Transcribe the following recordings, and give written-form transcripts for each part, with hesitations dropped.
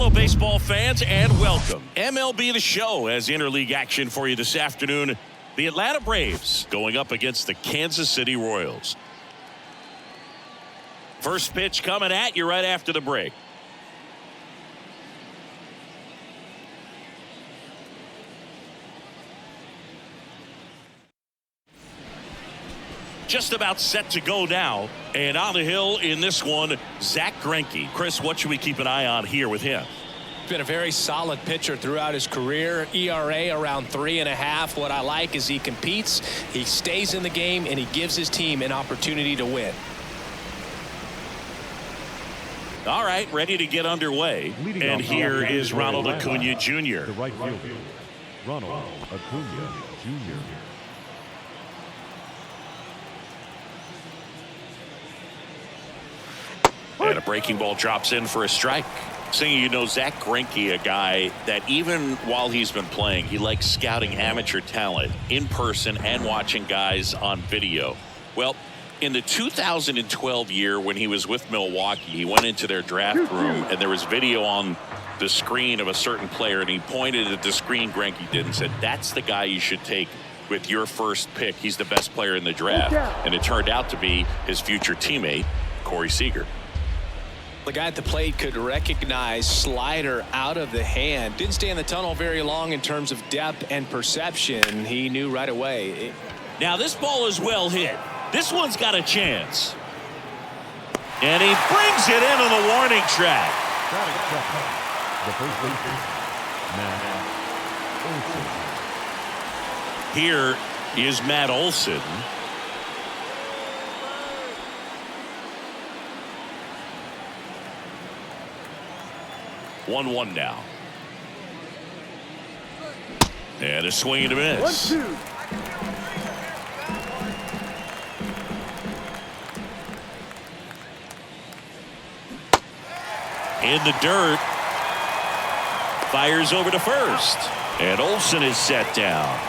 Hello, baseball fans, and welcome. MLB The Show has interleague action for you this afternoon. The Atlanta Braves going up against the Kansas City Royals. First pitch coming at you right after the break. Just about set to go now, and on the hill in this one, Zack Greinke. Chris, what should we keep an eye on here with him? Been a very solid pitcher throughout his career. ERA around 3.5. What I like is he competes, he stays in the game, and he gives his team an opportunity to win. All right, ready to get underway. And here is Ronald Acuna Jr. The right fielder, Ronald Acuna Jr. And a breaking ball drops in for a strike. Saying, you know, Zack Greinke, a guy that even while he's been playing, he likes scouting amateur talent in person and watching guys on video. Well, in the 2012 year when he was with Milwaukee, he went into their draft room and there was video on the screen of a certain player, and he pointed at the screen Greinke did and said, that's the guy you should take with your first pick. He's the best player in the draft. And it turned out to be his future teammate, Corey Seager. The guy at the plate could recognize slider out of the hand. Didn't stay in the tunnel very long in terms of depth and perception. He knew right away. Now this ball is well hit. This one's got a chance. And he brings it in on the warning track. The first baseman, Matt Olson. Here is Matt Olson. 1-1 now. And a swing and a miss. 1-2. In the dirt. Fires over to first. And Olson is set down.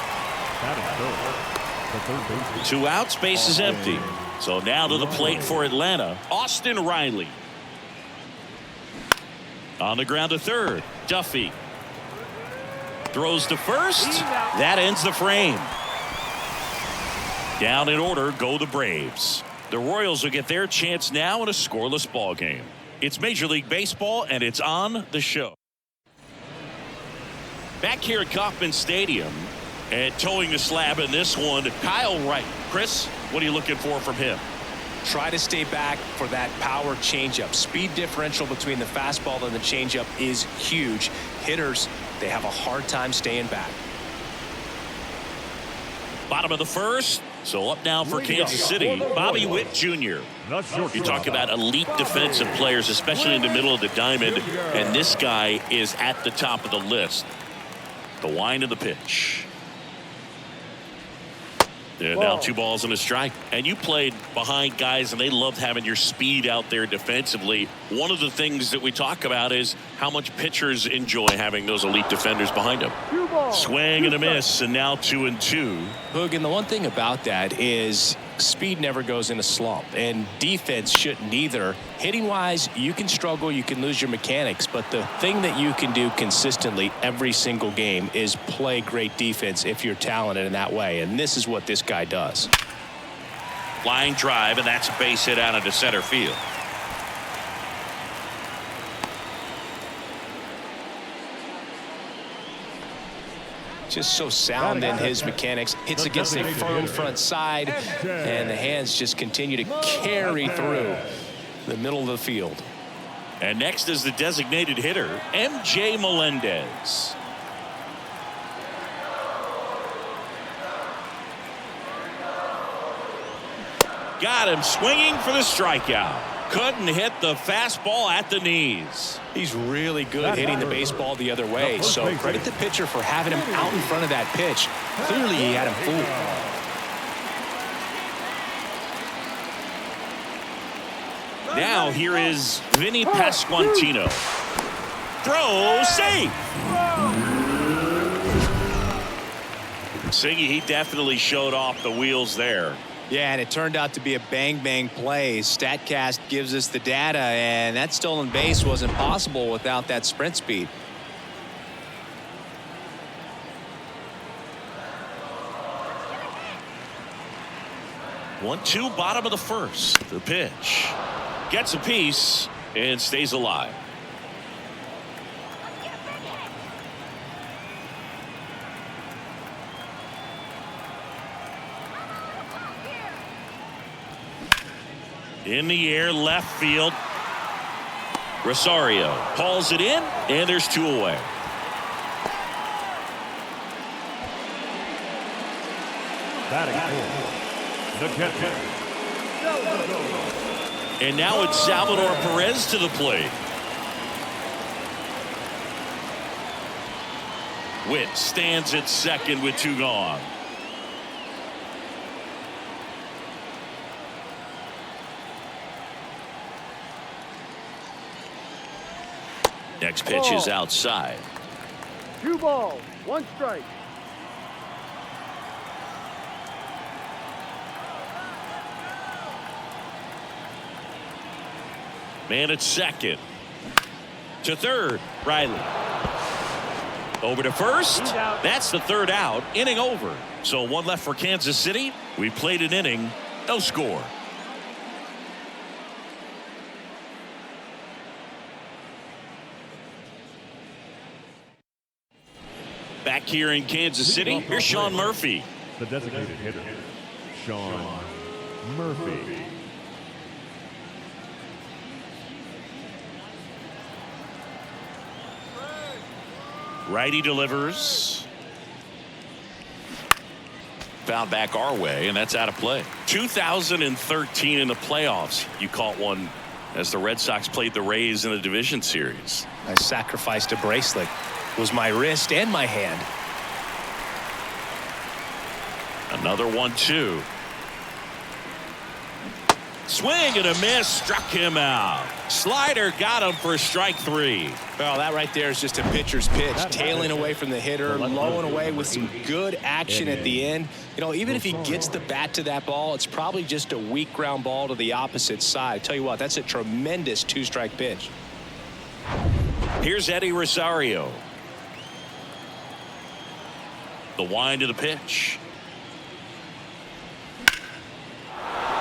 Two outs, base is empty. So now to the plate for Atlanta, Austin Riley. On the ground to third. Duffy throws to first. That ends the frame. Down in order go the Braves. The Royals will get their chance now in a scoreless ball game. It's Major League Baseball, and it's on the show. Back here at Kauffman Stadium, and towing the slab in this one, Kyle Wright. Chris, what are you looking for from him? Try to stay back for that power changeup. Speed differential between the fastball and the changeup is huge. Hitters, they have a hard time staying back. Bottom of the first. So up now for Kansas City, Bobby Witt Jr. You talk about elite defensive players, especially in the middle of the diamond, and this guy is at the top of the list. The wind of the pitch. And now 2 balls and a strike. And you played behind guys, and they loved having your speed out there defensively. One of the things that we talk about is how much pitchers enjoy having those elite defenders behind them. Swing and a miss, and now 2-2. Hoog, and the one thing about that is speed never goes in a slump, and defense shouldn't either. Hitting wise, you can struggle, you can lose your mechanics, but the thing that you can do consistently every single game is play great defense if you're talented in that way, and this is what this guy does. Line drive, and that's a base hit out into center field. Just so sound in his mechanics. Hits against a firm front side, and the hands just continue to carry through the middle of the field. And next is the designated hitter, M.J. Melendez. Got him swinging for the strikeout. Couldn't hit the fastball at the knees. He's really good hitting the baseball the other way, so credit the pitcher for having him out in front of that pitch. Clearly he had him fooled. Now here is Vinny Pasquantino. Throw safe. Singy, he definitely showed off the wheels there. Yeah, and it turned out to be a bang-bang play. StatCast gives us the data, and that stolen base wasn't possible without that sprint speed. 1-2, bottom of the first. The pitch. Gets a piece and stays alive. In the air, left field. Rosario hauls it in, and there's 2 away. Batting fourth, the catcher. And now it's Salvador Perez to the plate. Witt stands at second with 2 gone. Next pitch is outside. 2 balls, 1 strike. Man at second. To third, Riley. Over to first. That's the 3rd out. Inning over. So 1 left for Kansas City. We played an inning. No score. Back here in Kansas City, here's Sean Murphy. The designated hitter, Sean Murphy. Righty delivers. Foul back our way, and that's out of play. 2013 in the playoffs. You caught one as the Red Sox played the Rays in the division series. I sacrificed a bracelet. It was my wrist and my hand. Another 1-2. Swing and a miss, struck him out. Slider got him for strike 3. Well, that right there is just a pitcher's pitch, tailing away from the hitter, lowing away with some good action at the end. You know, even if he gets the bat to that ball, it's probably just a weak ground ball to the opposite side. I tell you what, that's a tremendous 2-strike pitch. Here's Eddie Rosario. The wind of the pitch.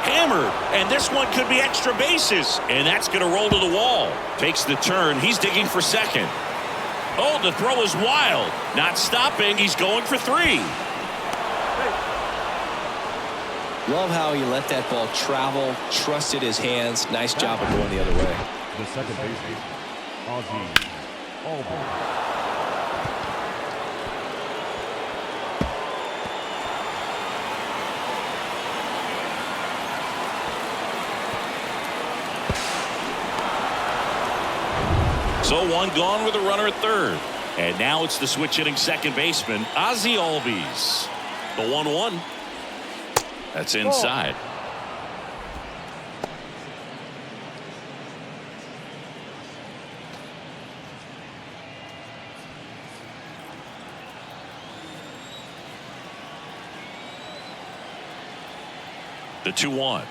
Hammered, and this one could be extra bases, and that's going to roll to the wall. Takes the turn. He's digging for second. Oh, the throw is wild. Not stopping. He's going for 3. Love how he let that ball travel, trusted his hands. Nice job of going the other way. The second baseman, Ozzie Albies. So 1 gone with a runner at third. And now it's the switch hitting second baseman, Ozzie Albies. The 1-1. That's inside. The 2-1.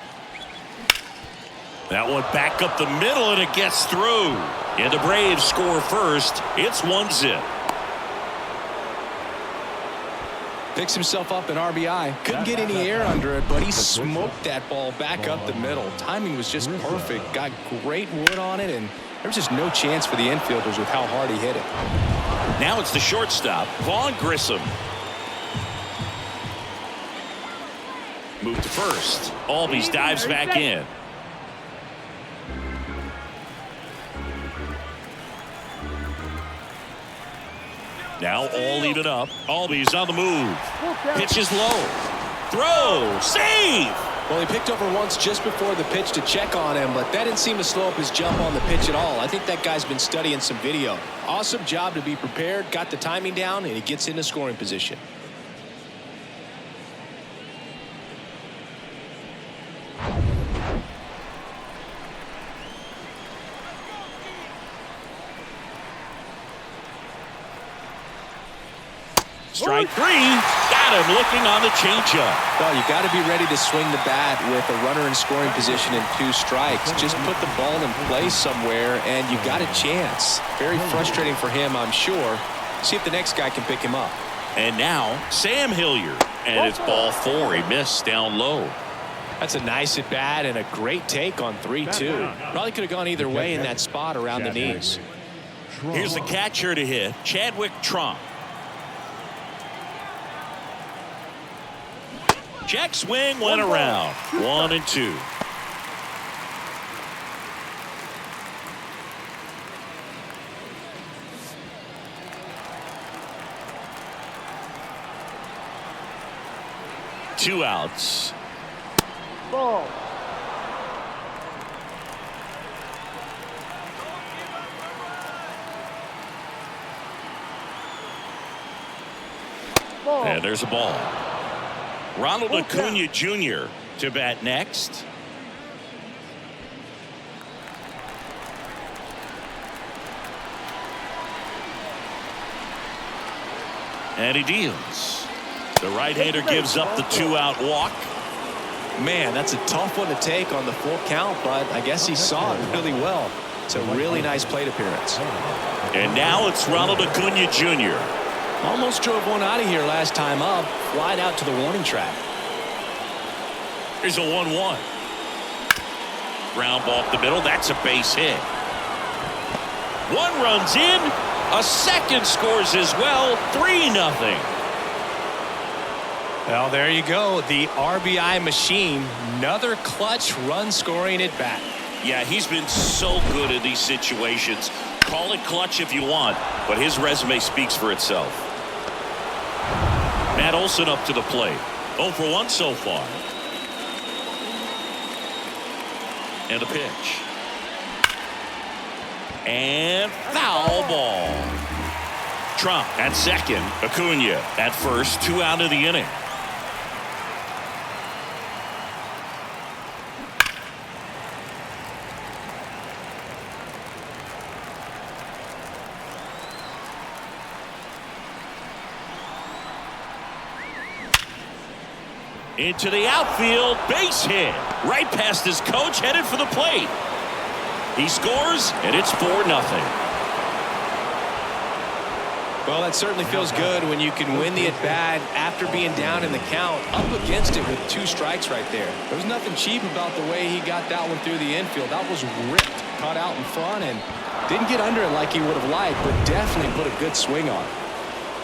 That one back up the middle, and it gets through. And the Braves score first. It's 1-0. Picks himself up an RBI. Couldn't get any air under it, but he smoked that ball back up the middle. Timing was just perfect. Got great wood on it, and there was just no chance for the infielders with how hard he hit it. Now it's the shortstop, Vaughn Grissom. Move to first. Albies dives back in. Now all even up. Albies on the move. Pitch is low. Throw. Save. Well, he picked over once just before the pitch to check on him, but that didn't seem to slow up his jump on the pitch at all. I think that guy's been studying some video. Awesome job to be prepared, got the timing down, and he gets into scoring position. Strike three. Got him looking on the changeup. Well, you got to be ready to swing the bat with a runner in scoring position and 2 strikes. Just put the ball in place somewhere, and you got a chance. Very frustrating for him, I'm sure. See if the next guy can pick him up. And now, Sam Hilliard. And it's ball 4. He missed down low. That's a nice at bat and a great take on 3-2. Probably could have gone either way in that spot around the knees. Here's the catcher to hit, Chadwick Trump. Check swing went around. 1-2. Two outs. Ball. And there's a ball. Ronald Acuna Jr. to bat next. And he deals. The right-hander gives up the 2-out walk. Man, that's a tough one to take on the full count, but I guess he saw it really well. It's a really nice plate appearance. And now it's Ronald Acuna Jr. Almost drove one out of here last time up, flied out to the warning track. Here's a 1-1. Ground ball up the middle. That's a base hit. One runs in. A second scores as well. 3-0. Well, there you go. The RBI machine. Another clutch run scoring at bat. Yeah, he's been so good in these situations. Call it clutch if you want, but his resume speaks for itself. Matt Olson up to the plate. 0 for 1 so far. And a pitch. And foul ball. Trump at second. Acuna at first. 2 out of the inning. Into the outfield, base hit. Right past his coach, headed for the plate. He scores, and it's 4-0. Well, that certainly feels good when you can win the at-bat after being down in the count, up against it with 2 strikes right there. There was nothing cheap about the way he got that one through the infield. That was ripped, caught out in front, and didn't get under it like he would have liked, but definitely put a good swing on it.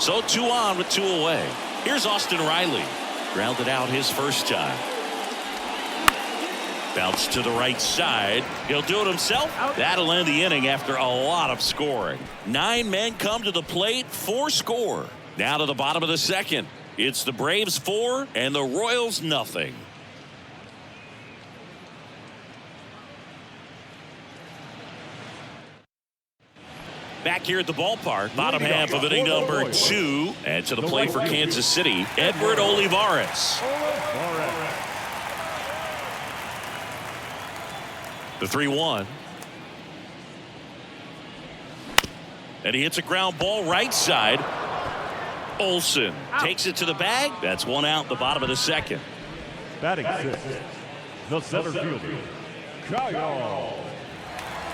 So 2 on with 2 away. Here's Austin Riley. Grounded out his first time. Bounce to the right side. He'll do it himself. That'll end the inning after a lot of scoring. 9 men come to the plate, 4 score. Now to the bottom of the second. It's the Braves 4 and the Royals nothing. Back here at the ballpark, bottom half of inning number 2. And to the plate for Kansas City, Edward Olivares. The 3-1. And he hits a ground ball right side. Olson takes it to the bag. That's 1 out, the bottom of the second. Batting 6, the center fielder, Kyle.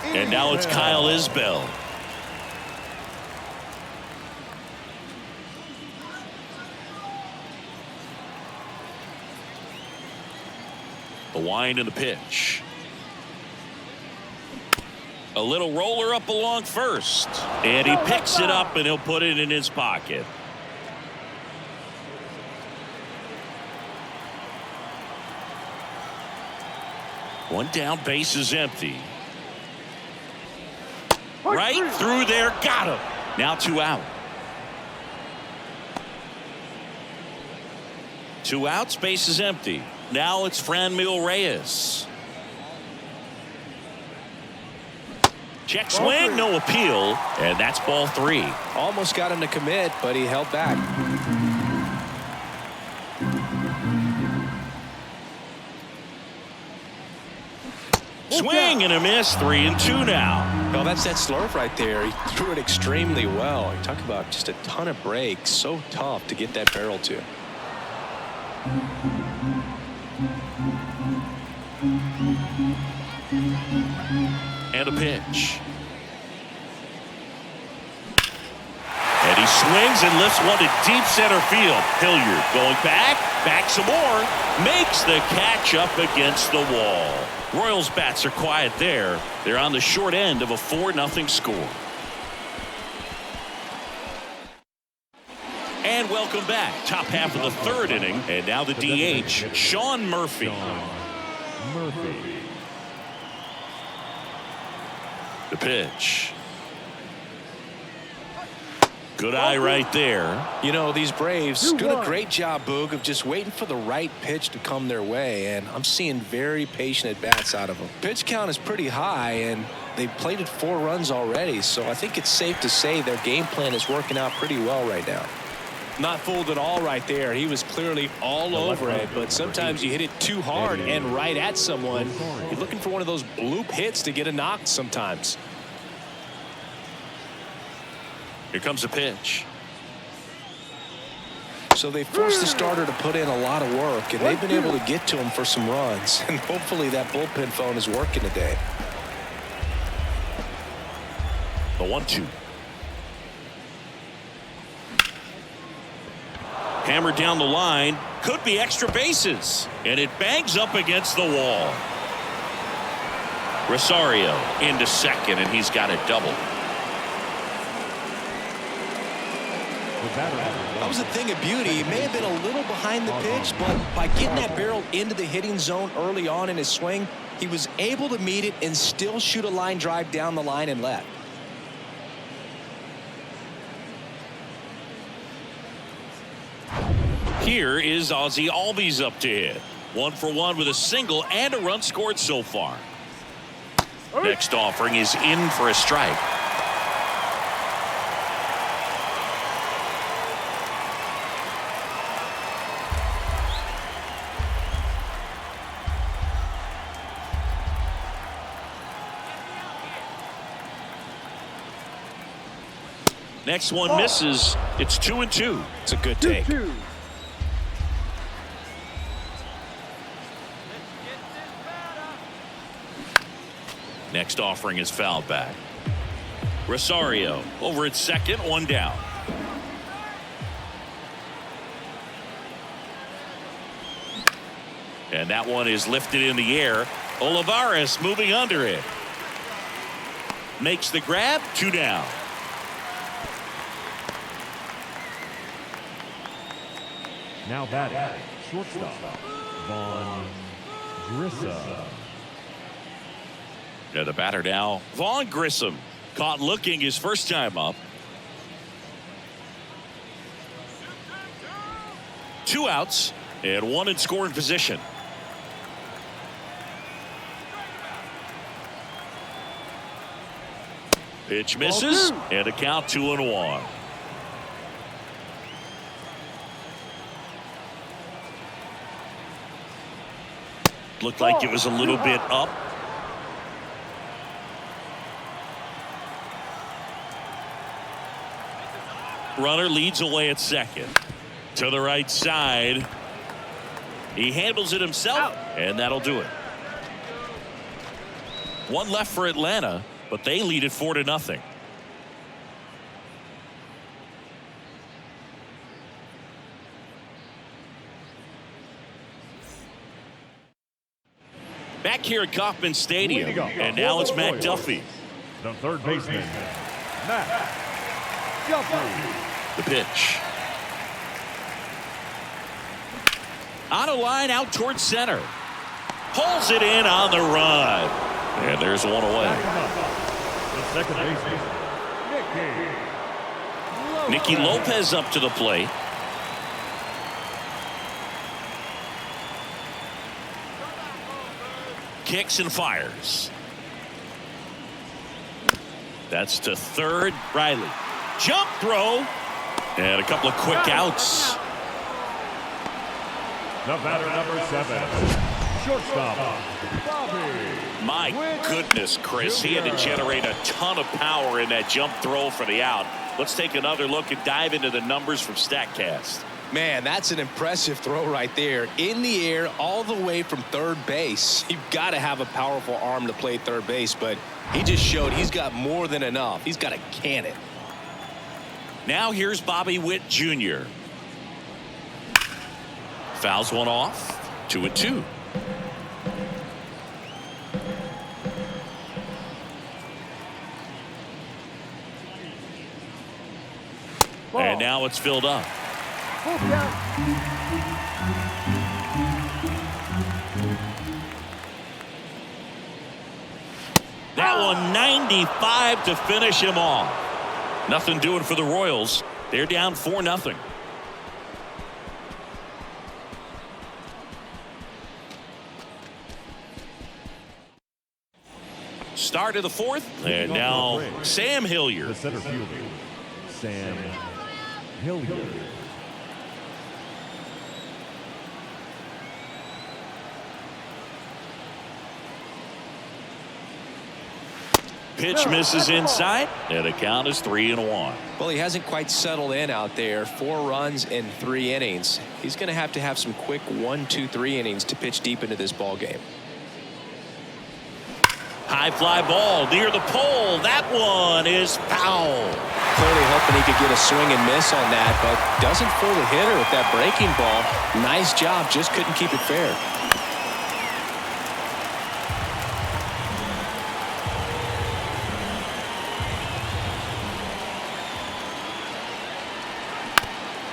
And now it's Kyle Isbell. The wind and the pitch. A little roller up along first. And he picks it up and he'll put it in his pocket. One down, base is empty. Right through there, got him. Now 2 out. 2 outs, base is empty. Now it's Franmil Reyes. Check swing, no appeal, and that's ball 3. Almost got him to commit, but he held back. Swing and a miss. 3-2 now. Well, that's that slurve right there. He threw it extremely well. You talk about just a ton of breaks. So tough to get that barrel to. And a pitch. And he swings and lifts one to deep center field. Hilliard going back some more, makes the catch up against the wall. Royals bats are quiet there. They're on the short end of a 4-0 score. And welcome back. Top half of the third inning. And now the DH, Sean Murphy. The pitch. Good eye right there. You know, these Braves doing a great job, Boog, of just waiting for the right pitch to come their way, and I'm seeing very patient at-bats out of them. Pitch count is pretty high, and they've plated 4 runs already, so I think it's safe to say their game plan is working out pretty well right now. Not fooled at all right there. He was clearly all over it, but sometimes you hit it too hard and right at someone. You're looking for one of those bloop hits to get a knock sometimes. Here comes a pitch. So they forced the starter to put in a lot of work, and they've been able to get to him for some runs. And hopefully that bullpen phone is working today. The 1-2. Hammered down the line. Could be extra bases. And it bangs up against the wall. Rosario into second, and he's got a double. That was a thing of beauty. He may have been a little behind the pitch, but by getting that barrel into the hitting zone early on in his swing, he was able to meet it and still shoot a line drive down the line and left. Here is Ozzie Albies up to hit. 1 for 1 with a single and a run scored so far. Next offering is in for a strike. Next one misses. It's 2-2. It's a good take. Next offering is fouled back. Rosario over at second, 1 down. And that one is lifted in the air. Olivares moving under it. Makes the grab, 2 down. Now batting, shortstop, Vaughn Grissom. Yeah, the batter now, Vaughn Grissom. Caught looking his first time up. 2 outs and 1 in scoring position. Pitch misses and a count 2-1. Looked like it was a little bit up. Runner leads away at second. To the right side. He handles it himself, and that'll do it. 1 left for Atlanta, but they lead it 4-0. Back here at Kauffman Stadium, and now it's Matt Duffy. The third baseman, Matt Duffy. The pitch. On a line out towards center. Pulls it in on the run. And there's 1 away. The second baseman, Nicky Lopez up to the plate. Kicks and fires. That's to third. Riley. Jump throw. And a couple of quick outs. The batter, number 7, Shortstop, Bobby. My goodness, Chris, he had to generate a ton of power in that jump throw for the out. Let's take another look and dive into the numbers from StatCast. Man, that's an impressive throw right there. In the air, all the way from third base. You've got to have a powerful arm to play third base, but he just showed he's got more than enough. He's got a cannon. Now here's Bobby Witt Jr. Fouls one off. 2-2. And now it's filled up. Full count. That one 95 to finish him off. Nothing doing for the Royals. They're down 4-0. Start of the fourth, and now Sam Hilliard. The center fielder, Sam Hilliard. Pitch misses inside, and the count is 3-1. Well, he hasn't quite settled in out there. 4 runs in 3 innings. He's going to have some quick 1, 2, 3 innings to pitch deep into this ball game. High fly ball near the pole. That one is foul. Clearly hoping he could get a swing and miss on that, but doesn't fool the hitter with that breaking ball. Nice job, just couldn't keep it fair.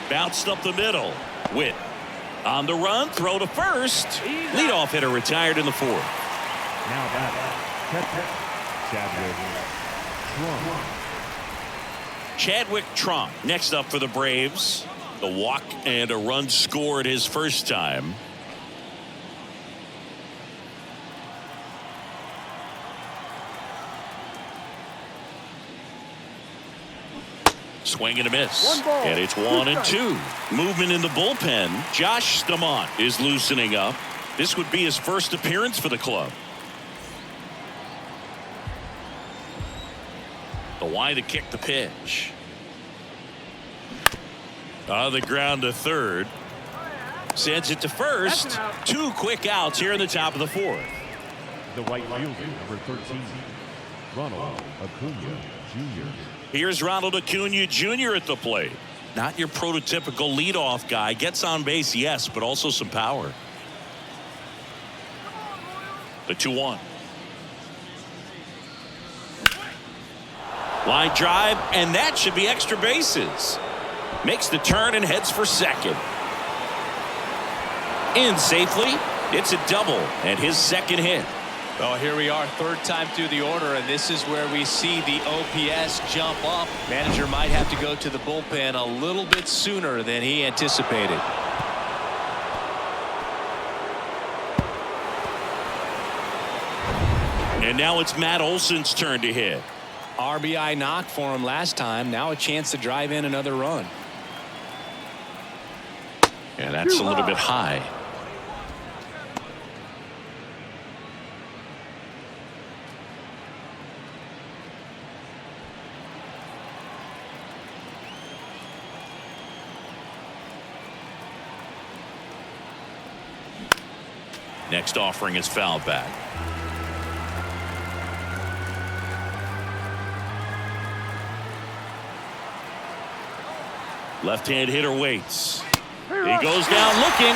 Bounced up the middle. Witt on the run, throw to first. Leadoff hitter retired in the fourth. Now batting, Chadwick Trump. Chadwick Trump next up for the Braves. The walk and a run scored his first time. Swing and a miss. And it's 1-2. Movement in the bullpen. Josh Stamont is loosening up. This would be his first appearance for the club. The wide to kick the pitch. On the ground to third. Sends it to first. 2 quick outs here in the top of the fourth. The right fielder, number 13, Ronald Acuna Jr. Here's Ronald Acuna Jr. at the plate. Not your prototypical leadoff guy. Gets on base, yes, but also some power. The 2-1. Line drive, and that should be extra bases. Makes the turn and heads for second. In safely. It's a double and his second hit. Well, here we are, third time through the order, and this is where we see the OPS jump up. Manager might have to go to the bullpen a little bit sooner than he anticipated. And now it's Matt Olson's turn to hit. RBI knock for him last time. Now a chance to drive in another run. And that's a little bit high. Next offering is fouled back. Left-hand hitter waits. He goes down looking.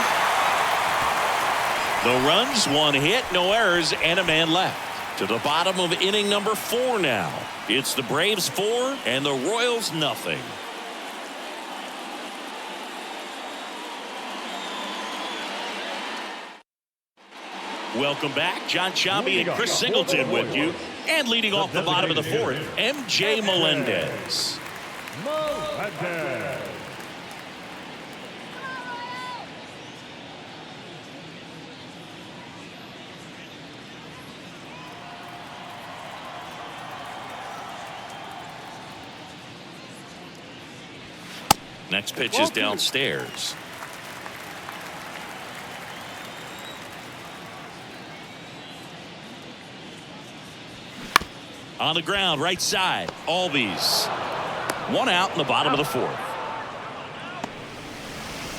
The runs, 1 hit, no errors, and a man left. To the bottom of inning number 4 now. It's the Braves 4 and the Royals nothing. Welcome back. John Sciambi and Chris Singleton with you. And leading off the bottom of the 4th, MJ Melendez. Melendez. Next pitch is downstairs. On the ground, right side. Albies. One out in the bottom of the fourth.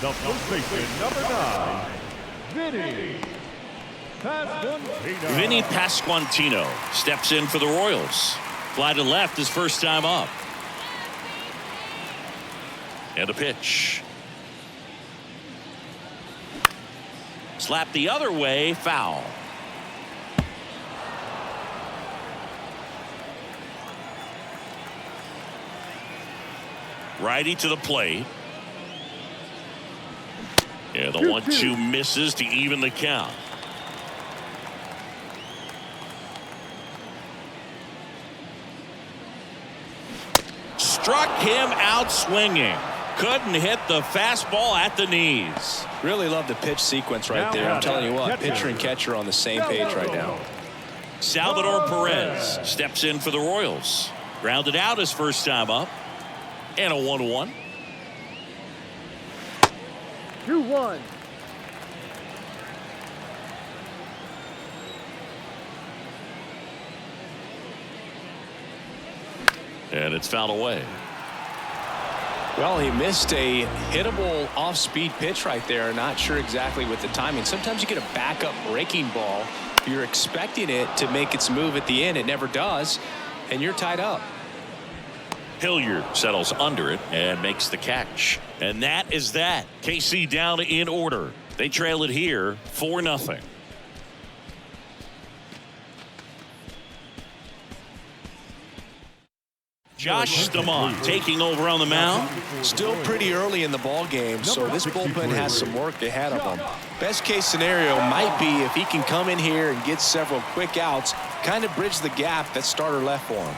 The first baseman, number 9, Vinny Pasquantino steps in for the Royals. Fly to left his first time up. And a pitch. Slap the other way, foul. Righty to the plate. Yeah, the 1-2 misses to even the count. Struck him out swinging. Couldn't hit the fastball at the knees. Really love the pitch sequence right there. I'm telling you what, pitcher and catcher on the same page right now. Salvador Perez steps in for the Royals. Grounded out his first time up. And a 1-1. 2-1. And it's fouled away. Well, he missed a hittable off-speed pitch right there. Not sure exactly with the timing. Sometimes you get a backup breaking ball. You're expecting it to make its move at the end. It never does. And you're tied up. Hilliard settles under it and makes the catch. And that is that. KC down in order. They trail it here 4-0. Josh Stamont taking over on the mound. Still pretty early in the ball game, so this bullpen has some work ahead of them. Best case scenario might be if he can come in here and get several quick outs, kind of bridge the gap that starter left for him.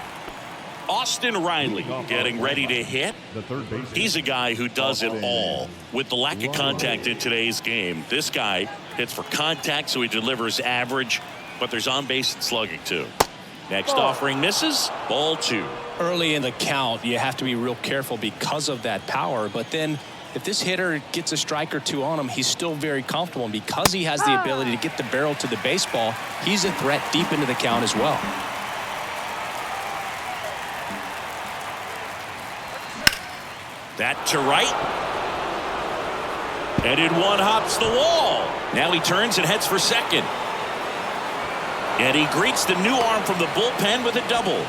Austin Riley getting ready to hit. He's a guy who does it all. With the lack of contact in today's game, this guy hits for contact, so he delivers average, but there's on base and slugging too. Next offering misses. Ball 2. Early in the count, you have to be real careful because of that power, but then if this hitter gets a strike or two on him, he's still very comfortable, and because he has the ability to get the barrel to the baseball, he's a threat deep into the count as well. That to right. And in one hops the wall. Now he turns and heads for second. And he greets the new arm from the bullpen with a double.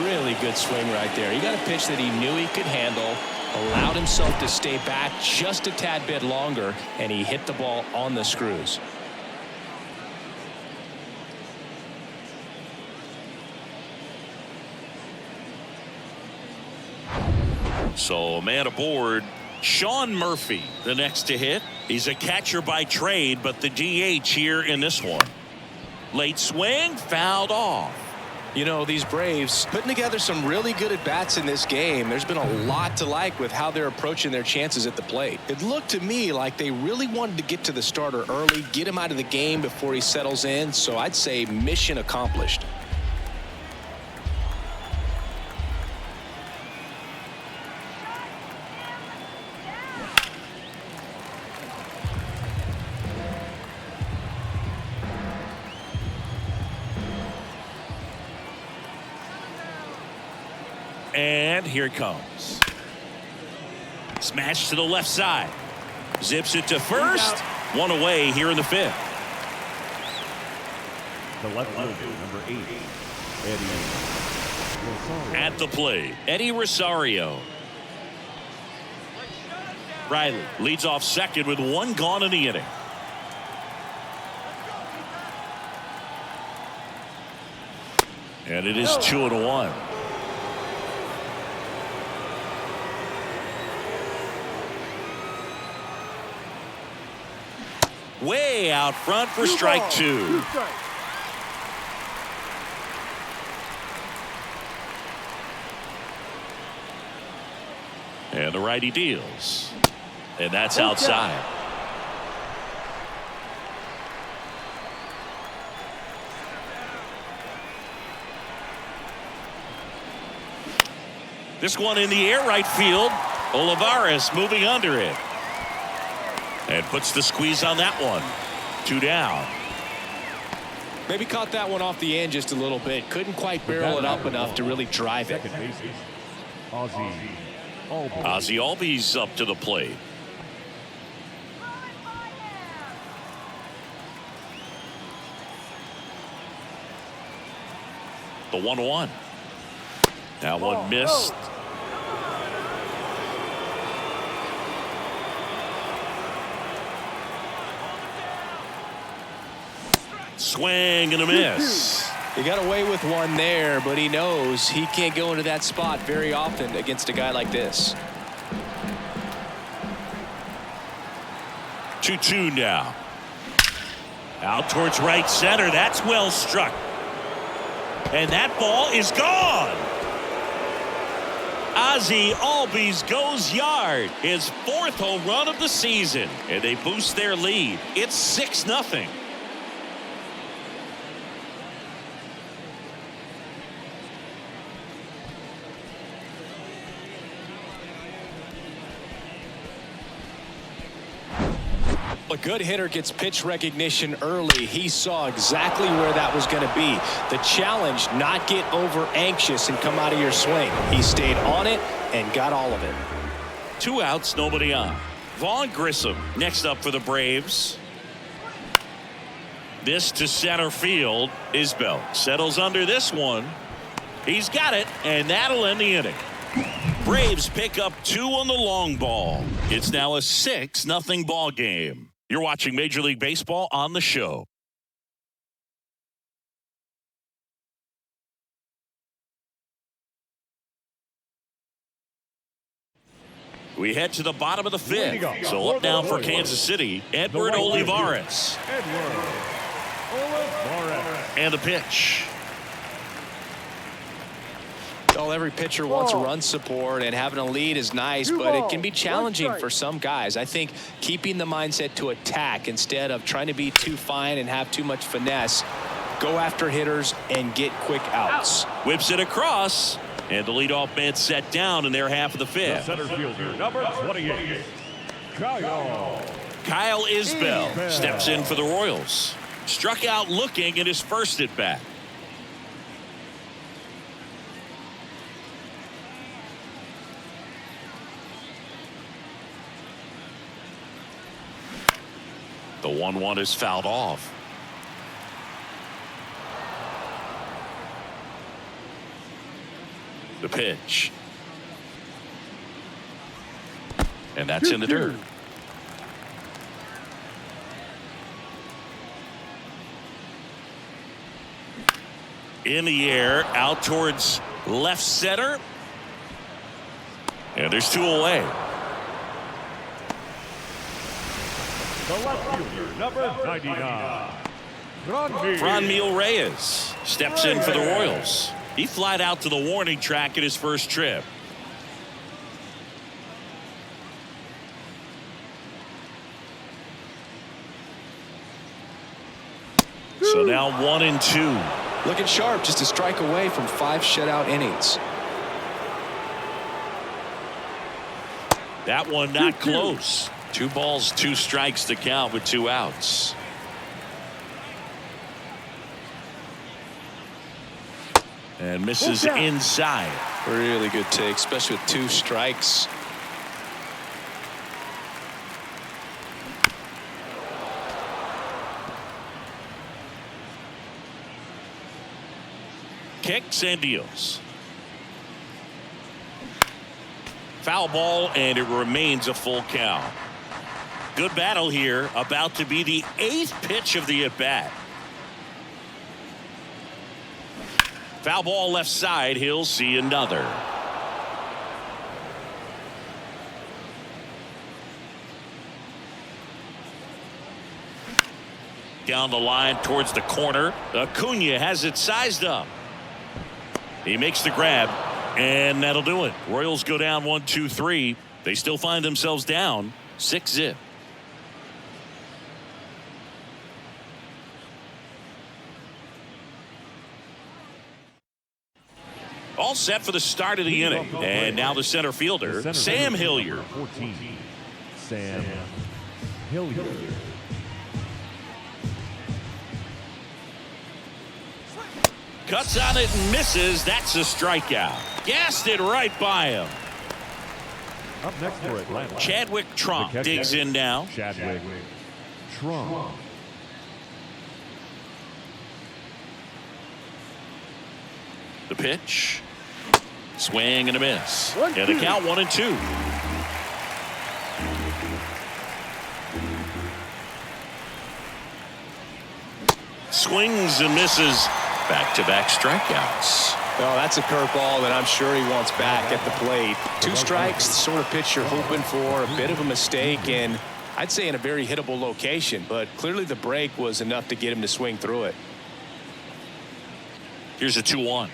Really good swing right there. He got a pitch that he knew he could handle, allowed himself to stay back just a tad bit longer, and he hit the ball on the screws. So a man aboard. Sean Murphy, the next to hit. He's a catcher by trade, but the DH here in this one. Late swing, fouled off. You know, these Braves putting together some really good at-bats in this game. There's been a lot to like with how they're approaching their chances at the plate. It looked to me like they really wanted to get to the starter early, get him out of the game before he settles in. So I'd say mission accomplished. And here it comes. Smash to the left side. Zips it to first. One away here in the fifth. The left fielder, number 8, Eddie Rosario. At the plate, Eddie Rosario. Riley leads off second with one gone in the inning. And it is 2-1. Way out front for strike 2. And the righty deals. And that's outside. This one in the air right field. Olivares moving under it. And puts the squeeze on that one. 2 down. Maybe caught that one off the end just a little bit. Couldn't quite barrel it up enough to really drive it. Second bases, Ozzie Albies. Ozzie Albies up to the plate. The 1-1. Now one missed. Swing and a miss. He got away with one there, but he knows he can't go into that spot very often against a guy like this. 2-2 now. Out towards right center. That's well struck. And that ball is gone. Ozzie Albies goes yard. His 4th home run of the season. And they boost their lead. It's 6-0. A good hitter gets pitch recognition early. He saw exactly where that was going to be. The challenge, not get over anxious and come out of your swing. He stayed on it and got all of it. 2 outs, nobody on. Vaughn Grissom next up for the Braves. This to center field. Isbell settles under this one. He's got it, and that'll end the inning. Braves pick up 2 on the long ball. It's now a 6-0 ball game. You're watching Major League Baseball on the show. We head to the bottom of the 5th. So up now for Kansas City, Edward Olivares. And the pitch. Well, every pitcher wants run support, and having a lead is nice, but it can be challenging for some guys. I think keeping the mindset to attack instead of trying to be too fine and have too much finesse, go after hitters and get quick outs. Whips it across, and the leadoff man set down in their half of the 5th. Center fielder, number 28, Kyle Isbell steps in for the Royals. Struck out looking at his first at bat. The 1-1 is fouled off. The pitch. And that's in the dirt. In the air, out towards left center. And there's 2 away. the left fielder, number 99, Franmil Reyes steps in for the Royals. He flied out to the warning track at his first trip. So now 1-2. Looking sharp, just a strike away from 5 shutout innings. That one not close. 2 balls, 2 strikes to count with 2 outs. And misses inside. Really good take, especially with 2 strikes. Kicks and deals. Foul ball, and it remains a full count. Good battle here, about to be the 8th pitch of the at-bat. Foul ball left side, he'll see another. Down the line towards the corner. Acuna has it sized up. He makes the grab, and that'll do it. Royals go down 1-2-3. They still find themselves down 6-0. All set for the start of the inning. And now the center fielder, Sam Hilliard. 14, Sam Hilliard. Cuts on it and misses. That's a strikeout. Gassed it right by him. Up next for Atlanta, Chadwick Trump digs in now. Chadwick Trump. The pitch. Swing and a miss. And the count 1-2. Swings and misses. Back-to-back strikeouts. Well, that's a curveball that I'm sure he wants back at the plate. 2 strikes, the sort of pitch you're hoping for. A bit of a mistake, and I'd say in a very hittable location, but clearly the break was enough to get him to swing through it. Here's a 2-1.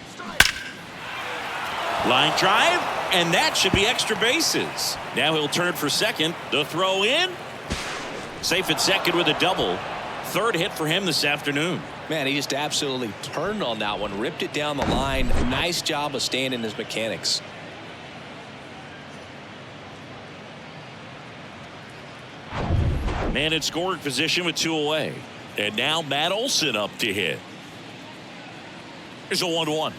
Line drive, and that should be extra bases. Now he'll turn for second. The throw in. Safe at second with a double. 3rd hit for him this afternoon. Man, he just absolutely turned on that one, ripped it down the line. Nice job of staying in his mechanics. Man in scoring position with 2 away. And now Matt Olson up to hit. Here's a 1-1.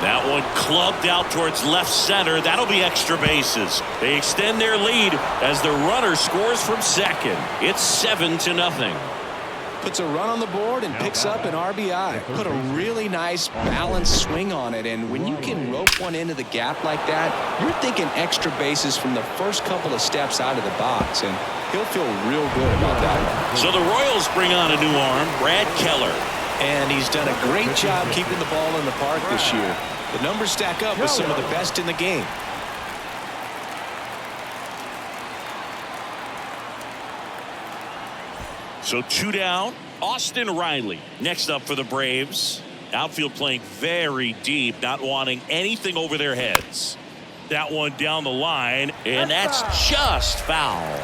That one clubbed out towards left center. That'll be extra bases. They extend their lead as the runner scores from second. It's 7-0. Puts a run on the board and picks up an RBI. Put a really nice balanced swing on it, and when you can rope one into the gap like that, you're thinking extra bases from the first couple of steps out of the box, and he'll feel real good about that one. So the Royals bring on a new arm, Brad Keller. And he's done a great job keeping the ball in the park this year. The numbers stack up with some of the best in the game. So 2 down. Austin Riley next up for the Braves. Outfield playing very deep, not wanting anything over their heads. That one down the line, and that's just foul.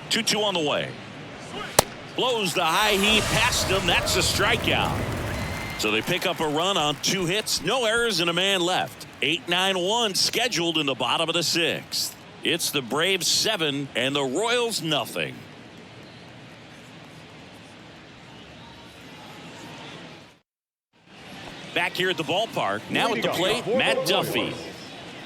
Two on the way. Blows the high heat past him. That's a strikeout. So they pick up a run on 2 hits, no errors, and a man left. 8-9-1 scheduled in the bottom of the 6th. It's the Braves 7 and the Royals nothing. Back here at the ballpark, now at the plate, Matt Duffy.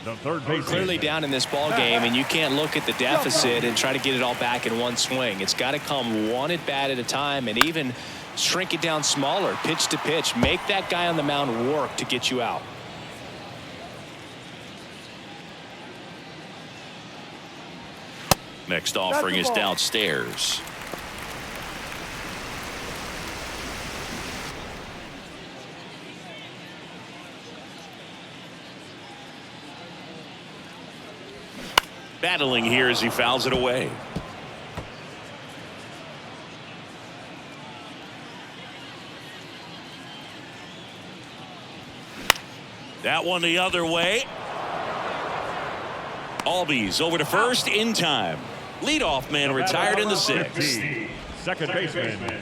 The third base Clearly down in this ball game, and you can't look at the deficit and try to get it all back in one swing. It's got to come one at bat at a time, and even shrink it down smaller, pitch to pitch. Make that guy on the mound work to get you out. Next offering is downstairs. Battling here as he fouls it away. That one the other way. Albies over to first in time. Leadoff man retired in the 6th. Second baseman,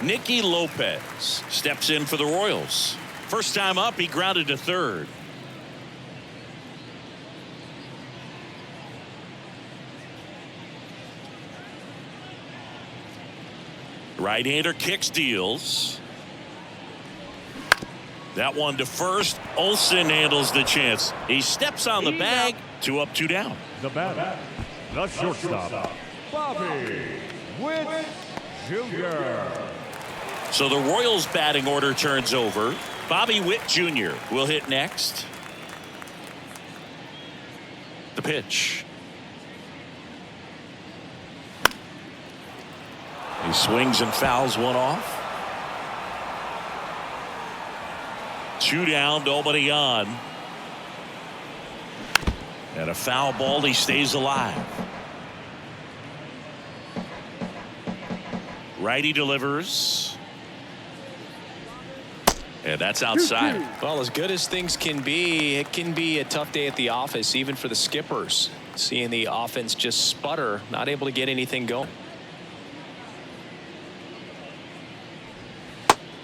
Nicky Lopez steps in for the Royals. First time up, he grounded to third. Right-hander kicks, deals. That one to first. Olson handles the chance. He steps on the bag. 2 up, 2 down. The batter, the shortstop, Bobby Witt Jr. So the Royals batting order turns over. Bobby Witt Jr. will hit next. The pitch. He swings and fouls one off. 2 down, nobody on. And a foul ball, he stays alive. Righty delivers. And that's outside. Well, as good as things can be, it can be a tough day at the office, even for the skippers. Seeing the offense just sputter, not able to get anything going.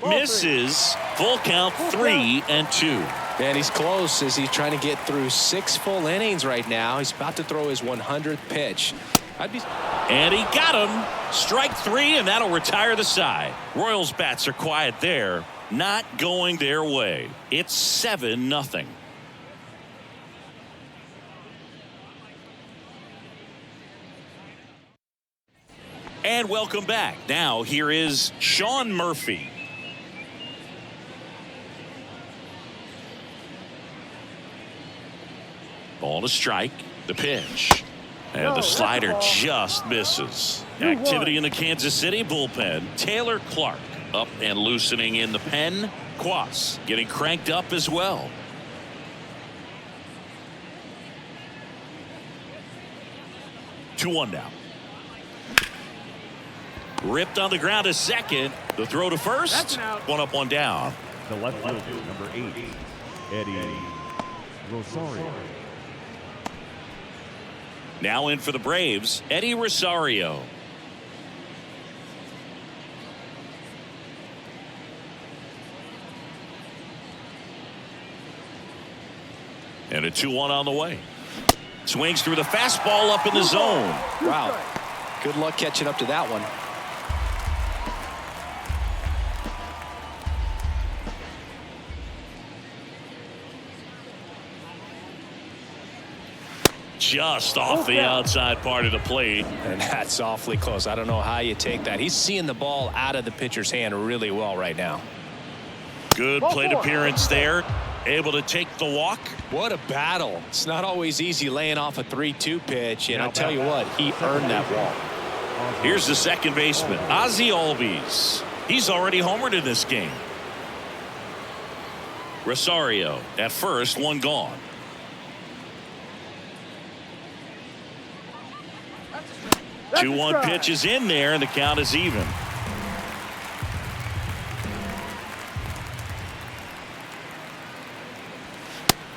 Misses. Full count, 3-2. Man, he's close as he's trying to get through 6 full innings right now. He's about to throw his 100th pitch. And he got him. Strike 3, and that'll retire the side. Royals bats are quiet there. Not going their way. It's 7-0. And welcome back. Now here is Sean Murphy. Ball to strike. The pitch. And the slider just misses. Activity in the Kansas City bullpen. Taylor Clark up and loosening in the pen. Quas getting cranked up as well. Two one now. Ripped on the ground to second. The throw to first. One up, one down. The left fielder, number 8, Eddie Rosario. Now in for the Braves, Eddie Rosario. And a 2-1 on the way. Swings through the fastball up in the zone. Wow. Good luck catching up to that one. Just off the outside part of the plate. And that's awfully close. I don't know how you take that. He's seeing the ball out of the pitcher's hand really well right now. Good plate appearance there. Able to take the walk. What a battle. It's not always easy laying off a 3-2 pitch. And I'll tell you what, he earned that walk. Here's the second baseman, Ozzie Albies. He's already homered in this game. Rosario at first, one gone. That's 2-1 pitch is in there, and the count is even.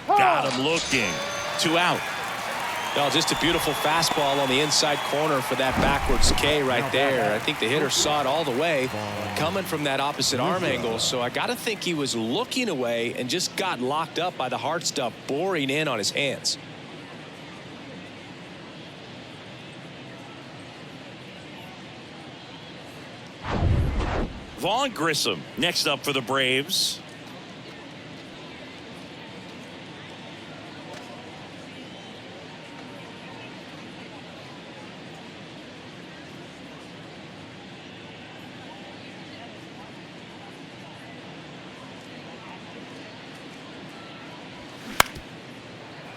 Got him looking. 2 out. No, just a beautiful fastball on the inside corner for that backwards K right there. I think the hitter saw it all the way coming from that opposite arm angle. So I got to think he was looking away and just got locked up by the hard stuff boring in on his hands. Vaughn Grissom next up for the Braves.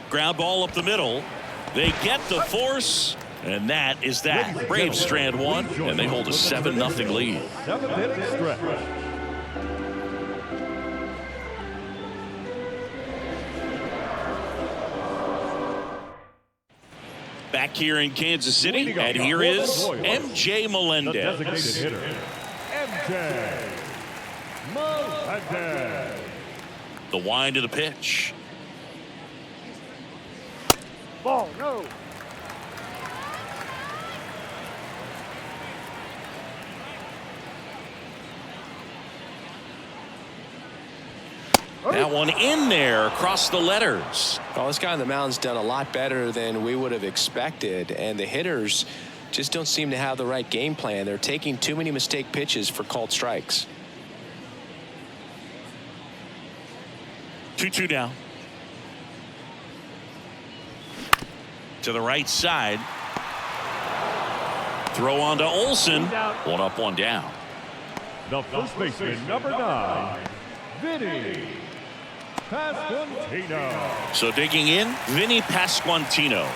Ground ball up the middle. They get the force, and that is that. Braves strand one, and they hold a 7-0 lead. 7-inning stretch. Back here in Kansas City, and here is MJ The Melendez. designated hitter, MJ Melendez. The wind of the pitch. Ball, no. That one in there across the letters. Well, this guy on the mound's done a lot better than we would have expected, and the hitters just don't seem to have the right game plan. They're taking too many mistake pitches for called strikes. 2-2 now. To the right side. Throw on to Olsen. One up, one down. The first baseman, number 9, Vinny Pasquantino. So digging in, Vinny Pasquantino.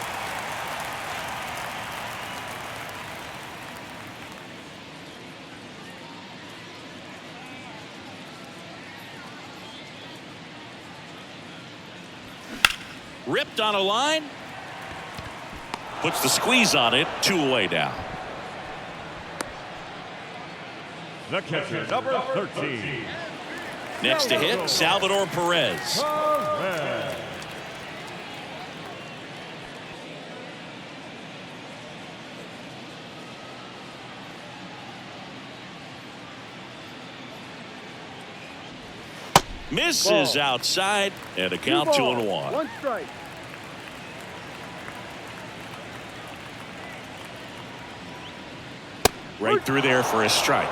Ripped on a line. Puts the squeeze on it. 2 away now. The catcher, number 13. Next to hit, Salvador Perez. Perez. Misses Ball. outside, and a count 2-1. 1 strike. Right through there for a strike.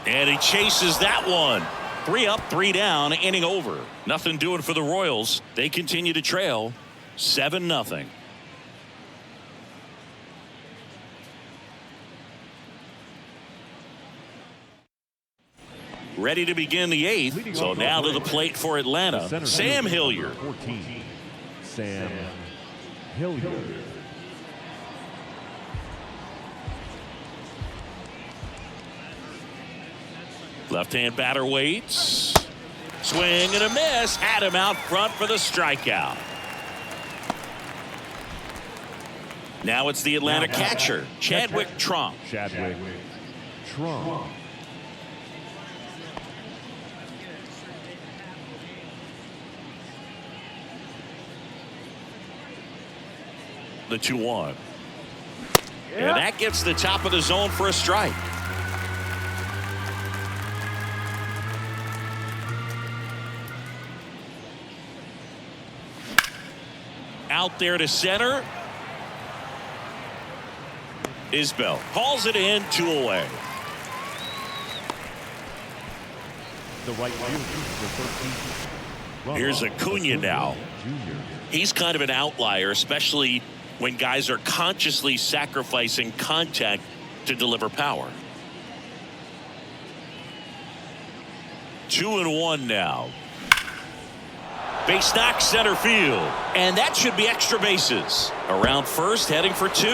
And he chases that one. 3 up, 3 down, inning over. Nothing doing for the Royals. They continue to trail 7-0. Ready to begin the 8th. So now to the plate for Atlanta, Sam Hilliard. 14, Sam Hilliard. Left-hand batter waits. Swing and a miss. Had him out front for the strikeout. Now it's the Atlanta catcher, Chadwick Trump. Chadwick Trump. The 2-1. And that gets the top of the zone for a strike. Out there to center. Isbell hauls it in, 2 away. The right fielder, Here's Acuna now. He's kind of an outlier, especially when guys are consciously sacrificing contact to deliver power. 2-1 now. Base knock center field, and that should be extra bases. Around first, heading for 2.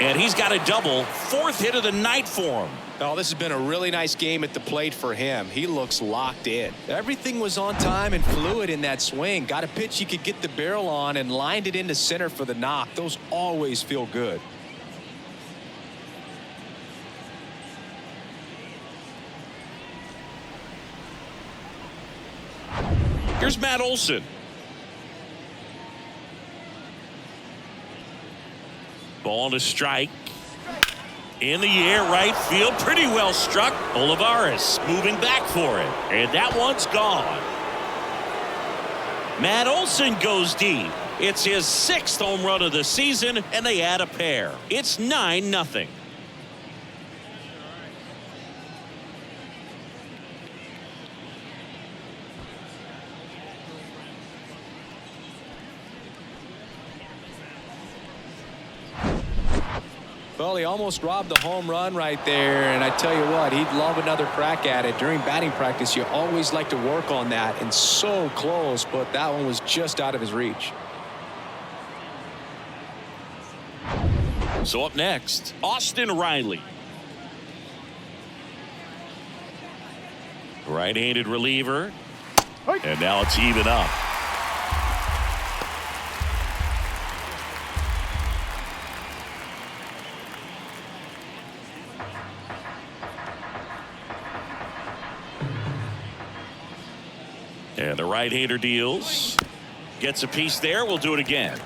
And he's got a double, 4th hit of the night for him. Oh, this has been a really nice game at the plate for him. He looks locked in. Everything was on time and fluid in that swing. Got a pitch he could get the barrel on and lined it into center for the knock. Those always feel good. Here's Matt Olson. Ball to strike. In the air, right field, pretty well struck. Olivares moving back for it, and that one's gone. Matt Olson goes deep. It's his 6th home run of the season, and they add a pair. It's 9-0. Well, he almost robbed the home run right there, and I tell you what, he'd love another crack at it. During batting practice, you always like to work on that, and so close, but that one was just out of his reach. So up next, Austin Riley. Right-handed reliever, and now it's even up. And the right-hander deals. Gets a piece there. We'll do it again.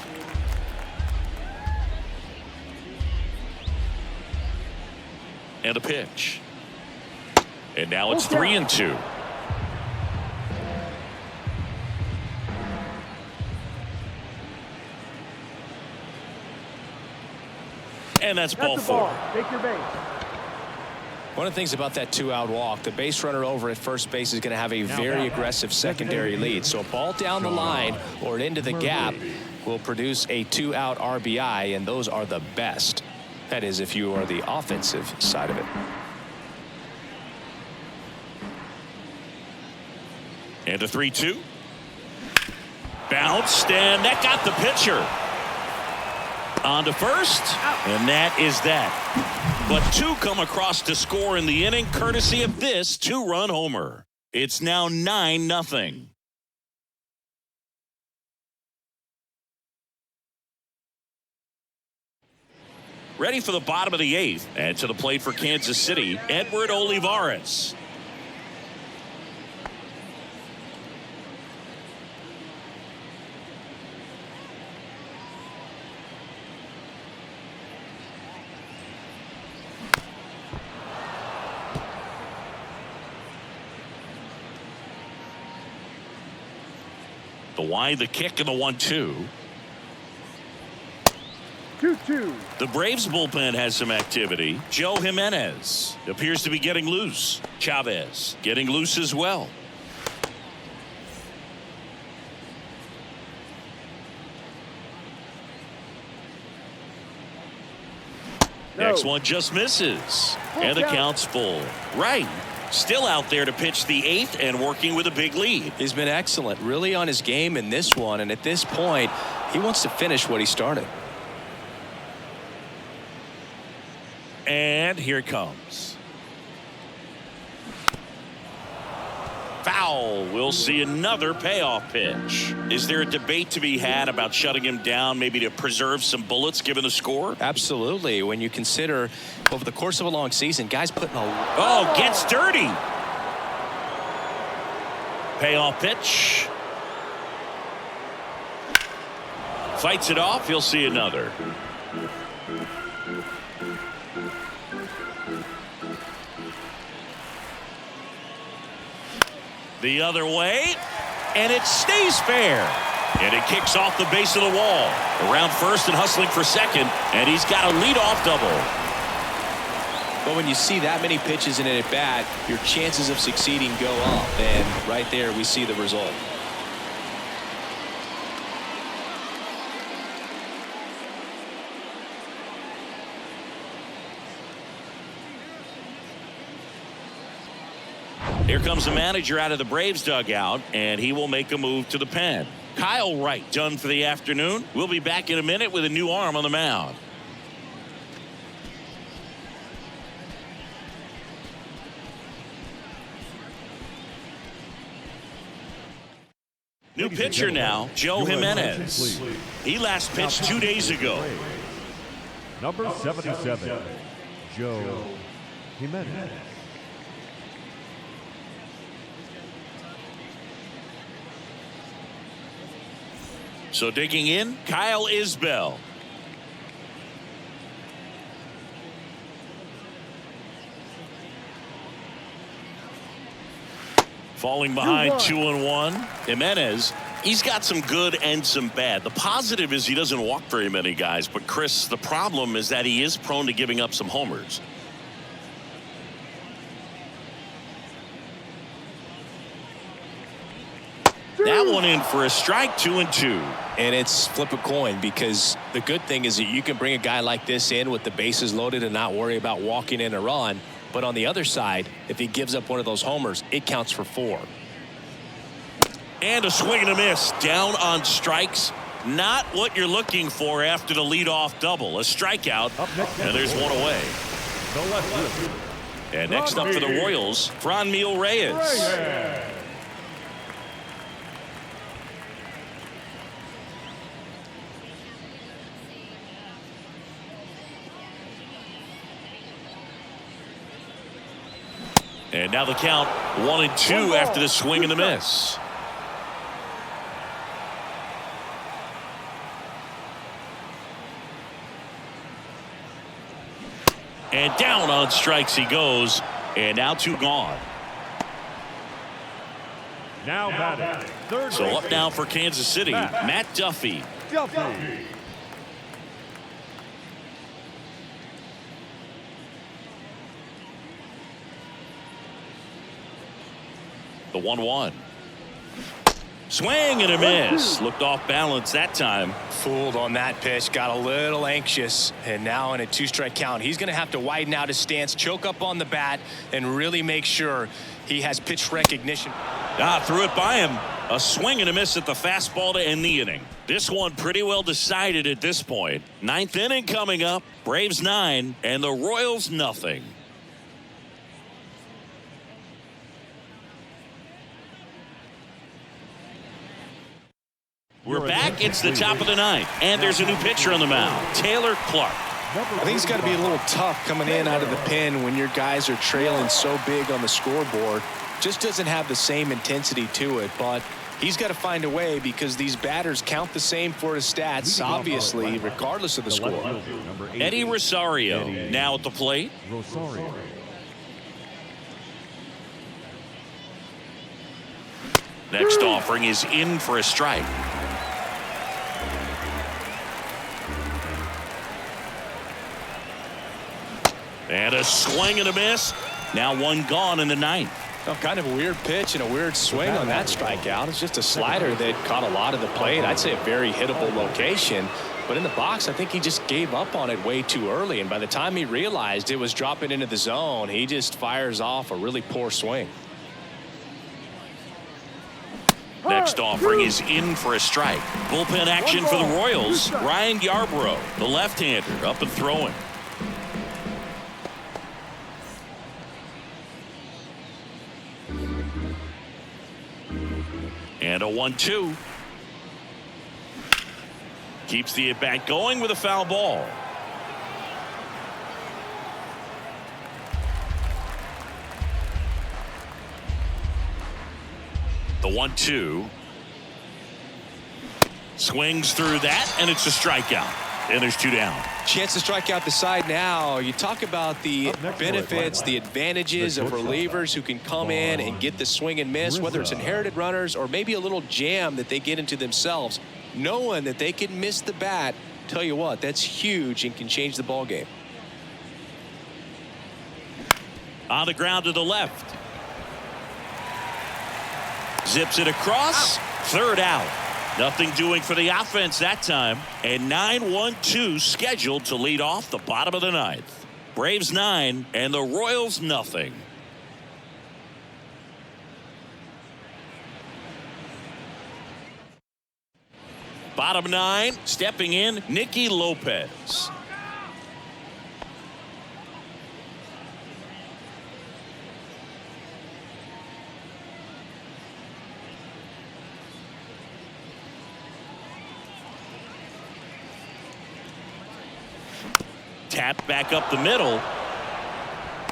And a pitch. And now it's 3-2. And that's ball 4. Take your base. One of the things about that 2-out walk, the base runner over at first base is going to have a very aggressive secondary lead. So a ball down the line or into the gap will produce a 2-out RBI, and those are the best. That is, if you are the offensive side of it. And a 3-2. Bounced, and that got the pitcher. On to first, and that is that. But 2 come across to score in the inning, courtesy of this 2-run homer. It's now 9-0. Ready for the bottom of the 8th, and to the plate for Kansas City, Edward Olivares. The wide, the kick, and the 1-2. 2-2. The Braves bullpen has some activity. Joe Jimenez appears to be getting loose. Chavez getting loose as well. Next one just misses. And the count's full. Right. Still out there to pitch the 8th and working with a big lead. He's been excellent, really on his game in this one. And at this point, he wants to finish what he started. And here it comes. Foul. We'll see another payoff pitch. Is there a debate to be had about shutting him down, maybe to preserve some bullets given the score? Absolutely. When you consider over the course of a long season, guys putting a... Oh, gets dirty. Payoff pitch. Fights it off. He'll see another. The other way, and it stays fair. And it kicks off the base of the wall. Around first and hustling for second, and he's got a leadoff double. But when you see that many pitches in an at-bat, your chances of succeeding go up. And right there, we see the result. Here comes the manager out of the Braves dugout, and he will make a move to the pen. Kyle Wright done for the afternoon. We'll be back in a minute with a new arm on the mound. New pitcher now, Joe Jimenez. He last pitched 2 days ago. Number 77, Joe Jimenez. So digging in, Kyle Isbell. Falling behind 2-1. Jimenez, he's got some good and some bad. The positive is he doesn't walk very many guys. But, Chris, the problem is that he is prone to giving up some homers. That one in for a strike, 2-2. And it's flip a coin, because the good thing is that you can bring a guy like this in with the bases loaded and not worry about walking in a run. But on the other side, if he gives up one of those homers, it counts for 4. And a swing and a miss. Down on strikes. Not what you're looking for after the leadoff double. A strikeout, and there's one away. And next up for the Royals, Franmil Reyes. And now the count 1-2 after the swing and the miss. And down on strikes he goes. And now 2 gone. Now batting, third. So up now for Kansas City, Matt Duffy. The 1-1. Swing and a miss. Looked off balance that time. Fooled on that pitch, got a little anxious, and now in a 2-strike count, he's going to have to widen out his stance, choke up on the bat, and really make sure he has pitch recognition. Threw it by him. A swing and a miss at the fastball to end the inning. This one pretty well decided at this point. 9th inning coming up. Braves 9 and the Royals nothing. We're back. It's the top of the 9th, and there's a new pitcher on the mound, Taylor Clark. I think it's got to be a little tough coming in out of the pen when your guys are trailing so big on the scoreboard. Just doesn't have the same intensity to it, but he's got to find a way, because these batters count the same for his stats, obviously, regardless of the score. Eddie Rosario now at the plate. Next offering is in for a strike. And a swing and a miss. Now one gone in the ninth. Oh, kind of a weird pitch and a weird swing on that strikeout. It's just a slider that caught a lot of the plate. I'd say a very hittable location. But in the box, I think he just gave up on it way too early. And by the time he realized it was dropping into the zone, he just fires off a really poor swing. Next offering is in for a strike. Bullpen action for the Royals. Ryan Yarbrough, the left-hander, up and throwing. And a 1-2. Keeps the at-bat going with a foul ball. The 1-2. Swings through that, and it's a strikeout. And there's two down. Chance to strike out the side now. You talk about the benefits, the advantages of relievers who can come in and get the swing and miss, whether it's inherited runners or maybe a little jam that they get into themselves. Knowing that they can miss the bat, tell you what, that's huge and can change the ball game. On the ground to the left. Zips it across. Third out. Nothing doing for the offense that time. And 9-1-2 scheduled to lead off the bottom of the ninth. Braves 9 and the Royals nothing. Bottom 9, stepping in, Nicky Lopez. Tapped back up the middle.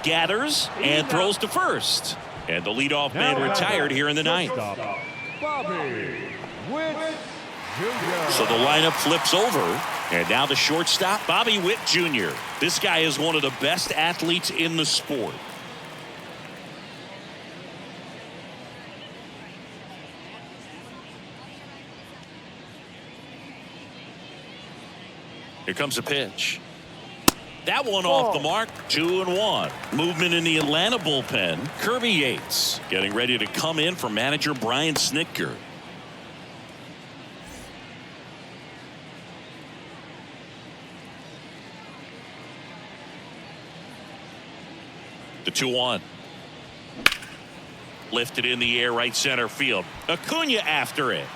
Gathers and throws to first. And the leadoff man retired here in the ninth. Bobby Witt Jr. So the lineup flips over. And now the shortstop, Bobby Witt Jr. This guy is one of the best athletes in the sport. Here comes a pitch. That one off the mark. 2-1. Movement in the Atlanta bullpen. Kirby Yates getting ready to come in for manager Brian Snitker. The 2-1. Lifted in the air, right center field. Acuna after it.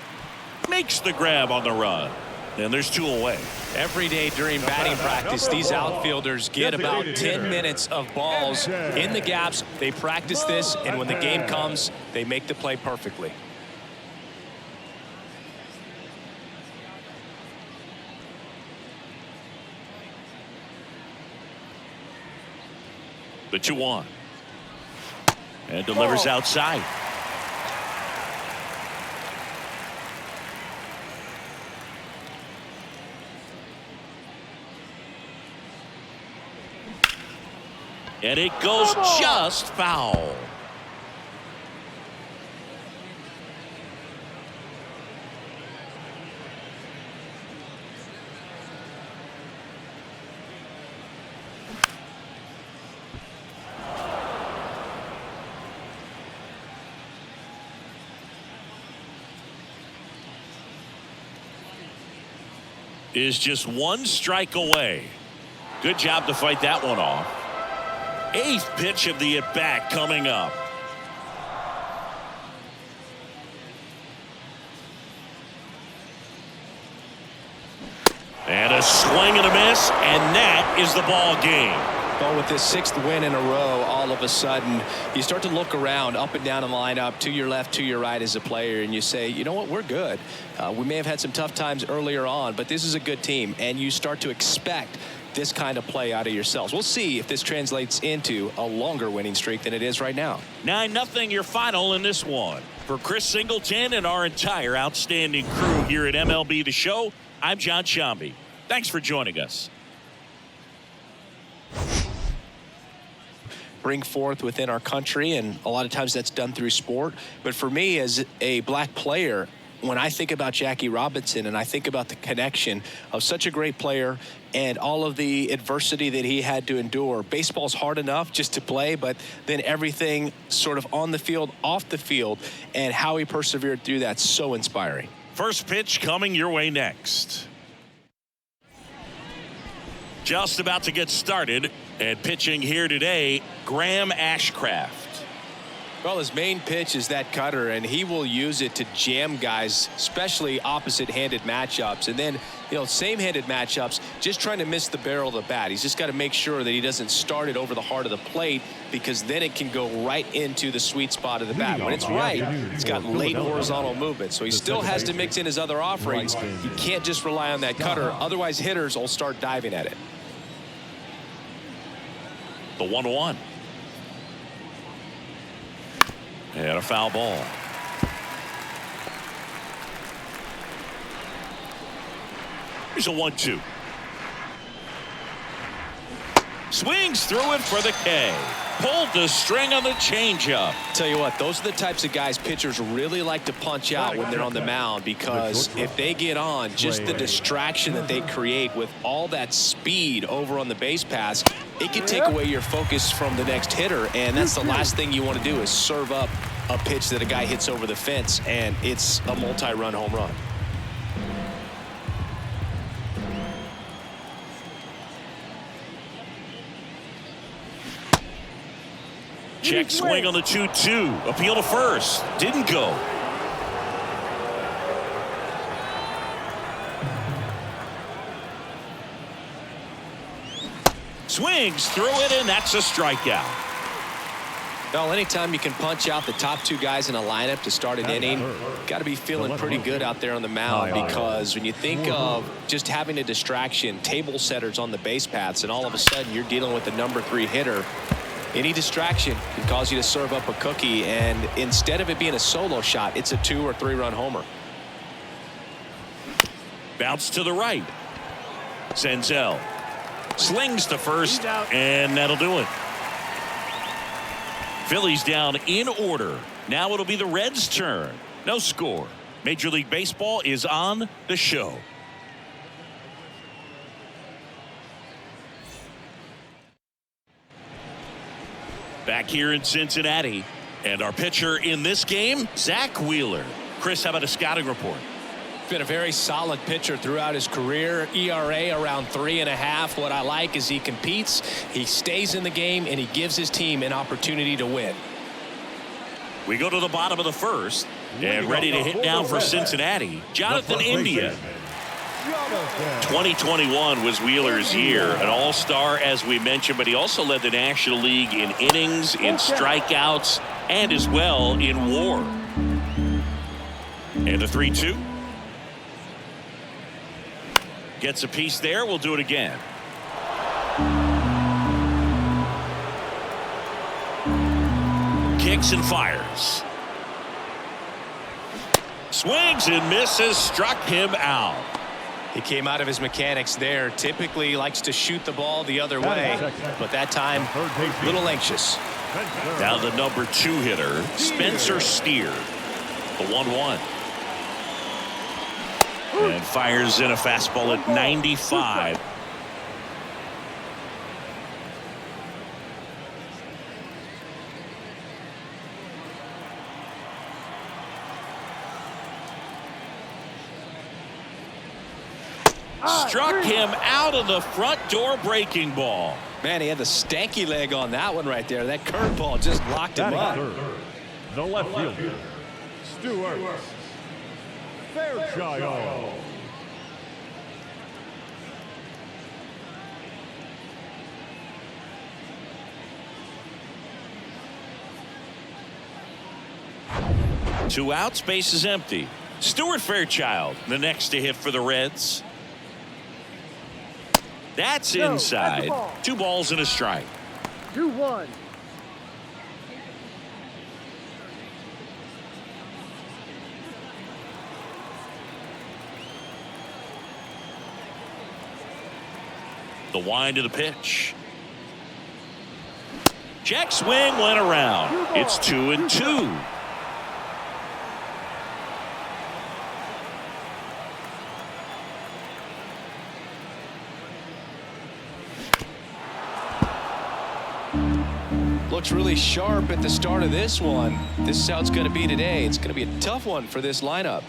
Makes the grab on the run. And there's 2 away. Every day during batting practice, these outfielders get about 10 minutes of balls in the gaps. They practice this, and when the game comes, they make the play perfectly. The 2-1. And delivers outside. And it goes just foul. Is just 1 strike away. Good job to fight that one off. 8th pitch of the at-bat coming up. And a swing and a miss, and that is the ball game. Well, with this 6th win in a row, all of a sudden, you start to look around up and down the lineup, to your left, to your right as a player, and you say, you know what, we're good. We may have had some tough times earlier on, but this is a good team, and you start to expect this kind of play out of yourselves. We'll see if this translates into a longer winning streak than it is right now. 9-0 your final in this one. For Chris Singleton and our entire outstanding crew here at MLB The Show, I'm John Shambi. Thanks for joining us. bring forth within our country, and a lot of times that's done through sport. But for me, as a black player, when I think about Jackie Robinson and I think about the connection of such a great player and all of the adversity that he had to endure, baseball's hard enough just to play, but then everything sort of on the field, off the field, and how he persevered through that, so inspiring. First pitch coming your way next. Just about to get started, and pitching here today, Graham Ashcraft. Well, his main pitch is that cutter, and he will use it to jam guys, especially opposite-handed matchups. And then, same-handed matchups, just trying to miss the barrel of the bat. He's just got to make sure that he doesn't start it over the heart of the plate, because then it can go right into the sweet spot of the bat. When it's right, it's got late horizontal movement. So he still has to mix in his other offerings. He can't just rely on that cutter. Otherwise, hitters will start diving at it. The 1-1. And a foul ball. Here's a 1-2. Swings through it for the K. Pulled the string on the changeup. Tell you what, those are the types of guys pitchers really like to punch out when they're on the mound, because if they get on, just the distraction that they create with all that speed over on the base pass, it can take away your focus from the next hitter, and that's the last thing you want to do is serve up a pitch that a guy hits over the fence, and it's a multi-run home run. Check swing on the 2-2. Appeal to first. Didn't go. Swings through it, and that's a strikeout. Well, anytime you can punch out the top two guys in a lineup to start an inning, got to be feeling pretty good out there on the mound, because when you think of just having a distraction, table setters on the base paths, and all of a sudden you're dealing with the number 3 hitter, any distraction can cause you to serve up a cookie, and instead of it being a solo shot, it's a 2 or 3 run homer. Bounce to the right. Senzel slings to first, and that'll do it. Phillies down in order. Now it'll be the Reds' turn. No score. Major League Baseball is on the show. Back here in Cincinnati, and our pitcher in this game, Zach Wheeler. Chris, how about a scouting report? Been a very solid pitcher throughout his career. ERA around 3.5. What I like is he competes, he stays in the game, and he gives his team an opportunity to win. We go to the bottom of the first, and ready to hit now for Cincinnati, Jonathan India. 2021 was Wheeler's year, an all-star as we mentioned, but he also led the National League in innings, in strikeouts, and as well in WAR. And a 3-2. Gets a piece there. We'll do it again. Kicks and fires. Swings and misses. Struck him out. He came out of his mechanics there. Typically he likes to shoot the ball the other way, but that time a little anxious. Now the number 2 hitter, Spencer Steer. The 1-1. And fires in a fastball at 95. Struck him out of the front door breaking ball. Man, he had the stanky leg on that one right there. That curveball just locked him up. The left fielder, Stuart Fairchild. Two outs, base is empty. Stuart Fairchild, the next to hit for the Reds. That's inside. 2 balls and a strike. 2-1. The wind of the pitch. Check swing went around. It's 2-2. Looks really sharp at the start of this one. This is how it's going to be today. It's going to be a tough one for this lineup.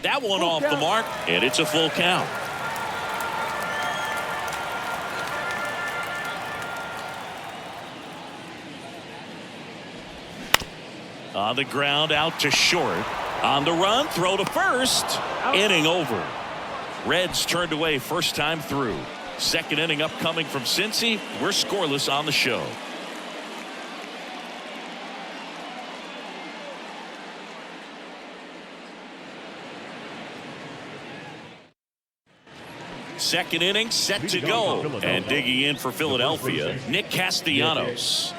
That one off the mark, and it's a full count. On the ground, out to short. On the run, throw to first. Inning over. Reds turned away first time through. Second inning upcoming from Cincy. We're scoreless on the show. Second inning set to go. And digging in for Philadelphia, Nick Castellanos.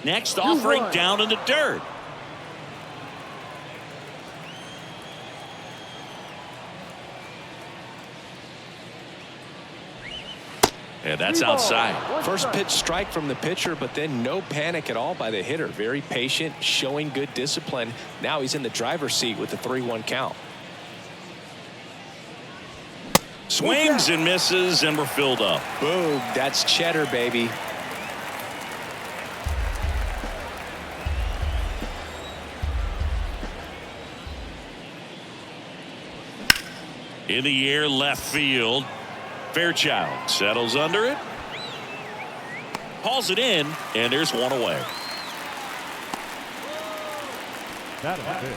Next offering down in the dirt. And that's outside. First pitch strike from the pitcher, but then no panic at all by the hitter. Very patient, showing good discipline. Now he's in the driver's seat with the 3-1 count. Swings and misses, and we're filled up. Boom, that's cheddar, baby. In the air, left field. Fairchild settles under it. Hauls it in, and there's one away. That is it.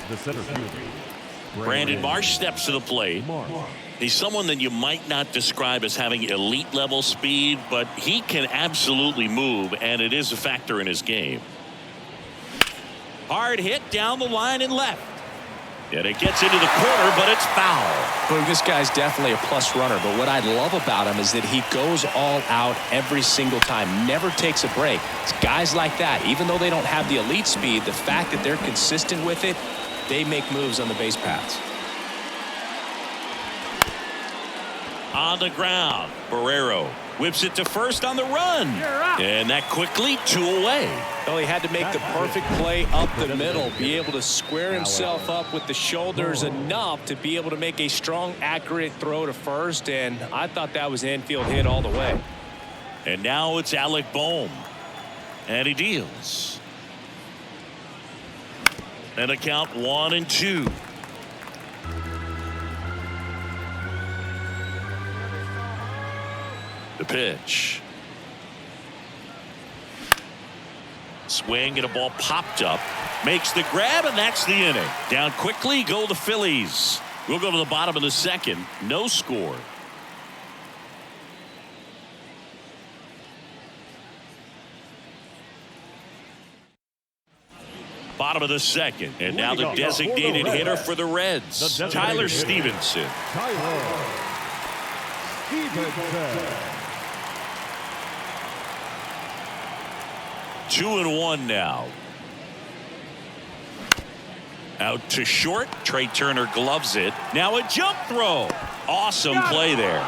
The center fielder, Brandon Marsh steps to the plate. He's someone that you might not describe as having elite level speed, but he can absolutely move, and it is a factor in his game. Hard hit down the line and left. And it gets into the corner, but it's foul. Boom, this guy's definitely a plus runner, but what I love about him is that he goes all out every single time, never takes a break. It's guys like that, even though they don't have the elite speed, the fact that they're consistent with it, they make moves on the base paths. On the ground, Barrero whips it to first on the run. And that quickly 2 away. Well, he had to make the perfect play up the middle, be able to square himself up with the shoulders enough to be able to make a strong, accurate throw to first, and I thought that was an infield hit all the way. And now it's Alec Bohm. And he deals. And a count 1-2. The pitch. Swing and a ball popped up. Makes the grab, and that's the inning. Down quickly go the Phillies. We'll go to the bottom of the second. No score. Bottom of the second. And now the designated hitter for the Reds, Tyler Stevenson. 2-1 now. Out to short. Trey Turner gloves it. Now a jump throw. Awesome play there.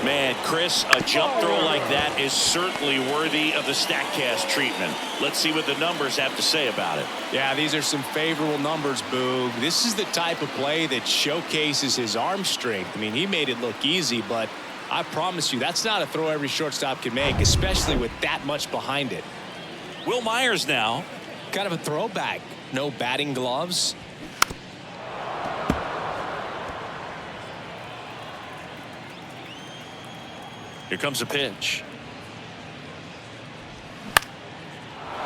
Man, Chris, a jump throw like that is certainly worthy of the StatCast treatment. Let's see what the numbers have to say about it. Yeah, these are some favorable numbers, Boog. This is the type of play that showcases his arm strength. I mean, he made it look easy, but I promise you, that's not a throw every shortstop can make, especially with that much behind it. Will Myers now. Kind of a throwback. No batting gloves. Here comes a pitch.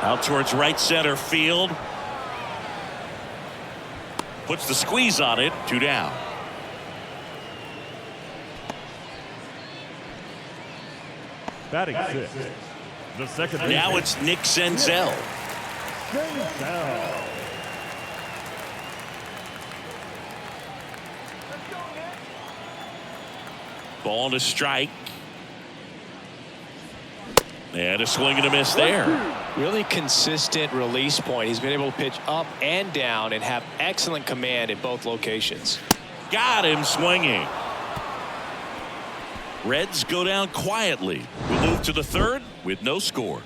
Out towards right center field. Puts the squeeze on it. 2 down. Batting sixth. The second. Now it's Nick Senzel. Ball to strike. And a swing and a miss there. Really consistent release point. He's been able to pitch up and down and have excellent command in both locations. Got him swinging. Reds go down quietly. We'll move to the third with no score.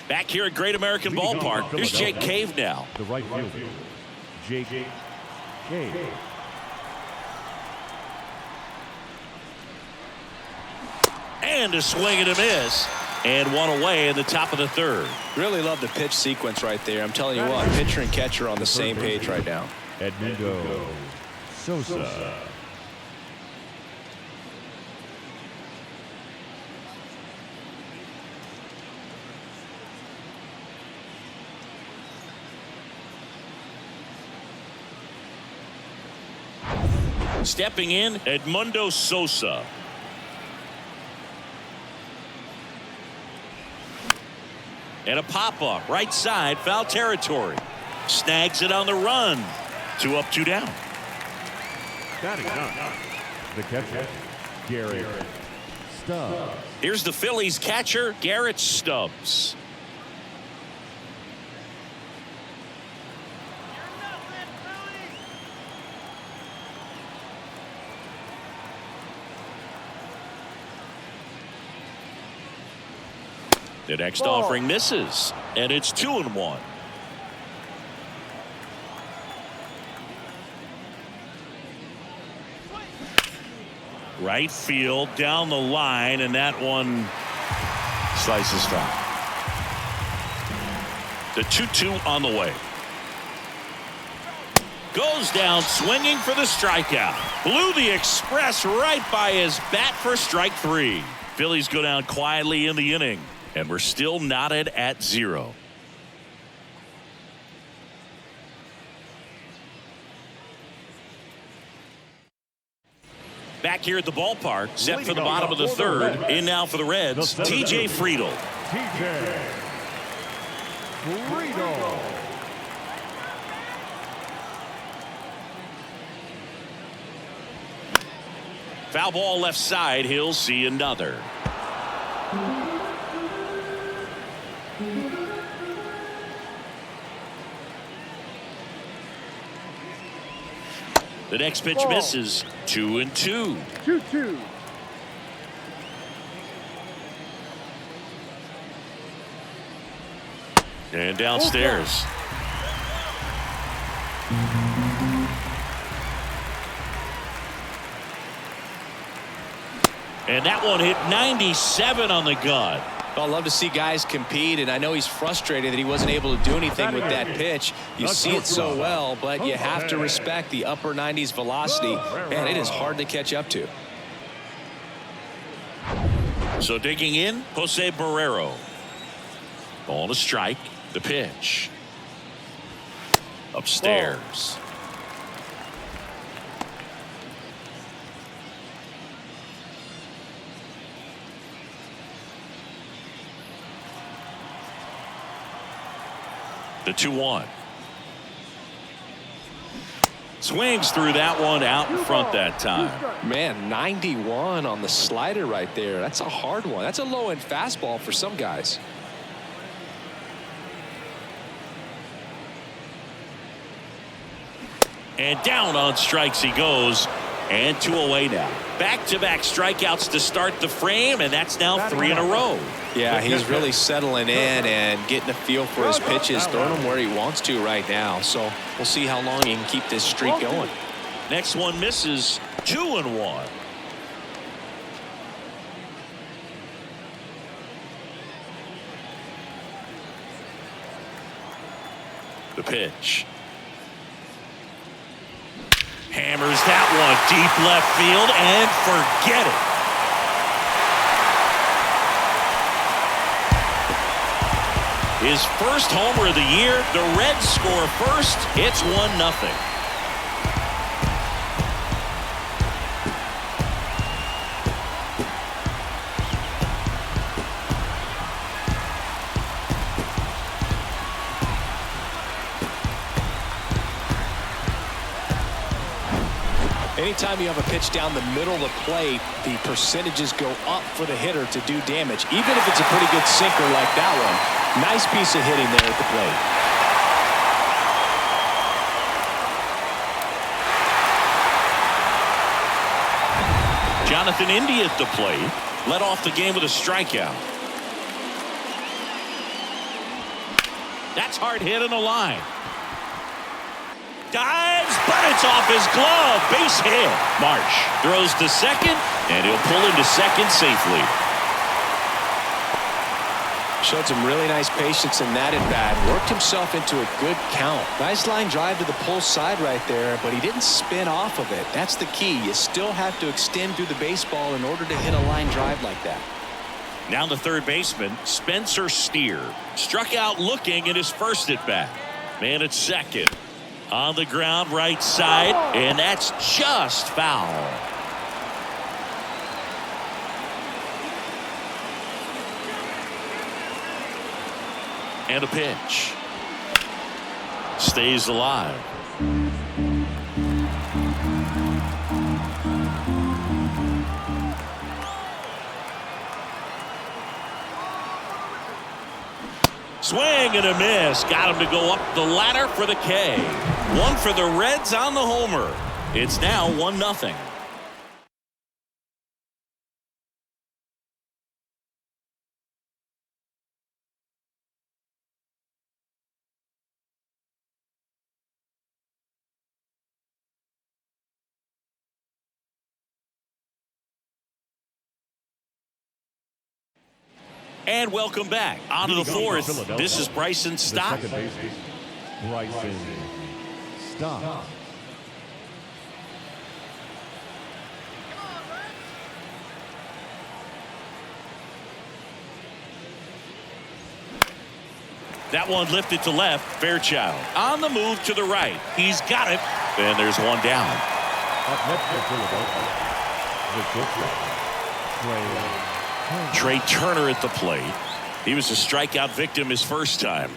Back here at Great American Ballpark, here's Jake Cave now. The right fielder, Jake Cave. And a swing and a miss. And one away in the top of the third. Really love the pitch sequence right there. I'm telling you what, pitcher and catcher are on the same page right now. Edmundo Sosa. Stepping in, Edmundo Sosa. And a pop-up, right side, foul territory. Snags it on the run. 2 up, 2 down. Batting nine. The catcher, Garrett Stubbs. Here's the Phillies catcher, Garrett Stubbs. The next offering misses, and it's 2-1. Right field down the line, and that one slices foul. The 2-2 on the way. Goes down swinging for the strikeout. Blew the express right by his bat for strike 3. Phillies go down quietly in the inning. And we're still knotted at 0. Back here at the ballpark, set for the bottom of the third. In now for the Reds, TJ Friedl. TJ Friedl. Foul ball left side. He'll see another. The next pitch misses. 2-2. 2-2. And downstairs. And that one hit 97 on the gun. Well, I love to see guys compete, and I know he's frustrated that he wasn't able to do anything with that pitch. You see it so well, but you have to respect the upper 90s velocity, and it is hard to catch up to. So digging in, Jose Barrero. Ball to strike. The pitch. Upstairs. The 2-1. Swings through that one out in front that time. Man, 91 on the slider right there. That's a hard one. That's a low-end fastball for some guys. And down on strikes he goes. And 2 away now. Back-to-back strikeouts to start the frame, and that's now 3 in a row. Yeah, he's really settling in and getting a feel for his pitches, throwing them where he wants to right now. So we'll see how long he can keep this streak going. Next one misses. 2-1. The pitch. Hammers that one deep left field and forget it. His first homer of the year. The Reds score first. It's 1-0. Anytime you have a pitch down the middle of the plate, the percentages go up for the hitter to do damage, even if it's a pretty good sinker like that one. Nice piece of hitting there at the plate. Jonathan India at the plate. Led off the game with a strikeout. That's hard hit in the line. Dives, but it's off his glove. Base hit. Marsh throws to second, and he'll pull into second safely. Showed some really nice patience in that at-bat. Worked himself into a good count. Nice line drive to the pull side right there, but he didn't spin off of it. That's the key. You still have to extend through the baseball in order to hit a line drive like that. Now the third baseman, Spencer Steer. Struck out looking in his first at-bat. Man at second. On the ground, right side, and that's just foul. And a pitch. Stays alive. Swing and a miss. Got him to go up the ladder for the K. One for the Reds on the homer. It's now 1-0. And welcome back. On to the fourth. This is Bryson Stott. Bryson Stott. That one lifted to left. Fairchild on the move to the right. He's got it. And there's one down. Up next for Philadelphia, the Trey Turner at the plate. He was a strikeout victim his first time.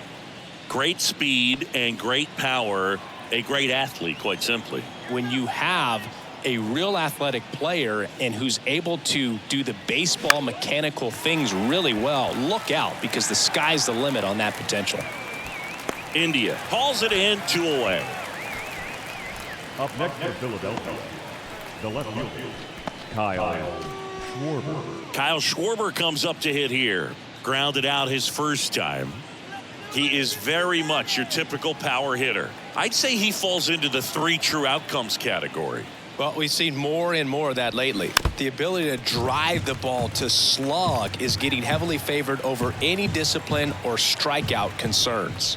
Great speed and great power. A great athlete, quite simply. When you have a real athletic player and who's able to do the baseball mechanical things really well, look out, because the sky's the limit on that potential. India hauls it in, 2 away. Up next for Philadelphia, the left fielder, Kyle Schwarber. Kyle Schwarber comes up to hit here. Grounded out his first time. He is very much your typical power hitter. I'd say he falls into the 3 true outcomes category. Well, we've seen more and more of that lately. The ability to drive the ball to slug is getting heavily favored over any discipline or strikeout concerns.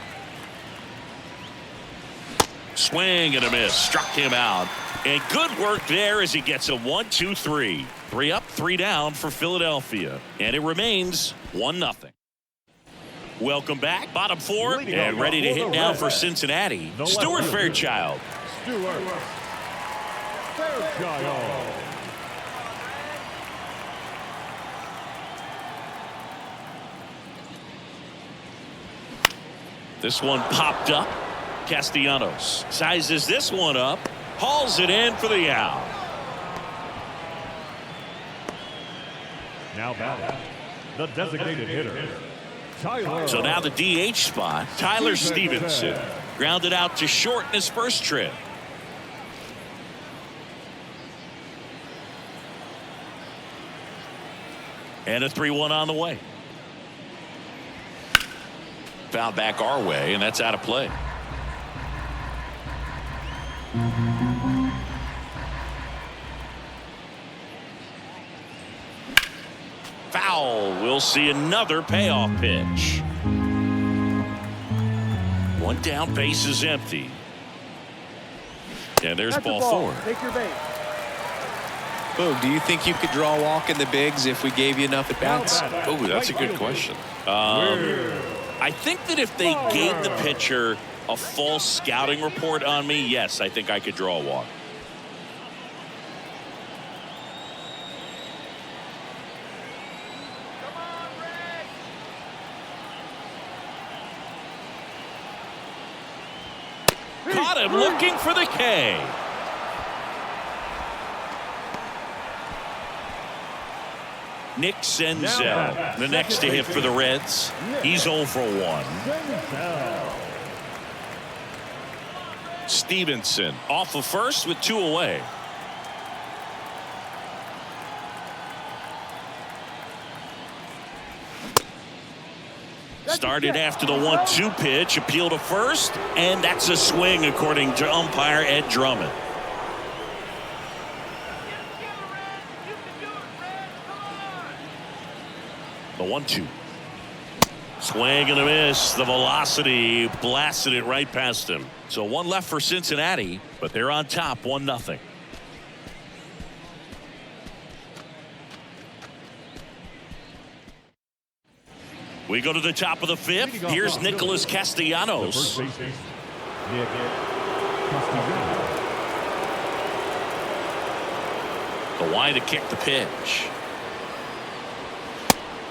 Swing and a miss. Struck him out. And good work there as he gets a 1-2-3. 3 up, 3 down for Philadelphia. And it remains 1-0. Welcome back. Bottom 4 and ready to hit now for Cincinnati. Stuart Fairchild. Stuart Fairchild. This one popped up. Castellanos sizes this one up. Hauls it in for the out. Now batting, the designated hitter, Tyler. So now the DH spot, Tyler Stevenson. Grounded out to short in his first trip. And a 3-1 on the way. Foul back our way, and that's out of play. Foul. We'll see another payoff pitch. One down, base is empty. And there's ball 4. Take your base. Boog, do you think you could draw a walk in the bigs if we gave you enough at bats? Oh, that's a good question. I think that if they gave the pitcher a false scouting report on me, yes, I think I could draw a walk. Caught him looking for the K. Nick Senzel, the next to hit for the Reds. He's 0 for 1. Stevenson off of first with 2 away. Started after the 1-2 pitch, appeal to first, and that's a swing according to umpire Ed Drummond. The 1-2. Swing and a miss. The velocity blasted it right past him. So 1 left for Cincinnati, but they're on top 1-0. We go to the top of the 5th. Here's Nicholas Castellanos. The wide to kick the pitch.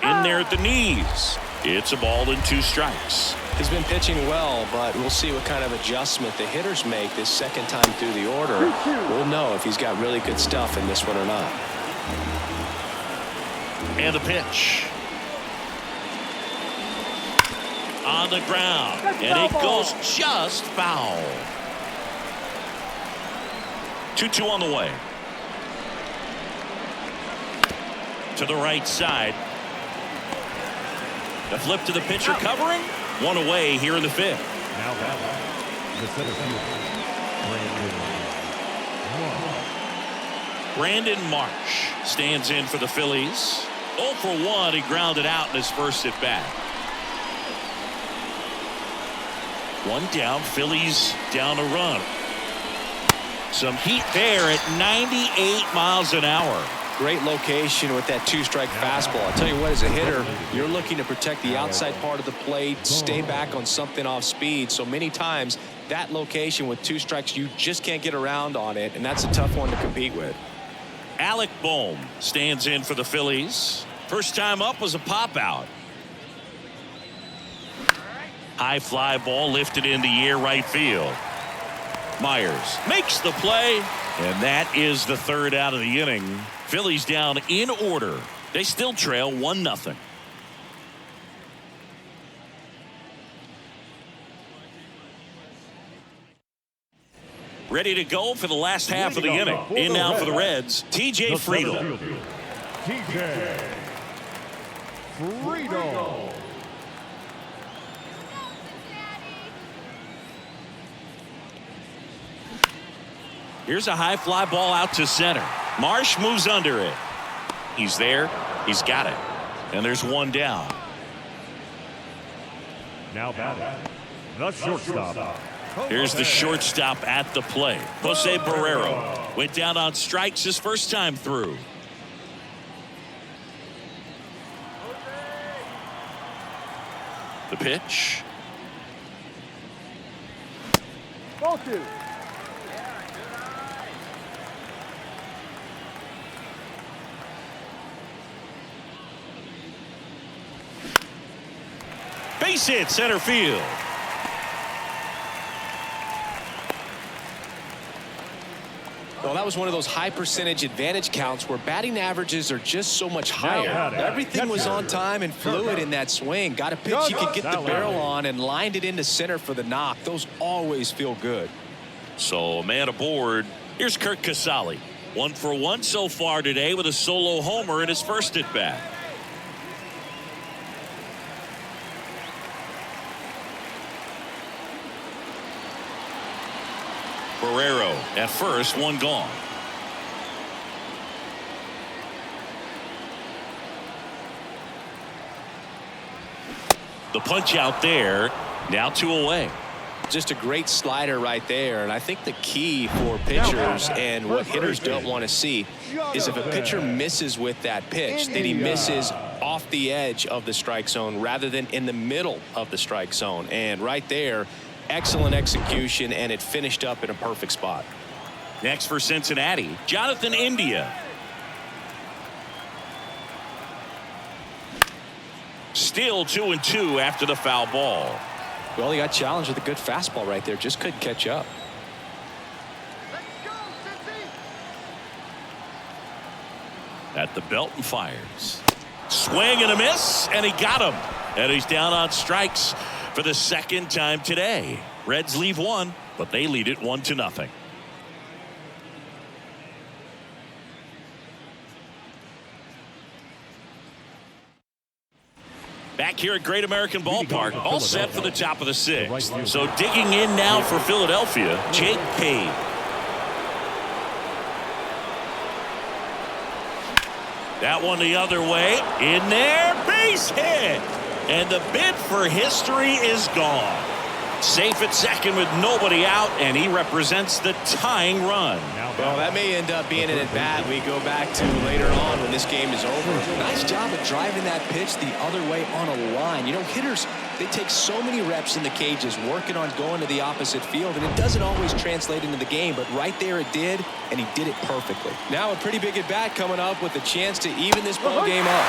In there at the knees. It's a ball and 2 strikes. He's been pitching well, but we'll see what kind of adjustment the hitters make this second time through the order. We'll know if he's got really good stuff in this one or not. And the pitch. On the ground. And it goes just foul. 2-2 on the way. To the right side. The flip to the pitcher covering. 1 away here in the 5th. Now the center fielder, Brandon Marsh stands in for the Phillies. 0 for 1. He grounded out in his first at bat. 1 down. Phillies down a run. Some heat there at 98 miles an hour. Great location with that 2-strike fastball. I'll tell you what, as a hitter, you're looking to protect the outside part of the plate, stay back on something off speed. So many times that location with 2 strikes, you just can't get around on it, and that's a tough one to compete with. Alec Bohm stands in for the Phillies. First time up was a pop out. High fly ball lifted in the air right field. Myers makes the play, and that is the 3rd out of the inning. Phillies down in order. They still trail 1-0. Ready to go for the last half of the inning. In now for the Reds, TJ Friedel. TJ Friedel. Here's a high fly ball out to center. Marsh moves under it. He's there. He's got it. And there's 1 down. Now batting, the shortstop. Here's the shortstop at the plate. Jose Barrero went down on strikes his first time through. The pitch. Ball 2. Base hit center field. Well, that was one of those high percentage advantage counts where batting averages are just so much higher. Everything was on time and fluid in that swing. Got a pitch you could get the barrel on and lined it into center for the knock. Those always feel good. So a man aboard. Here's Kurt Casale. 1 for 1 so far today with a solo homer in his first at bat. Barrero at first, 1 gone. The punch out there. Now 2 away. Just a great slider right there. And I think the key for pitchers and what hitters don't want to see is if a pitcher misses with that pitch, that he misses off the edge of the strike zone rather than in the middle of the strike zone. And right there, excellent execution, and it finished up in a perfect spot. Next for Cincinnati, Jonathan India. Still 2-2 after the foul ball. Well, he got challenged with a good fastball right there. Just couldn't catch up. Let's go, Cincy. At the belt and fires. Swing and a miss, and he got him. And he's down on strikes for the second time today. Reds leave one, but they lead it 1-0. Back here at Great American Ballpark, all set for the top of the sixth. So digging in now for Philadelphia, Jake Cade. That one the other way. In there, base hit. And the bid for history is gone. Safe at second with nobody out, and he represents the tying run. Well, that may end up being an at-bat we go back to later on when this game is over. Nice job of driving that pitch the other way on a line. You know, hitters, they take so many reps in the cages working on going to the opposite field, and it doesn't always translate into the game, but right there it did, and he did it perfectly. Now a pretty big at-bat coming up with a chance to even this ball game up.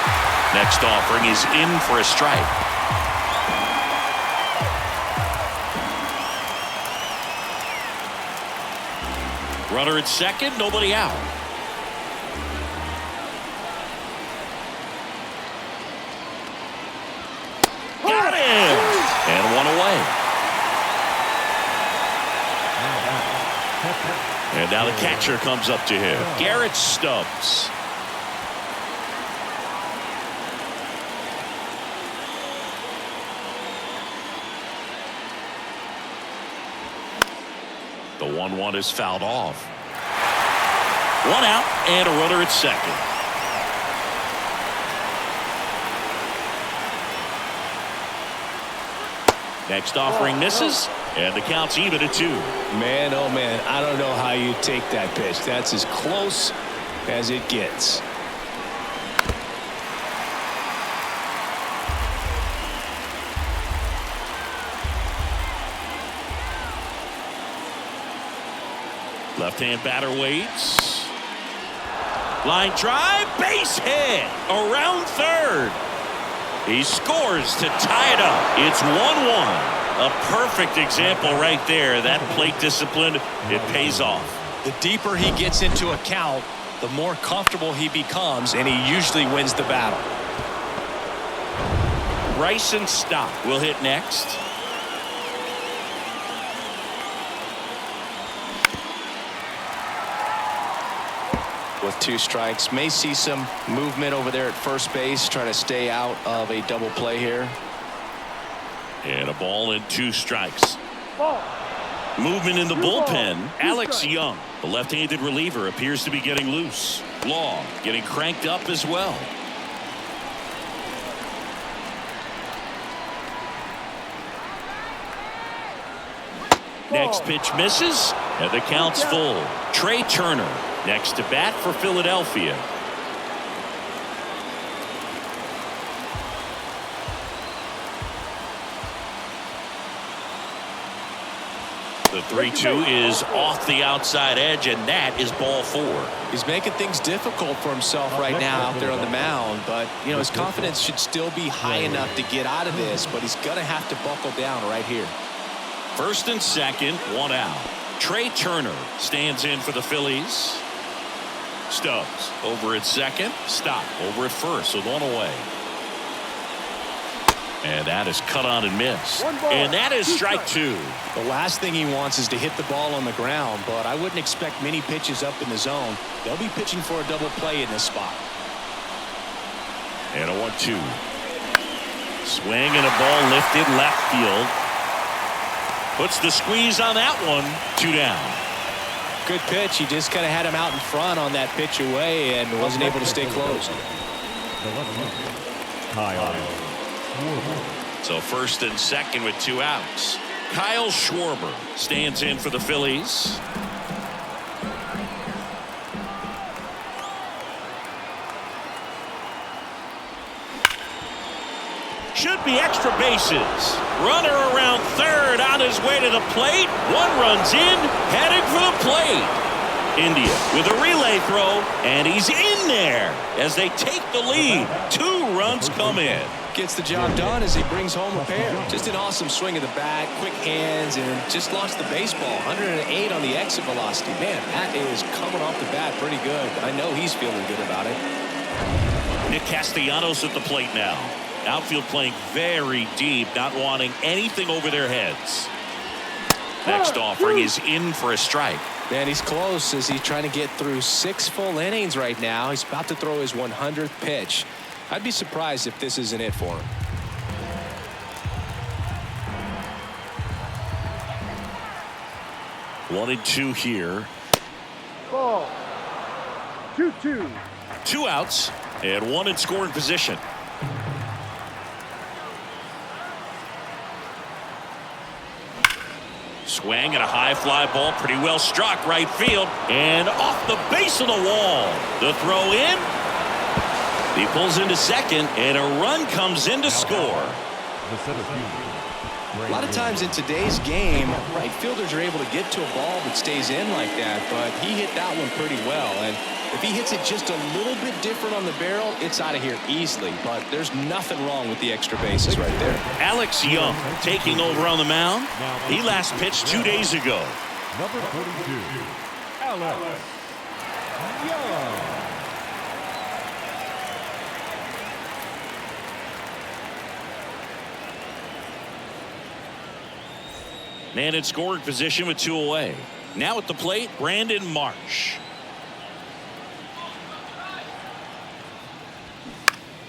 Next offering is in for a strike. Runner at second, nobody out. Got him! And one away. And now the catcher comes up to him. Garrett Stubbs. The 1-1 is fouled off. One out and a runner at second. Next offering misses, and the count's even at 2. Man, oh man, I don't know how you take that pitch. That's as close as it gets. Left-hand batter waits. Line drive, base hit around third. He scores to tie it up. It's 1-1. A perfect example right there. That plate discipline, it pays off. The deeper he gets into a count, the more comfortable he becomes, and he usually wins the battle. Bryson Stott will hit next. With 2 strikes, may see some movement over there at first base, trying to stay out of a double play here. And a ball and 2 strikes. Ball. Movement in the bullpen. Alex Young, the left-handed reliever, appears to be getting loose. Law getting cranked up as well. Next pitch misses, and the count's full. Trey Turner next to bat for Philadelphia. The 3-2 is off the outside edge, and that is ball 4. He's making things difficult for himself right now out there on the mound, but you know his confidence should still be high enough to get out of this, but he's gonna have to buckle down right here. First and second, 1 out. Trey Turner stands in for the Phillies. Stubbs over at second. Stop over at first with 1 away. And that is cut on and missed. And that is strike 2. The last thing he wants is to hit the ball on the ground, but I wouldn't expect many pitches up in the zone. They'll be pitching for a double play in this spot. And a 1-2. Swing and a ball lifted left field. Puts the squeeze on that one. 2 down. Good pitch. He just kind of had him out in front on that pitch away and wasn't able to stay close. So first and second with 2 outs. Kyle Schwarber stands in for the Phillies. Should be extra bases. Runner around third on his way to the plate. 1 runs in, heading for the plate. India with a relay throw, and he's in there as they take the lead. 2 runs come in. Gets the job done as he brings home a pair. Just an awesome swing of the bat, quick hands, and just launched the baseball. 108 on the exit velocity. Man, that is coming off the bat pretty good. I know he's feeling good about it. Nick Castellanos at the plate now. Outfield playing very deep, not wanting anything over their heads. Next offering is in for a strike. Man, he's close as he's trying to get through 6 full innings right now. He's about to throw his 100th pitch. I'd be surprised if this isn't it for him. One and two here. Ball. 2-2. 2 outs and 1 in scoring position. Swing and a high fly ball, pretty well struck right field and off the base of the wall. The throw in. He pulls into second and a run comes in to score. A lot of times in today's game, right fielders are able to get to a ball that stays in like that, but he hit that one pretty well. And if he hits it just a little bit different on the barrel, it's out of here easily. But there's nothing wrong with the extra bases right there. Alex Young taking over on the mound. He last pitched 2 days ago. Number 42, Alex Young. Man in scoring position with 2 away. Now at the plate, Brandon Marsh.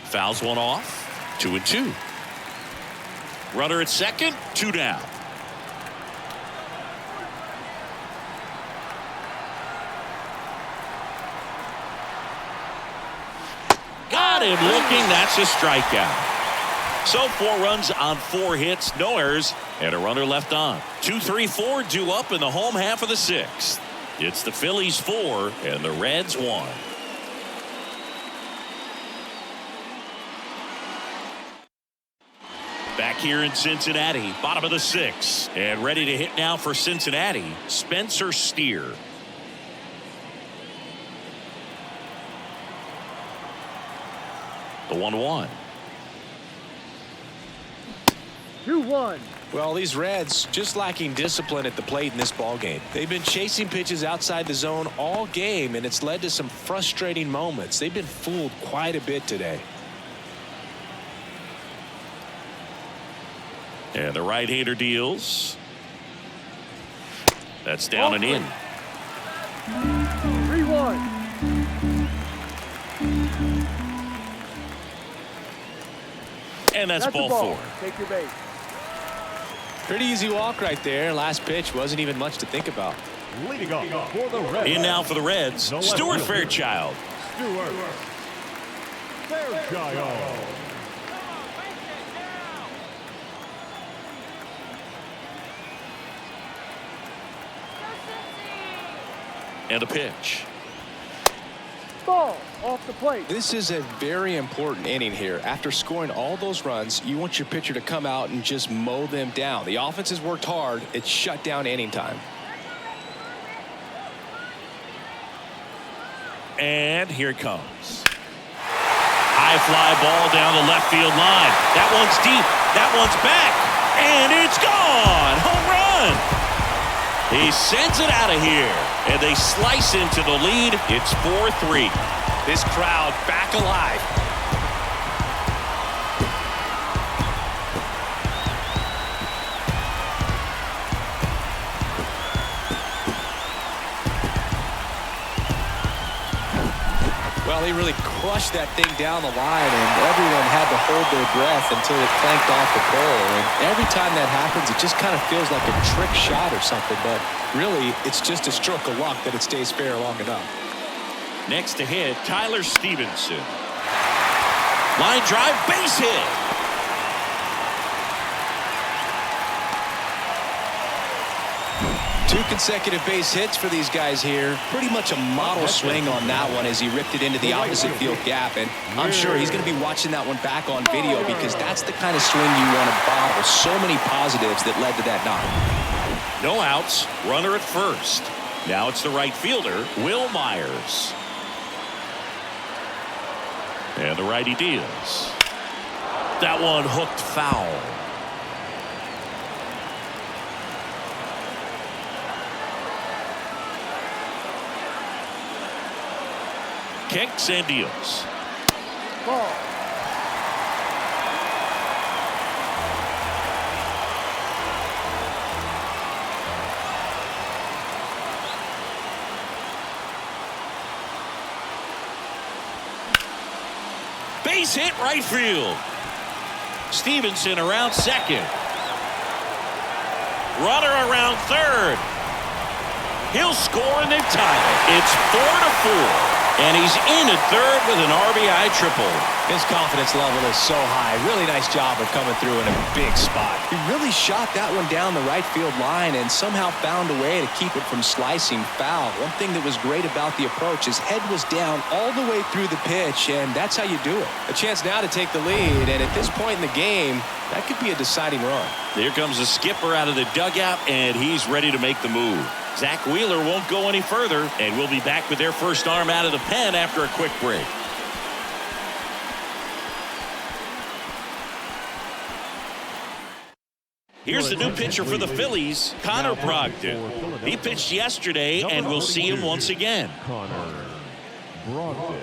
Fouls one off. 2-2. Runner at second, 2 down. Got him looking. That's a strikeout. So 4 runs on 4 hits, no errors, and a runner left on. 2-3-4 due up in the home half of the 6th. It's the Phillies 4 and the Reds 1. Back here in Cincinnati, bottom of the 6th, and ready to hit now for Cincinnati, Spencer Steer. The 1-1. 2-1. Well, these Reds just lacking discipline at the plate in this ballgame. They've been chasing pitches outside the zone all game, and it's led to some frustrating moments. They've been fooled quite a bit today. And the right-hander deals. That's down and in. 3-1. And that's ball 4. Take your base. Pretty easy walk right there. Last pitch wasn't even much to think about. Leading off for the Reds. In now for the Reds, Stuart Fairchild. Stuart Fairchild. And a pitch. Ball off the plate. This is a very important inning here. After scoring all those runs, you want your pitcher to come out and just mow them down. The offense has worked hard. It's shut down inning time. And here it comes. High fly ball down the left field line. That one's deep. That one's back. And it's gone. Home run. He sends it out of here. And they slice into the lead. It's 4-3. This crowd back alive. Well, he really crushed that thing down the line, and everyone had to hold their breath until it clanked off the pole. And every time that happens, it just kind of feels like a trick shot or something, but really, it's just a stroke of luck that it stays fair long enough. Next to hit, Tyler Stevenson. Line drive, base hit. Two consecutive base hits for these guys here. Pretty much a model swing on that one as he ripped it into the opposite field gap. And I'm sure he's going to be watching that one back on video because that's the kind of swing you want to bottle. So many positives that led to that knock. No outs, runner at first. Now it's the right fielder, Will Myers. And the righty deals. That one hooked foul. Kicks and deals. Ball. Base hit right field. Stevenson around second. Runner around third. He'll score and they've tied it. It's 4-4. And he's in at third with an RBI triple. His confidence level is so high. Really nice job of coming through in a big spot. He really shot that one down the right field line and somehow found a way to keep it from slicing foul. One thing that was great about the approach, his head was down all the way through the pitch, and that's how you do it. A chance now to take the lead, and at this point in the game, that could be a deciding run. Here comes the skipper out of the dugout, and he's ready to make the move. Zach Wheeler won't go any further, and we'll be back with their first arm out of the pen after a quick break. Here's the new pitcher for the Phillies, Connor Brogdon. He pitched yesterday, and we'll see him once again. Connor Brogdon.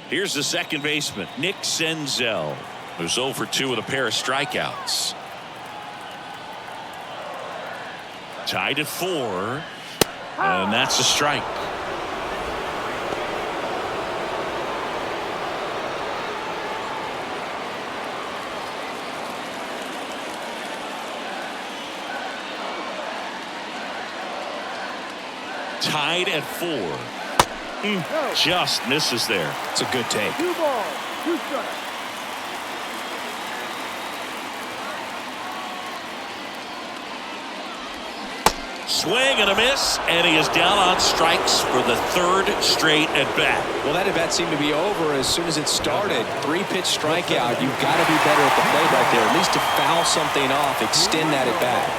Here's the second baseman, Nick Senzel, who's 0 for 2 with a pair of strikeouts. Tied at 4, and that's a strike. Tied at 4. Just misses there. It's a good take. 2 balls, 2 strikes. Swing and a miss, and he is down on strikes for the third straight at bat. Well, that at bat seemed to be over as soon as it started. 3-pitch strikeout. You've got to be better at the plate right there, at least to foul something off, extend that at bat.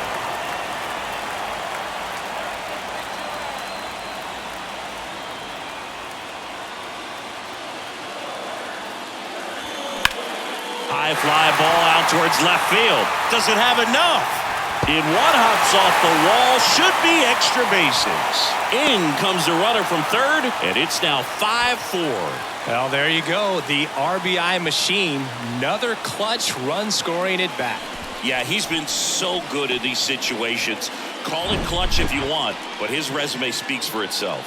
High fly ball out towards left field. Doesn't have enough. In one hops off the wall. Should be extra bases. In comes the runner from third, and it's now 5-4. Well, there you go. The RBI machine. Another clutch run scoring at bat. Yeah, he's been so good in these situations. Call it clutch if you want, but his resume speaks for itself.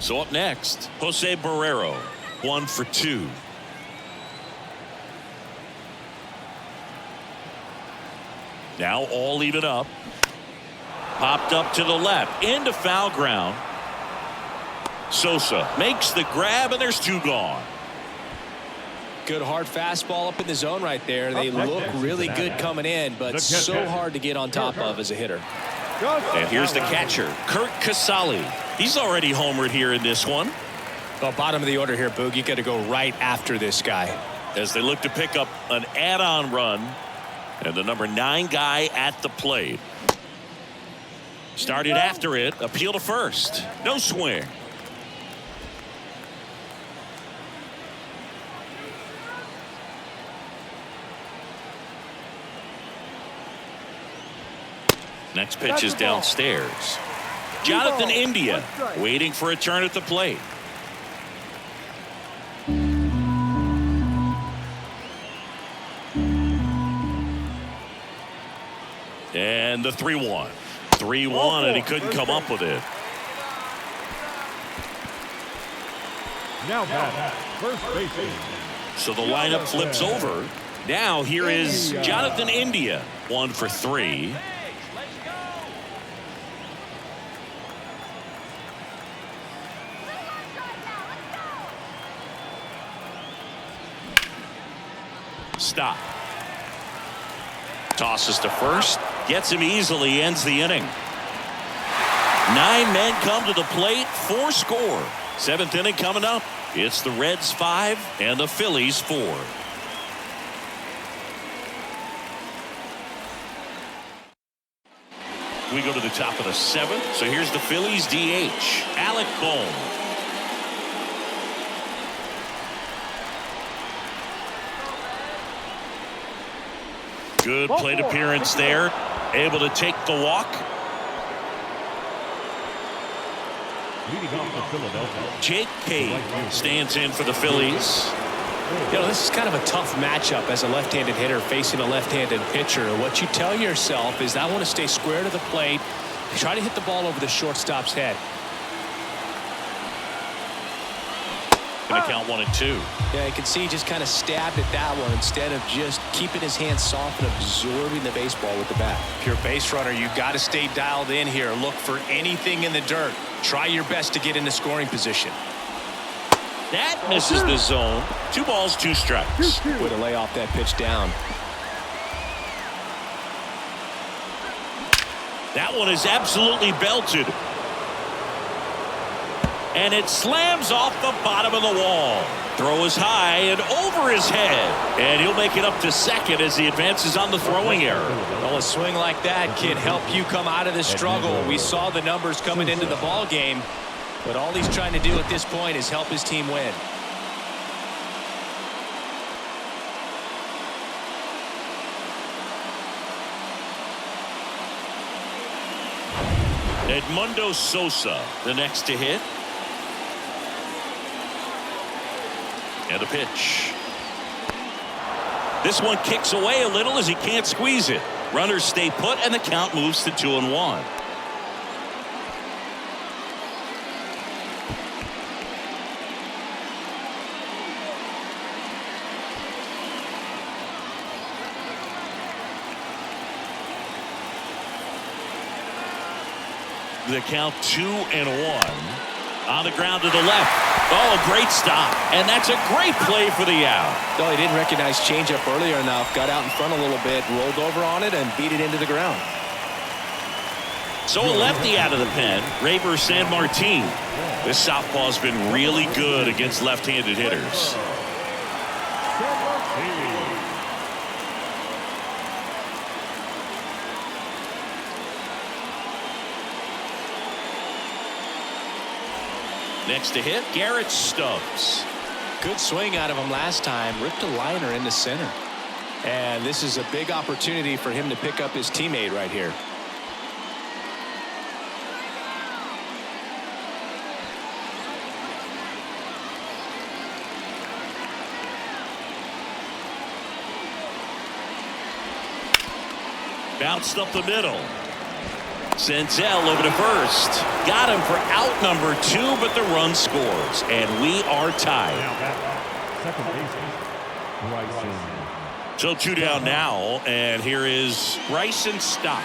So up next, Jose Barrero, 1 for 2. Now all even up. Popped up to the left, into foul ground. Sosa makes the grab, and there's 2 gone. Good hard fastball up in the zone right there. They look really good coming in, but so hard to get on top of as a hitter. And here's the catcher, Kurt Casale. He's already homered here in this one. Well, bottom of the order here, Boog. You got to go right after this guy. As they look to pick up an add-on run. And the number 9 guy at the plate. Started after it. Appeal to first. No swing. Next pitch is downstairs. Jonathan India waiting for a turn at the plate. And the 3-1. 3-1, and he couldn't come up with it. Now batting, first baseman. So the lineup flips over. Now here is Jonathan India, 1 for 3. Stop. Tosses to first. Gets him easily. Ends the inning. 9 men come to the plate. 4 score. 7th inning coming up. It's the Reds 5 and the Phillies 4. We go to the top of the 7th. So here's the Phillies DH, Alec Bohm. Good plate appearance there. Able to take the walk. Leading off for Philadelphia, Jake Cade stands in for the Phillies. You know, this is kind of a tough matchup as a left-handed hitter facing a left-handed pitcher. What you tell yourself is, I want to stay square to the plate, try to hit the ball over the shortstop's head. Gonna count 1-2. Yeah, you can see he just kind of stabbed at that one instead of just keeping his hands soft and absorbing the baseball with the bat. If you're a base runner, you got to stay dialed in here. Look for anything in the dirt. Try your best to get into scoring position. That misses the zone. 2 balls, 2 strikes. Way to lay off that pitch down. That one is absolutely belted. And it slams off the bottom of the wall. Throw is high and over his head. And he'll make it up to second as he advances on the throwing error. Well, a swing like that can help you come out of the struggle. We saw the numbers coming into the ball game, but all he's trying to do at this point is help his team win. Edmundo Sosa, the next to hit. And a pitch. This one kicks away a little as he can't squeeze it. Runners stay put and the count moves to 2-1. The count 2-1. On the ground to the left. Oh, a great stop. And that's a great play for the out. No, he didn't recognize changeup earlier enough. Got out in front a little bit, rolled over on it, and beat it into the ground. So a lefty out of the pen, Raber Sanmartin. This southpaw's been really good against left-handed hitters. Next to hit, Garrett Stubbs. Good swing out of him last time. Ripped a liner into center. And this is a big opportunity for him to pick up his teammate right here. Bounced up the middle. Senzel over to first. Got him for out number 2, but the run scores. And we are tied. second baseman, Bryson. So 2 down now, and here is Bryson Stott.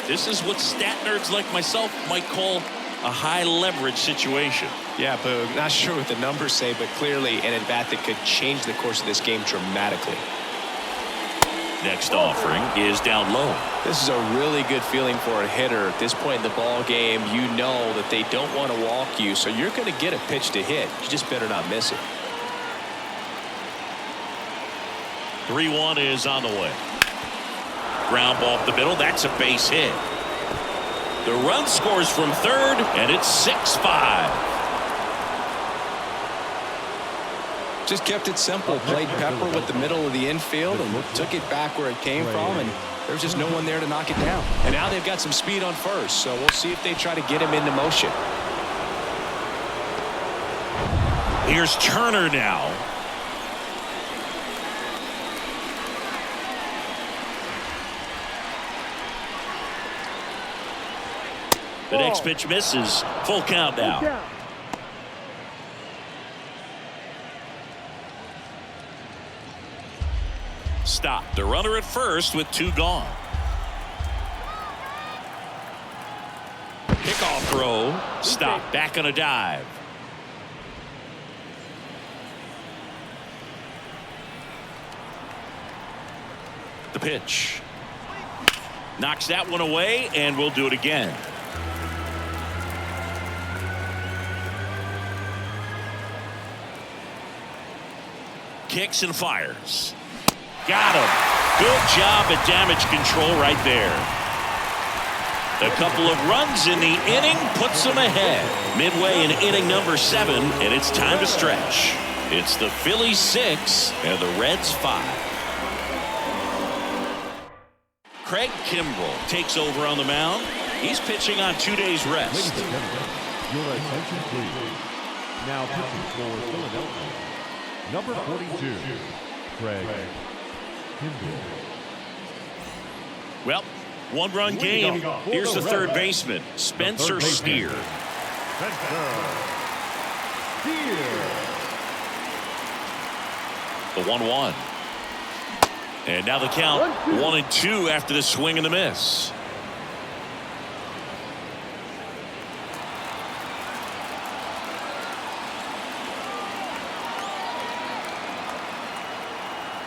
This is what stat nerds like myself might call a high leverage situation. Yeah, Boog, not sure what the numbers say, but clearly an at-bat that could change the course of this game dramatically. Next offering is down low. This is a really good feeling for a hitter. At this point in the ball game, you know that they don't want to walk you, so you're going to get a pitch to hit. You just better not miss it. 3-1 is on the way. Ground ball up the middle. That's a base hit. The run scores from third, and it's 6-5. Just kept it simple. Played pepper with the middle of the infield and took it back where it came from, and there's just no one there to knock it down. And now they've got some speed on first, so we'll see if they try to get him into motion. Here's Turner now. The next pitch misses. Full count now. Stop. The runner at first with 2 gone. Kickoff throw. Stop. Back on a dive. The pitch. Knocks that one away, and we'll do it again. Kicks and fires. Got him. Good job at damage control right there. A couple of runs in the inning puts them ahead. Midway in inning number 7, and it's time to stretch. It's the Phillies 6 and the Reds 5. Craig Kimbrell takes over on the mound. He's pitching on 2 days rest. Ladies and gentlemen, your attention please. Now pitching for Philadelphia, number 42, Craig Kimbrell. Well, one-run game. Here's the third baseman, Spencer Steer. The 1-1. And now the count 1-2 after the swing and the miss.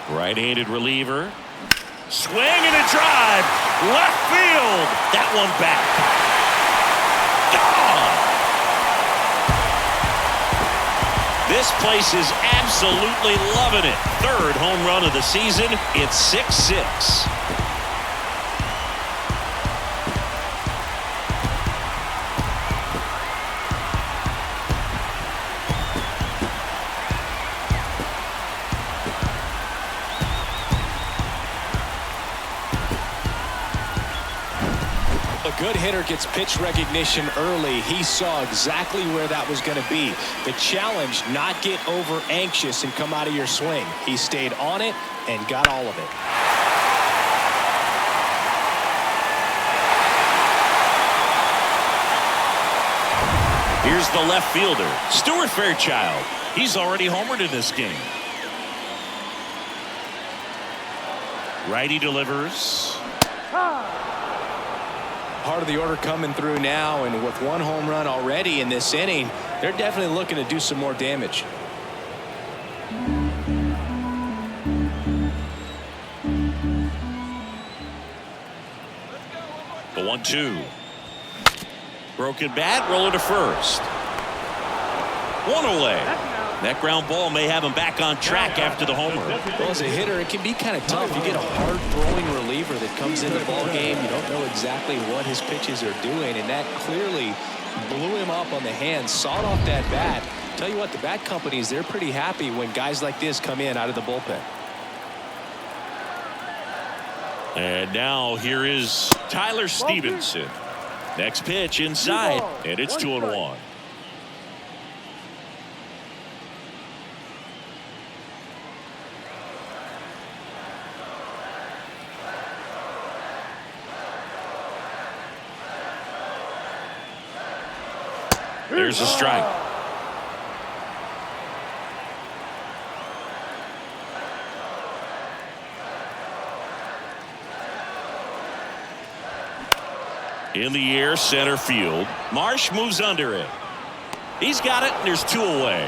Right-handed reliever. Swing and a drive. Left field. That one back. Gone. This place is absolutely loving it. Third home run of the season. It's 6-6. A good hitter gets pitch recognition early. He saw exactly where that was going to be. The challenge, not get over anxious and come out of your swing. He stayed on it and got all of it. Here's the left fielder, Stuart Fairchild. He's already homered in this game. Righty delivers. Part of the order coming through now, and with one home run already in this inning, they're definitely looking to do some more damage. The 1-2. Broken bat, roller to first. One away. That ground ball may have him back on track after the homer. Well, as a hitter, it can be kind of tough. You get a hard-throwing reliever that comes in the ball game. You don't know exactly what his pitches are doing, and that clearly blew him up on the hand, sawed off that bat. Tell you what, the bat companies, they're pretty happy when guys like this come in out of the bullpen. And now here is Tyler Stevenson. Next pitch inside, and it's 2-1. There's a strike. In the air, center field. Marsh moves under it. He's got it, and there's 2 away.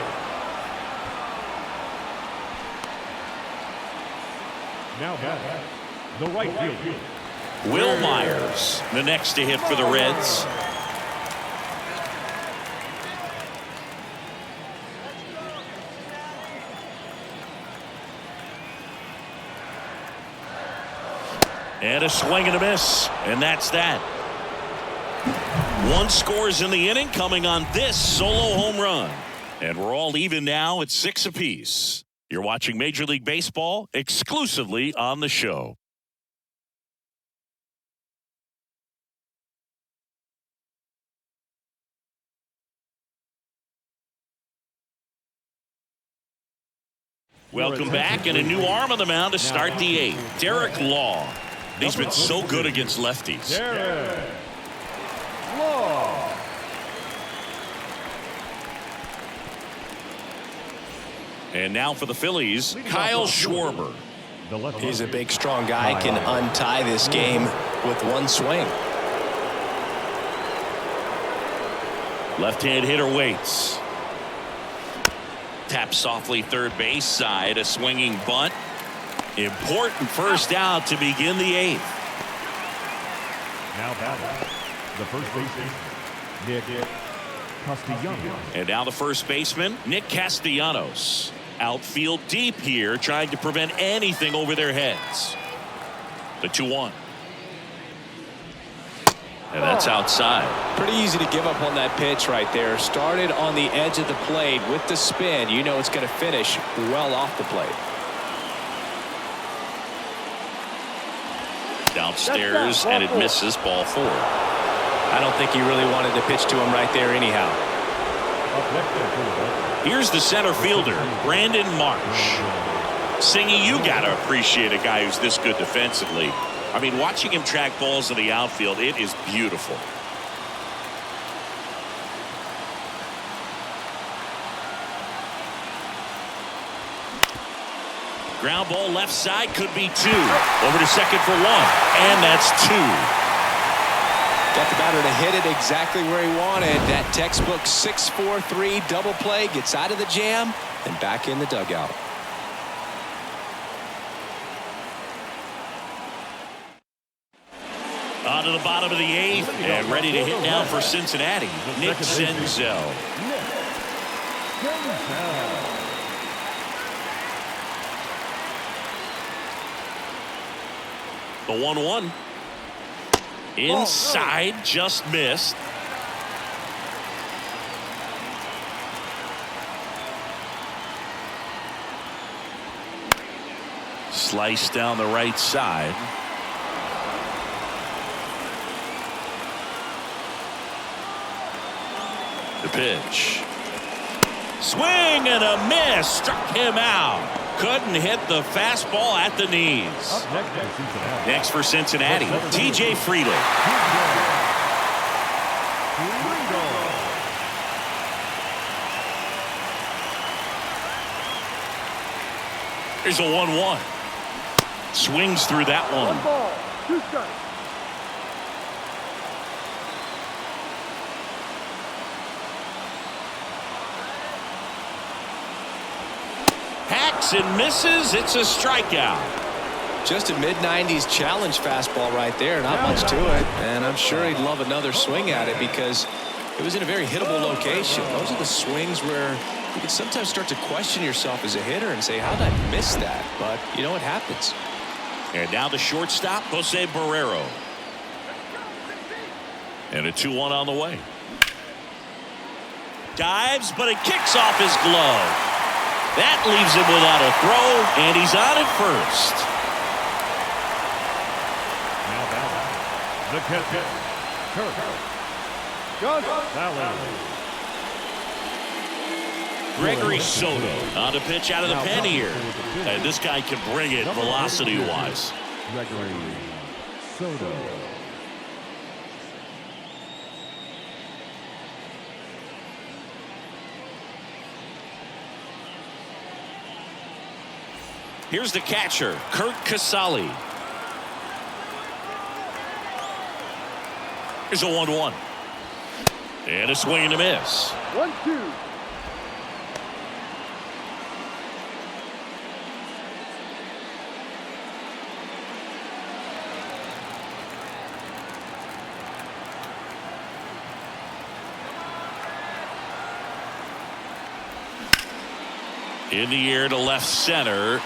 Now batting, the right fielder, Will Myers, the next to hit for the Reds. And a swing and a miss, and that's that. 1 scores in the inning, coming on this solo home run. And we're all even now at 6 apiece. You're watching Major League Baseball exclusively on the show. Welcome back, and a new arm on the mound to start the 8th. Derek Law. He's been so good against lefties. Derek Law. And now for the Phillies, Kyle Schwarber. He's a big, strong guy, can untie this game with one swing. Left-hand hitter waits. Taps softly third base side, a swinging bunt. Important first out to begin the 8th. Now batting, the first baseman, Nick Castellanos. And now the first baseman, Nick Castellanos. Outfield deep here, trying to prevent anything over their heads. The 2-1. And that's outside. Pretty easy to give up on that pitch right there. Started on the edge of the plate with the spin. You know it's going to finish well off the plate. Down upstairs, and it misses ball 4. I don't think he really wanted to pitch to him right there anyhow. Here's the center fielder, Brandon Marsh. Singy, you got to appreciate a guy who's this good defensively. I mean, watching him track balls in the outfield, it is beautiful. Ground ball left side, could be 2. Over to second for 1, and that's 2. Got the batter to hit it exactly where he wanted. That textbook 6-4-3 double play, gets out of the jam and back in the dugout. On to the bottom of the 8th, and ready to hit down for Cincinnati, Nick Senzel. The 1-1. Inside, just missed. Slice down the right side. The pitch. Swing and a miss. Struck him out. Couldn't hit the fastball at the knees. Next for Cincinnati, TJ Friedl. Here's a 1-1. Swings through that one. 1 ball, 2 strikes. Hacks and misses. It's a strikeout. Just a mid-90s challenge fastball right there. Not much to it. And I'm sure he'd love another swing at it because it was in a very hittable location. Those are the swings where you can sometimes start to question yourself as a hitter and say, how did I miss that? But, you know, it happens. And now the shortstop, Jose Barrero. And a 2-1 on the way. Dives, but it kicks off his glove. That leaves him without a throw, and he's on at first. Now batting, the catcher, Kurt Valley. Gregory Soto on to pitch out of the pen here. And this guy can bring it velocity-wise. Gregory Soto. Here's the catcher, Kurt Casali. Here's a 1-1. And a swing and a miss. 1-2. In the air to left center.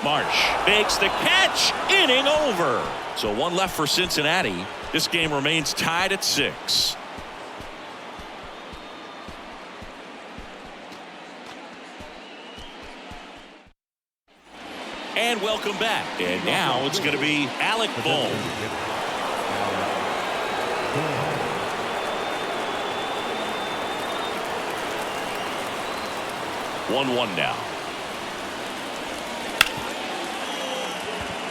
Marsh makes the catch. Inning over. So 1 left for Cincinnati. This game remains tied at 6. And welcome back. And now it's going to be Alec Bohm. 1-1 now.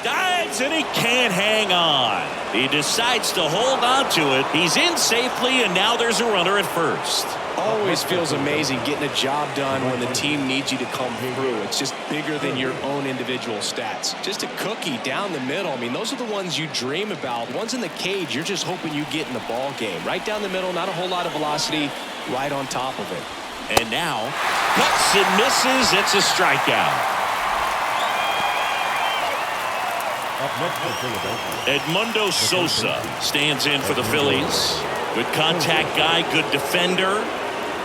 Dives and he can't hang on. He decides to hold on to it. He's in safely, and now there's a runner at first. Always feels amazing getting a job done when the team needs you to come through. It's just bigger than your own individual stats. Just a cookie down the middle. I mean, those are the ones you dream about. Ones in the cage, you're just hoping you get in the ball game. Right down the middle, not a whole lot of velocity, right on top of it. And now, cuts and misses. It's a strikeout. Edmundo Sosa stands in for the Phillies. Good contact guy, good defender.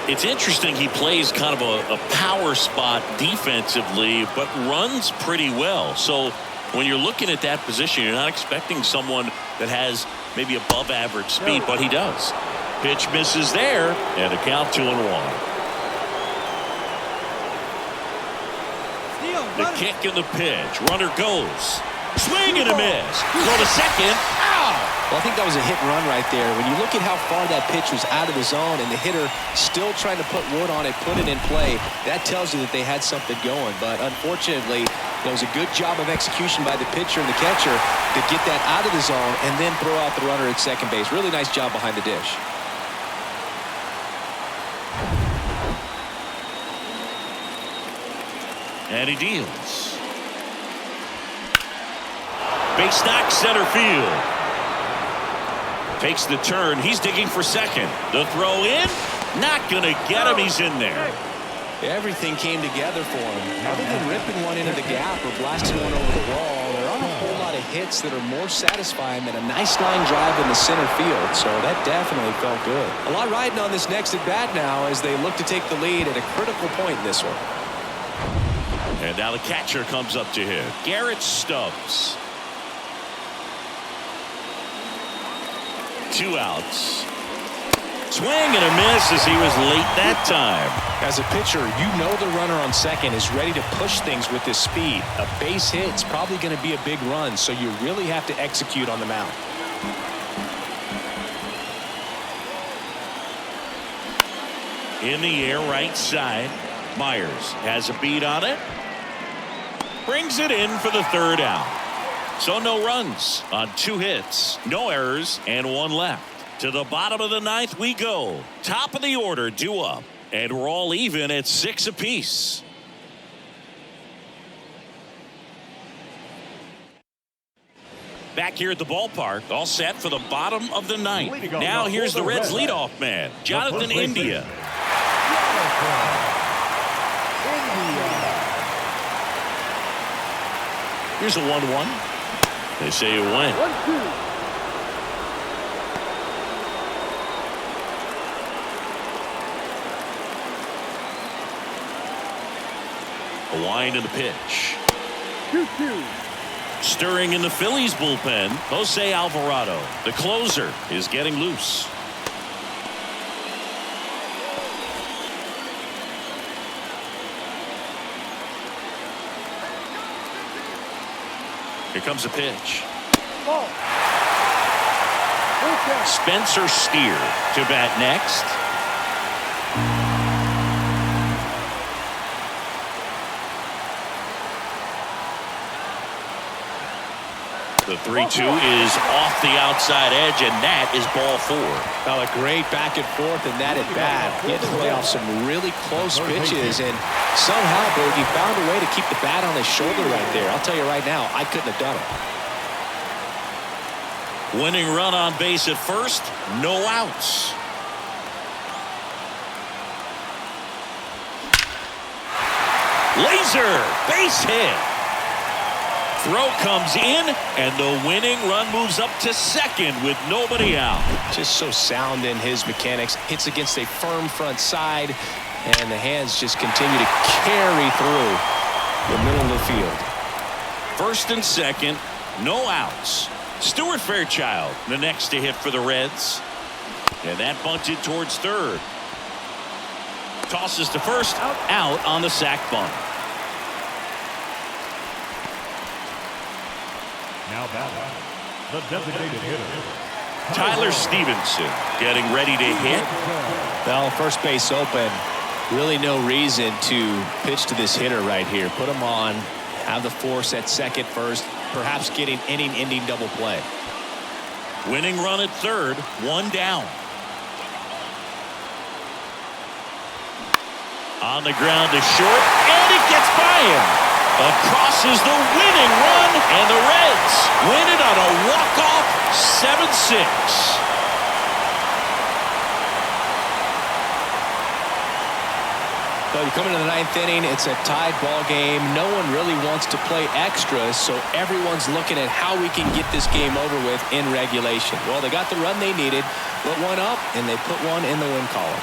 It's interesting he plays kind of a power spot defensively, but runs pretty well. So when you're looking at that position, you're not expecting someone that has maybe above average speed, but he does. Pitch misses there, and a count 2-1. The kick and the pitch. Runner goes. Swing and a miss. Go to second. Ow! Well, I think that was a hit and run right there. When you look at how far that pitch was out of the zone and the hitter still trying to put wood on it, put it in play, that tells you that they had something going. But unfortunately, it was a good job of execution by the pitcher and the catcher to get that out of the zone and then throw out the runner at second base. Really nice job behind the dish. And he deals. Base knock center field. Takes the turn. He's digging for second. The throw in. Not going to get him. He's in there. Everything came together for him. Other than ripping one into the gap or blasting one over the wall, there aren't a whole lot of hits that are more satisfying than a nice line drive in the center field. So that definitely felt good. A lot riding on this next at bat now as they look to take the lead at a critical point in this one. And now the catcher comes up to him. Garrett Stubbs. 2 outs. Swing and a miss as he was late that time. As a pitcher, you know the runner on second is ready to push things with his speed. A base hit's probably going to be a big run, so you really have to execute on the mound. In the air, right side. Myers has a beat on it. Brings it in for the 3rd out. So no runs on 2 hits, no errors, and 1 left. To the bottom of the 9th we go. Top of the order due up. And we're all even at 6 apiece. Back here at the ballpark, all set for the bottom of the 9th. Now here's the Reds leadoff man, Jonathan India. Here's a 1-1. They say it went. 1-2. A wind in the pitch. 2-2. Stirring in the Phillies bullpen, Jose Alvarado. The closer is getting loose. Here comes a pitch. Ball. Spencer Steer to bat next. The 3-2 is off the outside edge, and that is ball 4. Well, a great back and forth and that at bat. He had to play off some really close pitches, and somehow, Berg, he found a way to keep the bat on his shoulder right there. I'll tell you right now, I couldn't have done it. Winning run on base at first, no outs. Laser base hit. Throw comes in, and the winning run moves up to second with nobody out. Just so sound in his mechanics. Hits against a firm front side, and the hands just continue to carry through the middle of the field. First and second, no outs. Stuart Fairchild, the next to hit for the Reds. And that bunted towards third. Tosses to first, out on the sac bunt. Now batting, the designated hitter, Tyler Stevenson getting ready to hit. Well, first base open. Really no reason to pitch to this hitter right here. Put him on, have the force at second first, perhaps getting inning-ending double play. Winning run at third, 1 down. On the ground to short, and it gets by him. Across is the winning run, and the Reds win it on a walk-off 7-6. So you come into the 9th inning, it's a tied ball game. No one really wants to play extras, so everyone's looking at how we can get this game over with in regulation. Well, they got the run they needed, put one up, and they put one in the win column.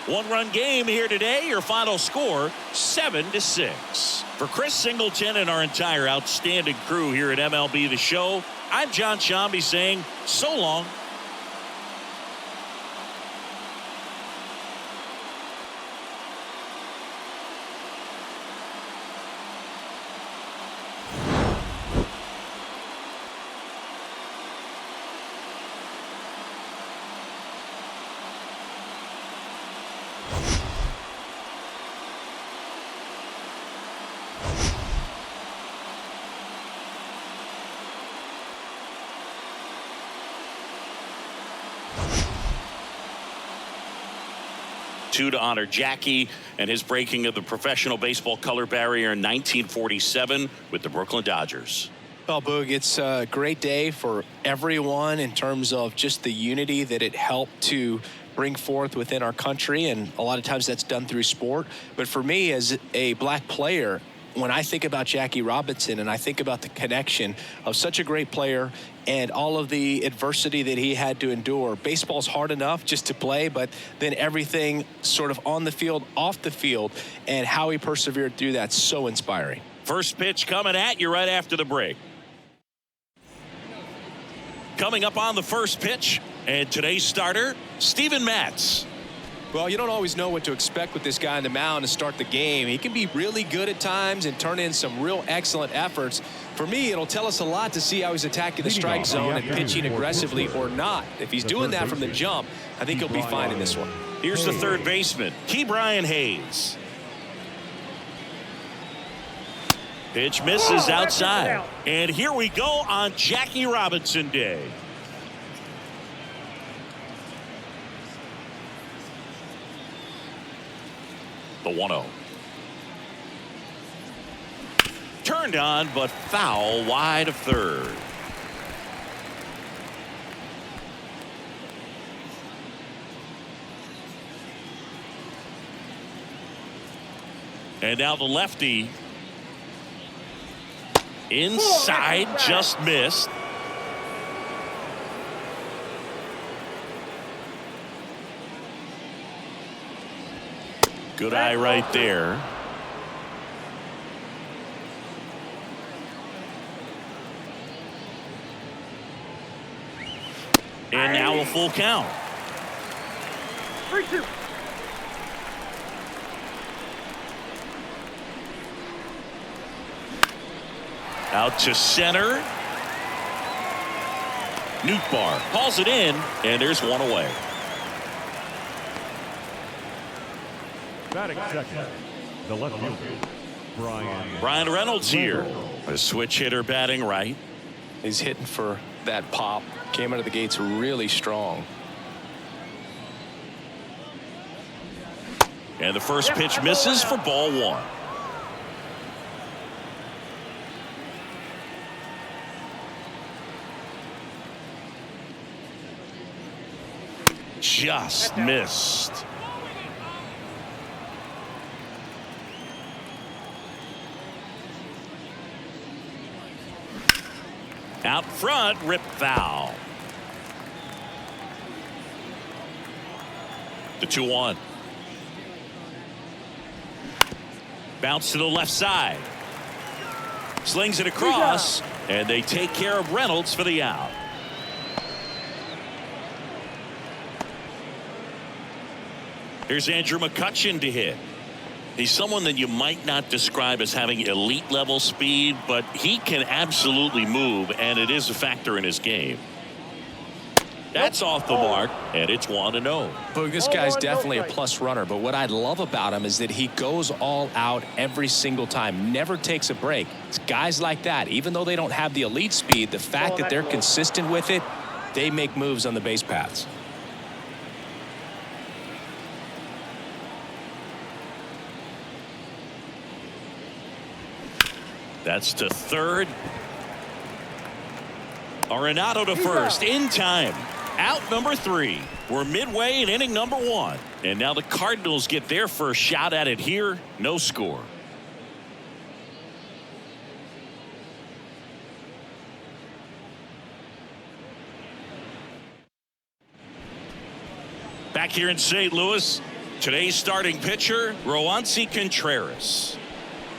One-run game here today. Your final score, 7-6. For Chris Singleton and our entire outstanding crew here at MLB The Show, I'm John Shambi saying so long. To honor Jackie and his breaking of the professional baseball color barrier in 1947 with the Brooklyn Dodgers. Well, Boog, it's a great day for everyone in terms of just the unity that it helped to bring forth within our country, and a lot of times that's done through sport. But for me, as a black player, when I think about Jackie Robinson and I think about the connection of such a great player and all of the adversity that he had to endure, baseball's hard enough just to play, but then everything sort of on the field, off the field, and how he persevered through that, so inspiring. First pitch coming at you right after the break. Coming up on the first pitch, and today's starter, Steven Matz. Well, you don't always know what to expect with this guy on the mound to start the game. He can be really good at times and turn in some real excellent efforts. For me, it'll tell us a lot to see how he's attacking the strike zone and pitching aggressively or not. If he's doing that from the jump, I think he'll be fine in this one. Here's the third baseman, Ke'Bryan Hayes. Pitch misses outside. And here we go on Jackie Robinson Day. The 1-0. Turned on, but foul wide of third. And now the lefty. Inside, just missed. Good eye right there. And now a full count. 3-2. Out to center. Nootbaar calls it in, and there's one away. Batting second, the left fielder, Brian Reynolds here. A switch hitter batting right. He's hitting for that pop. Came out of the gates really strong. And the first pitch misses for ball one. Just missed. Out front, rip foul. The 2-1. Bounce to the left side. Slings it across, and they take care of Reynolds for the out. Here's Andrew McCutchen to hit. He's someone that you might not describe as having elite level speed, but he can absolutely move, and it is a factor in his game. That's off the mark, and it's 1-0. But this guy's definitely a plus runner, but what I love about him is that he goes all out every single time, never takes a break. It's guys like that, even though they don't have the elite speed, the fact that they're consistent with it, they make moves on the base paths. That's to third. Arenado to first in time. Out number 3. We're midway in inning number 1. And now the Cardinals get their first shot at it here. No score. Back here in St. Louis, today's starting pitcher, Roansy Contreras.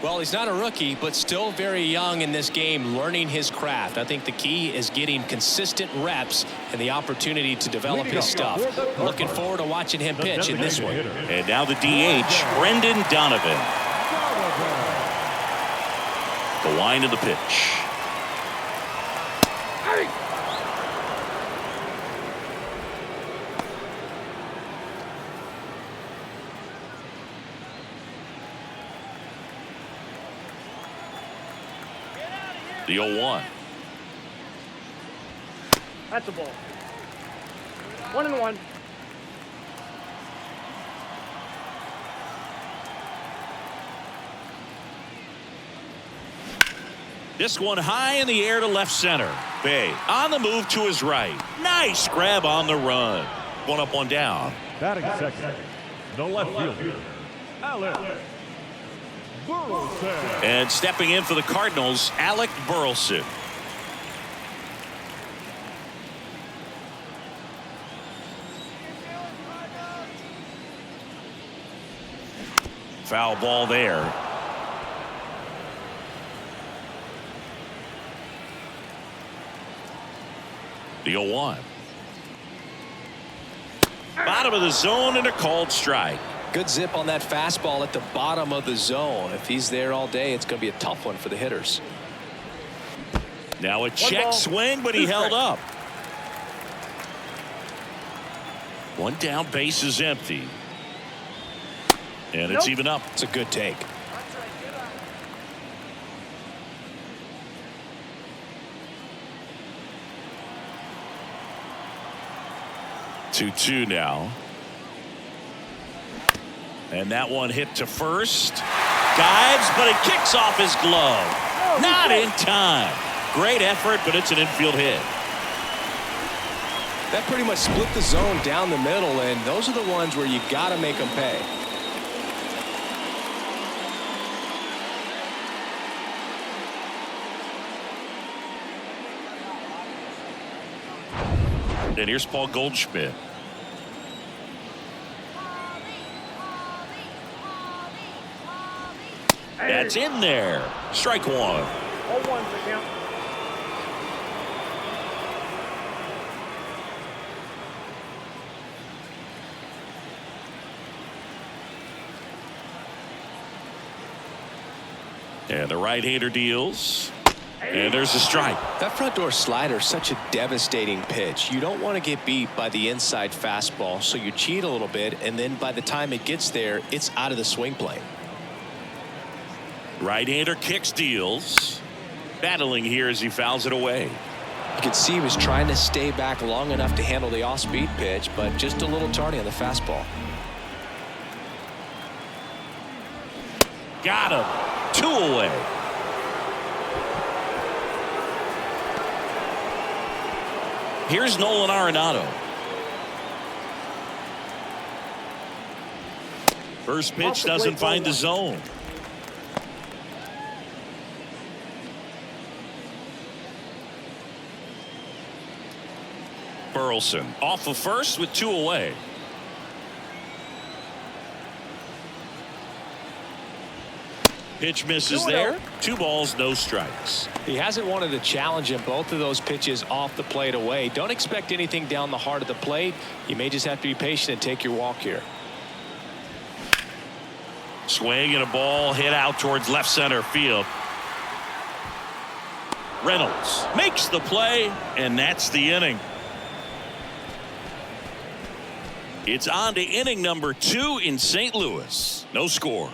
Well, he's not a rookie, but still very young in this game, learning his craft. I think the key is getting consistent reps and the opportunity to develop his stuff. Looking forward to watching him pitch in this one. And now the DH, Brendan Donovan. The line of the pitch. The 0-1. That's a ball. 1-1. This one high in the air to left center. Bay on the move to his right. Nice grab on the run. One up, one down. Batting second, the left fielder, Alec Burleson. And stepping in for the Cardinals, Alec Burleson. Foul ball there. The 0-1. Bottom of the zone and a called strike. Good zip on that fastball at the bottom of the zone. If he's there all day, it's going to be a tough one for the hitters. Now a check swing, but he held up. One down, base is empty. And it's even up. It's a good take. 2-2 now. And that one hit to first. Dives, but it kicks off his glove. Not in time. Great effort, but it's an infield hit. That pretty much split the zone down the middle, and those are the ones where you got to make them pay. And here's Paul Goldschmidt. That's in there. Strike one. 0-1 for count. And the right-hander deals. And there's a strike. That front door slider is such a devastating pitch. You don't want to get beat by the inside fastball, so you cheat a little bit, and then by the time it gets there, it's out of the swing plane. Right-hander kicks, deals. Battling here as he fouls it away. You could see he was trying to stay back long enough to handle the off-speed pitch, but just a little tardy on the fastball. Got him. 2 away. Here's Nolan Arenado. First pitch doesn't find the zone. Burleson off of first with 2 away. Pitch misses there. 2 balls, no strikes. He hasn't wanted a challenge in both of those pitches off the plate away. Don't expect anything down the heart of the plate. You may just have to be patient and take your walk here. Swing and a ball hit out towards left center field. Reynolds makes the play, and that's the inning. It's on to inning number 2 in St. Louis. No score.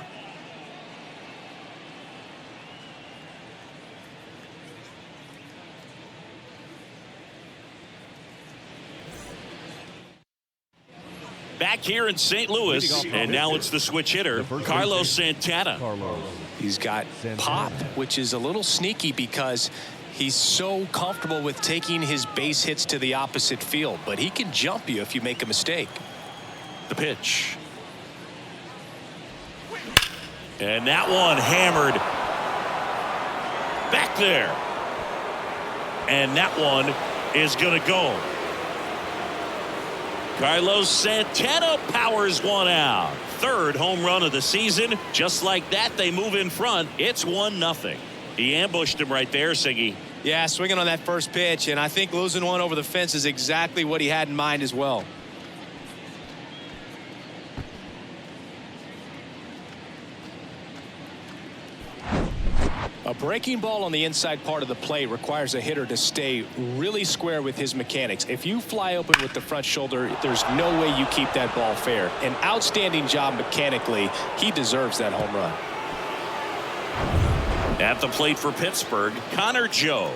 Back here in St. Louis, and now it's the switch hitter, Carlos Santana. He's got pop, which is a little sneaky because he's so comfortable with taking his base hits to the opposite field, but he can jump you if you make a mistake. The pitch. And that one hammered back there. And that one is going to go. Carlos Santana powers one out. Third home run of the season. Just like that, they move in front. It's 1-0. He ambushed him right there, Siggy. Yeah, swinging on that first pitch, and I think losing one over the fence is exactly what he had in mind as well. A breaking ball on the inside part of the plate requires a hitter to stay really square with his mechanics. If you fly open with the front shoulder, there's no way you keep that ball fair. An outstanding job mechanically. He deserves that home run. At the plate for Pittsburgh, Connor Joe.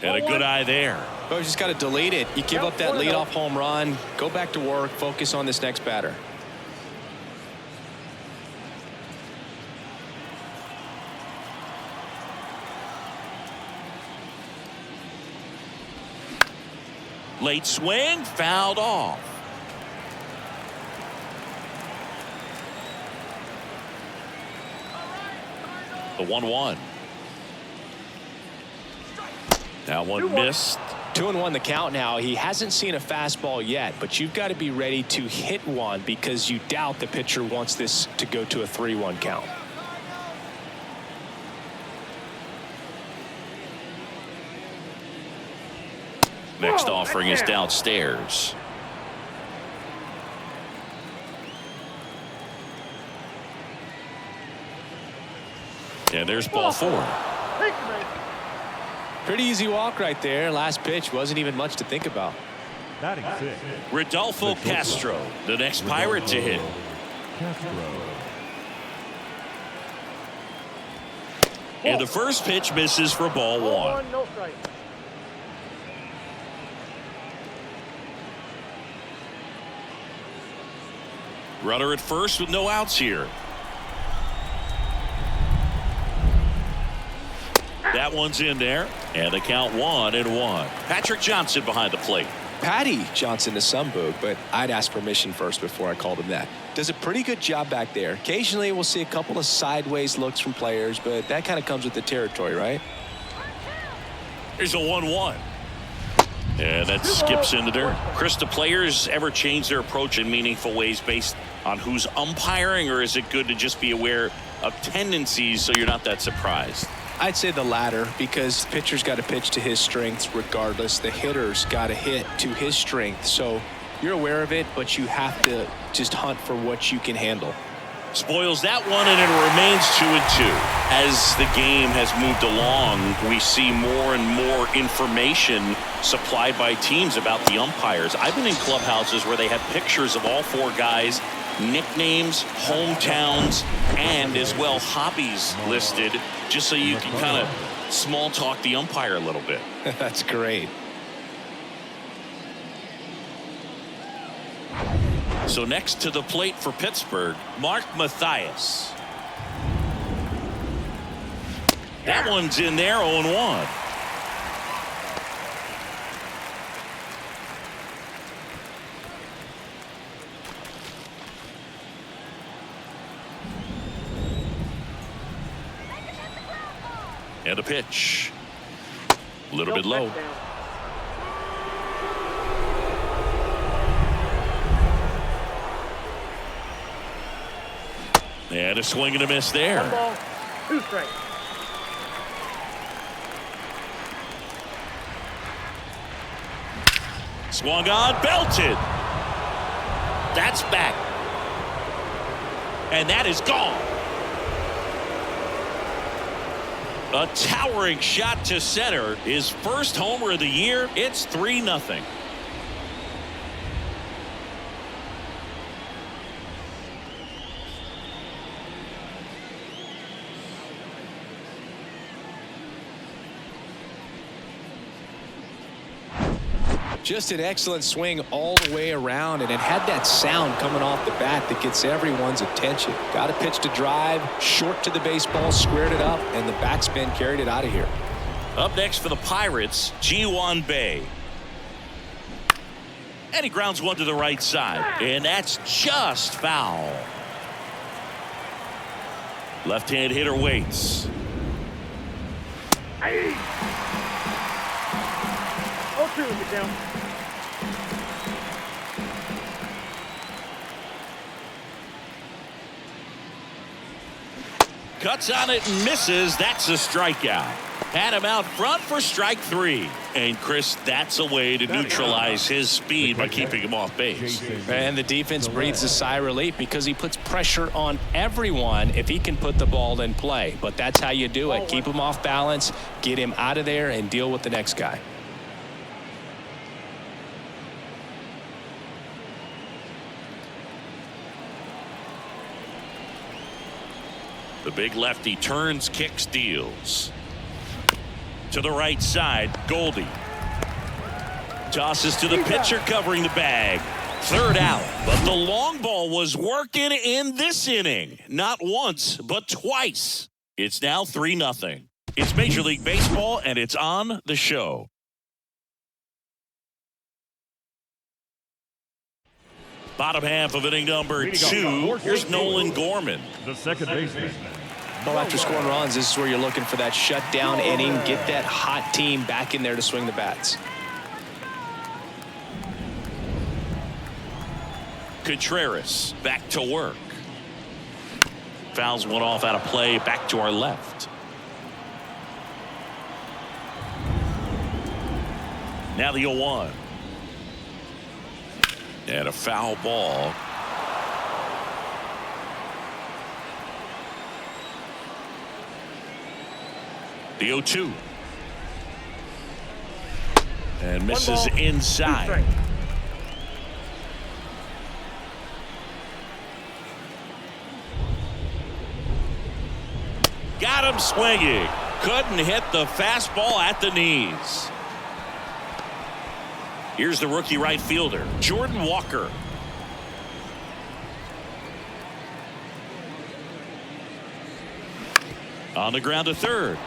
And a good eye there. Oh, you just got to delete it. You give up that leadoff home run. Go back to work. Focus on this next batter. Late swing, fouled off. The 1-1. That one missed. 2-1 the count now. He hasn't seen a fastball yet, but you've got to be ready to hit one because you doubt the pitcher wants this to go to a 3-1 count. Next offering is downstairs. And there's ball 4. Pretty easy walk right there. Last pitch wasn't even much to think about. Batting 6. Rodolfo Castro, the next Pirate to hit. And the first pitch misses for ball 1. No strike. Runner at first with no outs here. That one's in there, and the count 1-1. Patrick Johnson behind the plate. Patty Johnson to some book, but I'd ask permission first before I called him that. Does a pretty good job back there. Occasionally we'll see a couple of sideways looks from players, but that kind of comes with the territory, right? Here's a 1-1. And that skips in the dirt. Chris, do players ever change their approach in meaningful ways based on who's umpiring, or is it good to just be aware of tendencies so you're not that surprised? I'd say the latter, because the pitcher's got to pitch to his strengths regardless. The hitter's got to hit to his strength. So you're aware of it, but you have to just hunt for what you can handle. Spoils that one, and it remains 2-2. As the game has moved along, we see more and more information supplied by teams about the umpires. I've been in clubhouses where they have pictures of all 4 guys, nicknames, hometowns, and as well hobbies listed, just so you can kind of small talk the umpire a little bit. That's great. So next to the plate for Pittsburgh, Mark Mathias. That one's in there, 0-1. And a pitch. A little bit low. And a swing and a miss there. 1 ball, 2 strikes. Swung on, belted. That's back. And that is gone. A towering shot to center. His first homer of the year. It's 3-0. Just an excellent swing all the way around, and it had that sound coming off the bat that gets everyone's attention. Got a pitch to drive, short to the baseball, squared it up, and the backspin carried it out of here. Up next for the Pirates, Ji-Hwan Bae. And he grounds one to the right side, and that's just foul. Left-hand hitter waits. 2 is the count. Cuts on it and misses. That's a strikeout. Had him out front for strike 3. And Chris, that's a way to neutralize his speed by keeping him off base. And the defense breathes a sigh of relief because he puts pressure on everyone if he can put the ball in play. But that's how you do it. Keep him off balance, get him out of there, and deal with the next guy. The big lefty turns, kicks, deals. To the right side, Goldie. Tosses to the pitcher covering the bag. Third out, but the long ball was working in this inning. Not once, but twice. It's now 3-0. It's Major League Baseball, and it's on the show. Bottom half of inning number 2. Here's Nolan Gorman. The second baseman. Well, after scoring runs, this is where you're looking for that shutdown inning. Get that hot team back in there to swing the bats. Contreras back to work. Fouls one off out of play. Back to our left. Now the 0-1. And a foul ball. The 0-2. And misses inside. Got him swinging. Couldn't hit the fastball at the knees. Here's the rookie right fielder, Jordan Walker. On the ground to third.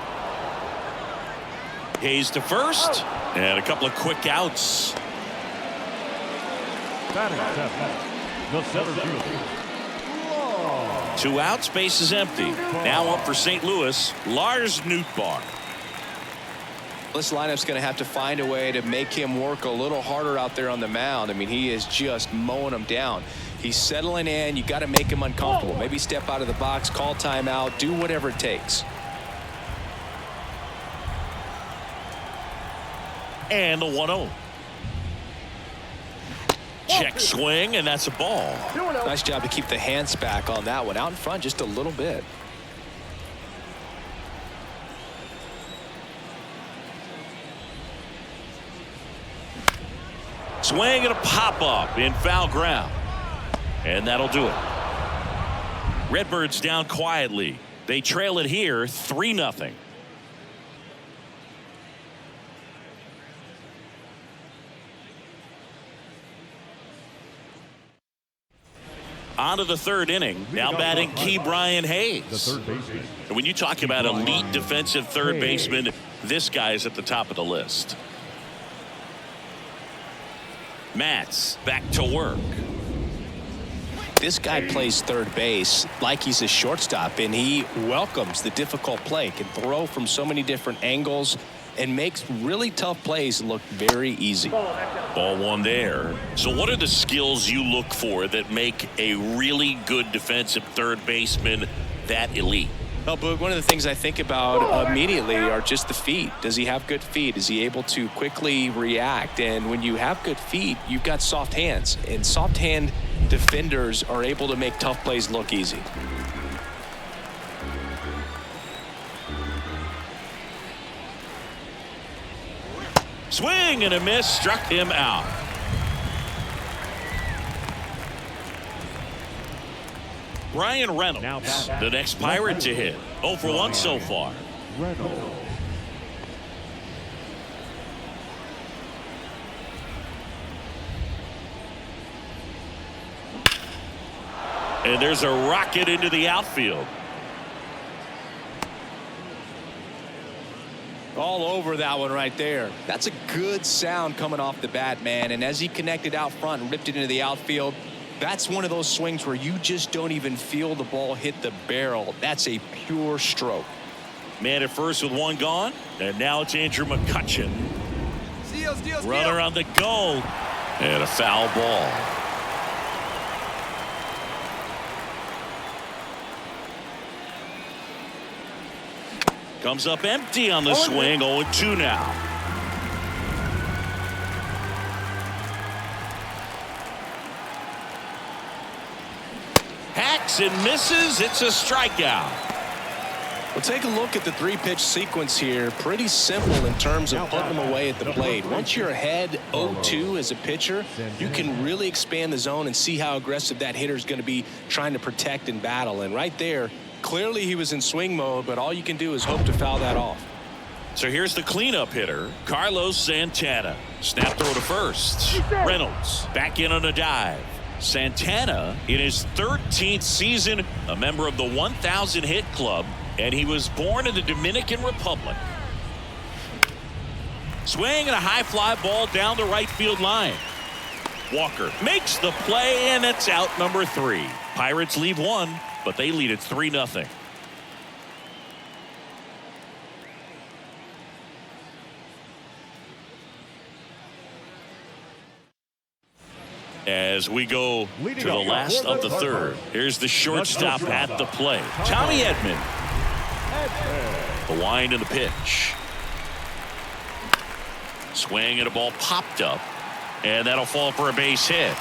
Hayes to first. And a couple of quick outs. Batting seventh, the center fielder. 2 outs, base is empty. Now up for St. Louis, Lars Nootbaar. This lineup's going to have to find a way to make him work a little harder out there on the mound. I mean, he is just mowing them down. He's settling in. You got to make him uncomfortable. Maybe step out of the box, call timeout, do whatever it takes. And the 1-0. Check swing, and that's a ball. Nice job to keep the hands back on that one. Out in front just a little bit. Swing and a pop-up in foul ground. And that'll do it. Redbirds down quietly. They trail it here 3-0. On to the third inning. Now batting Ke'Bryan Hayes. The third baseman. And when you talk about elite defensive third baseman, this guy is at the top of the list. Matz back to work. This guy plays third base like he's a shortstop, and he welcomes the difficult play. Can throw from so many different angles and makes really tough plays look very easy. Ball one there. So what are the skills you look for that make a really good defensive third baseman that elite? Well, Boog, one of the things I think about immediately are just the feet. Does he have good feet? Is he able to quickly react? And when you have good feet, you've got soft hands. And soft hand defenders are able to make tough plays look easy. Swing and a miss, struck him out. Ryan Reynolds, the next Pirate to hit. 0 for 1 so far. Reynolds. And there's a rocket into the outfield. All over that one right there. That's a good sound coming off the bat, man. And as he connected out front and ripped it into the outfield, that's one of those swings where you just don't even feel the ball hit the barrel. That's a pure stroke. Man at first with one gone, and now it's Andrew McCutchen. Runner on the go. And a foul ball. Comes up empty on the swing. 0-2 now. Hacks and misses. It's a strikeout. Well, take a look at the three-pitch sequence here. Pretty simple in terms of putting them away at the plate. Once you're ahead 0-2 as a pitcher, you can really expand the zone and see how aggressive that hitter is going to be trying to protect and battle. And right there, clearly he was in swing mode, but all you can do is hope to foul that off. So here's the cleanup hitter, Carlos Santana. Snap throw to first. Reynolds back in on a dive. Santana in his 13th season, a member of the 1,000 hit club, and he was born in the Dominican Republic. Swing and a high fly ball down the right field line. Walker makes the play, and it's out number 3. Pirates leave 1, but they lead it 3-0. As we go to the last of the third, here's the shortstop at the plate, Tommy Edman. The wind and the pitch. Swing and a ball popped up, and that'll fall for a base hit.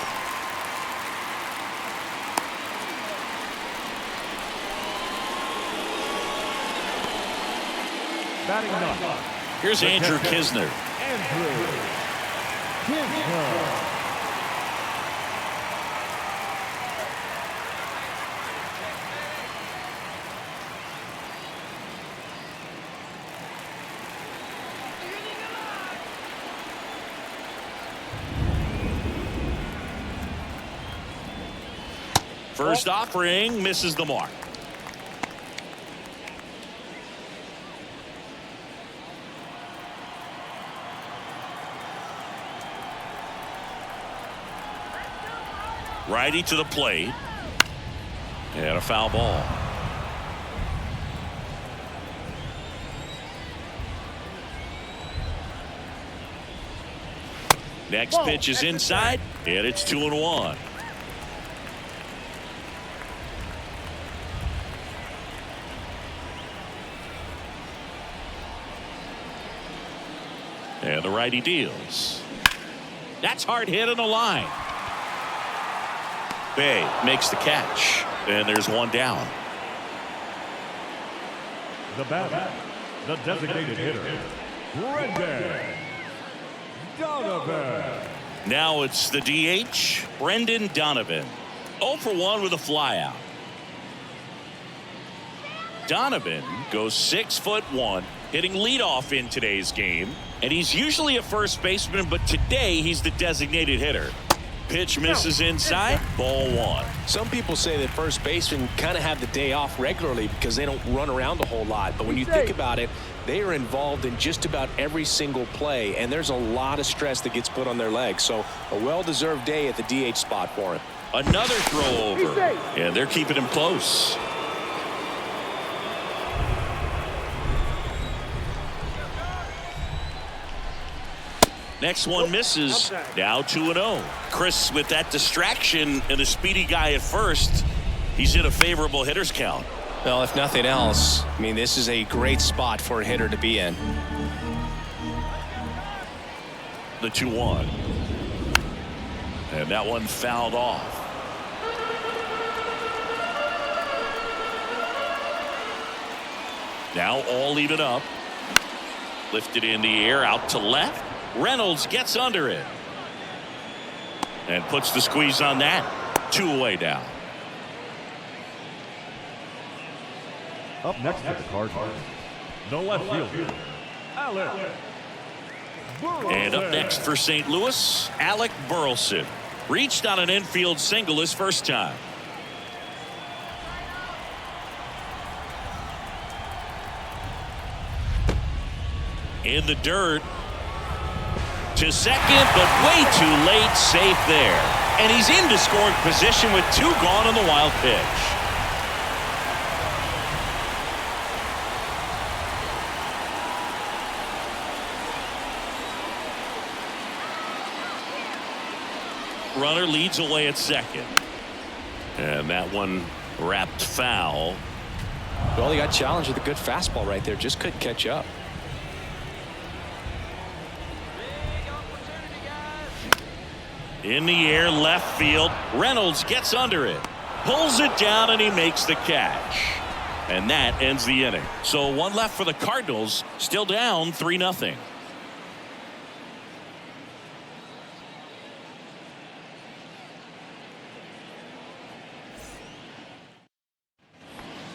Here's Andrew Kisner. First offering misses the mark. Righty to the plate. And a foul ball. Next pitch is inside, and it's 2-1. And the righty deals. That's hard hit on the line. Bay makes the catch, and there's one down. The batter, the designated hitter, Brendan Donovan. Now it's the DH, Brendan Donovan. 0 for 1 with a flyout. Donovan goes 6'1", hitting leadoff in today's game, and he's usually a first baseman, but today he's the designated hitter. Pitch misses inside, ball 1. Some people say that first basemen kind of have the day off regularly because they don't run around a whole lot. But when you think about it, they are involved in just about every single play, and there's a lot of stress that gets put on their legs. So a well-deserved day at the DH spot for him. Another throw over, and they're keeping him close. Next one misses. Now 2-0. Chris, with that distraction and a speedy guy at first, he's in a favorable hitter's count. Well, if nothing else, I mean, this is a great spot for a hitter to be in. The 2-1. And that one fouled off. Now all even up. Lifted in the air out to left. Reynolds gets under it and puts the squeeze on that. 2 away now. Up next for the Cardinals, the left fielder, Alec Burleson. And up next for St. Louis, Alec Burleson. Reached on an infield single his first time. In the dirt. To second, but way too late. Safe there. And he's into scoring position with 2 gone on the wild pitch. runner leads away at second. And that one wrapped foul. Well, he got challenged with a good fastball right there. Just couldn't catch up. In the air, left field. Reynolds gets under it. Pulls it down, and he makes the catch. And that ends the inning. So one left for the Cardinals. Still down 3-0.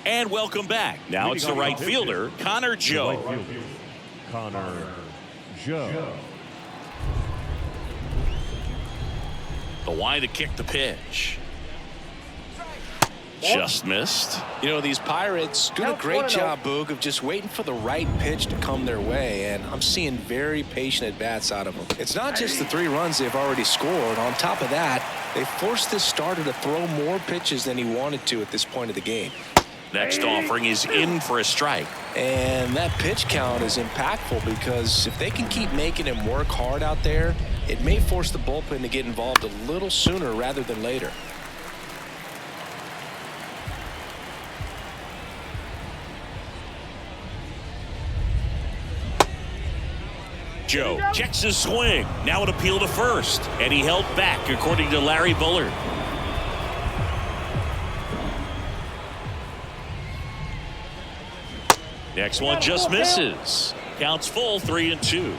And welcome back. Now it's the right fielder, Connor Joe. Connor Joe. The wide to kick the pitch. Just missed. You know, these Pirates doing a great job, Boog, of just waiting for the right pitch to come their way, and I'm seeing very patient at-bats out of them. It's not just the 3 runs they've already scored. On top of that, they forced this starter to throw more pitches than he wanted to at this point of the game. Next offering is in for a strike. And that pitch count is impactful because if they can keep making him work hard out there, it may force the bullpen to get involved a little sooner rather than later. Joe checks his swing. Now an appeal to first. And he held back, according to Larry Bullard. Next one just misses. Counts full, 3-2.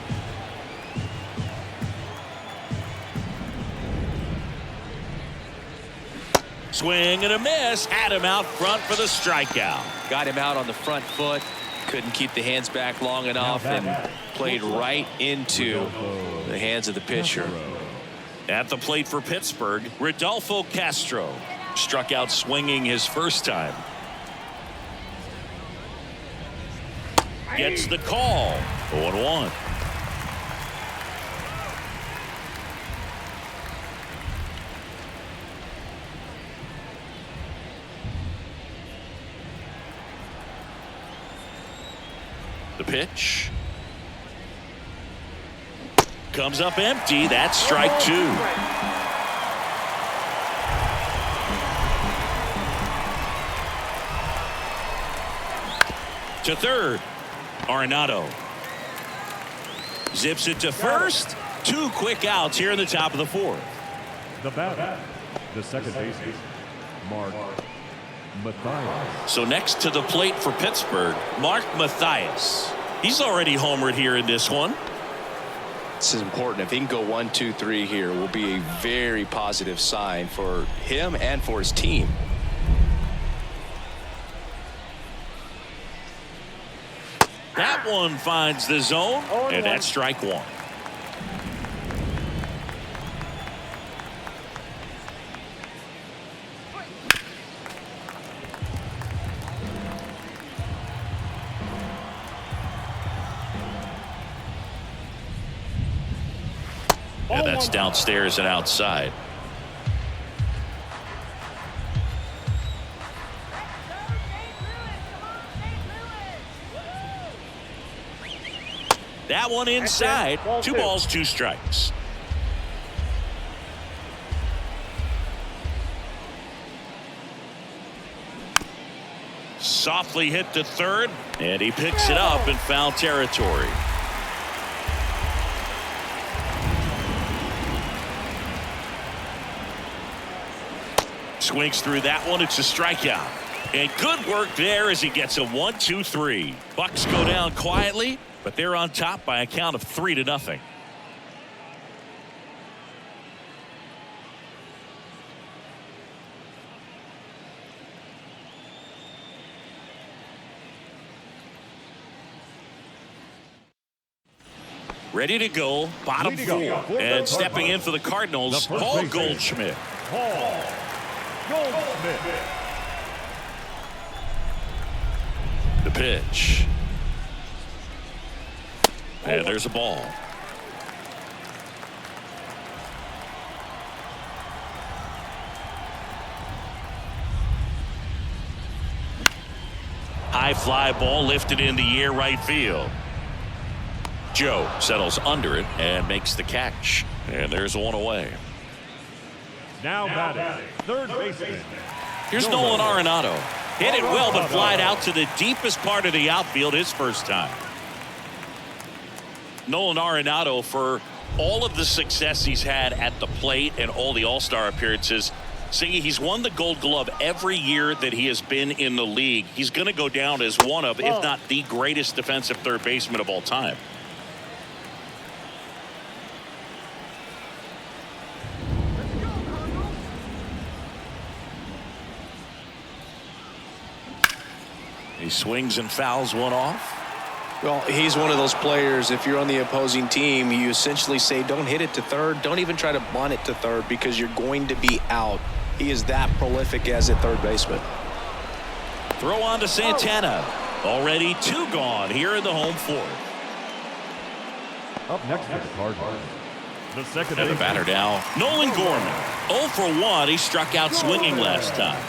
Swing and a miss. Had him out front for the strikeout. Got him out on the front foot. Couldn't keep the hands back long enough and played right into the hands of the pitcher. At the plate for Pittsburgh, Rodolfo Castro struck out swinging his first time. Gets the call. 0-1. The pitch comes up empty. That's strike 2. To third. Arenado zips it to first. 2 quick outs here in the top of the 4th. The batter, the second baseman, Mark Mathias. So next to the plate for Pittsburgh, Mark Mathias. He's already homered here in this one. This is important. If he can go 1, 2, 3 here, will be a very positive sign for him and for his team. That one finds the zone, and that's strike 1. And that's downstairs and outside. That one inside. 2 balls, 2 strikes. Softly hit to third, and he picks it up in foul territory. Swings through that one. It's a strikeout. And good work there as he gets a 1, 2, 3. Bucks go down quietly, but they're on top by a count of 3-0. Ready to go, bottom 4. And stepping in for the Cardinals, Paul Goldschmidt. Paul Goldschmidt. The pitch. And there's a ball. High fly ball lifted in the air right field. Joe settles under it and makes the catch. And there's one away. Now batting, third baseman. Here's Nolan Arenado. Hit it well, but flied out to the deepest part of the outfield his first time. Nolan Arenado, for all of the success he's had at the plate and all the All-Star appearances, Singy, he's won the Gold Glove every year that he has been in the league. He's going to go down as one of, if not the greatest defensive third baseman of all time. He swings and fouls one off. Well, he's one of those players, if you're on the opposing team, you essentially say don't hit it to third, don't even try to bunt it to third because you're going to be out. He is that prolific as a third baseman. Throw on to Santana. Already 2 gone here in the home fourth. Up next for the Cardinals, the second And the baseman. batter now, Nolan Gorman. 0 for 1. He struck out swinging last time.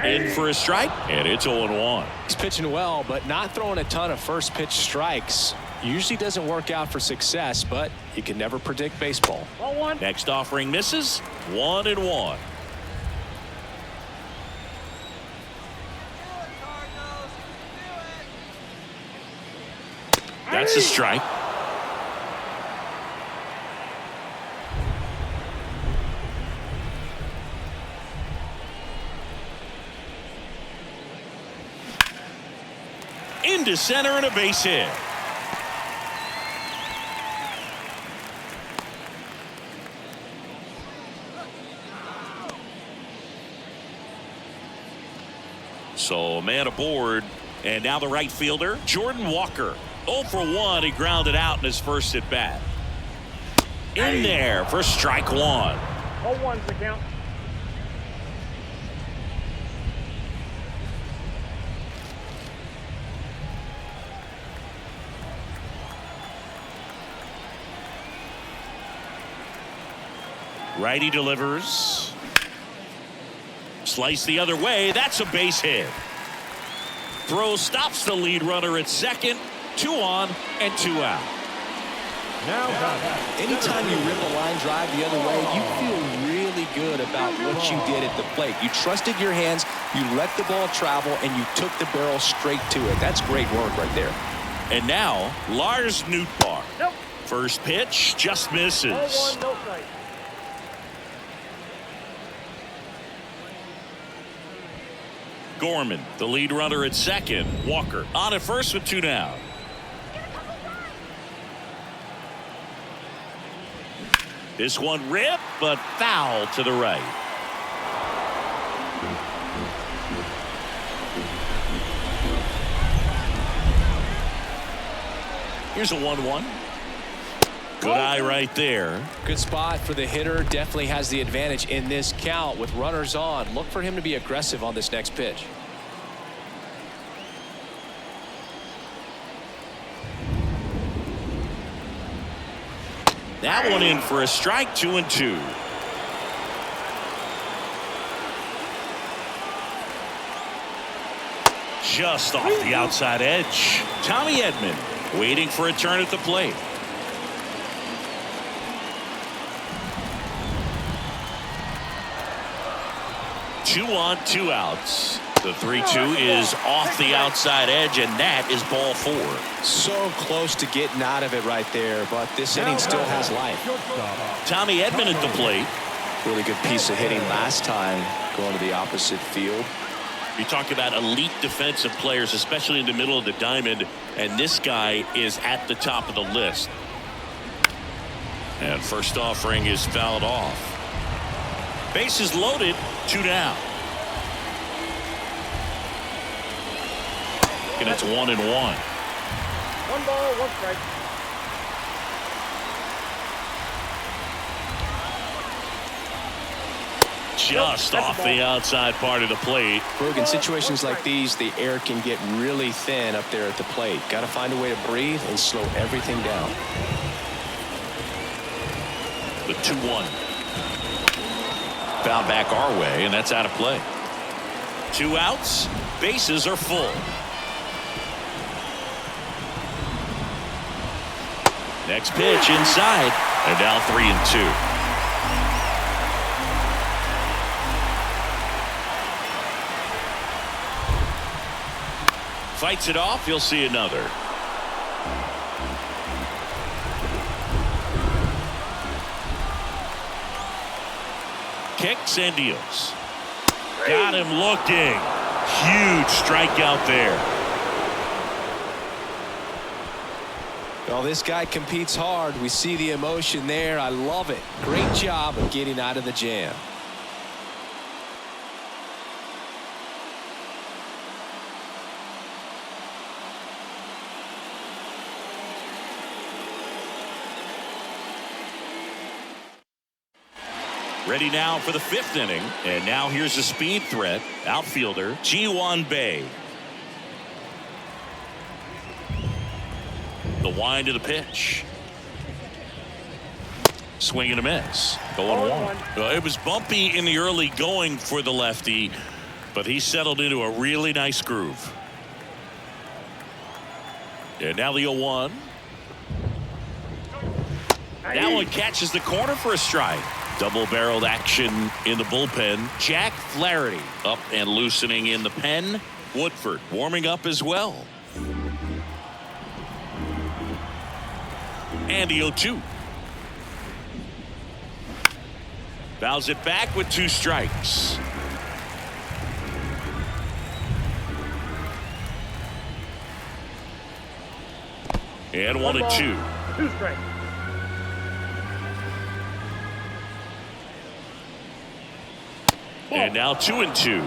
In for a strike, and it's 0-1. He's pitching well, but not throwing a ton of first pitch strikes. Usually doesn't work out for success, but you can never predict baseball. Ball one. Next offering misses. 1-1. That's a strike. Into center and a base hit. So man aboard, and now the right fielder Jordan Walker. 0 for 1. He grounded out in his first at bat. In there for strike 1. 0-1's the count. Righty delivers. Slice the other way. That's a base hit. Throw stops the lead runner at second. 2 on and 2 out. Now batting. Anytime you rip a line drive the other way, you feel really good about what you did at the plate. You trusted your hands, you let the ball travel, and you took the barrel straight to it. That's great work right there. And now Lars Nootbaar. Nope. First pitch just misses. 0-1, no strike. Gorman, the lead runner at second. Walker on at first with 2 down. This one ripped, but foul to the right. Here's a 1-1. Good eye right there. Good spot for the hitter. Definitely has the advantage in this count with runners on. Look for him to be aggressive on this next pitch. That one in for a strike. 2-2. Just off the outside edge. Tommy Edman waiting for a turn at the plate. Two on, 2 outs. The 3-2 is off the outside edge, and that is ball 4. So close to getting out of it right there, but this inning still has life. Tommy Edman at the plate. Really good piece of hitting last time, going to the opposite field. You talk about elite defensive players, especially in the middle of the diamond, and this guy is at the top of the list. And first offering is fouled off. Bases loaded, 2 down. And it's 1-1. 1 ball, 1 strike. Just off the outside part of the plate. Berg, in situations like these, the air can get really thin up there at the plate. Got to find a way to breathe and slow everything down. The 2-1. Foul back our way, and that's out of play. 2 outs. Bases are full. Next pitch inside, and now 3-2. Fights it off. You'll see another. Kicks and deals. Got him looking. Huge strikeout there. Well, this guy competes hard. We see the emotion there. I love it. Great job of getting out of the jam. Ready now for the 5th inning. And now here's a speed threat. Outfielder Ji-Hwan Bae. The wind of the pitch. Swing and a miss. Going one. It was bumpy in the early going for the lefty, but he settled into a really nice groove. And now the 0-1. That one catches the corner for a strike. Double-barreled action in the bullpen. Jack Flaherty up and loosening in the pen. Woodford warming up as well. And the 0-2. Fouls it back with 2 strikes. And 1-2. 2 strikes. And now 2-2.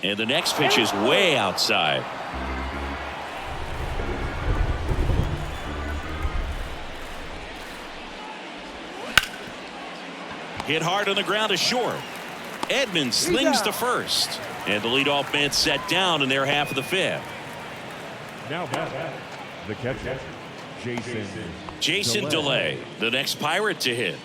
And the next pitch is way outside. Hit hard on the ground to short. Edmonds slings to first. And the leadoff man set down in their half of the 5th. Now back, the catcher, Jason DeLay, the next Pirate to hit.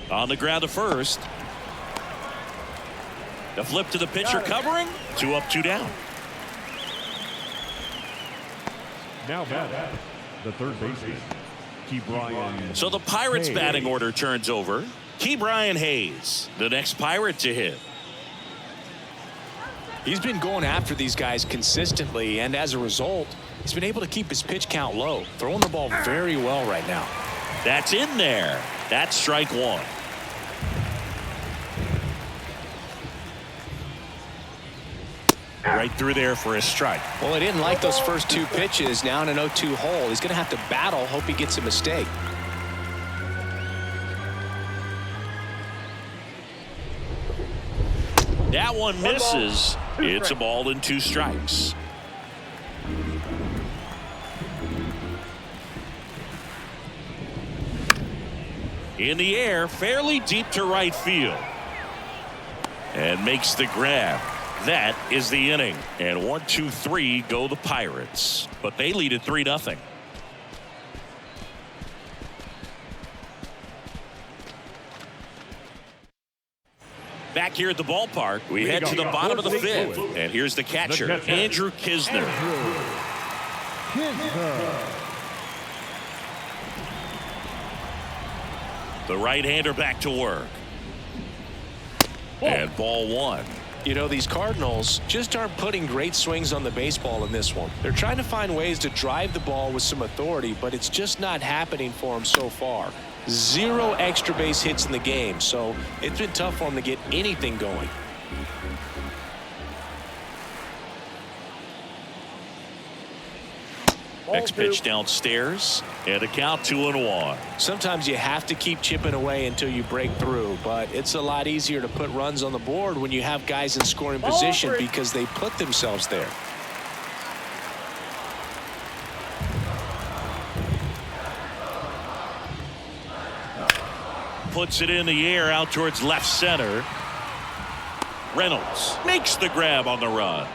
On the ground to first. The flip to the pitcher covering. 2 up, 2 down. Now back, the third baseman, Ke'Bryan. So the Pirates' Hayes. batting order turns over. Ke'Bryan Hayes, the next Pirate to hit. He's been going after these guys consistently, and as a result, he's been able to keep his pitch count low, throwing the ball very well right now. That's in there. That's strike 1. Right through there for a strike. Well, he didn't like those first 2 pitches. Now in an 0-2 hole, he's going to have to battle. Hope he gets a mistake. That one misses. It's a ball and 2 strikes. In the air, fairly deep to right field. And makes the grab. That is the inning. And 1, 2, 3 go the Pirates. But they lead at 3-0. Back here at the ballpark, we head to the bottom of the 5th. And here's the catcher, Andrew Knizner. The right-hander back to work. And ball 1. You know, these Cardinals just aren't putting great swings on the baseball in this one. They're trying to find ways to drive the ball with some authority, but it's just not happening for them so far. 0 extra base hits in the game, so it's been tough for them to get anything going. Next pitch downstairs, and a count 2-1. Sometimes you have to keep chipping away until you break through, but it's a lot easier to put runs on the board when you have guys in scoring position because they put themselves there. Puts it in the air out towards left center. Reynolds makes the grab on the run.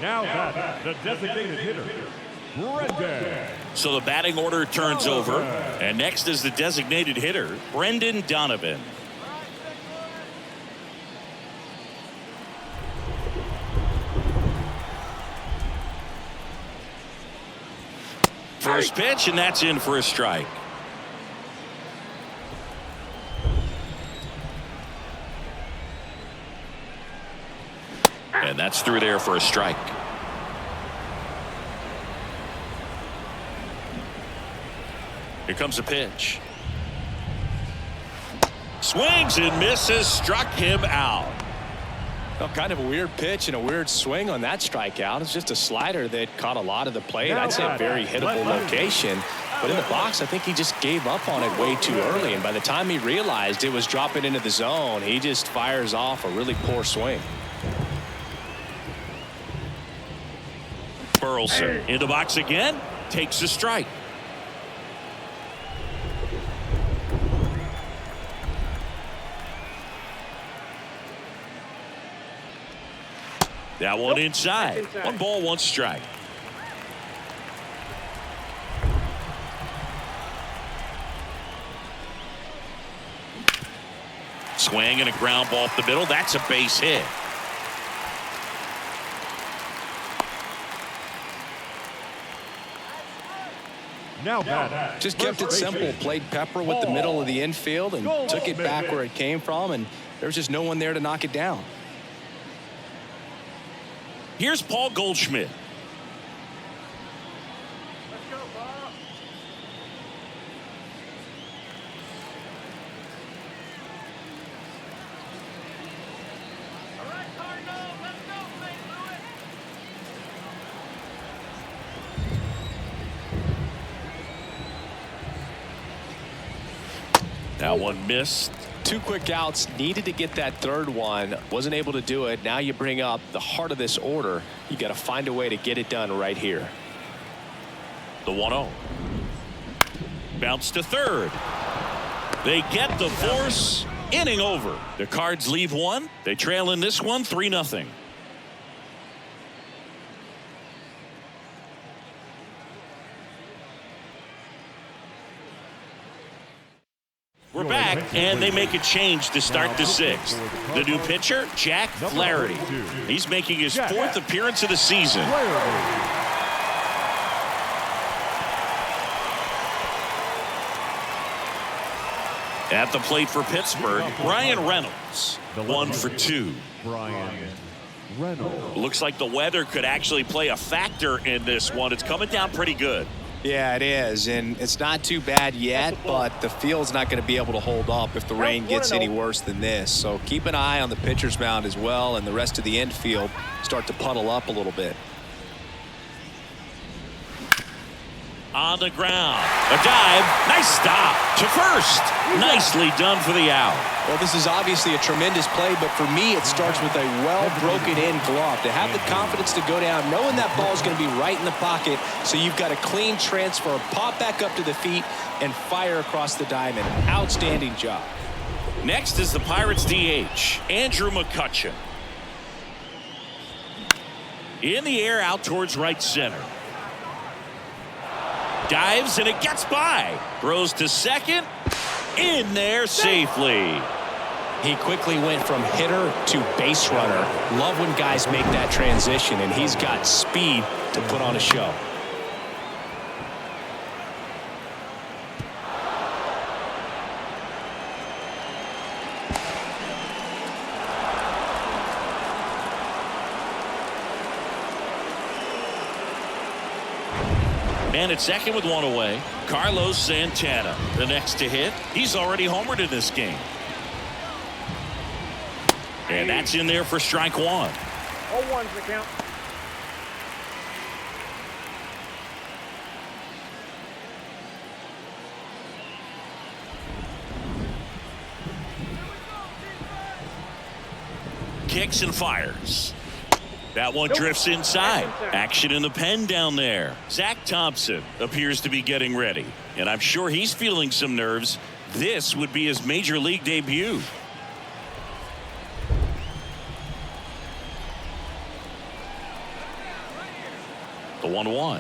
Now that the designated hitter, Brendan. So the batting order turns over, and next is the designated hitter, Brendan Donovan. First pitch, and that's in for a strike. And that's through there for a strike. Here comes a pitch. Swings and misses, struck him out. Well, kind of a weird pitch and a weird swing on that strikeout. It's just a slider that caught a lot of the plate. I'd say a very hittable location. But in the box, I think he just gave up on it way too early. And by the time he realized it was dropping into the zone, he just fires off a really poor swing. Burleson in the box again, takes a strike. That one inside. 1 ball, 1 strike. Swing and a ground ball up the middle. That's a base hit. Now batting. Just kept it simple. Played pepper with the middle of the infield and took it back where it came from. And there was just no one there to knock it down. Here's Paul Goldschmidt. Let's go, Bob. All right, Cardinals, let's go, St. Louis. That one missed. 2 quick outs, needed to get that third one, wasn't able to do it. Now you bring up the heart of this order. You got to find a way to get it done right here. The 1-0. Bounce to third. They get the force. Inning over. The Cards leave one. They trail in this one 3-0. We're back, and they make a change to start the 6th. The new pitcher, Jack Flaherty. He's making his 4th appearance of the season. At the plate for Pittsburgh, Brian Reynolds. 1 for 2. Brian Reynolds. Looks like the weather could actually play a factor in this one. It's coming down pretty good. Yeah, it is, and it's not too bad yet, but the field's not going to be able to hold up if the rain gets any worse than this. So keep an eye on the pitcher's mound as well, and the rest of the infield start to puddle up a little bit. On the ground, a dive, nice stop to first. Nicely done for the out. Well, this is obviously a tremendous play, but for me, it starts with a well-broken-in glove. To have the confidence to go down, knowing that ball is going to be right in the pocket, so you've got a clean transfer, pop back up to the feet, and fire across the diamond. Outstanding job. Next is the Pirates DH, Andrew McCutchen. In the air, out towards right center. Dives, and it gets by. Throws to second. In there safely. He quickly went from hitter to base runner. Love when guys make that transition, and he's got speed to put on a show. Man at second with 1 away. Carlos Santana, the next to hit. He's already homered in this game. And that's in there for strike 1. 0-1's the count. Kicks and fires. That one drifts inside. Action in the pen down there. Zach Thompson appears to be getting ready, and I'm sure he's feeling some nerves. This would be his major league debut. 1-1.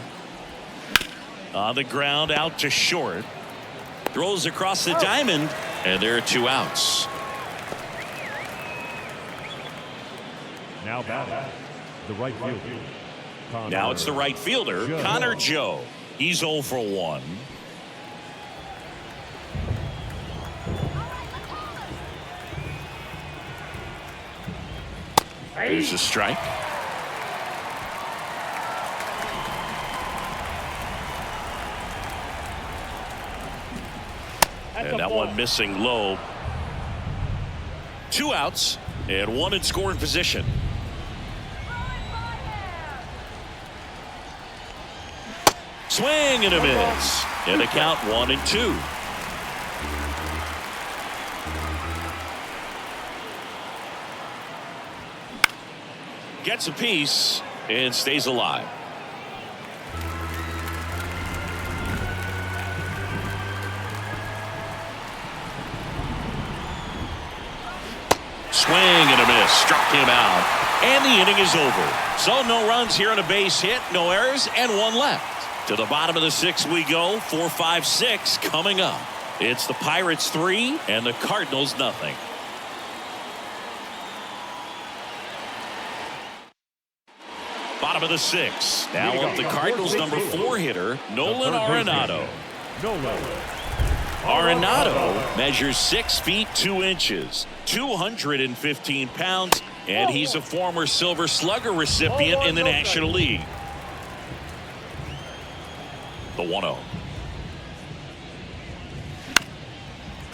On the ground, out to short. Throws across the diamond, and there are 2 outs. Now batting, the right fielder. Now it's the right fielder, Connor Joe. He's 0 for 1. There's a strike. And that one missing low. 2 outs and 1 in scoring position. Swing and a miss. And a count 1-2. Gets a piece and stays alive. Swing and a miss. Struck him out. And the inning is over. So no runs here on a base hit, no errors, and 1 left. To the bottom of the 6th we go. 4, 5, 6 coming up. It's the Pirates 3 and the Cardinals nothing. Bottom of the 6th. Now up the Cardinals number 4 hitter, Nolan Arenado. Arenado measures 6 feet 2 inches, 215 pounds, and he's a former Silver Slugger recipient in the National League. The 1-0.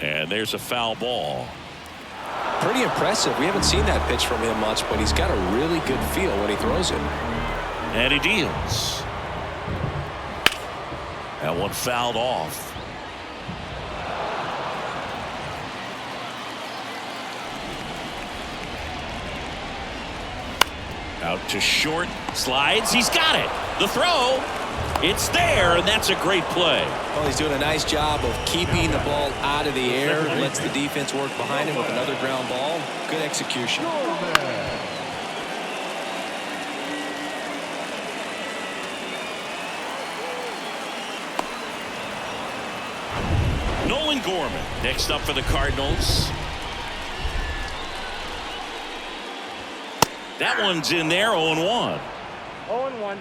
And there's a foul ball. Pretty impressive. We haven't seen that pitch from him much, but he's got a really good feel when he throws it. And he deals. That one fouled off. Out to short. Slides. He's got it. The throw. It's there, and that's a great play. Well, he's doing a nice job of keeping the ball out of the air. Lets the defense work behind him with another ground ball. Good execution. Nolan Gorman next up for the Cardinals. That one's in there. 0-1. 0-1.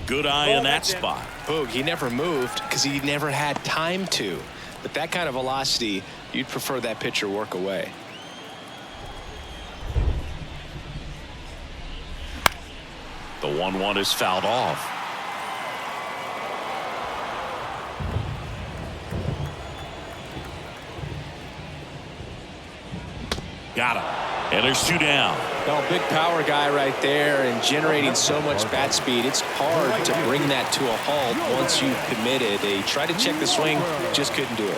Good eye in that spot. Boog, he never moved because he never had time to. But that kind of velocity, you'd prefer that pitcher work away. The 1-1 is fouled off. Got him. And there's 2 down. No, big power guy right there and generating so much bat speed. It's hard to bring that to a halt once you've committed. They tried to check the swing, just couldn't do it.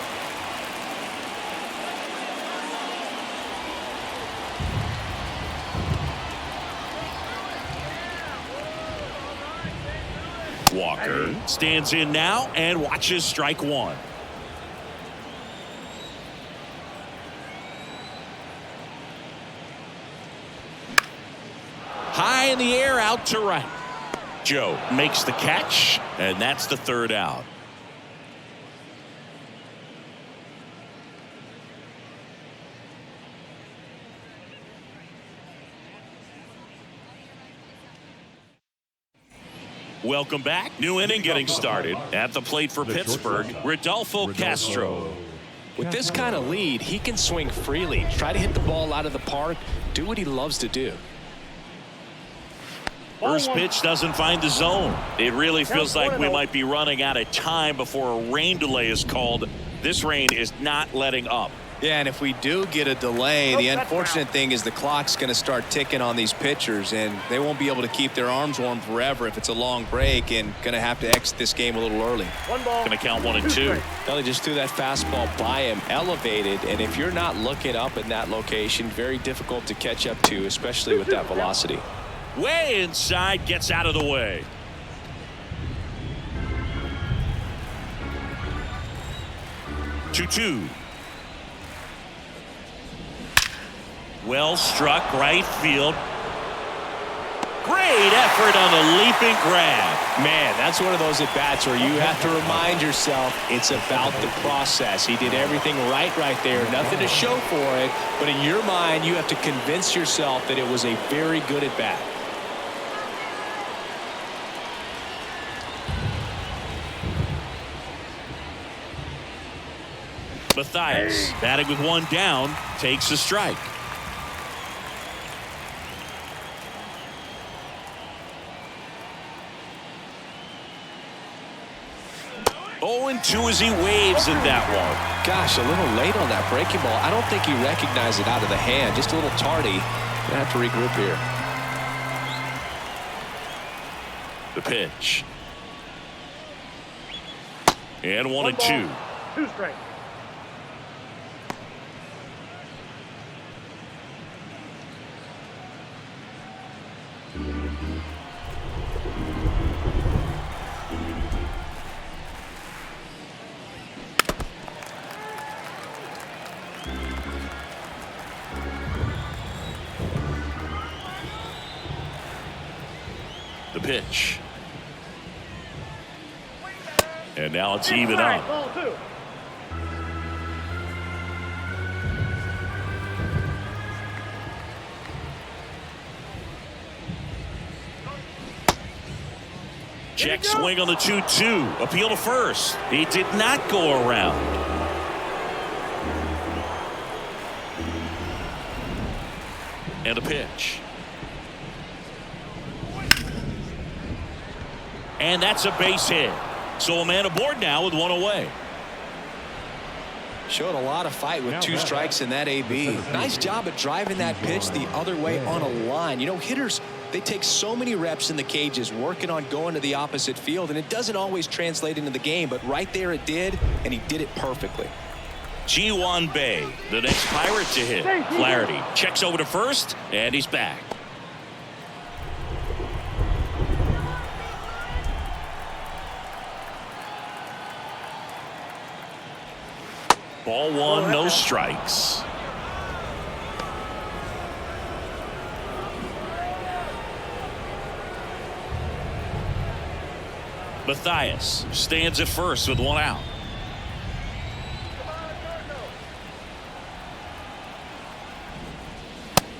Walker stands in now and watches strike 1. High in the air, out to right. Joe makes the catch, and that's the 3rd out. Welcome back. New inning getting started. At the plate for Pittsburgh, Rodolfo Castro. With this kind of lead, he can swing freely, try to hit the ball out of the park, do what he loves to do. First pitch doesn't find the zone. It really feels like we might be running out of time before a rain delay is called. This rain is not letting up. Yeah, and if we do get a delay, the unfortunate thing is the clock's going to start ticking on these pitchers, and they won't be able to keep their arms warm forever if it's a long break, and going to have to exit this game a little early. 1 ball. Going to count 1 and 2. Well, they just threw that fastball by him, elevated, and if you're not looking up in that location, very difficult to catch up to, especially with that velocity. Way inside, gets out of the way. 2-2. Well struck right field. Great effort on the leaping grab. Man, that's one of those at-bats where you have to remind yourself it's about the process. He did everything right there. Nothing to show for it. But in your mind, you have to convince yourself that it was a very good at-bat. Mathias, batting with one down, takes a strike. Oh, and 2 as he waves at that one. Gosh, a little late on that breaking ball. I don't think he recognized it out of the hand. Just a little tardy. Gonna have to regroup here. The pitch. And 1-2. 2 strikes. The pitch. And now it's even up. Ball 2. Check swing on the 2-2. Appeal to first. He did not go around. And a pitch. And that's a base hit. So a man aboard now with 1 away. Showed a lot of fight with 2 strikes in that AB. Nice job at driving that pitch the other way on a line. You know, hitters, they take so many reps in the cages working on going to the opposite field, and it doesn't always translate into the game, but right there it did, and he did it perfectly. Ji-Hwan Bae, the next Pirate to hit. Flaherty checks over to first, and he's back. Ball 1, no strikes. Mathias stands at first with 1 out.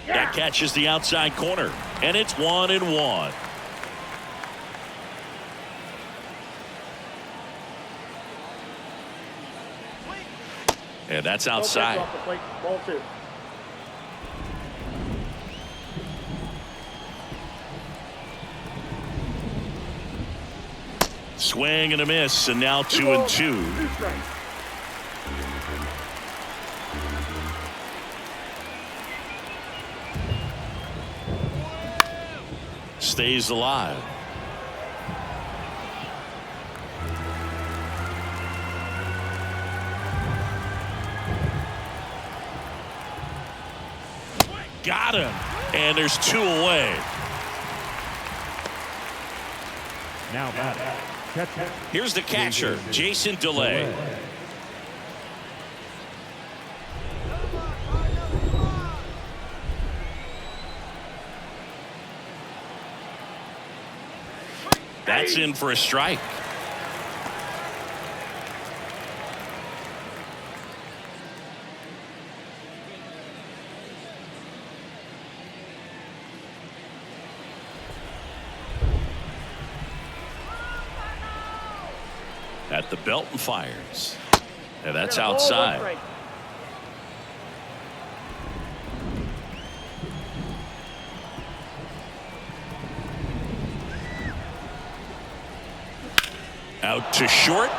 That catches the outside corner, and it's 1-1. And that's outside. Ball 2. Swing and a miss, and now 2-2. 2 strikes. Stays alive. Got him, and there's 2 away. Now batting. Catcher. Here's the catcher, Jason DeLay. That's in for a strike. At the belt and fires. And that's outside. Out to short,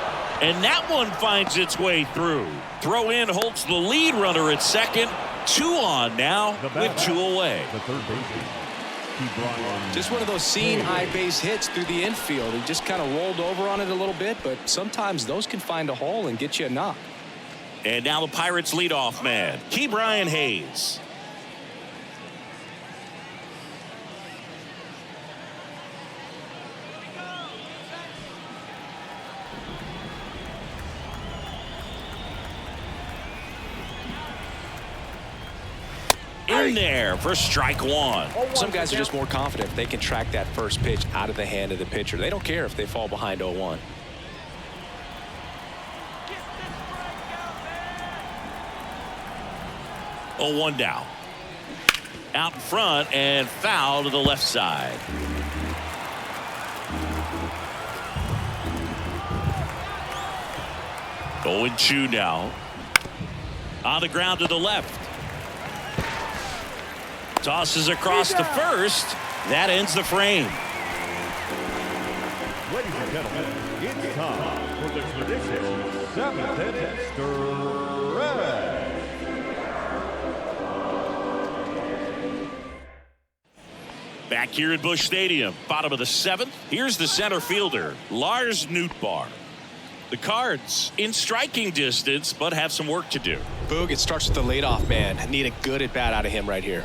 and that one finds its way through. Throw in holds the lead runner at second. 2 on now with 2 away. The third baseman. Just one of those seeing high base hits through the infield. He just kind of rolled over on it a little bit, but sometimes those can find a hole and get you a knock. And now the Pirates leadoff man, Ke'Bryan Hayes. in there for strike one. Some guys are just more confident if they can track that first pitch out of the hand of the pitcher. They don't care if they fall behind 0-1. Oh, 1 down. Out in front and foul to the left side. Oh, 2 now. On the ground to the left. Tosses across to first. That ends the frame. Ladies and gentlemen, it's time for the traditional 7th inning stretch. Back here at Busch Stadium, bottom of the 7th. Here's the center fielder, Lars Nootbaar. The Cards in striking distance, but have some work to do. Boog, it starts with the leadoff man. Need a good at bat out of him right here.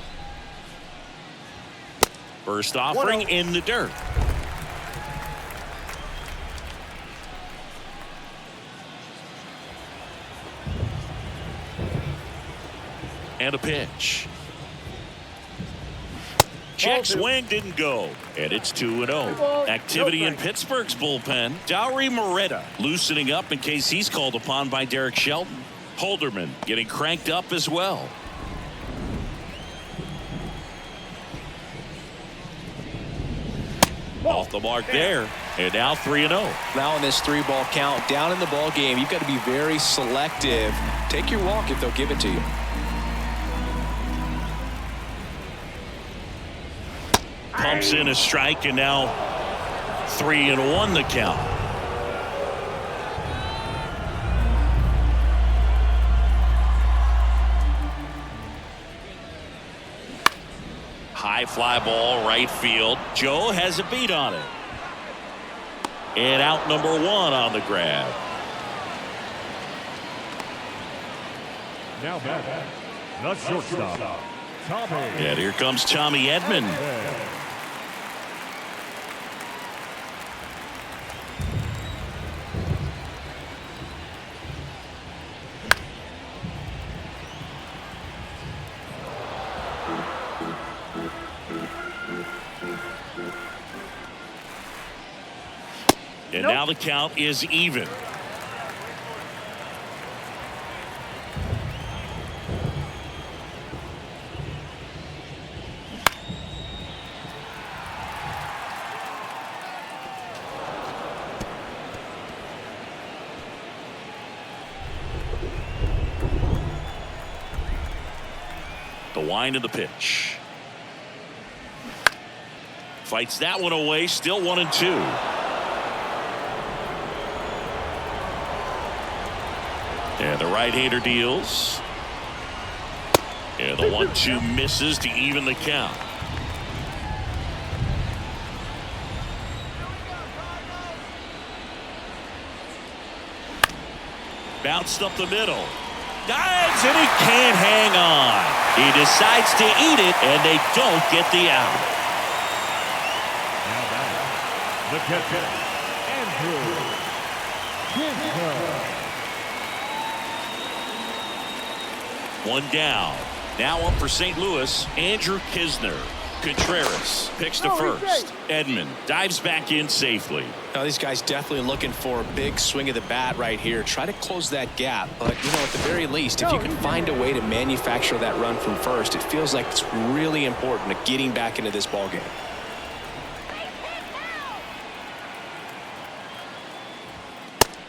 First offering in the dirt. And a pitch. Check swing didn't go. And it's 2-0. Activity in Pittsburgh's bullpen. Dowry Moretta loosening up in case he's called upon by Derek Shelton. Holderman getting cranked up as well. Off the mark there. And now 3-0. Now in this 3-ball count, down in the ball game, you've got to be very selective. Take your walk if they'll give it to you. Pumps in a strike, and now 3-1 the count. High fly ball right field. Joe has a beat on it. And out number 1 on the grab. Now back, the shortstop, Tommy. And here comes Tommy Edman. And now the count is even. The wind of the pitch. Fights that one away. Still 1-2. And the right-hander deals. And the 1-2 misses to even the count. Bounced up the middle. Dives, and he can't hang on. He decides to eat it, and they don't get the out. Now back, the catcher, Andrew Kisner. 1 down. Now up for St. Louis, Andrew Kisner. Contreras picks to first. Edman dives back in safely. Now these guys definitely looking for a big swing of the bat right here. Try to close that gap. But, you know, at the very least, if you can find a way to manufacture that run from first, it feels like it's really important to getting back into this ball game.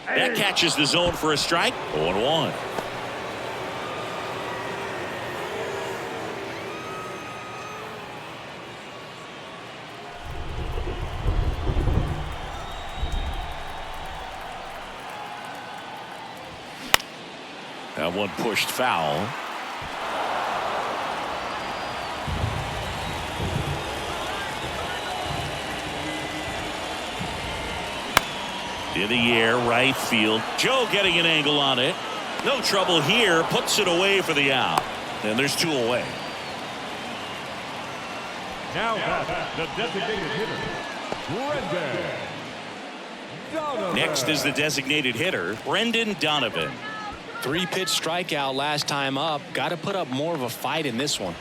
That catches the zone for a strike. 0-1. That one pushed foul. In the air, right field. Joe getting an angle on it. No trouble here. Puts it away for the out. And there's 2 away. Now back, the designated hitter, Brendan Donovan. Next is the designated hitter, Brendan Donovan. 3-pitch strikeout last time up. Got to put up more of a fight in this one.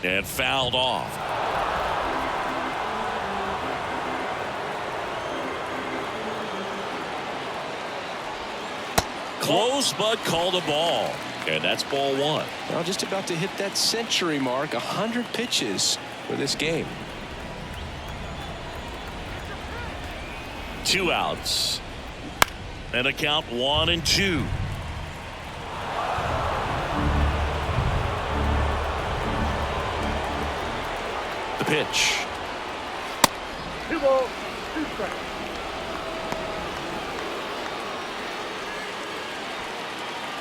And fouled off. Close, but called a ball. And that's ball one. Well, just about to hit that century mark. 100 pitches for this game. 2 outs. And a count 1-2. The pitch. 2 balls, 2 strikes.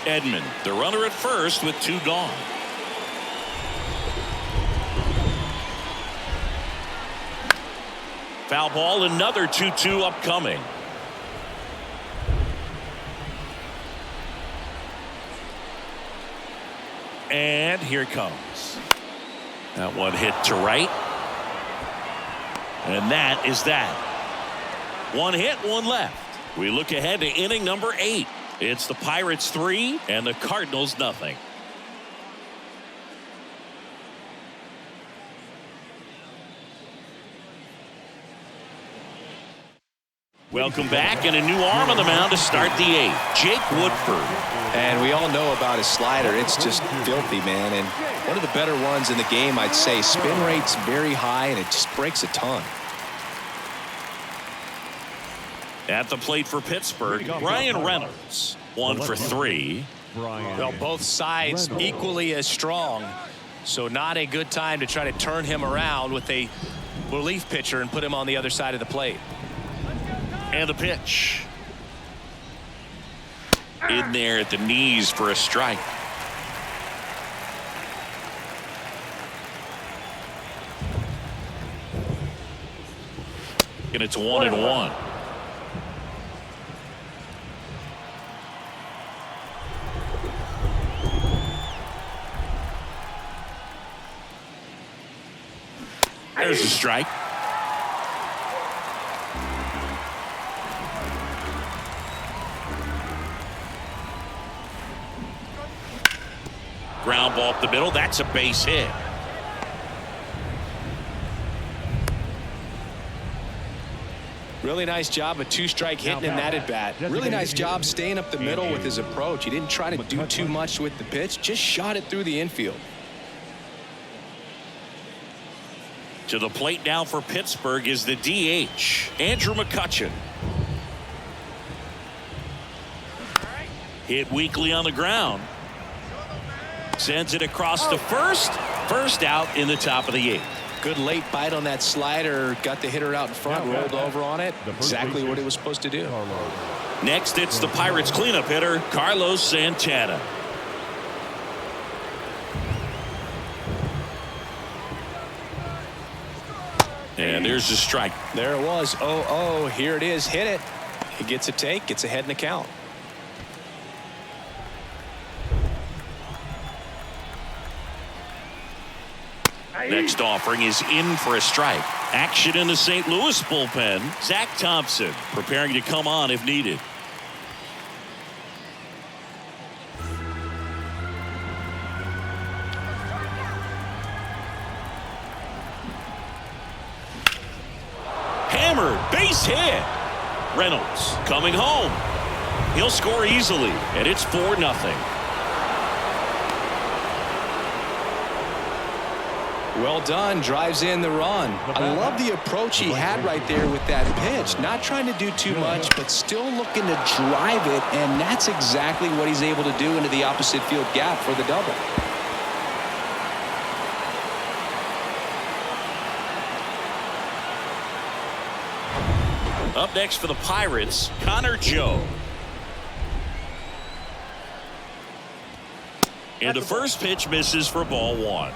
Edman, the runner at first with 2 gone. Foul ball, another 2-2 upcoming. And here it comes. That one hit to right. And that is that. 1 hit, 1 left. We look ahead to inning number 8. It's the Pirates 3 and the Cardinals nothing. Welcome back, and a new arm on the mound to start the 8th. Jake Woodford. And we all know about his slider. It's just filthy, man. And one of the better ones in the game, I'd say. Spin rate's very high, and it just breaks a ton. At the plate for Pittsburgh, Ryan Reynolds. 1 for 3. Well, both sides equally as strong. So not a good time to try to turn him around with a relief pitcher and put him on the other side of the plate. And the pitch. In there at the knees for a strike. And it's 1-1. There's a strike. Ground ball up the middle. That's a base hit. Really nice job, a 2-strike hitting in that at bat. Really nice job staying up the middle with his approach. He didn't try to do too much with the pitch, just shot it through the infield. To the plate now for Pittsburgh is the DH, Andrew McCutchen. Hit weakly on the ground. Sends it across to first. First out in the top of the 8th. Good late bite on that slider. Got the hitter out in front, rolled over on it. Exactly what it was supposed to do. Next, it's the Pirates cleanup hitter, Carlos Santana. And there's a strike. There it was. 0-0. Here it is. Hit it. He gets a take. Gets ahead in the count. Next offering is in for a strike. Action in the St. Louis bullpen. Zach Thompson preparing to come on if needed. Hammered, base hit. Reynolds coming home. He'll score easily, and it's 4-0. Well done. Drives in the run. I love the approach he had right there with that pitch. Not trying to do too much, but still looking to drive it, and that's exactly what he's able to do into the opposite field gap for the double. Up next for the Pirates, Connor Joe. And the first pitch misses for ball 1.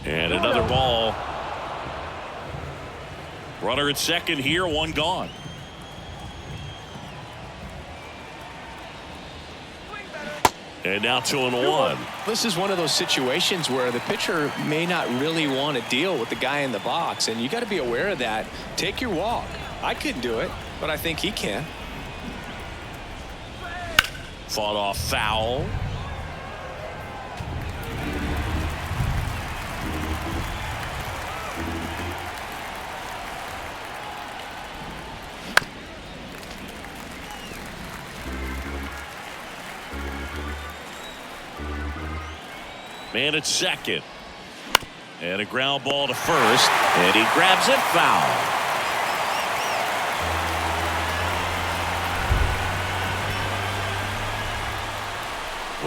And another ball. Runner at second here, 1 gone. And now 2-1. This is one of those situations where the pitcher may not really want to deal with the guy in the box, and you got to be aware of that. Take your walk. I couldn't do it, but I think he can. Fought off foul. Man at second. And a ground ball to first. And he grabs it foul.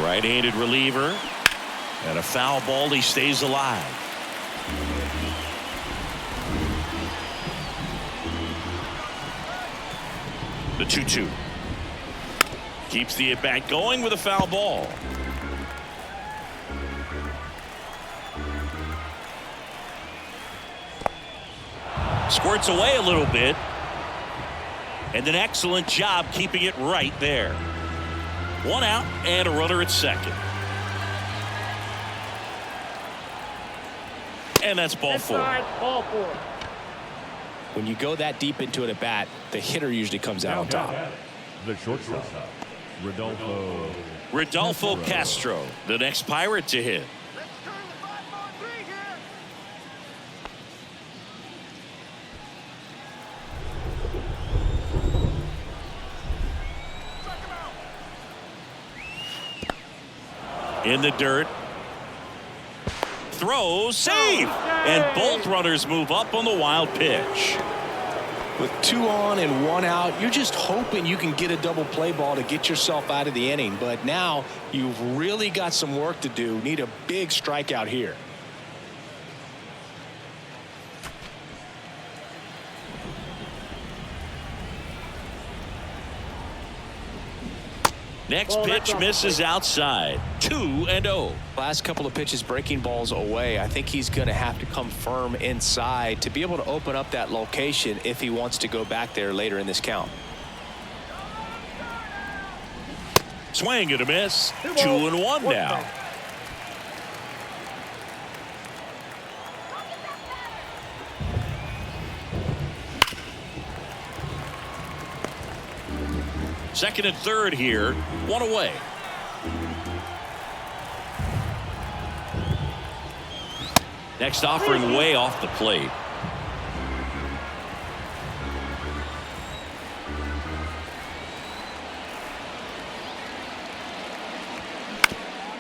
Right-handed reliever. And a foul ball. He stays alive. The 2-2. Keeps the at-bat going with a foul ball. Squirts away a little bit. And an excellent job keeping it right there. One out and a runner at second. And that's ball four. Ball four. When you go that deep into an at-bat, the hitter usually comes out on top. The shortstop, Rodolfo Castro, the next Pirate to hit. Let's turn the 5-4-3 here. In the dirt. Throws, save, and both runners move up on the wild pitch. With 2 on and 1 out, you're just hoping you can get a double play ball to get yourself out of the inning. But now you've really got some work to do. Need a big strikeout here. Next pitch misses outside. 2-0. Last couple of pitches breaking balls away. I think he's going to have to come firm inside to be able to open up that location if he wants to go back there later in this count. Swing and a miss. 2-1 now. Second and third here. 1 away. Next offering way off the plate.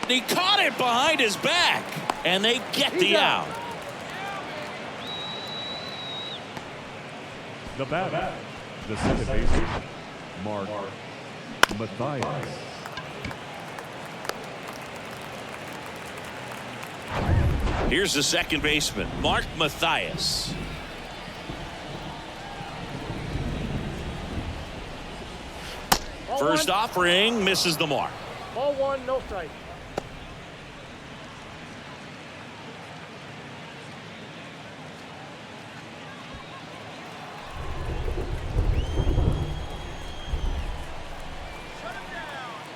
He caught it behind his back, and they get the out. The batter, the second baseman, Mark Mathias. Here's the second baseman, Mark Mathias. First offering misses the mark. Ball 1, no strike.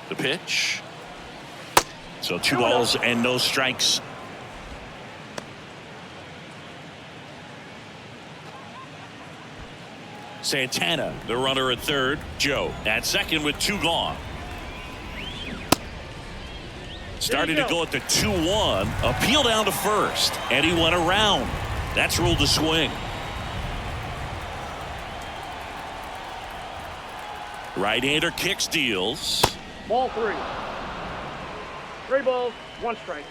The pitch. So 2 balls and no strikes. Santana, the runner at third. Joe at second with 2 gone. Started to go at the 2-1. Appeal down to first. And he went around. That's ruled a swing. Right-hander kicks, deals. Ball 3. 3 balls, 1 strike.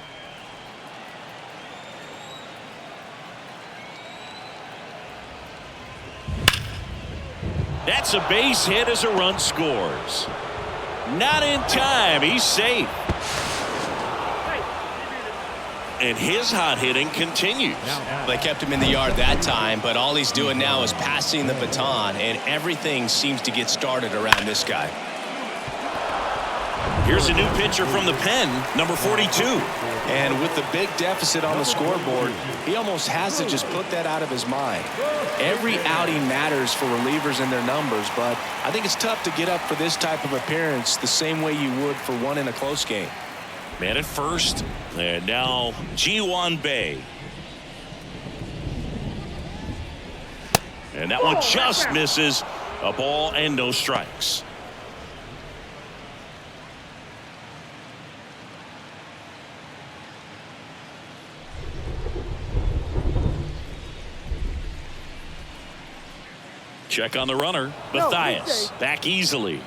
That's a base hit as a run scores. Not in time. He's safe. And his hot hitting continues. They kept him in the yard that time, but all he's doing now is passing the baton, and everything seems to get started around this guy. Here's a new pitcher from the pen, number 42. And with the big deficit on the scoreboard, he almost has to just put that out of his mind. Every outing matters for relievers and their numbers, but I think it's tough to get up for this type of appearance the same way you would for one in a close game. Man at first, and now Ji-Hwan Bae. And that one just misses. A ball and no strikes. Check on the runner. Matthias back easily.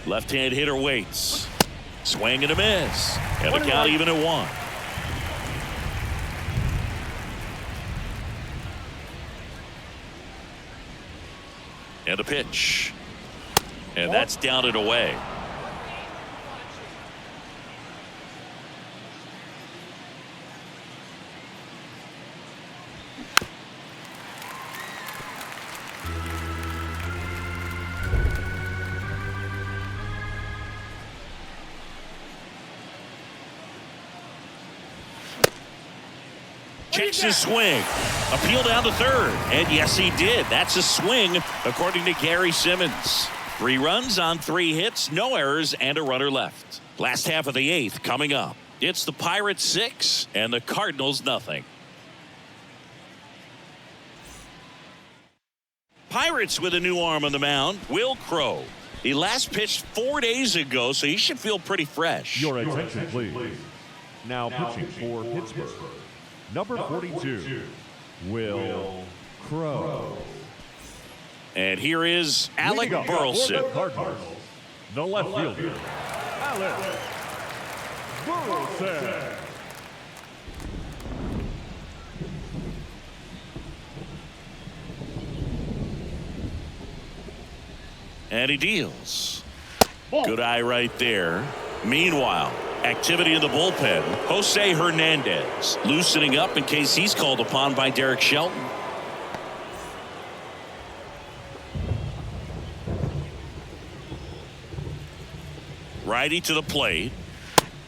Left-hand hitter waits. Swing and a miss. And the count even at 1. And the pitch. And that's down and away. Checks his swing. Appeal down to third. And yes, he did. That's a swing, according to Gary Simmons. 3 runs on 3 hits, no errors, and a runner left. Last half of the 8th coming up. It's the Pirates 6 and the Cardinals nothing. Pirates with a new arm on the mound, Will Crowe. He last pitched 4 days ago, so he should feel pretty fresh. Your attention, please. Now pitching for Pittsburgh, number 42, Will Crowe. And here is Alec Burleson. The left fielder, Alec Burleson. And he deals. Good eye right there. Meanwhile, activity in the bullpen. Jose Hernandez loosening up in case he's called upon by Derek Shelton. Righty to the plate.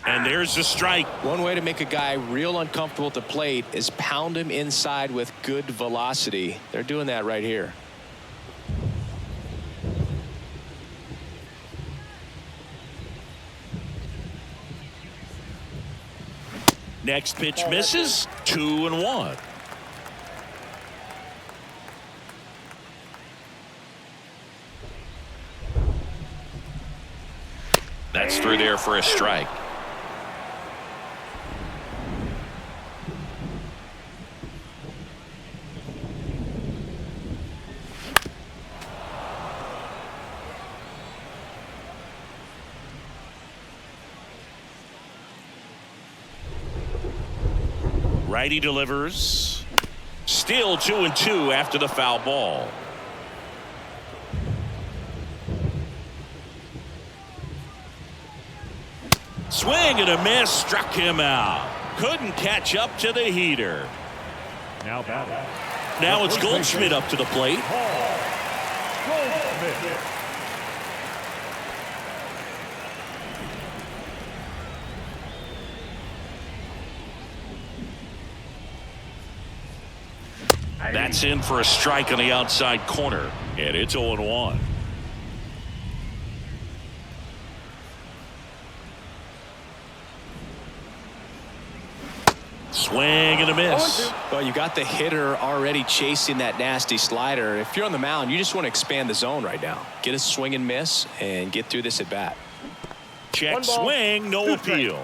And there's the strike. One way to make a guy real uncomfortable at the plate is pound him inside with good velocity. They're doing that right here. Next pitch misses. 2-1. That's through there for a strike. Righty delivers. Still 2-2 after the foul ball. Swing and a miss, struck him out. Couldn't catch up to the heater. Now batting. Now it's Goldschmidt up to the plate. Goldschmidt. That's in for a strike on the outside corner. And it's 0-1. Swing and a miss. Well, you got the hitter already chasing that nasty slider. If you're on the mound, you just want to expand the zone right now. Get a swing and miss and get through this at bat. Check swing, no appeal.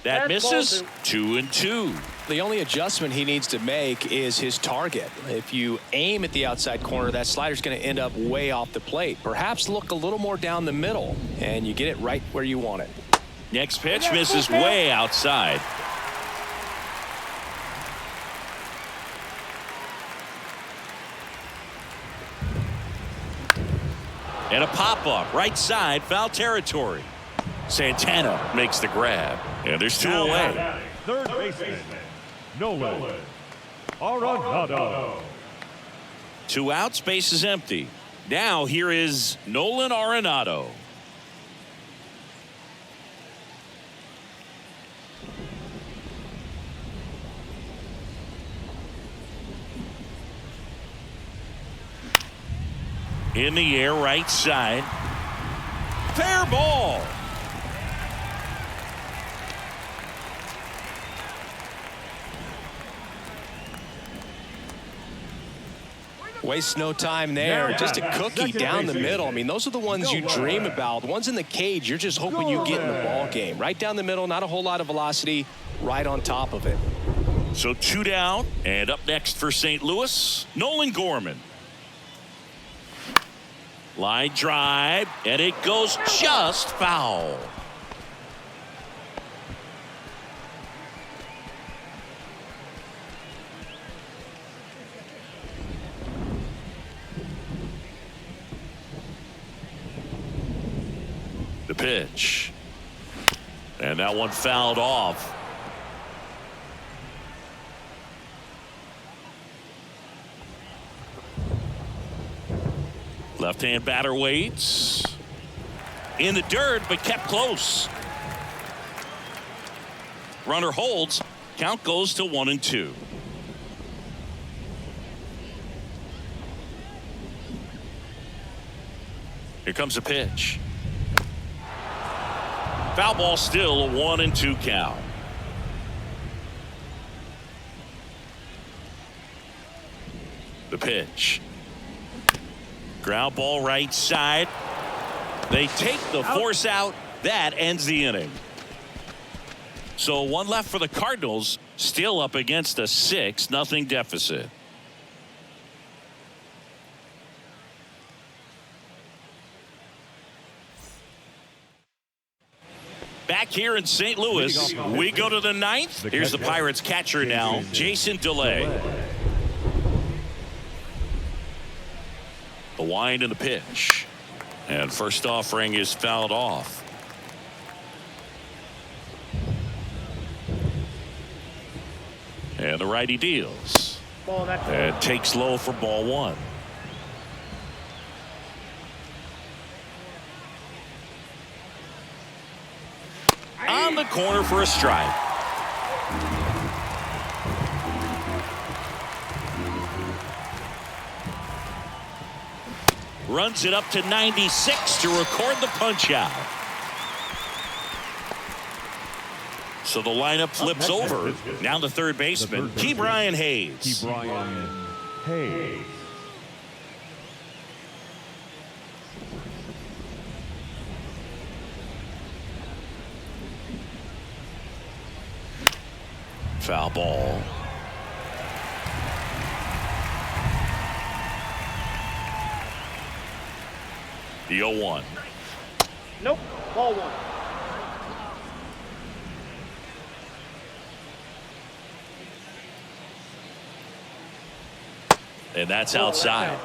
That misses. 2-2. The only adjustment he needs to make is his target. If you aim at the outside corner, that slider's going to end up way off the plate. Perhaps look a little more down the middle, and you get it right where you want it. Next pitch misses way outside. And a pop-up right side, foul territory. Santana makes the grab. And there's two away. Third baseman, Nolan Arenado. 2 outs, base is empty. Now here is Nolan Arenado. In the air, right side. Fair ball. Waste no time there. Just a cookie down the middle. I mean, those are the ones you dream about. The ones in the cage, you're just hoping you get in the ball game. Right down the middle, not a whole lot of velocity, right on top of it. So 2 down, and up next for St. Louis, Nolan Gorman. Line drive, and it goes just foul. The pitch. And that one fouled off. Left-hand batter waits. In the dirt, but kept close. Runner holds. Count goes to 1-2. Here comes a pitch. Foul ball, still a 1-2 count. The pitch. Ground ball right side. They take the force out. That ends the inning. So 1 left for the Cardinals, still up against a 6-0 deficit. Back here in St. Louis, we go to the 9th. Here's the Pirates catcher now, Jason DeLay. The wind and the pitch. And first offering is fouled off. And the righty deals. And takes low for ball 1. On the corner for a strike. Runs it up to 96 to record the punch out. So the lineup flips over. Now the third baseman, Ke'Bryan Hayes. Ke'Bryan Hayes. Foul ball. The 0-1. Nope. Ball 1. And that's outside.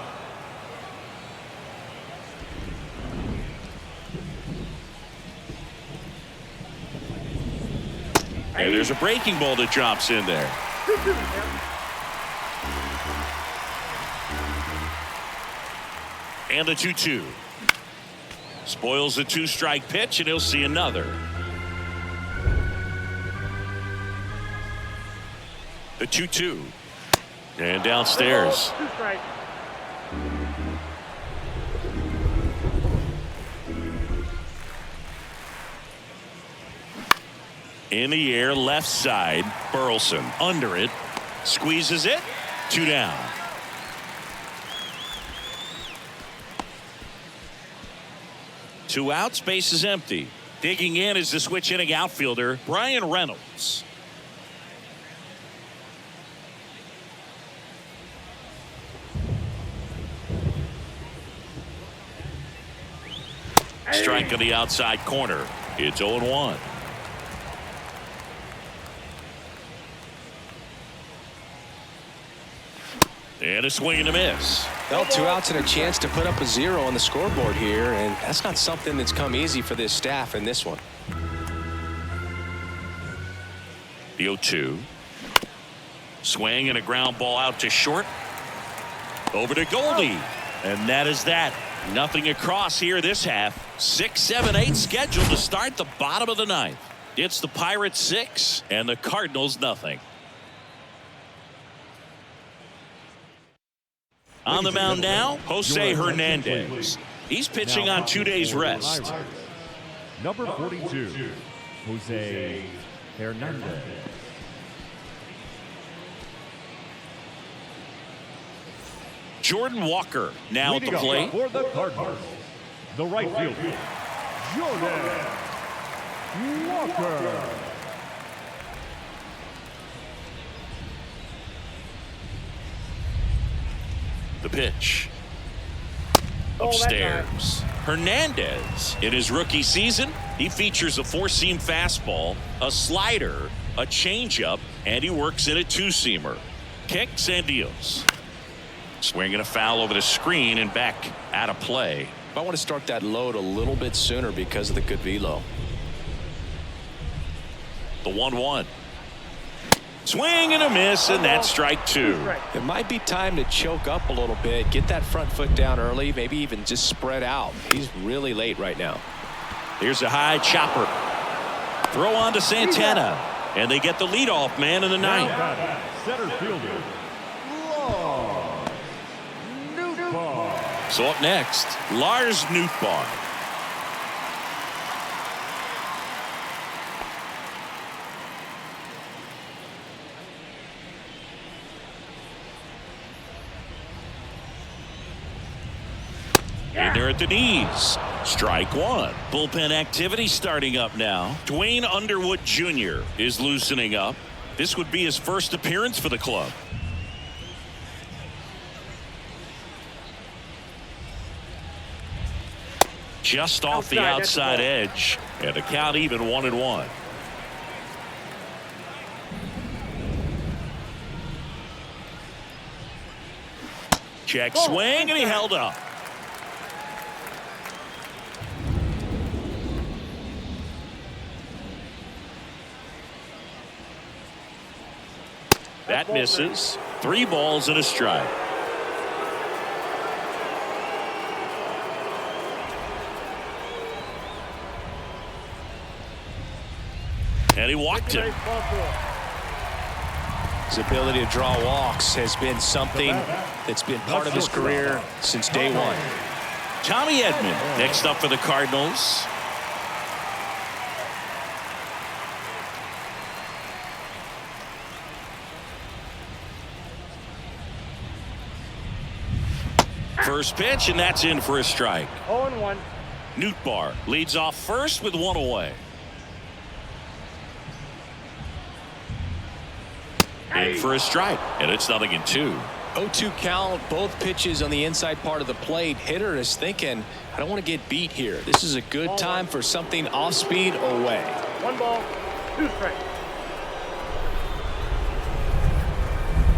And there's a breaking ball that drops in there. And the 2-2. Spoils the 2-strike pitch, and he'll see another. The 2-2. And downstairs. 2 strikes. In the air, left side. Burleson under it. Squeezes it. 2 down. Two outs, base is empty. Digging in is the switch hitting outfielder, Brian Reynolds. Strike on the outside corner. It's 0-1. And a swing and a miss. Well, 2 outs and a chance to put up a 0 on the scoreboard here, and that's not something that's come easy for this staff in this one. The 0-2. Swing and a ground ball out to short. Over to Goldie. And that is that. Nothing across here this half. 6, 7, 8 scheduled to start the bottom of the ninth. It's the Pirates 6 and the Cardinals nothing. On the mound now, Jose Hernandez. He's pitching on 2 days rest. Number 42, Jose Hernandez. Jordan Walker now at the plate. For the Cardinals, the right fielder, Jordan Walker. The pitch. Upstairs. Hernandez, in his rookie season, he features a 4-seam fastball, a slider, a changeup, and he works in a 2-seamer. Kicks and deals. Swinging a foul over the screen and back out of play. I want to start that load a little bit sooner because of the good velo. The 1-1. Swing and a miss, and that's strike 2. It might be time to choke up a little bit, get that front foot down early, maybe even just spread out. He's really late right now. Here's a high chopper. Throw on to Santana, and they get the leadoff man in the ninth. Center fielder, So up next, Lars Nootbaar. And they're at the knees. Strike 1. Bullpen activity starting up now. Dwayne Underwood Jr. is loosening up. This would be his first appearance for the club. Just off the outside edge. And the count even 1-1. Check swing, and he held up. That misses. 3 balls and a strike. And he walked him. His ability to draw walks has been something that's been part of his career since day one. Tommy Edman next up for the Cardinals. First pitch, and that's in for a strike. 0-1. Nootbaar leads off first with 1 away. In for a strike, and it's 0-2. 0-2 count, both pitches on the inside part of the plate. Hitter is thinking, I don't want to get beat here. This is a good time for something off speed away. 1 ball, 2 strikes.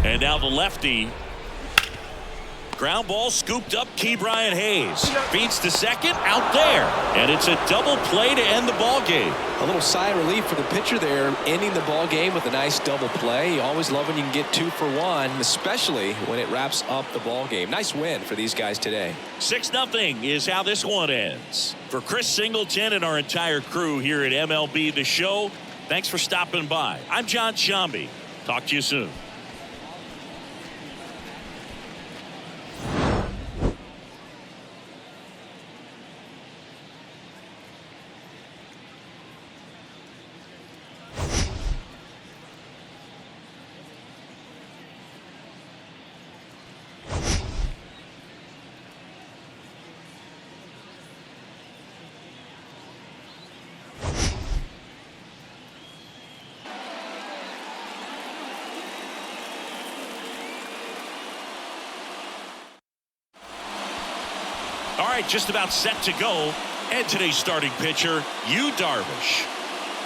And now the lefty. Ground ball scooped up. Ke'Bryan Hayes beats to second, out there, and it's a double play to end the ball game. A little sigh of relief for the pitcher there, ending the ball game with a nice double play. You always love when you can get 2 for 1, especially when it wraps up the ball game. Nice win for these guys today. 6-0 is how this one ends. For Chris Singleton and our entire crew here at MLB The Show, thanks for stopping by. I'm John Shambi. Talk to you soon. All right, just about set to go. And today's starting pitcher, Yu Darvish.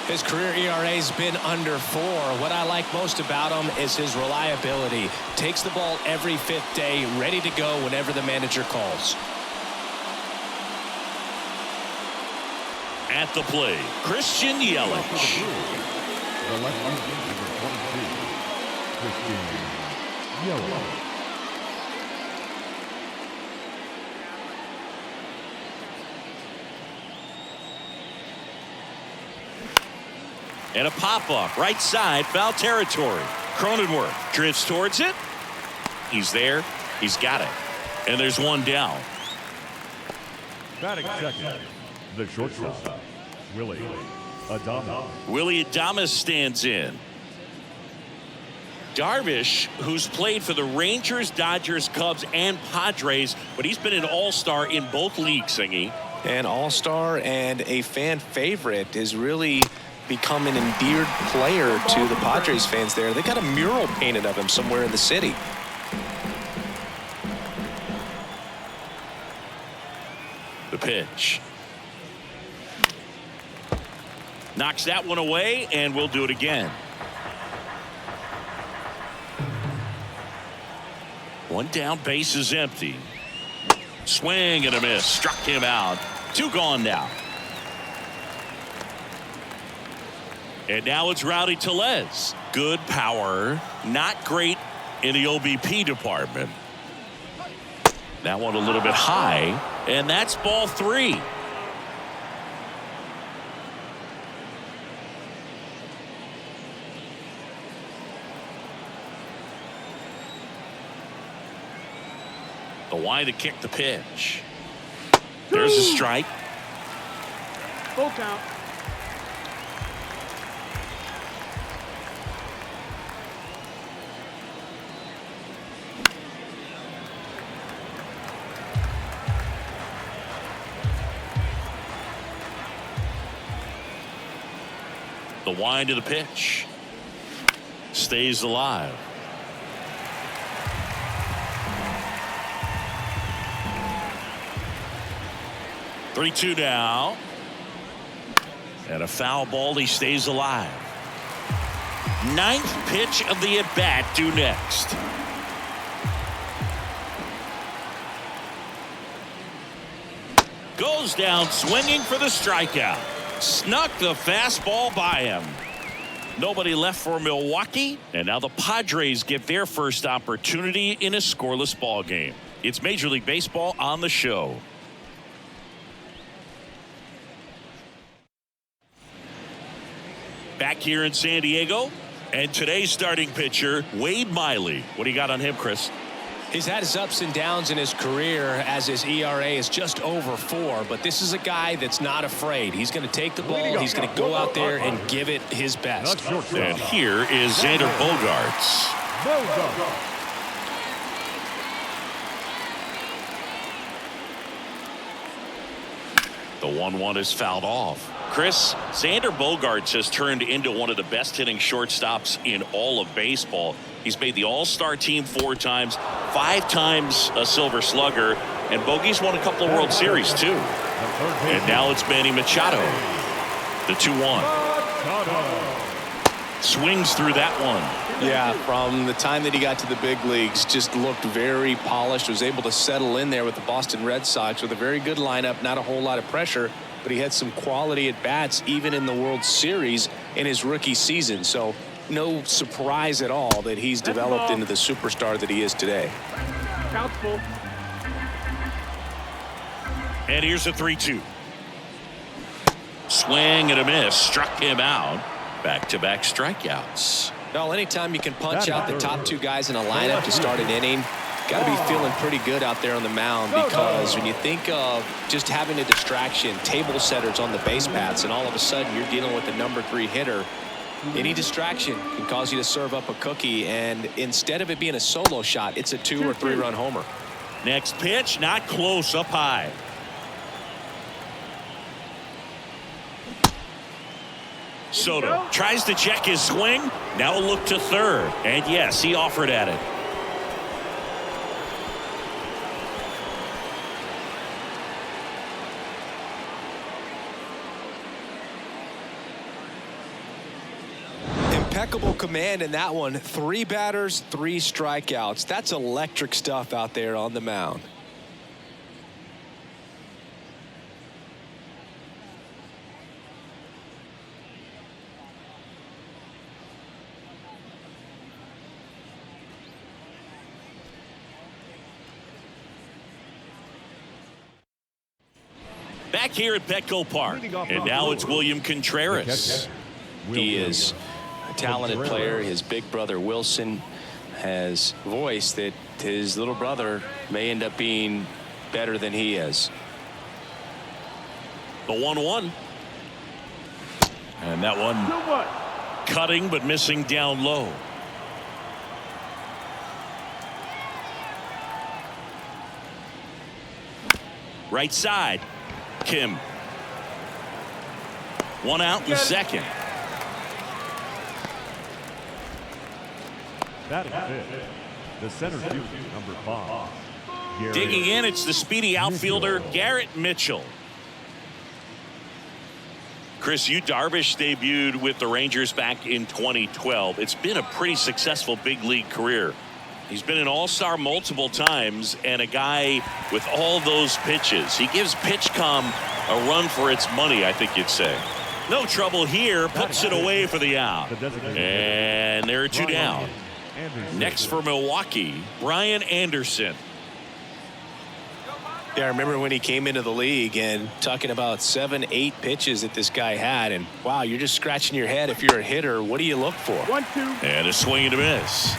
His career ERA has been under 4. What I like most about him is his reliability. Takes the ball every 5th day, ready to go whenever the manager calls. At the plate, Christian Yelich. The left number 22, Christian Yelich. And a pop-up, right side, foul territory. Cronenworth drifts towards it. He's there. He's got it. And there's one down. Batting second, the shortstop, Willie Adames. Willie Adames stands in. Darvish, who's played for the Rangers, Dodgers, Cubs, and Padres, but he's been an all-star in both leagues, Singy. An all-star and a fan favorite, is really become an endeared player to the Padres fans there. They got a mural painted of him somewhere in the city. The pitch. Knocks that one away, and we'll do it again. One down, base is empty. Swing and a miss. Struck him out. 2 gone now. And now it's Rowdy Tellez. Good power. Not great in the OBP department. That one a little bit high. And that's ball 3. The wide to kick the pitch. There's a strike. Full count. The wind of the pitch. Stays alive. Three-two now. And a foul ball. He stays alive. 9th pitch of the at-bat due next. Goes down swinging for the strikeout. Snuck the fastball by him. Nobody left for Milwaukee, and now the Padres get their first opportunity in a scoreless ball game. It's Major League Baseball on the show. Back here in San Diego, and today's starting pitcher, Wade Miley. What do you got on him, Chris? He's had his ups and downs in his career as his ERA is just over 4, but this is a guy that's not afraid. He's going to take the ball. He's going to go out there and give it his best. And here is Xander Bogaerts. The 1-1 is fouled off. Chris, Xander Bogaerts has turned into one of the best hitting shortstops in all of baseball. He's made the All-Star team 4 times, 5 times a Silver Slugger, and Bogey's won a couple of World Series too. And now it's Manny Machado. The 2-1. Swings through that one. Yeah, from the time that he got to the big leagues, just looked very polished, was able to settle in there with the Boston Red Sox with a very good lineup, not a whole lot of pressure, but he had some quality at bats even in the World Series in his rookie season. So no surprise at all that he's developed into the superstar that he is today. Count's full. And here's a 3-2. Swing and a miss. Struck him out. Back-to-back strikeouts. Well, anytime you can punch out the top 2 guys in a lineup to start an inning, got to be feeling pretty good out there on the mound, because when you think of just having a distraction, table setters on the base paths, and all of a sudden you're dealing with the number 3 hitter, any distraction can cause you to serve up a cookie, and instead of it being a solo shot, it's a 2 or 3 run homer. Next pitch, not close, up high. Soto tries to check his swing. Now a look to third. And yes, he offered at it. Impeccable command in that one. 3 batters, 3 strikeouts. That's electric stuff out there on the mound. Back here at Petco Park, and now it's William Contreras. He is a talented player. His big brother Wilson has voiced that his little brother may end up being better than he is. The 1-1. And that one cutting but missing down low. Right side. Kim. 1 out in the second. Batting fifth, the center fielder, number 5. Digging in, it's the speedy outfielder Garrett Mitchell. Chris, Yu Darvish debuted with the Rangers back in 2012. It's been a pretty successful big league career. He's been an all-star multiple times and a guy with all those pitches. He gives PitchCom a run for its money, I think you'd say. No trouble here, puts it away for the out. And there are 2 down. Next for Milwaukee, Brian Anderson. Yeah, I remember when he came into the league and talking about 7, 8 pitches that this guy had, and wow, you're just scratching your head. If you're a hitter, what do you look for? 1-2. And a swing and a miss.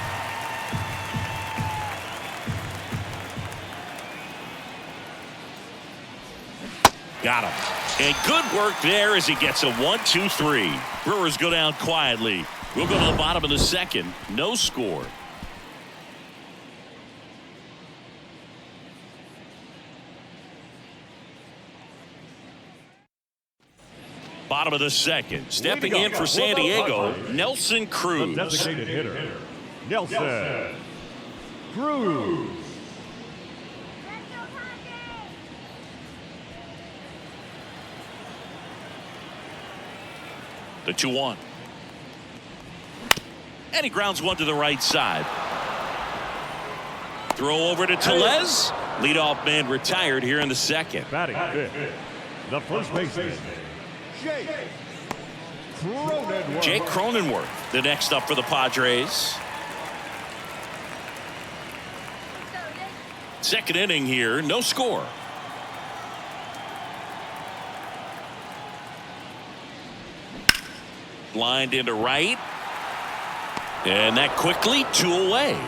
Got him. And good work there as he gets a 1-2-3. Brewers go down quietly. We'll go to the bottom of the second. No score. Bottom of the second. Stepping in for San Diego, Nelson Cruz. The designated hitter, Nelson Cruz. The 2-1. And he grounds one to the right side. Throw over to Tellez. Leadoff man retired here in the second. Batting fifth, the first baseman, Jake Cronenworth, the next up for the Padres. Second inning here, no score. Lined into right. And that quickly 2 away.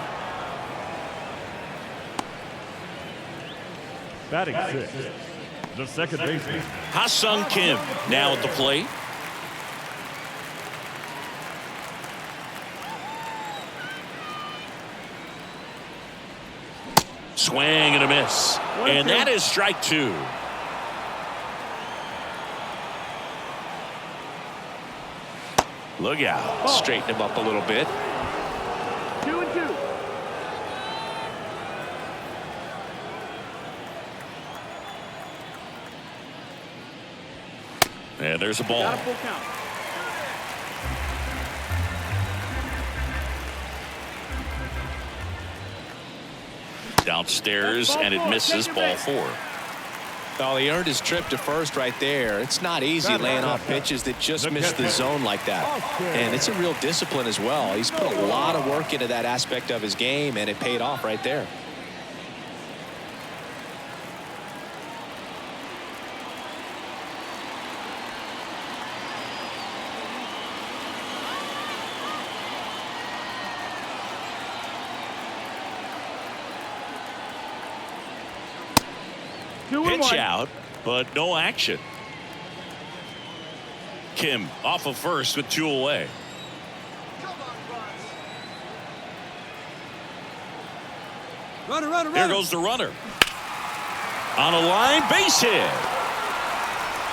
Batting sixth, the second baseman, Ha-Sung Kim now at the plate. Swing and a miss. And that is strike 2. Look out. Straighten him up a little bit. 2-2. And there's a ball. Got a full count. Downstairs, and it misses ball 4. Well, he earned his trip to first right there. It's not easy laying off pitches that just miss the zone like that. And it's a real discipline as well. He's put a lot of work into that aspect of his game, and it paid off right there. Pitch out, but no action. Kim off of first with 2 away. Runner. There goes the runner. On a line, base hit.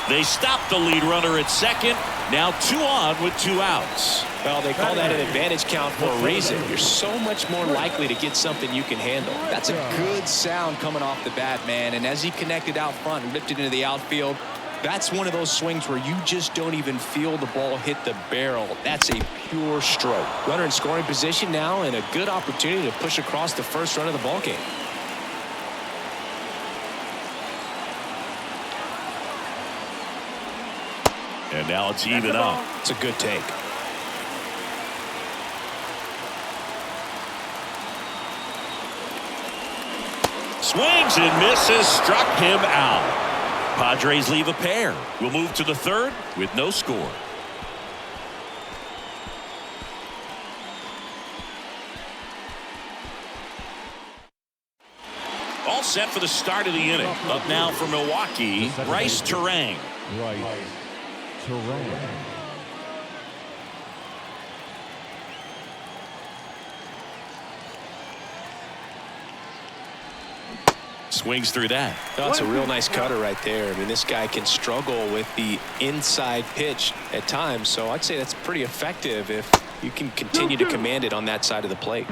They stopped the lead runner at second. Now 2 on with 2 outs. Well, they call that an advantage count for a reason. You're so much more likely to get something you can handle. That's a good sound coming off the bat, man. And as he connected out front and ripped it into the outfield, That's one of those swings where you just don't even feel the ball hit the barrel. That's a pure stroke. Runner in scoring position now, and a good opportunity to push across the first run of the ball game. And now it's even up. It's a good take. Swings and misses, struck him out. Padres leave a pair. We'll move to the third with no score. All set for the start of the inning. Up now for Milwaukee, Bryce Terang. Bryce Terang. Swings through that. That's a real nice cutter right there. I mean, this guy can struggle with the inside pitch at times, so I'd say that's pretty effective if you can continue to command it on that side of the plate.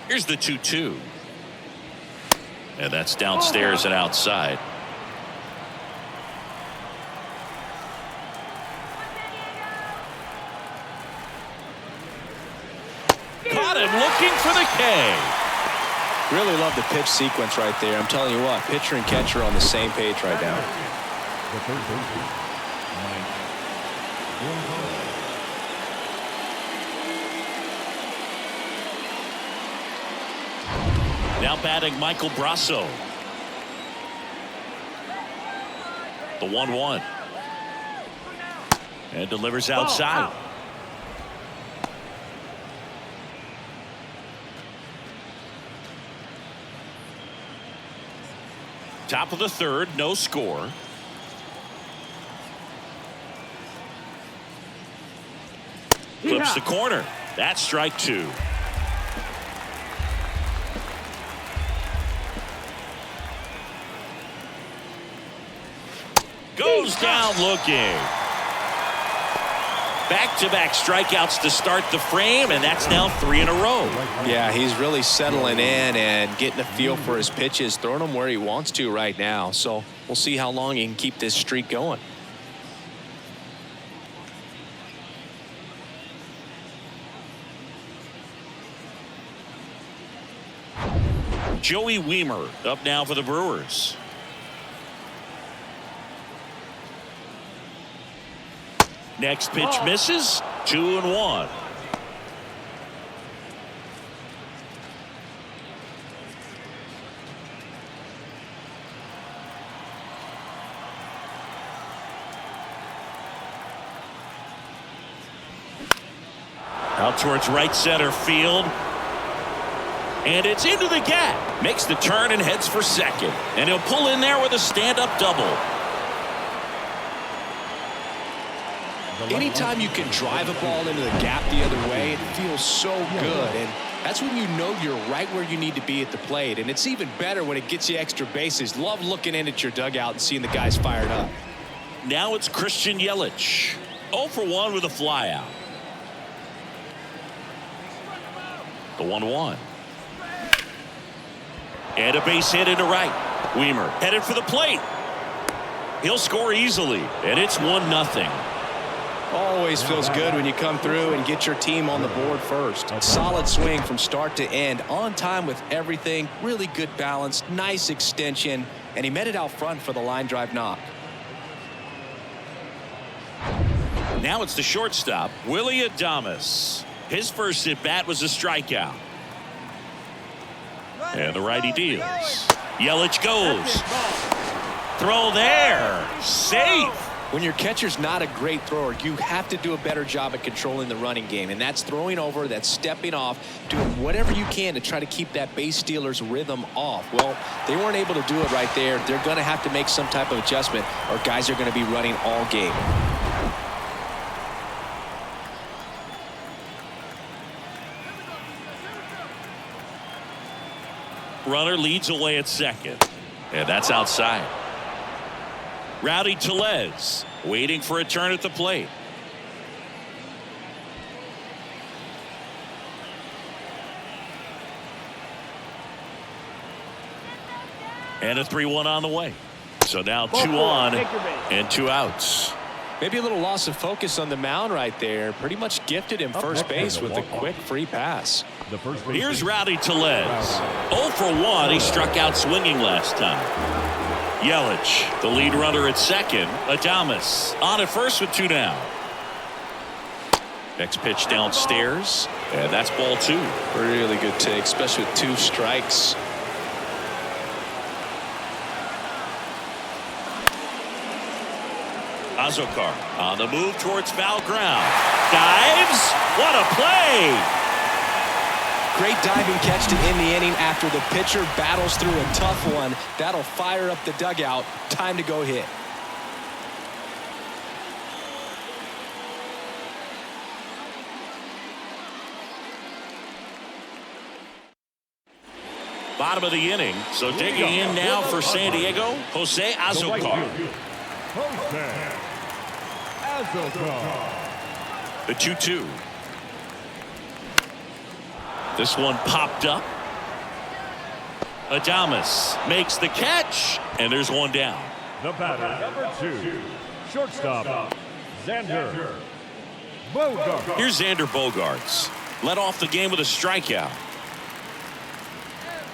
Here's the 2-2. And that's downstairs and outside. Caught him looking for the K. Really love the pitch sequence right there. I'm telling you what, pitcher and catcher are on the same page right now. The third baseman, Mike Orlando. Now batting Michael Brasso. The 1-1. And delivers outside. Top of the third, no score. Flips the corner. That's strike two. Goes down looking. Back-to-back strikeouts to start the frame, and that's now 3 in a row. Yeah, he's really settling in and getting a feel for his pitches, throwing them where he wants to right now. So we'll see how long he can keep this streak going. Joey Wiemer up now for the Brewers. Next pitch misses. 2-1. Out towards right center field. And it's into the gap. Makes the turn and heads for second. And he'll pull in there with a stand-up double. Anytime you can drive a ball into the gap the other way, it feels so good. And that's when you know you're right where you need to be at the plate. And it's even better when it gets you extra bases. Love looking in at your dugout and seeing the guys fired up. Now it's Christian Yelich. 0 for 1 with a flyout. The 1-1. And a base hit into right. Wiemer headed for the plate. He'll score easily. And it's 1-0. Always feels good when you come through and get your team on the board first. Solid swing from start to end, on time with everything, really good balance, nice extension, and he met it out front for the line drive knock. Now it's the shortstop, Willie Adames. His first at bat was a strikeout. And the righty deals. Yelich goes. Throw there. Safe. When your catcher's not a great thrower, you have to do a better job at controlling the running game. And that's throwing over, that's stepping off, doing whatever you can to try to keep that base stealer's rhythm off. Well, they weren't able to do it right there. They're going to have to make some type of adjustment, or guys are going to be running all game. Runner leads away at second. And that's outside. Rowdy Tellez waiting for a turn at the plate. And a 3-1 on the way. So now 2 on and 2 outs. Maybe a little loss of focus on the mound right there. Pretty much gifted him first base with a quick free pass. Here's Rowdy Tellez. 0 for 1. He struck out swinging last time. Yelich, the lead runner at second. Adames on at first with 2 down. Next pitch downstairs. And that's ball 2. Really good take, especially with 2 strikes. Azokar on the move towards foul ground. Dives. What a play. Great diving catch to end the inning after the pitcher battles through a tough one. That'll fire up the dugout. Time to go hit. Bottom of the inning. So digging in now for San Diego, Jose Azokar. The 2-2. This one popped up. Adames makes the catch, and there's 1 down. The batter, number 2, shortstop, Xander Bogaerts. Here's Xander Bogaerts. Led off the game with a strikeout.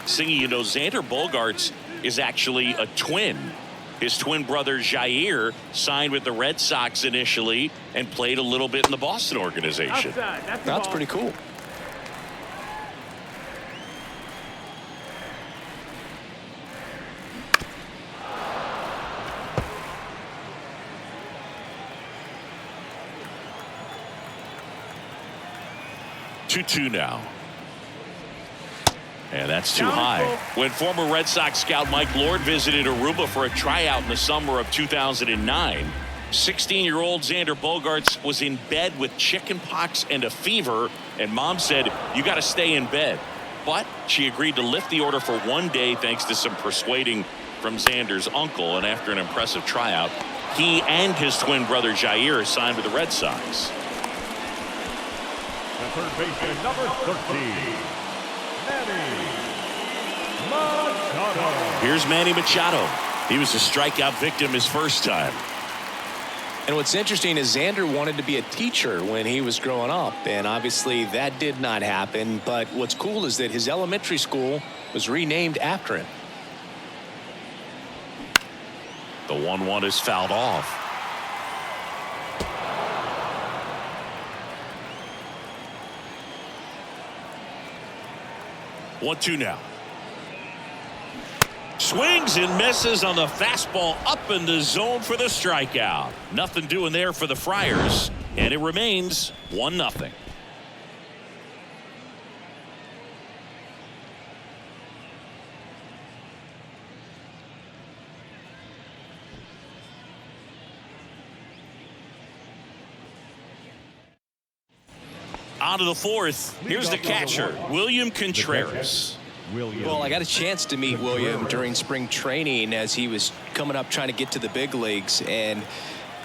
Singing, you know, Xander Bogaerts is actually a twin. His twin brother Jair signed with the Red Sox initially and played a little bit in the Boston organization. That's pretty cool. Two now. And that's too high. When former Red Sox scout Mike Lord visited Aruba for a tryout in the summer of 2009, 16-year-old Xander Bogaerts was in bed with chickenpox and a fever, and mom said, "You got to stay in bed." But she agreed to lift the order for 1 day thanks to some persuading from Xander's uncle, and after an impressive tryout, he and his twin brother Jair signed with the Red Sox. The third baseman, number 13, Manny Machado. Here's Manny Machado. He was a strikeout victim his first time. And what's interesting is Xander wanted to be a teacher when he was growing up, and obviously that did not happen. But what's cool is that his elementary school was renamed after him. The 1-1 is fouled off. One-two now. Swings and misses on the fastball up in the zone for the strikeout. Nothing doing there for the Friars, and it remains 1-0. On to the fourth. Here's the catcher, William Contreras. Well, I got a chance to meet William during spring training as he was coming up trying to get to the big leagues, and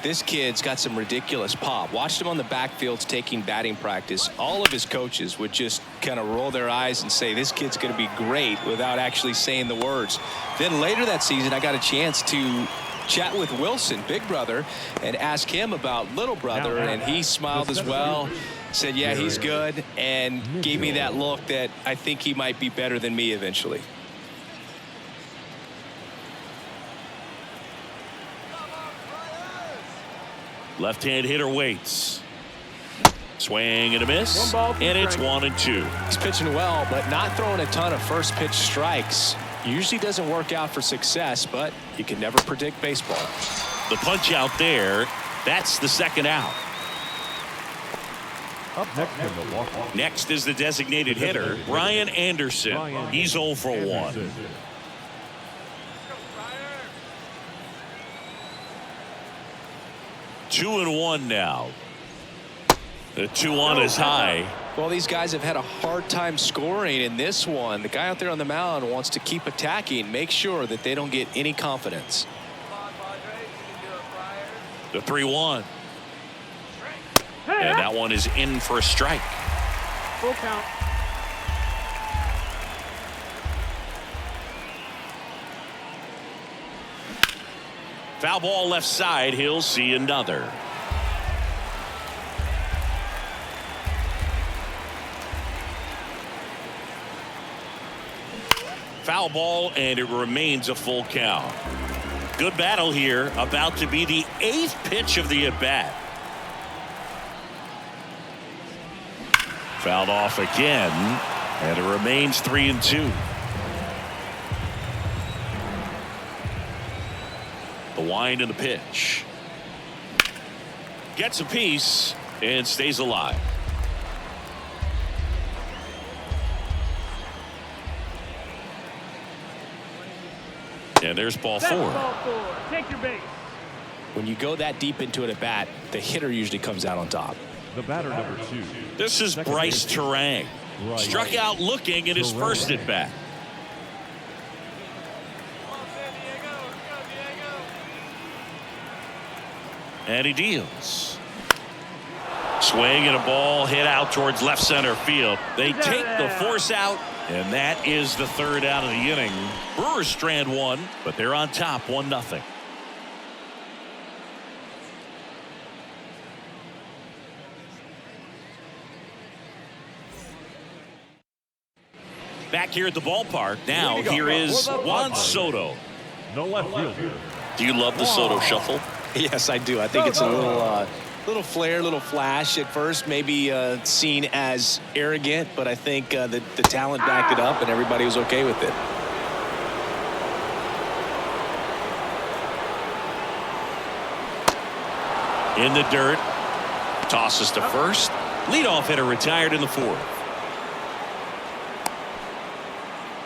this kid's got some ridiculous pop. Watched him on the backfields taking batting practice. All of his coaches would just kind of roll their eyes and say, this kid's going to be great, without actually saying the words. Then later that season, I got a chance to chat with Wilson, big brother, and ask him about little brother, and he smiled as well. Said, yeah, he's good, and gave me that look that I think he might be better than me eventually. Left-hand hitter waits. Swing and a miss, and it's 1-2. He's pitching well, but not throwing a ton of first pitch strikes. Usually doesn't work out for success, but you can never predict baseball. The punch out there, that's the second out. Up next in Milwaukee. Next is the designated hitter, Brian Anderson. He's 0 for 1. Two and 1 now. The 2-1 is high. Well, these guys have had a hard time scoring in this one. The guy out there on the mound wants to keep attacking, make sure that they don't get any confidence. The 3-1. And that one is in for a strike. Full count. Foul ball left side. He'll see another. Foul ball, and it remains a full count. Good battle here. About to be the 8th pitch of the at-bat. Fouled off again, and it remains 3-2. The wind and the pitch. Gets a piece and stays alive. And there's ball 4. Ball 4. Take your base. When you go that deep into an at-bat, the hitter usually comes out on top. The batter, number 2. This is Bryce Terang. Struck out looking at his first at-bat. And he deals. Swing and a ball hit out towards left center field. They take the force out, and that is the 3rd out of the inning. Brewers strand 1, but they're on top 1-0. Back here at the ballpark now. Here is Juan Soto. No left fielder. Do you love the Soto shuffle? Yes, I do. I think it's a little flair, little flash at first, maybe seen as arrogant, but I think the talent backed it up and everybody was okay with it. In the dirt. Tosses to first. Leadoff hitter retired in the 4th.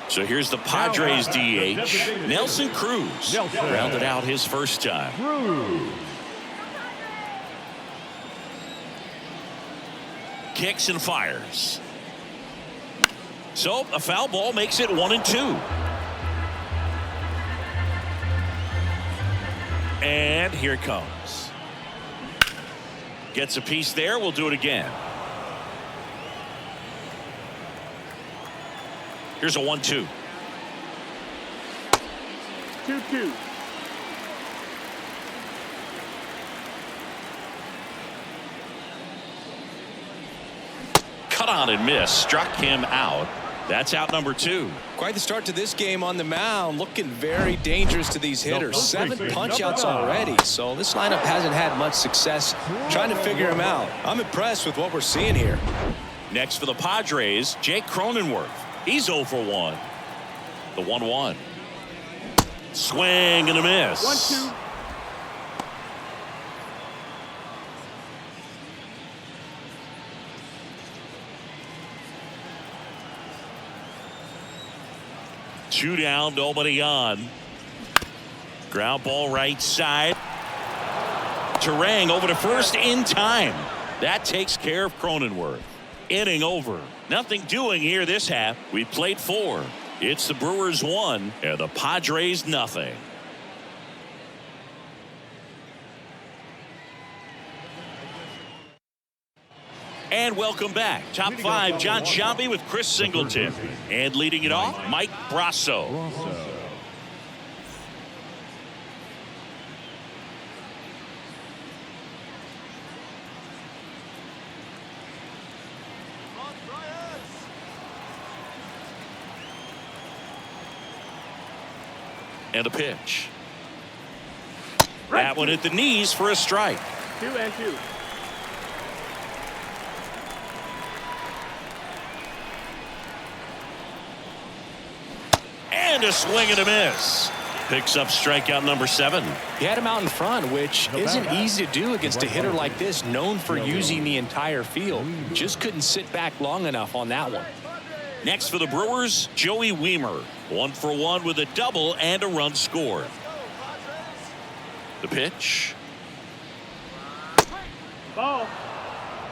So here's the Padres DH. Nelson Cruz rounded out his first time. Kicks and fires. So a foul ball makes it 1-2. And here it comes. Gets a piece there. We'll do it again. Here's a 1-2. 2-2. Cut on and miss. Struck him out. That's out number 2. Quite the start to this game on the mound. Looking very dangerous to these hitters. 7 punch-outs already. So this lineup hasn't had much success trying to figure him out. I'm impressed with what we're seeing here. Next for the Padres, Jake Cronenworth. He's 0 for 1. The 1-1. Swing and a miss. 1-2. Two down, nobody on. Ground ball right side. Terang over to first in time. That takes care of Cronenworth. Inning over. Nothing doing here this half. We played 4. It's the Brewers 1 and the Padres nothing. And welcome back. Top 5, John Sciambi with Chris Singleton. And leading it off, Mike Brasso. And a pitch. That one at the knees for a strike. 2-2. And a swing and a miss. Picks up strikeout number 7. He had him out in front, which isn't easy to do against a hitter like this, known for using the entire field. Just couldn't sit back long enough on that one. Next for the Brewers, Joey Wiemer. 1 for 1 with a double and a run scored. The pitch. Ball.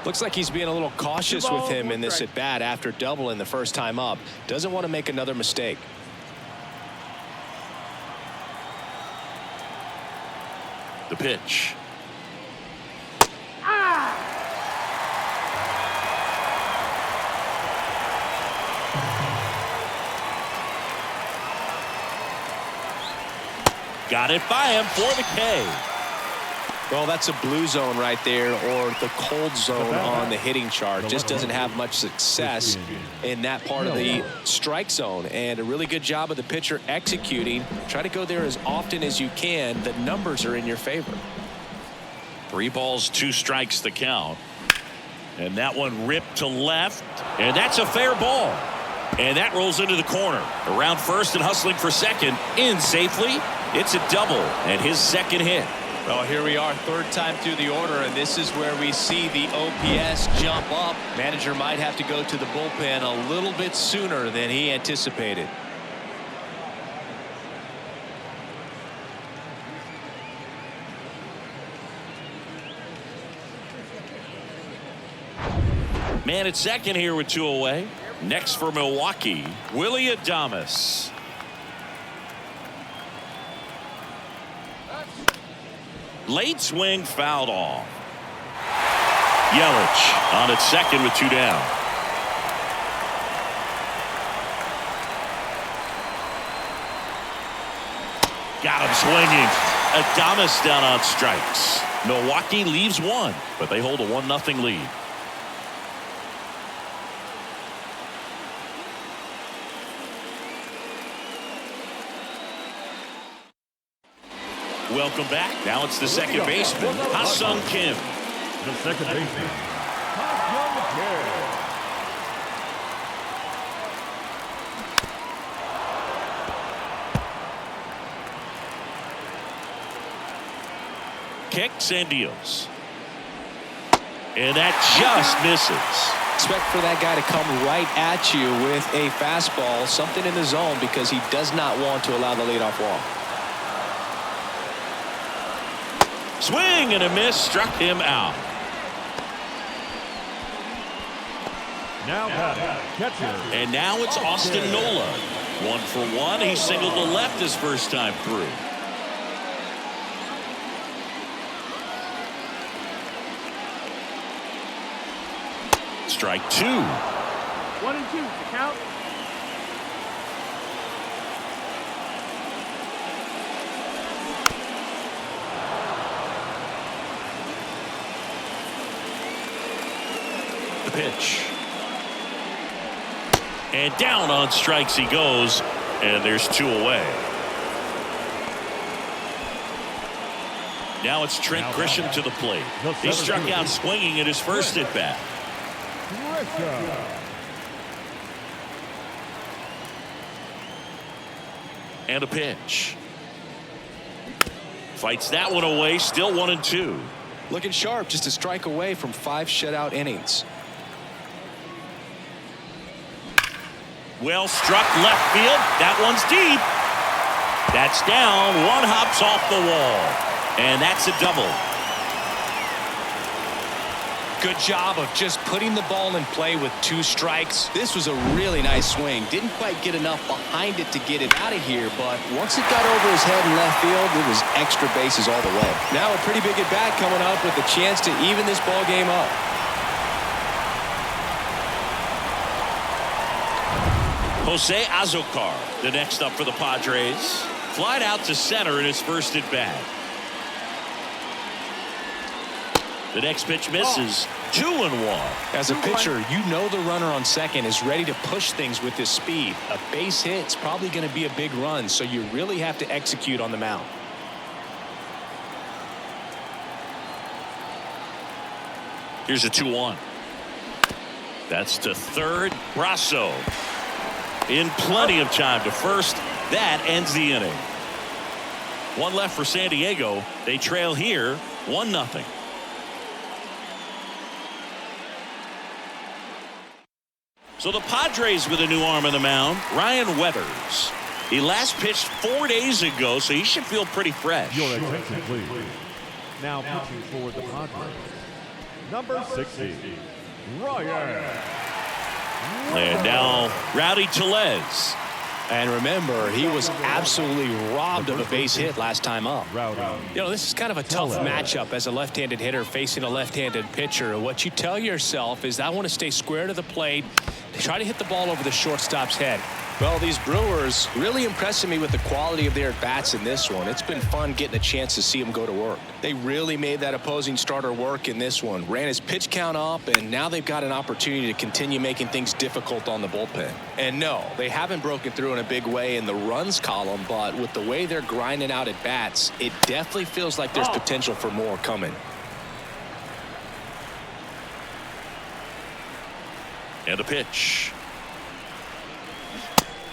Looks like he's being a little cautious with him in this at bat after doubling the first time up. Doesn't want to make another mistake. The pitch. Got it by him for the K. Well, that's a blue zone right there, or the cold zone on the hitting chart. Just doesn't have much success in that part of the strike zone. And a really good job of the pitcher executing. Try to go there as often as you can. The numbers are in your favor. 3 balls, 2 strikes the count. And that one ripped to left. And that's a fair ball. And that rolls into the corner. Around first and hustling for second. In safely. It's a double. And his second hit. Well, here we are, 3rd time through the order, and this is where we see the OPS jump up. Manager might have to go to the bullpen a little bit sooner than he anticipated. Man at second here with 2 away. Next for Milwaukee, Willie Adames. Late swing fouled off. Yelich on at second with 2 down. Got him swinging. Adames down on strikes. Milwaukee leaves 1, but they hold a 1-0 lead. Welcome back. Now it's the second baseman, Ha-Sung Kim. The second baseman, Ha-Sung Kim. Kicks and deals. And that just misses. Expect for that guy to come right at you with a fastball, something in the zone, because he does not want to allow the leadoff walk. Swing and a miss, struck him out. Now catcher. And now it's Austin Nola. 1 for 1. He singled to left his first time through. Strike 2. 1 and 2 to count. Pitch. And down on strikes he goes, and there's 2 away. Now it's Trent Grisham to the plate. He struck out swinging at his first at bat. And a pitch. Fights that one away, still 1 and 2. Looking sharp, just a strike away from 5 shutout innings. Well struck left field. That one's deep. That's down. 1 hops off the wall. And that's a double. Good job of just putting the ball in play with 2 strikes. This was a really nice swing. Didn't quite get enough behind it to get it out of here, but once it got over his head in left field, it was extra bases all the way. Now a pretty big at bat coming up with a chance to even this ball game up. Jose Azocar, the next up for the Padres. Flied out to center in his first at bat. The next pitch misses. 2-1. As a pitcher, you know the runner on second is ready to push things with his speed. A base hit's probably going to be a big run, so you really have to execute on the mound. Here's a 2-1. That's to third. Brasso in plenty of time to first. That ends the inning. 1 left for San Diego. They trail here 1-0. So the Padres with a new arm on the mound, Ryan Weathers. He last pitched 4 days ago, so he should feel pretty fresh. Your attention, please. Now pitching for the Padres, number 60, Ryan. And now Rowdy Tellez. And remember, he was absolutely robbed of a base hit last time up. You know, this is kind of a tough matchup as a left-handed hitter facing a left-handed pitcher. What you tell yourself is, I want to stay square to the plate, try to hit the ball over the shortstop's head. Well, these Brewers really impressing me with the quality of their at-bats in this one. It's been fun getting a chance to see them go to work. They really made that opposing starter work in this one. Ran his pitch count up, and now they've got an opportunity to continue making things difficult on the bullpen. And no, they haven't broken through in a big way in the runs column, but with the way they're grinding out at-bats, it definitely feels like there's potential for more coming. And a pitch.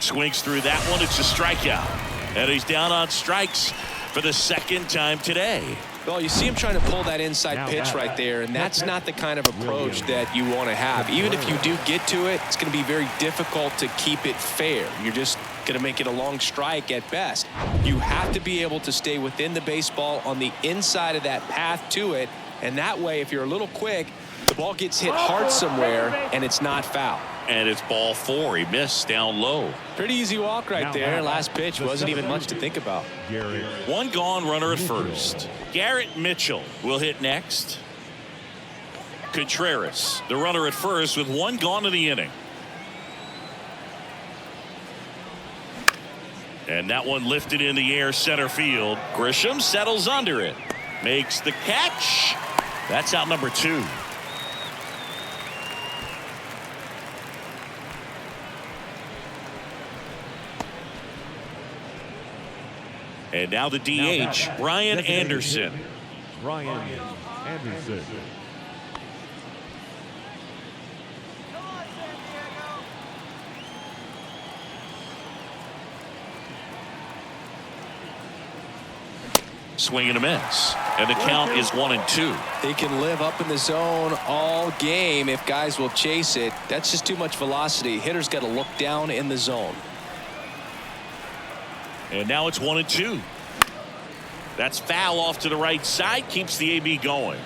Swings through that one. It's a strikeout. And he's down on strikes for the second time today. Well, you see him trying to pull that inside pitch right there, and that's not the kind of approach that you want to have. Even if you do get to it, it's going to be very difficult to keep it fair. You're just going to make it a long strike at best. You have to be able to stay within the baseball on the inside of that path to it, and that way, if you're a little quick, the ball gets hit hard somewhere, and it's not foul. And it's ball 4. He missed down low. Pretty easy walk right there. Last pitch wasn't even much to think about. One gone, runner at first. Garrett Mitchell will hit next. Contreras, the runner at first, with one gone in the inning. And that one lifted in the air center field. Grisham settles under it. Makes the catch. That's out number 2. And now the DH, Brian Anderson. Brian Anderson. Swing and a miss. And the count is 1-2. They can live up in the zone all game if guys will chase it. That's just too much velocity. Hitters got to look down in the zone. And now it's 1-2. That's foul off to the right side. Keeps the AB going.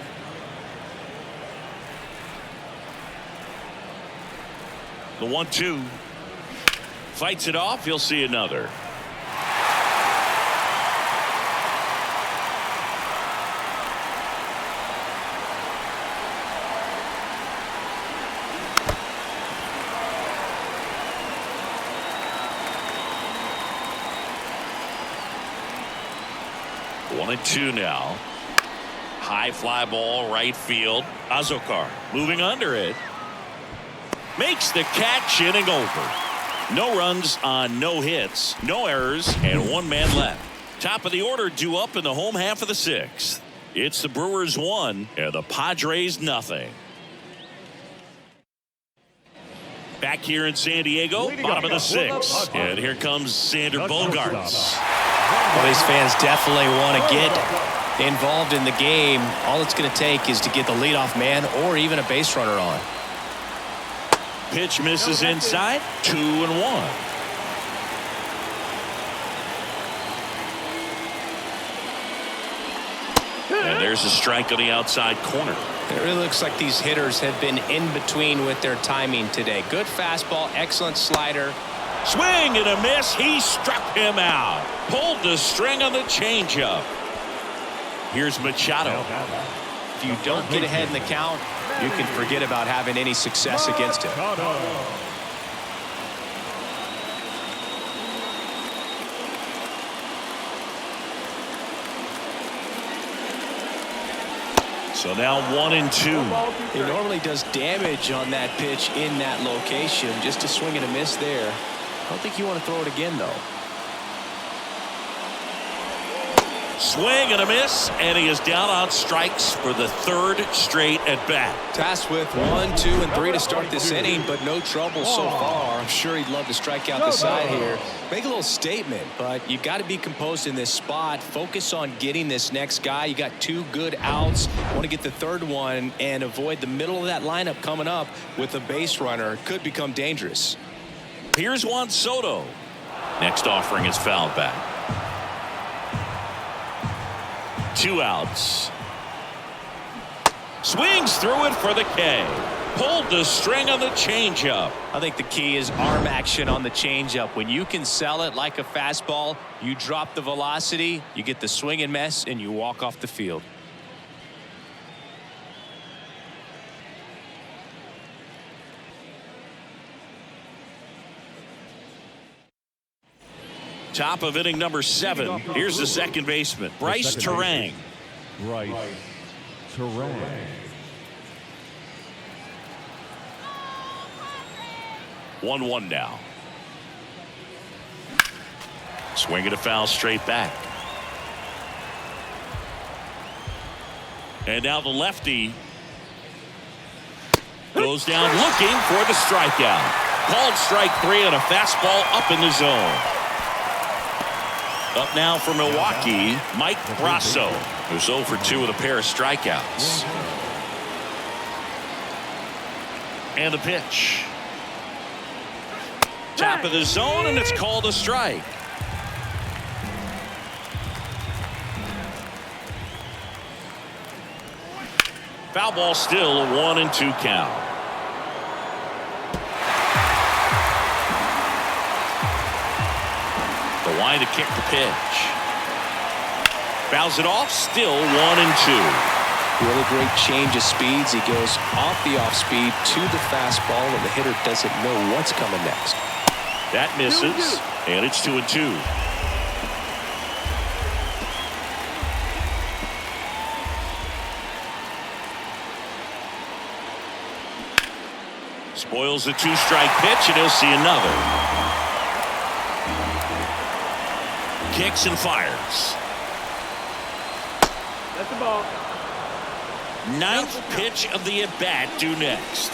The 1-2. Fights it off. He'll see another. One and two now. High fly ball right field. Azokar moving under it. Makes the catch, inning over. No runs on no hits, no errors, and one man left. Top of the order due up in the home half of the 6th. It's the Brewers 1 and the Padres nothing. Back here in San Diego, bottom of the 6th. And here comes Sander Bogaerts. Well, these fans definitely want to get involved in the game. All it's going to take is to get the leadoff man or even a base runner on. Pitch misses inside. 2-1. And there's a strike on the outside corner. It really looks like these hitters have been in between with their timing today. Good fastball, excellent slider. Swing and a miss. He struck him out. Pulled the string on the changeup. Here's Machado. If you don't get ahead in the count, you can forget about having any success against him. So now 1-2. He normally does damage on that pitch in that location. Just a swing and a miss there. I don't think you want to throw it again, though. Swing and a miss, and he is down on strikes for the 3rd straight at bat. Tasked with 1, 2, and 3 to start this inning, but no trouble so far. I'm sure he'd love to strike out the side here. Make a little statement, but you got to be composed in this spot. Focus on getting this next guy. You got 2 good outs. Want to get the 3rd one and avoid the middle of that lineup coming up with a base runner. Could become dangerous. Here's Juan Soto. Next offering is fouled back. 2 outs. Swings through it for the K. Pulled the string on the changeup. I think the key is arm action on the changeup. When you can sell it like a fastball, you drop the velocity, you get the swing and miss, and you walk off the field. Top of inning number 7. Here's the second baseman, Bryce Terang. Bryce Terang. 1-1 now. Swing and a foul straight back. And now the lefty goes down looking for the strikeout. Called strike 3 on a fastball up in the zone. Up now for Milwaukee, Mike Brasso, who's 0 for 2 with a pair of strikeouts. And the pitch. Top of the zone, and it's called a strike. Foul ball, still a 1-2 count. The line to kick the pitch. Fouls it off, still 1-2. Really great change of speeds. He goes off the off speed to the fastball, and the hitter doesn't know what's coming next. That misses, and it's 2-2. Spoils the 2-strike pitch, and he'll see another. Kicks and fires. That's the ball. 9th pitch of the at-bat due next.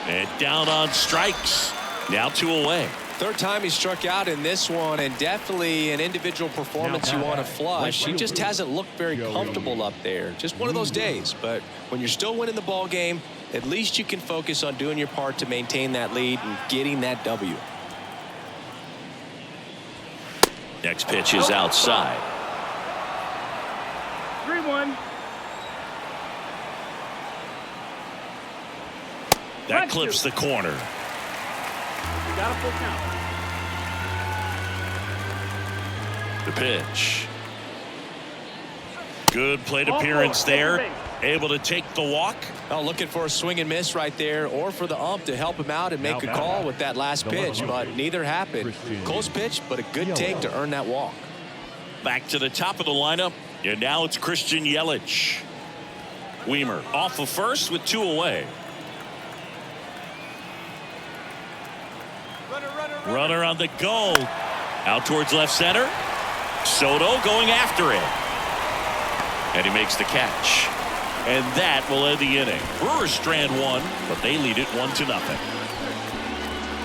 And down on strikes. Now 2 away. Third time he struck out in this one, and definitely an individual performance you want to flush. He just hasn't looked very comfortable up there. Just one of those days. But when you're still winning the ball game, at least you can focus on doing your part to maintain that lead and getting that W. Next pitch is outside. 3-1. That clips the corner. You got a full count. The pitch. Good plate appearance there. Able to take the walk. Oh, looking for a swing and miss right there, or for the ump to help him out and make a call with that last pitch, but neither happened. Close pitch, but a good take to earn that walk. Back to the top of the lineup, and now it's Christian Yelich. Weimer off of first with 2 away. Runner on the go. Out towards left center. Soto going after it. And he makes the catch. And that will end the inning. Brewers strand 1, but they lead it 1-0.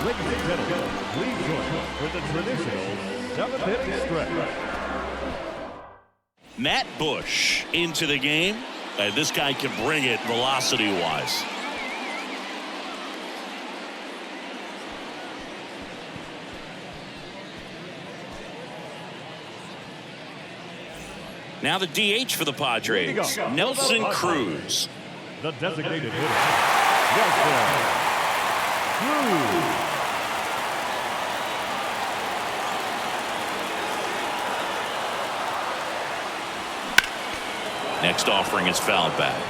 Ladies and gentlemen, please join us for the traditional 7th-inning stretch. Matt Bush into the game. And this guy can bring it velocity-wise. Now the DH for the Padres, Nelson Cruz. The designated hitter, Nelson Cruz. Next offering is fouled back.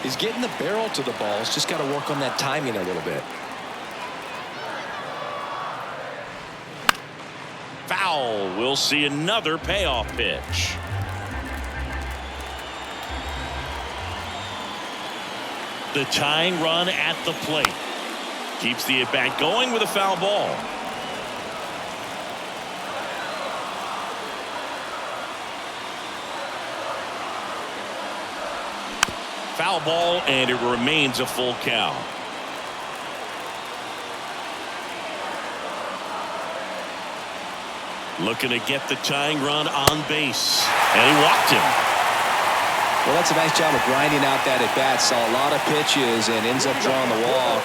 He's getting the barrel to the balls. Just got to work on that timing a little bit. Foul. We'll see another payoff pitch. The tying run at the plate. Keeps the at-bat going with a foul ball. Foul ball, and it remains a full count. Looking to get the tying run on base. And he walked him. Well, that's a nice job of grinding out that at-bat. Saw a lot of pitches and ends up drawing the walk.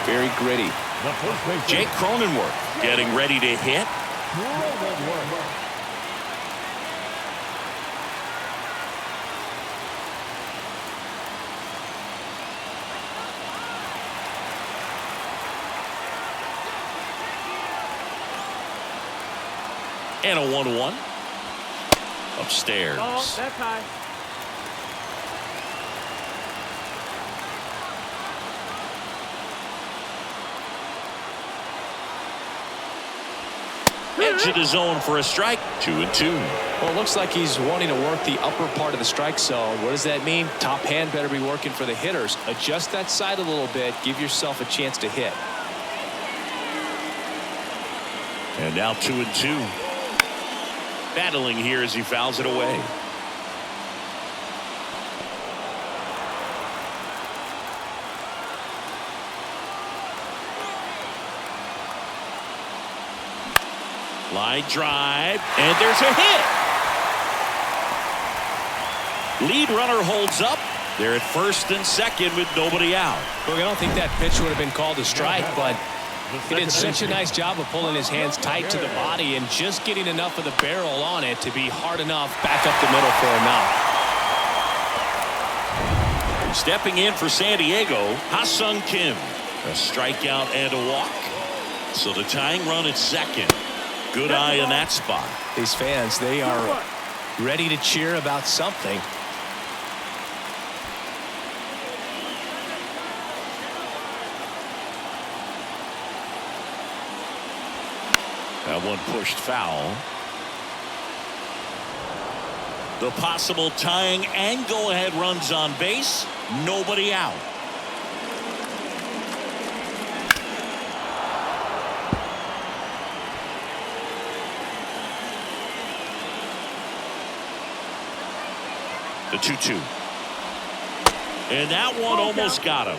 Very gritty. Jake Cronenworth getting ready to hit. And a 1-1. Upstairs. Oh, that's high. Edge of the zone for a strike. 2-2. Well, it looks like he's wanting to work the upper part of the strike zone. What does that mean? Top hand better be working for the hitters. Adjust that side a little bit. Give yourself a chance to hit. And now 2-2. Battling here as he fouls it away. Line drive, and there's a hit. Lead runner holds up. They're at first and second with nobody out. Look, I don't think that pitch would have been called a strike, but he did such a nice job of pulling his hands tight to the body and just getting enough of the barrel on it to be hard enough back up the middle for a knock. Stepping in for San Diego, Ha-Sung Kim. A strikeout and a walk. So the tying run at second. Good eye in that spot. These fans, they are ready to cheer about something. That one pushed foul. The possible tying and go-ahead runs on base. Nobody out. The 2-2. And that one almost got him.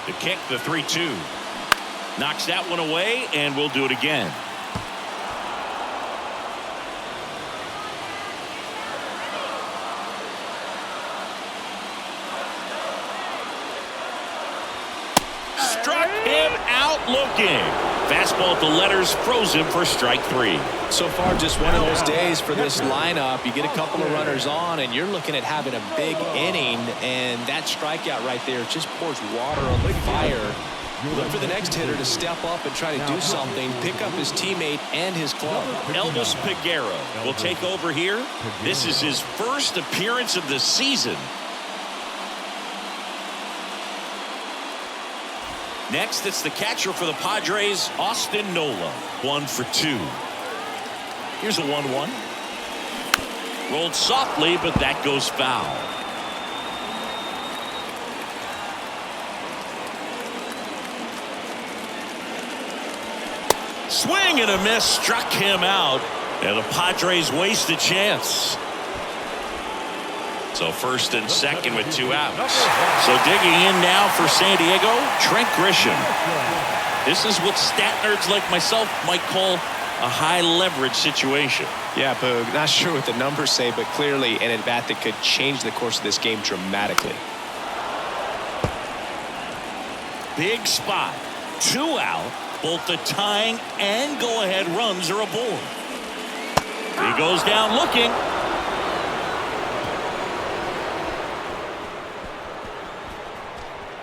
The kick, the 3-2. Knocks that one away, and we'll do it again. Struck him out looking. Fastball at the letters, froze him for strike 3. So far, just one of those days for this lineup. You get a couple of runners on, and you're looking at having a big inning, and that strikeout right there just pours water on the fire. Look for the next hitter to step up and try to do something, pick up his teammate and his club. Elvis Peguero will take over here. This is his first appearance of the season. Next, it's the catcher for the Padres, Austin Nola. 1 for 2. Here's a 1-1. Rolled softly, but that goes foul. Swing and a miss, struck him out, and the Padres waste a chance. So first and second with 2 outs. So digging in now for San Diego, Trent Grisham. This is what stat nerds like myself might call a high leverage situation. Yeah, Boog, not sure what the numbers say, but clearly an at-bat that could change the course of this game dramatically. Big spot. 2 out. Both the tying and go-ahead runs are aboard. He goes down looking.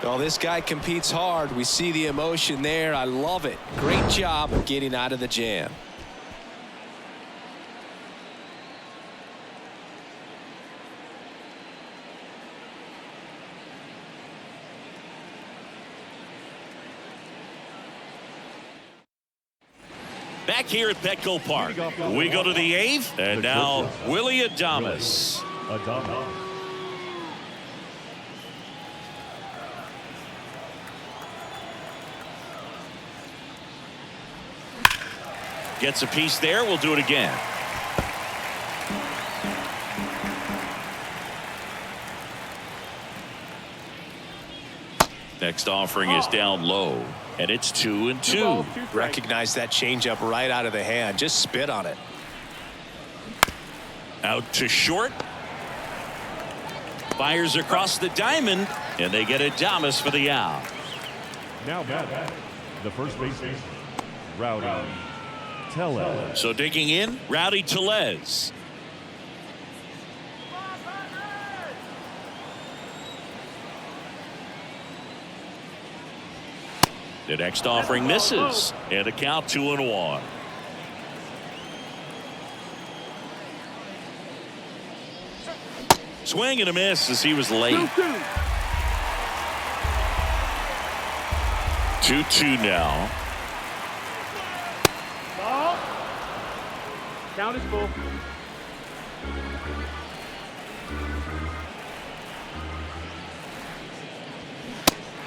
Oh, this guy competes hard. We see the emotion there. I love it. Great job of getting out of the jam. Back here at Petco Park, we go to the 8th, and now Willie Adames. Gets a piece there. We'll do it again. Next offering is down low, and it's 2-2. Recognize that changeup right out of the hand. Just spit on it. Out to short. Fires across the diamond, and they get Adames for the out. Now back, the first baseman, Rowdy Tellez. So digging in, Rowdy Tellez. The next offering misses, and a count 2-1. Swing and a miss as he was late. 2-2 now. Ball. Count is full.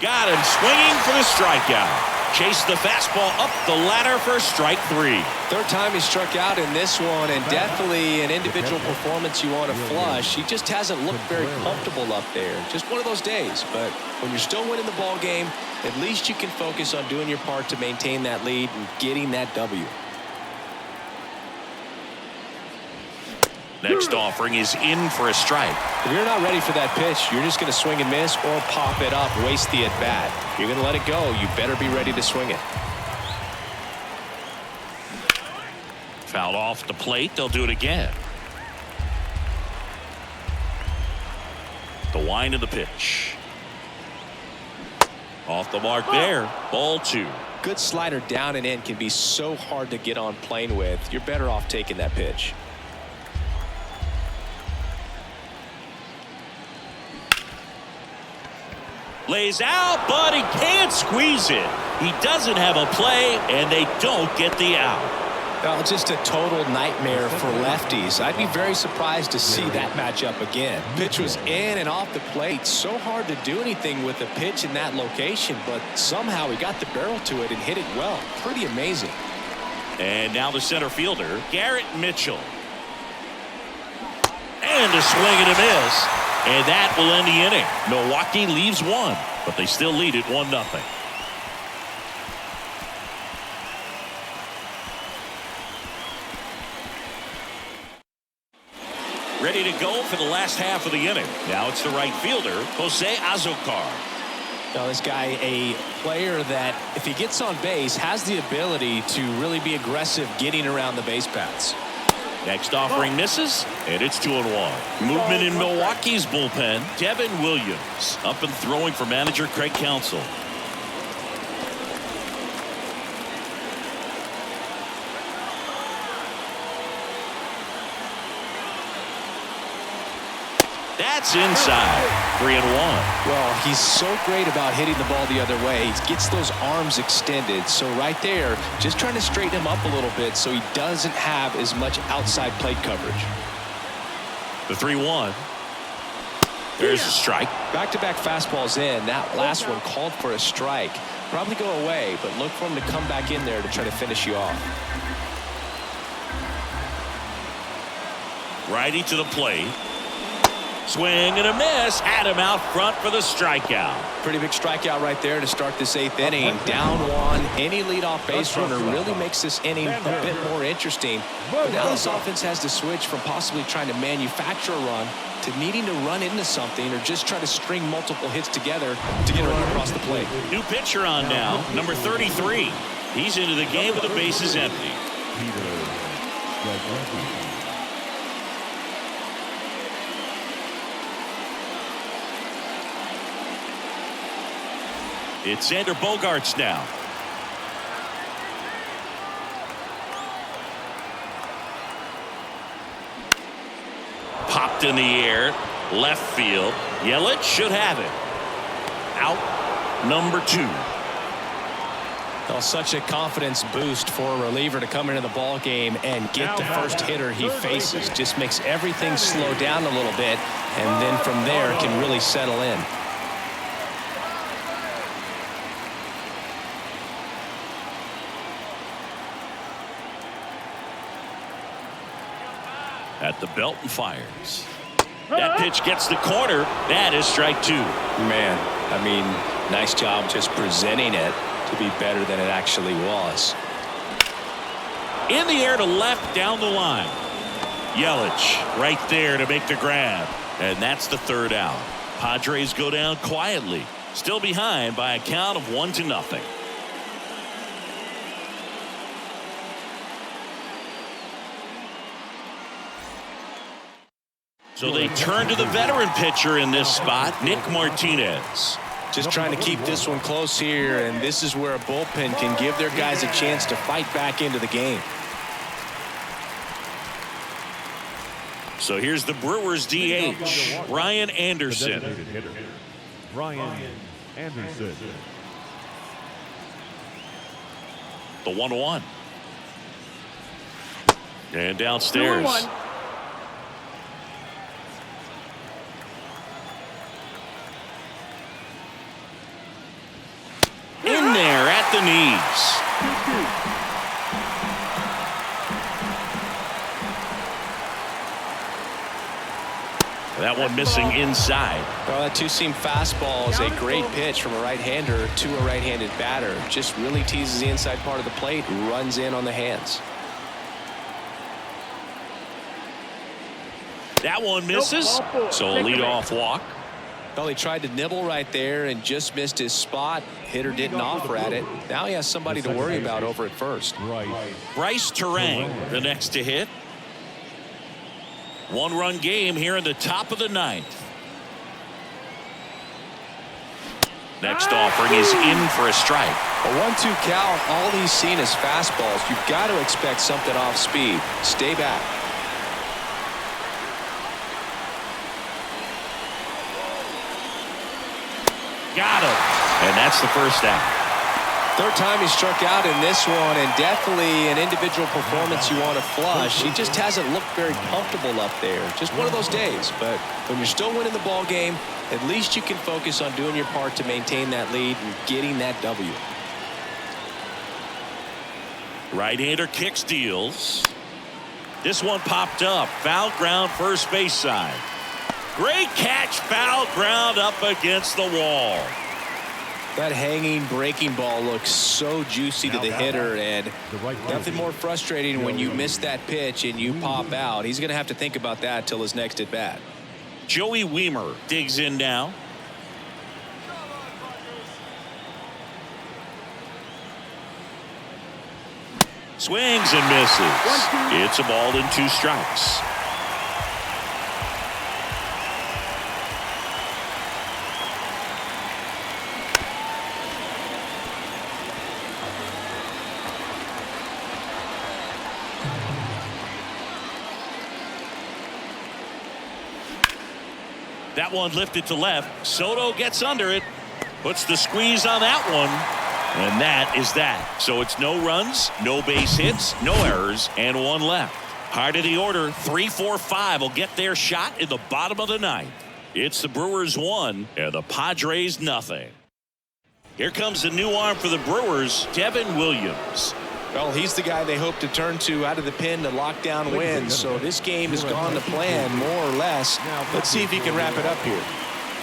Got him swinging for the strikeout. Chased the fastball up the ladder for strike 3. Third time he struck out in this one, and definitely an individual performance you want to flush. He just hasn't looked very comfortable up there. Just one of those days. But when you're still winning the ball game, at least you can focus on doing your part to maintain that lead and getting that W. Next offering is in for a strike. If you're not ready for that pitch, you're just going to swing and miss or pop it up, waste the at-bat. If you're going to let it go, you better be ready to swing it. Fouled off the plate. They'll do it again. The wind of the pitch. Off the mark there. Ball 2. Good slider down and in can be so hard to get on plane with. You're better off taking that pitch. Lays out, but he can't squeeze it. He doesn't have a play, and they don't get the out. Well, just a total nightmare for lefties. I'd be very surprised to see that matchup again. Pitch was in and off the plate. So hard to do anything with a pitch in that location, but somehow he got the barrel to it and hit it well. Pretty amazing. And now the center fielder, Garrett Mitchell. And a swing and a miss. And that will end the inning. Milwaukee leaves 1, but they still lead it 1-0. Ready to go for the last half of the inning. Now it's the right fielder, Jose Azocar. Now this guy, a player that if he gets on base has the ability to really be aggressive getting around the base paths. Next offering misses, and it's 2-1. Movement in Milwaukee's bullpen. Devin Williams up and throwing for manager Craig Counsell. That's inside. 3-1. Well, he's so great about hitting the ball the other way. He gets those arms extended. So right there, just trying to straighten him up a little bit so he doesn't have as much outside plate coverage. The 3-1. There's a strike. Back-to-back fastballs in. That last one called for a strike. Probably go away, but look for him to come back in there to try to finish you off. Righty to the plate. Swing and a miss. Had him out front for the strikeout. Pretty big strikeout right there to start this 8th inning. Down 1. Any leadoff base runner really makes this inning a bit more interesting. But now this offense has to switch from possibly trying to manufacture a run to needing to run into something or just try to string multiple hits together to get a run across the plate. New pitcher on now, number 33. He's into the game with the bases empty. It's Xander Bogaerts now. Popped in the air, left field. Yelich should have it. Out, number 2. Well, such a confidence boost for a reliever to come into the ball game and get the first hitter he faces. Just makes everything slow down a little bit, and then from there can really settle in. At the belt and fires. That pitch gets the corner. That is strike 2. Man, I mean, nice job just presenting it to be better than it actually was. In the air to left down the line. Yelich right there to make the grab. And that's the 3rd out. Padres go down quietly. Still behind by a count of 1-0. So they turn to the veteran pitcher in this spot, Nick Martinez. Just trying to keep this one close here, and this is where a bullpen can give their guys a chance to fight back into the game. So here's the Brewers DH, Brian Anderson. Designated hitter, Brian Anderson. The 1-1. And downstairs. 2-1. In there at the knees. That one missing inside. Well, that two-seam fastball is a great pitch from a right-hander to a right-handed batter. Just really teases the inside part of the plate, runs in on the hands. That one misses. So a leadoff walk. Well, he tried to nibble right there and just missed his spot. Hitter didn't offer at it. Now he has somebody to worry about over at first. Bryce Terang, the next to hit. One-run game here in the top of the ninth. Next offering is in for a strike. A 1-2 count. All he's seen is fastballs. You've got to expect something off speed. Stay back. Got him. And that's the first out. Third time he struck out in this one, and definitely an individual performance you want to flush. He just hasn't looked very comfortable up there. Just one of those days. But when you're still winning the ball game, at least you can focus on doing your part to maintain that lead and getting that W. Right-hander kicks, deals. This one popped up. Foul ground, first base side. Great catch, foul ground up against the wall. That hanging breaking ball looks so juicy to the hitter, and nothing more frustrating when you miss that pitch and you pop out. He's going to have to think about that till his next at bat. Joey Wiemer digs in now. Swings and misses. It's a ball and 2 strikes. That one lifted to left. Soto gets under it. Puts the squeeze on that one. And that is that. So it's no runs, no base hits, no errors, and 1 left. Heart of the order, 3-4-5 will get their shot in the bottom of the ninth. It's the Brewers 1 and the Padres nothing. Here comes the new arm for the Brewers, Devin Williams. Well, he's the guy they hope to turn to out of the pen to lock down wins. So this game has gone to plan, more or less. Let's see if he can wrap it up here.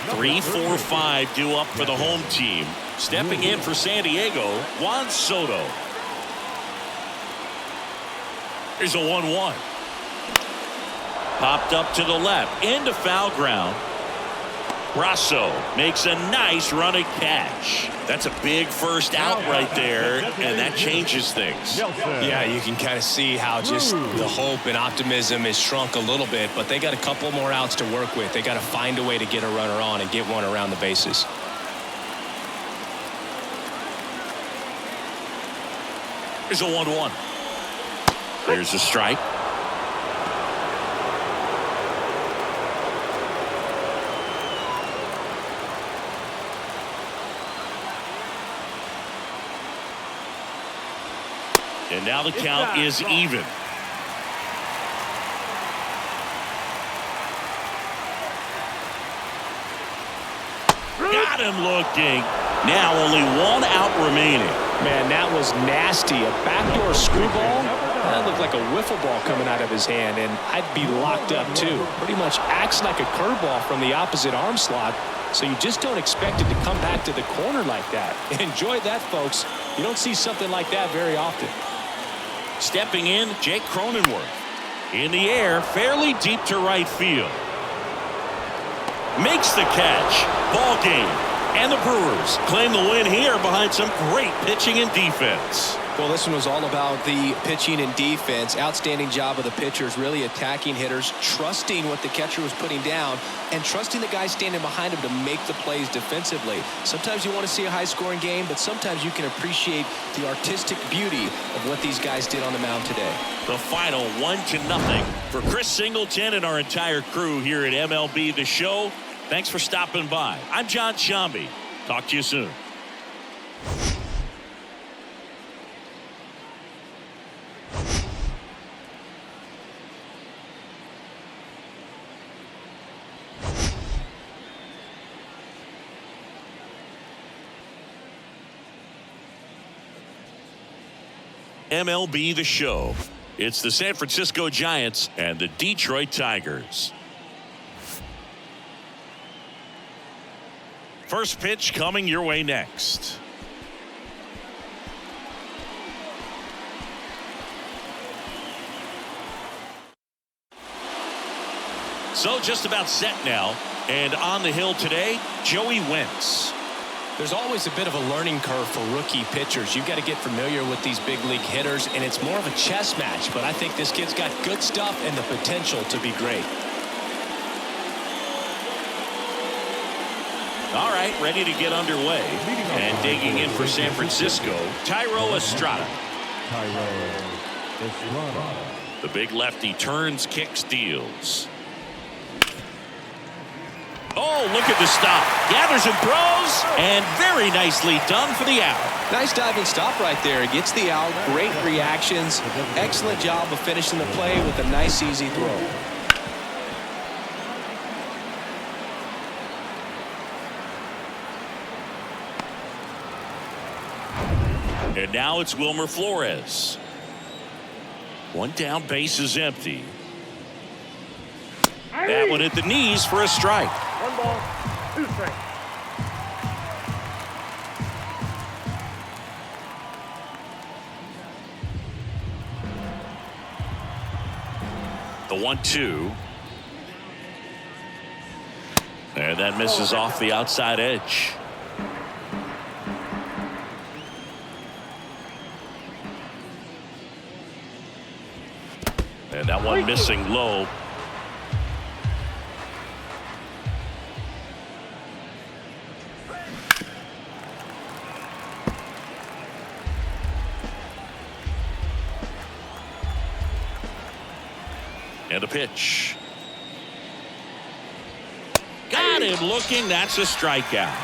3-4-5 due up for the home team. Stepping in for San Diego, Juan Soto. Here's a 1-1. Popped up to the left, into foul ground. Brasso makes a nice running catch. That's a big first out right there, and that changes things. Yeah, you can kind of see how just the hope and optimism has shrunk a little bit, but they got a couple more outs to work with. They got to find a way to get a runner on and get one around the bases. Here's a 1-1. There's a strike. And now the count is even. Got him looking. Now only 1 out remaining. Man, that was nasty. A backdoor screwball. That looked like a wiffle ball coming out of his hand, and I'd be locked up too. Pretty much acts like a curveball from the opposite arm slot, so you just don't expect it to come back to the corner like that. Enjoy that, folks. You don't see something like that very often. Stepping in, Jake Cronenworth. In the air, fairly deep to right field. Makes the catch. Ball game. And the Brewers claim the win here behind some great pitching and defense. Well, this one was all about the pitching and defense. Outstanding job of the pitchers, really attacking hitters, trusting what the catcher was putting down, and trusting the guy standing behind him to make the plays defensively. Sometimes you want to see a high-scoring game, but sometimes you can appreciate the artistic beauty of what these guys did on the mound today. The final 1-0 for Chris Singleton and our entire crew here at MLB The Show. Thanks for stopping by. I'm John Shambi. Talk to you soon. MLB The Show. It's the San Francisco Giants and the Detroit Tigers. First pitch coming your way next. So just about set now, and on the hill today, Joey Wentz. There's always a bit of a learning curve for rookie pitchers. You've got to get familiar with these big league hitters, and it's more of a chess match. But I think this kid's got good stuff and the potential to be great. All right, ready to get underway. And digging in for San Francisco, Thairo Estrada. The big lefty turns, kicks, deals. Oh, look at the stop. Gathers and throws, and very nicely done for the out. Nice diving stop right there. Gets the out. Great reactions. Excellent job of finishing the play with a nice, easy throw. And now it's Wilmer Flores. One down, base is empty. That one at the knees for a strike. 1 ball, 2 strikes. The 1-2. And that misses off the outside edge. And that one missing low. And a pitch. Got him looking. That's a strikeout.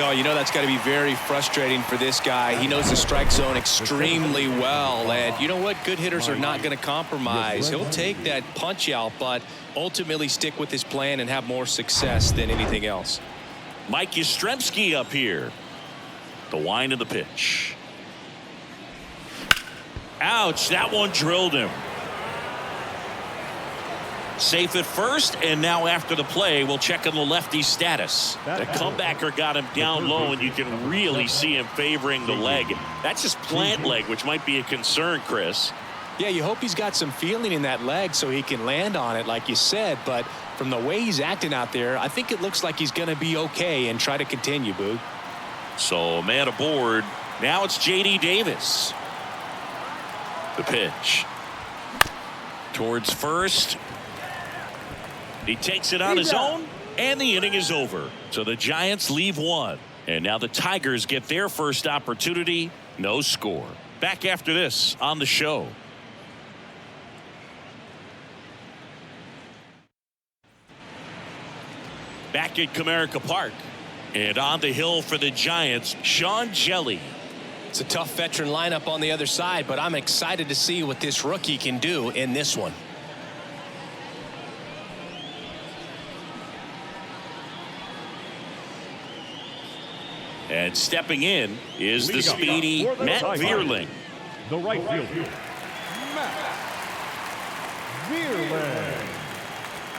Oh, you know that's got to be very frustrating for this guy. He knows the strike zone extremely well. And you know what? Good hitters are not going to compromise. He'll take that punch out, but ultimately stick with his plan and have more success than anything else. Mike Yastrzemski up here. The wind of the pitch. Ouch, that one drilled him. Safe at first, and now after the play, we'll check on the lefty's status. The comebacker got him down low, and you can really see him favoring the leg. That's his plant leg, which might be a concern, Chris. Yeah, you hope he's got some feeling in that leg so he can land on it, like you said. But from the way he's acting out there, I think it looks like he's going to be okay and try to continue, Boog. So, man aboard. Now it's J.D. Davis. The pitch. Towards first. He takes it on his own, and the inning is over. So the Giants leave one. And now the Tigers get their first opportunity. No score. Back after this on the show. Back at Comerica Park. And on the hill for the Giants, Sean Jelly. It's a tough veteran lineup on the other side, but I'm excited to see what this rookie can do in this one. And stepping in is the speedy Matt Vierling. The right fielder, Matt Vierling.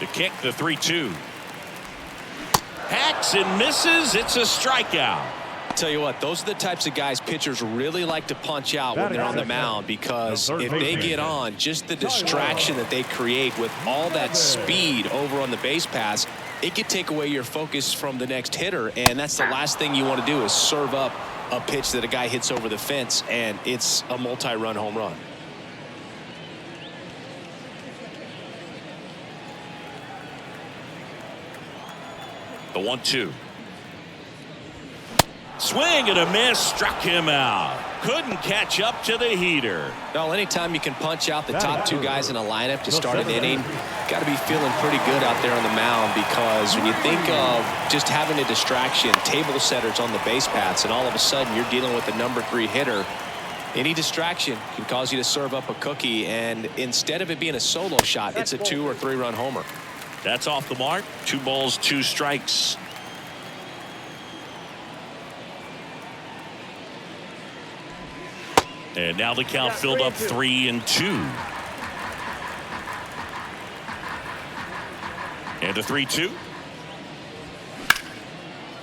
The kick, the 3-2. Hacks and misses. It's a strikeout. Tell you what, those are the types of guys pitchers really like to punch out when they're on the mound, because if they get on, just the distraction that they create with all that speed over on the base pass, it could take away your focus from the next hitter, and that's the last thing you want to do is serve up a pitch that a guy hits over the fence, and it's a multi-run home run. The 1-2. Swing and a miss, struck him out. Couldn't catch up to the heater. Well, anytime you can punch out the top two guys in a lineup to start an inning, got to be feeling pretty good out there on the mound, because when you think of just having a distraction, table setters on the base paths, and all of a sudden you're dealing with the number 3 hitter, any distraction can cause you to serve up a cookie, and instead of it being a solo shot, it's a 2 or 3 run homer. That's off the mark. 2 balls, 2 strikes. And now the count filled up 3-2. And a 3-2.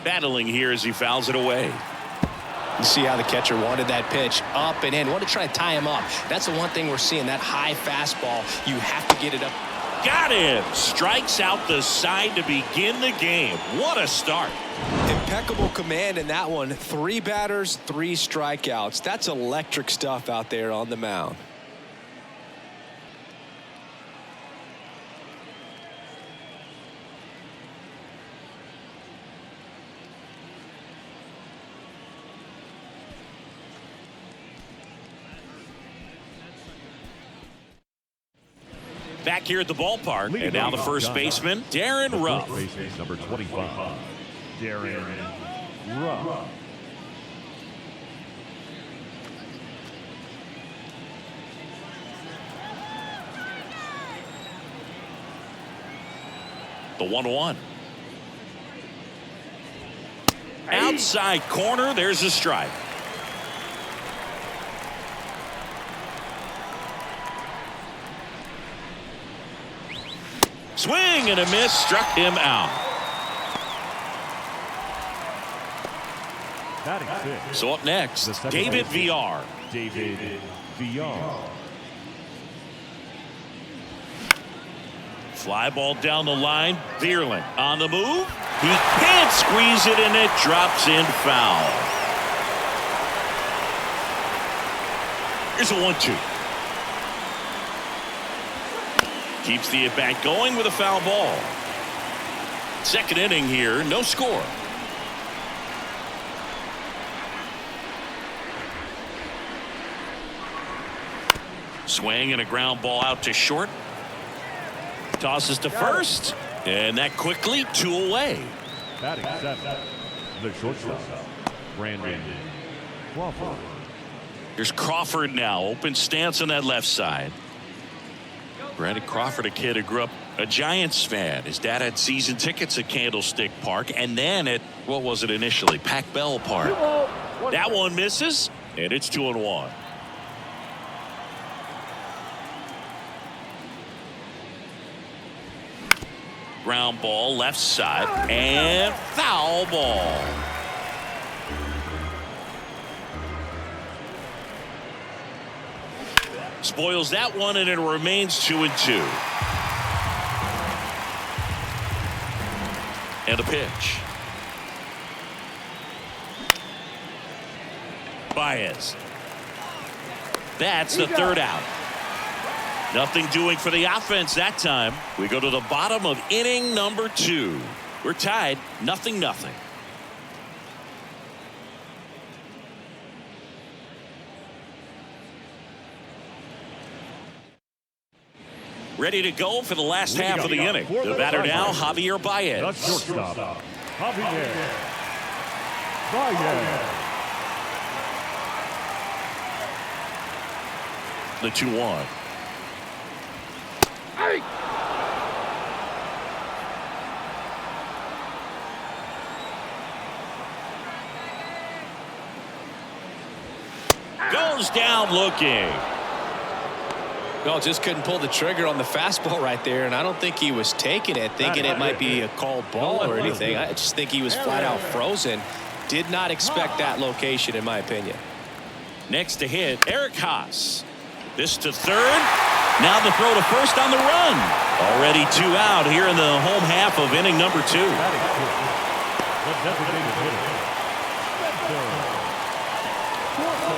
Battling here as he fouls it away. You see how the catcher wanted that pitch up and in. Wanted to try to tie him up. That's the one thing we're seeing, that high fastball. You have to get it up. Got him. Strikes out the side to begin the game. What a start. Impeccable command in that one. 3 batters, 3 strikeouts. That's electric stuff out there on the mound. Back here at the ballpark, and now the first baseman, Darren Ruff. Baseman number 25, Darren Ruff. The 1-1. Outside corner, there's a strike. Swing and a miss, struck him out. Batting 6. So up next, David VR. David VR. Fly ball down the line. Bierlin on the move. He can't squeeze it, and it drops in foul. Here's a 1-2. Keeps the at-bat going with a foul ball. Second inning here, no score. Swing and a ground ball out to short. Tosses to first, and that quickly 2 away. Batting 7, the shortstop, Brandon Crawford. Here's Crawford now, open stance on that left side. Brandon Crawford, a kid who grew up a Giants fan. His dad had season tickets at Candlestick Park, and then at, what was it initially, Pac Bell Park. That one misses, and it's 2-1. Ground ball left side, and foul ball. Spoils that one, and it remains 2-2. And a pitch. Baez. That's the third out. Nothing doing for the offense that time. We go to the bottom of inning number 2. We're tied 0-0. Ready to go for the last half of the inning. The batter now, Javier Baez. The shortstop, Javier Baez. The 2-1. Goes down looking. Well, just couldn't pull the trigger on the fastball right there, and I don't think he was taking it, thinking it might be a called ball or anything. I just think he was flat out frozen. Did not expect that location, in my opinion. Next to hit, Eric Haas. This to third. Now the throw to first on the run. Already 2 out here in the home half of inning number 2. The designated hitter,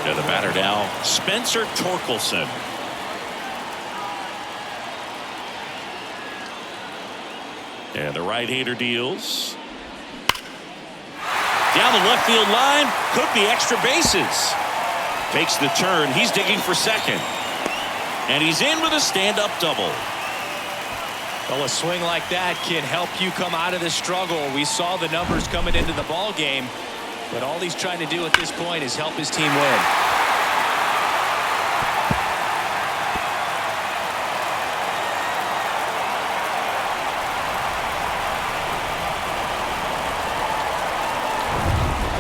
And the batter now, Spencer Torkelson. And the right-hander deals. Down the left field line. Could be extra bases. Takes the turn. He's digging for second. And he's in with a stand-up double. Well, a swing like that can help you come out of the struggle. We saw the numbers coming into the ball game, but all he's trying to do at this point is help his team win.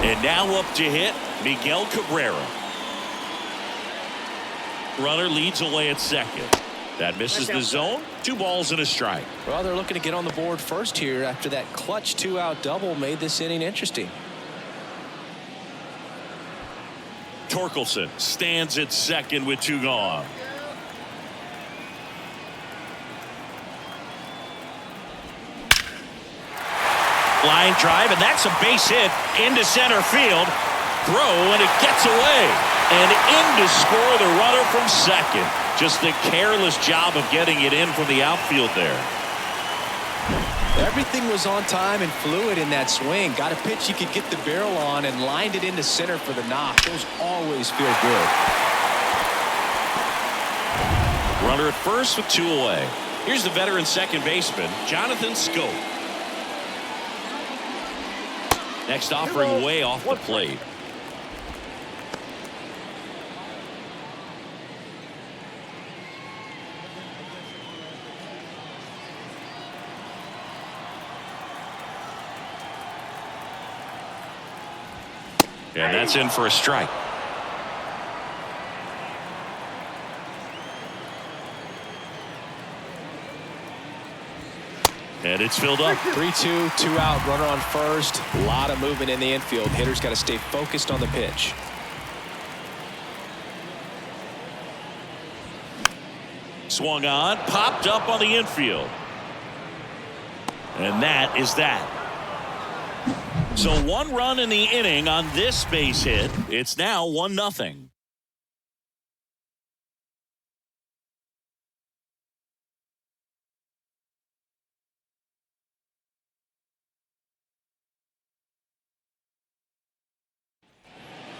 And now up to hit, Miguel Cabrera. Runner leads away at second. That misses the zone. 2 balls and a strike. Well, they're looking to get on the board first here after that clutch 2-out double made this inning interesting. Torkelson stands at second with 2 gone. Line drive, and that's a base hit into center field. Throw, and it gets away. And in to score the runner from second. Just a careless job of getting it in from the outfield there. Everything was on time and fluid in that swing. Got a pitch you could get the barrel on and lined it into center for the knock. Those always feel good. Runner at first with 2 away. Here's the veteran second baseman, Jonathan Scope. Next offering way off the plate. And that's in for a strike. And it's filled up. 3-2, 2-out, runner on first. A lot of movement in the infield. Hitter's got to stay focused on the pitch. Swung on, popped up on the infield. And that is that. So 1 run in the inning on this base hit. It's now 1-0.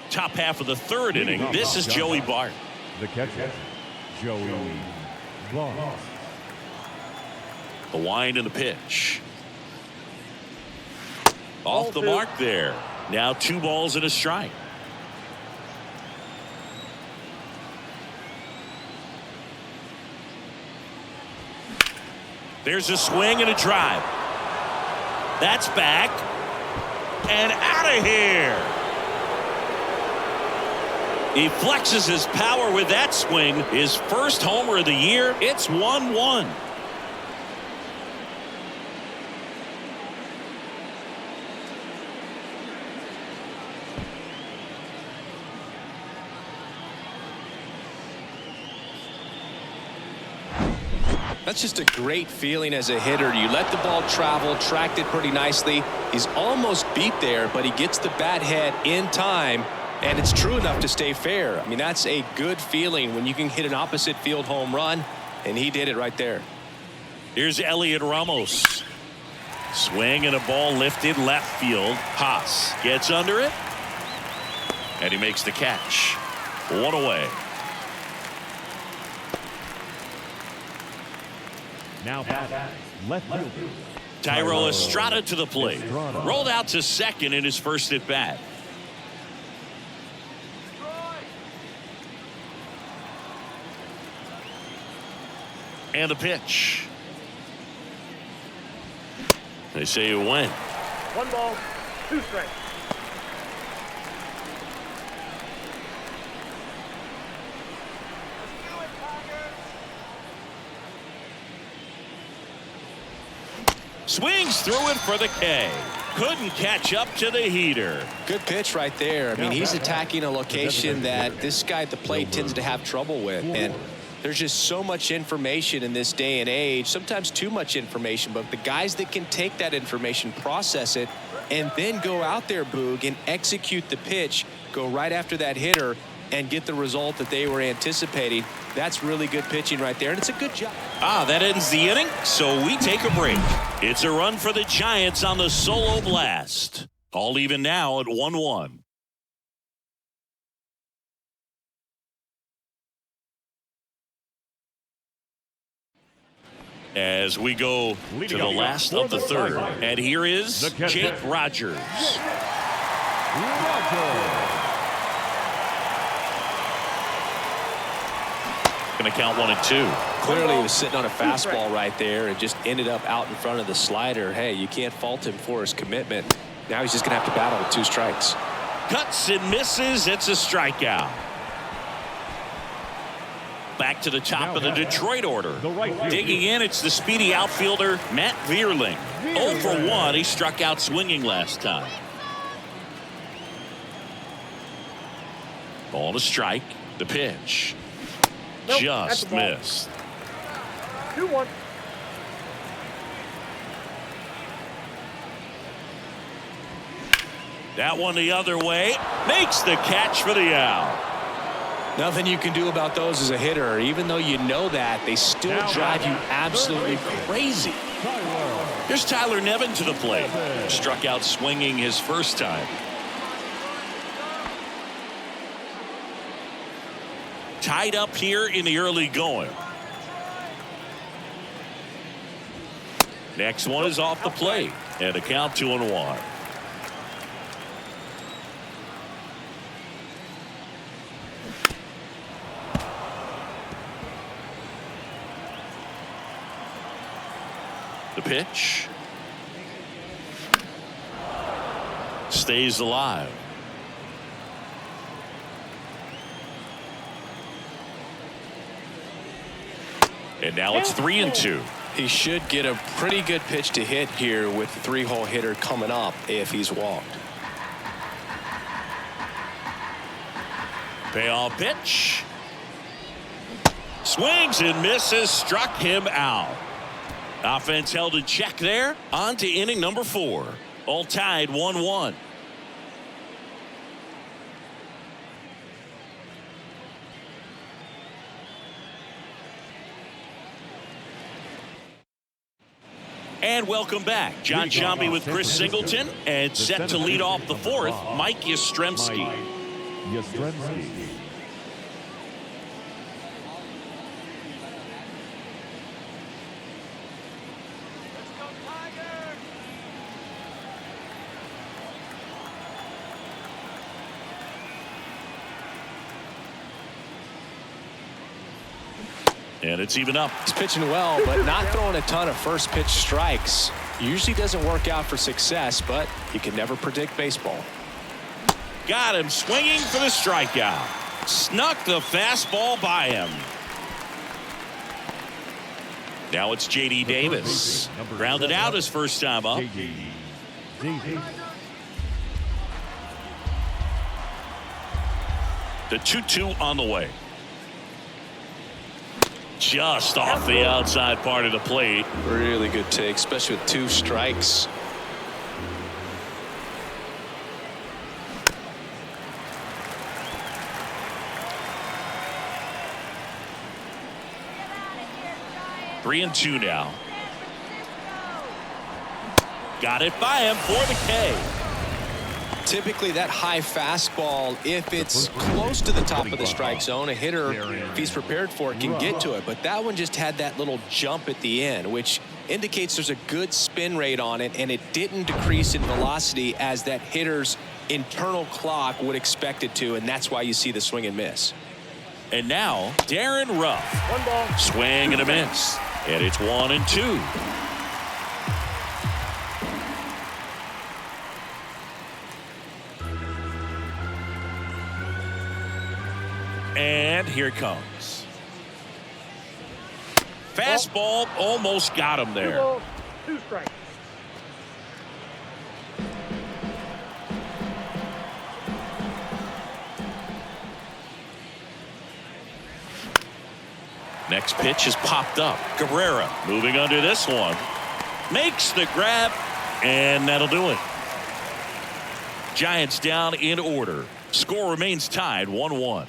Top half of the 3rd inning. This is Joey Bart. The catcher, Joey Bart. The wind and the pitch. Off the mark there. Now 2 balls and a strike. There's a swing and a drive. That's back. And out of here. He flexes his power with that swing. His first homer of the year. It's 1-1. That's just a great feeling as a hitter. You let the ball travel, tracked it pretty nicely. He's almost beat there, but he gets the bat head in time, and it's true enough to stay fair. I mean, that's a good feeling when you can hit an opposite field home run, and he did it right there. Here's Elliot Ramos. Swing and a ball lifted left field. Haas gets under it, and he makes the catch. 1 away. Now batting, left fielder, Thairo Estrada to the plate. Rolled out to second in his first at bat. And the pitch. They say it went. 1 ball, 2 strikes. Swings through it for the K. Couldn't catch up to the heater. Good pitch right there. I mean, he's attacking a location that this guy at the plate tends to have trouble with. And there's just so much information in this day and age, sometimes too much information, but the guys that can take that information, process it, and then go out there, Boog, and execute the pitch, go right after that hitter, and get the result that they were anticipating. That's really good pitching right there, and it's a good job. That ends the inning, so we take a break. It's a run for the Giants on the solo blast. All even now at 1-1. As we go to the last of the third. And here is Jake Rogers. Going to count 1-2. Clearly he was sitting on a fastball right there and just ended up out in front of the slider. Hey, you can't fault him for his commitment. Now he's just going to have to battle with 2 strikes. Cuts and misses. It's a strikeout. Back to the top of the Detroit order. Digging in, it's the speedy outfielder, Matt Vierling. 0 for 1. He struck out swinging last time. Ball to strike. The pitch. Just missed. 2-1. That one the other way. Makes the catch for the out. Nothing you can do about those as a hitter. Even though you know that, they still drive you absolutely crazy. Here's Tyler Nevin to the plate. Struck out swinging his first time. Tied up here in the early going. Next one is off the plate. And a count 2-1. The pitch stays alive. And now it's 3-2. He should get a pretty good pitch to hit here with the 3-hole hitter coming up if he's walked. Payoff pitch. Swings and misses. Struck him out. Offense held in check there. On to inning number 4. All tied 1-1. And welcome back. John Sciambi with Chris Singleton. And set to lead off the 4th, Mike Yastrzemski. Yastrzemski. 'And it's even up. He's pitching well, but not throwing a ton of first pitch strikes. Usually doesn't work out for success, but you can never predict baseball. Got him swinging for the strikeout. Snuck the fastball by him. Now it's J.D. Davis. Grounded out his first time up. The 2-2 on the way. Just off the outside part of the plate. Really good take, especially with 2 strikes. Three and 2 now. Got it by him for the K. Typically that high fastball, if it's close to the top of the strike zone, a hitter, if he's prepared for it, can get to it. But that one just had that little jump at the end, which indicates there's a good spin rate on it, and it didn't decrease in velocity as that hitter's internal clock would expect it to, and that's why you see the swing and miss. And now Darren Ruff. 1 ball. Swing and a miss. And it's 1 and 2. And here it comes. Fastball almost got him 2 there. balls, 2 strikes. Next pitch is popped up. Cabrera moving under this one. Makes the grab, and that'll do it. Giants down in order. Score remains tied 1-1.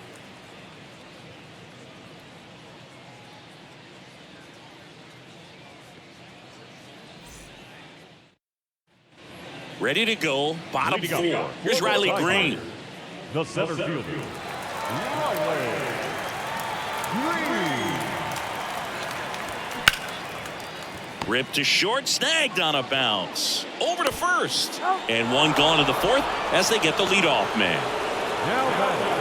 Ready to go. Bottom Leading four. up, Here's Riley Green. The center fielder, Riley Green. Ripped to short, snagged on a bounce. Over to first. And one gone to the fourth as they get the leadoff man. Now batting,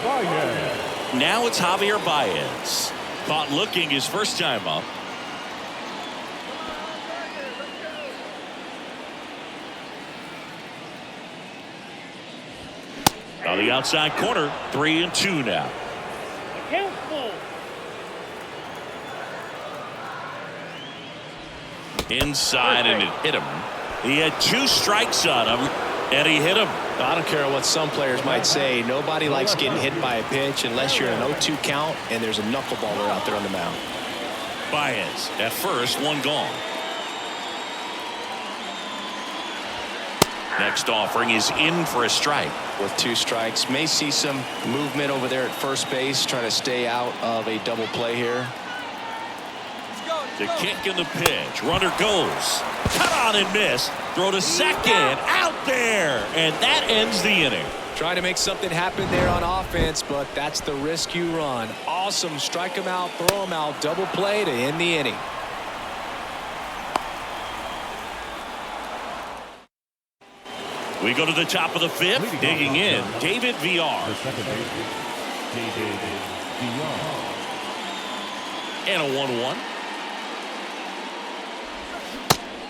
Baez. Now it's Javier Baez. Caught looking his first time up. On the outside corner, 3-2 now. Inside, and it hit him. He had 2 strikes on him, and he hit him. I don't care what some players might say. Nobody likes getting hit by a pitch unless you're in an 0-2 count and there's a knuckleballer out there on the mound. Baez at first, one gone. Next offering is in for a strike. With 2 strikes, may see some movement over there at first base, trying to stay out of a double play here. The kick and the pitch. Runner goes. Cut on and miss. Throw to second. Out there. And that ends the inning. Trying to make something happen there on offense, but that's the risk you run. Awesome. Strike him out, throw him out. Double play to end the inning. We go to the top of the 5th. Digging in, David VR. The second baseman, David VR. And a 1-1.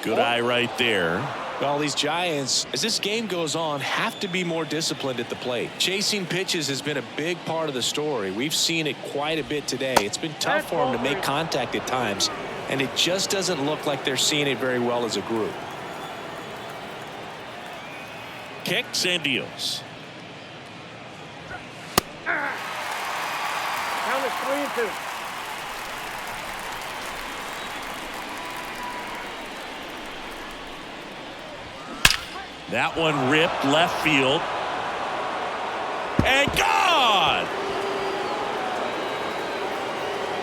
Good eye right there. Well, these Giants, as this game goes on, have to be more disciplined at the plate. Chasing pitches has been a big part of the story. We've seen it quite a bit today. It's been tough for them to make contact at times, and it just doesn't look like they're seeing it very well as a group. Kicks and deals. Count is 3-2. That one ripped left field. And gone!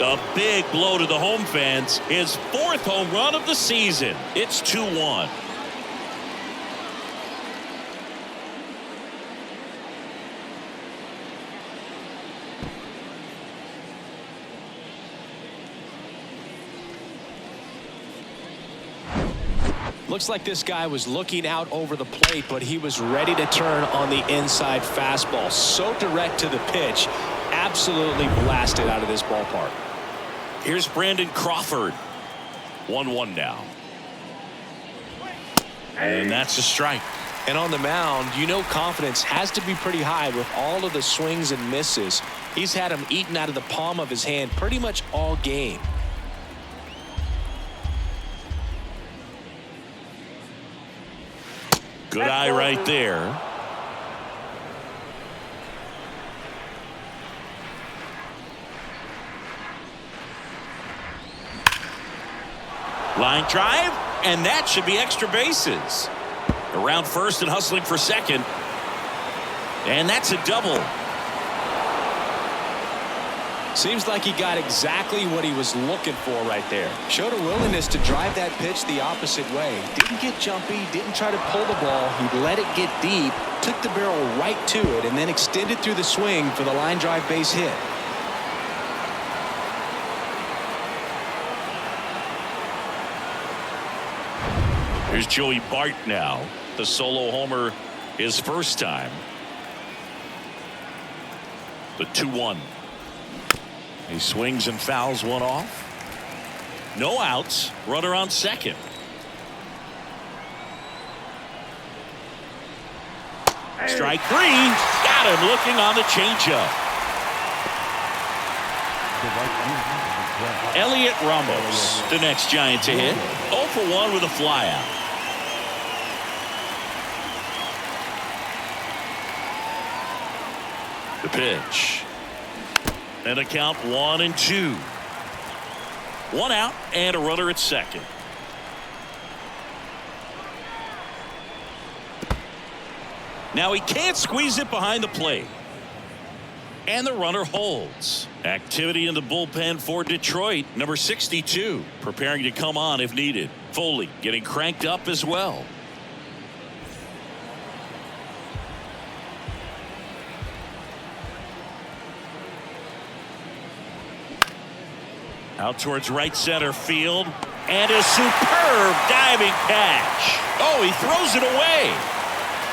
A big blow to the home fans. His 4th home run of the season. It's 2-1. Looks like this guy was looking out over the plate, but he was ready to turn on the inside fastball. So direct to the pitch. Absolutely blasted out of this ballpark. Here's Brandon Crawford. 1-1 now. And that's a strike. And on the mound, you know confidence has to be pretty high with all of the swings and misses. He's had them eaten out of the palm of his hand pretty much all game. Good eye right there. Line drive, and that should be extra bases. Around first and hustling for second. And that's a double. Seems like he got exactly what he was looking for right there. Showed a willingness to drive that pitch the opposite way. Didn't get jumpy, didn't try to pull the ball. He let it get deep, took the barrel right to it, and then extended through the swing for the line drive base hit. Here's Joey Bart now. The solo homer his first time. The 2-1. He swings and fouls one off. No outs. Runner on second. Strike 3. Got him looking on the changeup. Elliot Ramos, the next Giant to hit. 0 for 1 with a flyout. The pitch. And a count 1-2. 1 out and a runner at second. Now he can't squeeze it behind the plate. And the runner holds. Activity in the bullpen for Detroit. Number 62 preparing to come on if needed. Foley getting cranked up as well. Out towards right center field. And a superb diving catch. Oh, he throws it away.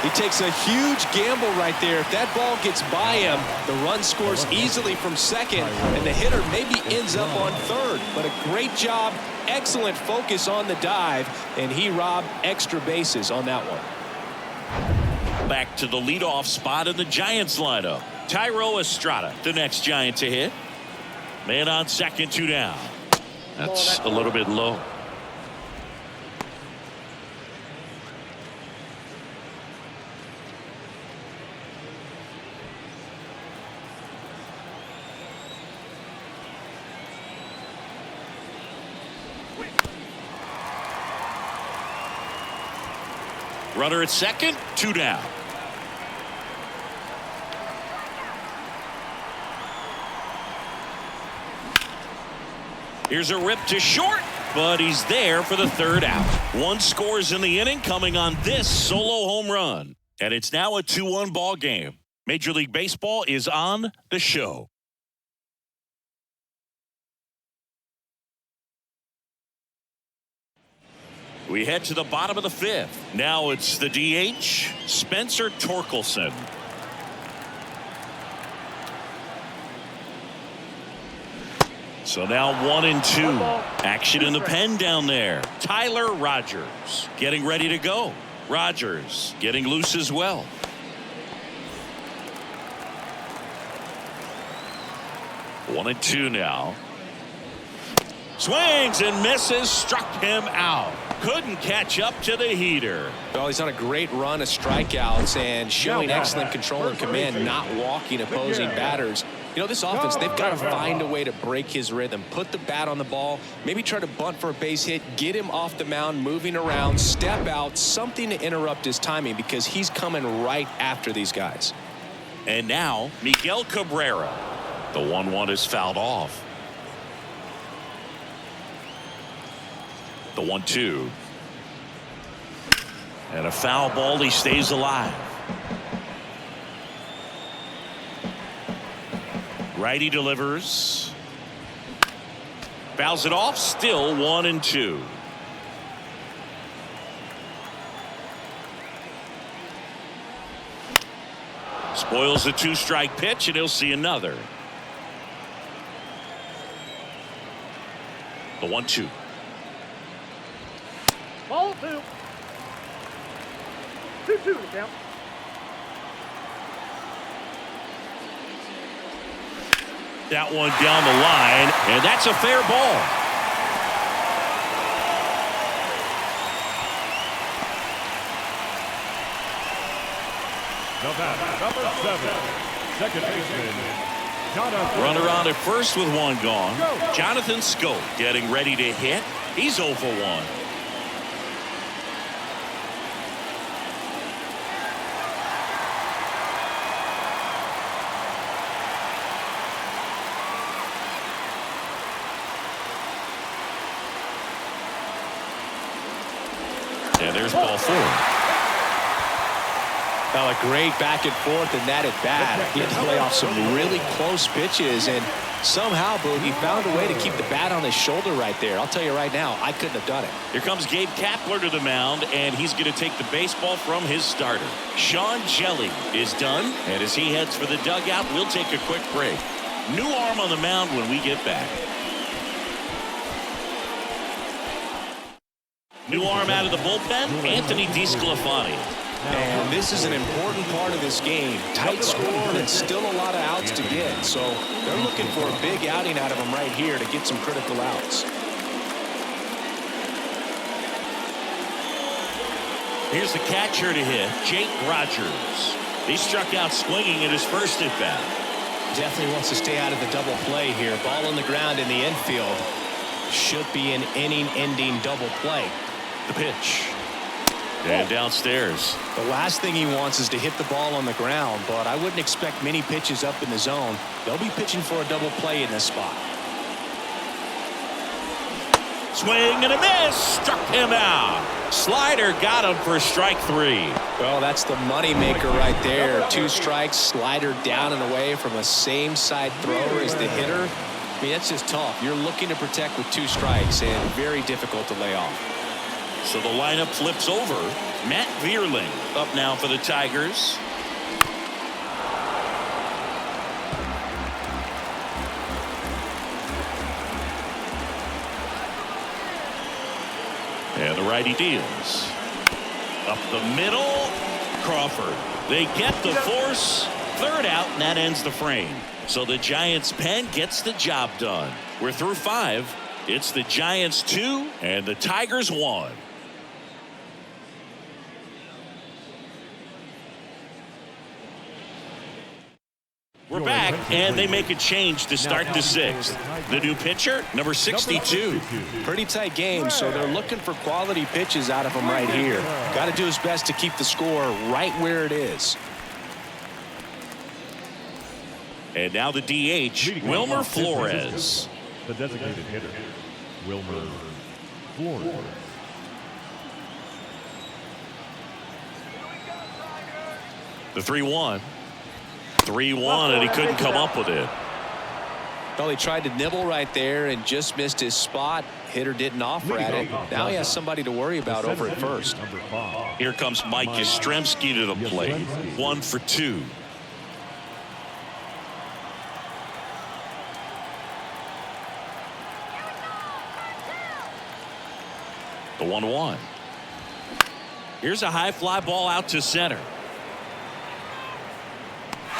He takes a huge gamble right there. If that ball gets by him, the run scores easily from second, and the hitter maybe ends up on third. But a great job, excellent focus on the dive, and he robbed extra bases on that one. Back to the leadoff spot in the Giants lineup. Thairo Estrada, the next Giant to hit. Man on second, 2 down. That's a little bit low. Runner at second, 2 down. Here's a rip to short, but he's there for the 3rd out. 1 scores in the inning coming on this solo home run. And it's now a 2-1 ball game. Major League Baseball is on the show. We head to the bottom of the 5th. Now it's the DH, Spencer Torkelson. So now 1-2. Action in the pen down there. Tyler Rogers getting ready to go. Rogers getting loose as well. One and two now. Swings and misses. Struck him out. Couldn't catch up to the heater. Well, he's on a great run of strikeouts and showing excellent control and command, not walking opposing batters. You know, this offense, they've got to find a way to break his rhythm, put the bat on the ball, maybe try to bunt for a base hit, get him off the mound, moving around, step out, something to interrupt his timing because he's coming right after these guys. And now Miguel Cabrera. The 1-1 is fouled off. The 1-2. And a foul ball. He stays alive. Righty delivers. Fouls it off. Still 1-2. Spoils the 2-strike pitch, and he'll see another. The 1-2. Ball 2. 2-2 to count. That one down the line, and that's a fair ball. Number 7, second baseman, Jonathan. Runner on at first with one gone. Jonathan Schoop getting ready to hit. He's 0 for 1. And there's ball 4. Well, a great back and forth in that at bat. He had to lay off some really close pitches, and somehow, Boogie found a way to keep the bat on his shoulder right there. I'll tell you right now, I couldn't have done it. Here comes Gabe Kapler to the mound, and he's going to take the baseball from his starter. Sean Jelly is done, and as he heads for the dugout, we'll take a quick break. New arm on the mound when we get back. New arm out of the bullpen, Anthony DeSclafani. And this is an important part of this game. Tight score and still a lot of outs to get. So they're looking for a big outing out of him right here to get some critical outs. Here's the catcher to hit, Jake Rogers. He struck out swinging in his first at bat. Definitely wants to stay out of the double play here. Ball on the ground in the infield. Should be an inning-ending double play. The pitch. And downstairs. The last thing he wants is to hit the ball on the ground, but I wouldn't expect many pitches up in the zone. They'll be pitching for a double play in this spot. Swing and a miss. Struck him out. Slider got him for strike 3. Well, that's the money maker right there. 2 strikes, slider down and away from a same side thrower as the hitter. I mean, that's just tough. You're looking to protect with 2 strikes and very difficult to lay off. So the lineup flips over. Matt Vierling up now for the Tigers. And the righty deals. Up the middle. Crawford. They get the force. 3rd out, and that ends the frame. So the Giants pen gets the job done. We're through 5. It's the Giants 2 and the Tigers 1. We're back, and they make a change to start the 6th. The new pitcher, number 62. Pretty tight game, so they're looking for quality pitches out of him right here. Got to do his best to keep the score right where it is. And now the DH, Wilmer Flores. The designated hitter, Wilmer Flores. The 3-1. 3-1, and he couldn't come up with it. Well, he tried to nibble right there and just missed his spot. Hitter didn't offer at it. Now he has somebody to worry about over at first. Here comes Mike Yastrzemski to the plate. 1 for 2. The 1-1. Here's a high fly ball out to center.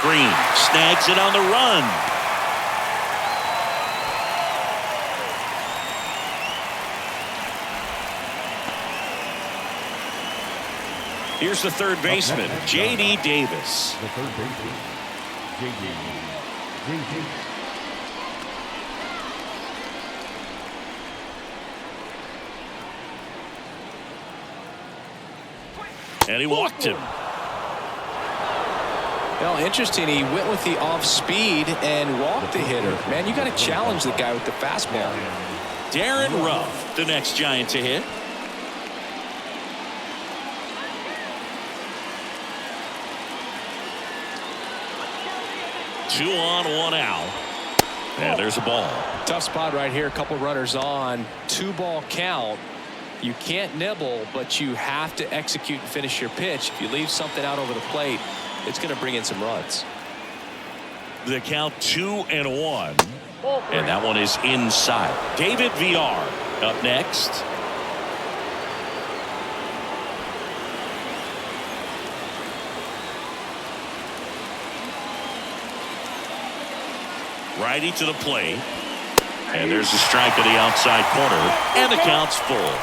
Green snags it on the run. Here's the 3rd baseman, J.D. Davis. The 3rd baseman, J.D. Davis. And he walked him. Well, interesting. He went with the off speed and walked the hitter. Man, you got to challenge the guy with the fastball. Darren Ruff, the next Giant to hit. Two on, 1 out. And there's a ball. Tough spot right here. A couple runners on. 2-ball count. You can't nibble, but you have to execute and finish your pitch. If you leave something out over the plate, it's going to bring in some runs. The count 2-1. And that one is inside. David VR up next. Righty to the plate. And there's a strike to the outside corner. And the count's full.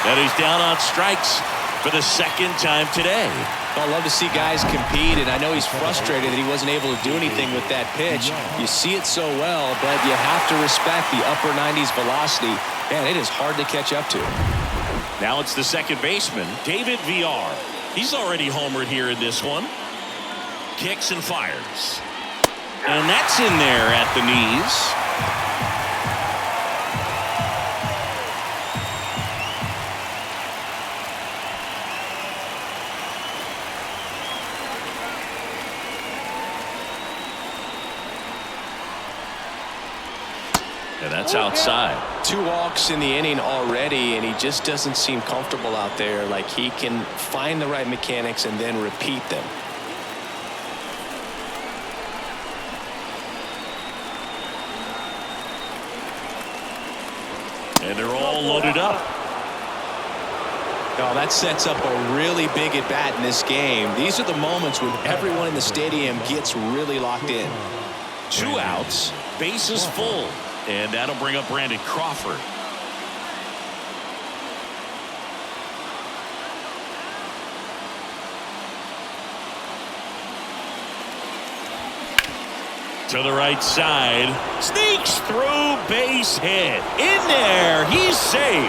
And he's down on strikes for the 2nd time today. Well, I love to see guys compete, and I know he's frustrated that he wasn't able to do anything with that pitch. You see it so well, but you have to respect the upper 90s velocity. Man, it is hard to catch up to. Now it's the 2nd baseman, David VR. He's already homered here in this one. Kicks and fires. And that's in there at the knees. And that's outside. 2 walks in the inning already, and he just doesn't seem comfortable out there. Like he can find the right mechanics and then repeat them. And they're all loaded up. Oh, that sets up a really big at bat in this game. These are the moments when everyone in the stadium gets really locked in. 2 outs, bases full. And that'll bring up Brandon Crawford. To the right side. Sneaks through, base hit. In there. He's safe.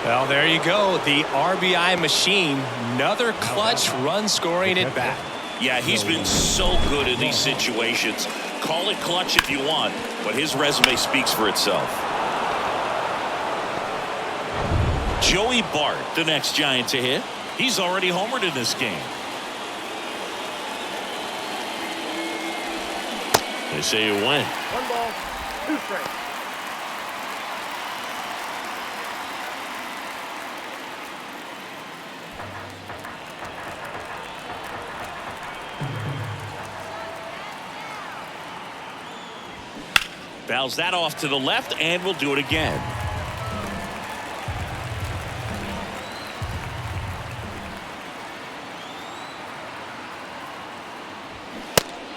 Well, there you go. The RBI machine. Another clutch run scoring at bat. Yeah, he's been so good in these situations. Call it clutch if you want, but his resume speaks for itself. Joey Bart, the next Giant to hit. He's already homered in this game. They say you win. 1 ball, 2 strikes. Fouls that off to the left, and we'll do it again.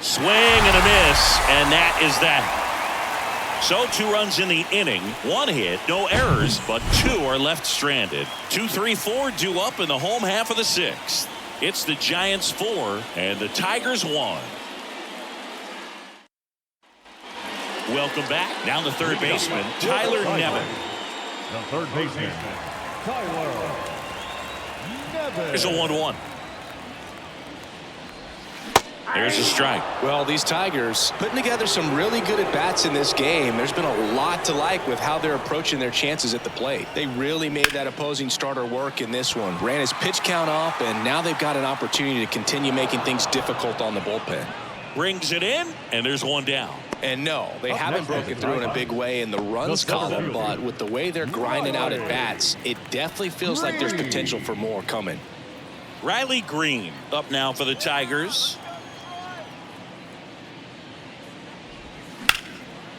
Swing and a miss, and that is that. So 2 runs in the inning, 1 hit, no errors, but 2 are left stranded. 2, 3, 4 due up in the home half of the 6th. It's the Giants 4 and the Tigers 1. Welcome back. Now the third baseman, Tyler Nevin. The third baseman, Tyler Nevin. Here's a 1-1. There's a strike. Well, these Tigers putting together some really good at-bats in this game. There's been a lot to like with how they're approaching their chances at the plate. They really made that opposing starter work in this one. Ran his pitch count up, and now they've got an opportunity to continue making things difficult on the bullpen. Brings it in, and there's 1 down. And no, they haven't broken through in a big way in the runs column, but with the way they're grinding out at bats, it definitely feels like there's potential for more coming. Riley Green up now for the Tigers.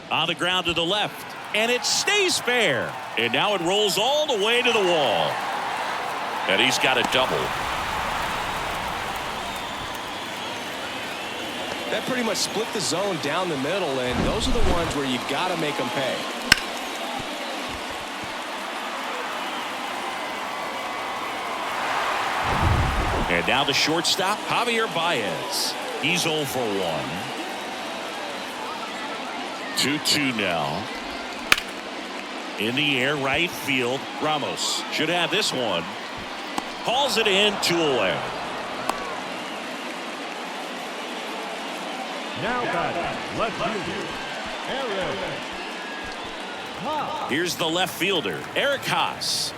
On the ground to the left, and it stays fair. And now it rolls all the way to the wall. And he's got a double. That pretty much split the zone down the middle, and those are the ones where you've got to make them pay. And now the shortstop, Javier Baez. He's 0 for 1. 2-2 now. In the air, right field. Ramos should have this one. Hauls it in, 2 away. Now batting, left fielder, Eric Haas. Here's the left fielder, Eric Haas.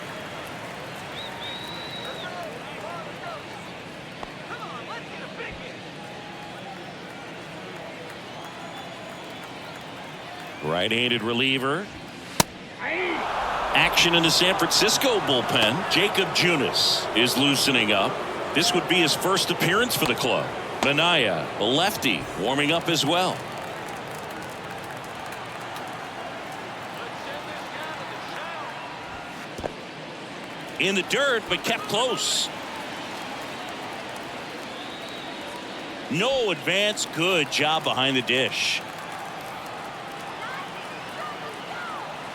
Right-handed reliever. Action in the San Francisco bullpen. Jacob Junis is loosening up. This would be his first appearance for the club. Minaya, the lefty, warming up as well. In the dirt, but kept close. No advance. Good job behind the dish.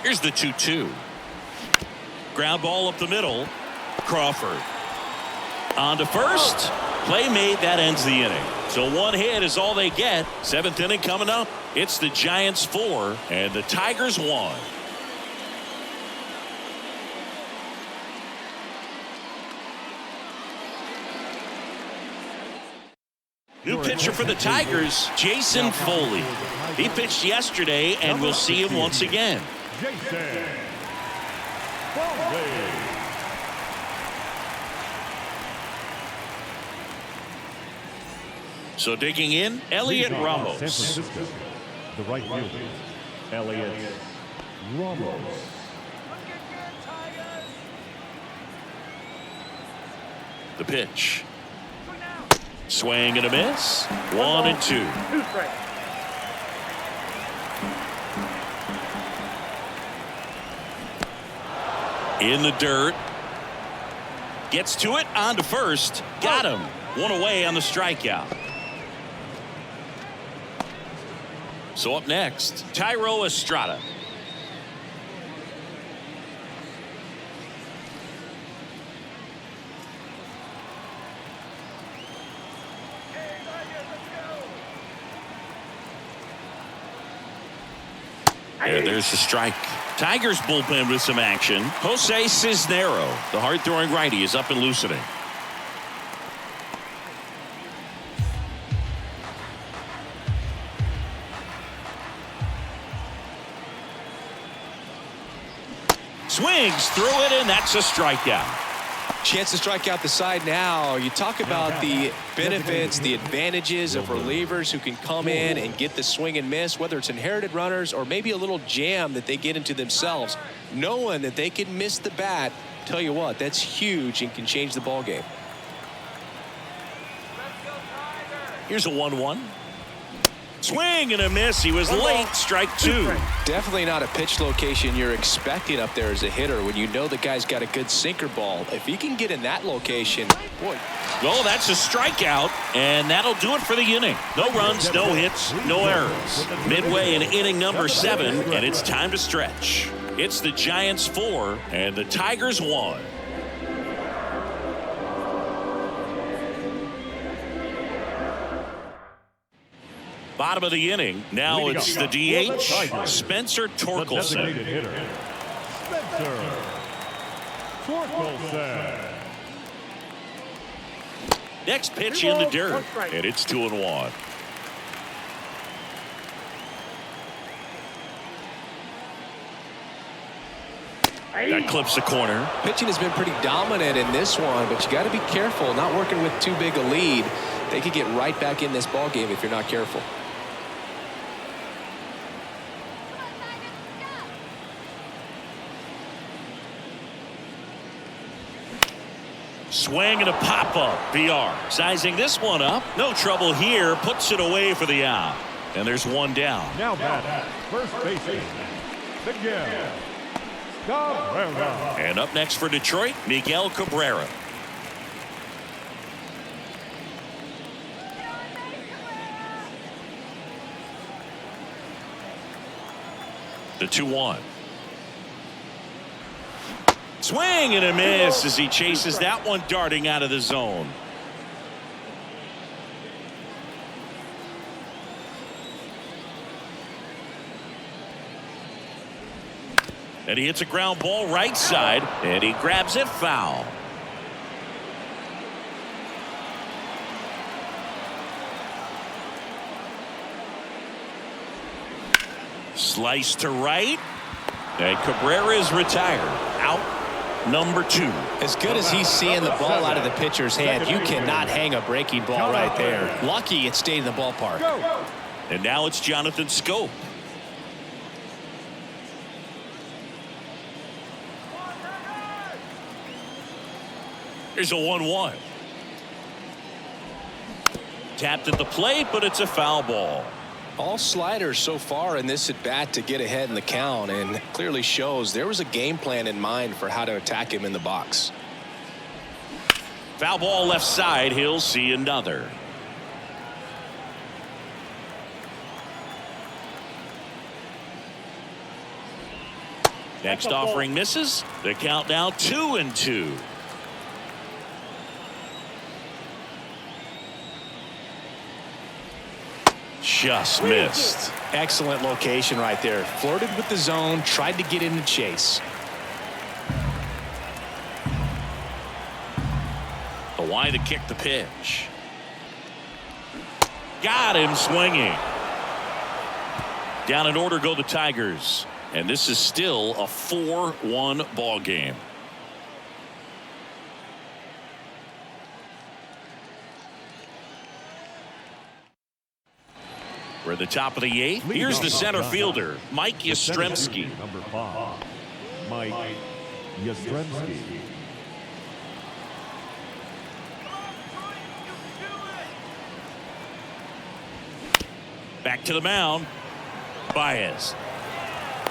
Here's the 2-2. Ground ball up the middle. Crawford. On to first. Play made. That ends the inning. So 1 hit is all they get. 7th inning coming up. It's the Giants 4 and the Tigers 1. New pitcher for the Tigers, Jason Foley. He pitched yesterday, and we'll see him once again. Jason Foley. So digging in, Elliot San Ramos. Francisco, the right fielder, Elliot Ramos. The pitch. Swing and a miss. 1 and 2. 2 strikes. In the dirt. Gets to it. On to first. Got him. 1 away on the strikeout. So up next, Tyro Estrada. And there's the strike. Tigers bullpen with some action. Jose Cisnero, the hard-throwing righty, is up and loosening. Swings through it, and that's a strikeout. Chance to strike out the side now. You talk about the benefits, the advantages of relievers who can come in and get the swing and miss, whether it's inherited runners or maybe a little jam that they get into themselves. Knowing that they can miss the bat, tell you what, that's huge and can change the ball game. Here's a 1-1. Swing and a miss. He was late. Strike two. Definitely not a pitch location you're expecting up there as a hitter when you know the guy's got a good sinker ball. If he can get in that location, boy. Well, that's a strikeout, and that'll do it for the inning. No runs, no hits, no errors. Midway in inning number 7, and it's time to stretch. It's the Giants 4 and the Tigers 1. Bottom of the inning. Now it's the DH, Spencer Torkelson. Next pitch in the dirt, and it's 2-1. That clips the corner. Pitching has been pretty dominant in this one, but you got to be careful. Not working with too big a lead. They could get right back in this ball game if you're not careful. Swing and a pop-up. BR sizing this one up. No trouble here. Puts it away for the out. And there's one down. Now batting, first baseman, Miguel Cabrera. And up next for Detroit, Miguel Cabrera. The 2-1. Swing and a miss as he chases that one darting out of the zone. And he hits a ground ball right side, and he grabs it foul. Slice to right, and Cabrera is retired. Out. Number 2. As good as he's seeing the ball out of the pitcher's hand, you cannot hang a breaking ball right there. Lucky it stayed in the ballpark. And now it's Jonathan Scope. Here's a 1-1. Tapped at the plate, but it's a foul ball. All sliders so far in this at bat to get ahead in the count, and clearly shows there was a game plan in mind for how to attack him in the box. Foul ball left side. He'll see another. Next offering misses. The count now 2-2. Just missed. Excellent location right there. Flirted with the zone, tried to get in the chase. The wide to kick the pitch. Got him swinging. Down in order go the Tigers. And this is still a 4-1 ball game. We're at the top of the 8th. Here's the center fielder, Mike Yastrzemski. Number 5, Mike Yastrzemski. Back to the mound. Baez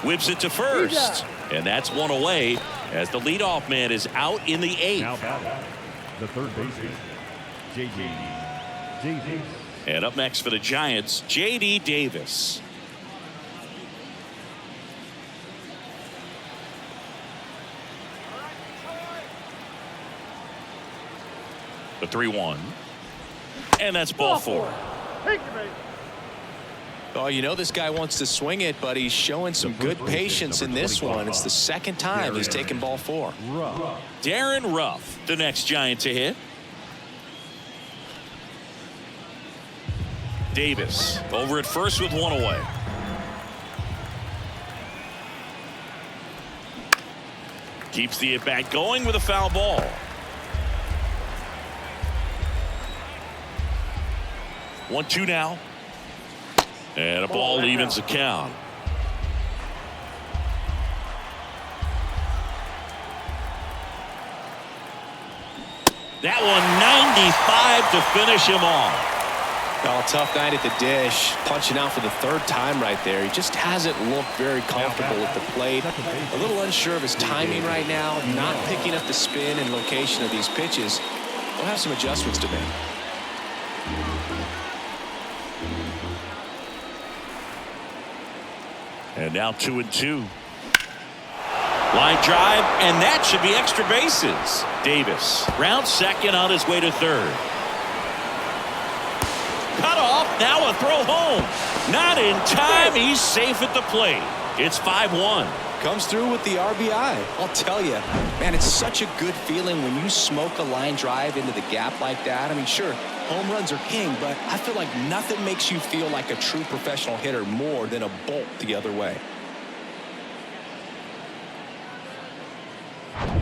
whips it to first, and that's one away as the leadoff man is out in the 8th. Now batting, the third baseman, J.D. Davis. And up next for the Giants, J.D. Davis. The 3-1. And that's ball 4. Oh, you know this guy wants to swing it, but he's showing some good patience in this one. It's the second time he's taken ball 4. Darren Ruff, the next Giant to hit. Davis over at first with 1 away. Keeps the at-bat going with a foul ball. One, 2 now. And a ball evens the count. That one 95 to finish him off. Oh, tough night at the dish. Punching out for the 3rd time right there. He just hasn't looked very comfortable at the plate. A little unsure of his timing right now. Not picking up the spin and location of these pitches. We'll have some adjustments to make. And now 2-2. Line drive, and that should be extra bases. Davis rounds second on his way to 3rd. Cut off, now a throw home. Not in time, he's safe at the plate. It's 5-1. Comes through with the RBI. I'll tell you, man, it's such a good feeling when you smoke a line drive into the gap like that. I mean, sure, home runs are king, but I feel like nothing makes you feel like a true professional hitter more than a bolt the other way.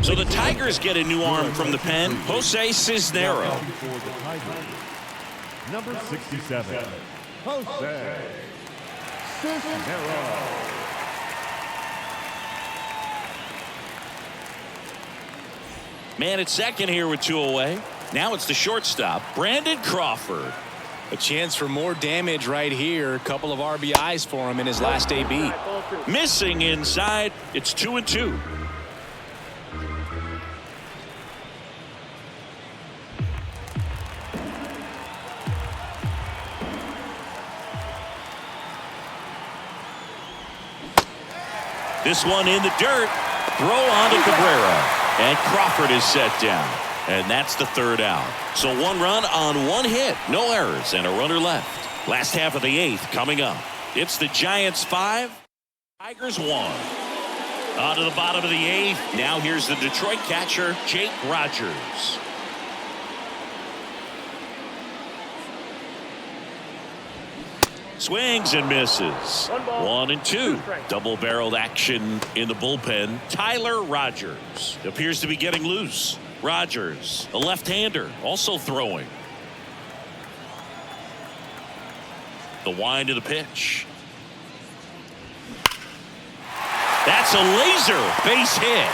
So the Tigers get a new arm from the pen, Jose Cisnero. Number 67, Jose Cisnero. Man at second here with 2 away. Now it's the shortstop, Brandon Crawford. A chance for more damage right here. A couple of RBIs for him in his last AB. Missing inside. It's 2-2. This one in the dirt. Throw on to Cabrera. And Crawford is set down. And that's the 3rd out. So 1 run on 1 hit. No errors and a runner left. Last half of the 8th coming up. It's the Giants 5. Tigers 1. On to the bottom of the 8th. Now here's the Detroit catcher, Jake Rogers. Swings and misses. 1-2. Double-barreled action in the bullpen. Tyler Rogers appears to be getting loose. Rogers, a left-hander, also throwing. The wind of the pitch. That's a laser base hit.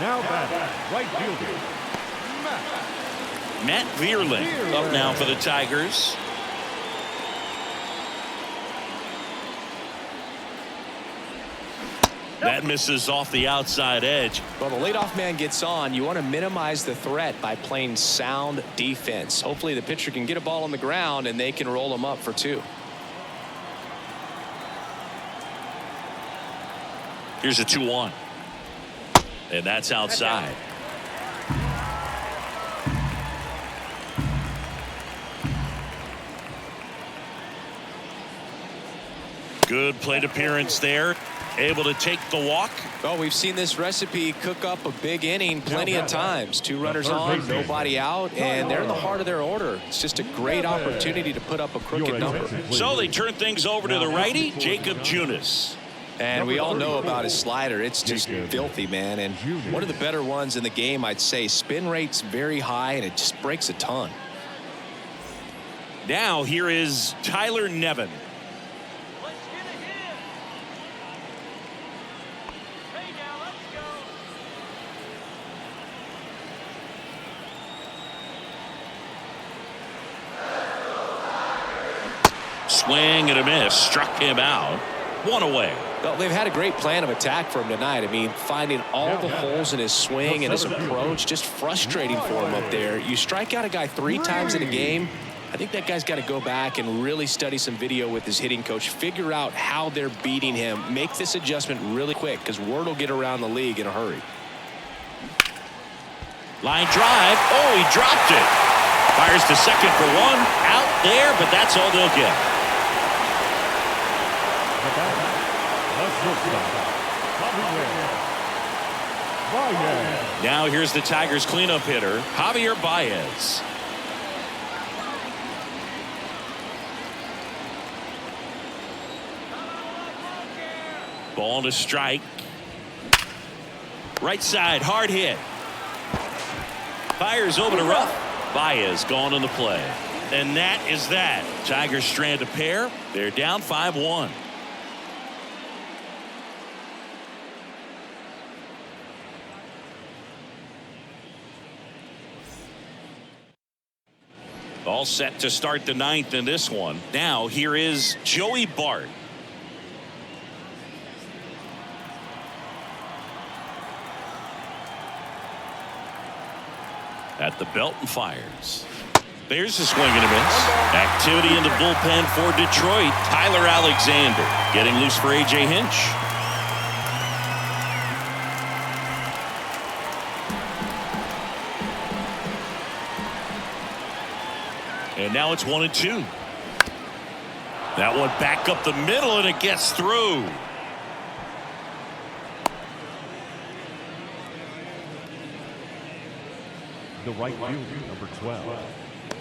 Now batting, right fielder, Matt Vierling up now for the Tigers. That misses off the outside edge. Well, the leadoff man gets on. You want to minimize the threat by playing sound defense. Hopefully the pitcher can get a ball on the ground and they can roll him up for 2. Here's a 2-1. And that's outside. Good plate appearance there. Able to take the walk. Oh, we've seen this recipe cook up a big inning plenty of times. 2 runners on, nobody out, and they're in the heart of their order. It's just a great opportunity to put up a crooked number. So they turn things over to the righty, Jacob Junis. And we all know about his slider. It's just filthy, man. And one of the better ones in the game, I'd say. Spin rate's very high, and it just breaks a ton. Now here is Tyler Nevin. Swing and a miss. Struck him out. 1 away. Well, they've had a great plan of attack for him tonight. I mean, finding all the holes in his swing and his approach, just frustrating for him up there. You strike out a guy 3 times in a game, I think that guy's got to go back and really study some video with his hitting coach, figure out how they're beating him, make this adjustment really quick because word will get around the league in a hurry. Line drive. Oh, he dropped it. Fires to second for one. Out there, but that's all they'll get. Now here's the Tigers cleanup hitter, Javier Baez. Ball to strike. Right side, hard hit. Fires over to rough. Baez gone in the play. And that is that. Tigers strand a pair. They're down 5-1. All set to start the ninth in this one. Now here is Joey Bart. At the belt and fires. There's a swing and a miss. Activity in the bullpen for Detroit. Tyler Alexander getting loose for A.J. Hinch. And now it's 1-2. That one back up the middle, and it gets through. The right fielder, number 12,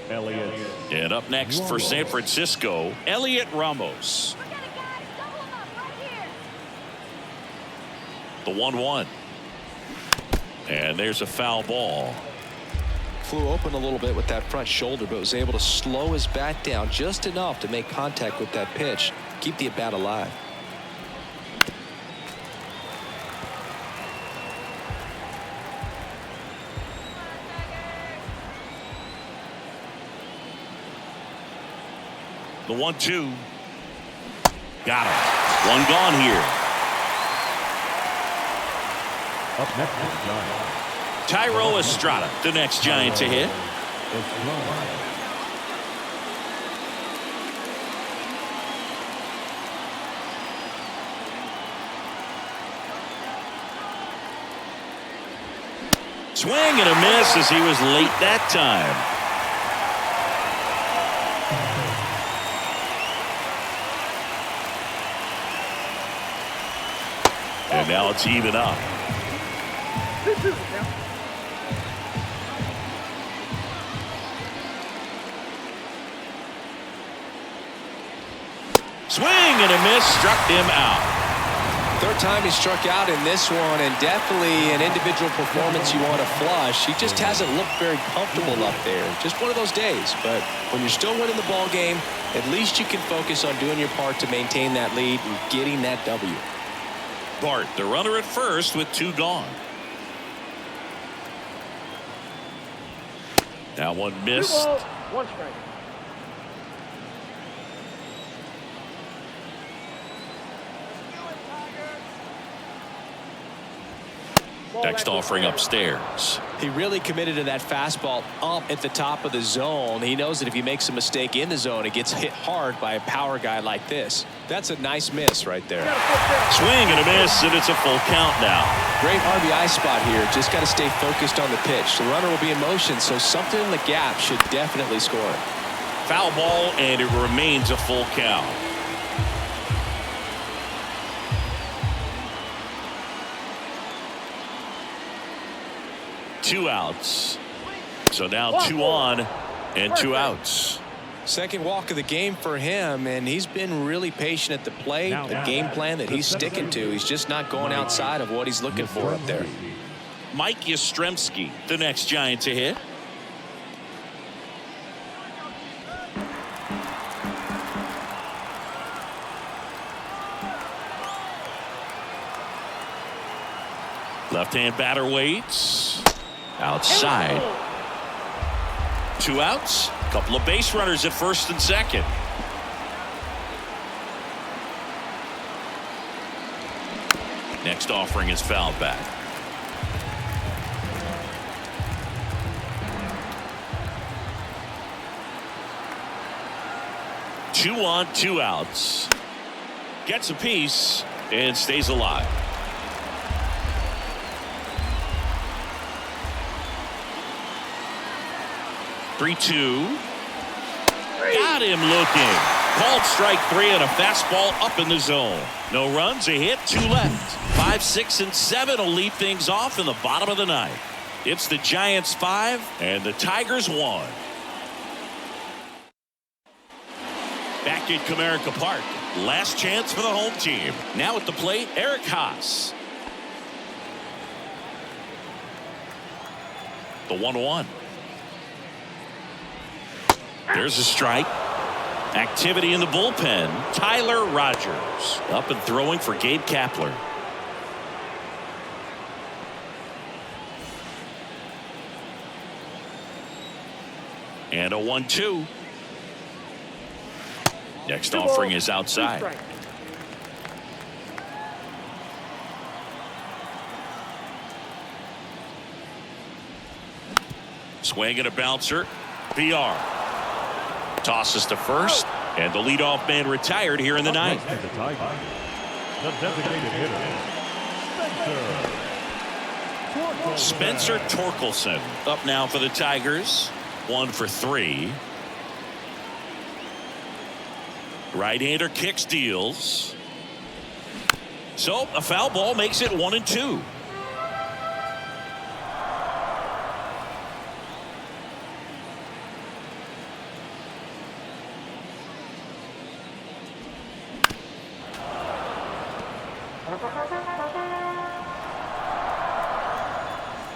Elliott. And up next for San Francisco, Elliott Ramos. The 1-1. And there's a foul ball. Flew open a little bit with that front shoulder, but was able to slow his bat down just enough to make contact with that pitch, keep the at-bat alive. The 1-2. Got him. One gone here. Up next is Giants. Thairo Estrada, the next Giant to hit. Swing and a miss as he was late that time. And now it's even up. Swing and a miss, struck him out. Third time he struck out in this one, and definitely an individual performance you want to flush. He just hasn't looked very comfortable up there. Just one of those days. But when you're still winning the ball game, at least you can focus on doing your part to maintain that lead and getting that W. Bart, the runner at first with two gone. That one missed. 2 balls, 1 strike. Next offering upstairs. He really committed to that fastball up at the top of the zone. He knows that if he makes a mistake in the zone, it gets hit hard by a power guy like this. That's a nice miss right there. Swing and a miss, and it's a full count now. Great RBI spot here. Just got to stay focused on the pitch. The runner will be in motion, so something in the gap should definitely score it. Foul ball, and it remains a full count. Two outs. So now 2 on and 2 outs. Second walk of the game for him, and he's been really patient at the plate. A game plan that he's sticking to. He's just not going outside of what he's looking for up there. Mike Yastrzemski, the next Giant to hit. Left-hand batter waits. Outside. 2 outs. Couple of base runners at first and second. Next offering is fouled back. Two on, 2 outs. Gets a piece and stays alive. 3-2. Got him looking. Called strike 3 and a fastball up in the zone. No runs, a hit, 2 left. 5, 6, and 7 will lead things off in the bottom of the ninth. It's the Giants 5 and the Tigers 1. Back at Comerica Park. Last chance for the home team. Now at the plate, Eric Haas. The 1-1. There's a strike. Activity in the bullpen. Tyler Rogers up and throwing for Gabe Kapler. And a 1-2. Next offering is outside. Swing and a bouncer. VR. Tosses to first, and the leadoff man retired here in the ninth. The designated hitter, Spencer Torkelson up now for the Tigers. 1 for 3. Right-hander kicks, deals. So a foul ball makes it 1-2.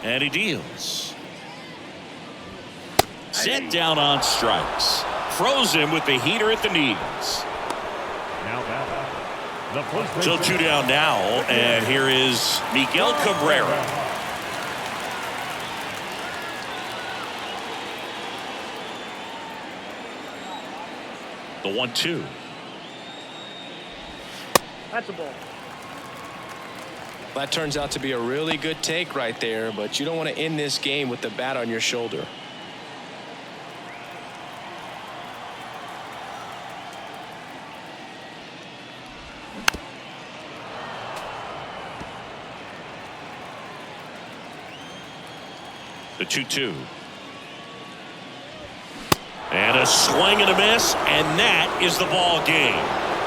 And he deals. Set down on strikes. Froze him with the heater at the knees. So 2 down now, and here is Miguel Cabrera. The 1-2. That's a ball. That turns out to be a really good take right there, but you don't want to end this game with the bat on your shoulder. The 2-2. And a swing and a miss, and that is the ball game.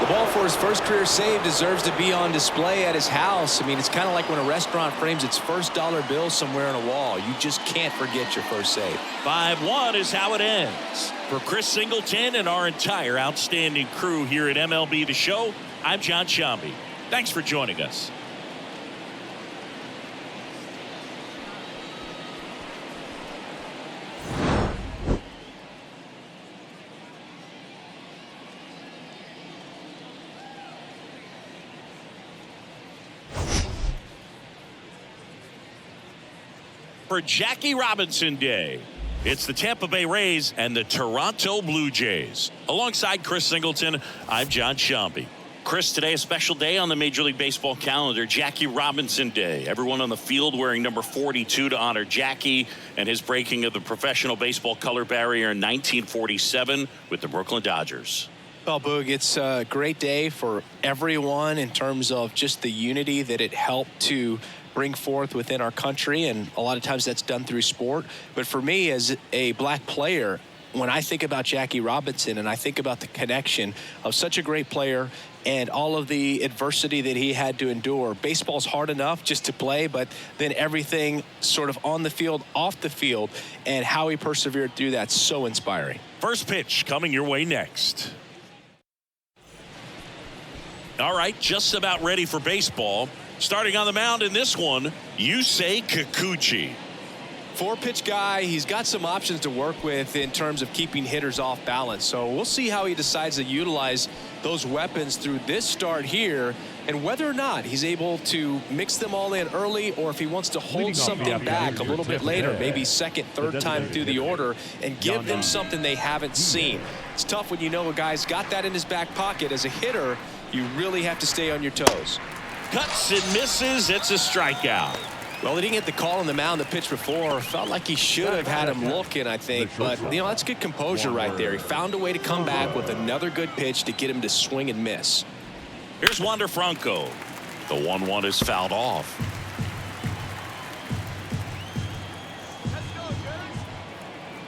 The ball for his first career save deserves to be on display at his house. I mean, it's kind of like when a restaurant frames its first dollar bill somewhere on a wall. You just can't forget your first save. 5-1 is how it ends. For Chris Singleton and our entire outstanding crew here at MLB The Show, I'm John Shambi. Thanks for joining us. For Jackie Robinson Day, it's the Tampa Bay Rays and the Toronto Blue Jays. Alongside Chris Singleton, I'm John Shambi. Chris, today a special day on the Major League Baseball calendar, Jackie Robinson Day. Everyone on the field wearing number 42 to honor Jackie and his breaking of the professional baseball color barrier in 1947 with the Brooklyn Dodgers. Well, Boog, it's a great day for everyone in terms of just the unity that it helped to bring forth within our country, and a lot of times that's done through sport. But for me, as a black player, when I think about Jackie Robinson and I think about the connection of such a great player and all of the adversity that he had to endure, baseball's hard enough just to play, but then everything sort of on the field, off the field, and how he persevered through that, so inspiring. First pitch coming your way next. All right, just about ready for baseball. Starting on the mound in this one, Yusei Kikuchi. 4-pitch guy. He's got some options to work with in terms of keeping hitters off balance. So we'll see how he decides to utilize those weapons through this start here, and whether or not he's able to mix them all in early, or if he wants to hold something back a little bit later, maybe second, third time through the order, and give them something they haven't seen. It's tough when you know a guy's got that in his back pocket. As a hitter, you really have to stay on your toes. Cuts and misses. It's a strikeout. Well, he didn't get the call on the mound the pitch before. Felt like he should have had him looking, I think. But, you know, that's good composure right there. He found a way to come back with another good pitch to get him to swing and miss. Here's Wander Franco. The 1-1 is fouled off.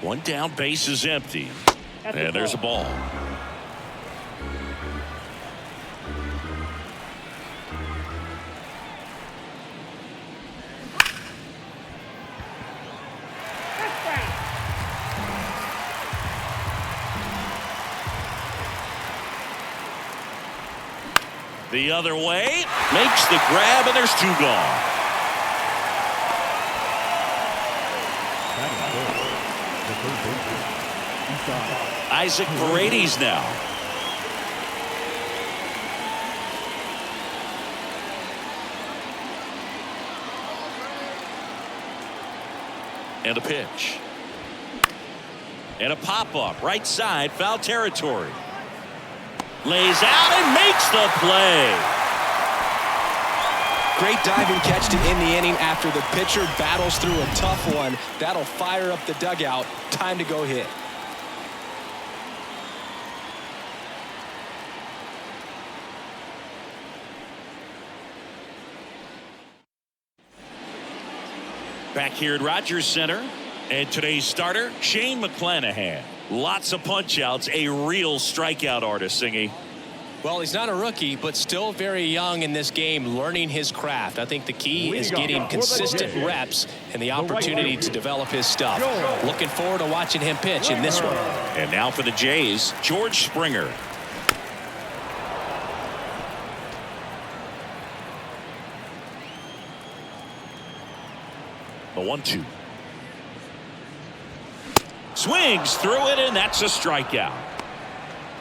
One down, base is empty. And there's a ball. The other way, makes the grab, and there's 2 gone. Isaac Paredes now. And a pitch. And a pop-up, right side, foul territory. Lays out and makes the play. Great diving catch to end the inning after the pitcher battles through a tough one. That'll fire up the dugout. Time to go hit. Back here at Rogers Center, and today's starter, Shane McClanahan. Lots of punch-outs, a real strikeout artist, Singy. Well, he's not a rookie, but still very young in this game, learning his craft. I think the key is getting consistent reps and the opportunity to develop his stuff. Looking forward to watching him pitch in this one. And now for the Jays, George Springer. The 1-2. Swings through it, and that's a strikeout.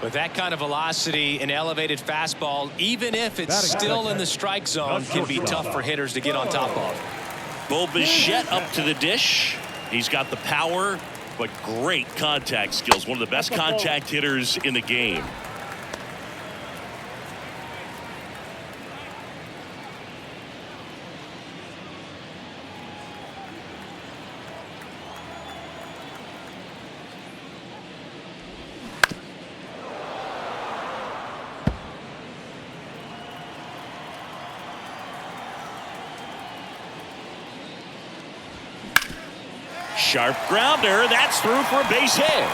With that kind of velocity, an elevated fastball, even if it's still in the strike zone, can be tough for hitters to get on top of. Bo Bichette up to the dish. He's got the power, but great contact skills. One of the best contact hitters in the game. Sharp grounder. That's through for a base hit.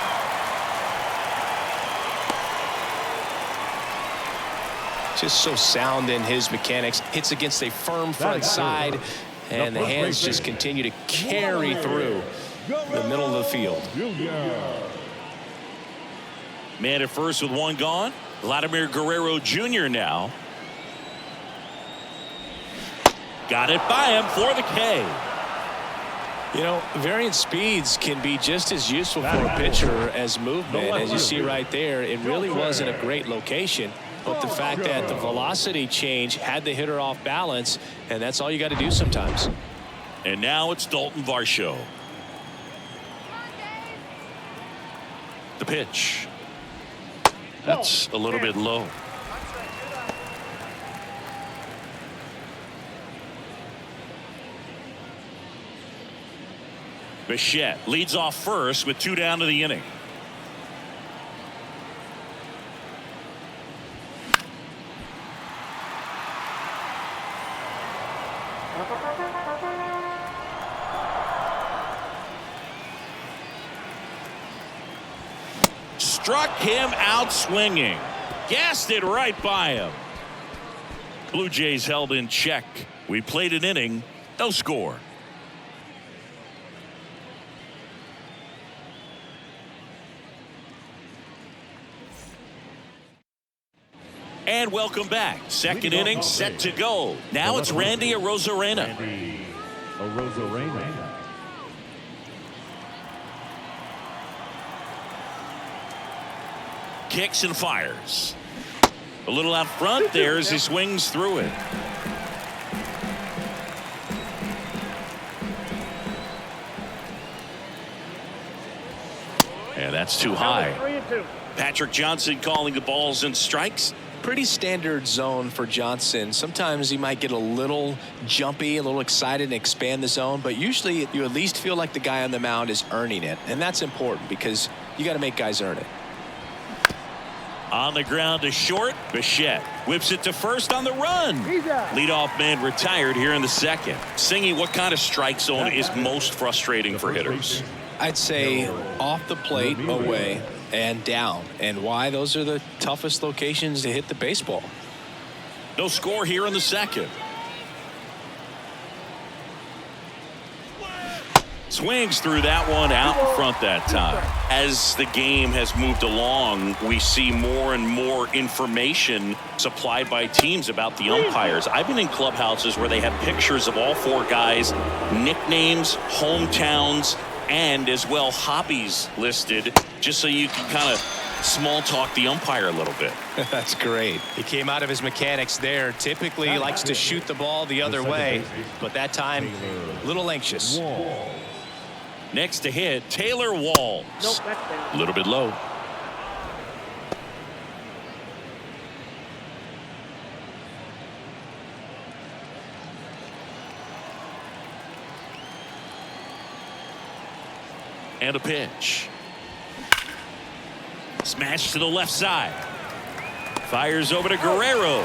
Just so sound in his mechanics. Hits against a firm front side, and the hands just continue to carry through the middle of the field. Man at first with 1 gone. Vladimir Guerrero Jr. now. Got it by him for the K. You know, varying speeds can be just as useful for a pitcher as movement. As you see right there, it really wasn't a great location, but the fact that the velocity change had the hitter off balance, and that's all you got to do sometimes. And now it's Dalton Varsho. The pitch. That's a little bit low. Bichette leads off first with 2 down to the inning. Struck him out swinging. Gassed it right by him. Blue Jays held in check. We played an inning, no score. And welcome back. Second inning set to go. Now it's Randy Arozarena. Kicks and fires. A little out front there as he swings through it. And that's too high. Patrick Johnson calling the balls and strikes. Pretty standard zone for Johnson. Sometimes he might get a little jumpy, a little excited and expand the zone, but usually you at least feel like the guy on the mound is earning it, and that's important because you got to make guys earn it. On the ground to short. Bichette whips it to first on the run. Leadoff man retired here in the second. Singy, what kind of strike zone is most frustrating for hitters? I'd say off the plate, away, and down. And why? Those are the toughest locations to hit the baseball. No score here in the second. Swings through that one out in front that time. As the game has moved along, we see more and more information supplied by teams about the umpires. I've been in clubhouses where they have pictures of all four guys, nicknames, hometowns, and as well hobbies listed, just so you can kind of small talk the umpire a little bit. That's great. He came out of his mechanics there. Typically he likes to shoot the ball the other way, but that time a little anxious. Next to hit, Taylor Walls. Nope, that's down. A little bit low. And a pitch. Smash to the left side. Fires over to Guerrero.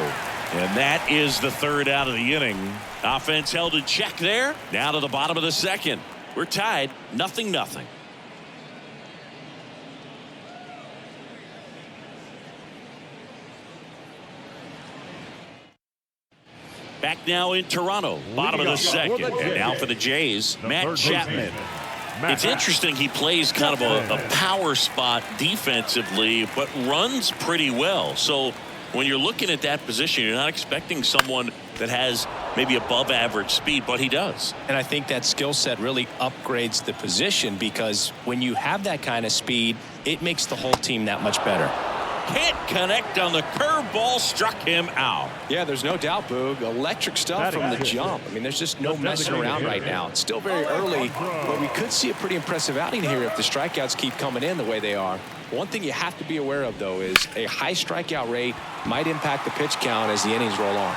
And that is the third out of the inning. Offense held in check there. Now to the bottom of the second. We're tied 0-0. Back now in Toronto, bottom of the second. And now for the Jays, Matt Chapman. It's interesting, he plays kind of a power spot defensively, but runs pretty well. So when you're looking at that position, you're not expecting someone that has maybe above average speed, but he does. And I think that skill set really upgrades the position, because when you have that kind of speed, it makes the whole team that much better. Can't connect on the curveball, struck him out. Yeah, there's no doubt, Boog. Electric stuff from the jump. I mean, there's just no messing around right now. It's still very early, but we could see a pretty impressive outing here if the strikeouts keep coming in the way they are. One thing you have to be aware of, though, is a high strikeout rate might impact the pitch count as the innings roll on.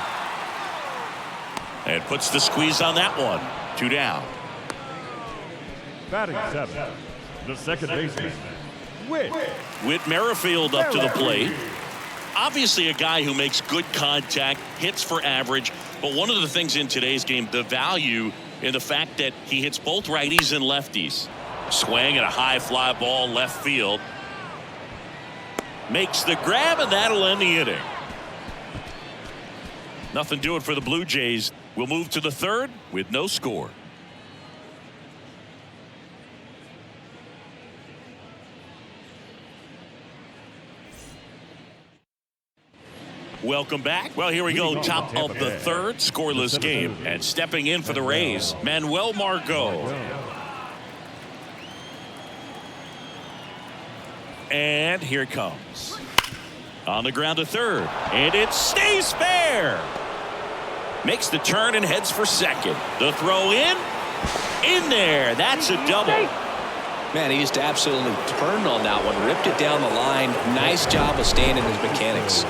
And puts the squeeze on that one. 2 down. Batting 7, the second baseman, Whit Merrifield up to the plate. Obviously a guy who makes good contact, hits for average, but one of the things in today's game, the value in the fact that he hits both righties and lefties. Swing and a high fly ball left field. Makes the grab, and that'll end the inning. Nothing doing for the Blue Jays. We'll move to the third with no score. Welcome back. Well, here we go. Top of the third, scoreless game. And stepping in for the Rays, Manuel Margot. And here it comes. On the ground to third. And it stays fair. Makes the turn and heads for second. The throw in. In there. That's a double. Man, he just absolutely turned on that one. Ripped it down the line. Nice job of staying in his mechanics.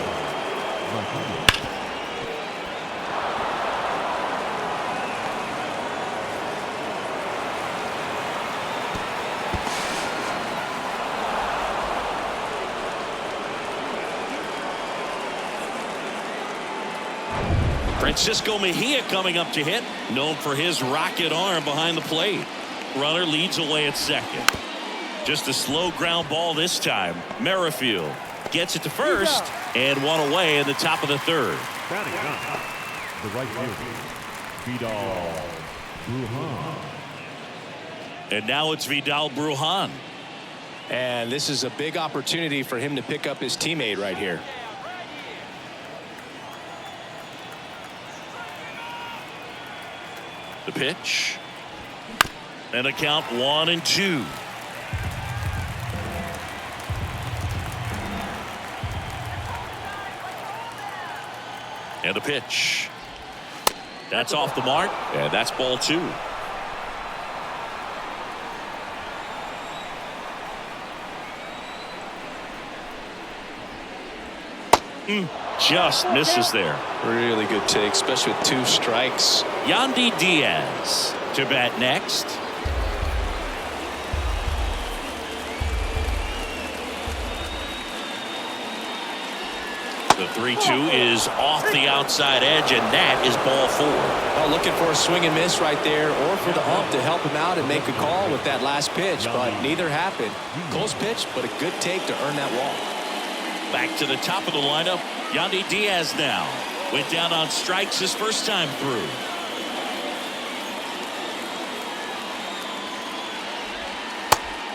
Francisco Mejia coming up to hit, known for his rocket arm behind the plate. Runner leads away at second. Just a slow ground ball this time. Merrifield gets it to first, and one away in the top of the third. batting ninth, the right fielder, Vidal Brujan. And now it's Vidal Brujan. And this is a big opportunity for him to pick up his teammate right here. The pitch. And a count 1-2. And a pitch. That's off the mark, and that's ball 2. Just misses there. Really good take, especially with 2 strikes. Yandy Diaz to bat next. The 3-2 is off the outside edge, and that is ball 4. Well, looking for a swing and miss right there, or for the ump to help him out and make a call with that last pitch, but neither happened. Close pitch, but a good take to earn that walk. Back to the top of the lineup, Yandy Diaz now. Went down on strikes his first time through.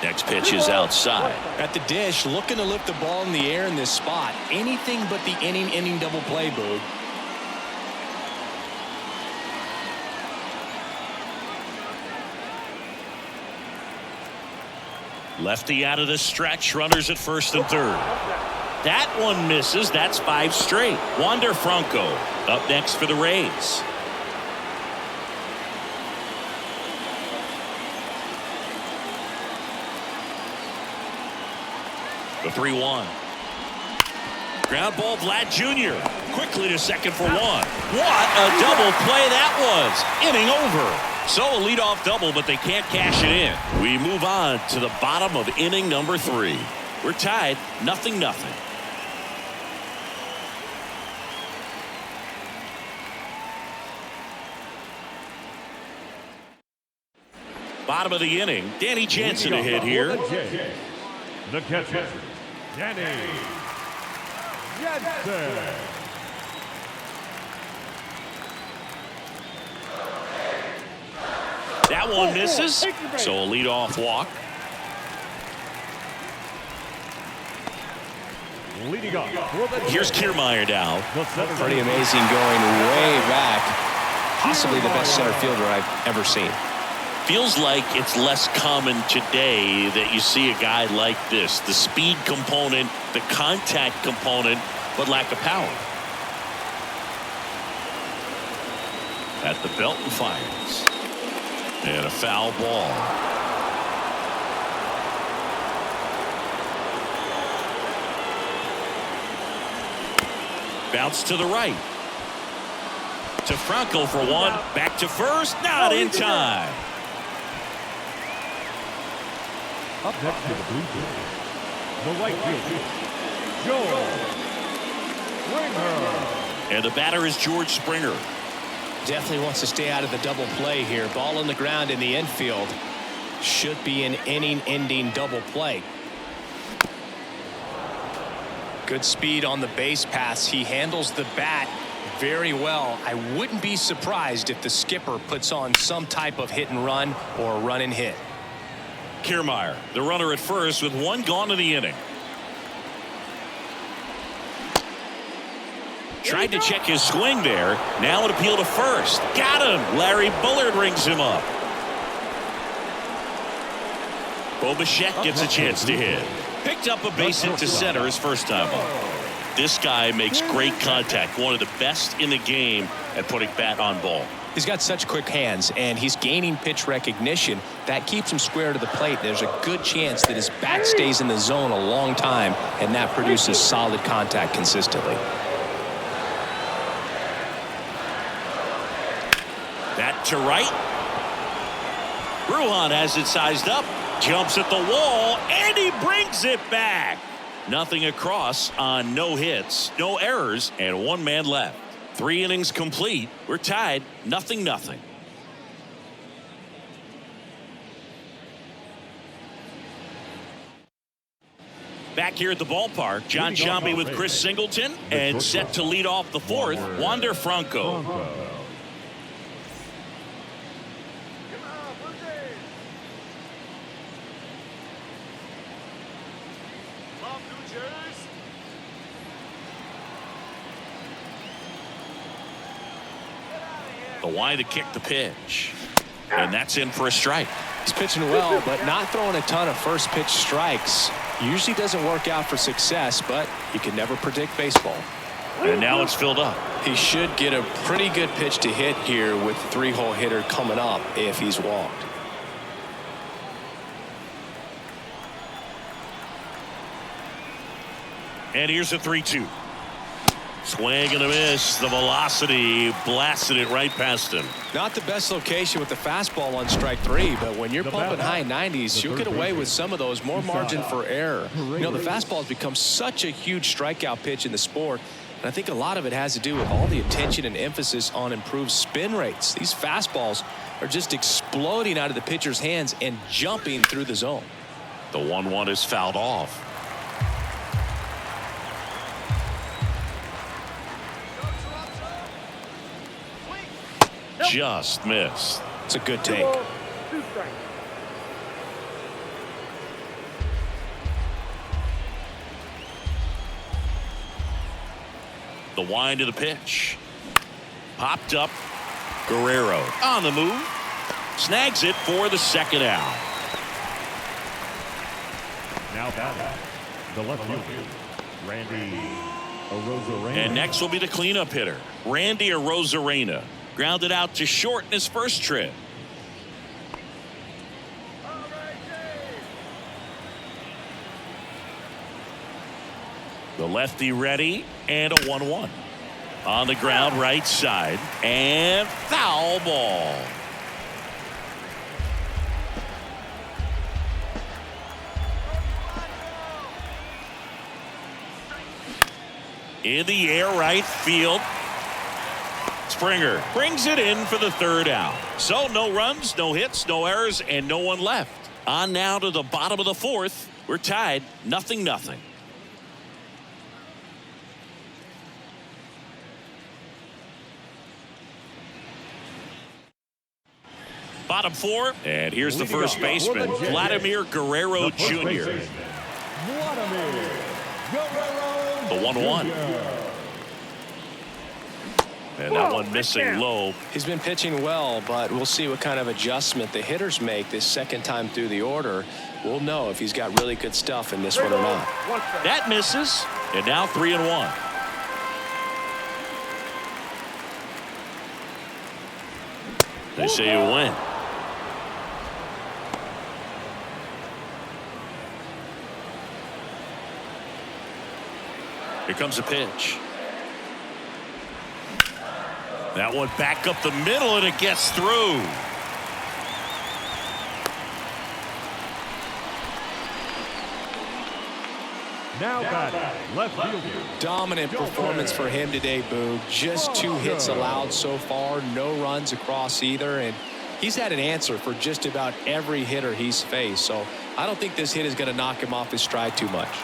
Next pitch is outside. At the dish, looking to lift the ball in the air in this spot. Anything but the inning double play, Boog. Lefty out of the stretch, runners at first and third. That one misses. That's 5 straight. Wander Franco up next for the Rays. The 3-1. Ground ball, Vlad Jr. quickly to second for 1. What a double play that was. Inning over. So a leadoff double, but they can't cash it in. We move on to the bottom of inning number 3. We're tied 0-0. Bottom of the inning, Danny Jansen to hit here. The catcher, Danny Jansen. That one misses, so a leadoff walk. Leading off for the Here's Kiermaier now. Pretty amazing, going way back. Possibly the best center fielder I've ever seen. Feels like it's less common today that you see a guy like this. The speed component, the contact component, but lack of power. At the belt and fires. And a foul ball. Bounce to the right. To Franco for 1. Back to first. Not in time. Up next to the blue field, the right fielder, George Springer. And the batter is George Springer. Definitely wants to stay out of the double play here. Ball on the ground in the infield. Should be an inning-ending double play. Good speed on the base paths. He handles the bat very well. I wouldn't be surprised if the skipper puts on some type of hit and run or run and hit. Kiermaier, the runner at first with 1 gone in the inning. Tried to check his swing there. Now an appeal to first. Got him. Larry Bullard rings him up. Bo Bichette gets a chance to hit. Picked up a base hit to center his first time up. This guy makes great contact. One of the best in the game at putting bat on ball. He's got such quick hands, and he's gaining pitch recognition. That keeps him square to the plate. There's a good chance that his bat stays in the zone a long time, and that produces solid contact consistently. That to right. Brujan has it sized up. Jumps at the wall, and he brings it back. Nothing across on no hits, no errors, and 1 man left. 3 innings complete. We're tied 0-0. Back here at the ballpark, John Sciambi with Chris Singleton, and set to lead off the 4th, Wander Franco. The wide to kick the pitch. And that's in for a strike. He's pitching well, but not throwing a ton of first pitch strikes. Usually doesn't work out for success, but you can never predict baseball. And now it's filled up. He should get a pretty good pitch to hit here with the 3-hole hitter coming up if he's walked. And here's a 3-2. Swing and a miss. The velocity blasted it right past him. Not the best location with the fastball on strike 3, but when you're pumping high 90s, you'll get away with some of those, more margin for error. You know, the fastball has become such a huge strikeout pitch in the sport. And I think a lot of it has to do with all the attention and emphasis on improved spin rates. These fastballs are just exploding out of the pitcher's hands and jumping through the zone. The 1-1 is fouled off. Just missed. It's a good take. 2 strikes. The wind of the pitch. Popped up. Guerrero on the move. Snags it for the second out. Now batting, the left fielder, Randy Arozarena. And next will be the cleanup hitter, Randy Arozarena. Grounded out to short in his first trip. The lefty ready, and a 1-1. On the ground, right side, and foul ball. In the air, right field. Springer brings it in for the third out. So no runs, no hits, no errors, and no one left. On now to the bottom of the fourth. We're tied 0-0. Bottom four, and here's the first baseman, Vladimir Guerrero Jr. The 1-1. And that one missing low. He's been pitching well, but we'll see what kind of adjustment the hitters make this second time through the order. We'll know if he's got really good stuff in this one or not. That misses, and now 3-1. They say you win. Here comes a pitch. That one back up the middle, and it gets through. Now batting, left fielder. Dominant performance for him today, Boog. Just 2 hits allowed so far, no runs across either, and he's had an answer for just about every hitter he's faced. So I don't think this hit is going to knock him off his stride too much.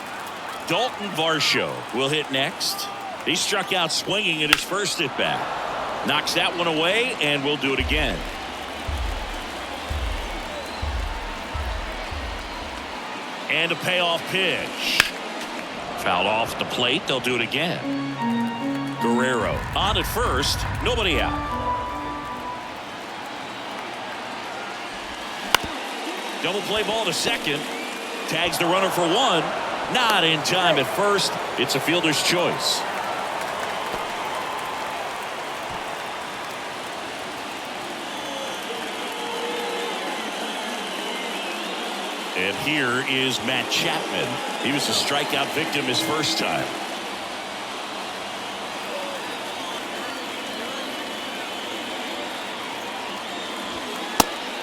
Dalton Varsho will hit next. He struck out swinging in his first at bat. Knocks that one away, and we'll do it again. And a payoff pitch. Fouled off the plate. They'll do it again. Guerrero on at first. Nobody out. Double play ball to second. Tags the runner for 1. Not in time at first. It's a fielder's choice. And here is Matt Chapman. He was a strikeout victim his first time.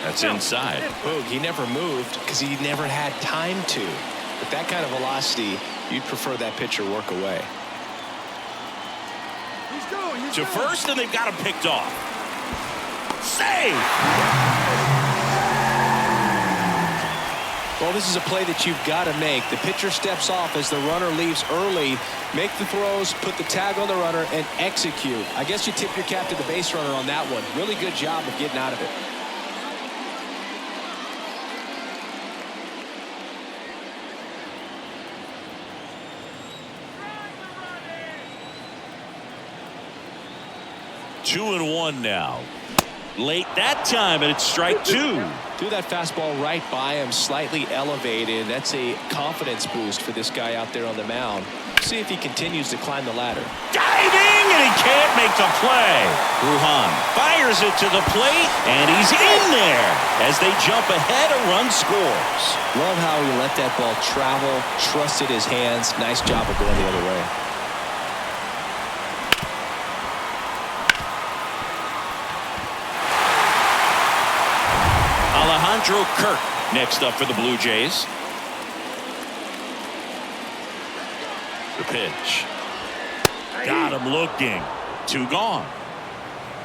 That's inside. Boog, he never moved because he never had time to. With that kind of velocity, you'd prefer that pitcher work away. To first, and they've got him picked off. Save! Well, this is a play that you've got to make. The pitcher steps off as the runner leaves early. Make the throws, put the tag on the runner, and execute. I guess you tip your cap to the base runner on that one. Really good job of getting out of it. Two and one now. Late that time, and it's strike 2. Threw that fastball right by him, slightly elevated. That's a confidence boost for this guy out there on the mound. See if he continues to climb the ladder. Diving, and he can't make the play. Ruhan fires it to the plate, and he's in there. As they jump ahead, a run scores. Love how he let that ball travel, trusted his hands. Nice job of going the other way. Alejandro Kirk next up for the Blue Jays. The pitch. Got him looking. 2 gone.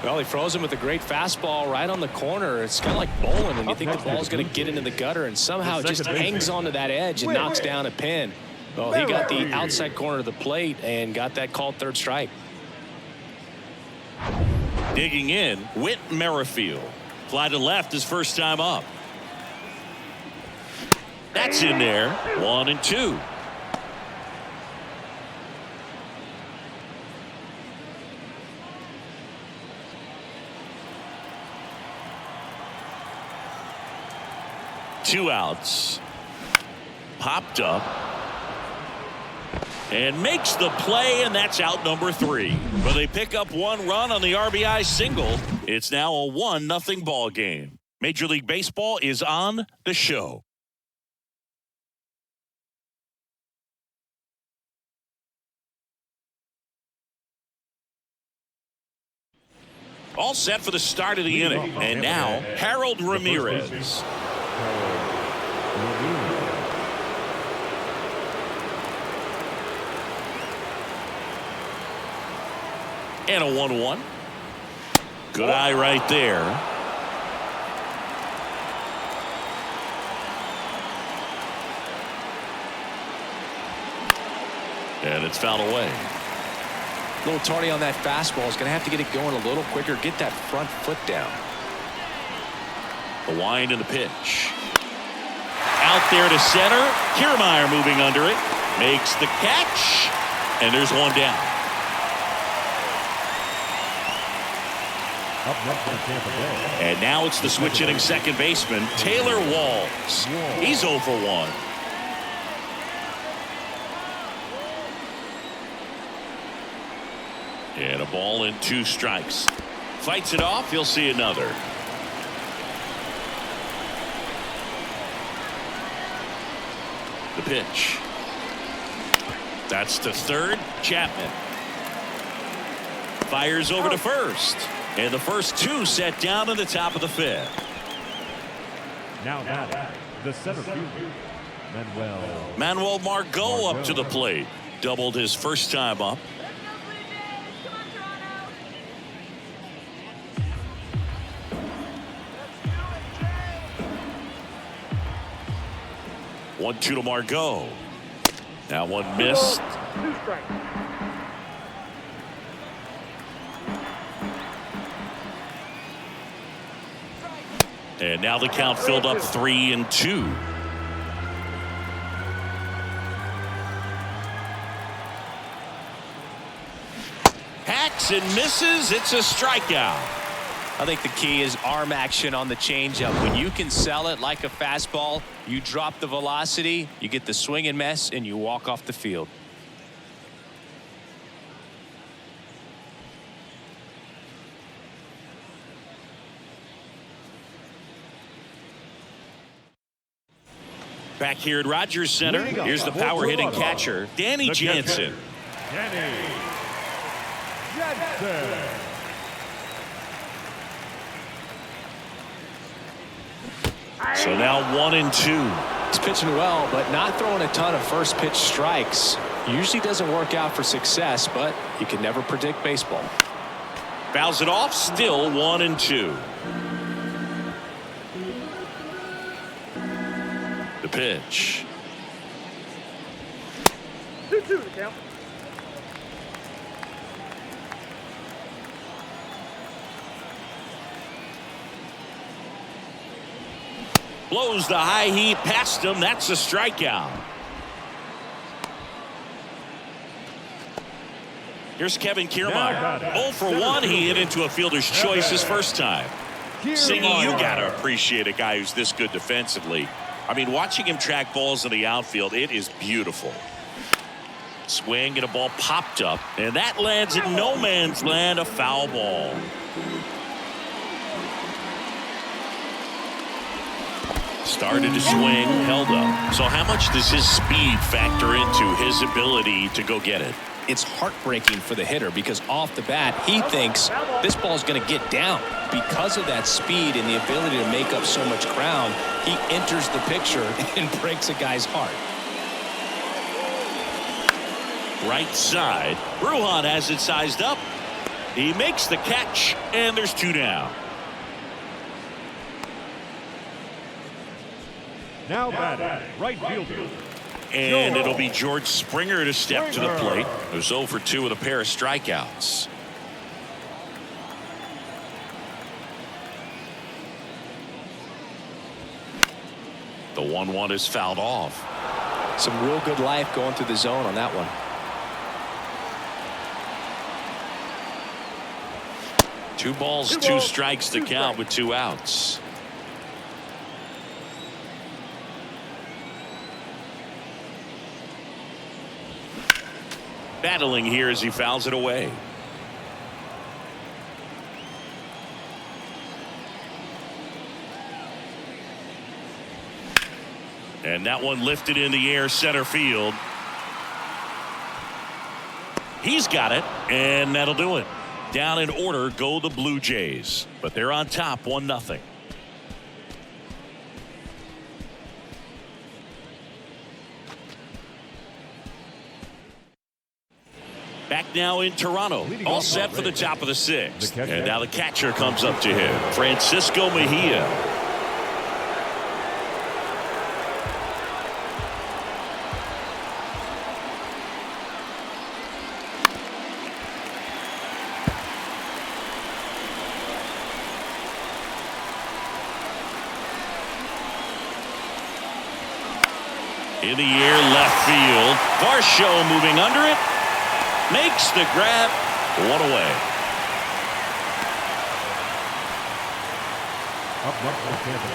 Well, he froze him with a great fastball right on the corner. It's kind of like bowling when you think the ball's going to get into the gutter, and somehow it just hangs onto that edge and knocks down a pin. Well, he got the outside corner of the plate and got that called 3rd strike. Digging in, Whit Merrifield. Fly to left his first time up. That's in there. 1-2. Two outs. Popped up. And makes the play, and that's out number 3. But they pick up 1 run on the RBI single. It's now a 1-0 ball game. Major League Baseball is on the show. All set for the start of the inning. And now, Harold Ramirez. And a 1-1. Good eye right there. And it's fouled away. A little tardy on that fastball. Is going to have to get it going a little quicker. Get that front foot down. The wind and the pitch. Out there to center. Kiermaier moving under it. Makes the catch. And there's 1 down. Up next for Tampa Bay. And now it's the switch hitting second baseman, Taylor Walls. He's 0 for 1. And a ball and 2 strikes. Fights it off. He'll see another. The pitch. That's to third. Chapman. Fires over to first. And the first 2 set down in the top of the 5th. Now batting, the center fielder, Manuel Margot up to the plate. Doubled his first time up. 1-2 to Margot. Now 1 missed. 2 strikes. And now the count filled up 3-2. Hacks and misses. It's a strikeout. I think the key is arm action on the changeup. When you can sell it like a fastball, you drop the velocity, you get the swing and miss, and you walk off the field. Back here at Rogers Center, here's the power hitting catcher, Danny Jansen. Danny Jansen. So now 1-2. He's pitching well, but not throwing a ton of first pitch strikes. Usually doesn't work out for success, but you can never predict baseball. Fouls it off, still 1-2. The pitch. 2-2 the count. Blows the high heat past him. That's a strikeout. Here's Kevin Kiermaier. 0 for 1. He hit into a fielder's choice his first time. Singy, you got to appreciate a guy who's this good defensively. I mean, watching him track balls in the outfield, it is beautiful. Swing and a ball popped up, and that lands in no man's land, a foul ball. Started to swing, held up. So how much does his speed factor into his ability to go get it? It's heartbreaking for the hitter because off the bat, he thinks this ball is going to get down. Because of that speed and the ability to make up so much ground, he enters the picture and breaks a guy's heart. Right side. Brujan has it sized up. He makes the catch, and there's 2 down. Now batting, right fielder. And it'll be George Springer to step to the plate. It was 0 for 2 with a pair of strikeouts. The 1-1 is fouled off. Some real good life going through the zone on that one. Two balls, two strikes to count with 2 outs. Battling here as he fouls it away. And that one lifted in the air center field. He's got it, and that'll do it. Down in order go the Blue Jays, but they're on top 1-0. Back now in Toronto, all set for the top of the 6th. And now the catcher comes up to him, Francisco Mejia. In the air, left field. Varsho moving under it. Makes the grab. 1 away. Up next for Tampa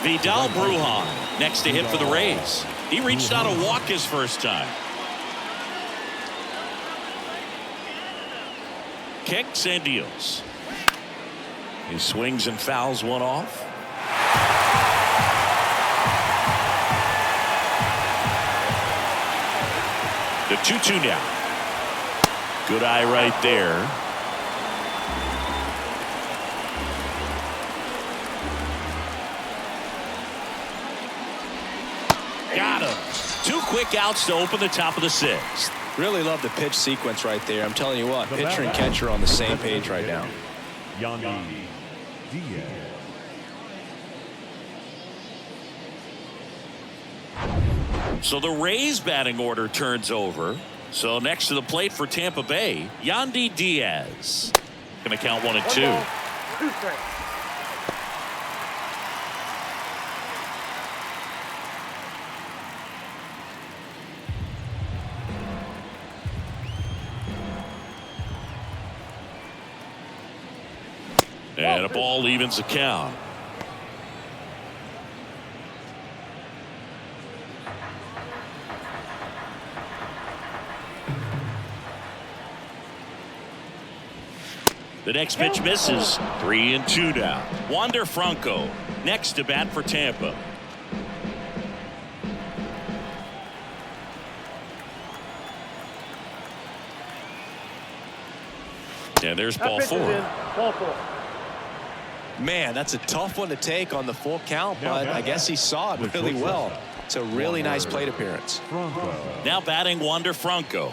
Bay. Vidal Brujan next to hit for the Rays. He reached out a walk his first time. Kicks and deals. He swings and fouls one off. The 2-2 now. Good eye right there. Got him. 2 quick outs to open the top of the 6th. Really love the pitch sequence right there. I'm telling you what, pitcher and catcher are on the same page right now. Yandy Diaz. So the Rays batting order turns over. So next to the plate for Tampa Bay, Yandy Diaz. Going to count 1 and 2. 2 strikes. And a ball evens the count. The next pitch misses. 3-2 now. Wander Franco next to bat for Tampa. And there's ball 4. Ball 4. Man, that's a tough one to take on the full count, but I guess he saw it really well. It's a really nice plate appearance. Now batting Wander Franco.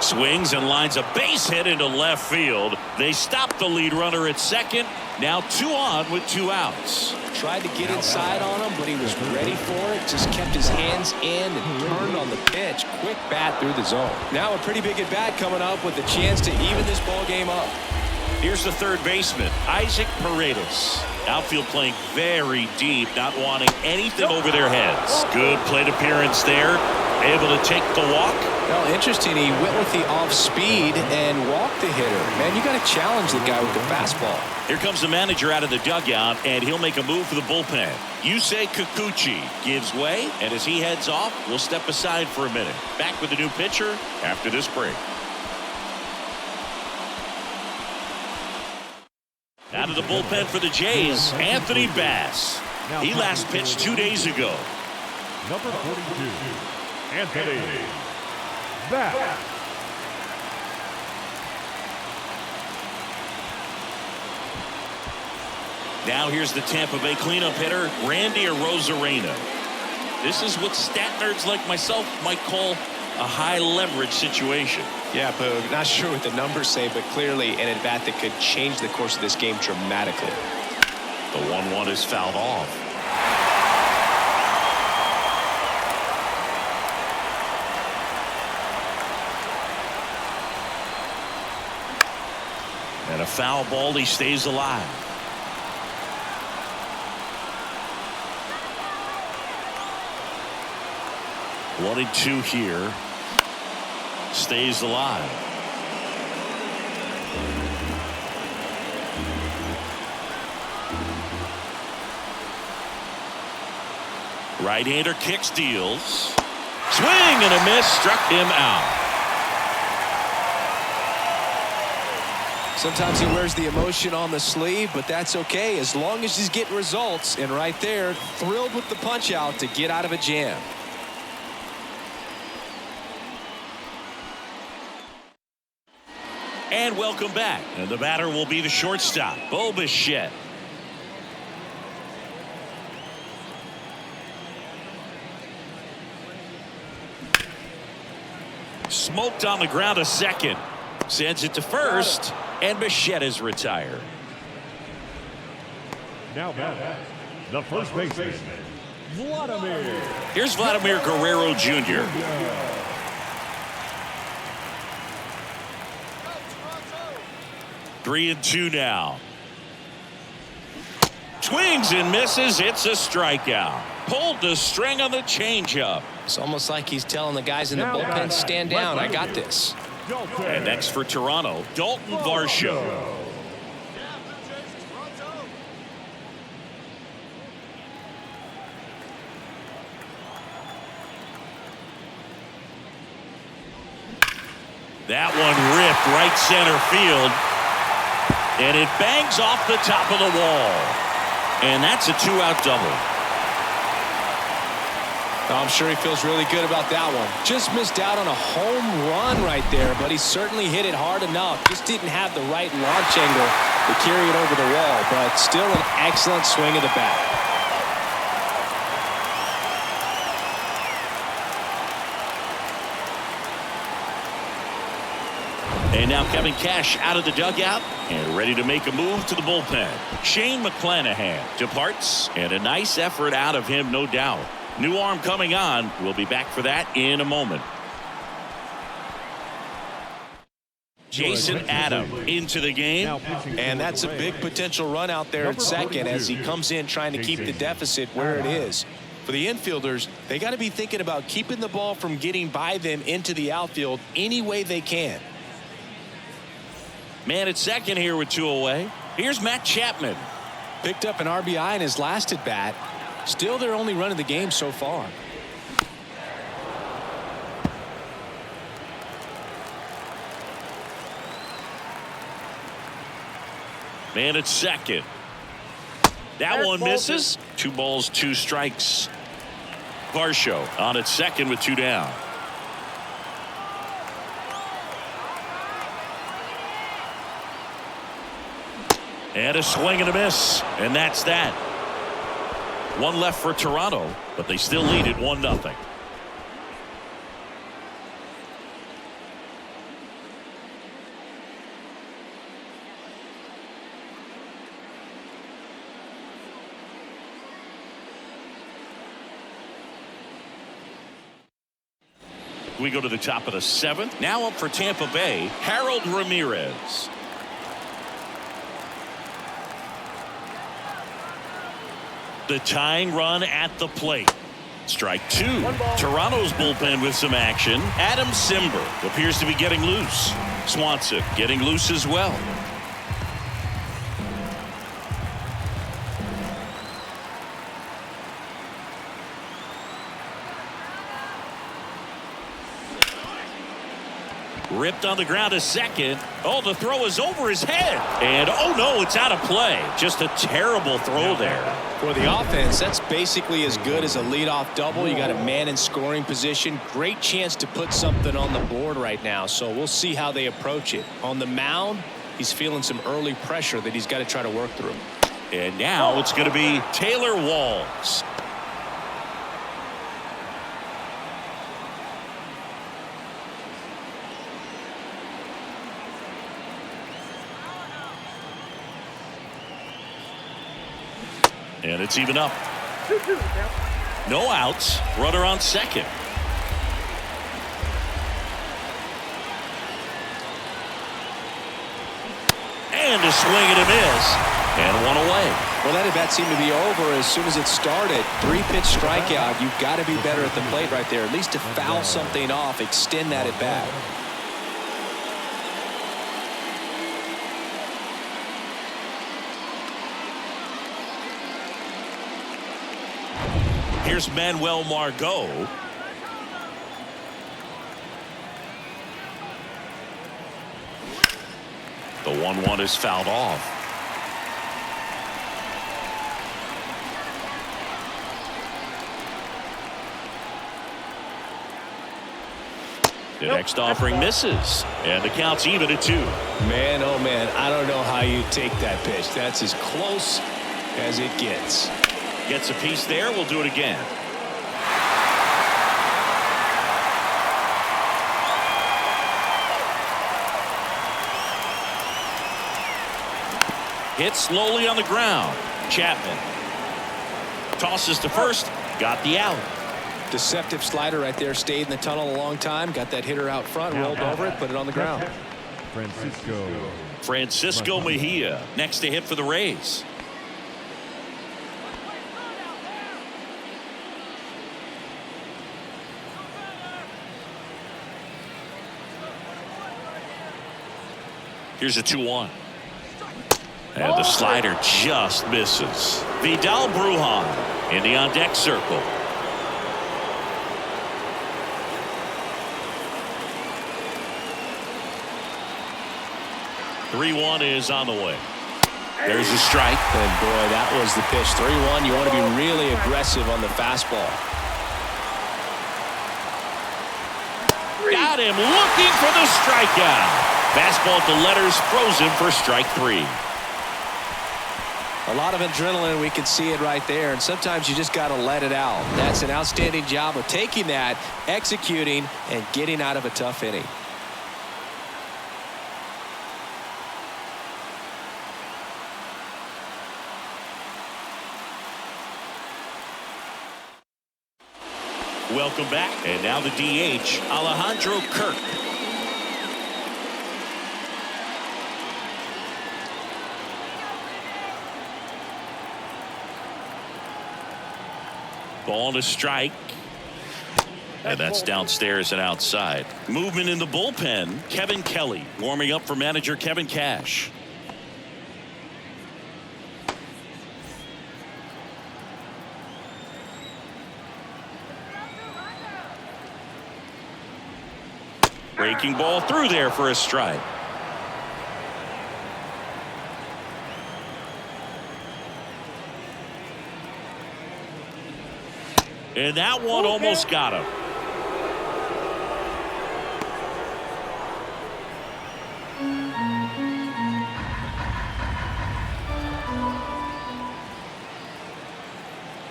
Swings and lines a base hit into left field. They stop the lead runner at second. Now 2 on with 2 outs. Tried to get inside on him, but he was ready for it. Just kept his hands in and turned on the pitch. Quick bat through the zone. Now a pretty big at bat coming up with a chance to even this ball game up. Here's the third baseman, Isaac Paredes. Outfield playing very deep, not wanting anything over their heads. Good plate appearance there. Able to take the walk. Well, interesting. He went with the off speed and walked the hitter. Man, you got to challenge the guy with the fastball. Here comes the manager out of the dugout, and he'll make a move for the bullpen. Yusei Kikuchi gives way, and as he heads off, we'll step aside for a minute. Back with the new pitcher after this break. Out of the bullpen for the Jays, Anthony Bass. He last pitched 2 days ago. Number 42, Anthony Bass. Now here's the Tampa Bay cleanup hitter, Randy Arozarena. This is what stat nerds like myself might call a high leverage situation. Yeah, Boog, not sure what the numbers say, but clearly an at-bat that could change the course of this game dramatically. The 1-1 is fouled off. And a foul ball, he stays alive. One and two here. Stays alive. Right-hander kicks, deals. Swing and a miss, struck him out. Sometimes he wears the emotion on the sleeve, but that's okay as long as he's getting results. And right there, thrilled with the punch out to get out of a jam. And welcome back. And the batter will be the shortstop, Bo Bichette. Smoked on the ground, a second. Sends it to first, and Bichette is retired. Now back, the first baseman, Vladimir. Here's Vladimir Guerrero Jr. Three and two now. Swings and misses. It's a strikeout. Pulled the string on the changeup. It's almost like he's telling the guys in the bullpen, stand down, I got this. And next for Toronto, Dalton Varsho. That one ripped right center field. And it bangs off the top of the wall. And that's a two-out double. I'm sure he feels really good about that one. Just missed out on a home run right there, but he certainly hit it hard enough. Just didn't have the right launch angle to carry it over the wall, but still an excellent swing of the bat. And now Kevin Cash out of the dugout and ready to make a move to the bullpen. Shane McClanahan departs, and a nice effort out of him, no doubt. New arm coming on. We'll be back for that in a moment. Jason Adam into the game. And that's a big potential run out there at second as he comes in trying to keep the deficit where it is. For the infielders, they got to be thinking about keeping the ball from getting by them into the outfield any way they can. Man at second here with two away. Here's Matt Chapman. Picked up an RBI in his last at bat. Still their only run of the game so far. Man at second. That one misses. 2 balls, 2 strikes. Varsho on at second with 2 down. And a swing and a miss. And that's that. 1 left for Toronto, but they still lead it 1-0. We go to the top of the 7th. Now up for Tampa Bay, Harold Ramirez. The tying run at the plate. Strike 2. Toronto's bullpen with some action. Adam Simber appears to be getting loose. Swanson getting loose as well. Ripped on the ground to second. Oh, the throw is over his head. And oh no, it's out of play. Just a terrible throw there. For the offense, that's basically as good as a leadoff double. You got a man in scoring position. Great chance to put something on the board right now. So we'll see how they approach it. On the mound, he's feeling some early pressure that he's got to try to work through. And now it's going to be Taylor Walls. And it's even up. No outs. Runner on second. And a swing and a miss. And one away. Well, that at bat seemed to be over as soon as it started. 3-pitch strikeout. You've got to be better at the plate right there. At least to foul something off, extend that at bat. Here's Manuel Margot. The 1-1 is fouled off. The next offering misses, and the count's even at 2. Man, oh man, I don't know how you take that pitch. That's as close as it gets. Gets a piece there. We'll do it again. Hit slowly on the ground. Chapman tosses to first. Got the out. Deceptive slider right there. Stayed in the tunnel a long time. Got that hitter out front. Rolled over it. Put it on the ground. Francisco Mejia next to hit for the Rays. Here's a 2-1. And the slider just misses. Vidal Brujan in the on-deck circle. .3-1 is on the way. There's a strike. And boy, that was the pitch. 3-1. You want to be really aggressive on the fastball. Got him looking for the strikeout. Fastball to letters, frozen for strike 3. A lot of adrenaline. We can see it right there. And sometimes you just got to let it out. That's an outstanding job of taking that, executing, and getting out of a tough inning. Welcome back. And now the DH, Alejandro Kirk. Ball to strike. And that's downstairs and outside. Movement in the bullpen. Kevin Kelly warming up for manager Kevin Cash. Breaking ball through there for a strike. And that one almost got him.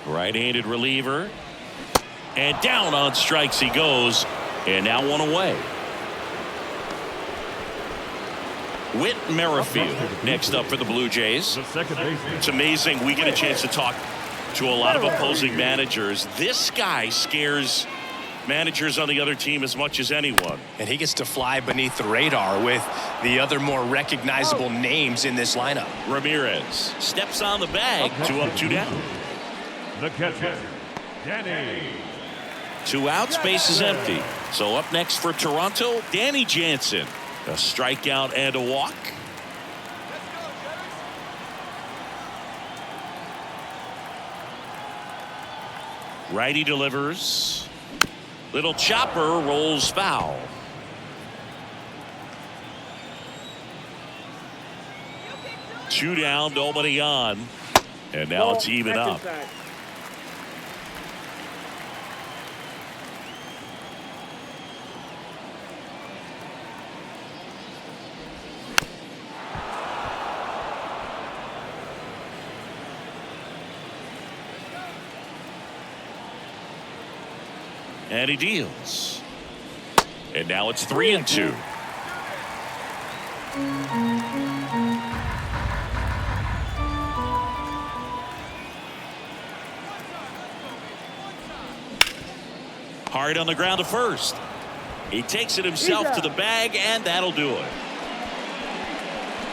Right-handed reliever. And down on strikes he goes. And now one away. Whit Merrifield next up for the Blue Jays. It's amazing we get a chance to talk to a lot of opposing managers. This guy scares managers on the other team as much as anyone. And he gets to fly beneath the radar with the other more recognizable names in this lineup. Ramirez steps on the bag. 2 up, 2 down. The catcher, Danny. 2 outs, base is empty. So up next for Toronto, Danny Jansen. A strikeout and a walk. Righty delivers. Little chopper rolls foul. Two down, nobody on. And now it's even up. And he deals. And now it's 3-2. Hard on the ground to first. He takes it himself to the bag, and that'll do it.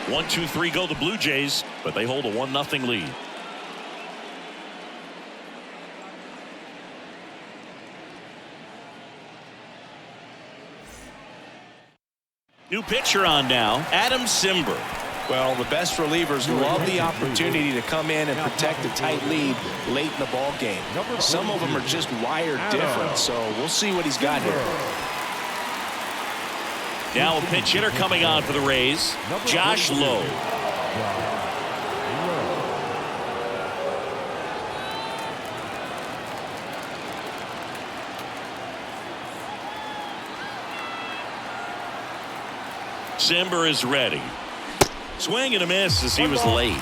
1-2-3 go the Blue Jays, but they hold a 1-0 lead. New pitcher on now, Adam Simber. Well, the best relievers love the opportunity to come in and protect a tight lead late in the ball game. Some of them are just wired different, so we'll see what he's got here. Now a pinch hitter coming on for the Rays, Josh Lowe. Simber is ready. Swing and a miss as he was late.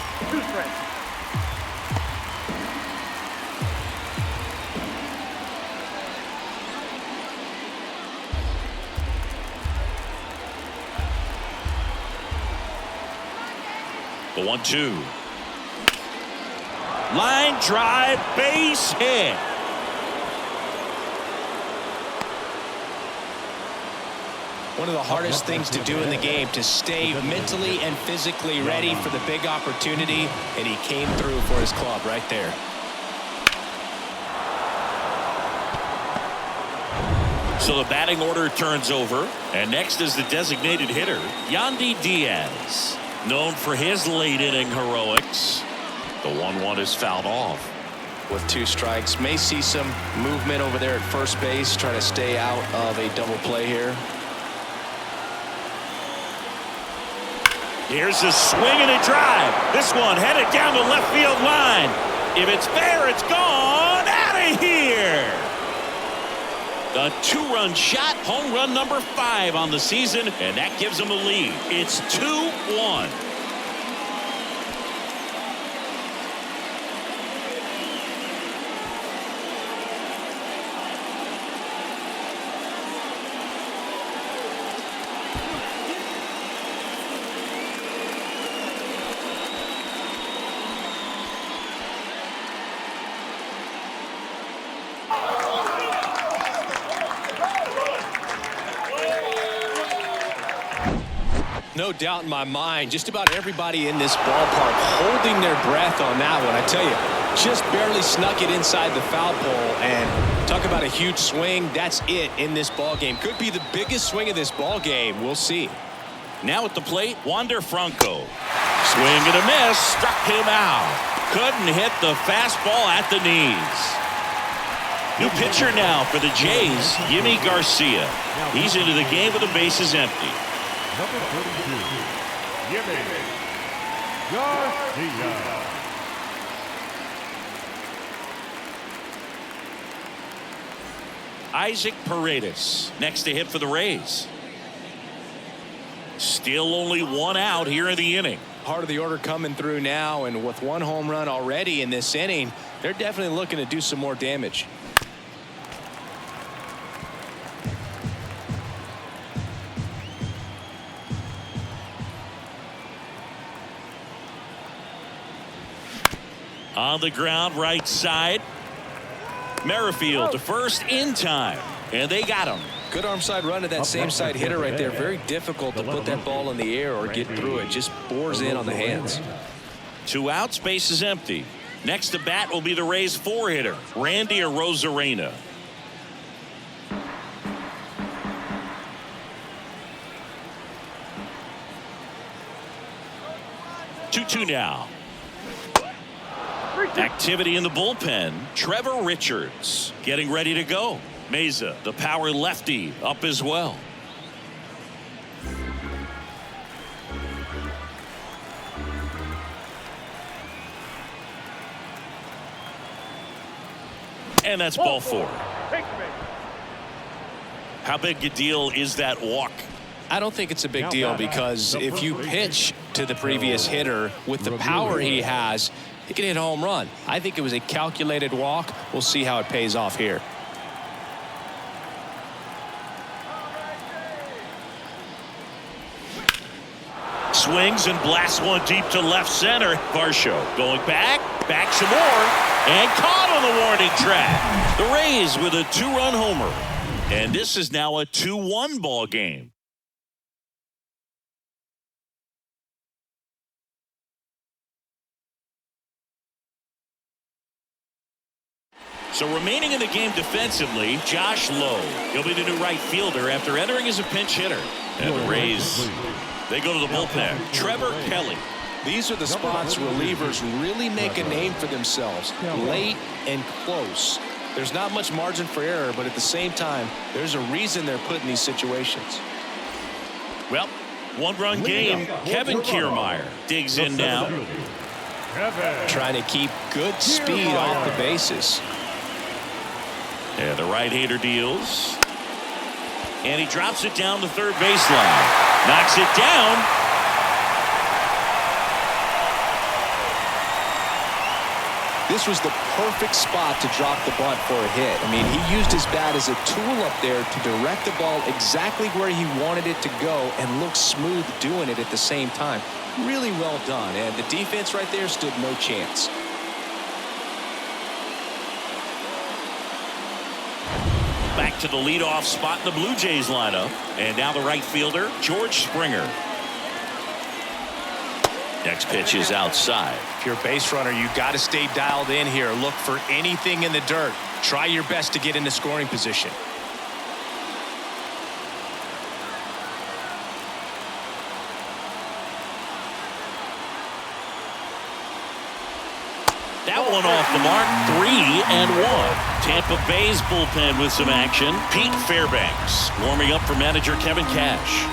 The 1-2. Line drive, base hit. One of the hardest things to do in the game, to stay mentally and physically ready for the big opportunity, and he came through for his club right there. So the batting order turns over, and next is the designated hitter, Yandy Diaz. Known for his late inning heroics. The 1-1 is fouled off. With 2 strikes, may see some movement over there at first base, trying to stay out of a double play here. Here's a swing and a drive. This one headed down the left field line. If it's fair, it's gone out of here. The 2-run shot, home run number 5 on the season, and that gives them a lead. It's 2-1. No doubt in my mind, just about everybody in this ballpark holding their breath on that one. I tell you, just barely snuck it inside the foul pole, and talk about a huge swing. That's it in this ball game. Could be the biggest swing of this ball game. We'll see. Now at the plate, Wander Franco. Swing and a miss, struck him out. Couldn't hit the fastball at the knees. New pitcher now for the Jays, Yimi Garcia. He's into the game with the bases empty. Number 42, Yimi Garcia. Isaac Paredes next to hit for the Rays. Still only 1 out here in the inning. Part of the order coming through now, and with 1 home run already in this inning, they're definitely looking to do some more damage. On the ground, right side. Merrifield to first in time, and they got him. Good arm side run to that same side hitter right there. Very difficult to put that ball in the air or get through it. Just bores in on the hands. 2 outs, base is empty. Next to bat will be the Rays 4-hitter, Randy Arozarena. 2-2 now. Activity in the bullpen. Trevor Richards getting ready to go. Meza, the power lefty, up as well. And that's ball 4. How big a deal is that walk? I don't think it's a big deal, because if you pitch to the previous hitter with the power he has, he can hit a home run. I think it was a calculated walk. We'll see how it pays off here. swings and blasts one deep to left center. Varsho going back some more, and caught on the warning track. The Rays with a 2-run homer. And this is now a 2-1 ball game. So remaining in the game defensively, Josh Lowe. He'll be the new right fielder after entering as a pinch hitter. And the Rays, they go to the bullpen. Trevor Kelly. These are the spots relievers really make a name for themselves. Late and close. There's not much margin for error, but at the same time, there's a reason they're put in these situations. Well, 1-run game. Kevin Kiermaier digs in now. Trying to keep good speed off the bases. And the right-hander deals. And he drops it down the third baseline. Knocks it down. This was the perfect spot to drop the bunt for a hit. I mean, he used his bat as a tool up there to direct the ball exactly where he wanted it to go and looked smooth doing it at the same time. Really well done. And the defense right there stood no chance. Back to the leadoff spot in the Blue Jays lineup. And now the right fielder, George Springer. Next pitch is outside. If you're a base runner, you got to stay dialed in here. Look for anything in the dirt. Try your best to get into scoring position. That one off the mark. 3-1. Tampa Bay's bullpen with some action. Pete Fairbanks warming up for manager Kevin Cash.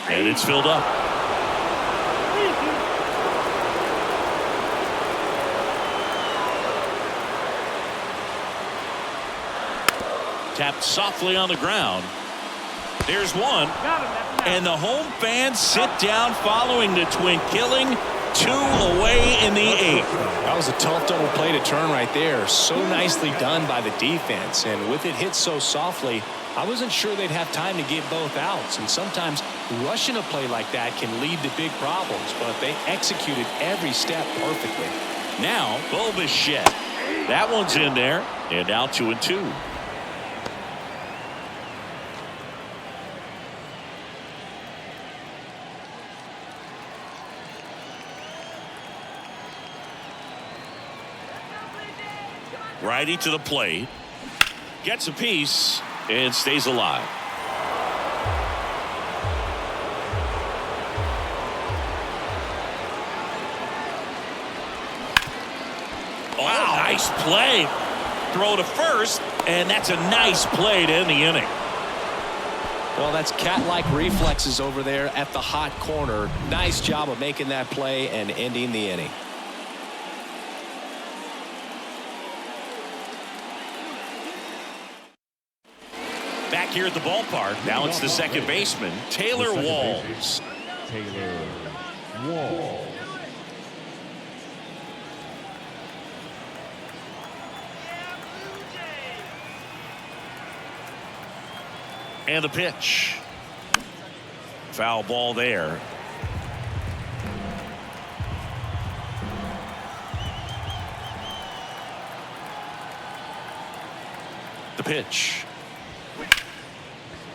And it's filled up. Tapped softly on the ground. There's one. And the home fans sit down following the twin killing. 2 away in the 8th. That was a tough double play to turn right there. So nicely done by the defense. And with it hit so softly, I wasn't sure they'd have time to get both outs. And sometimes rushing a play like that can lead to big problems. But they executed every step perfectly. Now, Bobichette. That one's in there. And now 2-2. Righty to the plate. Gets a piece and stays alive. Wow, nice play. Throw to first, and that's a nice play to end the inning. Well, that's cat-like reflexes over there at the hot corner. Nice job of making that play and ending the inning. Back here at the ballpark, now it's the second baseman, Taylor Walls. Taylor Walls. And the pitch. Foul ball there. The pitch.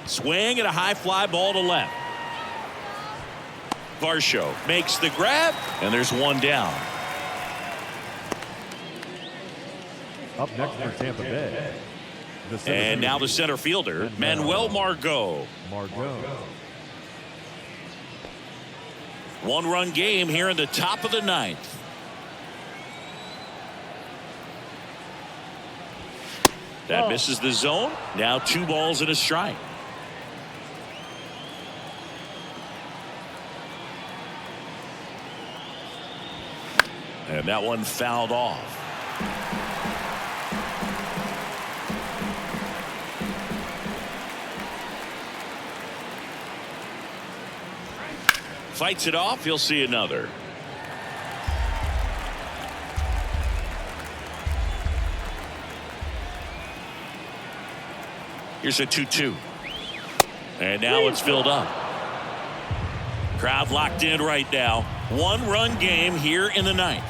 Swing and a high fly ball to left. Varsho makes the grab, and there's one down. Up next for Tampa Bay. And now the center fielder, Manuel Margot. 1-run game here in the top of the 9th. That misses the zone. Now 2 balls and a strike. And that one fouled off. Fights it off. He'll see another. Here's a 2-2. And now it's filled up. Crowd locked in right now. 1-run game here in the 9th.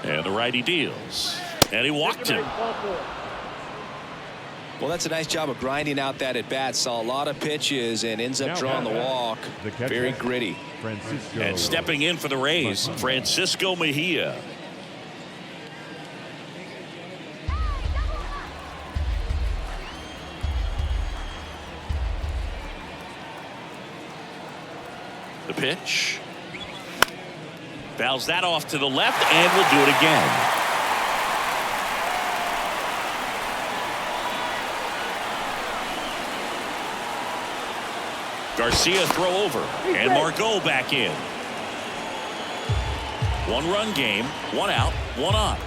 And the righty deals. And he walked him. Well, that's a nice job of grinding out that at bat. Saw a lot of pitches and ends up drawing the walk. Very gritty. And stepping in for the Rays, Francisco Mejia. The pitch. Fouls that off to the left, and will do it again. Garcia throw over, and Margot back in. 1-run game, 1 out, 1 on.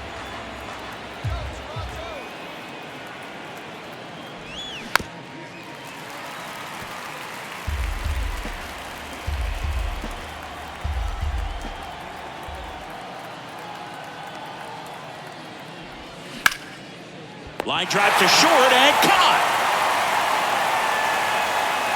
Line drive to short and caught.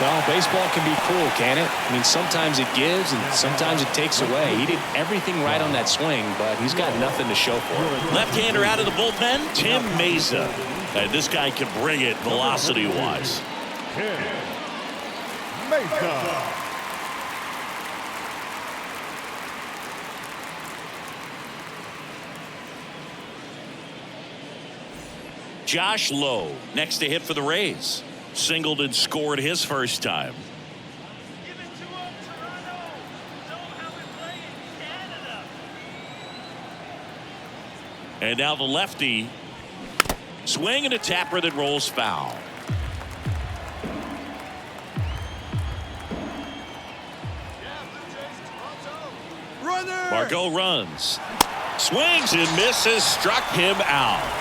Well, baseball can be cruel, can it? I mean, sometimes it gives and sometimes it takes away. He did everything right on that swing, but he's got nothing to show for it. Left-hander out of the bullpen, Tim Mesa. And this guy can bring it velocity-wise. Tim Mesa. Josh Lowe next to hit for the Rays. Singled and scored his first time. And now the lefty. Swing and a tapper that rolls foul. Margot runs. Swings and misses. Struck him out.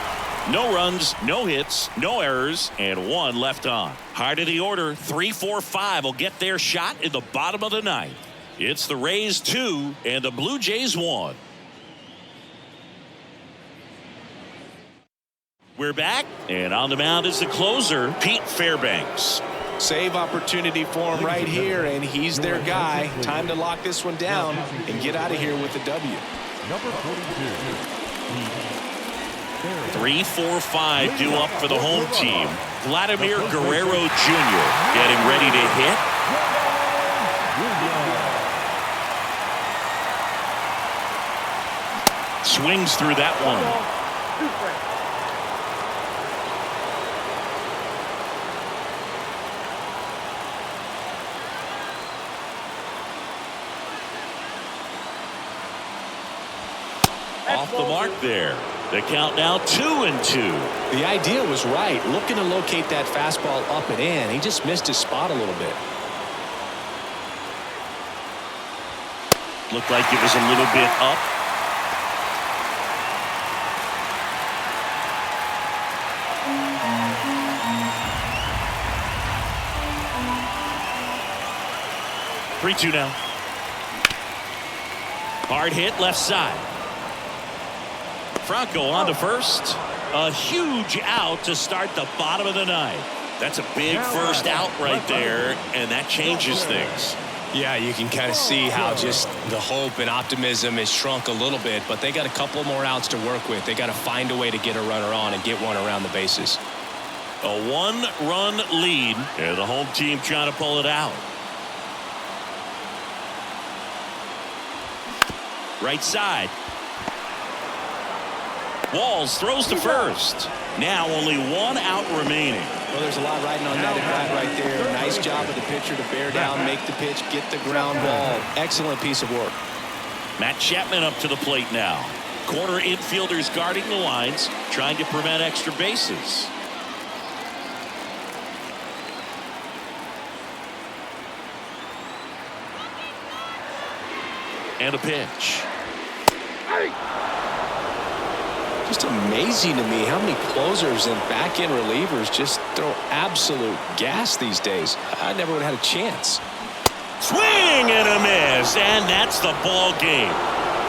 No runs, no hits, no errors, and 1 left on. Heart of the order, 3, 4, 5 will get their shot in the bottom of the 9th. It's the Rays 2 and the Blue Jays 1. We're back, and on the mound is the closer, Pete Fairbanks. Save opportunity for him right here, and he's their guy. Time to lock this one down and get out of here with a W. Number 42. 3, 4, 5 due up for the home team. Vladimir Guerrero Jr. getting ready to hit. Swings through that one. Off the mark there. The count now 2-2. The idea was right. Looking to locate that fastball up and in. He just missed his spot a little bit. Looked like it was a little bit up. Three-two now. Hard hit left side. Franco on to first. A huge out to start the bottom of the 9th. That's a big first out right there, and that changes things. Yeah, you can kind of see how just the hope and optimism has shrunk a little bit, but they got a couple more outs to work with. They got to find a way to get a runner on and get one around the bases. A 1-run lead, and the home team trying to pull it out. Right side. Walls throws to first. Now only 1 out remaining. Well, there's a lot riding on that at bat right there. Nice job of the pitcher to bear down, make the pitch, get the ground ball. Excellent piece of work. Matt Chapman up to the plate now. Corner infielders guarding the lines, trying to prevent extra bases. And a pitch. Just amazing to me how many closers and back-end relievers just throw absolute gas these days. I never would have had a chance. Swing and a miss, and that's the ball game.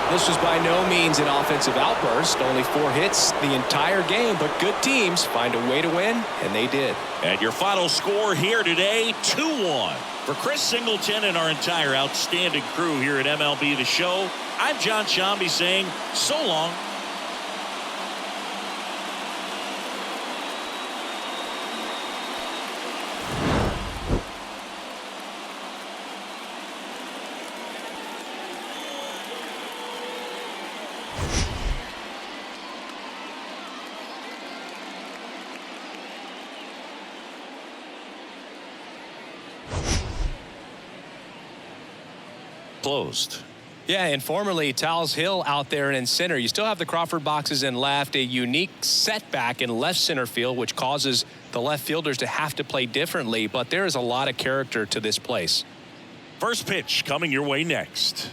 This was by no means an offensive outburst. Only 4 hits the entire game, but good teams find a way to win, and they did. And your final score here today, 2-1. For Chris Singleton and our entire outstanding crew here at MLB The Show, I'm John Shambi saying so long. Closed. Yeah, and formerly Tal's Hill out there in center. You still have the Crawford boxes in left, a unique setback in left center field, which causes the left fielders to have to play differently, but there is a lot of character to this place. First pitch coming your way next.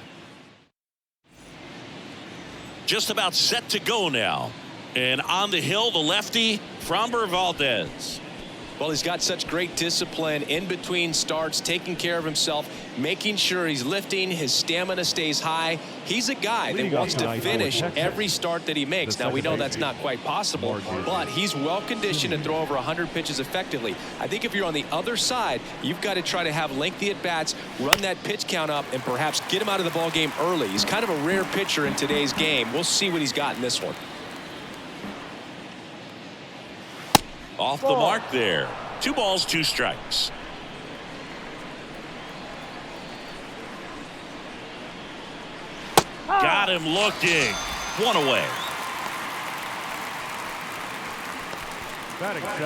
Just about set to go now. And on the hill, the lefty, Framber Valdez. Well, he's got such great discipline in between starts, taking care of himself, making sure he's lifting, his stamina stays high. He's a guy that wants to finish every start that he makes. Now, we know that's not quite possible, but he's well conditioned to throw over 100 pitches effectively. I think if you're on the other side, you've got to try to have lengthy at-bats, run that pitch count up, and perhaps get him out of the ball game early. He's kind of a rare pitcher in today's game. We'll see what he's got in this one. Off the mark there. 2 balls, 2 strikes. Got him looking. 1 away.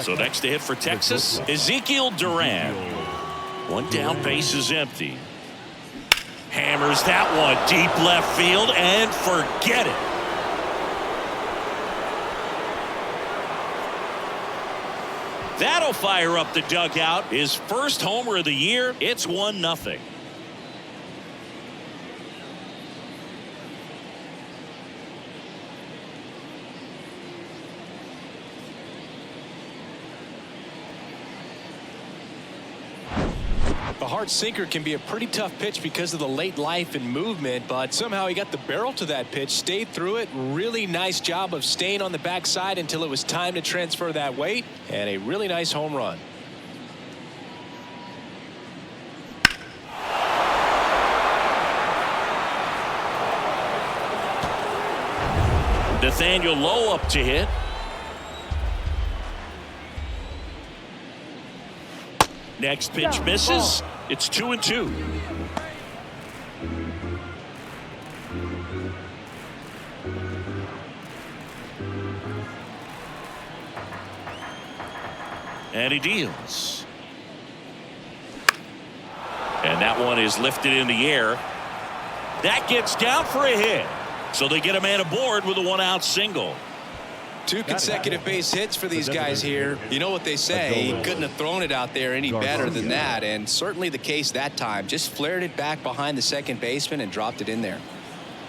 So next to hit for Texas, Ezekiel Duran. 1 down, base is empty. Hammers that one deep left field and forget it. That'll fire up the dugout. His first homer of the year. It's 1-0. The hard sinker can be a pretty tough pitch because of the late life and movement, but somehow he got the barrel to that pitch, stayed through it. Really nice job of staying on the backside until it was time to transfer that weight, and a really nice home run. Nathaniel Lowe up to hit. Next pitch misses. It's 2-2. And he deals. And that one is lifted in the air. That gets down for a hit. So they get a man aboard with a 1-out single. 2 consecutive base hits for these guys here. You know what they say, he couldn't have thrown it out there any better than that, and certainly the case that time. Just flared it back behind the second baseman and dropped it in there.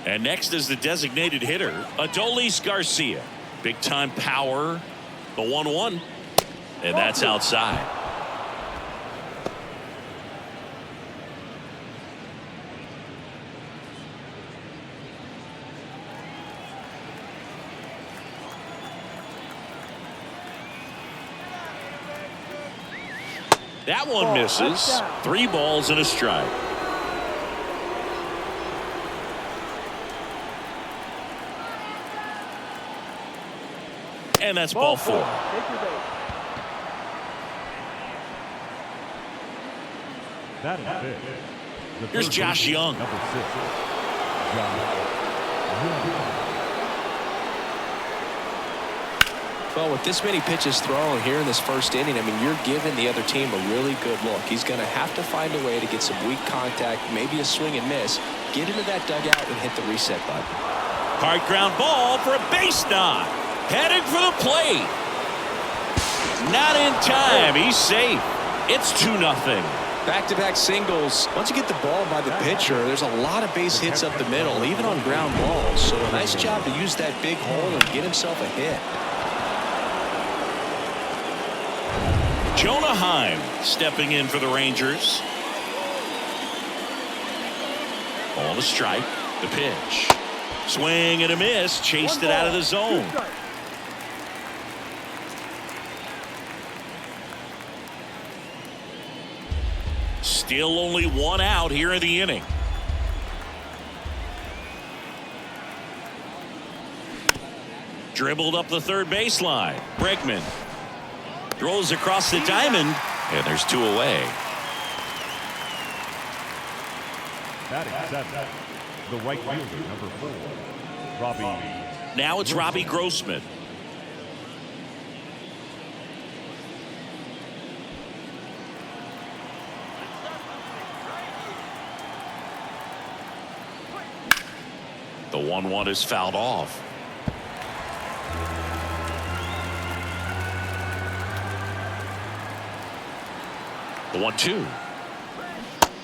And next is the designated hitter, Adolis Garcia. Big time power. The 1-1. And that's outside. That one misses. 3 balls and a strike. And that's ball 4. That is it. Here's Josh Young. Number 6. Josh Young. Well, with this many pitches thrown here in this first inning, I mean, you're giving the other team a really good look. He's going to have to find a way to get some weak contact, maybe a swing and miss, get into that dugout and hit the reset button. Hard ground ball for a base knock. Heading for the plate. Not in time. He's safe. It's 2-0. Back-to-back singles. Once you get the ball by the pitcher, there's a lot of base hits up the middle, even on ground balls. So a nice job to use that big hole and get himself a hit. Jonah Heim stepping in for the Rangers. Ball to strike. The pitch. Swing and a miss. Chased it out of the zone. Still only one out here in the inning. Dribbled up the third baseline. Bregman throws across the diamond, and there's two away. Batting seventh, the right fielder, number 4, Robbie. Now it's Robbie Grossman. The 1-1 is fouled off. The 1-2.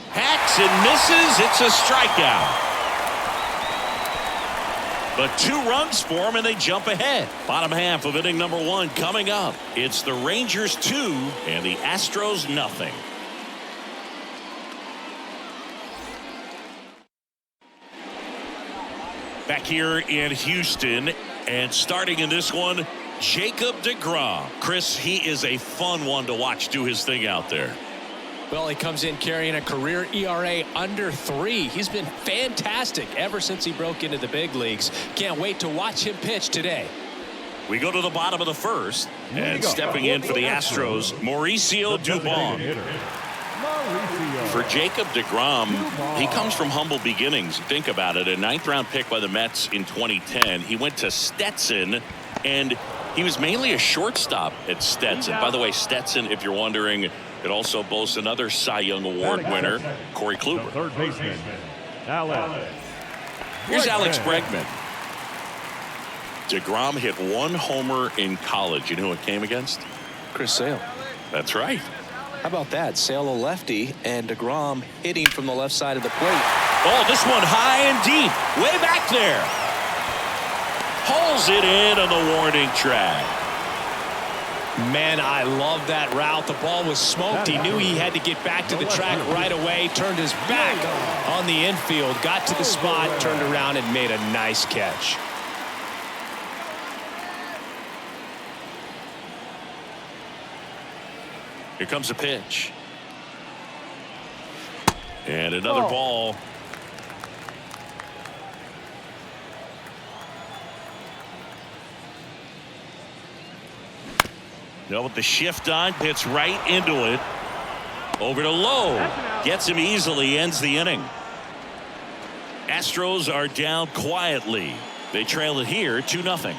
Hacks and misses. It's a strikeout. But 2 runs for him, and they jump ahead. Bottom half of inning number 1 coming up. It's the Rangers 2 and the Astros nothing. Back here in Houston, and starting in this one, Jacob deGrom. Chris, he is a fun one to watch do his thing out there. Well, he comes in carrying a career ERA under 3. He's been fantastic ever since he broke into the big leagues. Can't wait to watch him pitch today. We go to the bottom of the first, and stepping in for the Astros, Mauricio Dubon. For Jacob deGrom, he comes from humble beginnings. Think about it. A 9th-round pick by the Mets in 2010. He went to Stetson, and he was mainly a shortstop at Stetson. By the way, Stetson, if you're wondering, it also boasts another Cy Young Award winner, Corey Kluber. Third baseman, Alex. Here's Alex Bregman. deGrom hit 1 homer in college. You know who it came against? Chris Sale. That's right. How about that? Sale a lefty, and deGrom hitting from the left side of the plate. Oh, this one high and deep. Way back there. Hauls it in on the warning track. Man, I love that route. The ball was smoked. He knew he had to get back to the track right away. Turned his back on the infield. Got to the spot, turned around, and made a nice catch. Here comes a pitch. And another ball. Now with the shift on, hits right into it. Over to Lowe. Gets him easily, ends the inning. Astros are down quietly. They trail it here 2-0.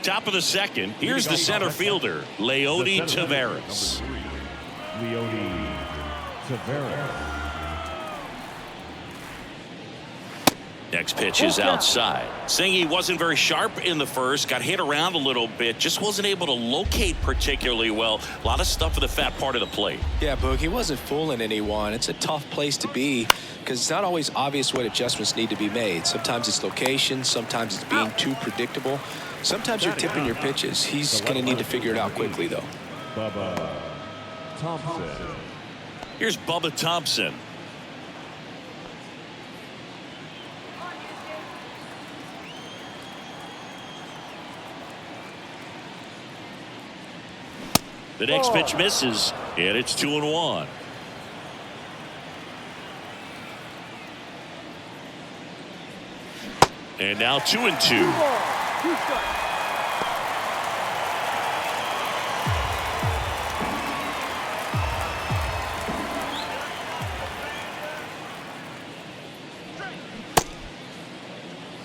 Top of the second. Here's the center fielder, Leody Taveras. Leody Taveras. Next pitch is outside. Saying he wasn't very sharp in the first, got hit around a little bit, just wasn't able to locate particularly well. A lot of stuff for the fat part of the plate. Yeah, Boog, he wasn't fooling anyone. It's a tough place to be because it's not always obvious what adjustments need to be made. Sometimes it's location, sometimes it's being too predictable. Sometimes you're tipping your pitches. He's going to need to figure it out quickly, though. Bubba Thompson. Here's Bubba Thompson. The next pitch misses, and it's 2-1. And now 2-2.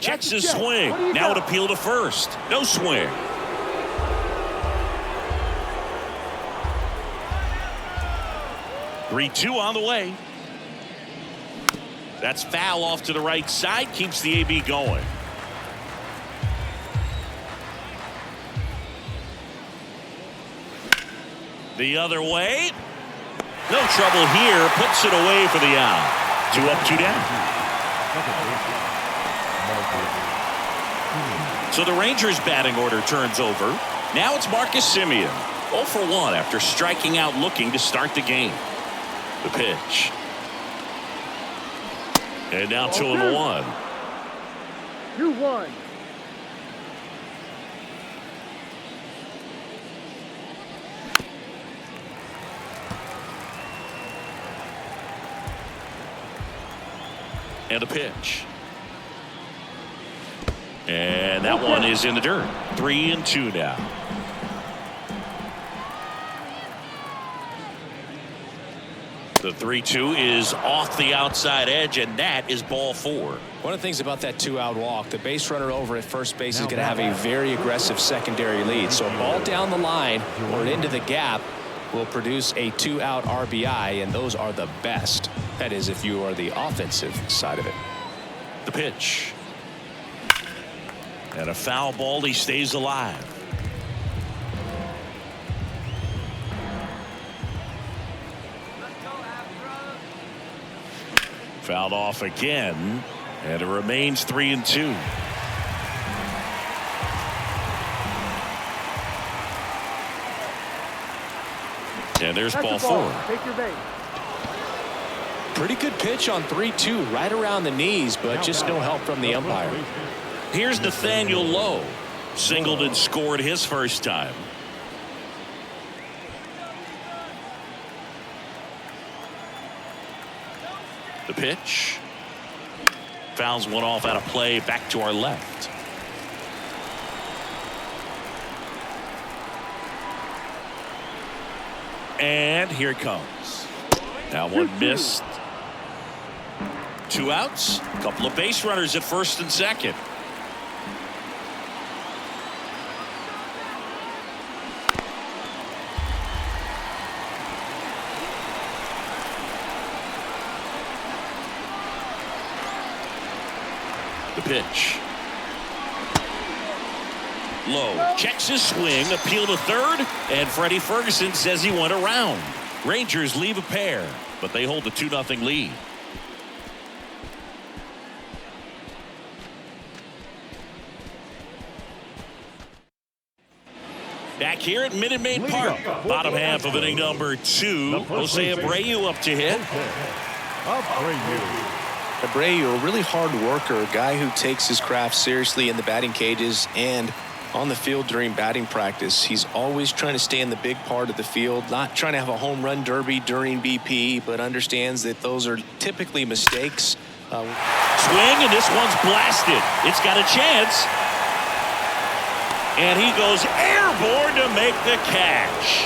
Checks his swing. Now an appeal to first. No swing. Three-2 on the way. That's foul off to the right side. Keeps the AB going. The other way. No trouble here. Puts it away for the out. 2 up, 2 down. So the Rangers batting order turns over. Now it's Marcus Semien. 0 for 1 after striking out looking to start the game. The pitch. And now 2-1. 2-1. And a pitch. And that one is in the dirt. 3-2 now. The 3-2 is off the outside edge, and that is ball 4. One of the things about that 2-out walk, the base runner over at first base is going to have a very aggressive secondary lead. So a ball down the line or into the gap will produce a 2-out RBI, and those are the best. That is, if you are the offensive side of it. The pitch. And a foul ball. He stays alive. Fouled off again, and it remains 3-2. And there's ball 4. Take your base. Pretty good pitch on 3-2, right around the knees, but just no help from the umpire. Here's Nathaniel Lowe. Singled and scored his first time. The pitch. Fouls one off out of play, back to our left. And here it comes. Now one missed. 2 outs. A couple of base runners at first and second. The pitch. Low checks his swing, appeal to third, and Freddie Ferguson says he went around. Rangers leave a pair, but they hold the 2-0 lead. Back here at Minute Maid Park, bottom half of inning number 2. Jose Abreu up to hit. Abreu, a really hard worker, a guy who takes his craft seriously in the batting cages and on the field during batting practice. He's always trying to stay in the big part of the field, not trying to have a home run derby during BP, but understands that those are typically mistakes. Swing, and this one's blasted. It's got a chance. And he goes airborne to make the catch.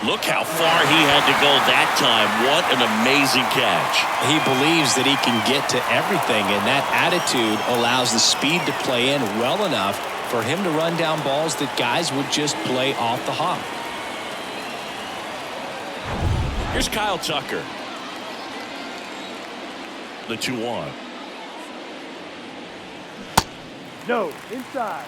Look how far he had to go that time. What an amazing catch. He believes that he can get to everything, and that attitude allows the speed to play in well enough for him to run down balls that guys would just play off the hop. Here's Kyle Tucker. The 2-1. No, inside.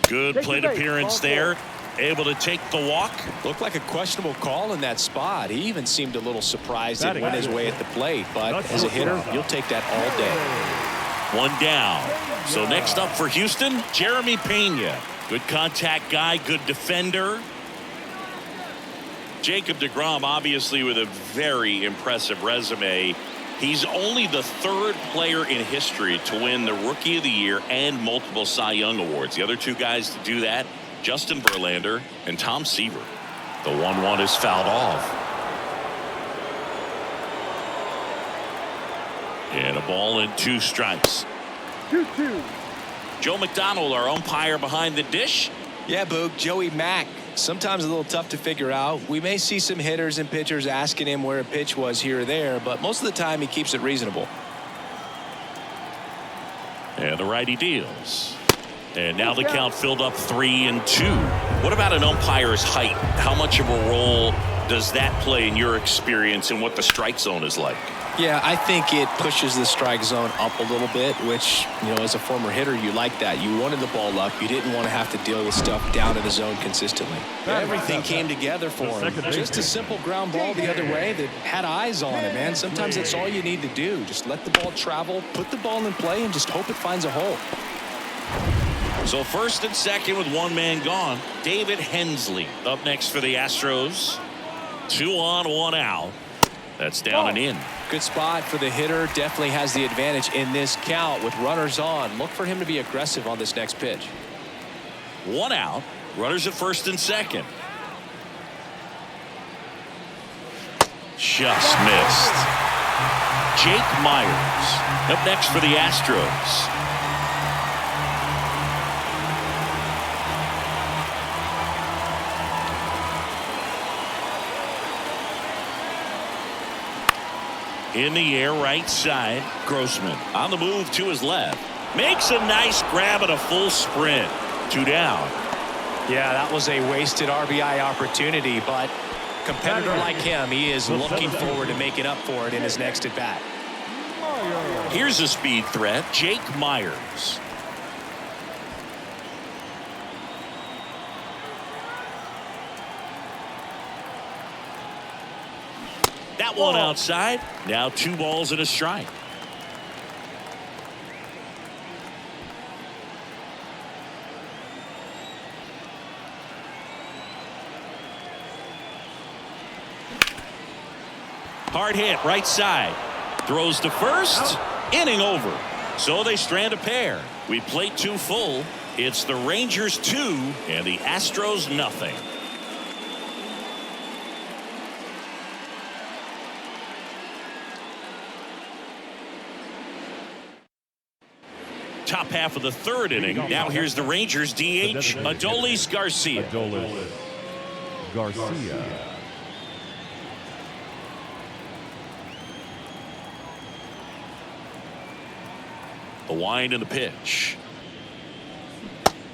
Good plate appearance there. Able to take the walk. Looked like a questionable call in that spot. He even seemed a little surprised it went his way at the plate. But as a hitter, you'll take that all day. 1 down. So next up for Houston, Jeremy Pena. Good contact guy, good defender. Jacob deGrom, obviously with a very impressive resume. He's only the 3rd player in history to win the Rookie of the Year and multiple Cy Young awards. The other 2 guys to do that, Justin Verlander and Tom Seaver. The 1-1 is fouled off. And a ball and 2 strikes. 2-2. Joe McDonald, our umpire behind the dish. Yeah, Boog, Joey Mack. Sometimes a little tough to figure out. We may see some hitters and pitchers asking him where a pitch was here or there, but most of the time he keeps it reasonable. And the righty deals. And now the count filled up 3-2. What about an umpire's height? How much of a role does that play in your experience and what the strike zone is like? Yeah, I think it pushes the strike zone up a little bit, which, you know, as a former hitter, you like that. You wanted the ball up. You didn't want to have to deal with stuff down in the zone consistently. Everything came together for him. Just a simple ground ball the other way that had eyes on it, man. Sometimes that's all you need to do. Just let the ball travel, put the ball in play, and just hope it finds a hole. So first and second with one man gone. David Hensley up next for the Astros. 2 on, 1 out. That's down and in. Good spot for the hitter. Definitely has the advantage in this count with runners on. Look for him to be aggressive on this next pitch. 1 out. Runners at first and second. Just missed. Jake Myers up next for the Astros. In the air, right side. Grossman on the move to his left. Makes a nice grab at a full sprint. 2 down. Yeah, that was a wasted RBI opportunity, but competitor like him, he is looking forward to making up for it in his next at bat. Here's a speed threat. Jake Myers. That one outside. Now 2 balls and a strike. Hard hit right side. Throws to first. Inning over. So they strand a pair. We played 2 full. It's the Rangers 2 and the Astros nothing. Top half of the 3rd inning. Now here's the Rangers DH, Adolis Garcia. Adolis Garcia. The wind and the pitch.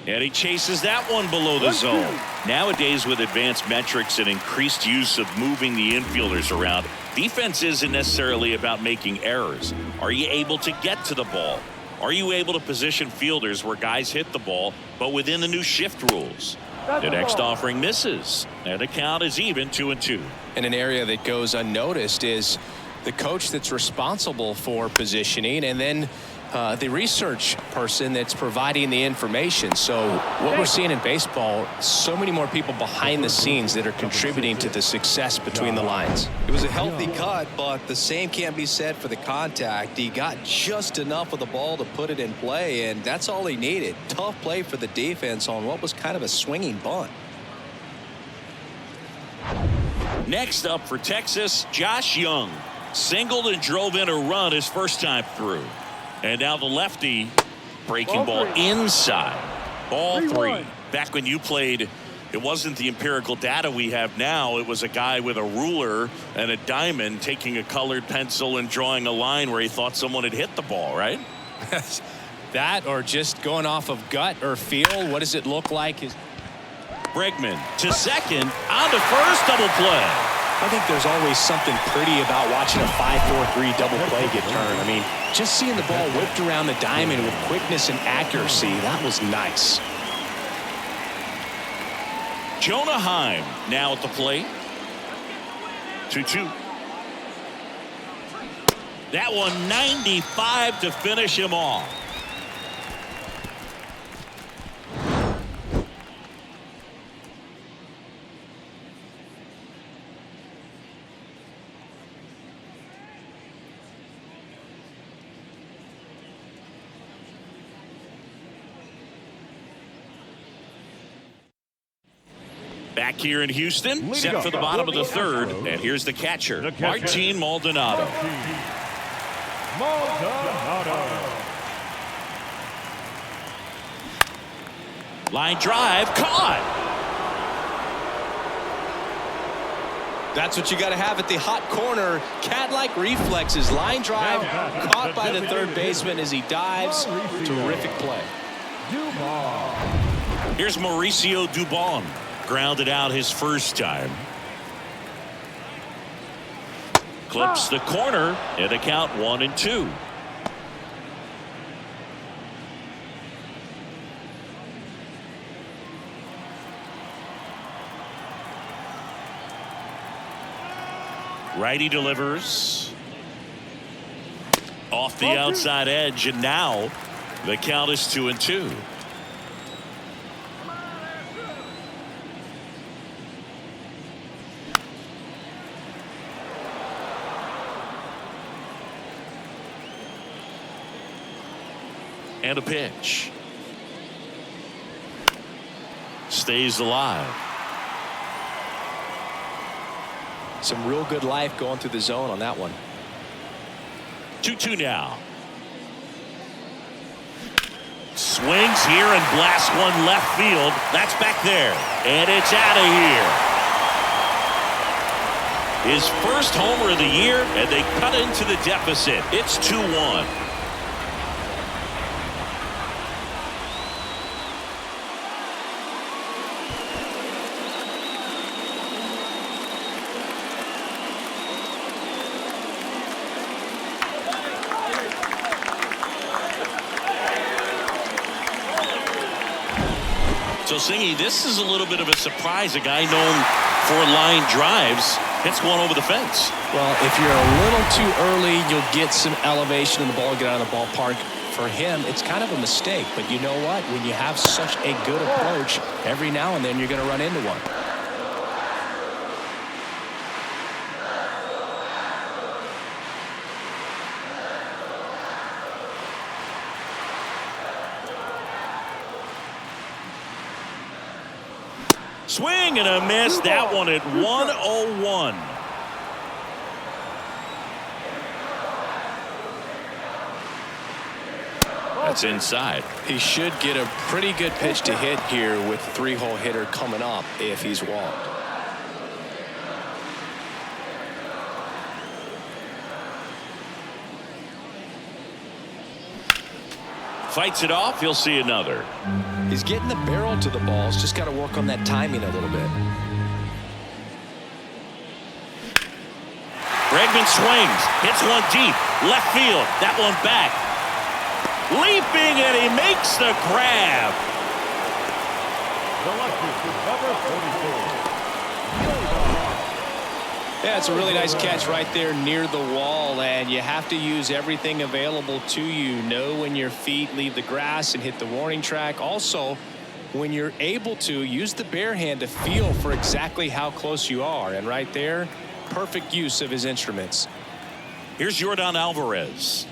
And he chases that one below the zone. Nowadays, with advanced metrics and increased use of moving the infielders around, defense isn't necessarily about making errors. Are you able to get to the ball? Are you able to position fielders where guys hit the ball, but within the new shift rules? The next offering misses, and the count is even 2-2. And an area that goes unnoticed is the coach that's responsible for positioning, and then the research person that's providing the information. So what we're seeing in baseball, so many more people behind the scenes that are contributing to the success between the lines. It was a healthy cut, but the same can't be said for the contact. He got just enough of the ball to put it in play, and that's all he needed. Tough play for the defense on what was kind of a swinging bunt. Next up for Texas, Josh Young. Singled and drove in a run his first time through. And now the lefty breaking ball inside. Ball 3. Back when you played, it wasn't the empirical data we have now. It was a guy with a ruler and a diamond taking a colored pencil and drawing a line where he thought someone had hit the ball, right? That or just going off of gut or feel. What does it look like? Bregman to second, on to first, double play. I think there's always something pretty about watching a 5-4-3 double play get turned. I mean, just seeing the ball whipped around the diamond with quickness and accuracy, that was nice. Jonah Heim now at the plate. 2-2. That one 95 to finish him off. Back here in Houston, set for the bottom of the 3rd, and here's the catcher, Martin Maldonado. Line drive, caught. That's what you got to have at the hot corner. Cat-like reflexes. Line drive caught by the third baseman as he dives. Terrific play. Here's Mauricio Dubon. Grounded out his first time. Clips the corner, and the count 1-2. Righty delivers. Off the outside edge, and now the count is 2-2. And a pitch. Stays alive. Some real good life going through the zone on that one. 2-2 now. Swings here and blasts one left field. That's back there. And it's out of here. His first homer of the year, and they cut into the deficit. It's 2-1. So, Singy, this is a little bit of a surprise. A guy known for line drives hits one over the fence. Well, if you're a little too early, you'll get some elevation in the ball, get out of the ballpark. For him, it's kind of a mistake. But you know what? When you have such a good approach, every now and then you're going to run into one. Swing and a miss. That one at 101. That's inside. He should get a pretty good pitch to hit here with a 3-hole hitter coming up if he's walked. Fights it off. He'll see another. He's getting the barrel to the balls. Just got to work on that timing a little bit. Bregman swings. Hits one deep. Left field. That one back. Leaping, and he makes the grab. Yeah, it's a really nice catch right there near the wall, and you have to use everything available to you. Know when your feet leave the grass and hit the warning track. Also, when you're able to, use the bare hand to feel for exactly how close you are. And right there, perfect use of his instruments. Here's Yordan Alvarez.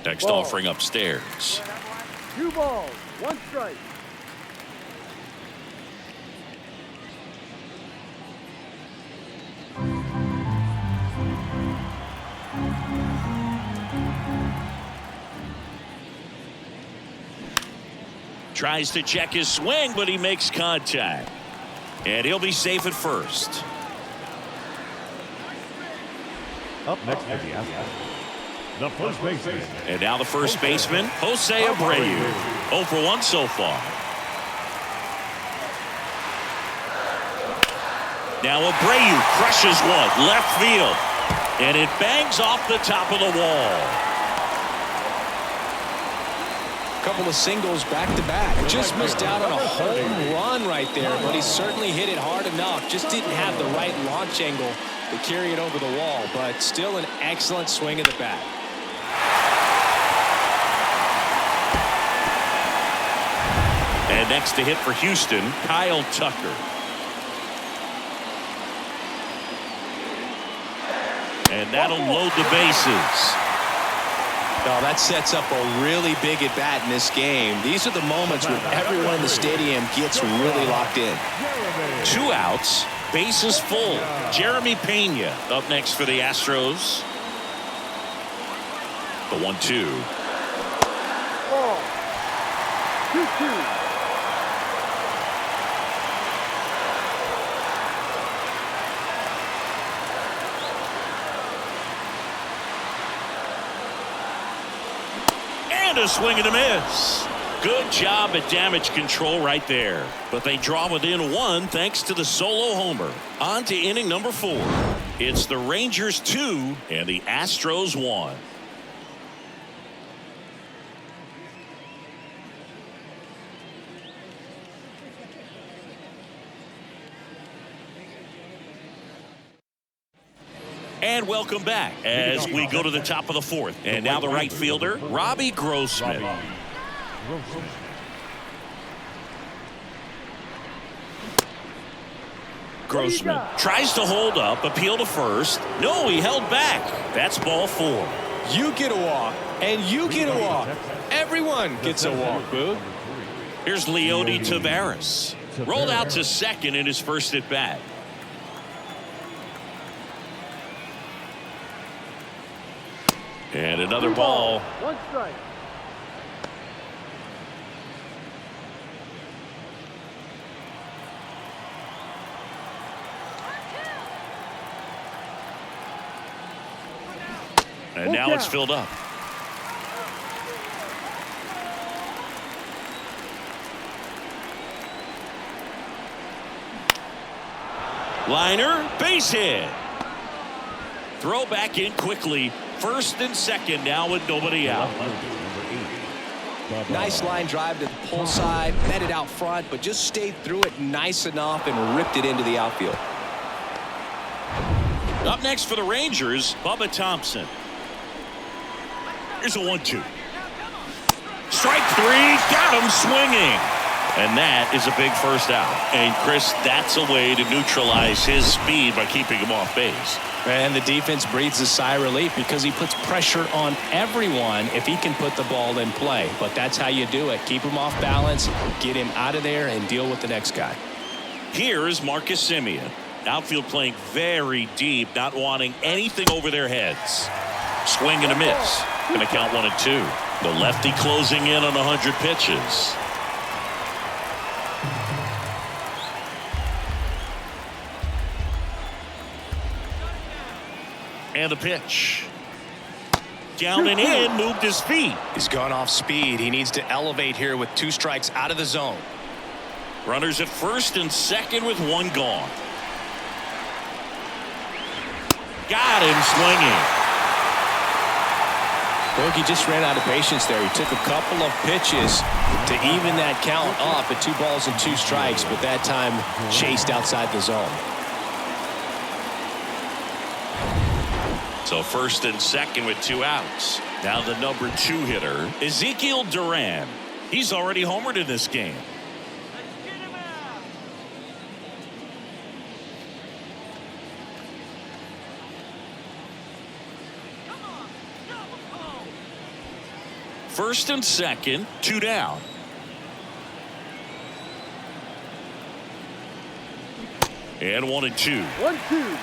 Next offering upstairs. 2 balls, 1 strike. Tries to check his swing, but he makes contact. And he'll be safe at first. Up next for the Astros, the first baseman. And now the first baseman, Jose Abreu. 0 for 1 so far. Now Abreu crushes one left field. And it bangs off the top of the wall. Couple of singles back to back. Just missed out on a home run right there, but he certainly hit it hard enough. Just didn't have the right launch angle to carry it over the wall, but still an excellent swing of the bat. And next to hit for Houston, Kyle Tucker. And that'll load the bases. Now that sets up a really big at bat in this game. These are the moments when everyone in the stadium gets really locked in. 2 outs, bases full. Jeremy Pena up next for the Astros. The 1-2. 2-2. A swing and a miss. Good job at damage control right there. But they draw within one thanks to the solo homer. On to inning number 4. It's the Rangers 2 and the Astros 1. And welcome back as we go to the top of the 4th. And now the right fielder, Robbie Grossman. Grossman tries to hold up, appeal to first. No, he held back. That's ball 4. You get a walk, and you get a walk. Everyone gets a walk, Boog. Here's Leody Taveras. Rolled out to second in his first at bat. And another ball. 1 strike. And now it's filled up. Liner, base hit. Throw back in quickly. First and second now with nobody out. Nice line drive to the pull side, met it out front, but just stayed through it nice enough and ripped it into the outfield. Up next for the Rangers, Bubba Thompson. Here's a 1-2. Strike 3, got him swinging. And that is a big first out. And Chris, that's a way to neutralize his speed by keeping him off base. And the defense breathes a sigh of relief because he puts pressure on everyone if he can put the ball in play. But that's how you do it. Keep him off balance, get him out of there, and deal with the next guy. Here is Marcus Semien. Outfield playing very deep, not wanting anything over their heads. Swing and a miss. Going to count 1 and 2. The lefty closing in on 100 pitches. And the pitch. Down and in, moved his feet. He's gone off speed. He needs to elevate here with 2 strikes out of the zone. Runners at first and second with 1 gone. Got him swinging. Bogey just ran out of patience there. He took a couple of pitches to even that count up at 2 balls and 2 strikes, but that time chased outside the zone. So first and second with 2 outs. Now the number 2 hitter, Ezekiel Duran. He's already homered in this game. First and second, 2 down. And 1 and 2. 1-2.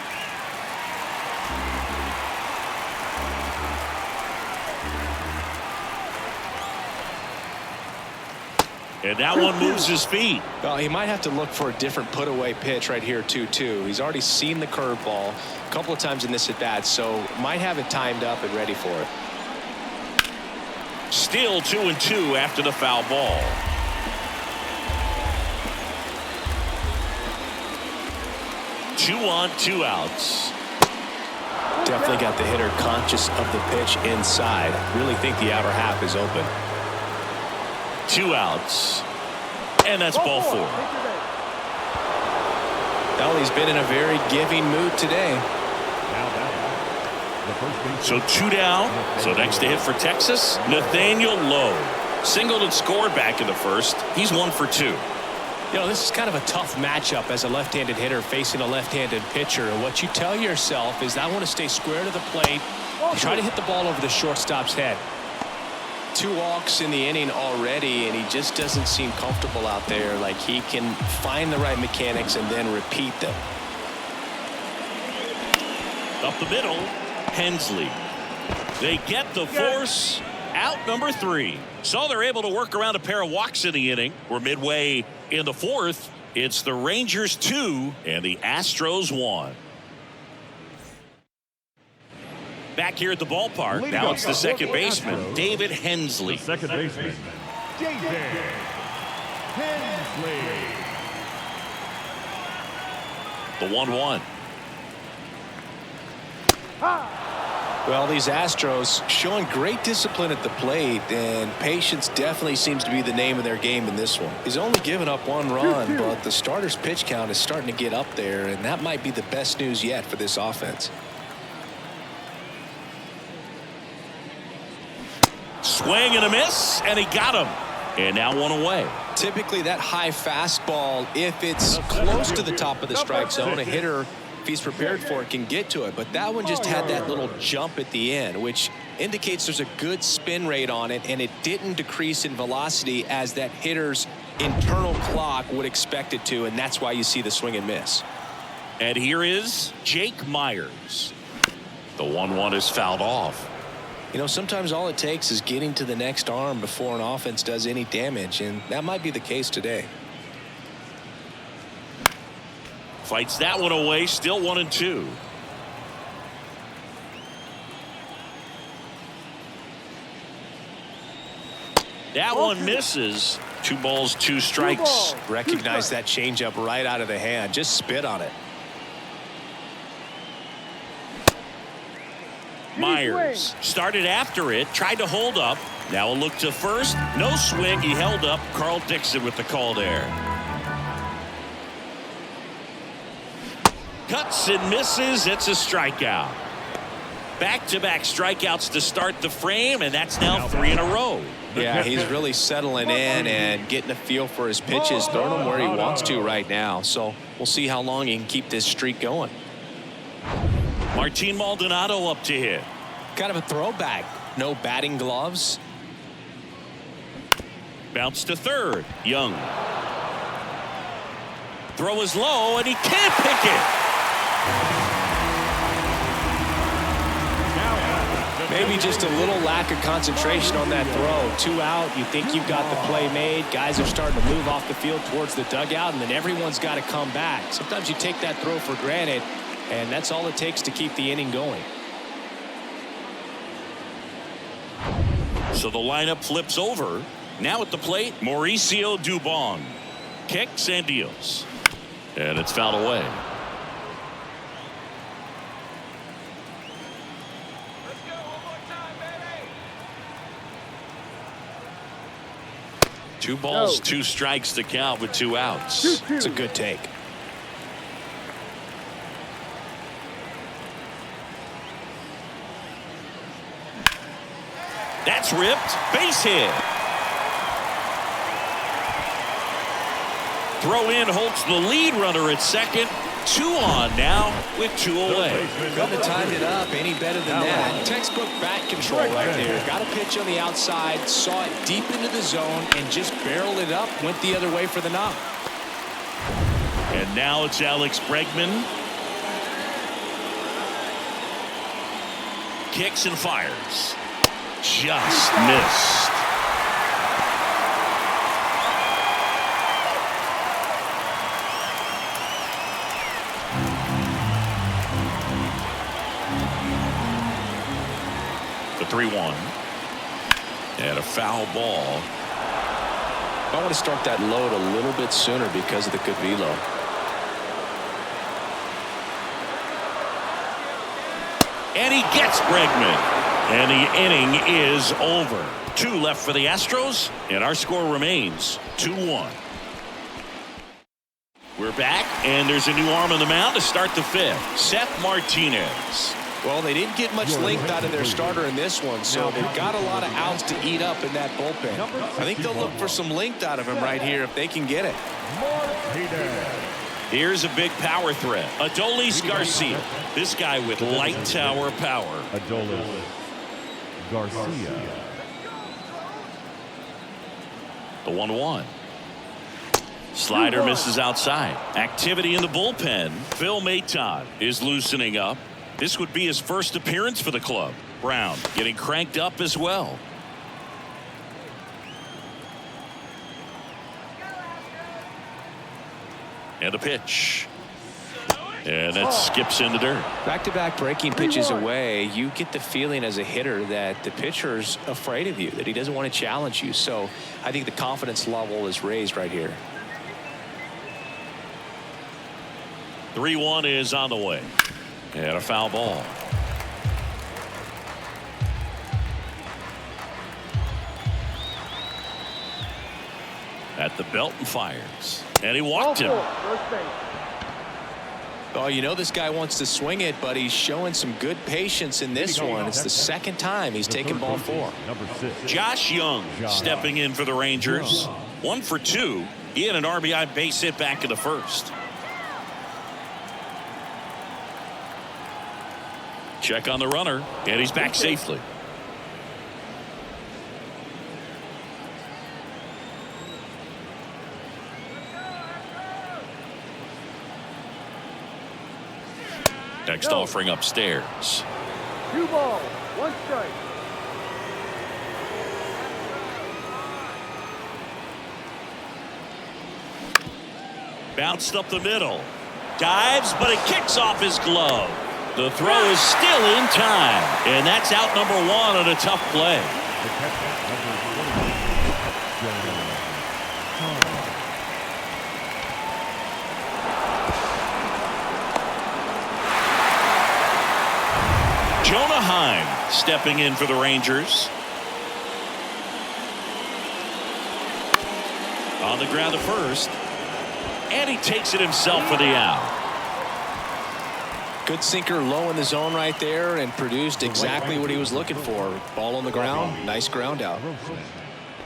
And that one moves his feet. Well, he might have to look for a different put-away pitch right here, 2-2. He's already seen the curveball a couple of times in this at-bat, so might have it timed up and ready for it. Still 2 and 2 after the foul ball. Two on, 2 outs. Definitely got the hitter conscious of the pitch inside. Really think the outer half is open. 2 outs. And that's ball 4. Well, he's been in a very giving mood today. So 2 down. So next to hit for Texas, Nathaniel Lowe. Singled and scored back in the first. He's 1 for 2. You know, this is kind of a tough matchup as a left-handed hitter facing a left-handed pitcher. And what you tell yourself is, I want to stay square to the plate, try to hit the ball over the shortstop's head. 2 walks in the inning already, and he just doesn't seem comfortable out there. Like he can find the right mechanics and then repeat them. Up the middle, Hensley. They get the force. Out number 3. So they're able to work around a pair of walks in the inning. We're midway in the 4th. It's the Rangers 2 and the Astros 1. Back here at the ballpark. Now it's the second baseman, David Hensley. Second baseman, David Hensley. The 1-1. Well, these Astros showing great discipline at the plate, and patience definitely seems to be the name of their game in this one. He's only given up 1 run, but the starter's pitch count is starting to get up there, and that might be the best news yet for this offense. Swing and a miss, and he got him. And now 1 away. Typically, that high fastball, if it's close to the top of the strike zone, a hitter, if he's prepared for it, can get to it. But that one just had that little jump at the end, which indicates there's a good spin rate on it, and it didn't decrease in velocity as that hitter's internal clock would expect it to, and that's why you see the swing and miss. And here is Jake Myers. The 1-1 is fouled off. You know, sometimes all it takes is getting to the next arm before an offense does any damage, and that might be the case today. Fights that one away, still 1-2. That one misses. 2 balls, 2 strikes. Recognize that changeup right out of the hand. Just spit on it. Myers started after it, tried to hold up. Now a look to first. No swing. He held up. Carl Dixon with the call there. Cuts and misses. It's a strikeout. Back-to-back strikeouts to start the frame, and that's now 3 in a row. Yeah, he's really settling in and getting a feel for his pitches, throwing them where he wants to right now. So we'll see how long he can keep this streak going. Martin Maldonado up to hit. Kind of a throwback. No batting gloves. Bounce to third. Young. Throw is low, and he can't pick it. Maybe just a little lack of concentration on that throw. 2 out. You think you've got the play made. Guys are starting to move off the field towards the dugout, and then everyone's got to come back. Sometimes you take that throw for granted, and that's all it takes to keep the inning going. So the lineup flips over. Now at the plate, Mauricio Dubon. Kicks and deals. And it's fouled away. Two balls, 2 strikes to count with 2 outs. It's a good take. That's ripped. Base hit. Throw in halts the lead runner at second. 2 on now with 2 away. Couldn't have timed it up any better than that. Textbook bat control right there. Got a pitch on the outside, saw it deep into the zone, and just barreled it up. Went the other way for the knock. And now it's Alex Bregman. Kicks and fires. Just missed. The 3-1. And a foul ball. I want to start that load a little bit sooner because of the good velo. And he gets Bregman. And the inning is over. 2 left for the Astros, and our score remains 2-1. We're back, and there's a new arm on the mound to start the 5th. Seth Martinez. Well, they didn't get much length out of their starter in this one, so they've got a lot of outs to eat up in that bullpen. I think they'll look for some length out of him right here if they can get it. Here's a big power threat. Adolis Garcia. This guy with light tower power. Adolis Garcia. The 1-1. Slider misses outside. Activity in the bullpen. Phil Maton is loosening up. This would be his first appearance for the club. Brown getting cranked up as well. And the pitch. And that skips in the dirt. Back-to-back breaking pitches away, you get the feeling as a hitter that the pitcher's afraid of you, that he doesn't want to challenge you. So I think the confidence level is raised right here. 3-1 is on the way. And a foul ball. At the belt and fires. And he walked him. Oh, you know this guy wants to swing it, but he's showing some good patience in this one. It's the second time he's taken ball 4. Josh Young stepping in for the Rangers. 1 for 2. He had an RBI base hit back in the first. Check on the runner, and he's back safely. Next offering upstairs. 2 balls, 1 strike. Bounced up the middle. Dives, but it kicks off his glove. The throw is still in time, and that's out number 1 on a tough play. Jonah Heim stepping in for the Rangers. On the ground to first, and he takes it himself for the out. Good sinker low in the zone right there and produced exactly what he was looking for. Ball on the ground. Nice ground out.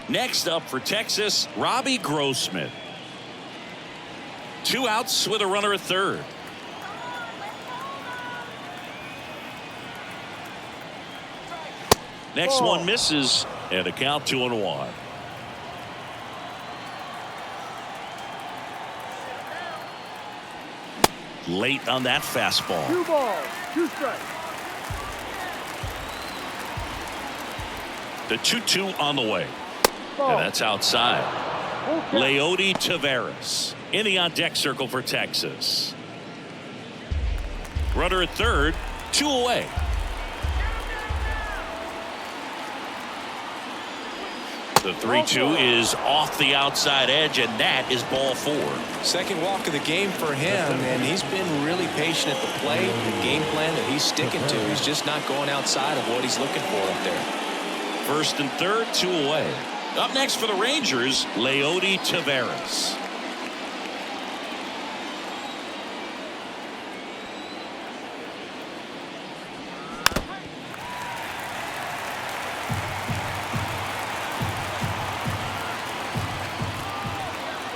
Next up for Texas, Robbie Grossman. 2 outs with a runner at third. Next one misses, and a count 2-1. Late on that fastball. 2 balls, 2 strikes. The 2-2 on the way. And that's outside. Leody Taveras in the on-deck circle for Texas. Runner at third, 2 away. The 3-2 is off the outside edge, and that is ball 4. Second walk of the game for him, and he's been really patient at the plate. The game plan that he's sticking to, he's just not going outside of what he's looking for up there. First and third, 2 away. Up next for the Rangers, Leody Taveras.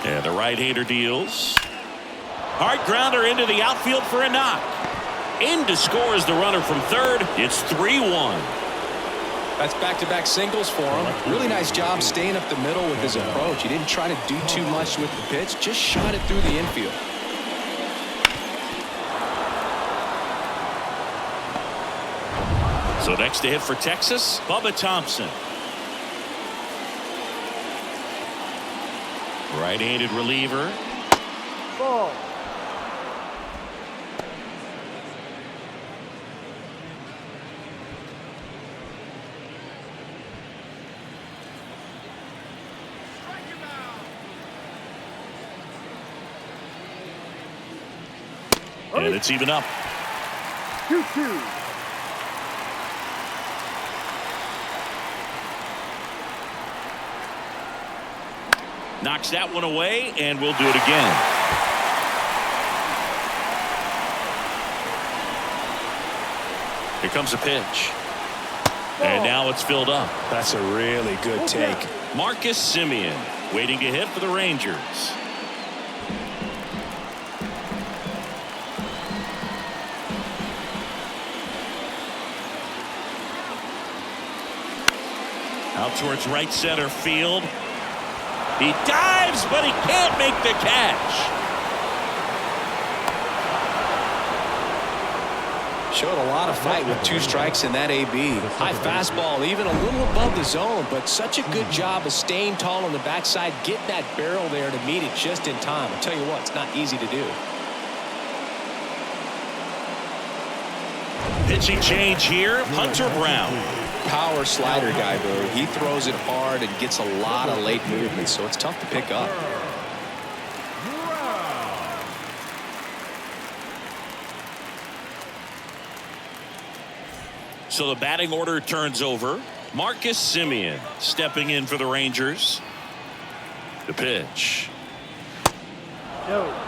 And the right-hander deals. Hard grounder into the outfield for a knock. In to score is the runner from third. It's 3-1. That's back-to-back singles for him. Really nice job staying up the middle with his approach. He didn't try to do too much with the pitch, just shot it through the infield. So next to hit for Texas, Bubba Thompson. Right-handed reliever. Ball. And it's even up. 2-2. Knocks that one away, and we'll do it again. Here comes a pitch. And now it's filled up. That's a really good take. Marcus Semien waiting to hit for the Rangers. Out towards right center field. He dives, but he can't make the catch. Showed a lot of fight with 2 strikes in that AB. High fastball, even a little above the zone, but such a good job of staying tall on the backside, getting that barrel there to meet it just in time. I'll tell you what, it's not easy to do. pitching change here. Hunter Brown. Power slider guy, Boo. He throws it hard and gets a lot of late movement, so it's tough to pick up. So the batting order turns over. Marcus Semien stepping in for the Rangers. The pitch. No.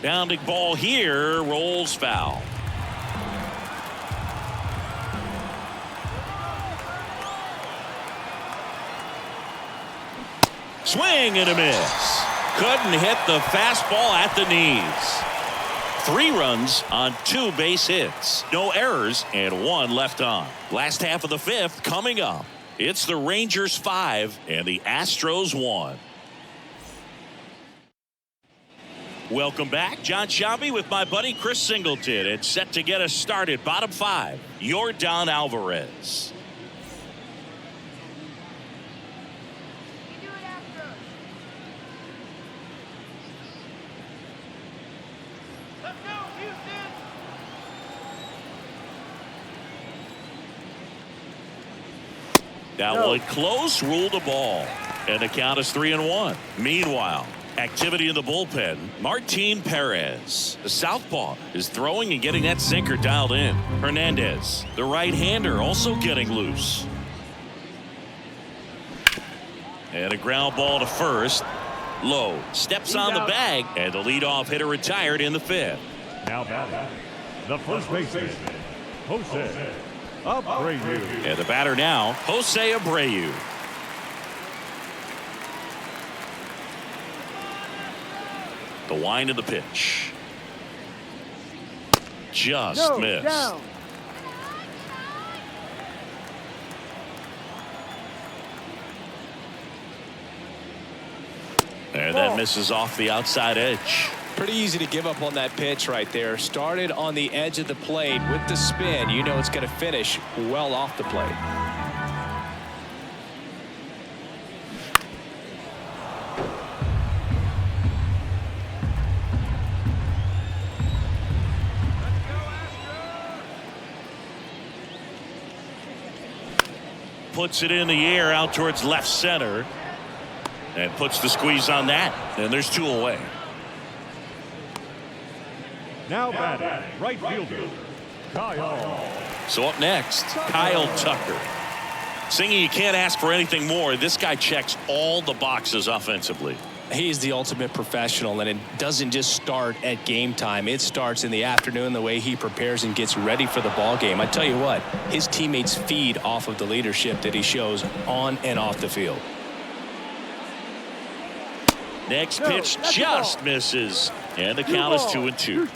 Bounding ball here, rolls foul. Swing and a miss. Couldn't hit the fastball at the knees. 3 runs on 2 base hits. No errors and 1 left on. Last half of the 5th coming up. It's the Rangers 5 and the Astros 1. Welcome back. John Shabby with my buddy Chris Singleton. It's set to get us started. Bottom 5. Yordan Alvarez. That one close, ruled a ball. And the count is 3-1. Meanwhile, activity in the bullpen. Martin Perez, the southpaw, is throwing and getting that sinker dialed in. Hernandez, the right-hander, also getting loose. And a ground ball to first. Lowe steps on the bag, and the leadoff hitter retired in the 5th. Now batting, the first baseman, Jose Abreu. And the batter now, Jose Abreu. The wind of the pitch. Just missed. Down. And that misses off the outside edge. Pretty easy to give up on that pitch right there. Started on the edge of the plate with the spin. You know it's going to finish well off the plate. Puts it in the air out towards left center. And puts the squeeze on that. And there's 2 away. Now batting, right fielder, Kyle. So up next, Kyle Tucker. Singing, you can't ask for anything more. This guy checks all the boxes offensively. He's the ultimate professional, and it doesn't just start at game time. It starts in the afternoon, the way he prepares and gets ready for the ball game. I tell you what, his teammates feed off of the leadership that he shows on and off the field. Next pitch just misses. And the count is 2-2.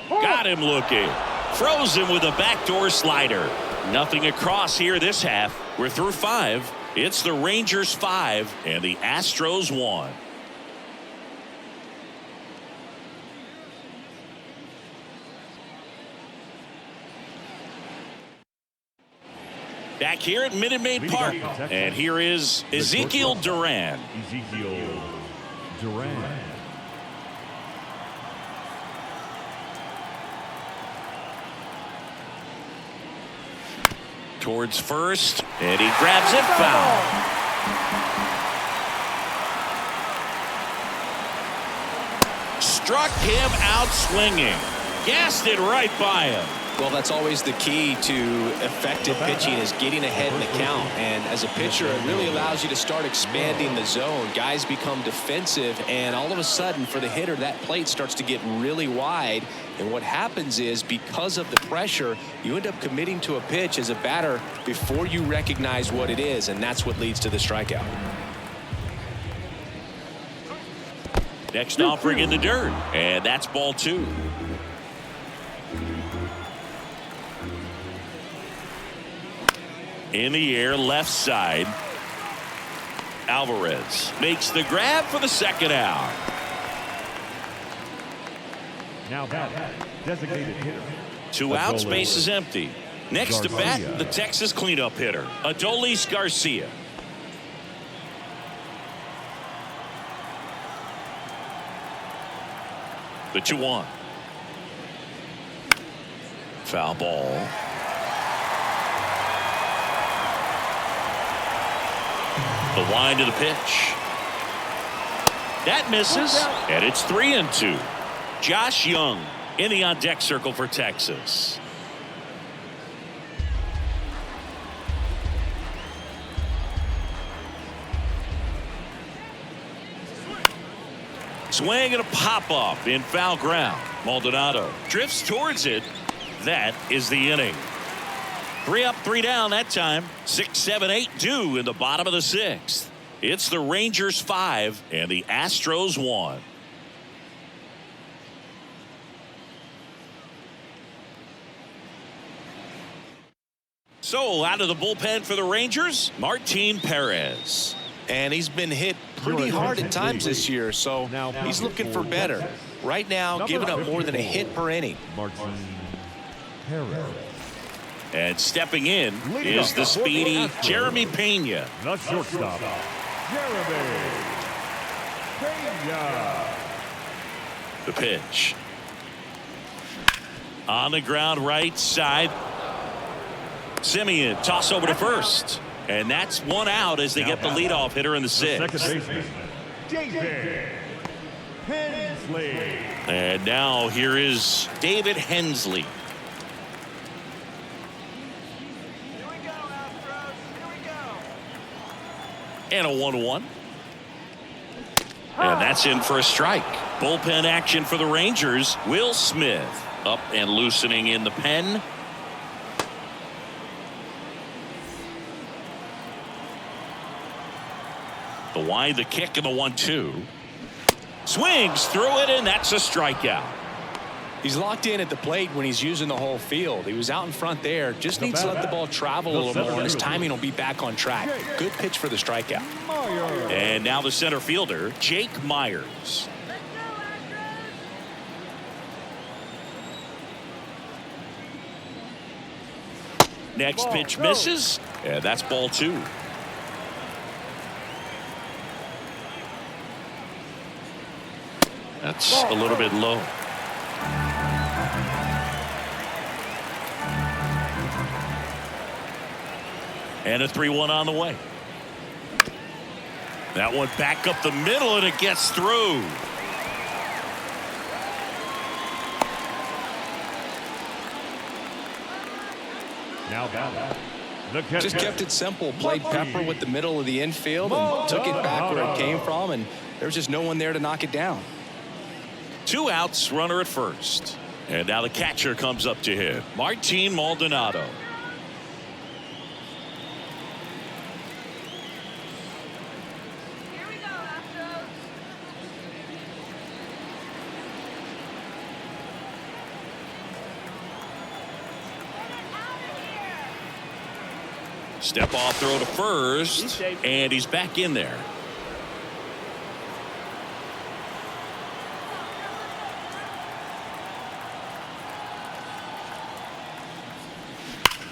Got him looking. Froze him with a backdoor slider. Nothing across here this half. We're through 5. It's the Rangers 5 and the Astros 1. Back here at Minute Maid Park. And here is Ezekiel Duran. Ezekiel Duran. Towards first, and he grabs it foul. Struck him out swinging. Gassed it right by him. Well, that's always the key to effective pitching, is getting ahead in the count. And as a pitcher, it really allows you to start expanding the zone. Guys become defensive, and all of a sudden, for the hitter, that plate starts to get really wide. And what happens is, because of the pressure, you end up committing to a pitch as a batter before you recognize what it is, and that's what leads to the strikeout. Next offering in the dirt, and that's ball 2. In the air, left side. Alvarez makes the grab for the second out. Now batting, designated hitter. 2 outs, base is empty. Next to bat, the Texas cleanup hitter, Adolis Garcia. The 2-1. Foul ball. The wind of the pitch. That misses, and it's 3-2. Josh Young in the on-deck circle for Texas. Swing and a pop-up in foul ground. Maldonado drifts towards it. That is the inning. 3 up, 3 down that time. 6, 7, 8 due in the bottom of the 6th. It's the Rangers 5 and the Astros 1. So out of the bullpen for the Rangers, Martin Perez. And he's been hit pretty hard at times this year, so he's looking for better. Right now, giving up more than a hit per inning. Martin Perez. And stepping in is the speedy Jeremy Pena. The shortstop, Jeremy Pena. The pitch. On the ground right side. Simeon toss over to first. And that's 1 out as they get the leadoff hitter in the 6th. Second baseman, David Hensley. And now here is David Hensley. And a 1-1. And that's in for a strike. Bullpen action for the Rangers. Will Smith up and loosening in the pen. The wind, the kick, and the 1-2. Swings through it, and that's a strikeout. He's locked in at the plate when he's using the whole field. He was out in front there. Just needs to let the ball travel a little more, and his timing will be back on track. Good pitch for the strikeout. And now the center fielder, Jake Myers. Next pitch misses, and that's ball 2. That's a little bit low. And a 3-1 on the way. That one back up the middle, and it gets through. Now batting. Just kept it simple. Played pepper with the middle of the infield and took it back where it came from, and there was just no one there to knock it down. 2 outs, runner at first. And now the catcher comes up to him, Martin Maldonado. Here we go, Astros. Step off throw to first, and he's back in there.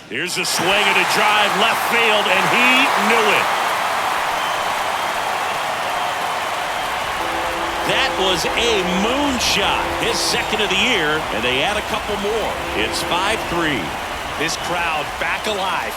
Here's a swing and a drive left field, and he knew it. That was a moonshot, his 2nd of the year, and they add a couple more. It's 5-3. This crowd back alive.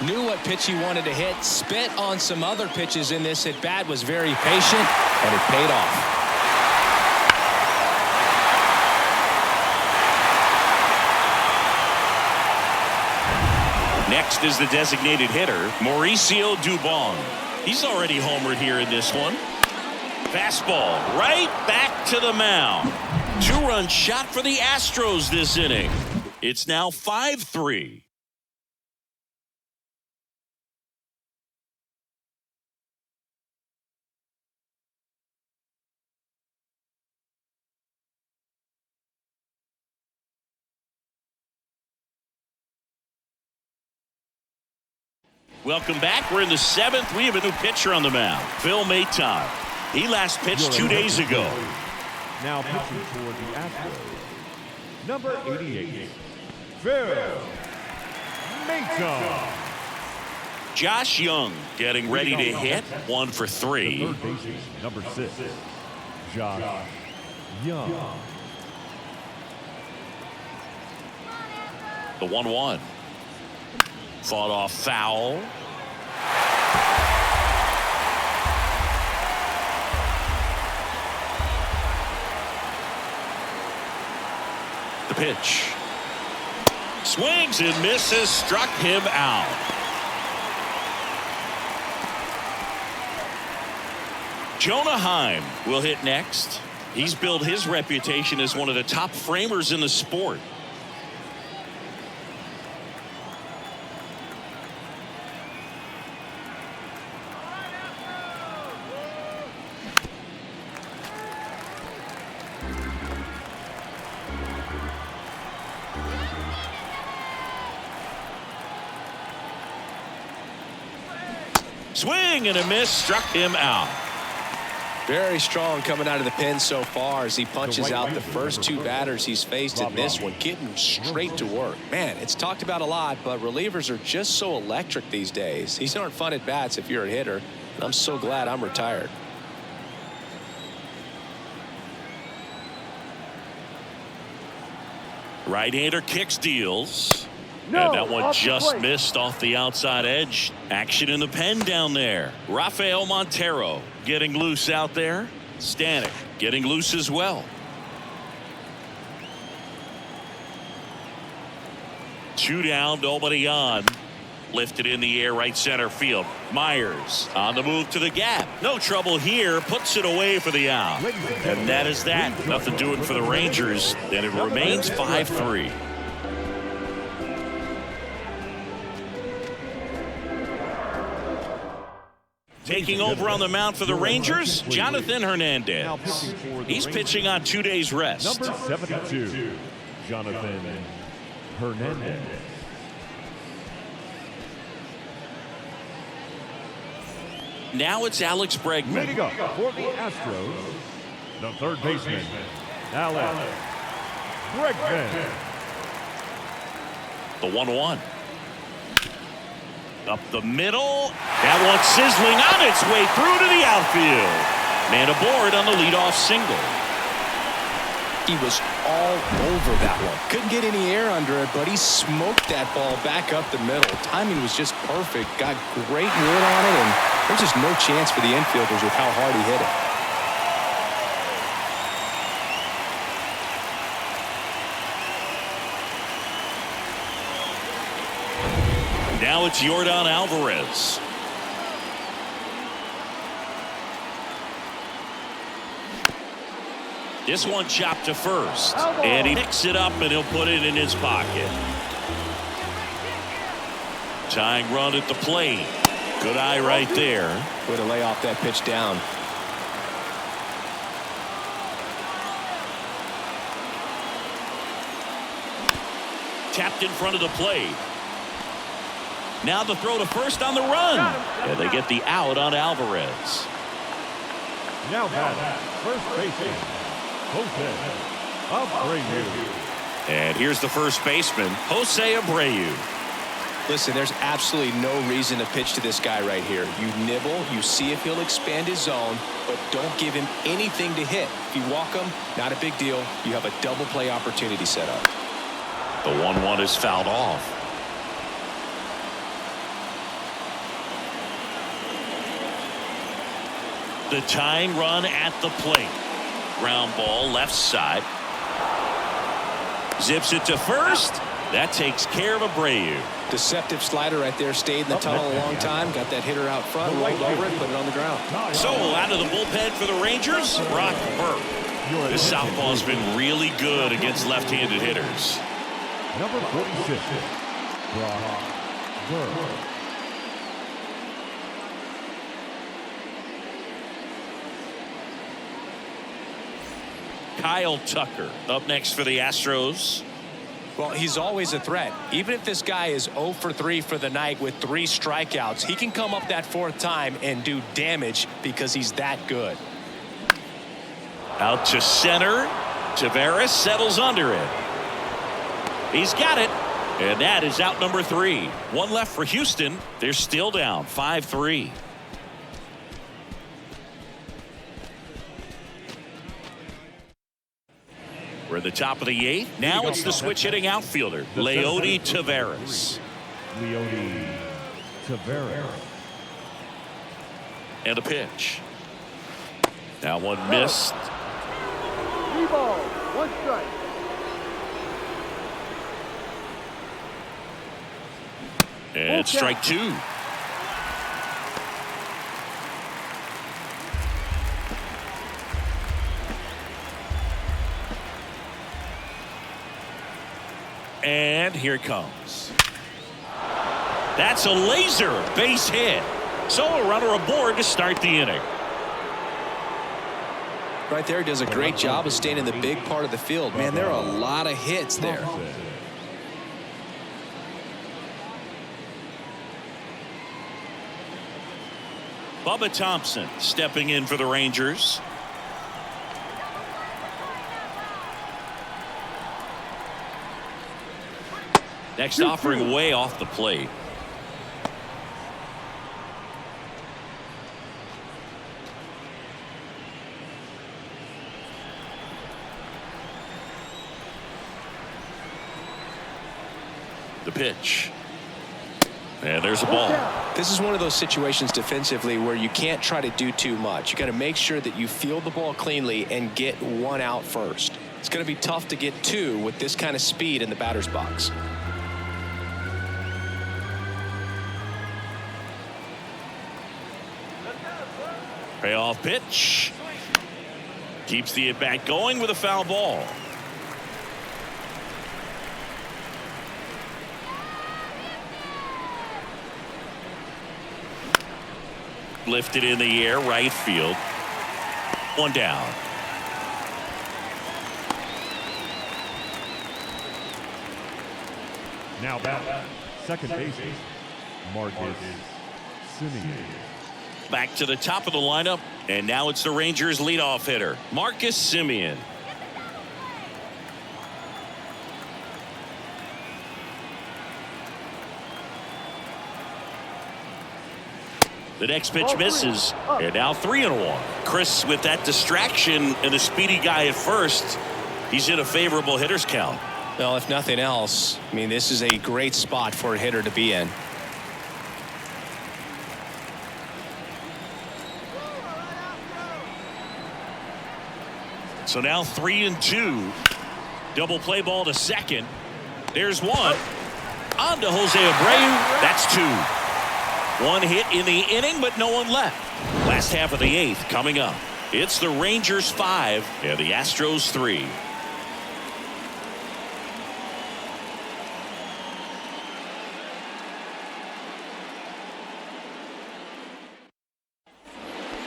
Knew what pitch he wanted to hit. Spent on some other pitches in this at bat. Was very patient, and it paid off. Next is the designated hitter, Mauricio Dubon. He's already homered here in this one. Fastball right back to the mound. 2-run shot for the Astros this inning. It's now 5-3. Welcome back. We're in the 7th. We have a new pitcher on the mound, Phil Maton. He last pitched 2 days ago. Now pitching for the Astros, number 88, Phil Maton. Josh Young getting ready to hit. 1 for 3. Third baseman, number 6, Josh Young. The 1-1. Fought off foul. The pitch. Swings and misses. Struck him out. Jonah Heim will hit next. He's built his reputation as one of the top framers in the sport. Swing and a miss, struck him out. Very strong coming out of the pen so far as he punches out the first 2 batters he's faced in this one, getting straight to work. Man, it's talked about a lot, but relievers are just so electric these days. These aren't fun at bats if you're a hitter, and I'm so glad I'm retired. Right-hander kicks, deals. And that one just missed off the outside edge. Action in the pen down there. Rafael Montero getting loose out there. Stanek getting loose as well. 2 down, nobody on. Lifted in the air, right center field. Myers on the move to the gap. No trouble here. Puts it away for the out. And that is that. Nothing doing for the Rangers. And it remains 5-3. Taking over on the mound for the Rangers, Jonathan Hernandez. He's pitching on 2 days rest. Number 72, Jonathan Hernandez. Now it's Alex Bregman. Leading up for the Astros, the third baseman, Alex Bregman. The 1-1. Up the middle. That one sizzling on its way through to the outfield. Man aboard on the leadoff single. He was all over that one. Couldn't get any air under it, but he smoked that ball back up the middle. Timing was just perfect. Got great wood on it, and there's just no chance for the infielders with how hard he hit it. Now it's Yordan Alvarez. This one chopped to first. And he picks it up and he'll put it in his pocket. Tying run at the plate. Good eye right there. Way to lay off that pitch down. Tapped in front of the plate. Now the throw to first on the run. And they get the out on Alvarez. Now batting, first baseman, Jose Abreu. And here's the first baseman, Jose Abreu. Listen, there's absolutely no reason to pitch to this guy right here. You nibble, you see if he'll expand his zone, but don't give him anything to hit. If you walk him, not a big deal. You have a double play opportunity set up. The 1-1 is fouled off. The tying run at the plate. Ground ball left side. Zips it to first. That takes care of Abreu. Deceptive slider right there. Stayed in the tunnel a long time. Got that hitter out front. Rolled over it. Put it on the ground. So out of the bullpen for the Rangers, Brock Burke. This southpaw's been really good against left-handed hitters. Number 46, Brock Burke. Kyle Tucker up next for the Astros. Well, he's always a threat. Even if this guy is 0 for 3 for the night with 3 strikeouts, he can come up that 4th time and do damage because he's that good. Out to center. Taveras settles under it. He's got it. And that is out number 3. One left for Houston. They're still down 5-3. We're at the top of the 8th. Now it's the switch hitting outfielder, Leody Taveras. Leody Taveras. And a pitch. Now one missed. 3 balls, 1 strike. And strike 2. And here it comes. That's a laser base hit. So a runner aboard to start the inning. Right there, does a great job of staying in the big part of the field. Man, there are a lot of hits there. Bubba Thompson stepping in for the Rangers. Next offering way off the plate. The pitch. And there's a ball. This is one of those situations defensively where you can't try to do too much. You got to make sure that you field the ball cleanly and get 1 out first. It's going to be tough to get 2 with this kind of speed in the batter's box. Payoff pitch. Keeps the at-bat going with a foul ball. Lifted in the air, right field. 1 down. Now back, second baseman, Marcus Semien. Back to the top of the lineup, and now it's the Rangers leadoff hitter, Marcus Semien. The next pitch misses, and now 3-1. Chris, with that distraction and a speedy guy at first, he's in a favorable hitter's count. Well, if nothing else, I mean, this is a great spot for a hitter to be in. So now 3-2. Double play ball to second. There's one. On to Jose Abreu. That's 2. 1 hit in the inning, but no one left. Last half of the 8th coming up. It's the Rangers 5 and the Astros 3.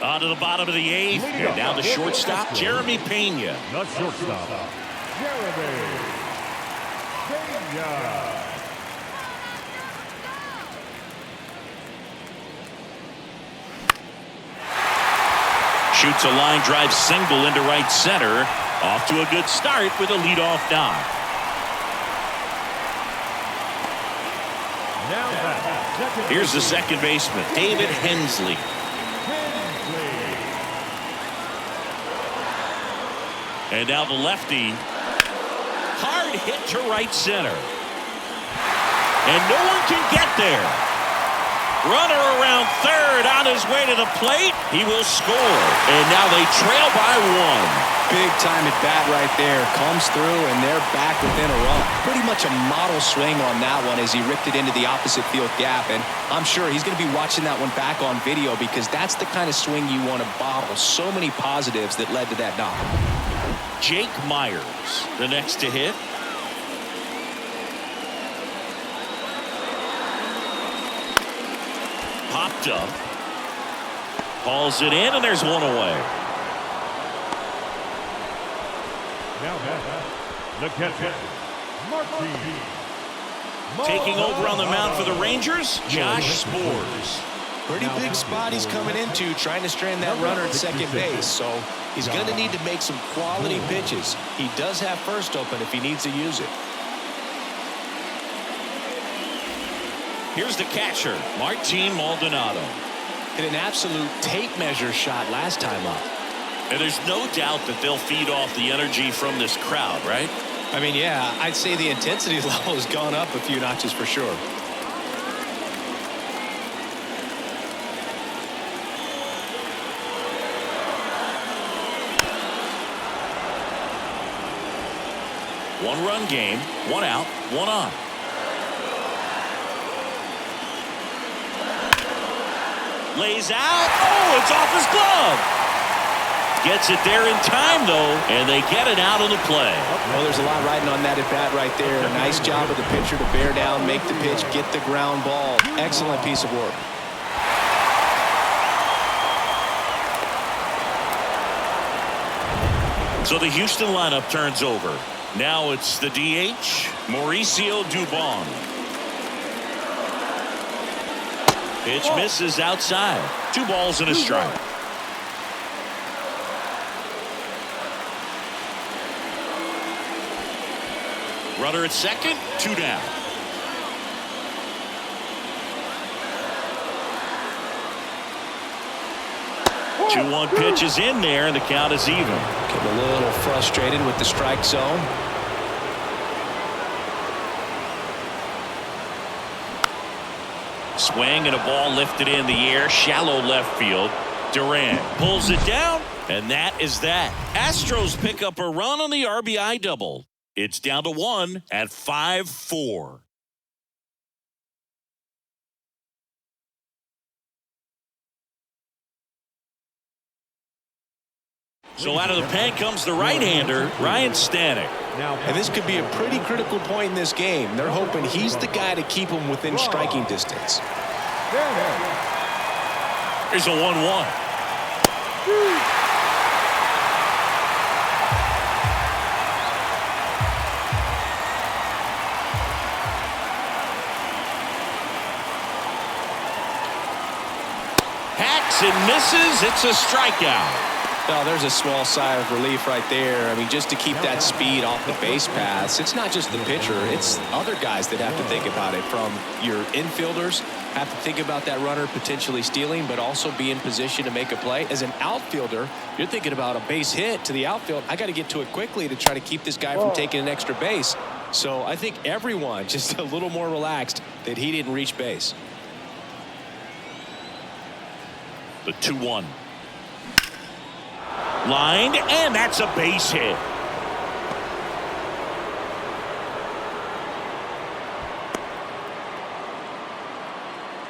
On to the bottom of the 8th, and now the shortstop, Jeremy Pena. The shortstop, Jeremy Pena. Shoots a line drive single into right center. Off to a good start with a leadoff knock. Here's the second baseman, David Hensley. And now the lefty. Hard hit to right center. And no one can get there. Runner around third on his way to the plate. He will score. And now they trail by 1. Big time at bat right there. Comes through and they're back within a run. Pretty much a model swing on that one as he ripped it into the opposite field gap. And I'm sure he's going to be watching that one back on video because that's the kind of swing you want to bottle. So many positives that led to that knock. Jake Myers, the next to hit. Popped up. Hauls it in, and there's one away. Now the catcher, Taking over on the mound for the Rangers, Josh Sborz. Pretty big spot he's coming into, trying to strand that runner at second base. So he's going to need to make some quality pitches. He does have first open if he needs to use it. Here's the catcher, Martin Maldonado. Hit an absolute tape measure shot last time up. And there's no doubt that they'll feed off the energy from this crowd, right? I mean, yeah, I'd say the intensity level has gone up a few notches for sure. One-run game, one out, one on. Lays out. Oh, it's off his glove. Gets it there in time, though, and they get it out of the play. Well, there's a lot riding on that at bat right there. Nice job of the pitcher to bear down, make the pitch, get the ground ball. Excellent piece of work. So the Houston lineup turns over. Now it's the DH, Mauricio Dubon. Pitch misses outside. 2 balls and a strike. Runner at second, 2 down. 2-1 pitch is in there, and the count is even. Getting a little frustrated with the strike zone. Swing and a ball lifted in the air, shallow left field. Durant pulls it down, and that is that. Astros pick up a run on the RBI double. It's down to 1 at 5-4. So out of the pen comes the right-hander, Ryan Stanek. And this could be a pretty critical point in this game. They're hoping he's the guy to keep them within striking distance. Here's a 1-1. Hacks and misses. It's a strikeout. Well, there's a small sigh of relief right there. I mean, just to keep that speed off the base paths. It's not just the pitcher. It's other guys that have to think about it. From your infielders, have to think about that runner potentially stealing, but also be in position to make a play. As an outfielder, you're thinking about a base hit to the outfield. I got to get to it quickly to try to keep this guy from taking an extra base. So I think everyone just a little more relaxed that he didn't reach base. The 2-1. Lined, and that's a base hit.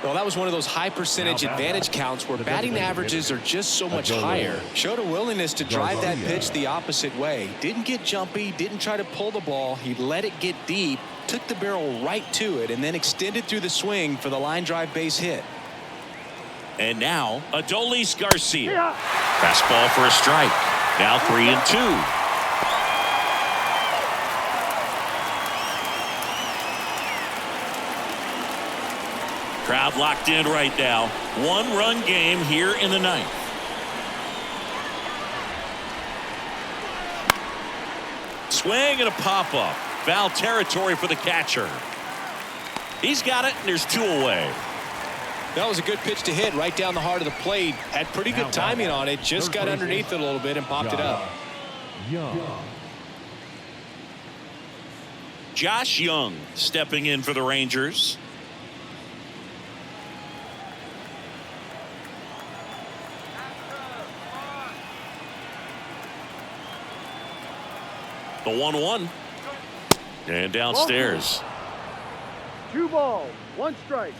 Well, that was one of those high percentage advantage counts where batting averages are just so much higher. Showed a willingness to drive that pitch the opposite way. Didn't get jumpy, didn't try to pull the ball. He let it get deep, took the barrel right to it, and then extended through the swing for the line drive base hit. And now, Adolis Garcia. Fastball for a strike. Now 3-2. Crowd locked in right now. 1-run game here in the 9th. Swing and a pop-up. Foul territory for the catcher. He's got it, and there's 2 away. That was a good pitch to hit right down the heart of the plate. Had pretty good timing on it. Just got underneath it a little bit and popped it up. Josh Young stepping in for the Rangers. The 1-1. And downstairs. 2 balls, 1 strike.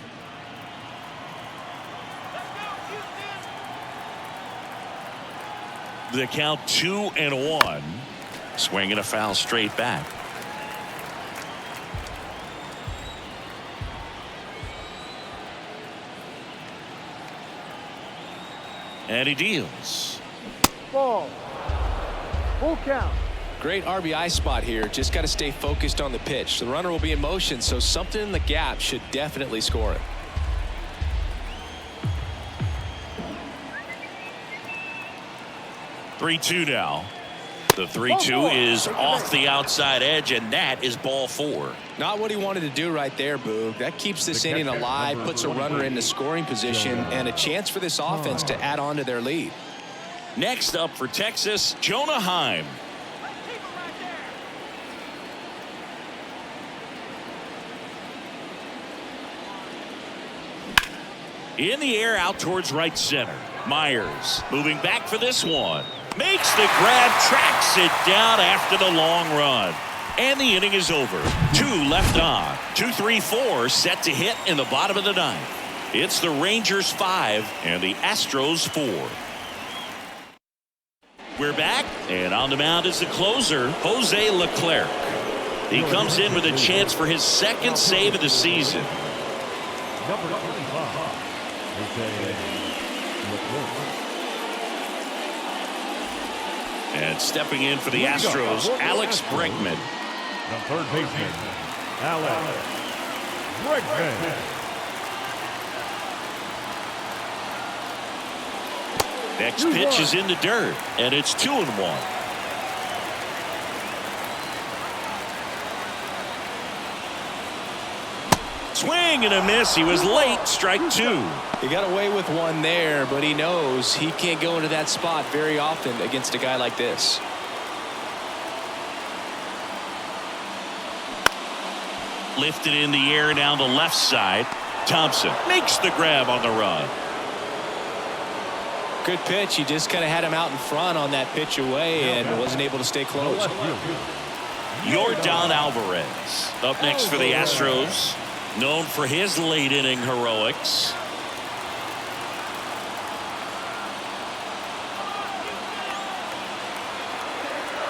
The count 2-1. Swinging a foul straight back. And he deals. Ball. Full count. Great RBI spot here. Just got to stay focused on the pitch. The runner will be in motion, so something in the gap should definitely score it. Three-two now. The 3-2 is off the outside edge, and that is ball 4. Not what he wanted to do right there, Boog. That keeps this inning alive, puts a runner into scoring position, and a chance for this offense to add on to their lead. Next up for Texas, Jonah Heim. In the air out towards right center. Myers moving back for this one. Makes the grab, tracks it down after the long run. And the inning is over. 2 left on. 2-3-4 set to hit in the bottom of the 9th. It's the Rangers 5 and the Astros 4. We're back, and on the mound is the closer, Jose Leclerc. He comes in with a chance for his 2nd save of the season. Number 25, Jose Leclerc. And stepping in for the Astros, Alex Bregman. The third baseman, Alex Bregman. Next pitch is in the dirt, and it's 2-1. Swing and a miss. He was late. Strike 2. He got away with one there, but he knows he can't go into that spot very often against a guy like this. Lifted in the air down the left side. Thompson makes the grab on the run. Good pitch. He just kind of had him out in front on that pitch away and wasn't able to stay close. Yordan Alvarez up next for the Astros, known for his late inning heroics.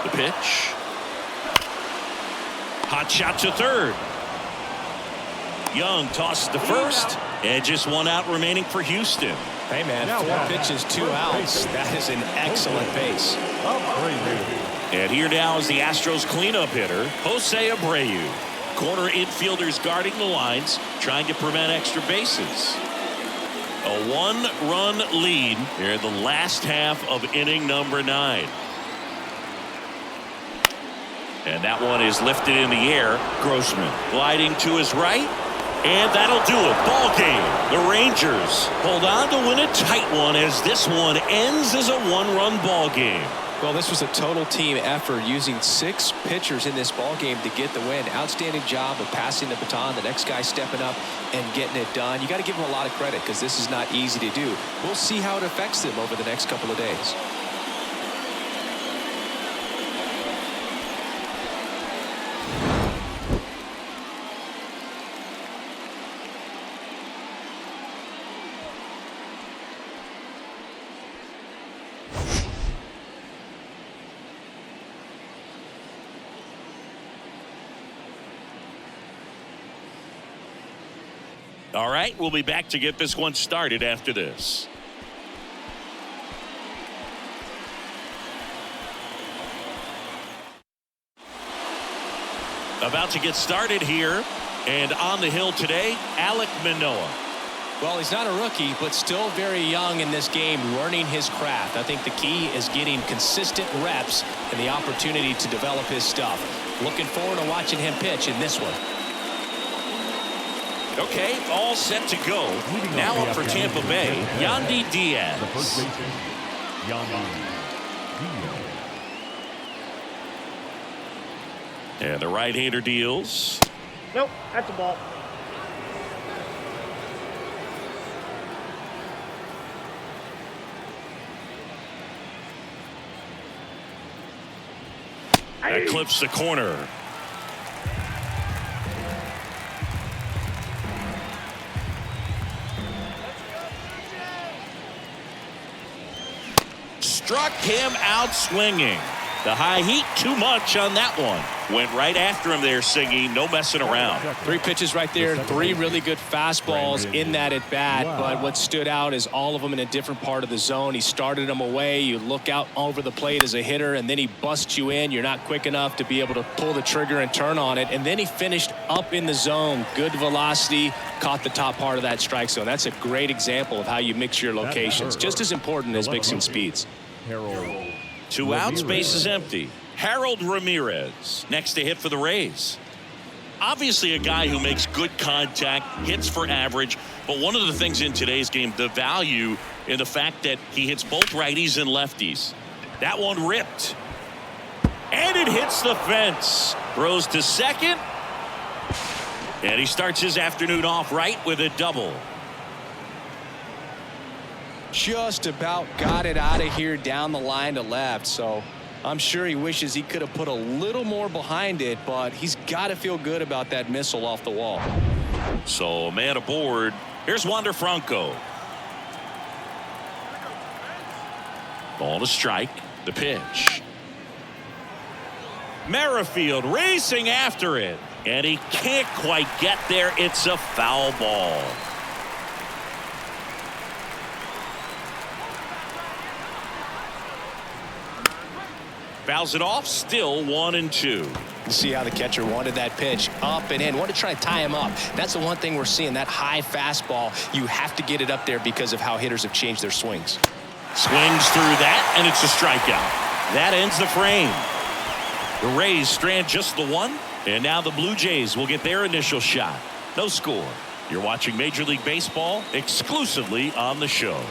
The pitch. Hot shot to third. Young tosses to first, and just 1 out remaining for Houston. Hey, man, 4 pitches, 2 outs. That is an excellent pace. And here now is the Astros cleanup hitter, Jose Abreu. Corner infielders guarding the lines, trying to prevent extra bases. A 1-run lead here in the last half of inning number 9. And that one is lifted in the air. Grossman gliding to his right. And that'll do it. Ball game. The Rangers hold on to win a tight one as this one ends as a 1-run ball game. Well, this was a total team effort, using 6 pitchers in this ball game to get the win. Outstanding job of passing the baton. The next guy stepping up and getting it done. You got to give them a lot of credit because this is not easy to do. We'll see how it affects them over the next couple of days. All right, we'll be back to get this one started after this. About to get started here, and on the hill today, Alek Manoah. Well, he's not a rookie, but still very young in this game, learning his craft. I think the key is getting consistent reps and the opportunity to develop his stuff. Looking forward to watching him pitch in this one. Okay, all set to go. Now up for Tampa Bay, Yandy Diaz. The first baseman, Yandy Diaz. And the right-hander deals. Nope, that's a ball. That clips the corner. Struck him out swinging. The high heat, too much on that one. Went right after him there, Singy. No messing around. 3 pitches right there. 3 really good fastballs in that at bat. But what stood out is all of them in a different part of the zone. He started them away. You look out over the plate as a hitter, and then he busts you in. You're not quick enough to be able to pull the trigger and turn on it. And then he finished up in the zone. Good velocity. Caught the top part of that strike zone. That's a great example of how you mix your locations. Just as important as mixing speeds. 2 outs, base is empty. Harold Ramirez next to hit for the Rays. Obviously a guy who makes good contact, hits for average, but one of the things in today's game, the value in the fact that he hits both righties and lefties. That one ripped. And it hits the fence. Throws to second. And he starts his afternoon off right with a double. Just about got it out of here down the line to left. So I'm sure he wishes he could have put a little more behind it, but he's got to feel good about that missile off the wall. So a man aboard. Here's Wander Franco. Ball to strike. The pitch. Merrifield racing after it. And he can't quite get there. It's a foul ball. Fouls it off. Still 1-2. You see how the catcher wanted that pitch up and in. Wanted to try and tie him up. That's the one thing we're seeing. That high fastball. You have to get it up there because of how hitters have changed their swings. Swings through that, and it's a strikeout. That ends the frame. The Rays strand just the one, and now the Blue Jays will get their initial shot. No score. You're watching Major League Baseball exclusively on the show.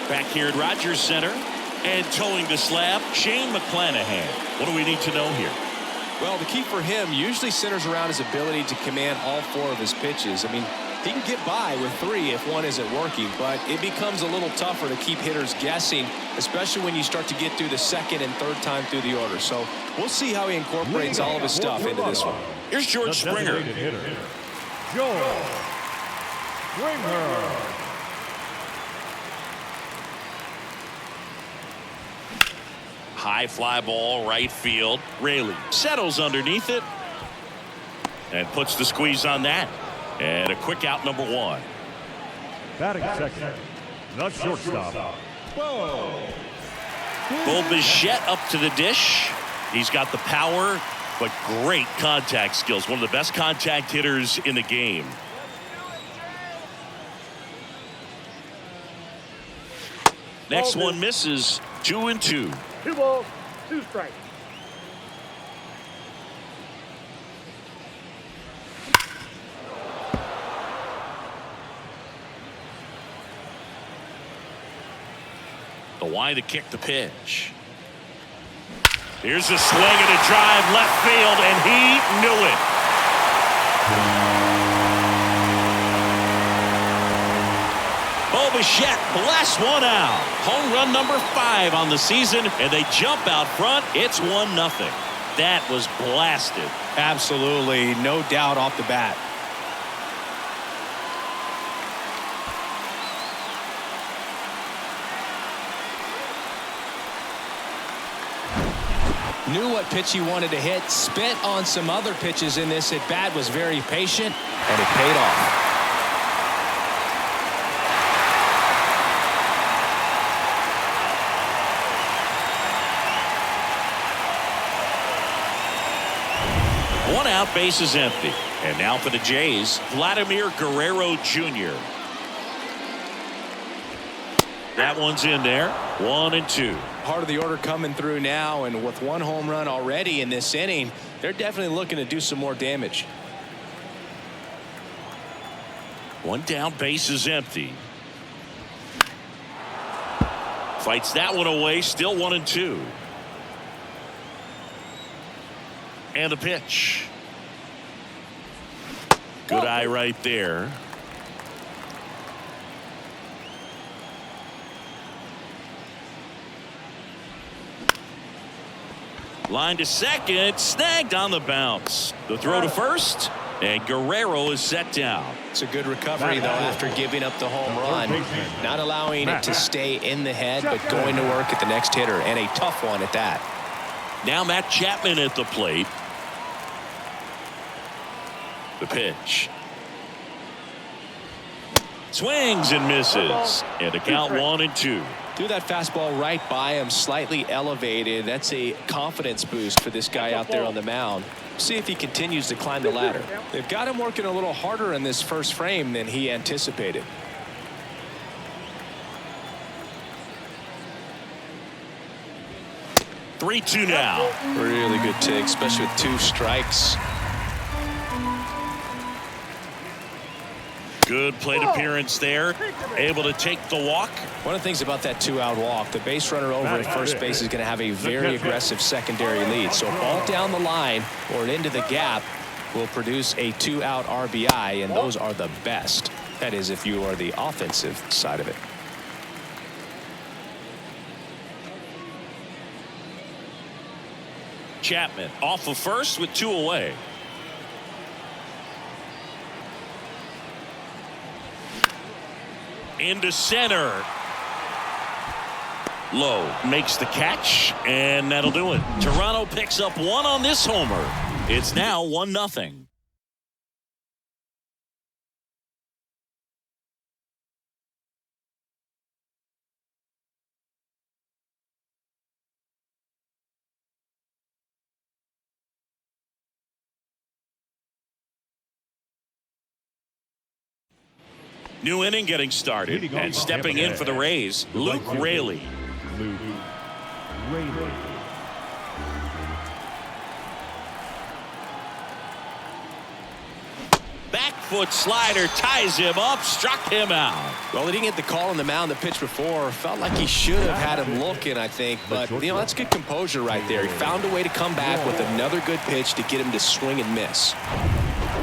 Back here at Rogers Center, and towing the slab, Shane McClanahan. What do we need to know here? Well, the key for him usually centers around his ability to command all 4 of his pitches. I mean, he can get by with 3 if one isn't working, but it becomes a little tougher to keep hitters guessing, especially when you start to get through the second and third time through the order. So we'll see how he incorporates all of his stuff into this one. Here's George Springer. George Springer. High fly ball, right field. Rayleigh settles underneath it and puts the squeeze on that. And a quick out, number 1. Batting second, the shortstop. Bo Bichette up to the dish. He's got the power, but great contact skills. One of the best contact hitters in the game. Next one misses. 2-2. 2 balls, 2 strikes. The wide to kick the pitch. Here's a swing and a drive left field, and he knew it. Bo Bichette blasts one out. Home run number 5 on the season, and they jump out front. It's 1-0. That was blasted. Absolutely. No doubt off the bat. Knew what pitch he wanted to hit. Spent on some other pitches in this at bat. Was very patient, and it paid off. One out, base is empty. And now for the Jays, Vladimir Guerrero Jr. That one's in there. 1-2. Part of the order coming through now, and with 1 home run already in this inning, they're definitely looking to do some more damage. 1 down, base is empty. Fights that one away, still 1-2. And the pitch. Good eye right there. Line to second, snagged on the bounce. The throw to first, And Guerrero is set down. It's a good recovery, though, after giving up the home run. Not allowing it to stay in the head, but going to work at the next hitter, and a tough one at that. Now Matt Chapman at the plate. The pitch. Swings and misses. And the count 1-2. Threw that fastball right by him, slightly elevated. That's a confidence boost for this guy out there on the mound. See if he continues to climb the ladder. They've got him working a little harder in this first frame than he anticipated. Three-two now. Really good take, especially with 2 strikes. Good plate appearance there. Able to take the walk. One of the things about that 2-out walk, the base runner over at first base is going to have a very aggressive secondary lead. So a ball down the line or into the gap will produce a 2-out RBI, and those are the best. That is, if you are the offensive side of it. Chapman off of first with 2 away. Into center. Low makes the catch, and that'll do it. Toronto picks up 1 on this homer. It's now 1-0. New inning getting started, and stepping in for the Rays, Luke Raley. Back foot slider ties him up, struck him out. Well, he didn't get the call on the mound the pitch before. Felt like he should have had him looking, I think. But, that's good composure right there. He found a way to come back with another good pitch to get him to swing and miss.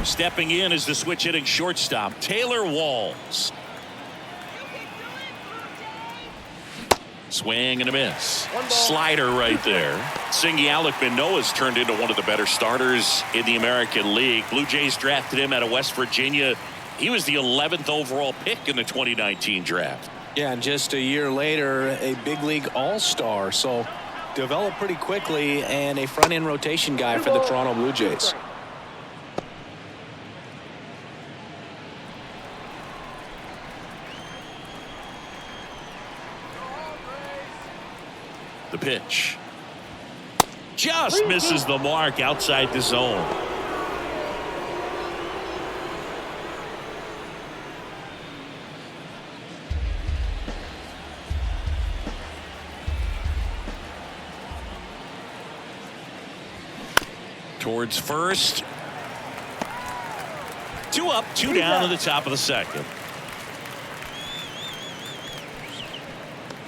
Stepping in is the switch hitting shortstop, Taylor Walls. Swing and a miss. Slider right there. Singy Alec Manoah's turned into one of the better starters in the American League. Blue Jays drafted him out of West Virginia. He was the 11th overall pick in the 2019 draft. Yeah, and just a year later, a big league all-star. So developed pretty quickly, and a front-end rotation guy for the Toronto Blue Jays. The pitch just misses the mark outside the zone. Towards first. 2 up, 2 down to the top of the second.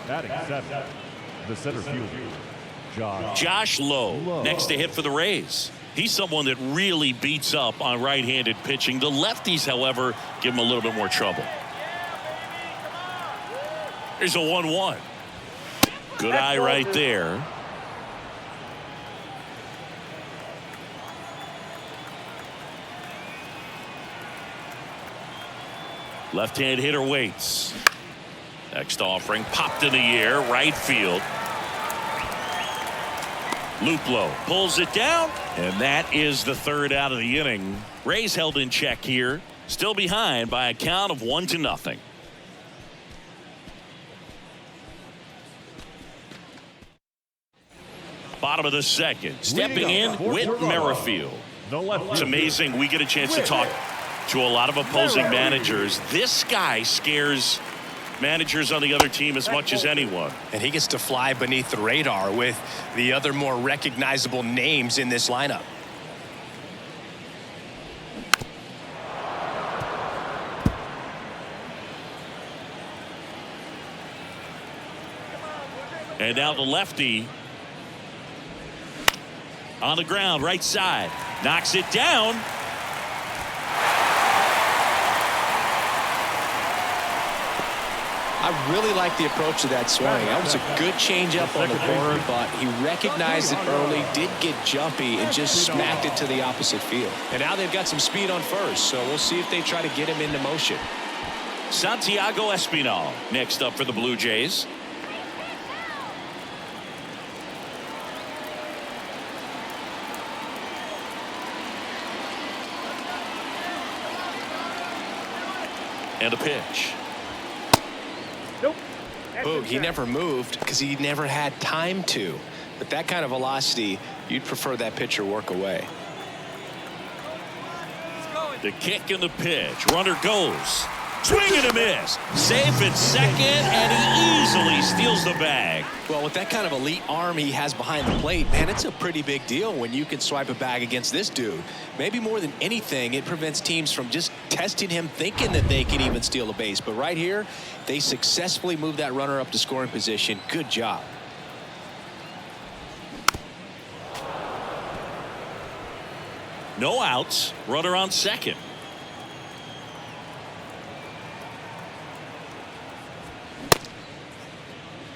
Batting 7. The center fielder, Josh Lowe, next to hit for the Rays. He's someone that really beats up on right-handed pitching. The lefties, however, give him a little bit more trouble. There's a 1-1. Good eye right there. Left-hand hitter waits. Next offering popped in the air, right field. Luplow pulls it down, and that is the 3rd out of the inning. Rays held in check here, still behind by a count of 1-0. Bottom of the second, stepping in, Whit Merrifield. It's amazing we get a chance to talk to a lot of opposing managers. This guy scares managers on the other team as much as anyone. And he gets to fly beneath the radar with the other more recognizable names in this lineup. And now the lefty on the ground, right side, knocks it down. I really like the approach of that swing. That was a good changeup on the corner, but he recognized it early, did get jumpy, and just smacked it to the opposite field. And now they've got some speed on first, so we'll see if they try to get him into motion. Santiago Espinal next up for the Blue Jays. And a pitch. Nope. Boog, he never moved because he never had time to. But that kind of velocity, you'd prefer that pitcher work away. The kick and the pitch. Runner goes. Swing and a miss. Safe at second, and he easily steals the bag. Well, with that kind of elite arm he has behind the plate, man, it's a pretty big deal when you can swipe a bag against this dude. Maybe more than anything, it prevents teams from just testing him, thinking that they can even steal a base. But right here, they successfully moved that runner up to scoring position. Good job. No outs. Runner on second.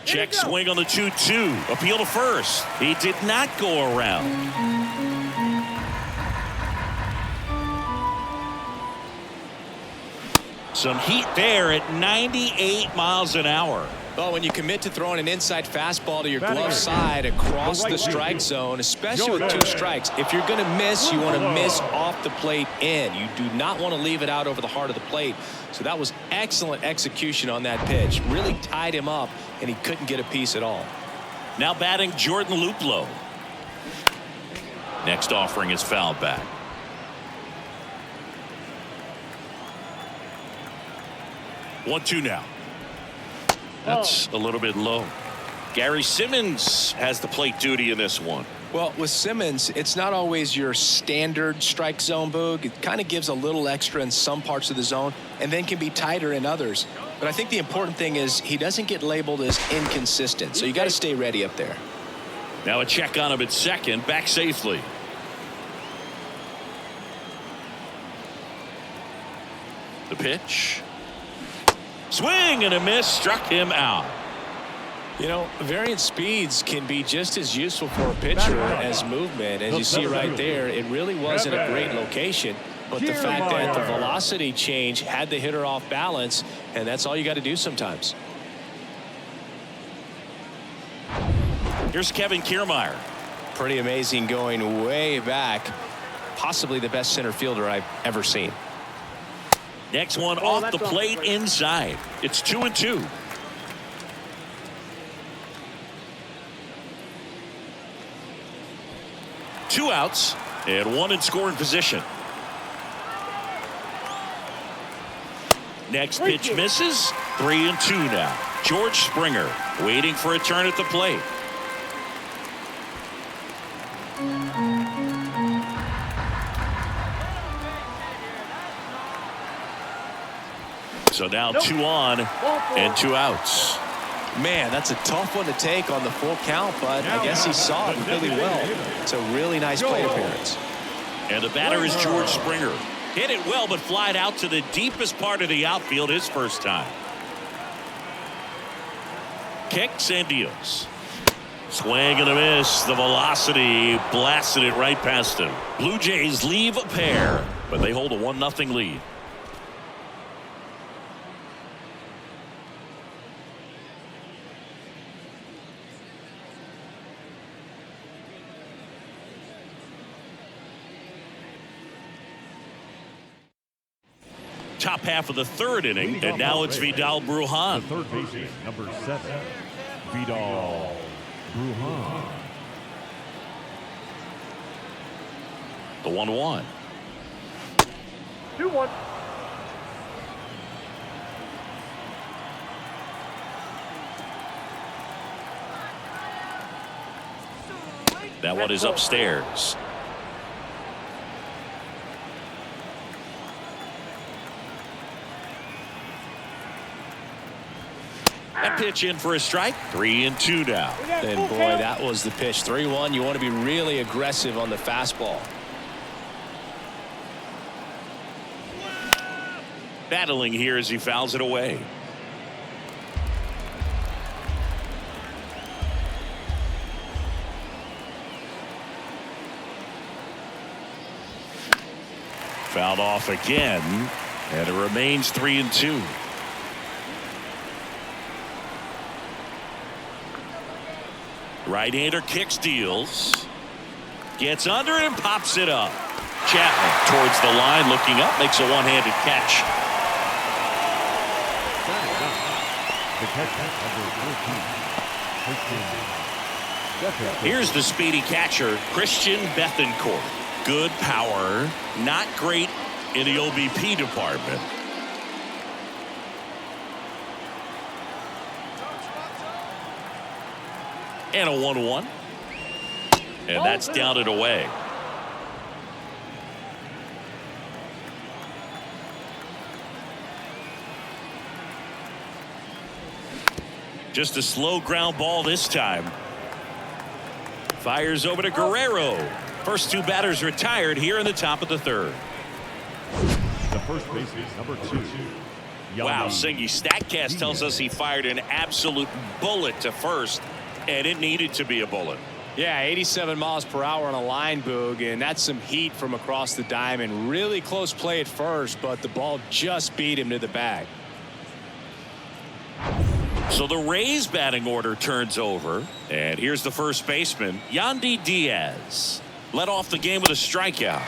Check swing on the 2-2. Appeal to first. He did not go around. Some heat there at 98 miles an hour. Well, when you commit to throwing an inside fastball to your glove side across the strike zone, especially with 2 strikes, if you're going to miss, you want to miss off the plate in. You do not want to leave it out over the heart of the plate. So that was excellent execution on that pitch. Really tied him up, and he couldn't get a piece at all. Now batting Jordan Luplow. Next offering is fouled back. One-two now. That's a little bit low. Gary Simmons has the plate duty in this one. Well, with Simmons, it's not always your standard strike zone, Boog. It kind of gives a little extra in some parts of the zone and then can be tighter in others. But I think the important thing is he doesn't get labeled as inconsistent, so you got to stay ready up there. Now a check on him at second, back safely. The pitch. Swing and a miss, struck him out. You know, variant speeds can be just as useful for a pitcher as movement. As you see right there, it really wasn't a great location, but the fact that the velocity change had the hitter off balance, and that's all you got to do sometimes. Here's Kevin Kiermaier. Pretty amazing, going way back. Possibly the best center fielder I've ever seen. Next one off the plate inside. It's 2-2. Two outs and one in scoring position. Next pitch misses. 3-2 now. George Springer waiting for a turn at the plate. So now 2 on and 2 outs. Man, that's a tough one to take on the full count, but I guess he saw it really well. It's a really nice plate appearance. And the batter is George Springer. Hit it well, but flied out to the deepest part of the outfield his first time. Kicks and deals. Swing and a miss. The velocity blasted it right past him. Blue Jays leave a pair, but they hold a 1-0 lead. Top half of the third inning, and now it's Vidal Brujan. The third baseman, number 7, Vidal Brujan. The 1-1. 2-1. That one is upstairs. That pitch in for a strike. 3-2 now. And boy, that was the pitch. 3-1. You want to be really aggressive on the fastball. Battling here as he fouls it away. Fouled off again, and it remains 3-2. Right-hander kicks, deals, gets under it and pops it up. Chapman towards the line, looking up, makes a one-handed catch. The catcher, number 14, Here's the speedy catcher, Christian Bethancourt. Good power, not great in the OBP department. And a 1-1. And that's down and away. Just a slow ground ball this time. Fires over to Guerrero. First two batters retired here in the top of the third. the first baseman, number 2. Wow, Singy, StatCast tells us he fired an absolute bullet to first, and it needed to be a bullet. Yeah, 87 miles per hour on a line, Boog, and that's some heat from across the diamond. Really close play at first, but the ball just beat him to the bag. So the Rays batting order turns over, and here's the first baseman, Yandy Diaz. Led off the game with a strikeout.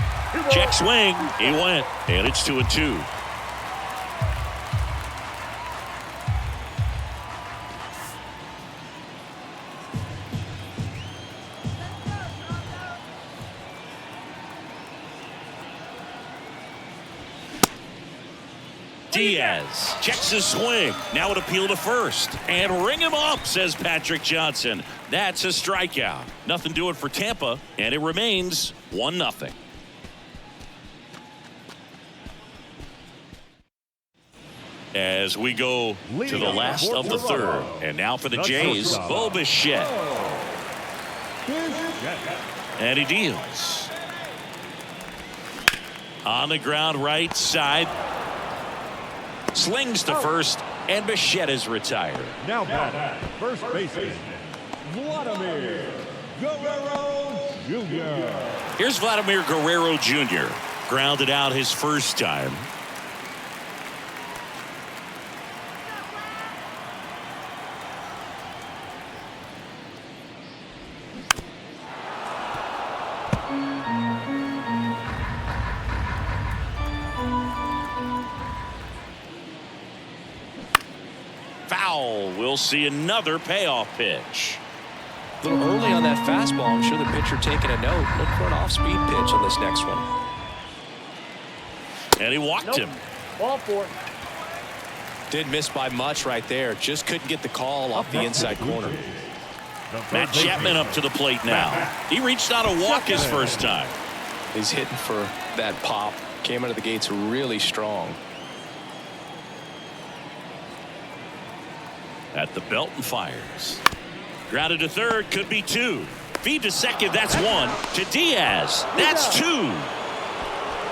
Check swing, he went, and it's 2-2. Diaz checks his swing. Now an appeal to first. And ring him up, says Patrick Johnson. That's a strikeout. Nothing doing for Tampa, and it remains 1-0. As we go to the last of the third. And now for the Jays, Bo Bichette. And he deals. On the ground right side. Slings to first, and Bichette is retired. Now batting, first baseman, Vladimir Guerrero Jr. Here's Vladimir Guerrero Jr. Grounded out his first time. Foul. We'll see another payoff pitch. A little early on that fastball. I'm sure the pitcher taking a note. Look for an off-speed pitch on this next one. And he walked him. Ball 4. Didn't miss by much right there. Just couldn't get the call off the inside corner. Matt Chapman up to the plate now. He reached out a walk his first time. He's hitting for that pop. Came out of the gates really strong. At the belt and fires. Grounded to third, could be 2. Feed to second, that's 1. To Diaz, that's 2.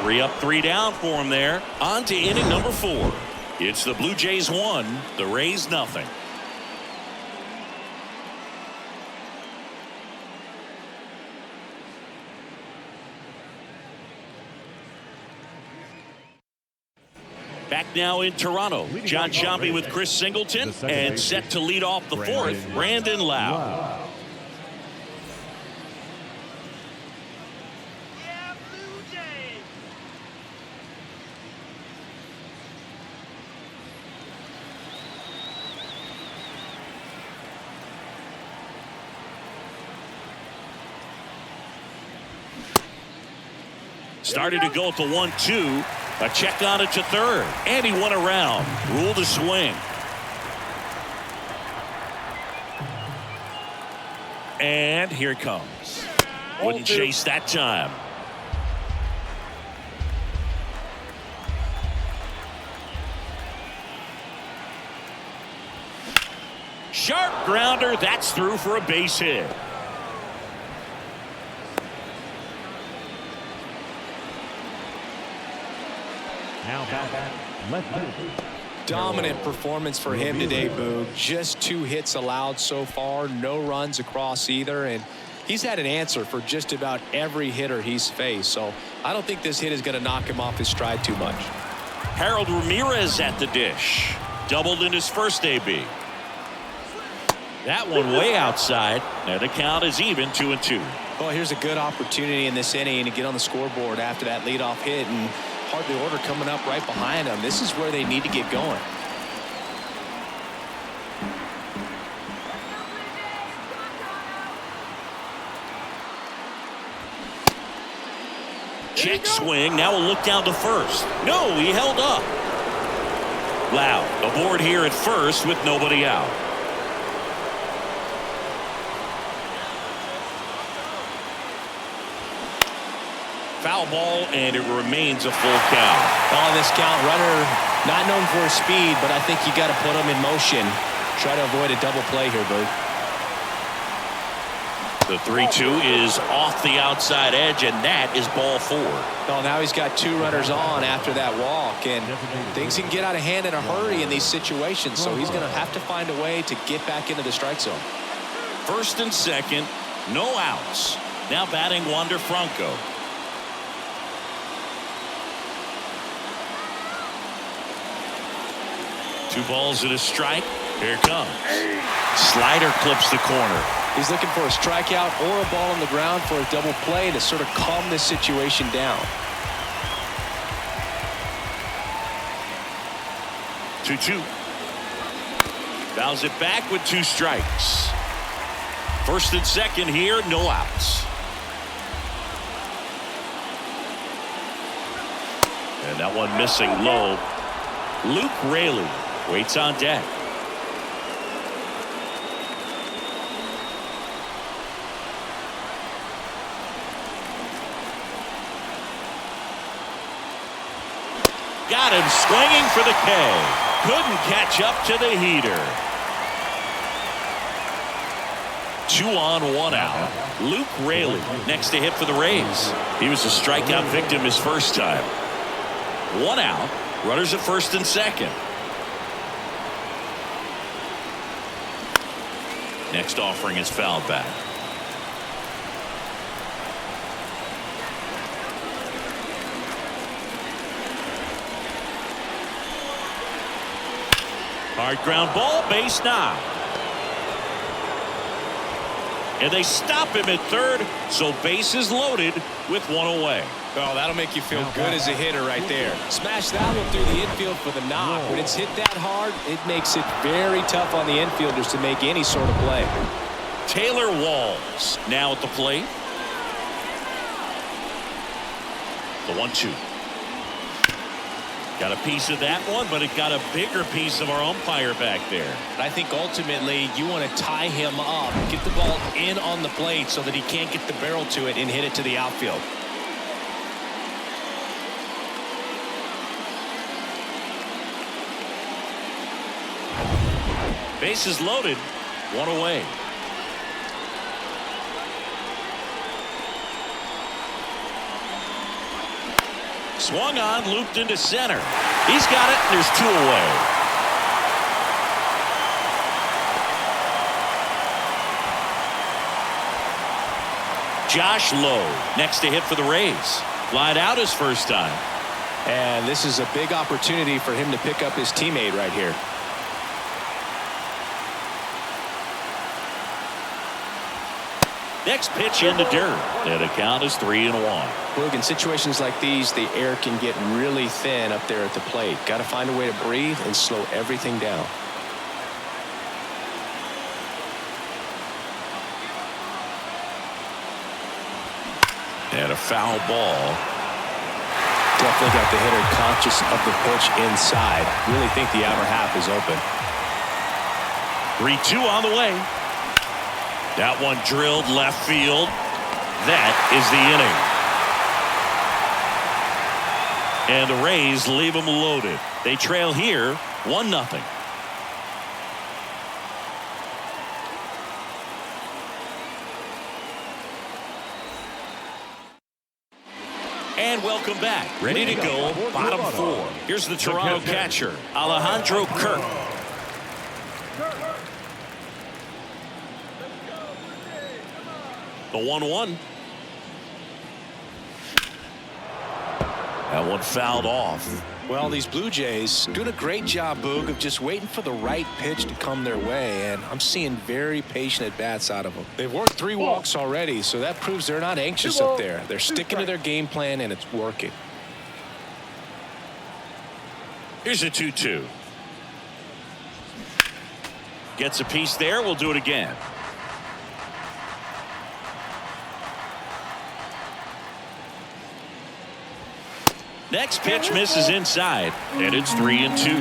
3 up, 3 down for him there. On to inning number 4. It's the Blue Jays 1, the Rays nothing. Back now in Toronto, John Sciambi with Chris Singleton, and set to lead off the fourth, Brandon Lau. Started to go at the 1-2. A check on it to third, and he went around. Ruled a swing. And here it comes. Wouldn't chase that time. Sharp grounder, that's through for a base hit. Dominant performance for him today, Boog. Just 2 hits allowed so far. No runs across either. And he's had an answer for just about every hitter he's faced. So I don't think this hit is going to knock him off his stride too much. Harold Ramirez at the dish. Doubled in his first AB. That one way outside. And the count is even, 2-2. Well, here's a good opportunity in this inning to get on the scoreboard after that leadoff hit, and hardly order coming up right behind them. This is where they need to get going. Check swing. Now we'll look down to first. No, he held up. Loud aboard here at first with nobody out. Foul ball, and it remains a full count. On this count, runner not known for his speed, but I think you got to put him in motion. Try to avoid a double play here, Bert. The 3-2 is off the outside edge, and that is ball 4. Well, now he's got 2 runners on after that walk, and things can get out of hand in a hurry in these situations, so he's going to have to find a way to get back into the strike zone. First and second, no outs. Now batting Wander Franco. Two balls and a strike. Here it comes. Slider clips the corner. He's looking for a strikeout or a ball on the ground for a double play to sort of calm this situation down. 2-2. Fouls it back with 2 strikes. First and second here, no outs. And that one missing low. Luke Raley waits on deck. Got him swinging for the K. Couldn't catch up to the heater. 2 on, 1 out. Luke Raley next to hit for the Rays. He was a strikeout victim his first time. 1 out. Runners at first and second. Next offering is fouled back. Hard ground ball, base knock. And they stop him at third, so base is loaded with 1 away. Oh, that'll make you feel good as a hitter right there. Smash that one through the infield for the knock. When it's hit that hard, it makes it very tough on the infielders to make any sort of play. Taylor Walls now at the plate. The 1-2. Got a piece of that one, but it got a bigger piece of our umpire back there. I think ultimately you want to tie him up, get the ball in on the plate so that he can't get the barrel to it and hit it to the outfield. Bases loaded, 1 away. Swung on, looped into center. He's got it, and there's 2 away. Josh Lowe next to hit for the Rays. Flied out his first time. And this is a big opportunity for him to pick up his teammate right here. Next pitch in the dirt. And the count is 3-1. Look, in situations like these, the air can get really thin up there at the plate. Got to find a way to breathe and slow everything down. And a foul ball. Definitely got the hitter conscious of the pitch inside. Really think the outer half is open. 3-2 on the way. That one drilled left field. That is the inning. And the Rays leave them loaded. They trail here 1-0. And welcome back. Ready to go. Bottom 4. Here's the Toronto catcher, Alejandro Kirk. The 1-1. That one fouled off. Well, these Blue Jays doing a great job, Boog, of just waiting for the right pitch to come their way, and I'm seeing very patient at-bats out of them. They've worked 3 walks already, so that proves they're not anxious up there. They're sticking to their game plan, and it's working. Here's a 2-2. Gets a piece there. We'll do it again. Next pitch misses inside, and it's 3-2.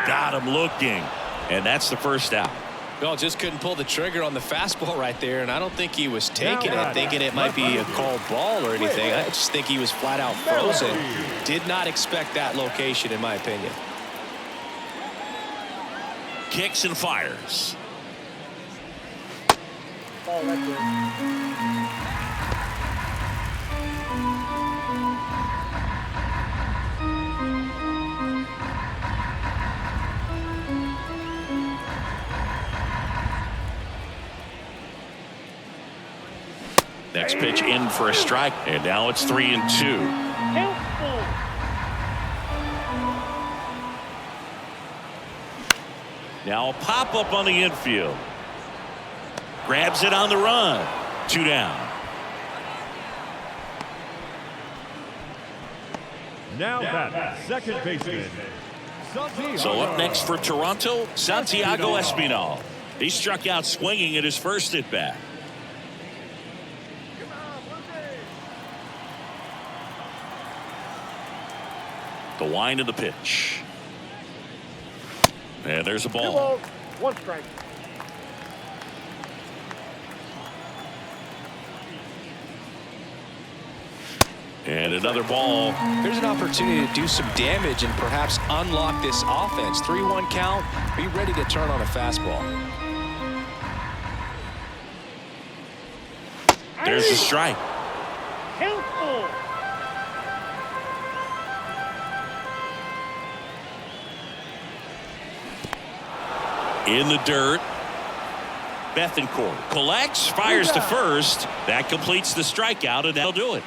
Got him looking, and that's the first out. Well, just couldn't pull the trigger on the fastball right there, and I don't think he was taking it, thinking it might be a called ball or anything. I just think he was flat out frozen. Did not expect that location, in my opinion. Kicks and fires. Oh, that's it. Next pitch in for a strike, and now it's 3-2. Now a pop up on the infield. Grabs it on the run. 2 down. Now that second baseman. So up next for Toronto, Santiago Espinal. He struck out swinging at his first at bat. The wind of the pitch. And there's a 2 ball. balls, 1 strike. And another ball. There's an opportunity to do some damage and perhaps unlock this offense. 3-1 count. Be ready to turn on a fastball. There's the strike. Countful. In the dirt. Bethancourt collects, fires to first. That completes the strikeout, and that'll do it.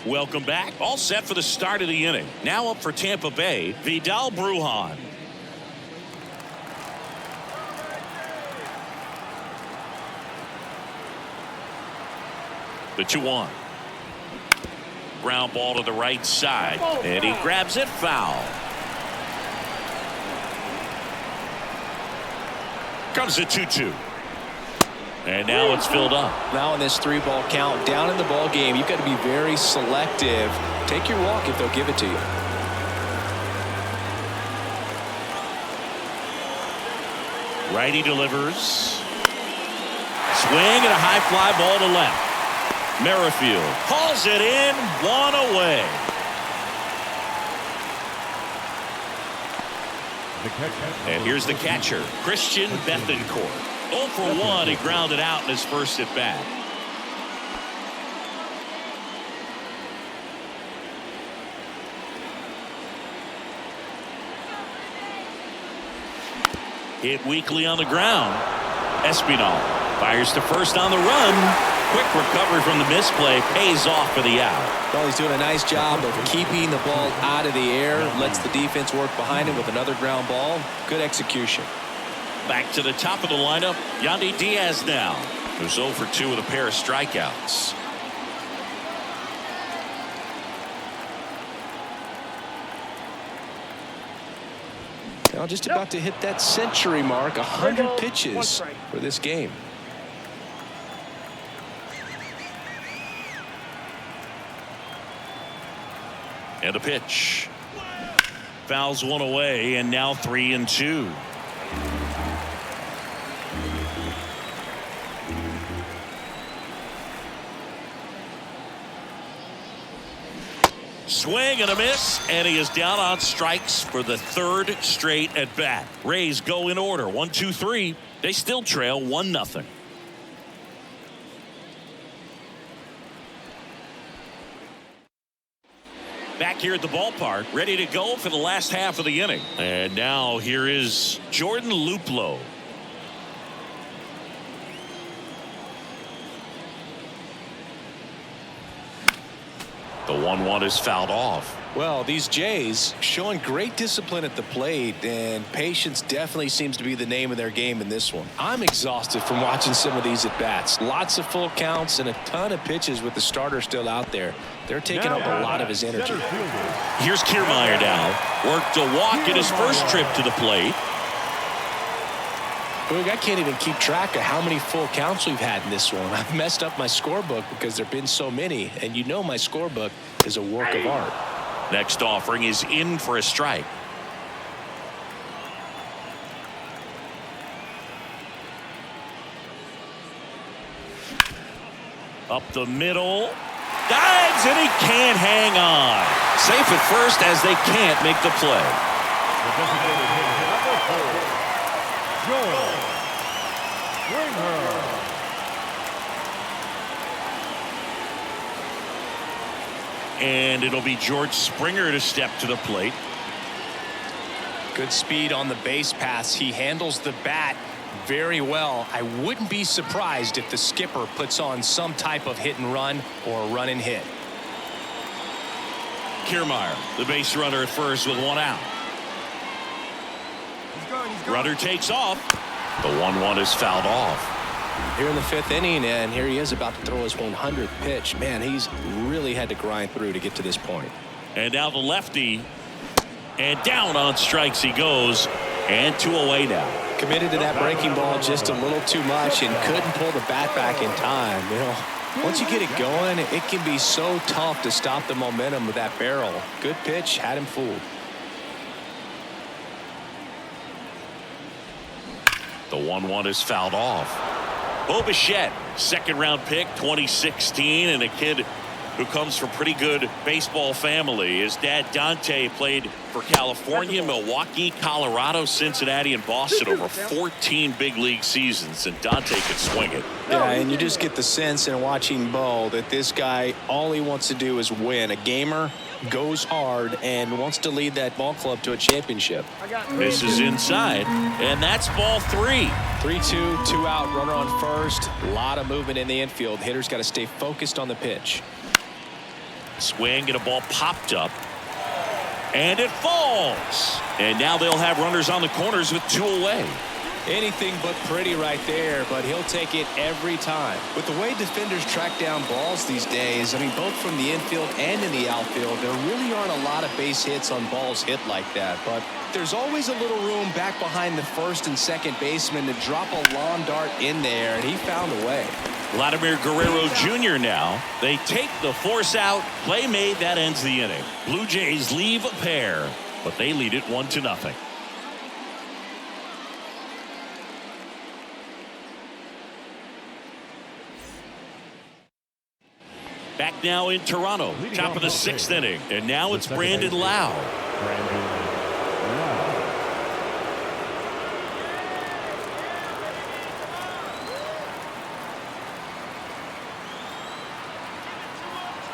Welcome back. All set for the start of the inning. Now up for Tampa Bay, Vidal Brujan. The 2-1. Ground ball to the right side, and he grabs it foul. Comes the 2-2. And now it's filled up. Now in this 3-ball count, down in the ball game, you've got to be very selective. Take your walk if they'll give it to you. Righty delivers. Swing and a high fly ball to left. Merrifield hauls it in, 1 away. And here's the catcher, Christian Bethancourt. 0 for 1, he grounded out in his first at bat. Hit weakly on the ground. Espinal fires to first on the run. Quick recovery from the misplay, pays off for the out. Well, he's doing a nice job of keeping the ball out of the air. Lets the defense work behind him with another ground ball. Good execution. Back to the top of the lineup, Yandy Diaz now, who's 0 for 2 with a pair of strikeouts. Now just about to hit that century mark, 100 pitches for this game. And a pitch. Fouls 1 away, and now 3-2. Swing and a miss, and he is down on strikes for the 3rd straight at bat. Rays go in order, 1, 2, 3. They still trail 1-0. Back here at the ballpark, ready to go for the last half of the inning. And now here is Jordan Luplow. The 1-1 is fouled off. Well, these Jays showing great discipline at the plate, and patience definitely seems to be the name of their game in this one. I'm exhausted from watching some of these at-bats. Lots of full counts and a ton of pitches with the starter still out there. They're taking up a lot of his energy. Here's Kiermaier now. Worked a walk in his first trip to the plate. Boog, I can't even keep track of how many full counts we've had in this one. I've messed up my scorebook because there have been so many, and you know my scorebook is a work of art. Next offering is in for a strike. Up the middle. Dives, and he can't hang on. Safe at first as they can't make the play. And it'll be George Springer to step to the plate. Good speed on the base paths. He handles the bat very well. I wouldn't be surprised if the skipper puts on some type of hit and run or run and hit. Kiermaier, the base runner at first with one out. Runner takes off. The 1-1 is fouled off. Here in the 5th inning, and here he is about to throw his 100th pitch. Man, he's really had to grind through to get to this point. And now the lefty, and down on strikes he goes, and 2 away now. Committed to that breaking ball just a little too much and couldn't pull the bat back in time. You know, once you get it going, it can be so tough to stop the momentum of that barrel. Good pitch, had him fooled. The 1-1 is fouled off. Bo Bichette, second-round pick, 2016, and a kid who comes from pretty good baseball family. His dad, Dante, played for California, Milwaukee, Colorado, Cincinnati, and Boston over 14 big league seasons, and Dante could swing it. Yeah, and you just get the sense in watching Bo that this guy, all he wants to do is win. A gamer, goes hard, and wants to lead that ball club to a championship. Misses inside, and that's ball 3. 3-2, 2 out, runner on first. A lot of movement in the infield. Hitter's got to stay focused on the pitch. Swing, and a ball popped up, and it falls. And now they'll have runners on the corners with 2 away. Anything but pretty right there, but he'll take it every time. With the way defenders track down balls these days, I mean, both from the infield and in the outfield, there really aren't a lot of base hits on balls hit like that. But there's always a little room back behind the first and second baseman to drop a lawn dart in there, and he found a way. Vladimir Guerrero Jr. now. They take the force out. Play made. That ends the inning. Blue Jays leave a pair, but they lead it 1-0. Back now in Toronto, top of the 6th inning, and now it's Brandon Lau.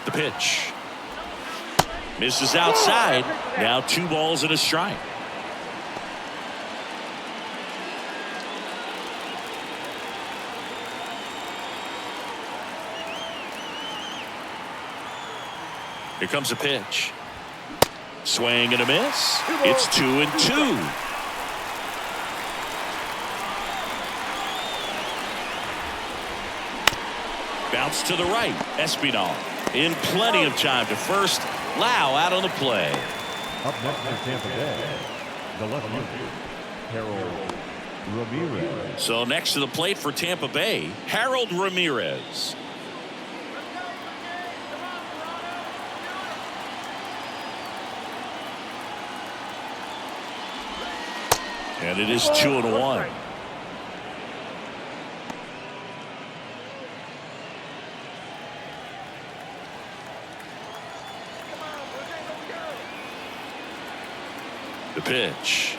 The pitch misses outside. Now 2 balls and a strike. Here comes a pitch. Swing and a miss. It's 2-2. Bounce to the right. Espinal in plenty of time to first. Lau out on the play. Up next for Tampa Bay, the left-hander, Harold Ramirez. So next to the plate for Tampa Bay, Harold Ramirez. And it is 2-1. The pitch.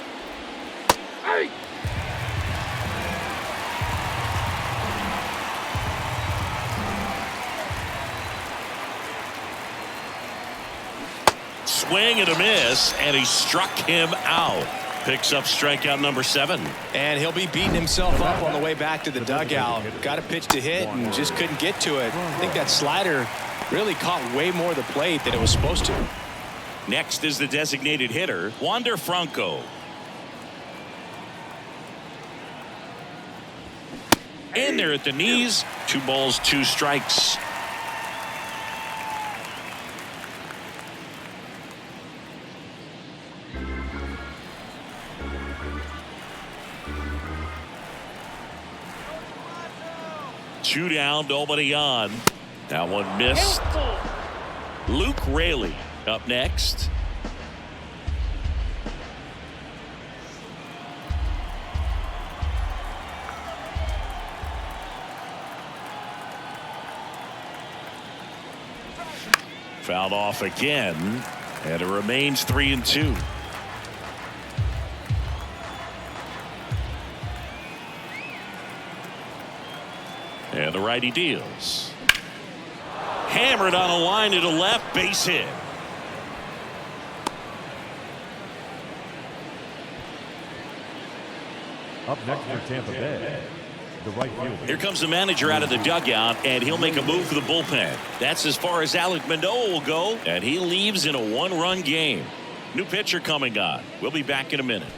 swing and a miss, and he struck him out. Picks up strikeout number 7. And he'll be beating himself up on the way back to the dugout. Got a pitch to hit and just couldn't get to it. I think that slider really caught way more of the plate than it was supposed to. Next is the designated hitter, Wander Franco. In there at the knees. 2 balls, 2 strikes. Two down, nobody on. That one missed. Luke Raley up next. Fouled off again, and it remains 3-2. And the righty deals. Hammered on a line to the left, base hit. Up next for Tampa Bay, the right fielder. Here comes the manager out of the dugout, and he'll make a move for the bullpen. That's as far as Alek Manoah will go, and he leaves in a 1-run game. New pitcher coming on. We'll be back in a minute.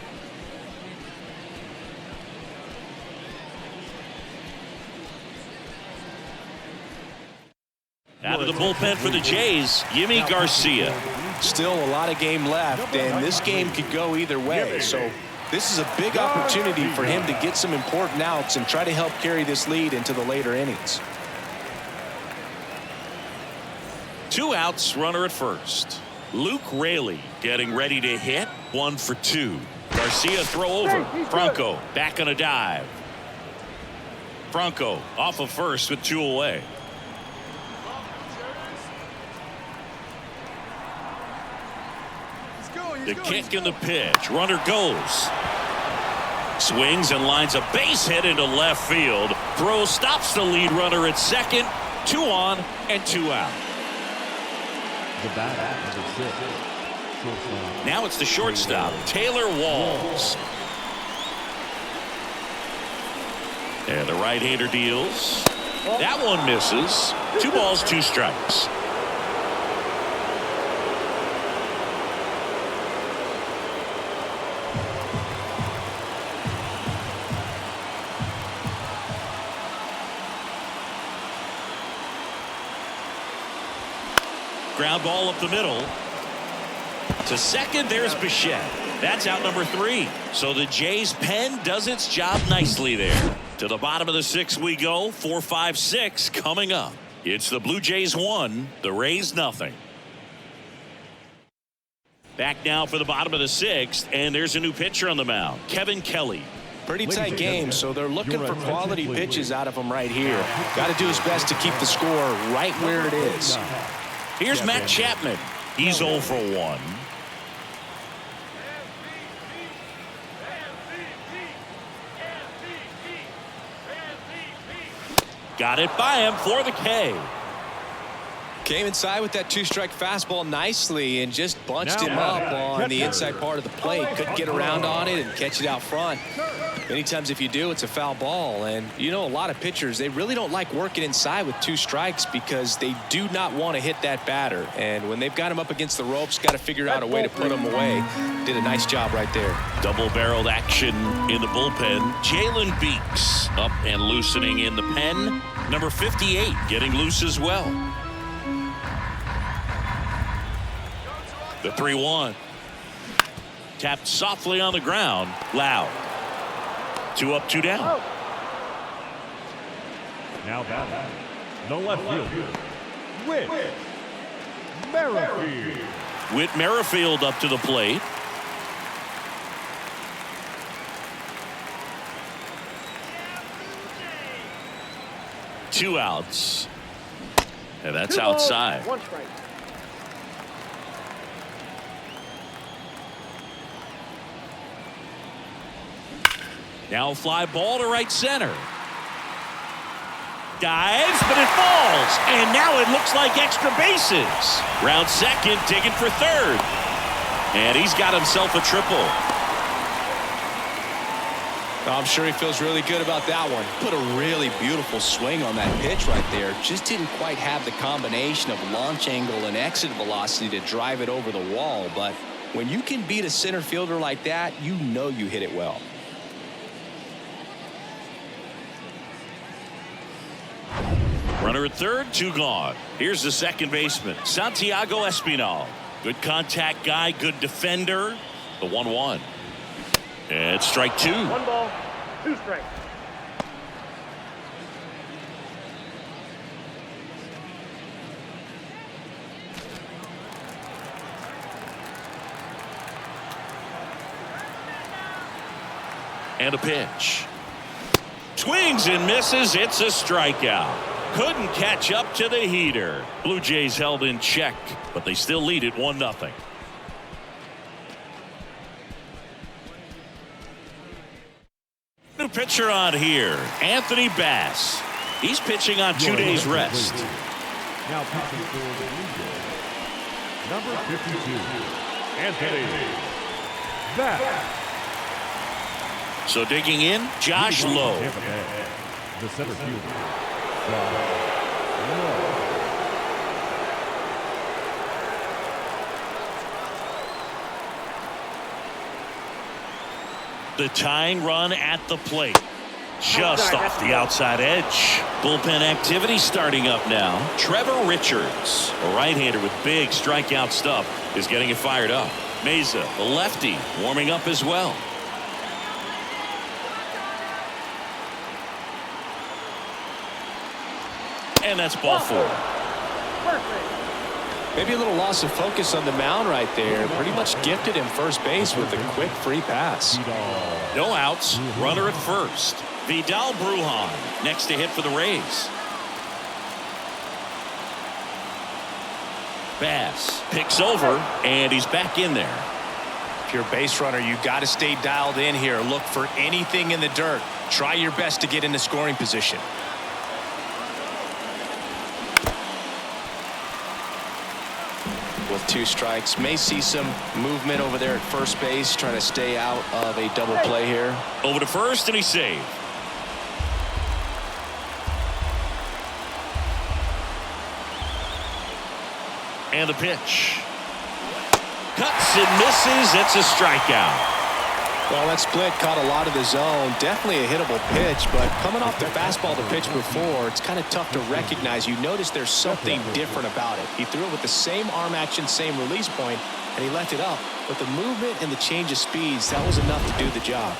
Out of the bullpen for the Jays, Yimi Garcia. Still a lot of game left, and this game could go either way. So this is a big opportunity for him to get some important outs and try to help carry this lead into the later innings. 2 outs, runner at first. Luke Raley getting ready to hit. 1 for 2. Garcia throw over. Franco back on a dive. Franco off of first with 2 away. The kick and the pitch. Runner goes. Swings and lines a base hit into left field. Throw stops the lead runner at second. 2 on and 2 out. The batter, number 6. Shortstop. Now it's the shortstop, Taylor Walls. And the right-hander deals. That one misses. 2 balls, 2 strikes. Ground ball up the middle. To second, there's Bichette. That's out number 3. So the Jays pen does its job nicely there. To the bottom of the 6th we go. 4, 5, 6 coming up. It's the Blue Jays 1, the Rays nothing. Back now for the bottom of the 6th, and there's a new pitcher on the mound, Kevin Kelly. Pretty tight game, so they're looking for quality pitches out of him right here. Got to do his best to keep the score right where it is. Here's Matt Chapman. He's 0 for 1. Got it by him for the K. Came inside with that 2-strike fastball nicely and just bunched him up on the inside part of the plate. Couldn't get around on it and catch it out front. Many times if you do, it's a foul ball. And you know, a lot of pitchers, they really don't like working inside with 2 strikes because they do not want to hit that batter. And when they've got him up against the ropes, got to figure out a way to put him away. Did a nice job right there. Double-barreled action in the bullpen. Jalen Beeks up and loosening in the pen. Number 58 getting loose as well. The 3-1. Tapped softly on the ground. Loud. 2 up, 2 down. Now batting, the left fielder, Whit Merrifield. Whit Merrifield up to the plate. Two outs. And that's outside. 1 strike. Now a fly ball to right center. Dives, but it falls. And now it looks like extra bases. Round second, digging for third. And he's got himself a triple. I'm sure he feels really good about that one. Put a really beautiful swing on that pitch right there. Just didn't quite have the combination of launch angle and exit velocity to drive it over the wall. But when you can beat a center fielder like that, you know you hit it well. Runner at third, 2 gone. Here's the second baseman, Santiago Espinal. Good contact guy, good defender. The 1-1. And strike 2. 1 ball, 2 strikes. And a pitch. Swings and misses. It's a strikeout. Couldn't catch up to the heater. Blue Jays held in check, but they still lead it 1-0. New pitcher on here, Anthony Bass. He's pitching on 2 days rest. Now pitching for the Blue Jays, number 52, Anthony Bass. So digging in, Josh Lowe. Tampa Bay, the center fielder, Josh Lowe. The tying run at the plate. Just off the outside edge. Bullpen activity starting up now. Trevor Richards, a right-hander with big strikeout stuff, is getting it fired up. Meza, the lefty, warming up as well. And that's ball 4. Maybe a little loss of focus on the mound right there. Pretty much gifted him first base with a quick free pass. No outs. Runner at first. Vidal Brujan next to hit for the Rays. Bass picks over, and he's back in there. If you're a base runner, you got to stay dialed in here. Look for anything in the dirt. Try your best to get into scoring position. With 2 strikes, may see some movement over there at first base, trying to stay out of a double play here. Over to first, and he's saved. And the pitch. Cuts and misses. It's a strikeout. Well, that split caught a lot of the zone. Definitely a hittable pitch, but coming off the fastball the pitch before, it's kind of tough to recognize. You notice there's something different about it. He threw it with the same arm action, same release point, and he left it up. But the movement and the change of speeds, that was enough to do the job.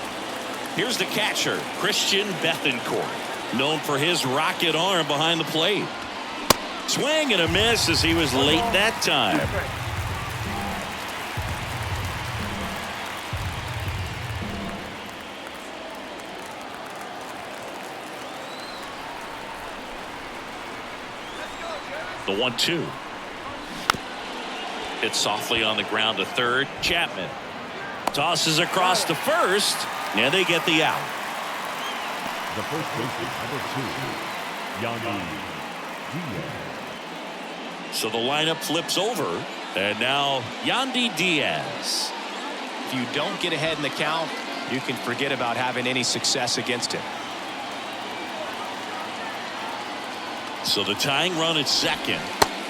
Here's the catcher, Christian Bethancourt, known for his rocket arm behind the plate. Swing and a miss as he was late that time. The 1-2. Hit softly on the ground to third. Chapman tosses across to first, and they get the out. The first baseman, number 2, Yandy Diaz. So the lineup flips over, and now Yandy Diaz. If you don't get ahead in the count, you can forget about having any success against him. So the tying run at second.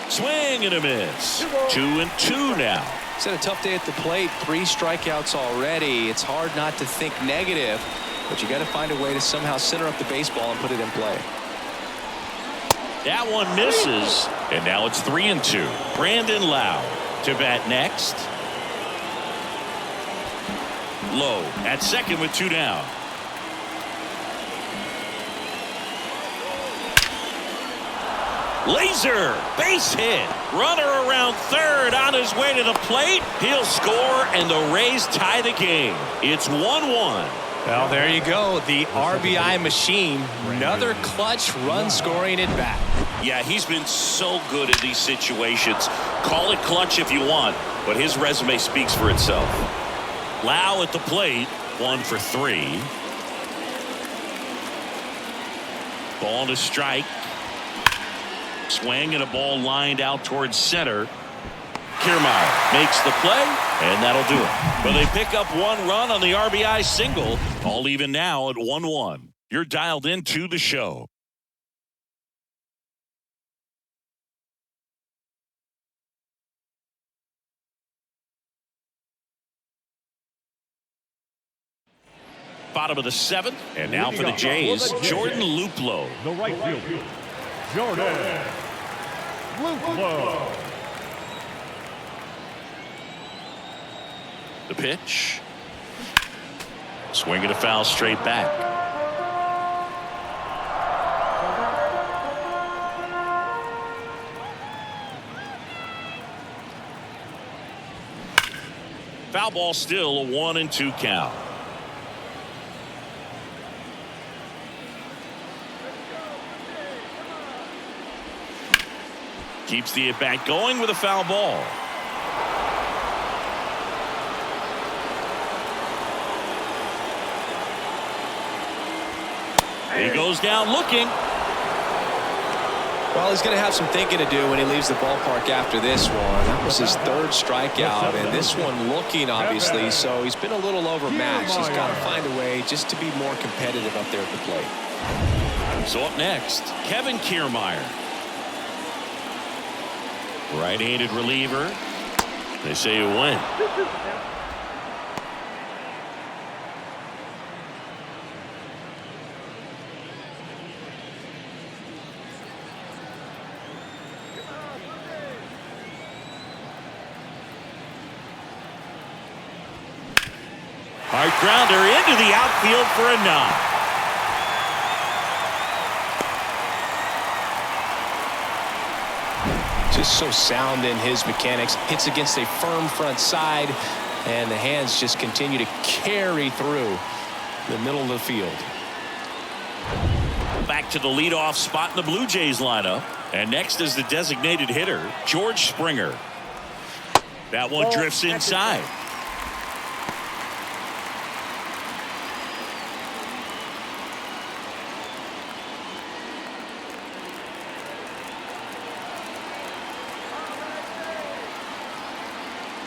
Swing and a miss. 2-2 now. It's had a tough day at the plate. 3 strikeouts already. It's hard not to think negative, but you got to find a way to somehow center up the baseball and put it in play. That one misses, and now it's 3-2. Brandon Lau to bat next. Lowe at second with 2 down. Laser base hit. Runner around third on his way to the plate. He'll score, and the Rays tie the game. It's 1-1. Well, there you go. The RBI machine. Another clutch run scoring at bat. Yeah, he's been so good in these situations. Call it clutch if you want, but his resume speaks for itself. Lau at the plate, 1 for 3. Ball to strike. Swing and a ball lined out towards center. Kiermaier makes the play, and that'll do it. But they pick up one run on the RBI single. All even now at 1-1. You're dialed into the show. Bottom of the 7th, and now for the Jays, Jordan Luplow. The right fielder, Jordan Luplow. The pitch. Swing and a foul straight back. Foul ball, still a 1-2 count. Keeps the at-bat going with a foul ball. He goes down looking. Well, he's going to have some thinking to do when he leaves the ballpark after this one. That was his 3rd strikeout, and this one looking, obviously, so he's been a little overmatched. He's got to find a way just to be more competitive up there at the plate. So up next, Kevin Kiermaier. Right-handed reliever. They say a win. Hard grounder into the outfield for a knock. Just so sound in his mechanics. Hits against a firm front side, and the hands just continue to carry through the middle of the field. Back to the leadoff spot in the Blue Jays lineup. And next is the designated hitter, George Springer. That one drifts inside.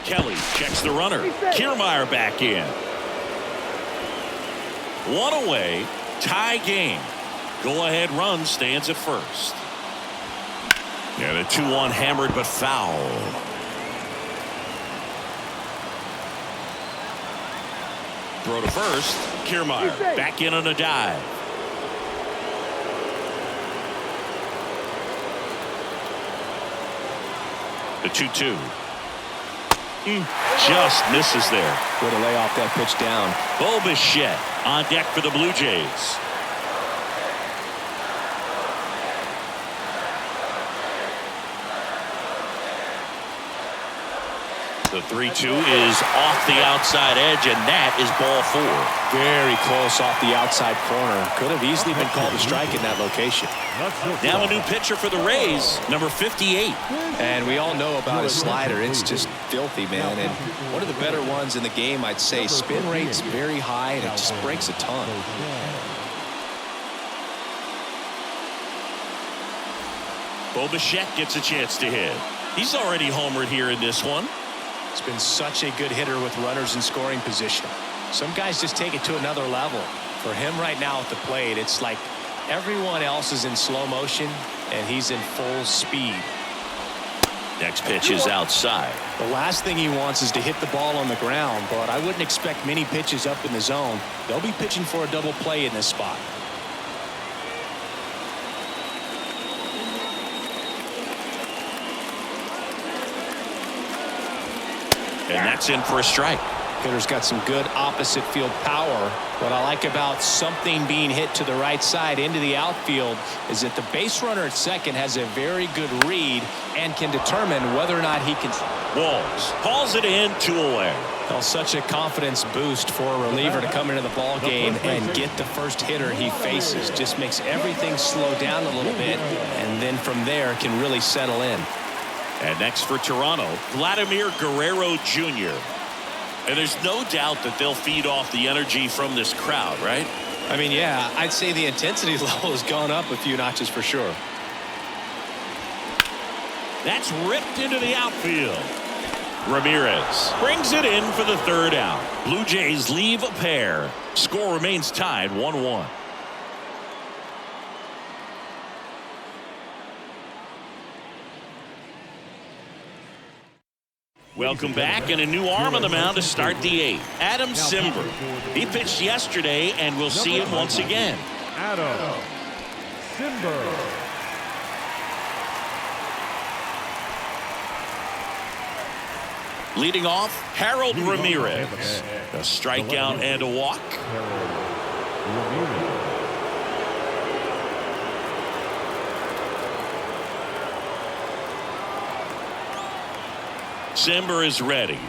Kelly checks the runner. Kiermaier back in. One away. Tie game. Go-ahead run stands at first. And a 2-1 hammered but foul. Throw to first. Kiermaier back in on a dive. The 2-2. Just misses there. Way to lay off that pitch down. Bo Bichette on deck for the Blue Jays. The 3-2 is off the outside edge, and that is ball 4. Very close off the outside corner. Could have easily been called a strike in that location. Now a new pitcher for the Rays, number 58. And we all know about his slider. It's just filthy, man. And one of the better ones in the game, I'd say. Spin rate's very high, and it just breaks a ton. Bo Bichette gets a chance to hit. He's already homered here in this one. He's been such a good hitter with runners in scoring position. Some guys just take it to another level. For him right now at the plate, it's like everyone else is in slow motion, and he's in full speed. Next pitch is outside. The last thing he wants is to hit the ball on the ground, but I wouldn't expect many pitches up in the zone. They'll be pitching for a double play in this spot. And that's in for a strike. Hitter's got some good opposite field power. What I like about something being hit to the right side into the outfield is that the base runner at second has a very good read and can determine whether or not he can. Walls hauls it in, 2 away. Well, such a confidence boost for a reliever to come into the ball game and get the first hitter he faces. Just makes everything slow down a little bit, and then from there can really settle in. And next for Toronto, Vladimir Guerrero Jr. And there's no doubt that they'll feed off the energy from this crowd, right? I mean, yeah, I'd say the intensity level has gone up a few notches for sure. That's ripped into the outfield. Ramirez brings it in for the third out. Blue Jays leave a pair. Score remains tied 1-1. Welcome back, and a new arm on the mound to start the eighth. Adam Simber. He pitched yesterday, and we'll see him once again. Adam Simber. Leading off, Harold Ramirez. A strikeout and a walk. Ramirez. Simber is ready.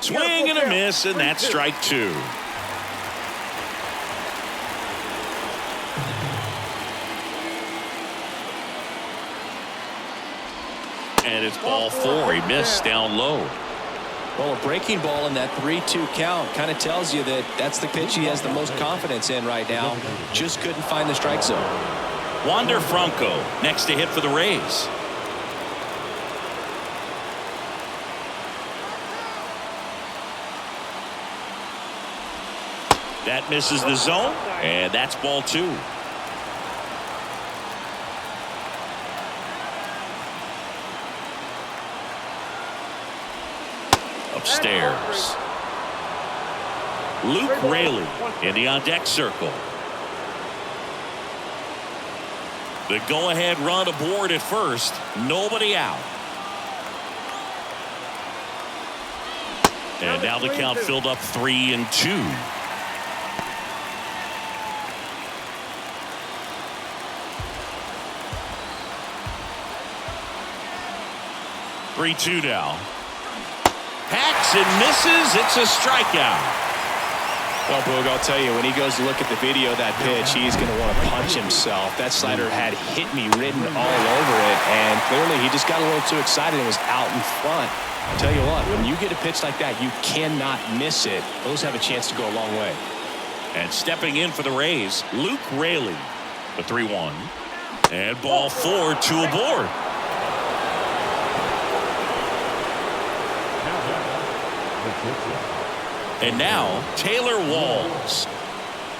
Swing and a miss, and that's strike two. And it's ball four. He missed down low. Well, a breaking ball in that 3-2 count kind of tells you that that's the pitch he has the most confidence in right now. Just couldn't find the strike zone. Wander Franco next to hit for the Rays. That misses the zone, and that's ball two. Upstairs. Luke Raley in the on-deck circle. The go-ahead run aboard at first. Nobody out. And now the count filled up 3-2. Three-two now. Hacks and misses. It's a strikeout. Well, Boog, I'll tell you, when he goes to look at the video of that pitch, he's going to want to punch himself. That slider had hit me written all over it, and clearly he just got a little too excited and was out in front. I'll tell you what, when you get a pitch like that, you cannot miss it. Those have a chance to go a long way. And stepping in for the Rays, Luke Raley. The 3-1. And ball four, two aboard. And now, Taylor Walls.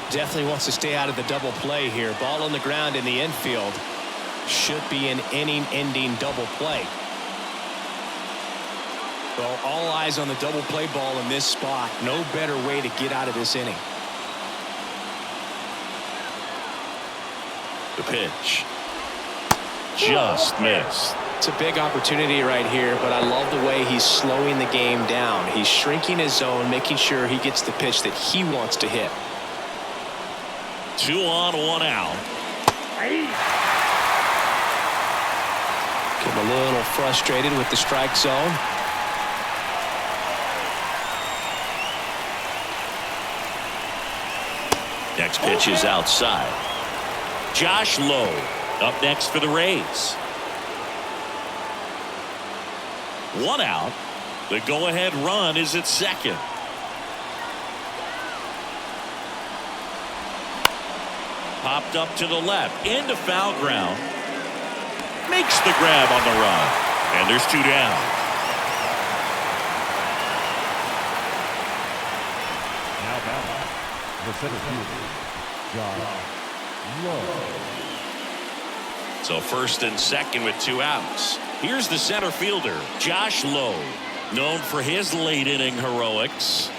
Definitely wants to stay out of the double play here. Ball on the ground in the infield. Should be an inning-ending double play. Well, all eyes on the double play ball in this spot. No better way to get out of this inning. The pitch. Just missed. It's a big opportunity right here, but I love the way he's slowing the game down. He's shrinking his zone, making sure he gets the pitch that he wants to hit. 2 on, 1 out. Getting a little frustrated with the strike zone. Next pitch is outside. Josh Lowe up next for the Rays. 1 out. The go-ahead run is at second. Popped up to the left into foul ground. Makes the grab on the run. And there's 2 down. Now batting, the center fielder, Josh Lowe. So first and second with 2 outs. Here's the center fielder, Josh Lowe, known for his late inning heroics.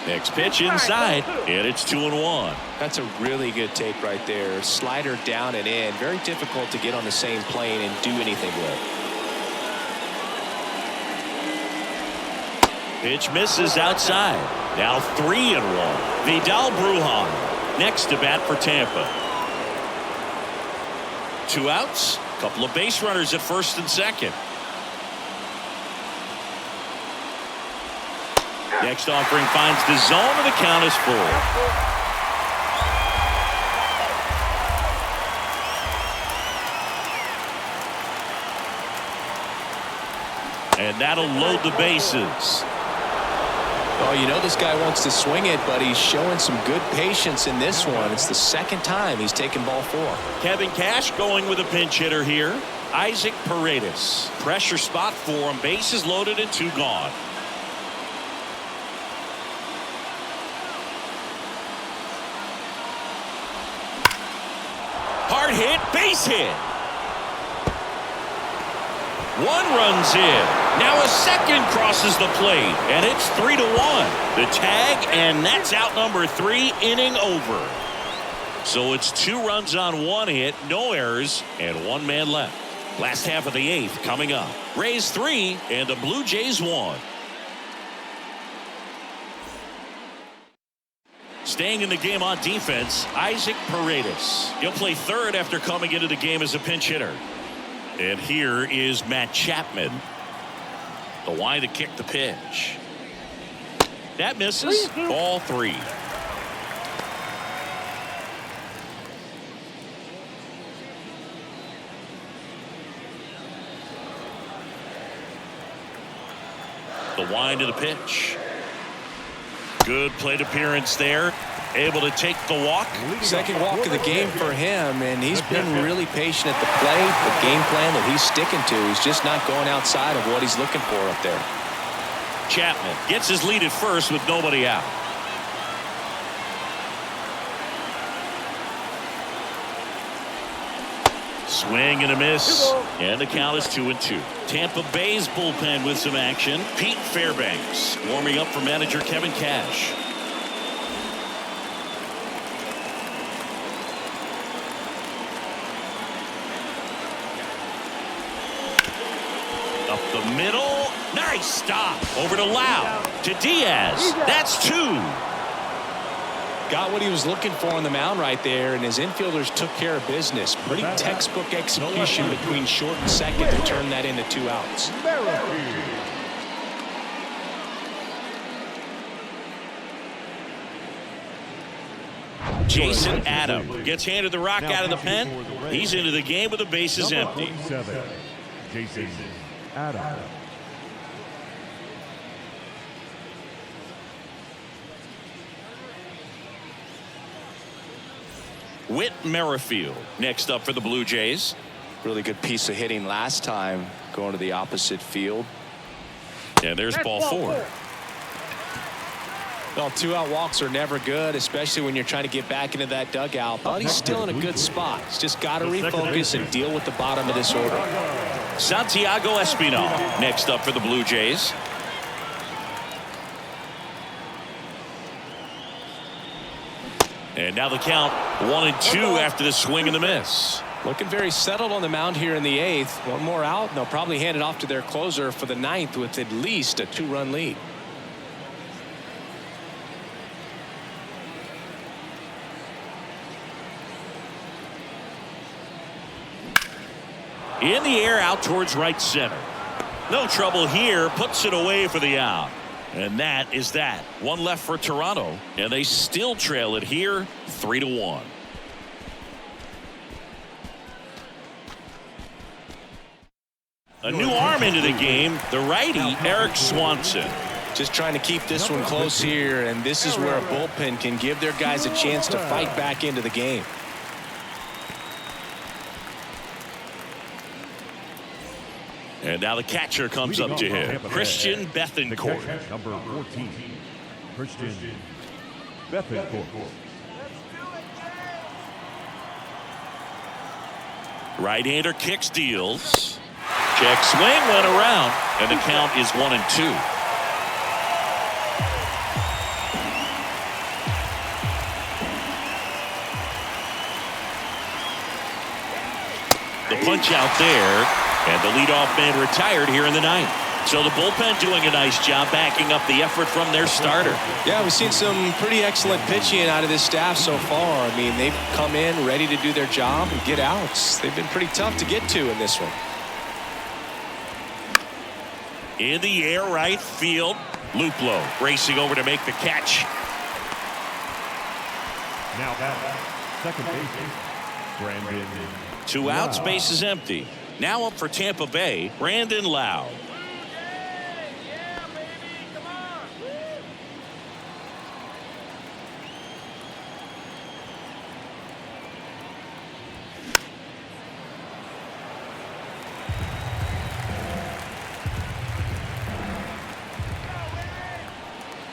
Next pitch inside, and it's 2-1. That's a really good take right there. Slider down and in. Very difficult to get on the same plane and do anything with. Pitch misses outside. Now 3-1. Vidal Brujan next to bat for Tampa. 2 outs. Couple of base runners at first and second. Next offering finds the zone, and the count is full. And that'll load the bases. Oh, you know this guy wants to swing it, but he's showing some good patience in this one. It's the second time he's taken ball 4. Kevin Cash going with a pinch hitter here. Isaac Paredes. Pressure spot for him. Bases loaded and 2 gone. Hard hit, base hit. 1 runs in. Now a second crosses the plate, and it's 3-1. The tag, and that's out number 3, inning over. So it's 2 runs on 1 hit, no errors, and 1 man left. Last half of the 8th coming up. Rays 3 and the Blue Jays 1. Staying in the game on defense, Isaac Paredes. He'll play third after coming into the game as a pinch hitter. And here is Matt Chapman. The wide to kick the pitch. That misses. Ball 3. The wind to the pitch. Good plate appearance there. Able to take the walk. Second walk of the game for him, and he's been really patient at the plate. The game plan that he's sticking to, he's just not going outside of what he's looking for up there. Chapman gets his lead at first with nobody out. Swing and a miss, and the count is 2-2. Tampa Bay's bullpen with some action. Pete Fairbanks warming up for manager Kevin Cash. Up the middle, nice stop. Over to Lau, to Diaz. That's 2. Got what he was looking for on the mound right there, and his infielders took care of business. Pretty textbook execution between short and second to turn that into 2 outs. Jason Adam gets handed the rock out of the pen. He's into the game with the bases empty. Jason Adam. Whit Merrifield next up for the Blue Jays. Really good piece of hitting last time, going to the opposite field. And there's ball 4. Well, 2-out walks are never good, especially when you're trying to get back into that dugout. But he's still in a good spot. He's just got to refocus and deal with the bottom of this order. Santiago Espinal next up for the Blue Jays. And now the count 1-2 after the swing and the miss. Looking very settled on the mound here in the 8th. 1 more out, and they'll probably hand it off to their closer for the 9th with at least a 2-run lead. In the air out towards right center. No trouble here. Puts it away for the out. And that is that. 1 left for Toronto. And they still trail it here 3-1. A new arm into the game. The righty Eric Swanson. Just trying to keep this one close here. And this is where a bullpen can give their guys a chance to fight back into the game. And now the catcher comes up to him. Christian Bethancourt. Number 14, Christian Bethancourt. Right-hander kicks, deals. Check swing, went around, and the count is 1-2. The punch out there. And the leadoff man retired here in the 9th. So the bullpen doing a nice job backing up the effort from their starter. Yeah, we've seen some pretty excellent pitching out of this staff so far. I mean, they've come in ready to do their job and get outs. They've been pretty tough to get to in this one. In the air right field. Luplow racing over to make the catch. Now that second baseman, Brandon. 2 outs, base is empty. Now up for Tampa Bay, Brandon Lau.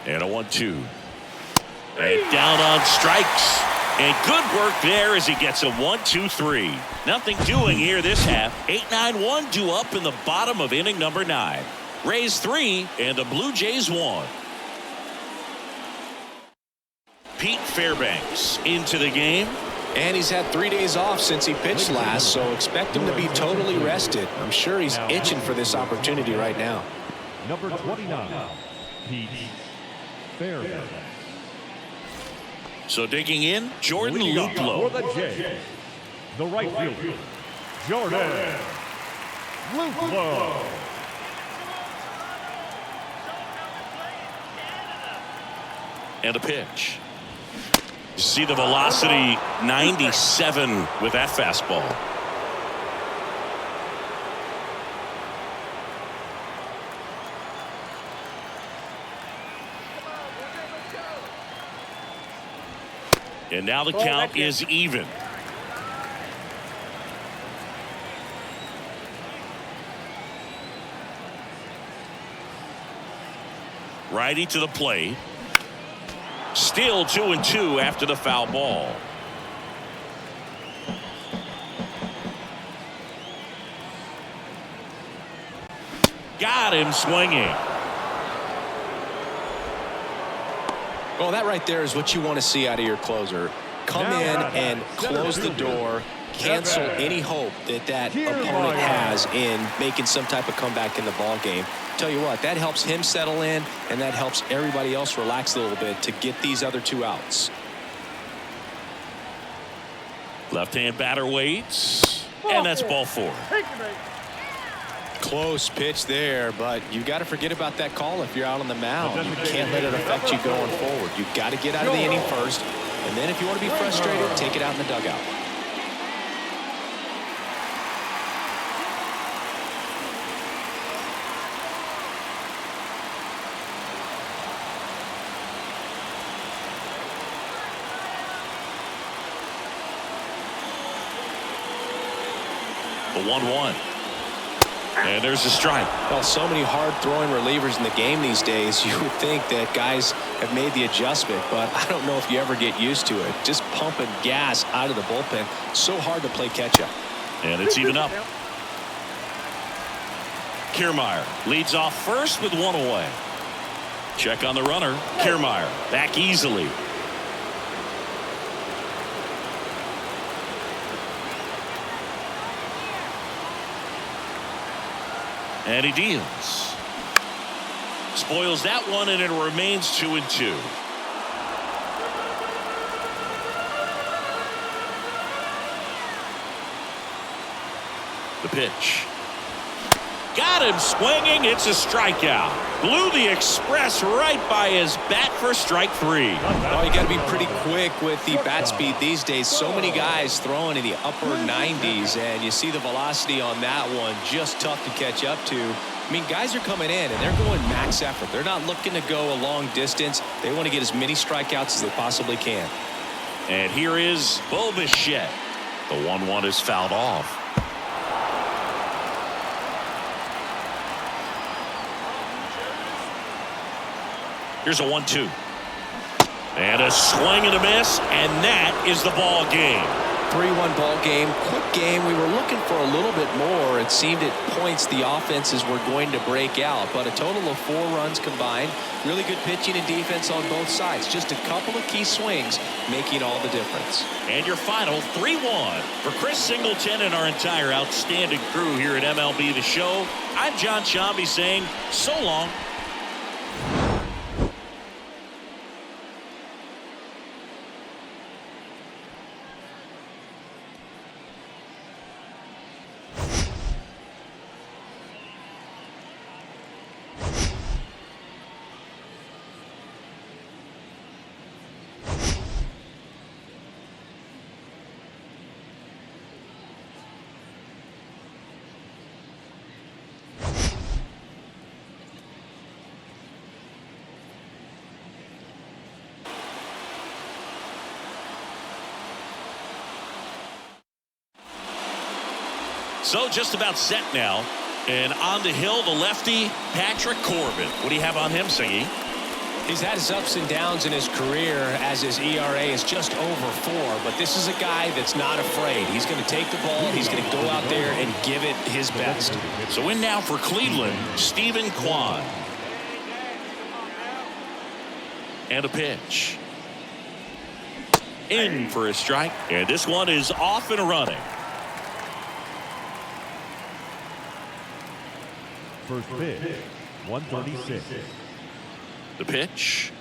And a 1-2. And down on strikes. And good work there as he gets a 1-2-3. Nothing doing here this half. 8-9-1 due up in the bottom of inning number 9. Rays 3 and the Blue Jays 1. Pete Fairbanks into the game. And he's had 3 days off since he pitched last, so expect him to be totally rested. I'm sure he's itching for this opportunity right now. Number 29, Pete Fairbanks. So digging in, Jordan For Luplow. the Jays, the right fielder, Jordan Luplow. And a pitch. You see the velocity 97 with that fastball. And now the count is even. Righty to the plate. Still 2-2 after the foul ball. Got him swinging. Well, that right there is what you want to see out of your closer. Come in and close the door, cancel any hope that that opponent has in making some type of comeback in the ball game. Tell you what, that helps him settle in, and that helps everybody else relax a little bit to get these other 2 outs. Left-hand batter waits, and that's ball 4. Close pitch there, but you got to forget about that call if you're out on the mound. You can't let it affect you going forward. You got to get out of the inning first, and then if you want to be frustrated, take it out in the dugout. The 1-1. And there's a strike. Well, so many hard-throwing relievers in the game these days, you would think that guys have made the adjustment, but I don't know if you ever get used to it. Just pumping gas out of the bullpen, so hard to play catch-up. And it's even up. Kiermaier leads off first with 1 away. Check on the runner. Kiermaier back easily. And he deals. Spoils that one, and it remains 2-2. The pitch. Got him swinging. It's a strikeout. Blew the express right by his bat for strike 3. Oh, you got to be pretty quick with the bat speed these days. So many guys throwing in the upper 90s, and you see the velocity on that one. Just tough to catch up to. I mean, guys are coming in, and they're going max effort. They're not looking to go a long distance. They want to get as many strikeouts as they possibly can. And here is Bo Bichette. The 1-1 is fouled off. Here's a 1-2. And a swing and a miss, and that is the ball game. 3-1 ball game, quick game. We were looking for a little bit more. It seemed at points the offenses were going to break out, but a total of 4 runs combined. Really good pitching and defense on both sides. Just a couple of key swings making all the difference. And your final 3-1 for Chris Singleton and our entire outstanding crew here at MLB The Show. I'm John Shambi saying so long. So just about set now. And on the hill, the lefty, Patrick Corbin. What do you have on him, Singy? He's had his ups and downs in his career as his ERA is just over 4. But this is a guy that's not afraid. He's going to take the ball. He's going to go out there and give it his best. So in now for Cleveland, Stephen Kwan. And a pitch. In for a strike. And this one is off and running. First pitch, 136. The pitch.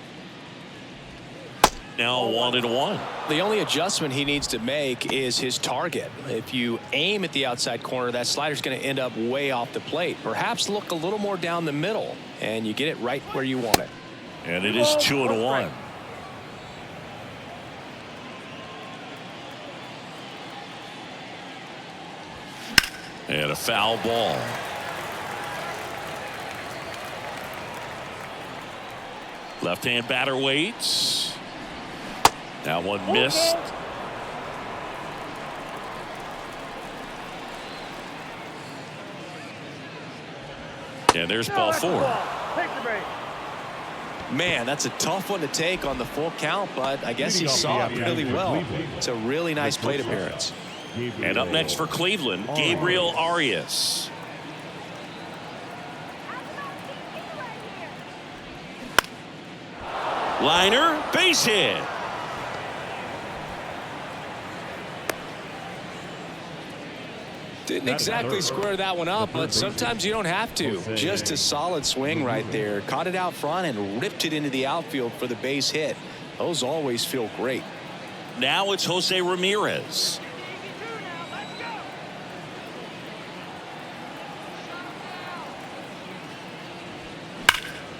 Now 1-1. The only adjustment he needs to make is his target. If you aim at the outside corner, that slider's going to end up way off the plate. Perhaps look a little more down the middle, and you get it right where you want it. And it is 2-1. And a foul ball. Left-hand batter waits. That one missed. And there's ball 4. Man, that's a tough one to take on the full count, but I guess he saw it really well. It's a really nice plate appearance. And up next for Cleveland, Gabriel Arias. Liner, base hit. Didn't exactly square that one up, but sometimes you don't have to. Just a solid swing right there. Caught it out front and ripped it into the outfield for the base hit. Those always feel great. Now it's Jose Ramirez.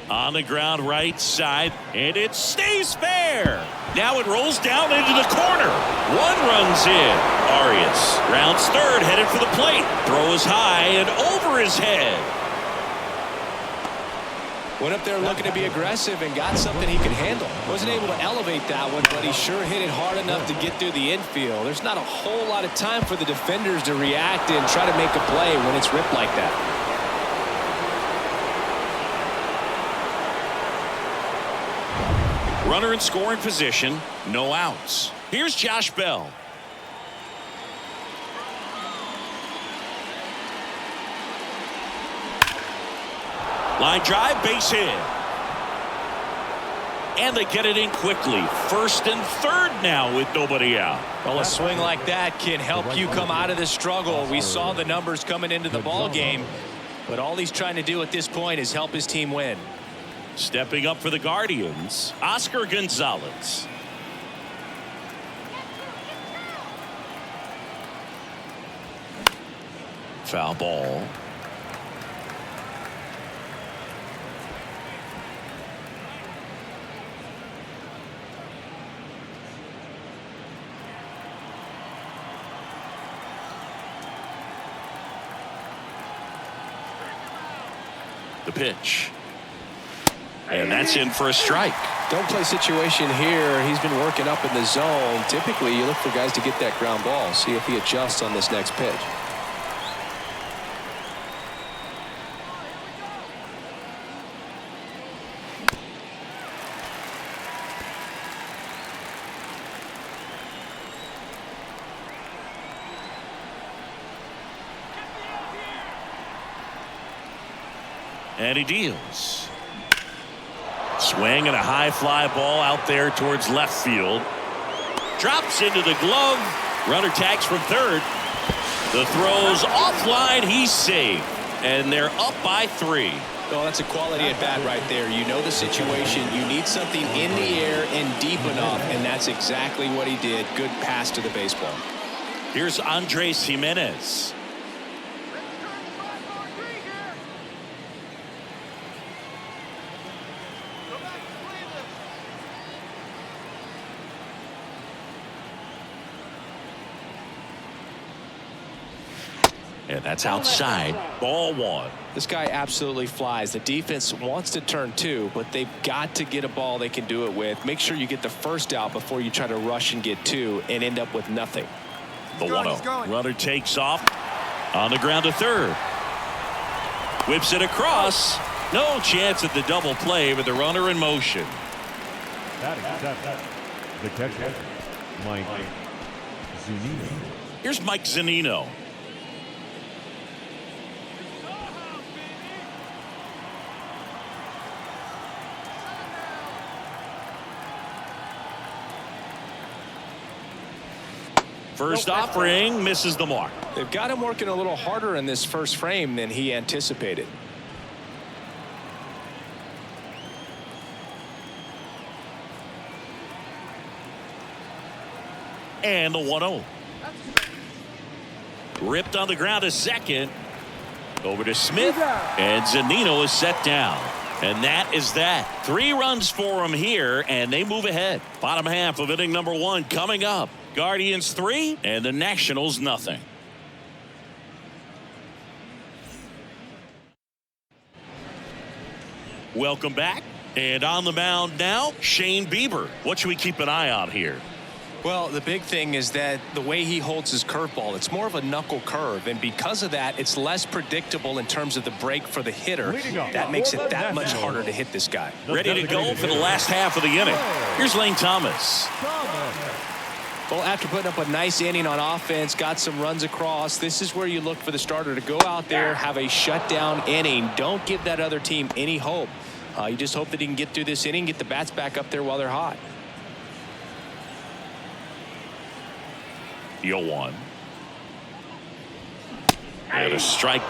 On the ground right side, and it stays fair. Now it rolls down into the corner. 1 runs in. Arias rounds third, headed for the plate. Throws high and over his head. Went up there looking to be aggressive and got something he could handle. Wasn't able to elevate that one, but he sure hit it hard enough to get through the infield. There's not a whole lot of time for the defenders to react and try to make a play when it's ripped like that. Runner in scoring position, no outs. Here's Josh Bell. Line drive, base hit. And they get it in quickly. First and third now with nobody out. Well, a swing like that can help you come out of the struggle. We saw the numbers coming into the ball game, but all he's trying to do at this point is help his team win. Stepping up for the Guardians, Oscar Gonzalez. Foul ball. The pitch. And that's in for a strike. Don't play situation here. He's been working up in the zone. Typically, you look for guys to get that ground ball. See if he adjusts on this next pitch. And he deals. Swing and a high fly ball out there towards left field. Drops into the glove. Runner tags from third. The throw's offline. He's safe. And they're up by 3. Oh, that's a quality at bat right there. You know the situation. You need something in the air and deep enough, and that's exactly what he did. Good pass to the baseball. Here's Andres Jimenez. And that's outside. Ball 1. This guy absolutely flies. The defense wants to turn 2, but they've got to get a ball they can do it with. Make sure you get the first out before you try to rush and get 2 and end up with nothing. The 1-0. Runner takes off on the ground to third. Whips it across. No chance at the double play with the runner in motion. Batting seventh, the catcher, Mike Zunino. Here's Mike Zunino. First offering misses the mark. They've got him working a little harder in this first frame than he anticipated. And the 1-0. Ripped on the ground to second. Over to Smith. And Zunino is set down. And that is that. 3 runs for him here, and they move ahead. Bottom half of inning number 1 coming up. Guardians 3 and the Nationals nothing. Welcome back. And on the mound now, Shane Bieber. What should we keep an eye on here? Well, the big thing is that the way he holds his curveball, it's more of a knuckle curve, and because of that, it's less predictable in terms of the break for the hitter. That makes it that much harder to hit this guy. Ready to go for the last half of the inning. Here's Lane Thomas. Well, after putting up a nice inning on offense, got some runs across, this is where you look for the starter to go out there, have a shutdown inning. Don't give that other team any hope. You just hope that he can get through this inning, get the bats back up there while they're hot. 0-1. And a strike.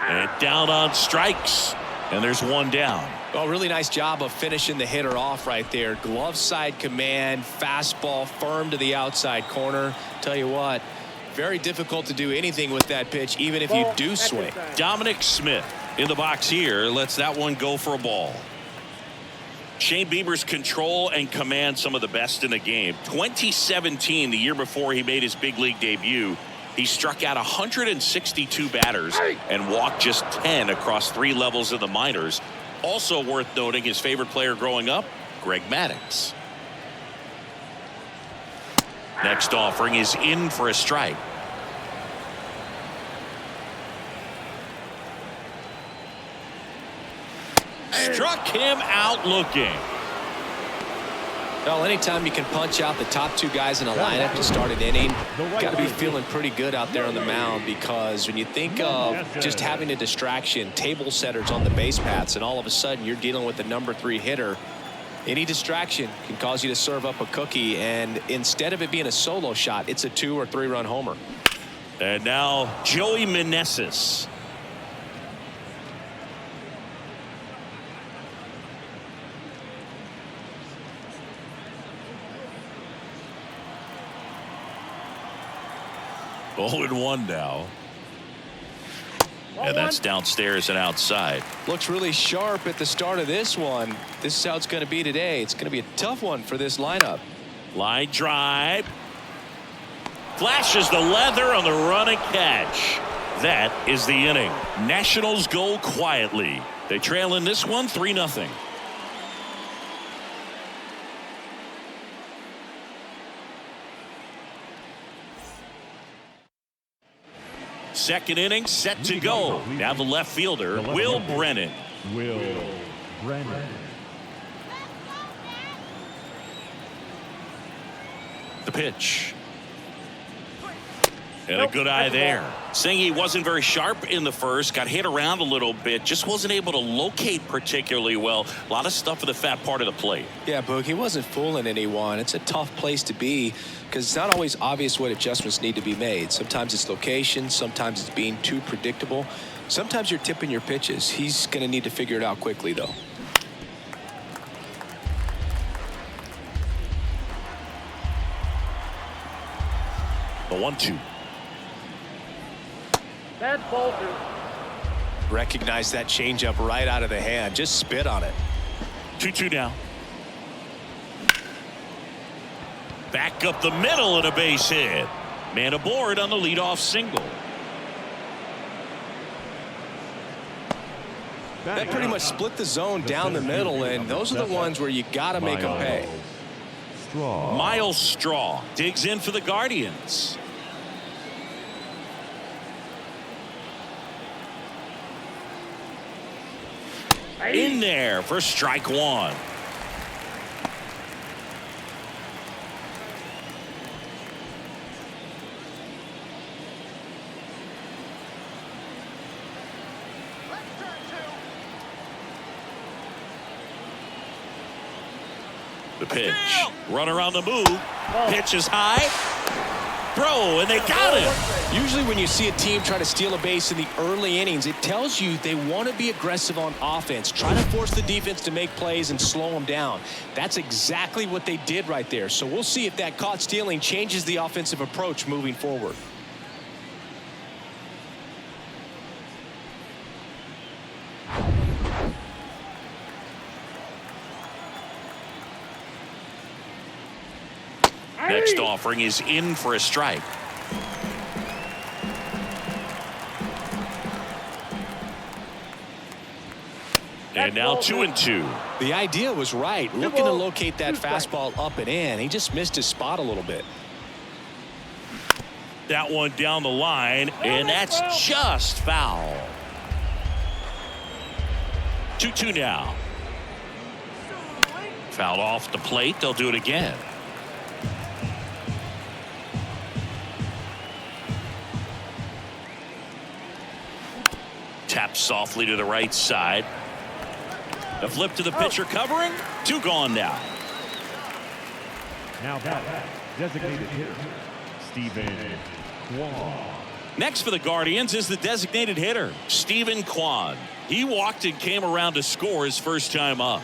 And down on strikes. And there's 1 down. Well, really nice job of finishing the hitter off right there. Glove side command, fastball firm to the outside corner. Tell you what, very difficult to do anything with that pitch, even if you do swing. Dominic Smith in the box here lets that one go for a ball. Shane Bieber's control and command some of the best in the game. 2017, the year before he made his big league debut, he struck out 162 batters and walked just 10 across 3 levels of the minors. Also worth noting, his favorite player growing up, Greg Maddux. Next offering is in for a strike. Struck him out looking. Well, anytime you can punch out the top 2 guys in a lineup to start an inning, got to be feeling pretty good out there on the mound, because when you think of just having a distraction, table setters on the base paths, and all of a sudden you're dealing with the number 3 hitter, any distraction can cause you to serve up a cookie, and instead of it being a solo shot, it's a 2 or 3 run homer. And now Joey Meneses. Oh, and 1 now. And that's downstairs and outside. Looks really sharp at the start of this one. This is how it's going to be today. It's going to be a tough one for this lineup. Line drive. Flashes the leather on the run and catch. That is the inning. Nationals go quietly. They trail in this one 3-0. Second inning set to go. Now the left fielder, Will Brennan. Will Brennan. The pitch. And a good eye there. Saying he wasn't very sharp in the first, got hit around a little bit, just wasn't able to locate particularly well. A lot of stuff in the fat part of the plate. Yeah, Boog, he wasn't fooling anyone. It's a tough place to be because it's not always obvious what adjustments need to be made. Sometimes it's location, sometimes it's being too predictable. Sometimes you're tipping your pitches. He's going to need to figure it out quickly, though. The 1-2. That's ball 2. Recognize that changeup right out of the hand. Just spit on it. 2-2 now. Back up the middle and a base hit. Man aboard on the leadoff single. That pretty much split the zone down the middle, and those are the ones where you got to make them pay. Straw. Miles Straw digs in for the Guardians. In there for strike one. The pitch. Runner on the move. Pitch is high. Throw, and they got him. Usually when you see a team try to steal a base in the early innings, it tells you they want to be aggressive on offense. Try to force the defense to make plays and slow them down. That's exactly what they did right there. So we'll see if that caught stealing changes the offensive approach moving forward. Next offering is in for a strike. And now 2-2. The idea was right. Looking to locate that fastball up and in. He just missed his spot a little bit. That one down the line, and that's just foul. 2-2 now. Foul off the plate. They'll do it again. Tap softly to the right side. The flip to the pitcher covering. 2 gone now. Now that designated hitter, Stephen Kwan. Next for the Guardians is the designated hitter, Stephen Kwan. He walked and came around to score his first time up.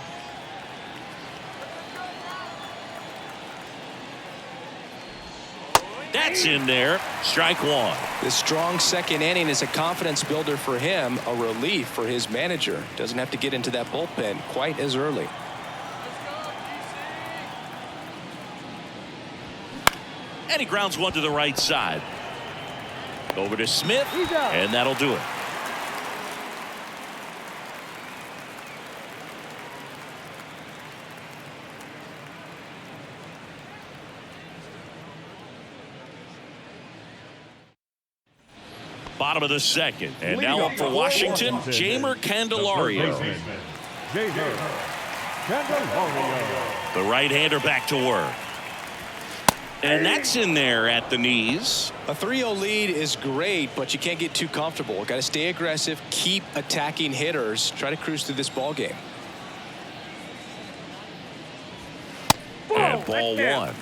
That's in there. Strike one. This strong second inning is a confidence builder for him, a relief for his manager. Doesn't have to get into that bullpen quite as early. And he grounds one to the right side. Over to Smith, and that'll do it. Bottom of the second, and now up for Washington, Jeimer Candelario. Jeimer Candelario. The right-hander back to work. And that's in there at the knees. A 3-0 lead is great, but you can't get too comfortable. Got to stay aggressive, keep attacking hitters, try to cruise through this ball game. And ball one.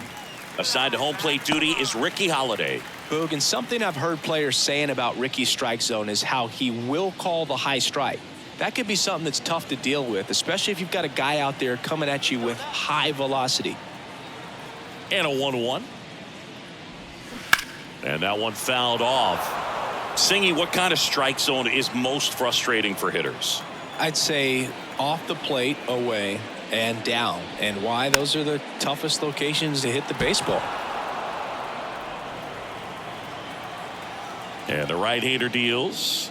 Assigned to home plate duty is Ricky Holiday. Boog, and something I've heard players saying about Ricky's strike zone is how he will call the high strike. That could be something that's tough to deal with, especially if you've got a guy out there coming at you with high velocity. And a 1-1. And that one fouled off. Singy, what kind of strike zone is most frustrating for hitters? I'd say off the plate, away, and down. And why? Those are the toughest locations to hit the baseball. And the right-hander deals.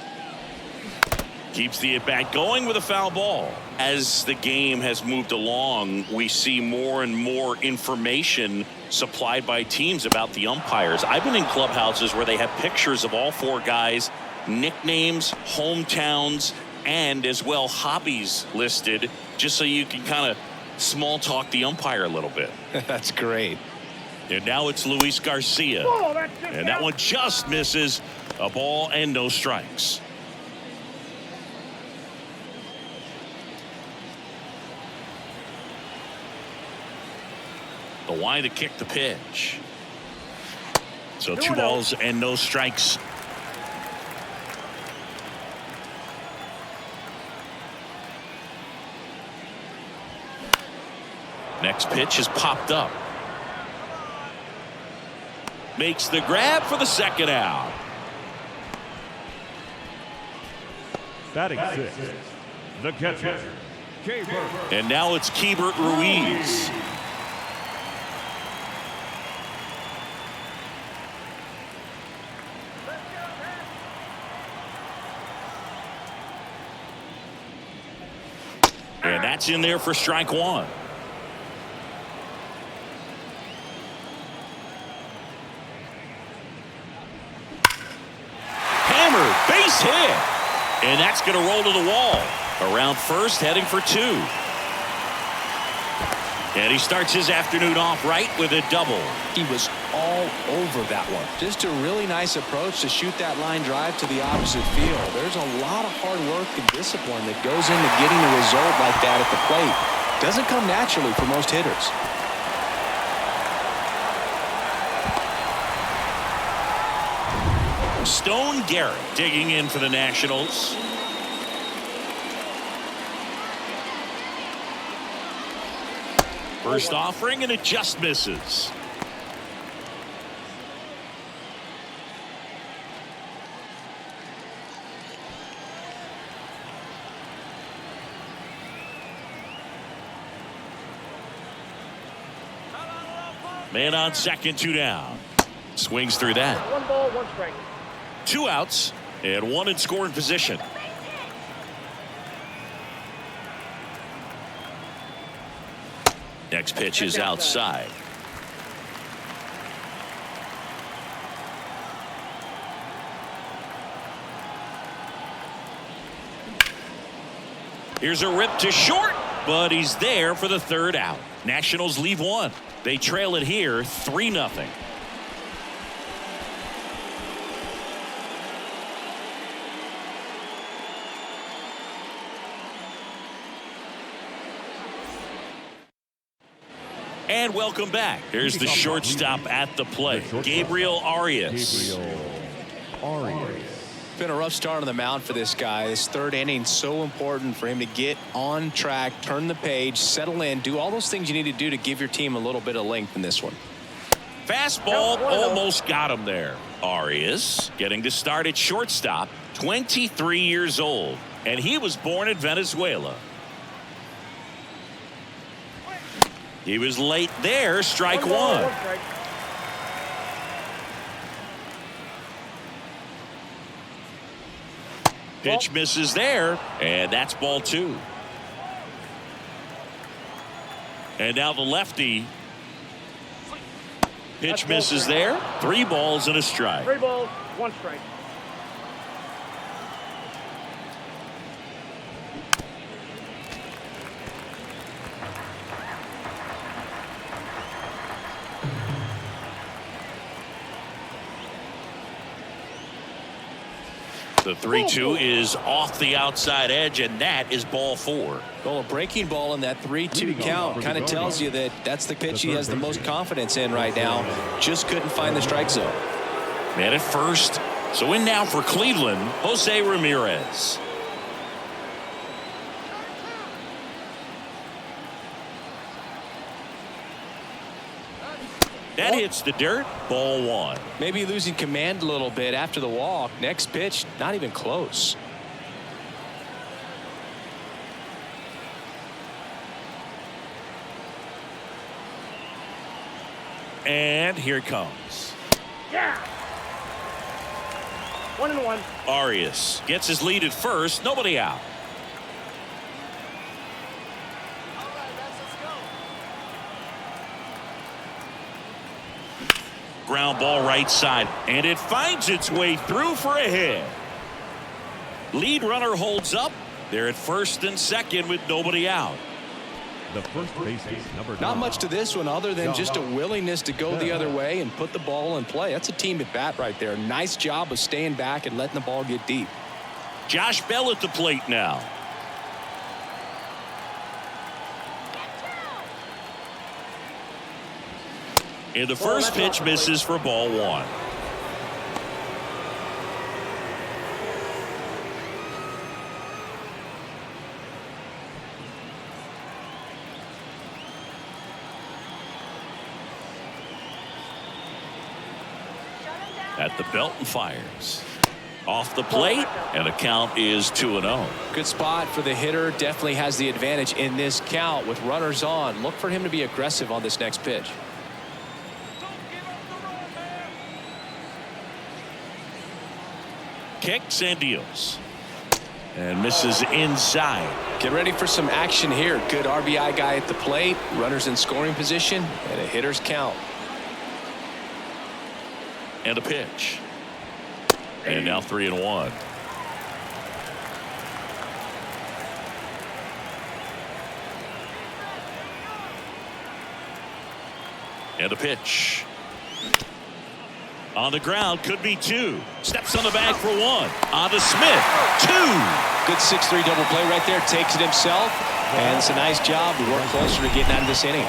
Keeps the at-bat going with a foul ball. As the game has moved along, we see more and more information supplied by teams about the umpires. I've been in clubhouses where they have pictures of all 4 guys, nicknames, hometowns, and as well hobbies listed, just so you can kind of small talk the umpire a little bit. That's great. And now it's Luis Garcia. And that one just misses. A ball and no strikes. The wind to kick the pitch. So 2 balls and no strikes. Next pitch is popped up. Makes the grab for the second out. Batting 6, the catcher, Keibert. And now it's Keibert Ruiz. And that's in there for strike one. base hit. And that's going to roll to the wall. Around first, heading for 2. And he starts his afternoon off right with a double. He was all over that one. Just a really nice approach to shoot that line drive to the opposite field. There's a lot of hard work and discipline that goes into getting a result like that at the plate. Doesn't come naturally for most hitters. Stone Garrett digging in for the Nationals. First offering, and it just misses. Man on second, 2 down. Swings through that. 1 ball, 1 strike. 2 outs and 1 in scoring position. Next pitch is outside. Here's a rip to short, but he's there for the 3rd out. Nationals leave 1. They trail it here 3-0. And welcome back. Here's the shortstop at the plate, Gabriel Arias. Been a rough start on the mound for this guy. This 3rd inning, so important for him to get on track, turn the page, settle in, do all those things you need to do to give your team a little bit of length in this one. Fastball almost got him there. Arias getting to start at shortstop, 23 years old, and he was born in Venezuela. He was late there, strike 1. Pitch misses there, and that's ball 2. And now the lefty. Pitch misses there. 3 balls and a strike. 3 balls, 1 strike. The 3-2 is off the outside edge, and that is ball 4. Well, a breaking ball in that 3-2 count kind of tells you that that's the pitch he has the most confidence in right now. Just couldn't find the strike zone. Man at first. So in now for Cleveland, Jose Ramirez. That hits the dirt. Ball 1. Maybe losing command a little bit after the walk. Next pitch, not even close. And here it comes. Yeah. 1-1. Arias gets his lead at first. Nobody out. Ground ball right side, and it finds its way through for a hit. Lead runner holds up. They're at first and second with nobody out. The first baseman, number 9. Not much to this one other than just a willingness to go the other way and put the ball in play. That's a team at bat right there. Nice job of staying back and letting the ball get deep. Josh Bell at the plate now. And the first pitch misses for ball 1. At the belt and fires. Off the plate, and the count is 2-0. Good spot for the hitter. Definitely has the advantage in this count with runners on. Look for him to be aggressive on this next pitch. Kicks and deals. And misses inside. Get ready for some action here. Good RBI guy at the plate. Runners in scoring position. And a hitter's count. And a pitch. And now 3-1. And a pitch. On the ground, could be 2. Steps on the bag for 1. On to Smith. 2. Good 6-3 double play right there. Takes it himself. And it's a nice job. We work closer to getting out of this inning.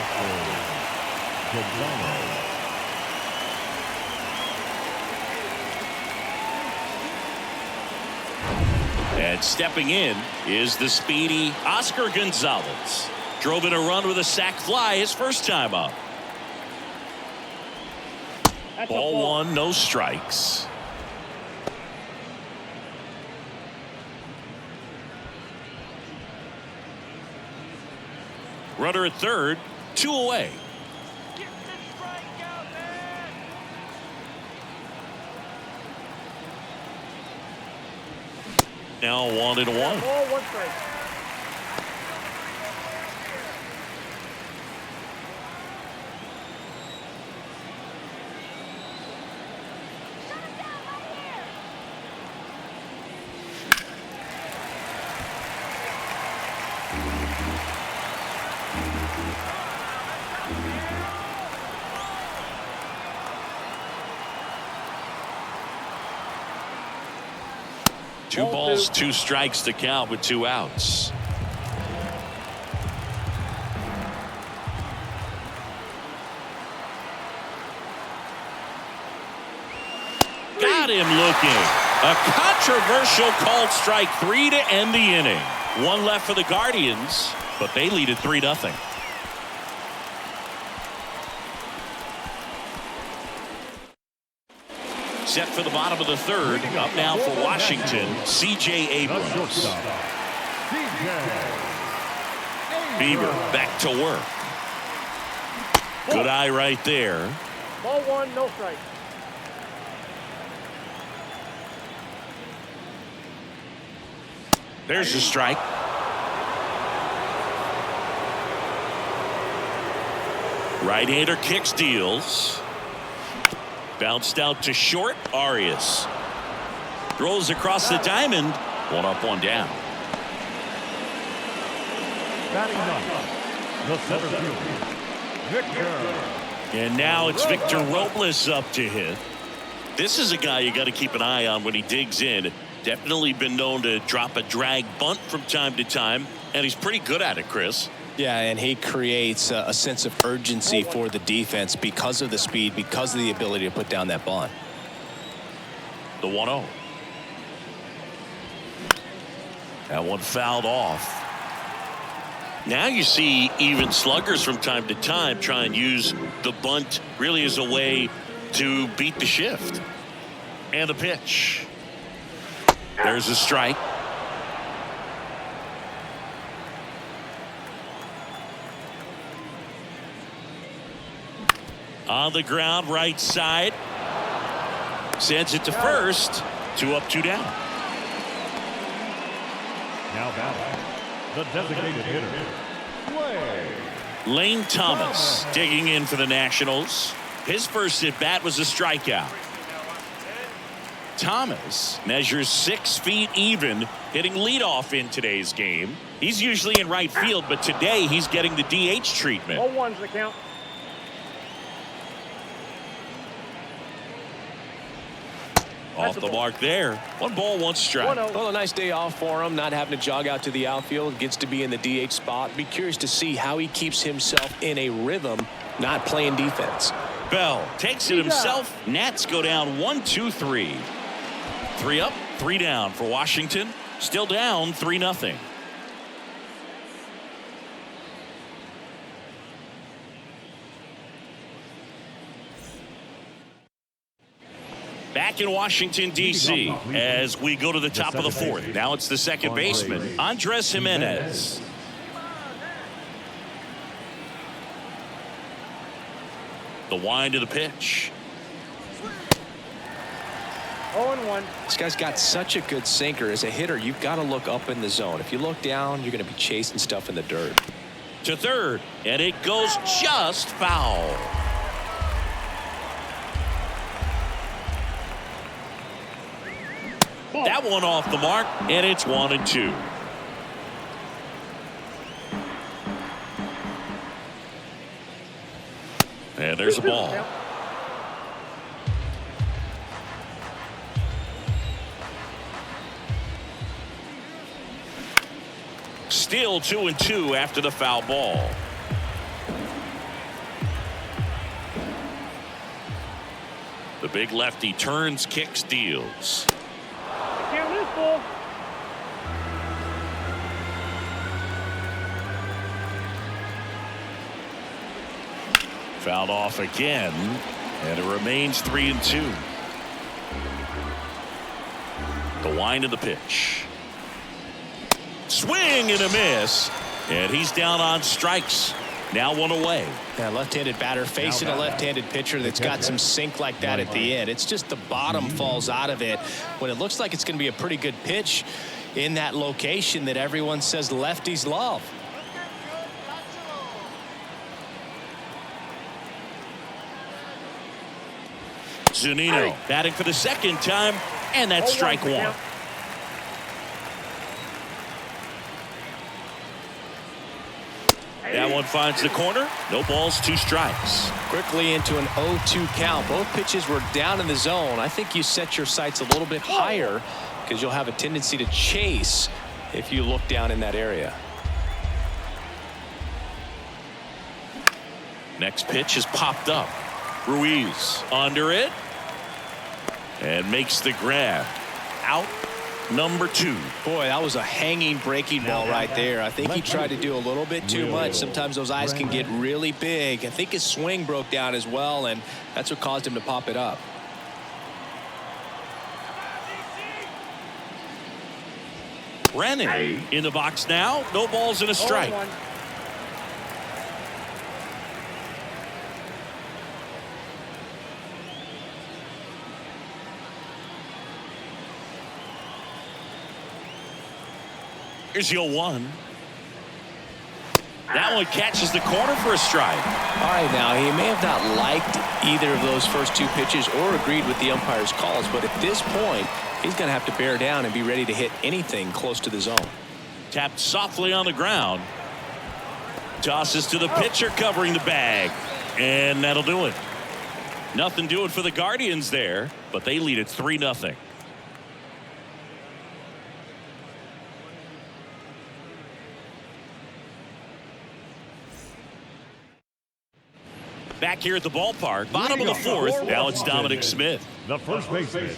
And stepping in is the speedy Oscar Gonzalez. Drove in a run with a sac fly his first time up. Ball 1, no strikes. Runner at third, 2 away. Now 1-1. Ball, 1 strike. Two balls, 2 strikes to count with 2 outs. Got him looking. A controversial called strike 3 to end the inning. 1 left for the Guardians, but they lead at 3-0. Set for the bottom of the third. Up now for Washington, C.J. Abrams. Bieber back to work. Good eye right there. Ball 1, no strike. There's a strike. Right-hander kicks, deals. Bounced out to short. Arias throws across the diamond. 1 up, 1 down. Batting ninth, the center fielder, Victor. And now it's Victor Robles up to hit. This is a guy you got to keep an eye on when he digs in. Definitely been known to drop a drag bunt from time to time, and he's pretty good at it, Chris. Yeah, and he creates a sense of urgency for the defense because of the speed, because of the ability to put down that bunt. The 1-0. That one fouled off. Now you see even sluggers from time to time try and use the bunt really as a way to beat the shift. And the pitch. There's a strike. On the ground, right side. Sends it to first. 2 up, 2 down. Now batting, the designated hitter, Play. Lane Thomas digging in for the Nationals. His first at bat was a strikeout. Thomas measures 6 feet even, hitting leadoff in today's game. He's usually in right field, but today he's getting the DH treatment. 0-1's the count. Off the mark there. 1 ball, 1 strike. Well, a nice day off for him, not having to jog out to the outfield. Gets to be in the DH spot. Be curious to see how he keeps himself in a rhythm, not playing defense. Bell takes it himself. Nats go down 1-2-3. 3 up, 3 down for Washington. Still down 3-0. Back in Washington, D.C. as we go to the top of the 4th. Now it's the second baseman, Andres Jimenez. The wind of the pitch. 0-1. This guy's got such a good sinker. As a hitter, you've got to look up in the zone. If you look down, you're going to be chasing stuff in the dirt. To third, and it goes just foul. That one off the mark, and it's 1-2. And there's a ball. Still 2-2 after the foul ball. The big lefty turns, kicks, deals. Can't lose, ball. Fouled off again, and it remains 3-2. The wind of the pitch. Swing and a miss, and he's down on strikes. Now one away. Yeah, left-handed batter facing a left-handed pitcher that's got some sink like that at the end. It's just the bottom falls out of it when it looks like it's going to be a pretty good pitch in that location that everyone says lefties love. Zunino batting for the second time, and that's strike one. That one finds the corner. No balls, 2 strikes. Quickly into an 0-2 count. Both pitches were down in the zone. I think you set your sights a little bit higher because you'll have a tendency to chase if you look down in that area. Next pitch is popped up. Ruiz under it and makes the grab. Out number 2. Boy, that was a hanging breaking ball right there. I think he tried to do a little bit too much. Sometimes those eyes can get really big. I think his swing broke down as well, and that's what caused him to pop it up. Brennan in the box now. No balls and a strike. Here's the 0-1. That one catches the corner for a strike. All right, now he may have not liked either of those first 2 pitches or agreed with the umpire's calls, but at this point he's going to have to bear down and be ready to hit anything close to the zone. Tapped softly on the ground. Tosses to the pitcher covering the bag, and that'll do it. Nothing doing for the Guardians there, but they lead it 3-0. Back here at the ballpark, bottom of the 4th. Now it's Dominic Smith. The first baseman,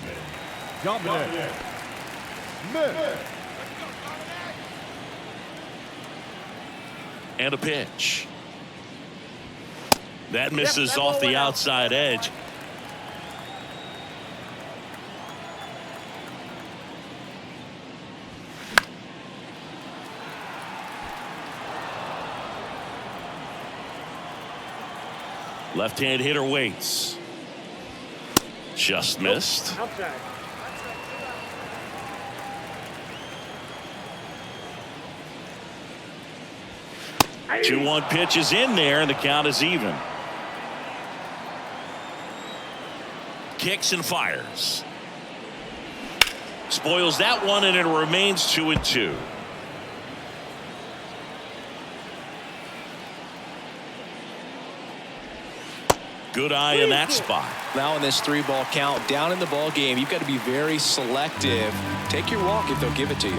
Dominic Smith. And a pitch. That misses off the outside edge. Left-hand hitter waits. Just missed. Outside. 2-1 pitch is in there, and the count is even. Kicks and fires. Spoils that one, and it remains 2-2. Good eye in that spot. Now in this 3-ball count, down in the ball game, you've got to be very selective. Take your walk if they'll give it to you.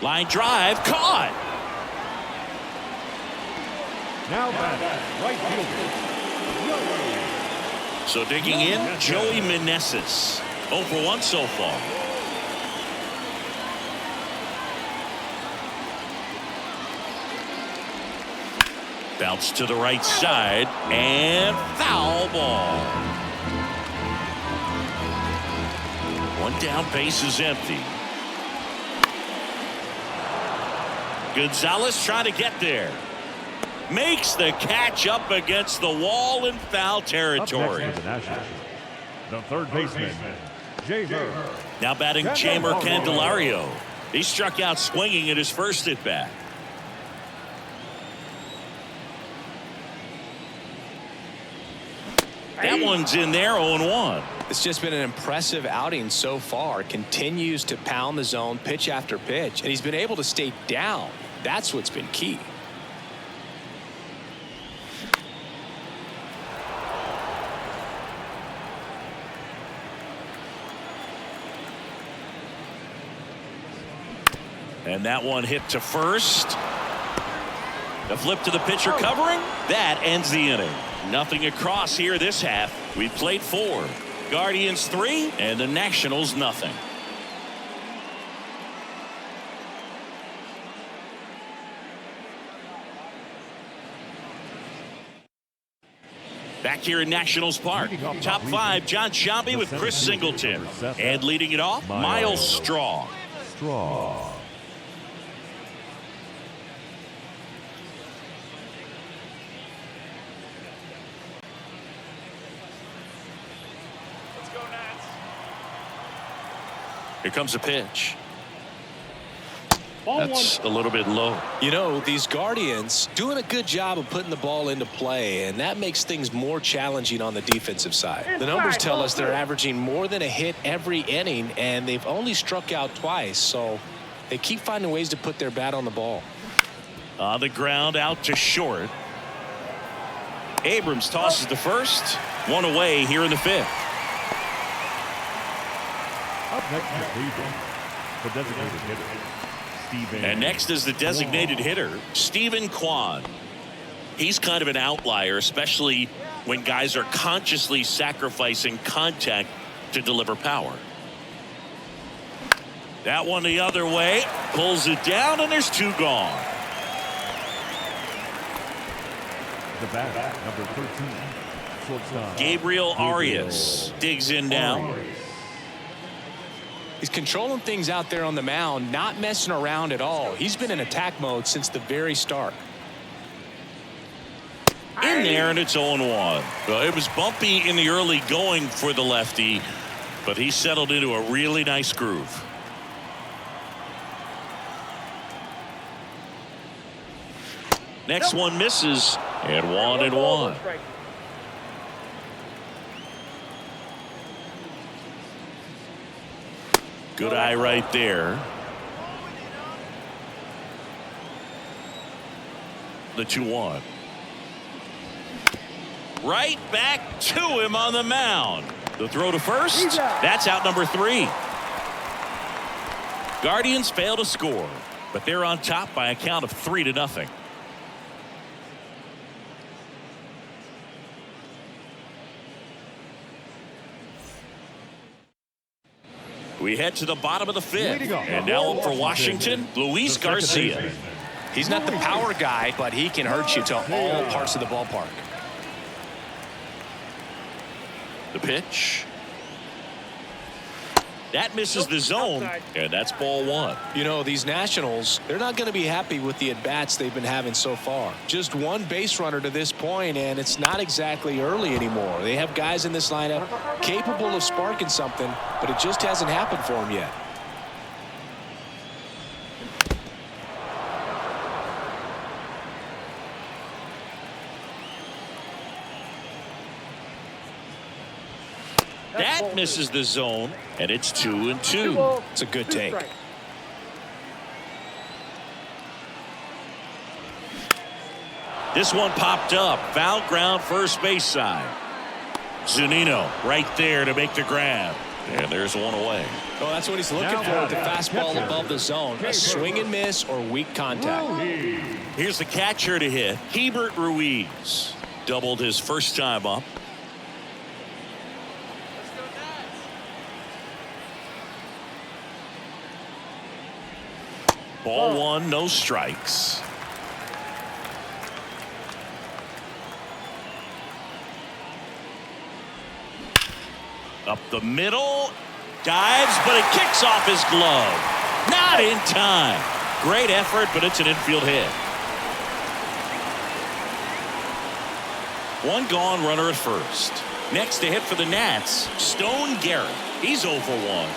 Line drive, caught. Now back, right fielder. So digging in, Joey Meneses. 0 for 1 so far. Bounce to the right side, and foul ball. One down, base is empty. Gonzalez trying to get there. Makes the catch up against the wall in foul territory. Up next for the Nationals, the third baseman, Jamer. Now batting Jamer Candelario. He struck out swinging at his first at bat. That one's in there, 0-1. It's just been an impressive outing so far. Continues to pound the zone pitch after pitch, and he's been able to stay down That's what's been key. And that one hit to first. The flip to the pitcher covering. That ends the inning. Nothing across here this half. We played 4. Guardians 3 and the Nationals nothing. Back here in Nationals Park. Top 5, John Sciambi with Chris Singleton. And leading it off, Miles Straw. Here comes a pitch. That's a little bit low. You know, these Guardians doing a good job of putting the ball into play, and that makes things more challenging on the defensive side. The numbers tell us they're averaging more than a hit every inning, and they've only struck out twice, so they keep finding ways to put their bat on the ball. On the ground, out to short. Abrams tosses the first. One away here in the 5th. Up next is Cleveland, the designated hitter. And next is the designated hitter, Stephen Kwan. He's kind of an outlier, especially when guys are consciously sacrificing contact to deliver power. That one the other way, pulls it down, and there's 2 gone. The bat, number 13, shortstop Gabriel Arias digs in now. He's controlling things out there on the mound, not messing around at all. He's been in attack mode since the very start. In there, and it's 0-1. Well, it was bumpy in the early going for the lefty, but he settled into a really nice groove. Next one misses, and 1-1. Good eye right there. The 2-1. Right back to him on the mound. The throw to first. That's out number 3. Guardians fail to score, but they're on top by a count of 3-0. We head to the bottom of the 5th. And now up for Washington, Luis Garcia. He's not the power guy, but he can hurt you to all parts of the ballpark. The pitch. That misses the zone, and that's ball 1. You know, these Nationals, they're not going to be happy with the at-bats they've been having so far. Just one base runner to this point, and it's not exactly early anymore. They have guys in this lineup capable of sparking something, but it just hasn't happened for them yet. That misses the zone, and it's 2-2. It's a good take. This one popped up. Foul ground, first base side. Zunino right there to make the grab. And there's one away. Oh, that's what he's looking for with the fastball above the zone. A swing and miss or weak contact. Here's the catcher to hit. Hebert Ruiz doubled his first time up. Ball 1, no strikes. Up the middle, dives, but it kicks off his glove. Not in time. Great effort, but it's an infield hit. One gone, runner at first. Next to hit for the Nats, Stone Garrett. He's 0 for 1.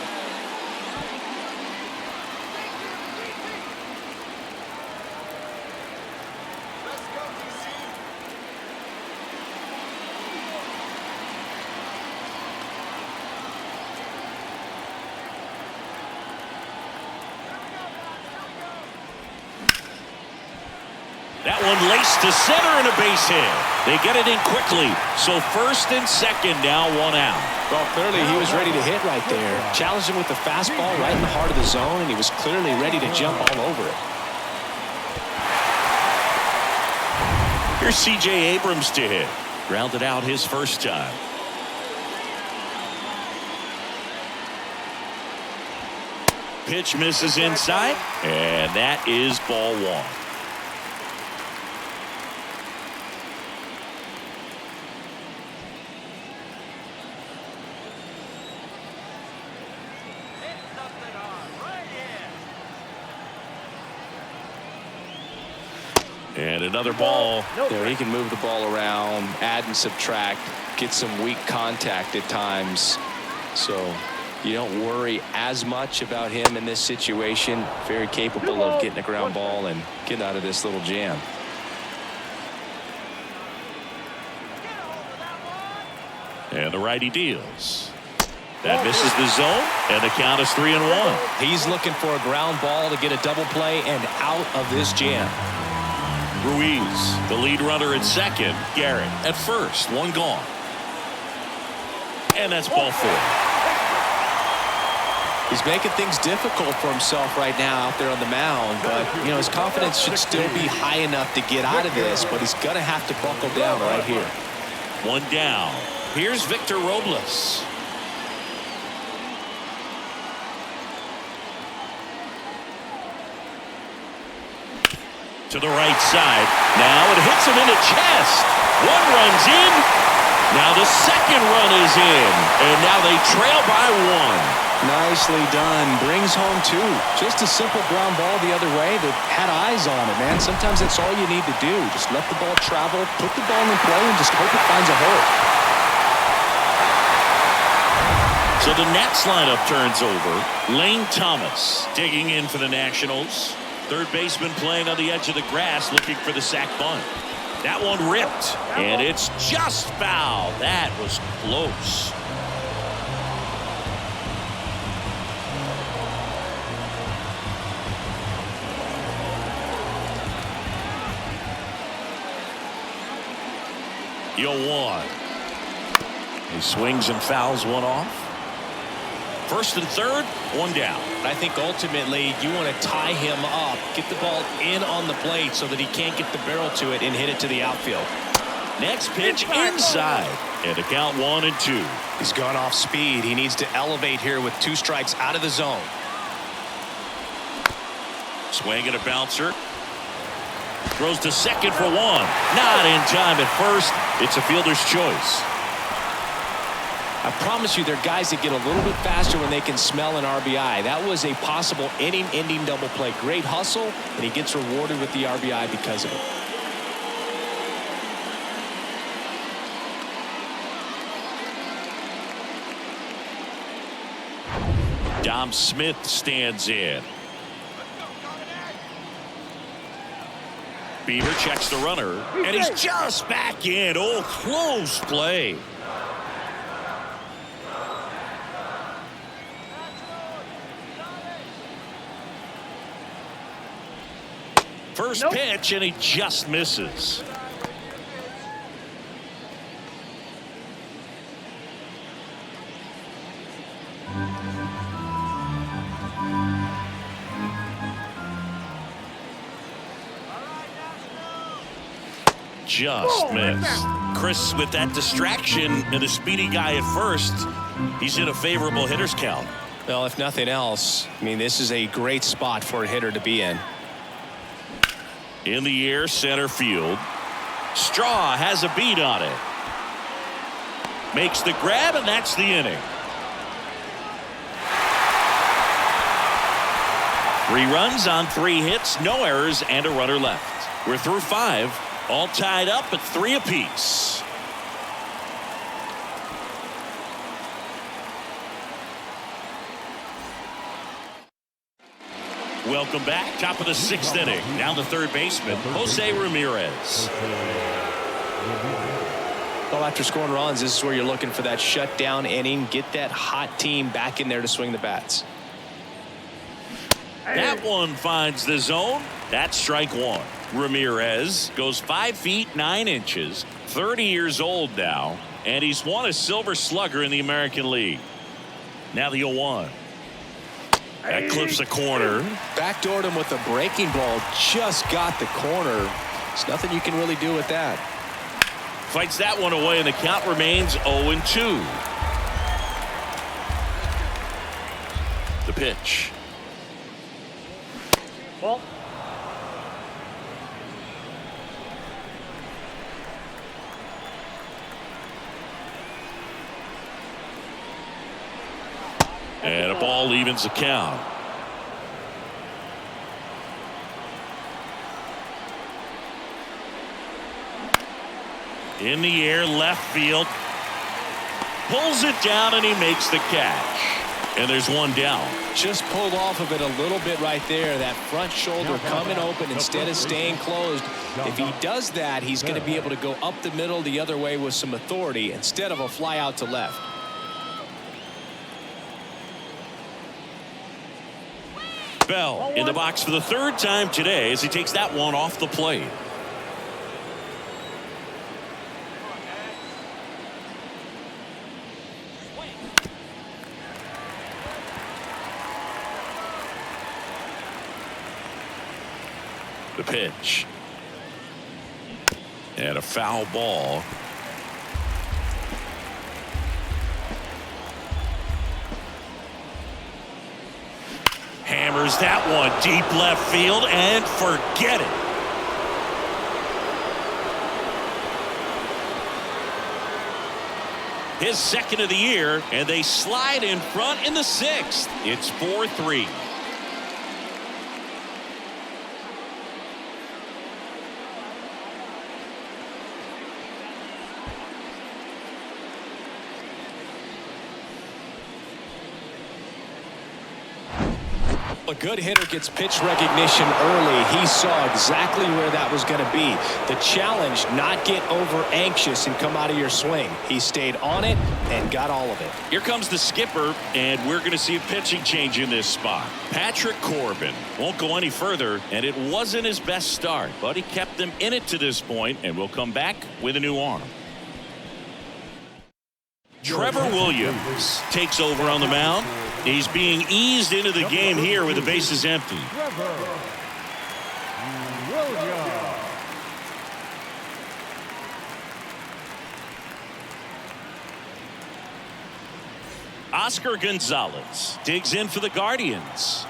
That one laced to center and a base hit. They get it in quickly. So first and second, now one out. Well, clearly he was ready to hit right there. Challenged him with the fastball right in the heart of the zone, and he was clearly ready to jump all over it. Here's C.J. Abrams to hit. Grounded out his first time. Pitch misses inside, and that is ball one. And another ball. There, he can move the ball around, add and subtract, get some weak contact at times. So you don't worry as much about him in this situation. Very capable of getting a ground ball and getting out of this little jam. And the righty deals. That misses the zone, and the count is 3-1. He's looking for a ground ball to get a double play and out of this jam. Ruiz, the lead runner at second. Garrett at first. One gone. And that's ball four. He's making things difficult for himself right now out there on the mound, but you know his confidence should still be high enough to get out of this, but he's gonna have to buckle down right here. One down. Here's Victor Robles. To the right side. Now it hits him in the chest. One run's in. Now the second run is in. And now they trail by one. Nicely done. Brings home two. Just a simple ground ball the other way that had eyes on it, man. Sometimes that's all you need to do. Just let the ball travel, put the ball in play, and just hope it finds a hole. So the Nats lineup turns over. Lane Thomas digging in for the Nationals. Third baseman playing on the edge of the grass looking for the sac bunt. That one ripped, and it's just foul. That was close. One. He swings and fouls one off. First and third, one down. I think ultimately you want to tie him up, get the ball in on the plate so that he can't get the barrel to it and hit it to the outfield. Next pitch inside, and a count 1-2. He's gone off speed. He needs to elevate here with two strikes out of the zone. Swing and a bouncer. Throws to second for one. Not in time at first. It's a fielder's choice. I promise you, there are guys that get a little bit faster when they can smell an RBI. That was a possible inning-ending double play. Great hustle, and he gets rewarded with the RBI because of it. Dom Smith stands in. Bieber checks the runner, and he's just back in. Oh, close play. First pitch, and he just misses. Just missed. Chris, with that distraction and a speedy guy at first, he's in a favorable hitter's count. Well, if nothing else, I mean, this is a great spot for a hitter to be in. In the air, center field. Straw has a beat on it. Makes the grab, and that's the inning. 3 runs on 3 hits, no errors, and a runner left. We're through 5, all tied up at 3 apiece. Welcome back. Top of the 6th inning. Now the third baseman, Jose Ramirez. Well, after scoring runs, this is where you're looking for that shutdown inning. Get that hot team back in there to swing the bats. That one finds the zone. That's strike one. Ramirez goes 5 feet 9 inches, 30 years old now, and he's won a Silver Slugger in the American League. Now the 0-1. That clips the corner. Backdoored him with a breaking ball. Just got the corner. There's nothing you can really do with that. Fights that one away, and the count remains 0-2. The pitch. Ball. And a ball evens the count. In the air, left field. Pulls it down, and he makes the catch. And there's one down. Just pulled off of it a little bit right there. That front shoulder coming open instead of staying closed. If he does that, he's going to be able to go up the middle the other way with some authority instead of a fly out to left. Bell in the box for the 3rd time today as he takes that one off the plate. The pitch. And a foul ball. Hammers that one deep left field and forget it. His 2nd of the year, and they slide in front in the 6th. It's 4-3. A good hitter gets pitch recognition early. He saw exactly where that was going to be. The challenge, not get over anxious and come out of your swing. He stayed on it and got all of it. Here comes the skipper, and we're going to see a pitching change in this spot. Patrick Corbin won't go any further, and it wasn't his best start, but he kept them in it to this point, and will come back with a new arm. Trevor Williams takes over on the mound. He's being eased into the game here with the bases empty. Trevor Williams. Oscar Gonzalez digs in for the Guardians.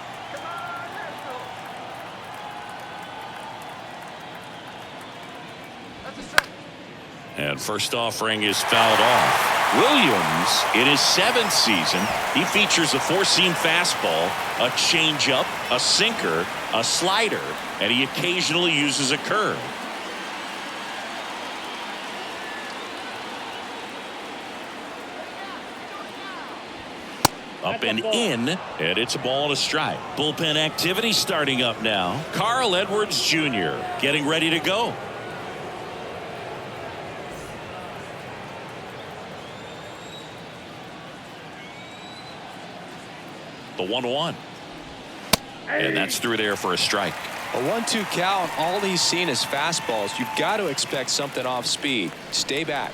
And first offering is fouled off. Williams, in his 7th season, he features a 4-seam fastball, a changeup, a sinker, a slider, and he occasionally uses a curve. Up and in, and it's a ball and a strike. Bullpen activity starting up now. Carl Edwards Jr. getting ready to go. The 1-1. And that's through there for a strike. A 1-2 count. All he's seen is fastballs. You've got to expect something off speed. Stay back.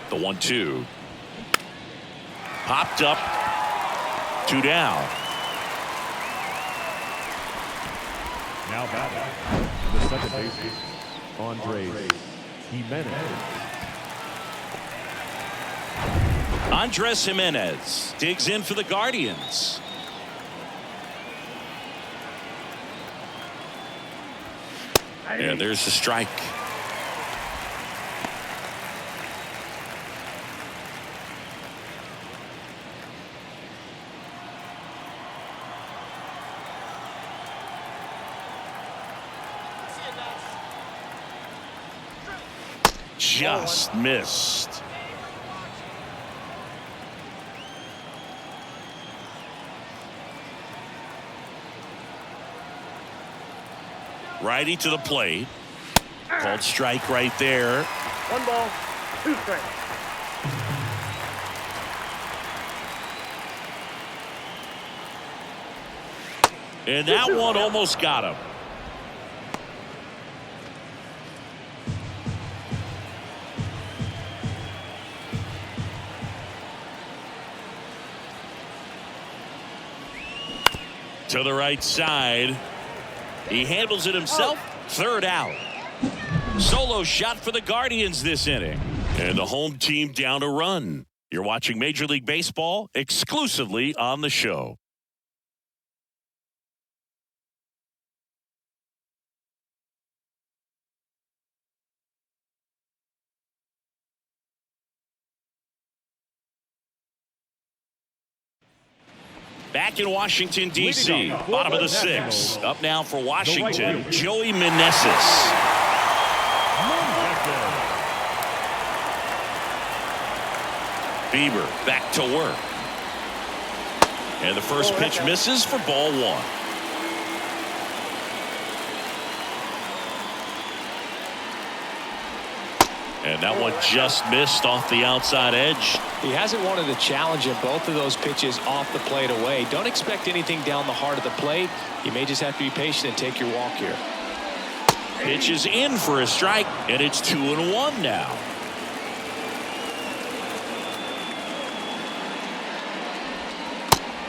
The 1-2. Popped up. 2 down. Now batting the second baseman, Andres Jimenez. Andres Jimenez digs in for the Guardians. And there's the strike. Just missed. Righty to the plate. Called strike right there. 1 ball, 2 strikes. And that one almost got him. To the right side. He handles it himself. Third out. Solo shot for the Guardians this inning. And the home team down a run. You're watching Major League Baseball exclusively on the show. Back in Washington, D.C., bottom of the sixth. Up now for Washington, Joey Meneses. Bieber back to work. And the first pitch misses for ball one. And that one just missed off the outside edge. He hasn't wanted to challenge in both of those pitches off the plate away. Don't expect anything down the heart of the plate. You may just have to be patient and take your walk here. Pitch is in for a strike, and it's 2-1 now.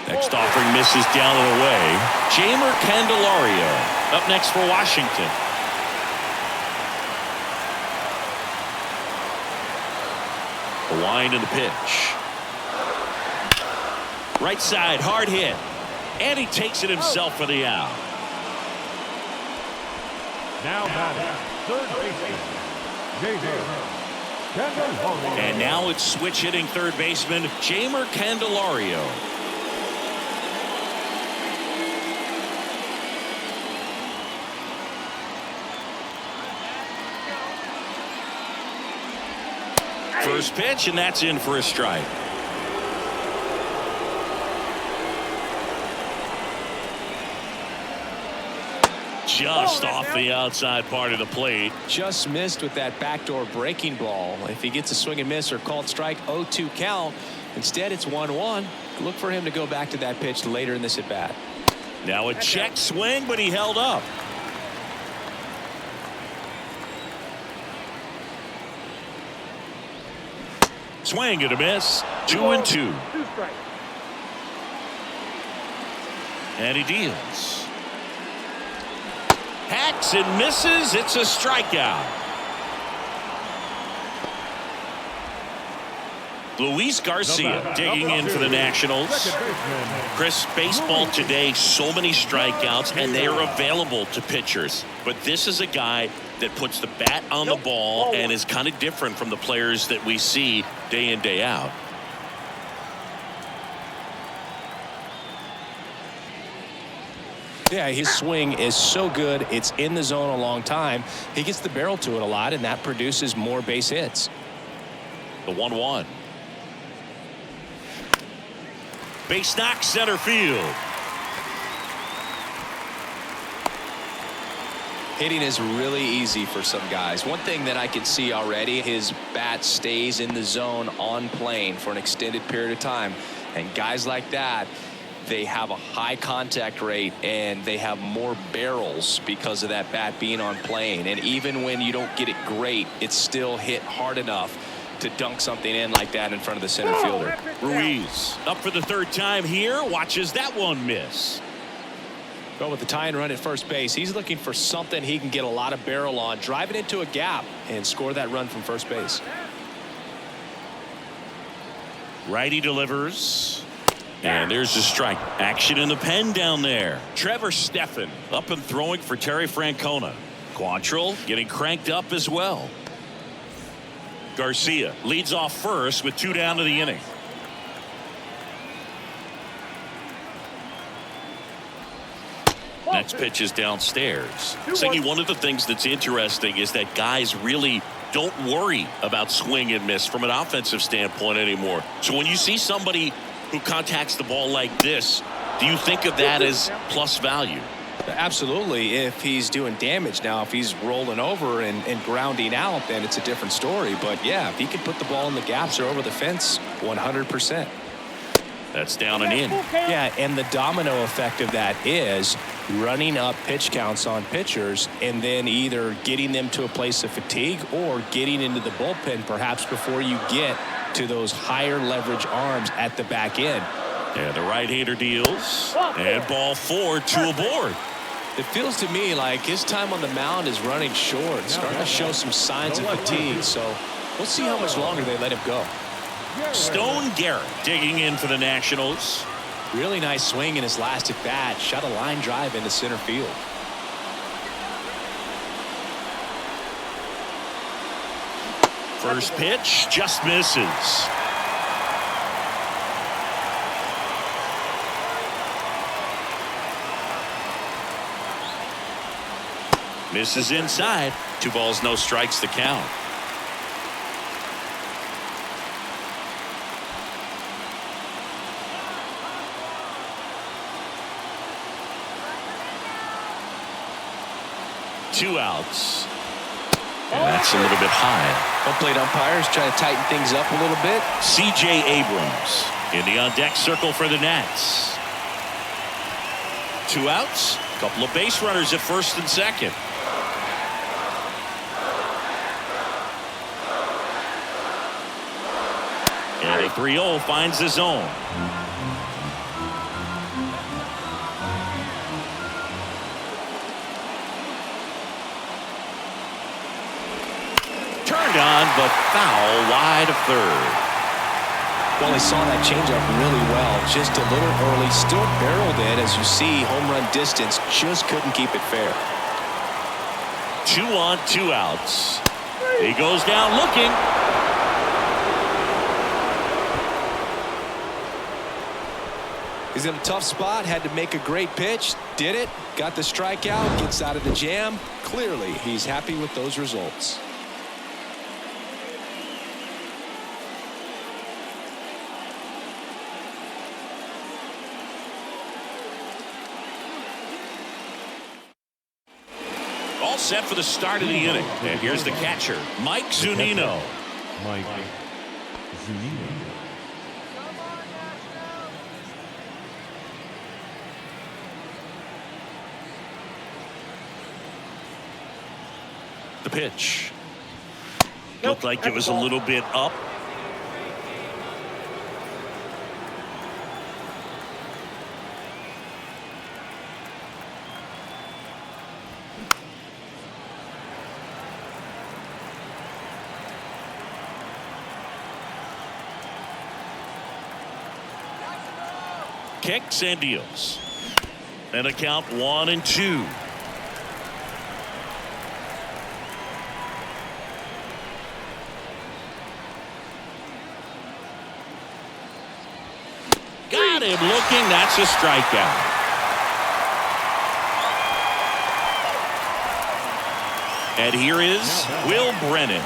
Next offering misses down and away. Jeimer Candelario up next for Washington. The wind and the pitch. Right side, hard hit. And he takes it himself for the out. Now batting, third baseman, Candelario. And now it's switch hitting third baseman Jeimer Candelario. First pitch, and that's in for a strike. Just off the outside part of the plate. Just missed with that backdoor breaking ball. If he gets a swing and miss or called strike, 0-2 count. Instead, it's 1-1. Look for him to go back to that pitch later in this at bat. Now a check swing, but he held up. Swing and a miss. 2-2. And he deals. Hacks and misses. It's a strikeout. Luis Garcia digging in for the Nationals. Chris, baseball today, so many strikeouts, and they are available to pitchers. But this is a guy that puts the bat on the ball and is kind of different from the players that we see day in, day out. Yeah, his swing is so good. It's in the zone a long time. He gets the barrel to it a lot, and that produces more base hits. The 1-1. Base knock, center field. Hitting is really easy for some guys. One thing that I can see already, his bat stays in the zone on plane for an extended period of time. And guys like that, they have a high contact rate and they have more barrels because of that bat being on plane. And even when you don't get it great, it's still hit hard enough to dunk something in like that in front of the center fielder. Ruiz up for the third time here. Watches that one miss. But with the tying run at first base, he's looking for something he can get a lot of barrel on, drive it into a gap, and score that run from first base. Righty delivers. And there's the strike. Action in the pen down there. Trevor Stephan up and throwing for Terry Francona. Quantrill getting cranked up as well. Garcia leads off first with 2 down to the inning. Next pitch is downstairs. Singy, one of the things that's interesting is that guys really don't worry about swing and miss from an offensive standpoint anymore. So when you see somebody who contacts the ball like this, do you think of that as plus value? Absolutely, if he's doing damage. Now, if he's rolling over and grounding out, then it's a different story. But yeah, if he can put the ball in the gaps or over the fence, 100%. That's down and in. Yeah, and the domino effect of that is running up pitch counts on pitchers and then either getting them to a place of fatigue or getting into the bullpen perhaps before you get to those higher leverage arms at the back end. And the right-hander deals. And ball 4, 2 aboard. It feels to me like his time on the mound is running short, starting to show some signs of fatigue. So we'll see how much longer they let him go. Stone Garrett digging in for the Nationals. Really nice swing in his last at bat. Shot a line drive into center field. First pitch just misses. Misses inside. 2 balls, no strikes, the count. Two outs. And that's a little bit high. Home plate umpires trying to tighten things up a little bit. C.J. Abrams in the on-deck circle for the Nats. 2 outs. Couple of base runners at first and second. And a 3-0 finds the zone. Turned on, but foul wide of third. Well, he saw that changeup really well. Just a little early. Still barreled it. As you see, home run distance. Just couldn't keep it fair. 2 on, 2 outs. He goes down looking. He's in a tough spot. Had to make a great pitch. Did it. Got the strikeout. Gets out of the jam. Clearly, he's happy with those results. All set for the start of the inning. And here's the catcher, Mike Zunino. Mike Zunino. The pitch. Looked like it was a little bit up. Kicks and deals. And a count 1-2. Got him looking. That's a strikeout. And here is Will Brennan.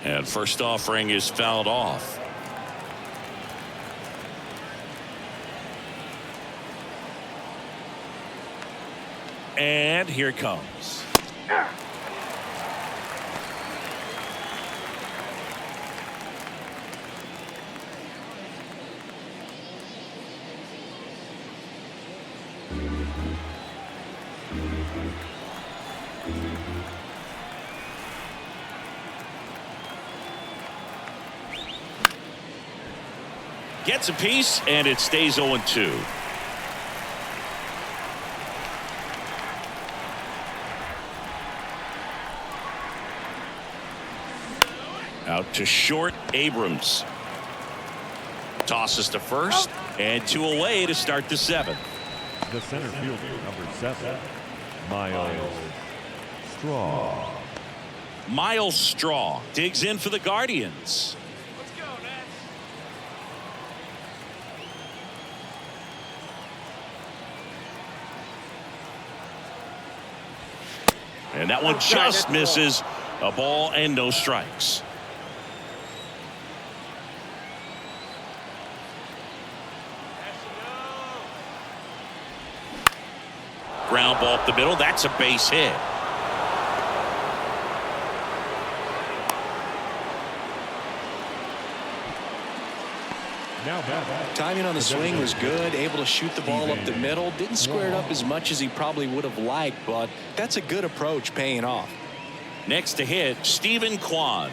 And first offering is fouled off. And here it comes. Gets a piece, and it stays 0-2. Out to short, Abrams. Tosses to first, and 2 away to start the 7th. The center fielder, number 7, Miles Straw. Miles Straw digs in for the Guardians. And that one just misses. A ball and no strikes. Ground ball up the middle. That's a base hit. Timing on the swing was good. Able to shoot the ball up the middle. Didn't square it up as much as he probably would have liked, but that's a good approach, paying off. Next to hit, Stephen Kwan.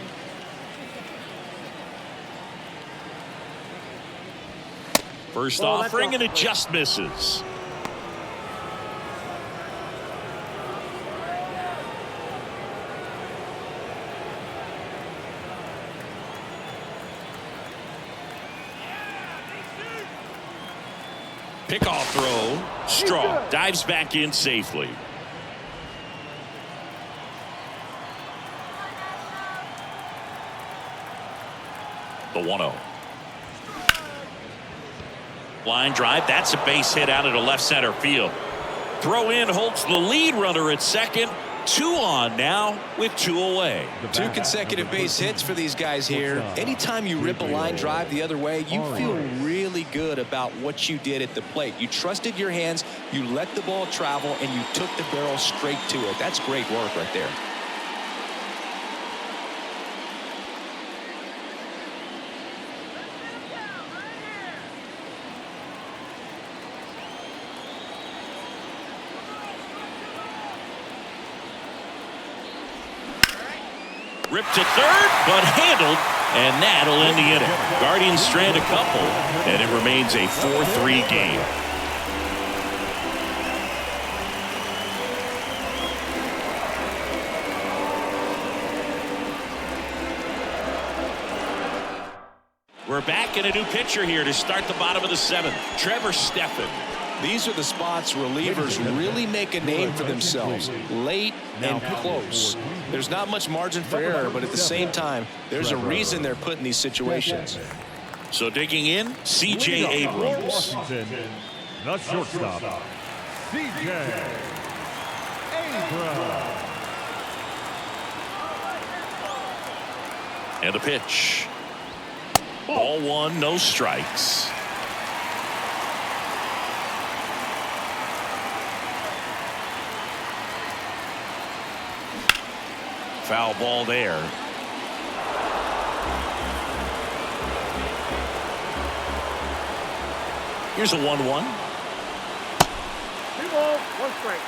First offering, and it just misses. Pickoff throw. Straw dives back in safely. The 1-0. Line drive. That's a base hit out into left center field. Throw in holds the lead runner at second. 2 on now with 2 away. 2 consecutive base hits for these guys here. Anytime you rip a line drive the other way, you feel really good about what you did at the plate. You trusted your hands, you let the ball travel, and you took the barrel straight to it. That's great work right there. Ripped to third, but handled, and that'll end the inning. Guardians strand a couple, and it remains a 4-3 game. We're back in a new pitcher here to start the bottom of the 7th. Trevor Stephan. These are the spots relievers really make a name for themselves, late and close. There's not much margin for error, but at the same time, there's a reason they're put in these situations. So digging in, C.J. Abrams. The shortstop, C.J. Abrams. And the pitch. Ball 1, no strikes. Foul ball there. Here's a 1-1. 2 balls, 1 strike.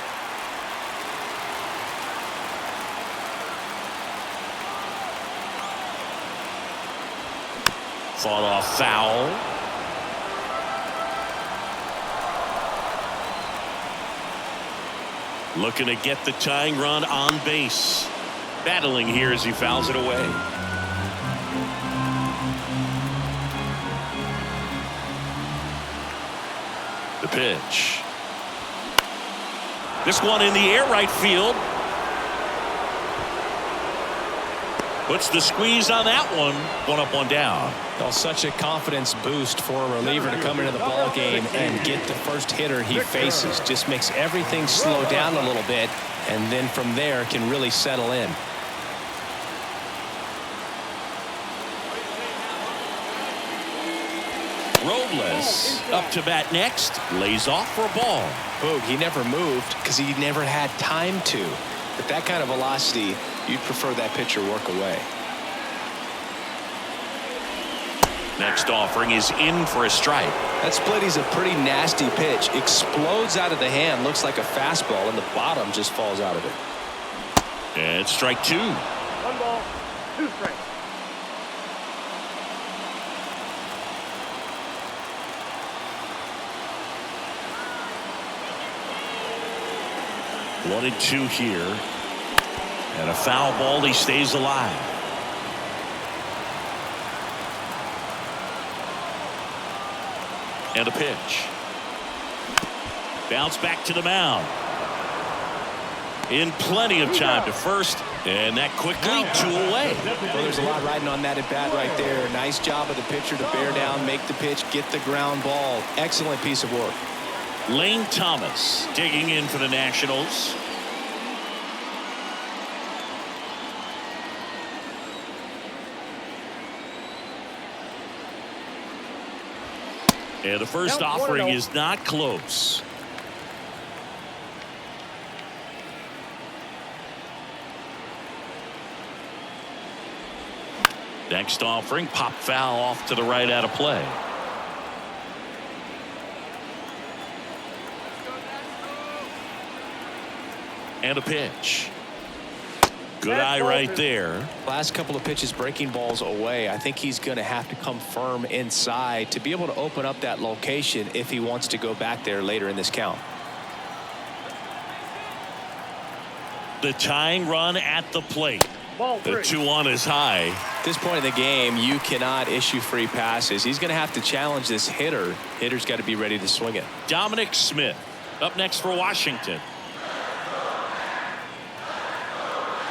Fought off foul. Looking to get the tying run on base. Battling here as he fouls it away. The pitch. This one in the air, right field. Puts the squeeze on that one. 1 up, 1 down. Well, such a confidence boost for a reliever to come into the ball game and get the first hitter he faces. Just makes everything slow down a little bit, and then from there can really settle in. Robles up to bat next. Lays off for a ball. Boog, he never moved because he never had time to. But that kind of velocity, you'd prefer that pitcher work away. Next offering is in for a strike. That split is a pretty nasty pitch. Explodes out of the hand. Looks like a fastball, and the bottom just falls out of it. And strike 2. 1 ball, 2 strikes. One and 2 here. And a foul ball. He stays alive. And a pitch. Bounce back to the mound. In plenty of time to first. And that quickly 2 away. Well, there's a lot riding on that at bat right there. Nice job of the pitcher to bear down, make the pitch, get the ground ball. Excellent piece of work. Lane Thomas digging in for the Nationals. And the first offering is not close. Next offering, pop foul off to the right out of play. And a pitch. Good eye right there. Last couple of pitches breaking balls away. I think he's going to have to come firm inside to be able to open up that location if he wants to go back there later in this count. The tying run at the plate. Ball The 2-1 is high. At this point in the game, you cannot issue free passes. He's going to have to challenge this hitter. Hitter's got to be ready to swing it. Dominic Smith up next for Washington.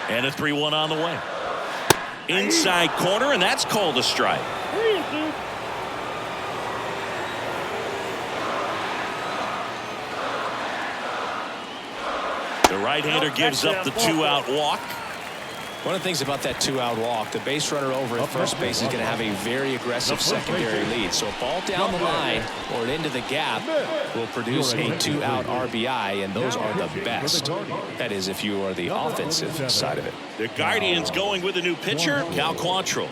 And a 3-1 on the way. Inside corner, and that's called a strike. The right-hander gives up the 2-out walk. One of the things about that 2-out walk, the base runner over at first base is going to have a very aggressive secondary lead. So a ball down the line or into the gap will produce a 2-out RBI, and those are the best. That is, if you are the offensive side of it. The Guardians going with a new pitcher, Cal Quantrill.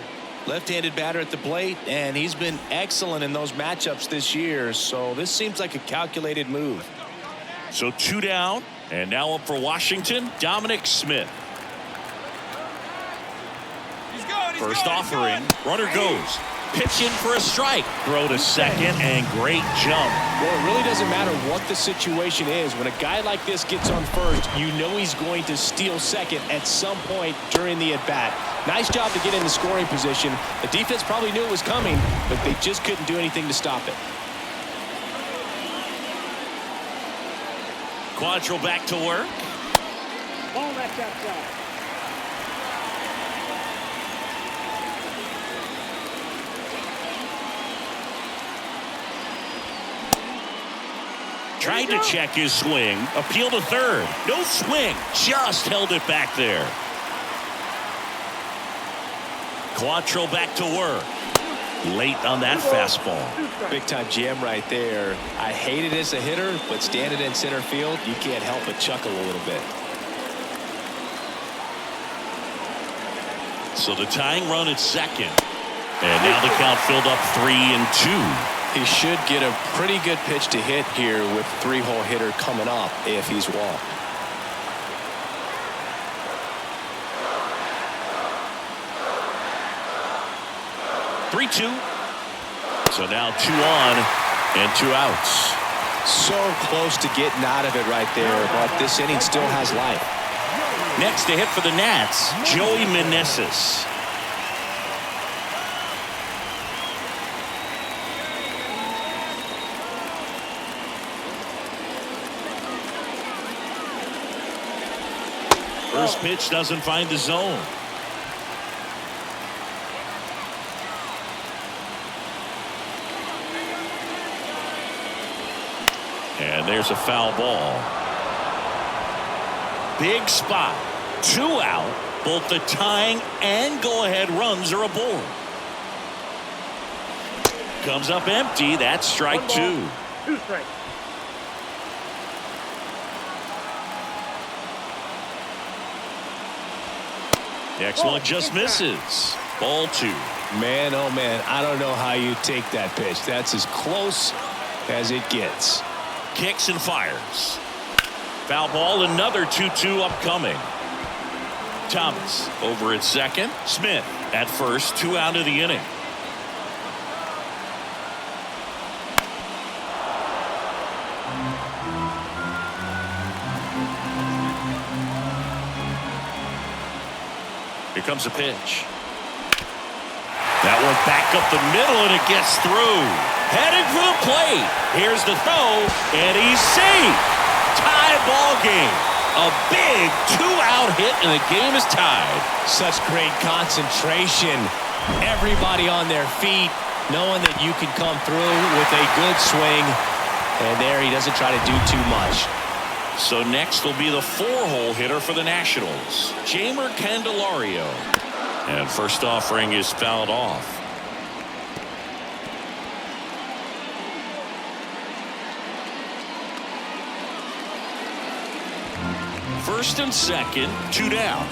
Left-handed batter at the plate, and he's been excellent in those matchups this year. So this seems like a calculated move. So 2 down, and now up for Washington, Dominic Smith. First offering, runner goes. Pitch in for a strike. Throw to second, and great jump. Well, it really doesn't matter what the situation is. When a guy like this gets on first, you know he's going to steal second at some point during the at-bat. Nice job to get in the scoring position. The defense probably knew it was coming, but they just couldn't do anything to stop it. Quantrill back to work. Ball left outside. Tried to check his swing. Appeal to third. No swing. Just held it back there. Quantrill back to work. Late on that fastball. Big time jam right there. I hate it as a hitter, but standing in center field, you can't help but chuckle a little bit. So the tying run at second. And now the count filled up 3-2. He should get a pretty good pitch to hit here with 3-hole hitter coming up if he's walked. Three-two. So now 2 on and 2 outs. So close to getting out of it right there, but this inning still has life. Next to hit for the Nats, Joey Meneses. First pitch doesn't find the zone. And there's a foul ball. Big spot. 2 out. Both the tying and go-ahead runs are aboard. Comes up empty. That's strike 2. 2 strikes. Next one just misses. Ball 2. Man, oh man, I don't know how you take that pitch. That's as close as it gets. Kicks and fires. Foul ball, another 2-2 upcoming. Thomas over at second. Smith at first, 2 out of the inning. Here comes a pitch. That one back up the middle, and it gets through. Heading for the plate. Here's the throw, and he's safe. Tie ball game. A big 2-out hit, and the game is tied. Such great concentration. Everybody on their feet, knowing that you can come through with a good swing. And there he doesn't try to do too much. So next will be the 4-hole hitter for the Nationals, Jeimer Candelario. And first offering is fouled off. First and second, 2 down.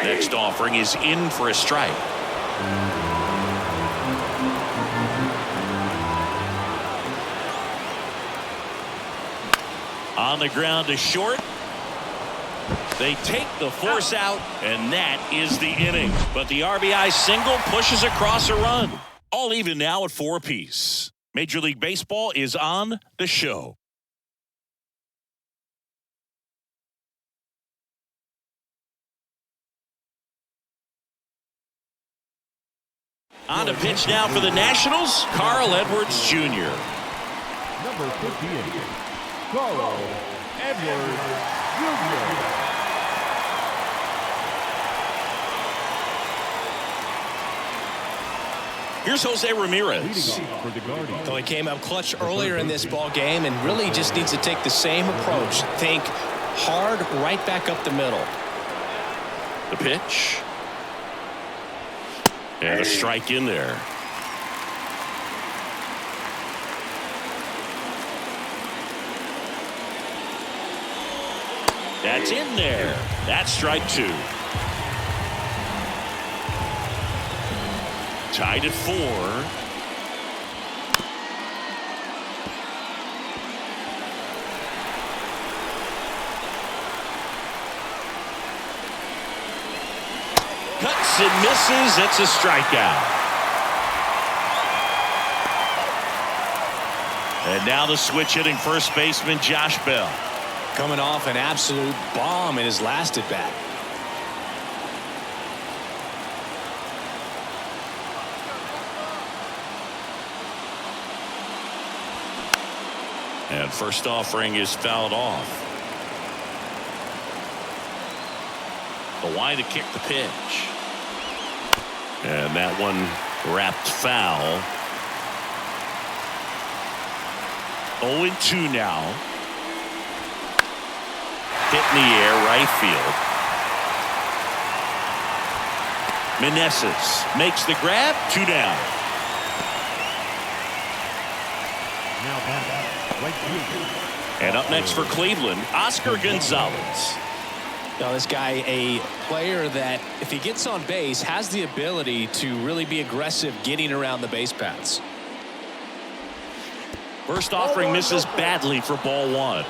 Next offering is in for a strike. On the ground to short. They take the force out, and that is the inning. But the RBI single pushes across a run. All even now at 4 apiece. Major League Baseball is on the show. On the pitch now for the Nationals, Carl Edwards Jr. Number 58, Carl Edwards Jr. Here's Jose Ramirez. So he came up clutch earlier in this ball game and really just needs to take the same approach. Think hard right back up the middle. The pitch. And a strike in there. That's in there. That's strike 2. Tied at 4. Cuts and misses. It's a strikeout. And now the switch hitting first baseman Josh Bell. Coming off an absolute bomb in his last at bat. And first offering is fouled off. The wide to kick the pitch. And that one wrapped foul. 0-2 now. Hit in the air, right field. Meneses makes the grab, 2 down. Now back, right field. And up next for Cleveland, Oscar Gonzalez. Now this guy, a player that if he gets on base has the ability to really be aggressive getting around the base paths. First offering misses badly for ball 1.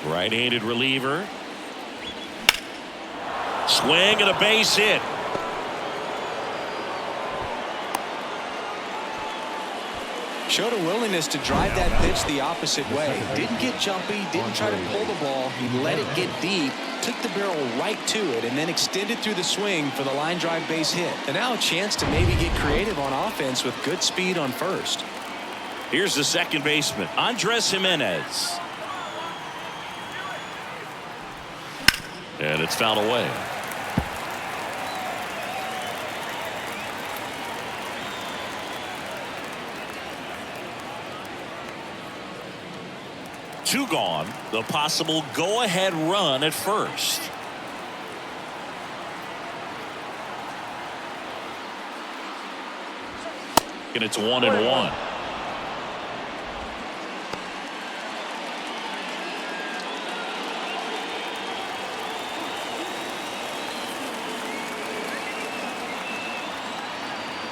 Right-handed reliever. Swing and a base hit. Showed a willingness to drive that pitch the opposite way. Didn't get jumpy, didn't try to pull the ball. He let it get deep, took the barrel right to it, and then extended through the swing for the line drive base hit. And now a chance to maybe get creative on offense with good speed on first. Here's the second baseman, Andres Jimenez. And it's fouled away. Two gone. The possible go-ahead run at first. And it's 1-1.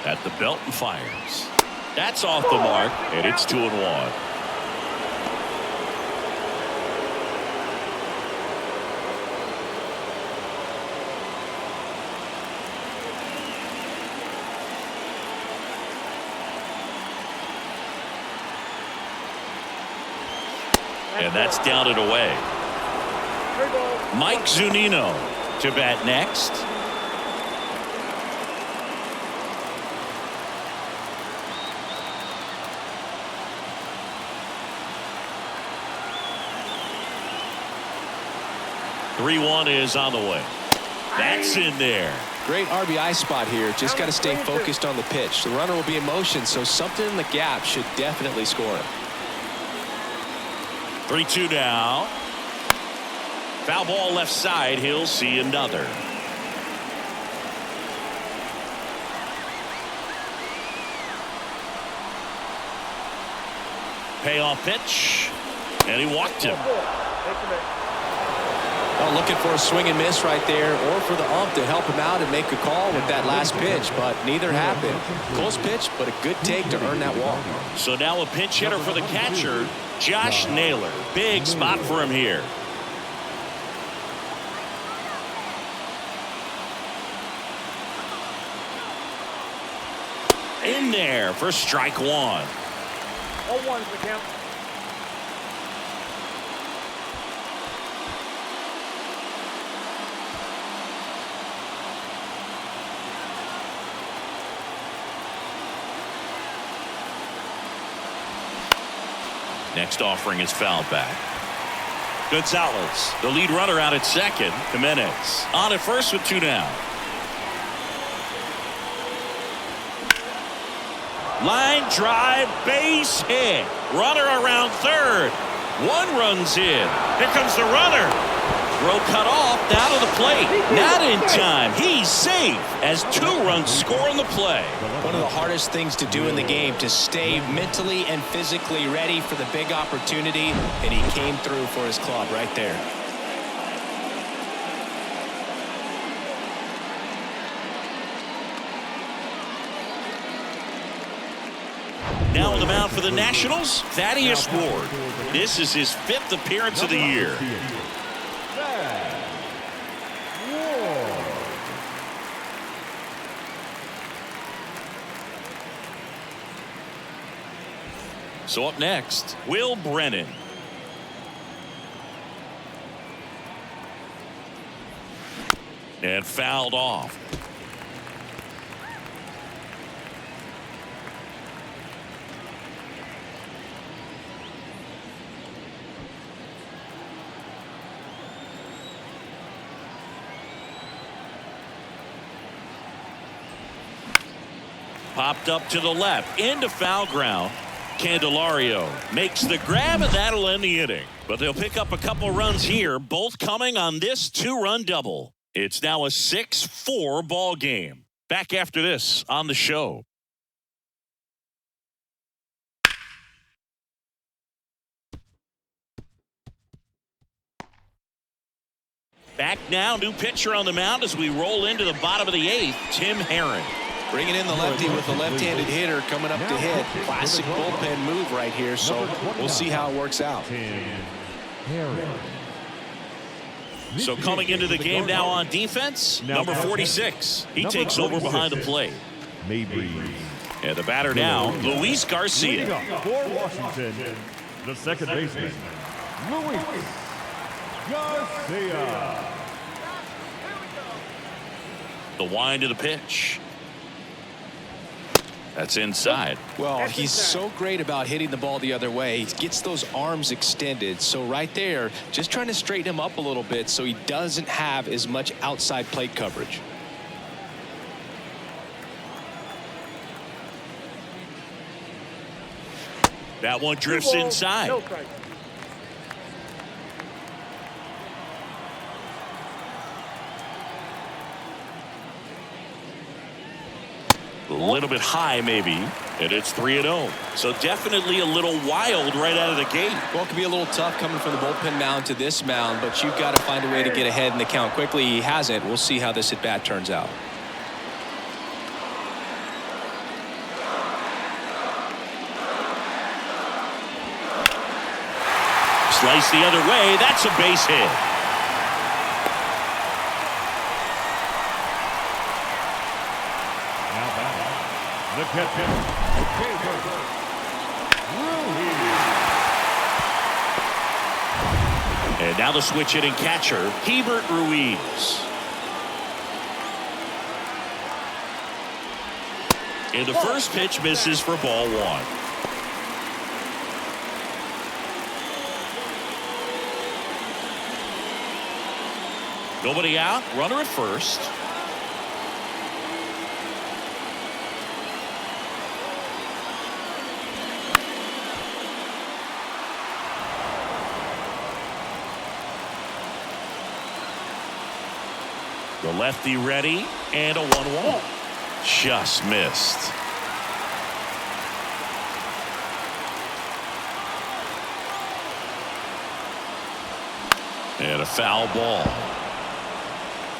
At the belt and fires. That's off the mark, and it's 2-1. And that's down and away. Mike Zunino to bat next. Three-1 is on the way. That's in there. Great RBI spot here. Just got to stay focused on the pitch. The runner will be in motion, so something in the gap should definitely score it. 3-2 now. Foul ball left side. He'll see another. Payoff pitch. And he walked him. Well, looking for a swing and miss right there, or for the ump to help him out and make a call with that last pitch, but neither happened. Close pitch, but a good take to earn that walk. So now a pinch hitter for the catcher, Josh Naylor. Big spot for him here. In there for strike one. 0-1's the count. Next offering is fouled back. Gonzalez, the lead runner, out at second. Jimenez on at first with 2 down. Line drive, base hit. Runner around third. 1 run's in. Here comes the runner. Throw cut off, down to the plate. Not in time. He's safe as 2 runs score on the play. One of the hardest things to do in the game, to stay mentally and physically ready for the big opportunity, and he came through for his club right there. Now on the mound for the Nationals, Thaddeus Ward. This is his 5th appearance of the year. So up next, Will Brennan. And fouled off. Popped up to the left into foul ground. Candelario makes the grab, and that'll end the inning. But they'll pick up a couple runs here, both coming on this 2-run double. It's now a 6-4 ball game. Back after this on the show. Back now, new pitcher on the mound as we roll into the bottom of the 8th, Tim Herron. Bringing in the lefty with the left-handed hitter coming up to hit. Classic bullpen move right here, so we'll see how it works out. So coming into the game now on defense, number 46. He takes over behind the plate. And the batter now, Luis Garcia. For Washington, the second baseman, Luis Garcia. The wind of the pitch. That's inside. Well, he's so great about hitting the ball the other way. He gets those arms extended. So right there, just trying to straighten him up a little bit so he doesn't have as much outside plate coverage. That one drifts inside. No strike. A little bit high, maybe, and it's 3-0. So definitely a little wild right out of the gate. Well, it can be a little tough coming from the bullpen mound to this mound, but you've got to find a way to get ahead in the count quickly. He hasn't. We'll see how this at-bat turns out. Slice the other way. That's a base hit. The catcher, and now the switch hitting catcher, Hebert Ruiz. And the first pitch misses for ball 1. Nobody out, runner at first. The lefty ready, and a 1-1. Just missed. And a foul ball.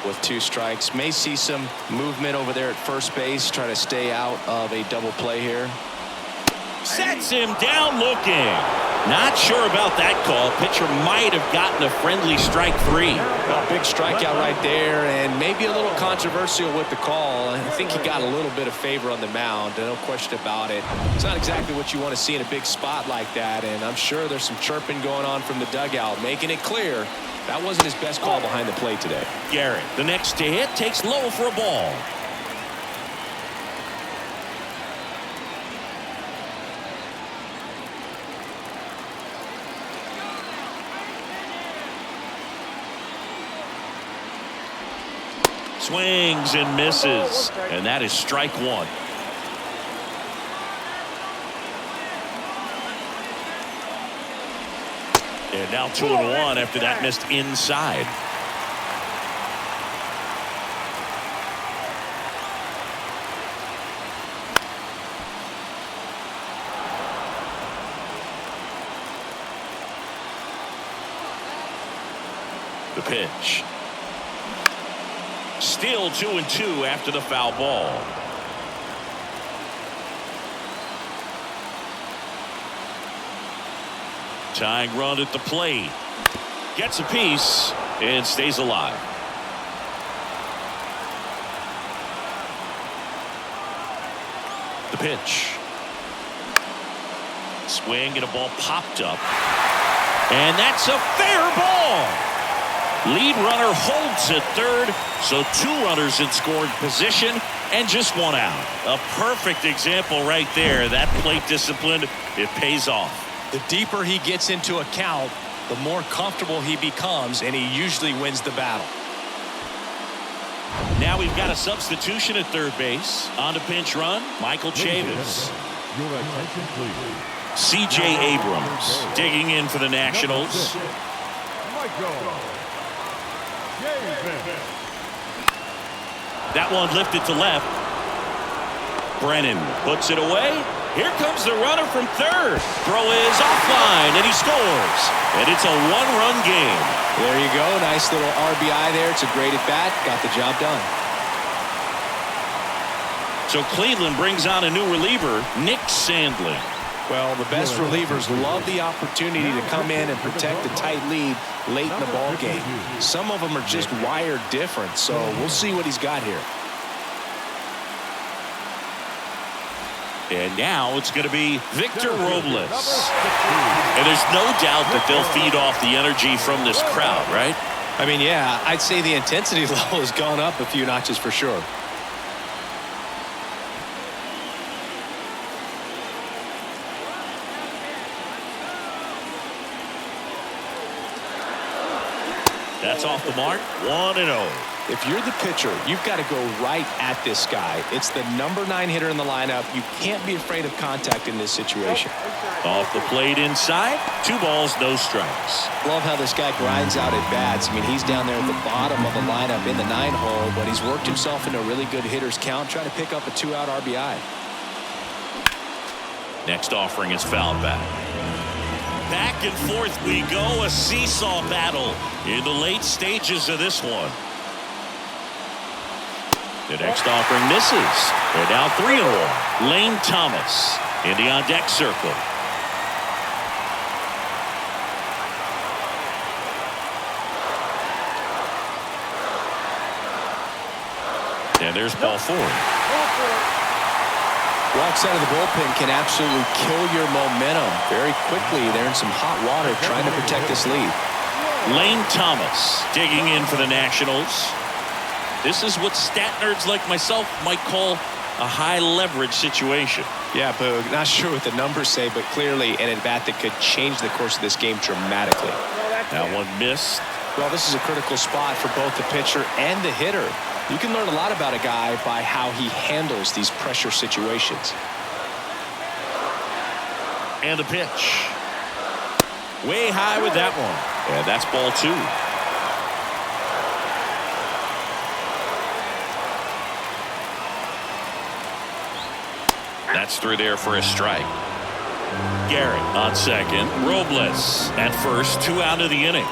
With 2 strikes, may see some movement over there at first base, try to stay out of a double play here. Sets him down looking. Not sure about that call. Pitcher might have gotten a friendly strike 3. A big strikeout right there, and maybe a little controversial with the call. I think he got a little bit of favor on the mound, no question about it. It's not exactly what you want to see in a big spot like that, and I'm sure there's some chirping going on from the dugout, making it clear that wasn't his best call behind the plate today. Garrett, the next to hit, takes low for a ball. Swings and misses, and that is strike 1. And now 2-1 after that missed inside. The pitch. Still 2-2 after the foul ball. Tying run at the plate. Gets a piece and stays alive. The pitch. Swing and a ball popped up. And that's a fair ball. Lead runner holds at third, so 2 runners in scoring position and just 1 out. A perfect example right there. That plate discipline, it pays off. The deeper he gets into a count, the more comfortable he becomes, and he usually wins the battle. Now we've got a substitution at third base. On to pinch run, Michael Chavis. Your attention, please. C.J. Abrams digging in for the Nationals. That one lifted to left. Brennan puts it away. Here comes the runner from third. Throw is offline, and he scores. And it's a 1-run game. There you go. Nice little RBI there. It's a great at-bat. Got the job done. So Cleveland brings on a new reliever, Nick Sandlin. Well, the best relievers love the opportunity to come in and protect a tight lead late in the ball game. Some of them are just wired different, so we'll see what he's got here. And now it's going to be Victor Robles. And there's no doubt that they'll feed off the energy from this crowd, right? I mean, yeah, I'd say the intensity level has gone up a few notches for sure. That's off the mark. 1-0. If you're the pitcher, you've got to go right at this guy. It's the number 9 hitter in the lineup. You can't be afraid of contact in this situation. Off the plate inside. 2 balls, no strikes. Love how this guy grinds out at bats. I mean, he's down there at the bottom of the lineup in the 9-hole, but he's worked himself into a really good hitter's count, trying to pick up a 2-out RBI. Next offering is fouled back. Back and forth we go, a seesaw battle in the late stages of this one. The next offering misses. They're now 3-1. Lane Thomas in the on-deck circle. And there's ball 4. Walks out of the bullpen can absolutely kill your momentum very quickly. They're in some hot water trying to protect this lead. Lane Thomas digging in for the Nationals. This is what stat nerds like myself might call a high leverage situation. Yeah, Boog, not sure what the numbers say, but clearly an at-bat that could change the course of this game dramatically. That one missed. Well, this is a critical spot for both the pitcher and the hitter. You can learn a lot about a guy by how he handles these pressure situations. And the pitch. Way high with that one. And that's ball 2. That's through there for a strike. Garrett on second. Robles at first. 2 out of the inning.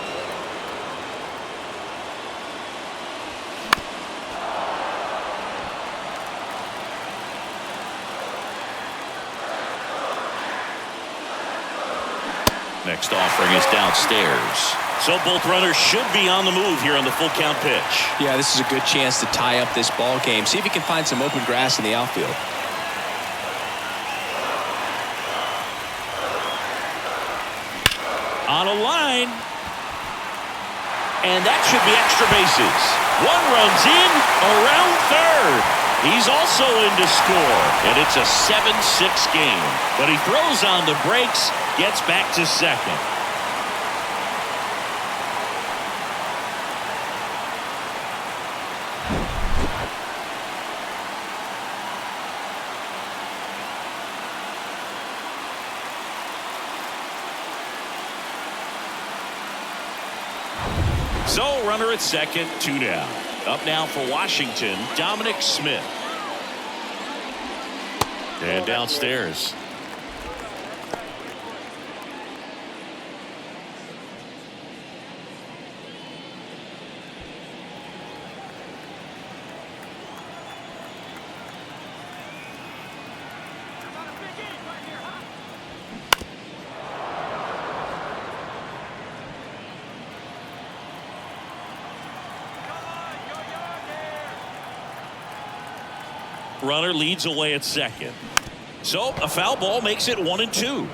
Next offering is downstairs. So both runners should be on the move here on the full count pitch. Yeah, this is a good chance to tie up this ball game. See if he can find some open grass in the outfield. On a line. And that should be extra bases. One runs in around third. He's also in to score. And it's a 7-6 game. But he throws on the brakes, gets back to second. So runner at second, 2 down. Up now for Washington, Dominic Smith. And downstairs. Runner leads away at second. So a foul ball makes it 1-2.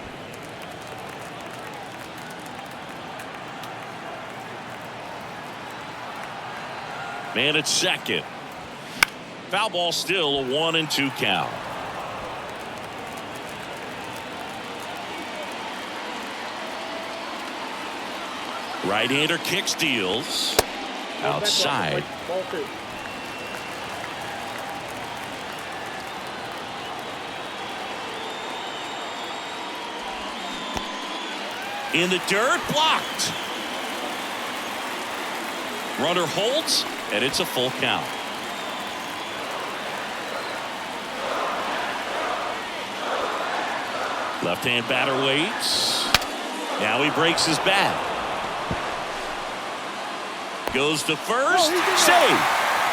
Man at second. Foul ball, still a 1-2 count. Right-hander kick, steals. Outside. Ball 2. In the dirt, blocked. Runner holds, and it's a full count. Left-hand batter waits. Now he breaks his bat. Goes to first, save.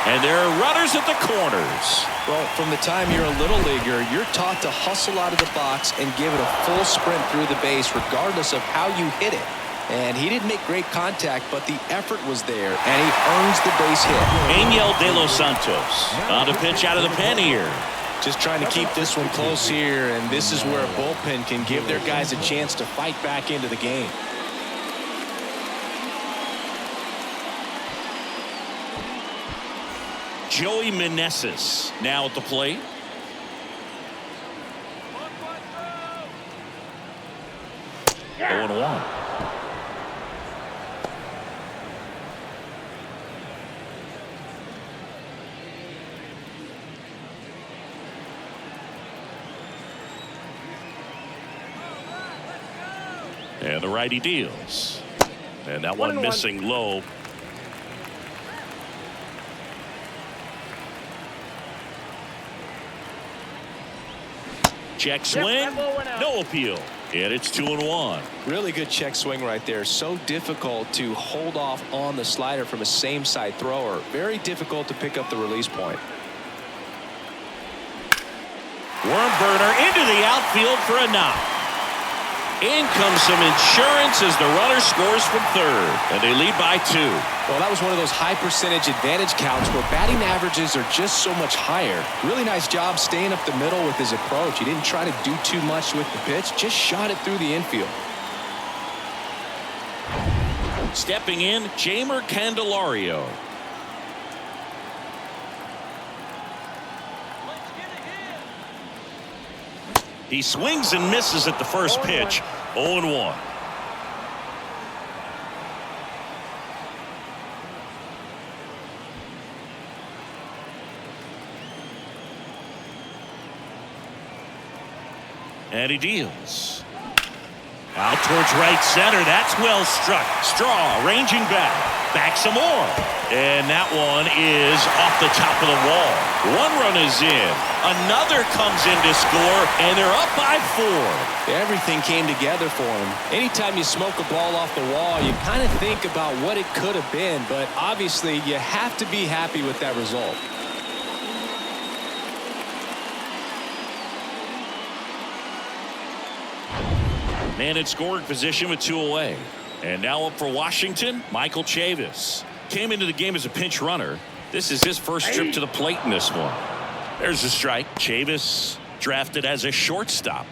And there are runners at the corners. Well, from the time you're a little leaguer, you're taught to hustle out of the box and give it a full sprint through the base regardless of how you hit it. And he didn't make great contact, but the effort was there, and he earns the base hit. Angel De Los Santos on the pitch out of the pen here. Just trying to keep this one close here, and this is where a bullpen can give their guys a chance to fight back into the game. Joey Meneses now at the plate. Oh, 1. And the righty deals. And that one missing low. Check swing, no appeal. And it's 2-1. Really good check swing right there. So difficult to hold off on the slider from a same side thrower. Very difficult to pick up the release point. Worm burner into the outfield for a knock. In comes some insurance as the runner scores from third, and they lead by 2. Well, that was one of those high percentage advantage counts where batting averages are just so much higher. Really nice job staying up the middle with his approach. He didn't try to do too much with the pitch, just shot it through the infield. Stepping in, Jeimer Candelario. He swings and misses at the first pitch. 0-1. And he deals. Out towards right center. That's well struck. Straw ranging back. Back some more. And that one is off the top of the wall. 1 run is in. Another comes in to score, and they're up by 4. Everything came together for him. Anytime you smoke a ball off the wall, you kind of think about what it could have been, but obviously you have to be happy with that result. Man in scoring position with 2 away. And now up for Washington, Michael Chavis. Came into the game as a pinch runner. This is his first trip to the plate in this one. There's a strike. Chavis drafted as a shortstop.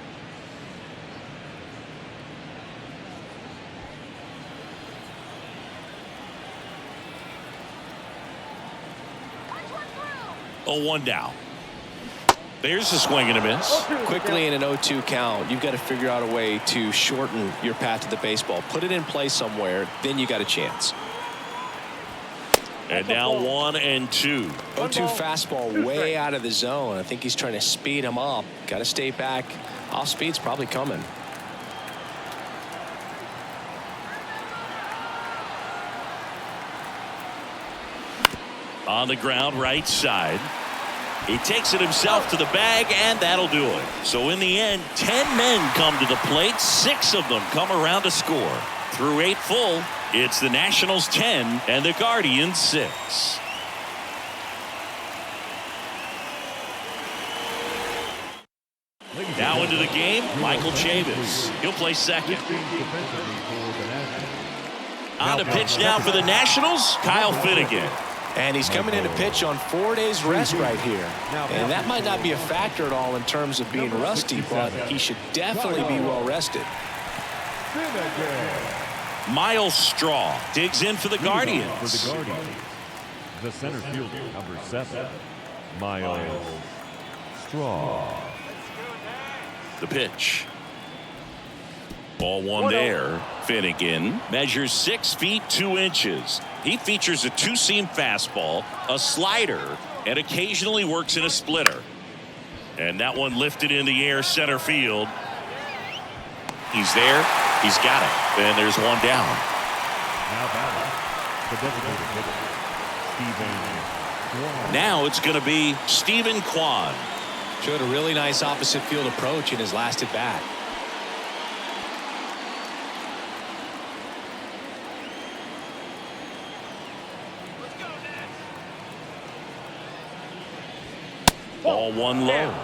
Oh, 1 down. There's a swing and a miss. Quickly in an 0-2 count, you've got to figure out a way to shorten your path to the baseball. Put it in play somewhere, then you got a chance. And now 1 and 2. 0-2 fastball way out of the zone. I think he's trying to speed him up. Got to stay back. Off speed's probably coming. On the ground, right side. He takes it himself to the bag, and that'll do it. So in the end, 10 men come to the plate. 6 of them come around to score. Through 8 full, it's the Nationals 10 and the Guardians 6. Now into the game, Michael Chavis. He'll play second. On to pitch now for the Nationals, Kyle Finnegan. And he's coming in to pitch on 4 days rest right here. And that might not be a factor at all in terms of being rusty, but he should definitely be well rested. Miles Straw digs in for the Guardians. The center fielder, number 7, Miles Straw. The pitch. Ball 1 there. Finnegan measures 6 feet 2 inches. He features a 2-seam fastball, a slider, and occasionally works in a splitter. And that one lifted in the air center field. He's there. He's got it. And there's 1 down. Now batting, the designated hitter, Stephen Kwan. Now it's going to be Stephen Kwan. Showed a really nice opposite field approach in his last at bat. Ball 1 low.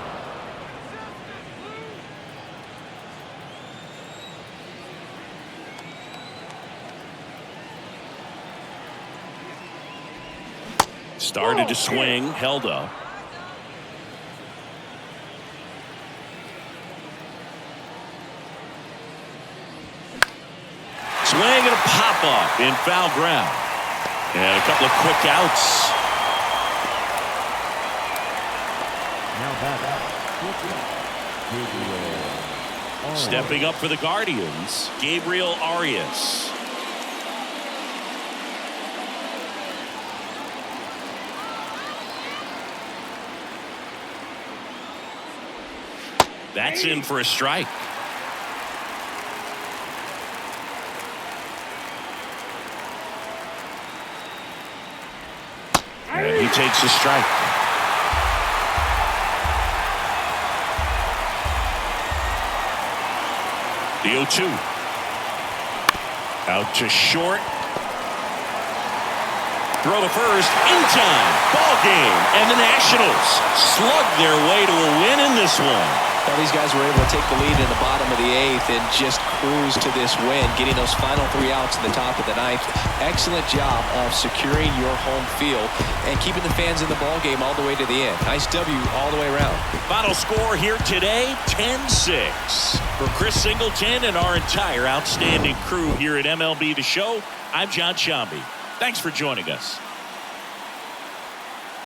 Started to swing, held up. Swing and a pop up in foul ground. And a couple of quick outs. Stepping up for the Guardians, Gabriel Arias. That's in for a strike. And he takes a strike. The 0-2. Out to short. Throw to first. In time. Ball game. And the Nationals slug their way to a win in this one. Well, these guys were able to take the lead in the bottom of the 8th and just cruise to this win, getting those final 3 outs in the top of the 9th. Excellent job of securing your home field and keeping the fans in the ball game all the way to the end. Nice W all the way around. Final score here today, 10-6. For Chris Singleton and our entire outstanding crew here at MLB The Show, I'm John Shambi. Thanks for joining us.